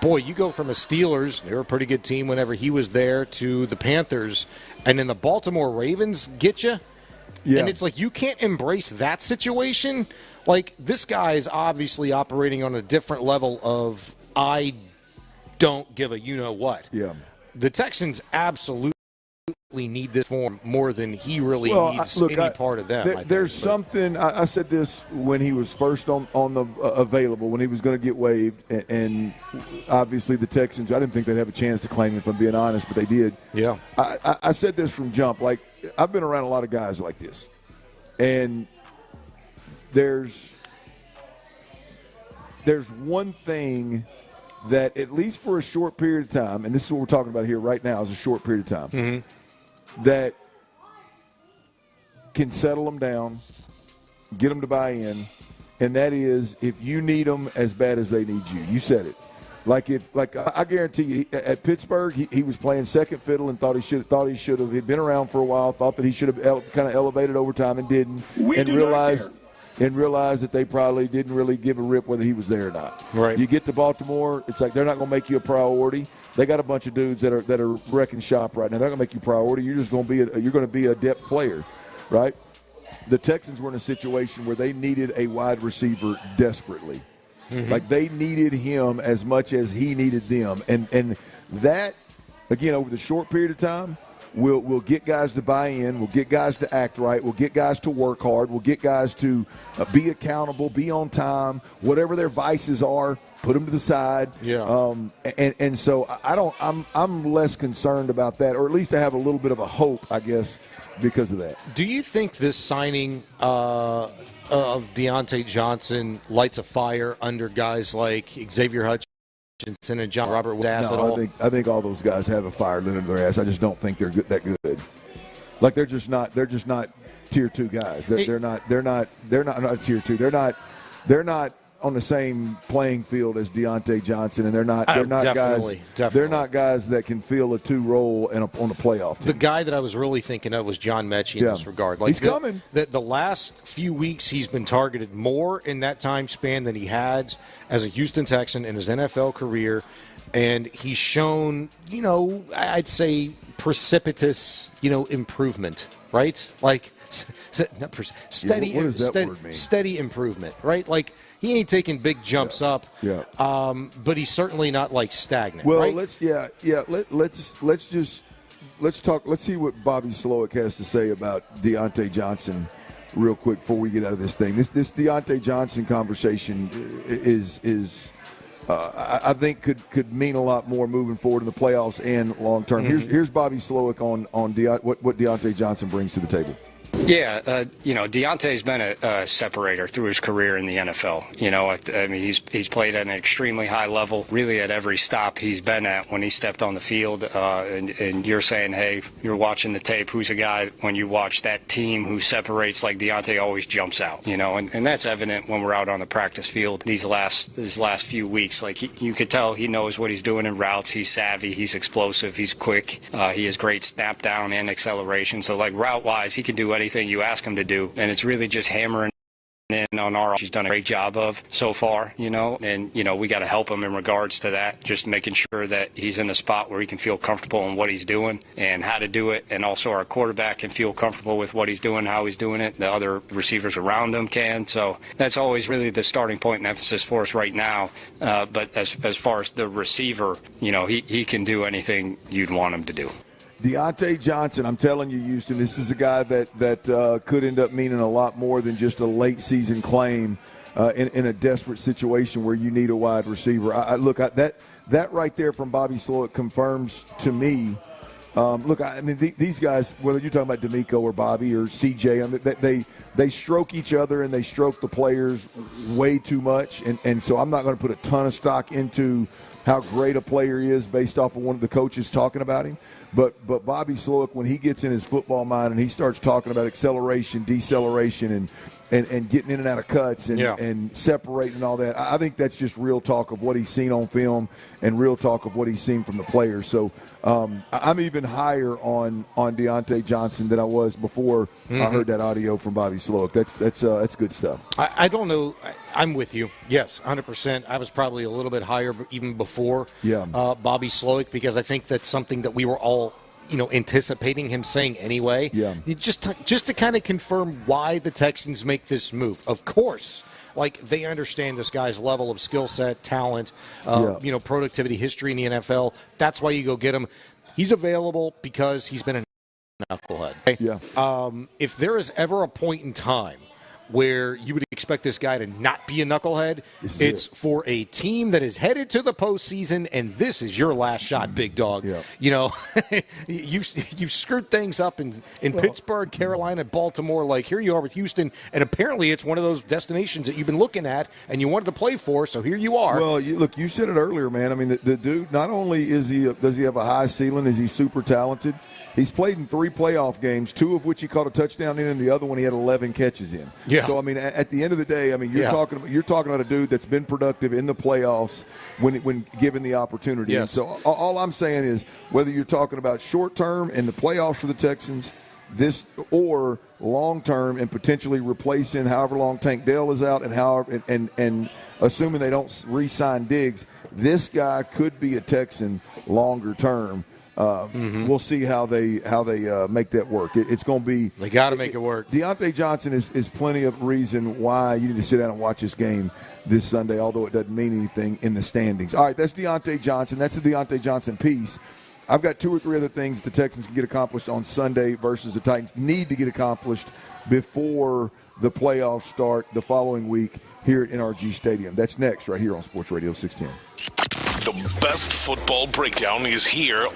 boy, you go from the Steelers, they were a pretty good team whenever he was there, to the Panthers, and then the Baltimore Ravens get you. Yeah. And it's like you can't embrace that situation. Like, this guy is obviously operating on a different level of I don't give a you-know-what. Yeah. The Texans absolutely need this form more than he really needs any part of them. There's something. I said this when he was first on the available, when he was going to get waived, and obviously the Texans, I didn't think they'd have a chance to claim him, if I'm being honest, but they did. Yeah. I said this from jump. Like, I've been around a lot of guys like this, and there's one thing that, at least for a short period of time, and this is what we're talking about here right now, is a short period of time, that can settle them down, get them to buy in, and that is if you need them as bad as they need you. You said it. I guarantee you, at Pittsburgh, he was playing second fiddle and thought he should have. He'd been around for a while, thought that he should have kind of elevated over time and didn't, and realized that they probably didn't really give a rip whether he was there or not. Right. You get to Baltimore, it's like they're not going to make you a priority. They got a bunch of dudes that are wrecking shop right now. They're going to make you a priority. You're just going to be a depth player, right? The Texans were in a situation where they needed a wide receiver desperately. Like, they needed him as much as he needed them. And that, again, over the short period of time, we'll get guys to buy in. We'll get guys to act right. We'll get guys to work hard. We'll get guys to be accountable, be on time. Whatever their vices are, put them to the side. Yeah. And so I'm less concerned about that, or at least I have a little bit of a hope, I guess, because of that. Do you think this signing of Deontay Johnson lights a fire under guys like Xavier Hutchinson and John Robert Wood's ass at all? I think all those guys have a fire lit under their ass. I just don't think they're that good. Like, they're just not tier 2 guys. They're not tier 2. They're not on the same playing field as Deontay Johnson, and they're not definitely. They're not guys that can fill a 2 role on a playoff team. The guy that I was really thinking of was John Mechie in this regard. He's coming. The last few weeks he's been targeted more in that time span than he had as a Houston Texan in his NFL career, and he's shown, I'd say precipitous, improvement, right? Like steady, what does that word mean? Steady improvement, right? Like, he ain't taking big jumps up, but he's certainly not like stagnant. Well, right? let's see what Bobby Slowick has to say about Deontay Johnson real quick before we get out of this thing. This Deontay Johnson conversation is I think could mean a lot more moving forward in the playoffs and long term. Here's Bobby Slowick on what Deontay Johnson brings to the table. Yeah, Deontay's been a separator through his career in the NFL. I mean, he's played at an extremely high level, really at every stop he's been at when he stepped on the field. And you're saying, hey, you're watching the tape. Who's a guy when you watch that team who separates like Deontay always jumps out, and that's evident when we're out on the practice field these last few weeks. Like, you could tell he knows what he's doing in routes. He's savvy. He's explosive. He's quick. He has great snap down and acceleration. So, like, route-wise, he can do anything you ask him to do, and it's really just hammering in on our. He's done a great job of so far, and we got to help him in regards to that, just making sure that he's in a spot where he can feel comfortable in what he's doing and how to do it, and also our quarterback can feel comfortable with what he's doing, how he's doing it. The other receivers around him can. So that's always really the starting point and emphasis for us right now. But as far as the receiver, he can do anything you'd want him to do. Deontay Johnson, I'm telling you, Houston, this is a guy that could end up meaning a lot more than just a late season claim in a desperate situation where you need a wide receiver. That right there from Bobby Slowick confirms to me. These guys, whether you're talking about D'Amico or Bobby or CJ, they stroke each other and they stroke the players way too much, and so I'm not going to put a ton of stock into how great a player is based off of one of the coaches talking about him. But Bobby Slowick, when he gets in his football mind and he starts talking about acceleration, deceleration, and getting in and out of cuts and separating and all that, I think that's just real talk of what he's seen on film and real talk of what he's seen from the players. So I'm even higher on Deontay Johnson than I was before I heard that audio from Bobby Slowick. That's good stuff. I don't know. I'm with you. Yes, 100%. I was probably a little bit higher even before Bobby Slowick, because I think that's something that we were all anticipating him saying anyway. Yeah. Just to kind of confirm why the Texans make this move. Of course, like, they understand this guy's level of skill set, talent, productivity, history in the NFL. That's why you go get him. He's available because he's been an knucklehead. Yeah. If there is ever a point in time where you would expect this guy to not be a knucklehead, it's for a team that is headed to the postseason, and this is your last shot, big dog. Yeah. You know, you've screwed things up in Pittsburgh, Carolina, Baltimore. Like, here you are with Houston, and apparently it's one of those destinations that you've been looking at and you wanted to play for, so here you are. Well, you said it earlier, man. I mean, the dude, not only does he have a high ceiling, is he super talented, he's played in 3 playoff games, 2 of which he caught a touchdown in, and the other one he had 11 catches in. Yeah. So, I mean, at the end of the day, I mean, you're talking about a dude that's been productive in the playoffs when given the opportunity. Yes. And so all I'm saying is, whether you're talking about short term in the playoffs for the Texans, or long term and potentially replacing however long Tank Dell is out, and assuming they don't re-sign Diggs, this guy could be a Texan longer term. We'll see how they make that work. It's going to be. They got to make it work. Deontay Johnson is plenty of reason why you need to sit down and watch this game this Sunday, although it doesn't mean anything in the standings. All right, that's Deontay Johnson. That's the Deontay Johnson piece. I've got 2 or 3 other things the Texans can get accomplished on Sunday versus the Titans need to get accomplished before the playoffs start the following week here at NRG Stadium. That's next right here on Sports Radio 610. The best football breakdown is here.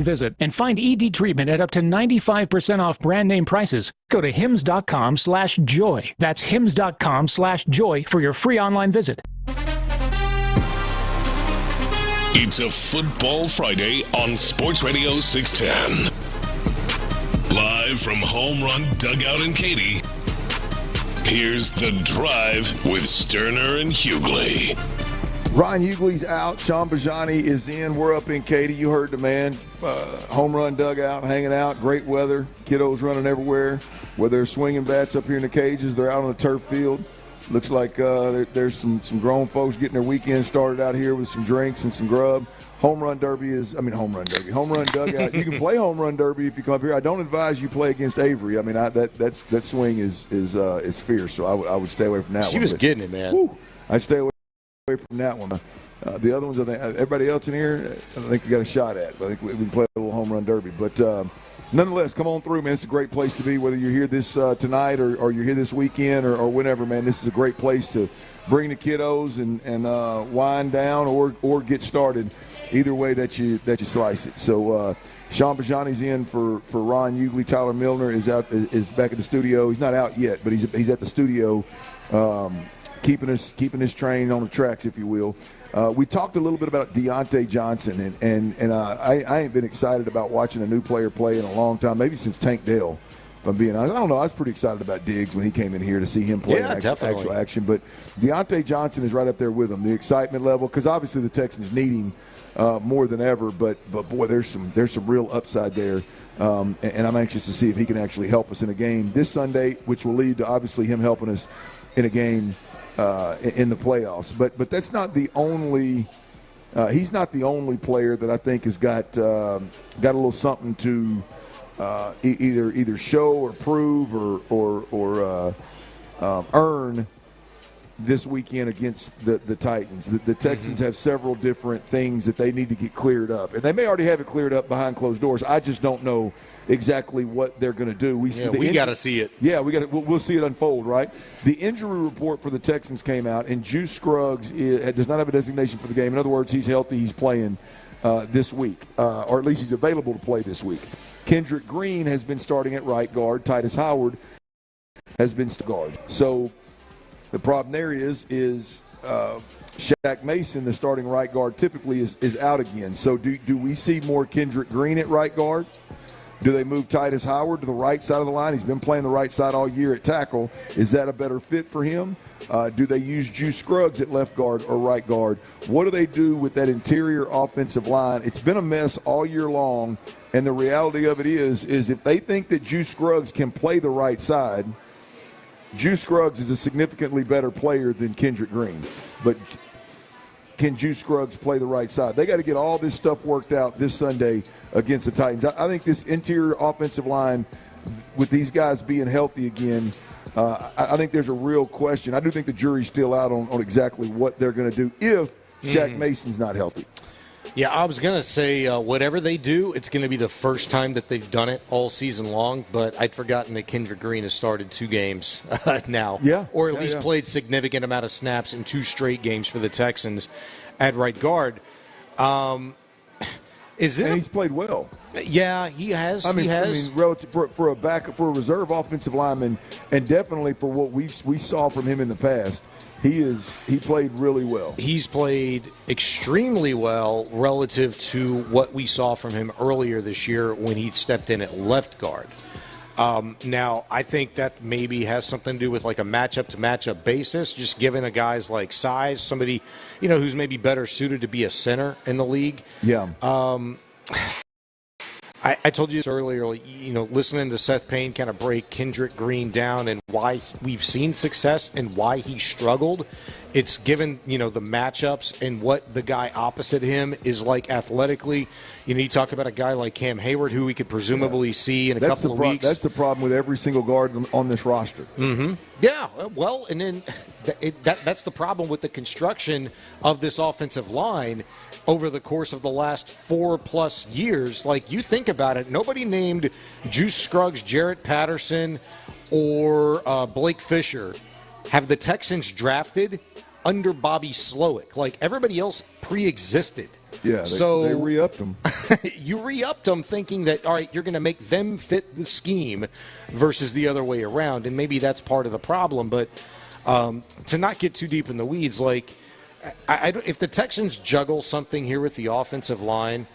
Visit and find ED treatment at up to 95% off brand name prices. Go to hims.com/joy. That's hims.com/joy for your free online visit. It's a Football Friday on Sports Radio 610. Live from Home Run Dugout in Katy, here's The Drive with Stoerner and Hughley. Ryan Hughley's out. Sean Bijani is in. We're up in Katy. You heard the man. Home run dugout, hanging out. Great weather. Kiddos running everywhere. Whether they're swinging bats up here in the cages, they're out on the turf field. Looks like there's some grown folks getting their weekend started out here with some drinks and some grub. Home run dugout. You can play home run derby if you come up here. I don't advise you play against Avery. I mean, that swing is fierce, so I would stay away from that one. She was getting it, man. I'd stay away from that one. The other ones, I think everybody else in here, I think we got a shot at. I think we can play a little home run derby. But nonetheless, come on through, man. It's a great place to be, whether you're here this tonight or you're here this weekend or whenever, man. This is a great place to bring the kiddos and wind down or get started. Either way that you slice it. So Sean Bijani's in for Ron Hughley. Tyler Milner is back at the studio. He's not out yet, but he's at the studio. Keeping his train on the tracks, if you will. We talked a little bit about Deontay Johnson, and I ain't been excited about watching a new player play in a long time, maybe since Tank Dell, if I'm being honest. I don't know. I was pretty excited about Diggs when he came in here to see him play actual action. But Deontay Johnson is right up there with him. The excitement level, because obviously the Texans need him more than ever. But boy, there's some real upside there. And I'm anxious to see if he can actually help us in a game this Sunday, which will lead to obviously him helping us in a game in the playoffs. But that's not the only he's not the only player that I think has got a little something to either show or prove or earn this weekend against the Titans. The Texans have several different things that they need to get cleared up, and they may already have it cleared up behind closed doors. I just don't know exactly what they're going to do. We got to see it. Yeah, we'll see it unfold, right? The injury report for the Texans came out, and Juice Scruggs does not have a designation for the game. In other words, he's healthy. He's playing this week, or at least he's available to play this week. Kendrick Green has been starting at right guard. Titus Howard has been guard. So the problem there is Shaq Mason, the starting right guard, typically is out again. So do we see more Kendrick Green at right guard? Do they move Titus Howard to the right side of the line? He's been playing the right side all year at tackle. Is that a better fit for him? Do they use Juice Scruggs at left guard or right guard? What do they do with that interior offensive line? It's been a mess all year long, and the reality of it is if they think that Juice Scruggs can play the right side, Juice Scruggs is a significantly better player than Kendrick Green. But can Juice Scruggs play the right side? They got to get all this stuff worked out this Sunday against the Titans. I think this interior offensive line, with these guys being healthy again, I think there's a real question. I do think the jury's still out on exactly what they're going to do if Shaq Mason's not healthy. Yeah, I was going to say whatever they do, it's going to be the first time that they've done it all season long, but I'd forgotten that Kendrick Green has started 2 games now. Yeah. Or at least played significant amount of snaps in 2 straight games for the Texans at right guard. And he's played well. Yeah, he has. I mean, relative for a reserve offensive lineman, and definitely for what we saw from him in the past, he played really well. He's played extremely well relative to what we saw from him earlier this year when he stepped in at left guard. Now, I think that maybe has something to do with like a matchup-to-matchup basis, just given a guy's like size, somebody who's maybe better suited to be a center in the league. Yeah. I told you this earlier, listening to Seth Payne kind of break Kendrick Green down and why we've seen success and why he struggled. It's given, the matchups and what the guy opposite him is like athletically. You talk about a guy like Cam Hayward, who we could presumably see in a couple of weeks. That's the problem with every single guard on this roster. Mm-hmm. Yeah, well, and then that's the problem with the construction of this offensive line over the course of the last 4+ years. Like, you think about it, nobody named Juice Scruggs, Jarrett Patterson, or Blake Fisher have the Texans drafted under Bobby Slowick. Like, everybody else pre-existed Yeah, they re-upped them. You re-upped them thinking that, all right, you're going to make them fit the scheme versus the other way around, and maybe that's part of the problem. But to not get too deep in the weeds, like, if the Texans juggle something here with the offensive line,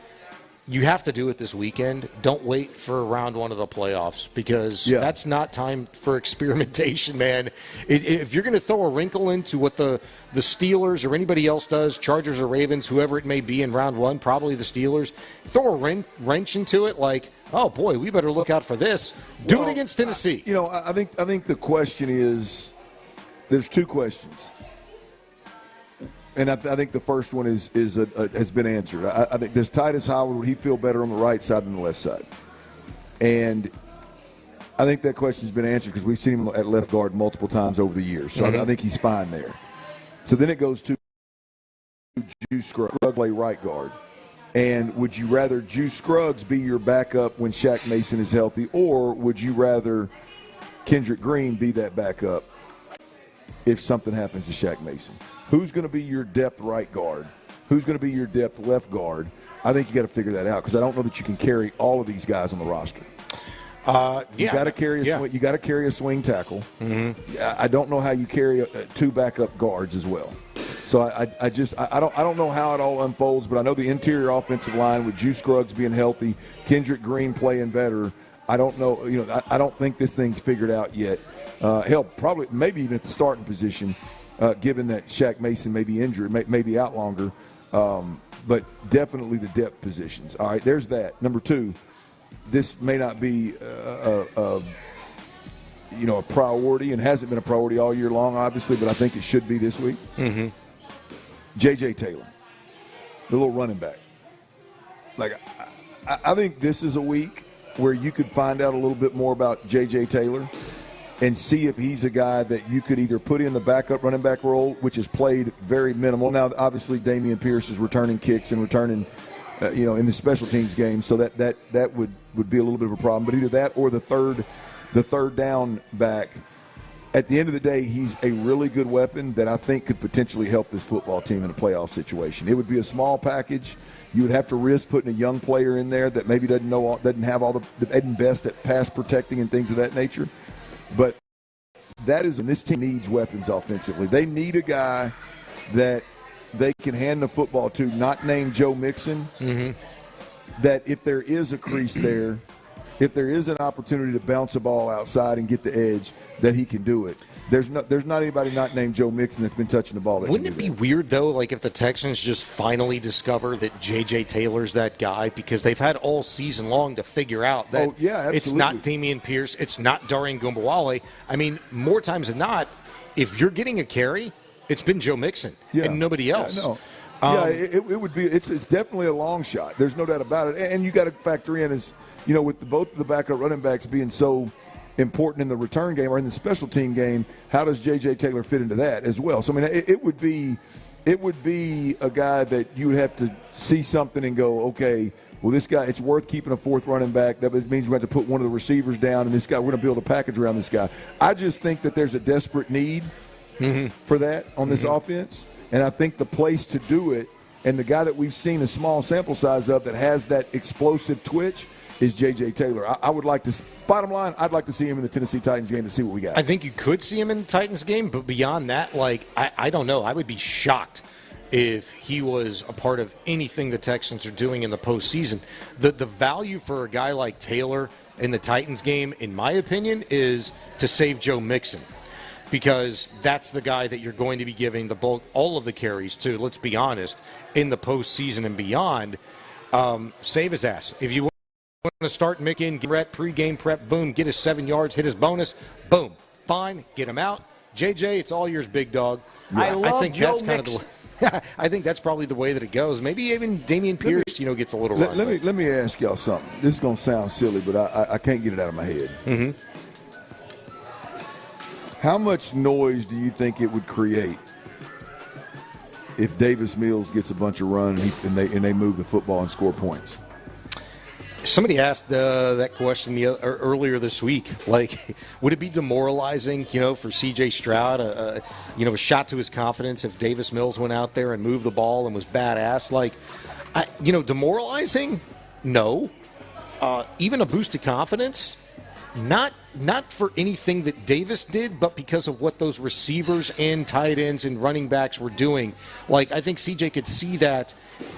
you have to do it this weekend. Don't wait for round one of the playoffs because that's not time for experimentation, man. If you're going to throw a wrinkle into what the Steelers or anybody else does, Chargers or Ravens, whoever it may be in round one, probably the Steelers, throw a wrench into it like, oh, boy, we better look out for this. Do it against Tennessee. I think the question is there's two questions. And I think the first one has been answered. I think, does Titus Howard, would he feel better on the right side than the left side? And I think that question's been answered because we've seen him at left guard multiple times over the years. So I think he's fine there. So then it goes to Juice Scruggs play right guard. And would you rather Juice Scruggs be your backup when Shaq Mason is healthy, or would you rather Kendrick Green be that backup if something happens to Shaq Mason? Who's going to be your depth right guard? Who's going to be your depth left guard? I think you got to figure that out because I don't know that you can carry all of these guys on the roster. You got to carry you got to carry a swing tackle. Mm-hmm. I don't know how you carry two backup guards as well. So I don't know how it all unfolds, but I know the interior offensive line with Juice Scruggs being healthy, Kendrick Green playing better. I don't know. I don't think this thing's figured out yet. Hell, probably maybe even at the starting position. Given that Shaq Mason may be injured, may be out longer, but definitely the depth positions. All right, there's that. Number two, this may not be a priority and hasn't been a priority all year long, obviously, but I think it should be this week. Mm-hmm. J.J. Taylor, the little running back. Like, I think this is a week where you could find out a little bit more about J.J. Taylor and see if he's a guy that you could either put in the backup running back role, which is played very minimal. Now, obviously, Dameon Pierce is returning kicks and returning, in the special teams game, so that would be a little bit of a problem. But either that or the third down back. At the end of the day, he's a really good weapon that I think could potentially help this football team in a playoff situation. It would be a small package. You would have to risk putting a young player in there that maybe doesn't have all the best at pass protecting and things of that nature. But and this team needs weapons offensively. They need a guy that they can hand the football to, not named Joe Mixon, that if there is a crease there, if there is an opportunity to bounce a ball outside and get the edge, that he can do it. There's not anybody not named Joe Mixon that's been touching the ball. Wouldn't it be weird, though, like if the Texans just finally discover that J.J. Taylor's that guy, because they've had all season long to figure out that it's not Dameon Pierce, it's not Darian Gumbawale. I mean, more times than not, if you're getting a carry, it's been Joe Mixon and nobody else. It would be. It's definitely a long shot. There's no doubt about it. And you got to factor in with both of the backup running backs being so important in the return game or in the special team game, how does J.J. Taylor fit into that as well? So, I mean, it would be a guy that you would have to see something and go, okay, well, this guy, it's worth keeping a fourth running back. That means we have to put one of the receivers down, and this guy, we're going to build a package around this guy. I just think that there's a desperate need for that on this offense, and I think the place to do it, and the guy that we've seen a small sample size of that has that explosive twitch is J.J. Taylor. I would like to – bottom line, I'd like to see him in the Tennessee Titans game to see what we got. I think you could see him in the Titans game, but beyond that, like, I don't know. I would be shocked if he was a part of anything the Texans are doing in the postseason. The value for a guy like Taylor in the Titans game, in my opinion, is to save Joe Mixon, because that's the guy that you're going to be giving the bulk, all of the carries to, let's be honest, in the postseason and beyond. Save his ass. If you want to start Mick in, pre-game prep, boom, get his 7 yards, hit his bonus, boom, fine, get him out. JJ, it's all yours, big dog. Yeah. I think that's kind of the way. I think that's probably the way that it goes. Maybe even Dameon Pierce, gets a little wrong. Let me ask y'all something. This is going to sound silly, but I can't get it out of my head. Mm-hmm. How much noise do you think it would create if Davis Mills gets a bunch of run and they move the football and score points? Somebody asked that question earlier this week. Like, would it be demoralizing, for C.J. Stroud, a shot to his confidence if Davis Mills went out there and moved the ball and was badass? Like, Demoralizing? No. Even a boost of confidence? Not for anything that Davis did, but because of what those receivers and tight ends and running backs were doing. Like, I think CJ could see that,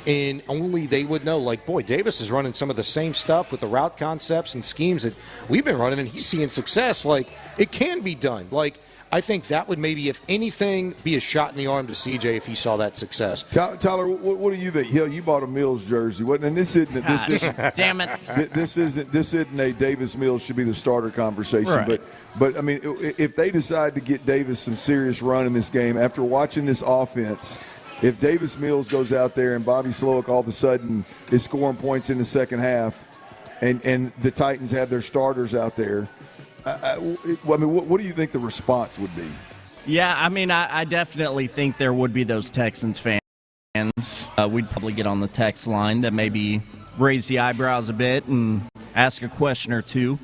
and only they would know, like, boy, Davis is running some of the same stuff with the route concepts and schemes that we've been running, and he's seeing success. Like, it can be done. Like, I think that would maybe, if anything, be a shot in the arm to CJ if he saw that success. Tyler, what do you think? Hill, you bought a Mills jersey, wasn't? And this isn't. Damn it! This isn't a Davis Mills should be the starter conversation. Right. But I mean, if they decide to get Davis some serious run in this game after watching this offense, if Davis Mills goes out there and Bobby Slowick all of a sudden is scoring points in the second half, and the Titans have their starters out there. What do you think the response would be? Yeah, I mean, I definitely think there would be those Texans fans. We'd probably get on the text line that maybe raise the eyebrows a bit and ask a question or two.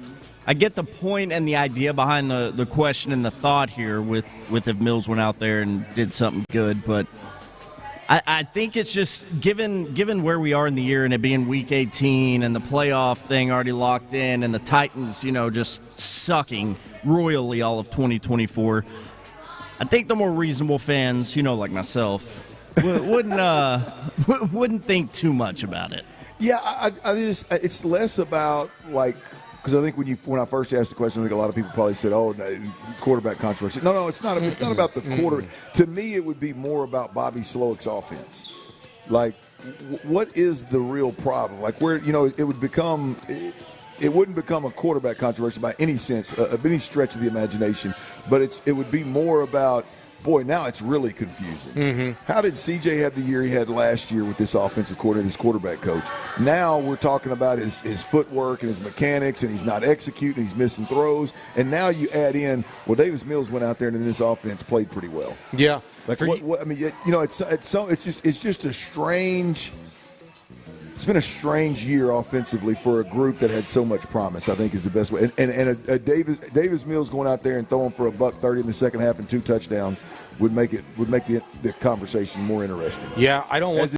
I get the point and the idea behind the question and the thought here with if Mills went out there and did something good, but I think it's just given where we are in the year and it being Week 18 and the playoff thing already locked in and the Titans, just sucking royally all of 2024. I think the more reasonable fans, like myself, wouldn't think too much about it. Yeah, I just it's less about like. Because I think when I first asked the question, I think a lot of people probably said, "Oh, no, quarterback controversy." No, it's not. It's not about the quarter. To me, it would be more about Bobby Slowick's offense. Like, what is the real problem? Like, where it would become. It wouldn't become a quarterback controversy by any sense, of any stretch of the imagination. But it would be more about. Boy, now it's really confusing. Mm-hmm. How did CJ have the year he had last year with this offensive coordinator, his quarterback coach? Now we're talking about his footwork and his mechanics, and he's not executing, he's missing throws. And now you add in, Davis Mills went out there and in this offense played pretty well. Yeah. Like it's just a strange. It's been a strange year offensively for a group that had so much promise, I think is the best way. And Davis Mills going out there and throwing for $130 in the second half and 2 touchdowns would make the conversation more interesting. Yeah, I don't want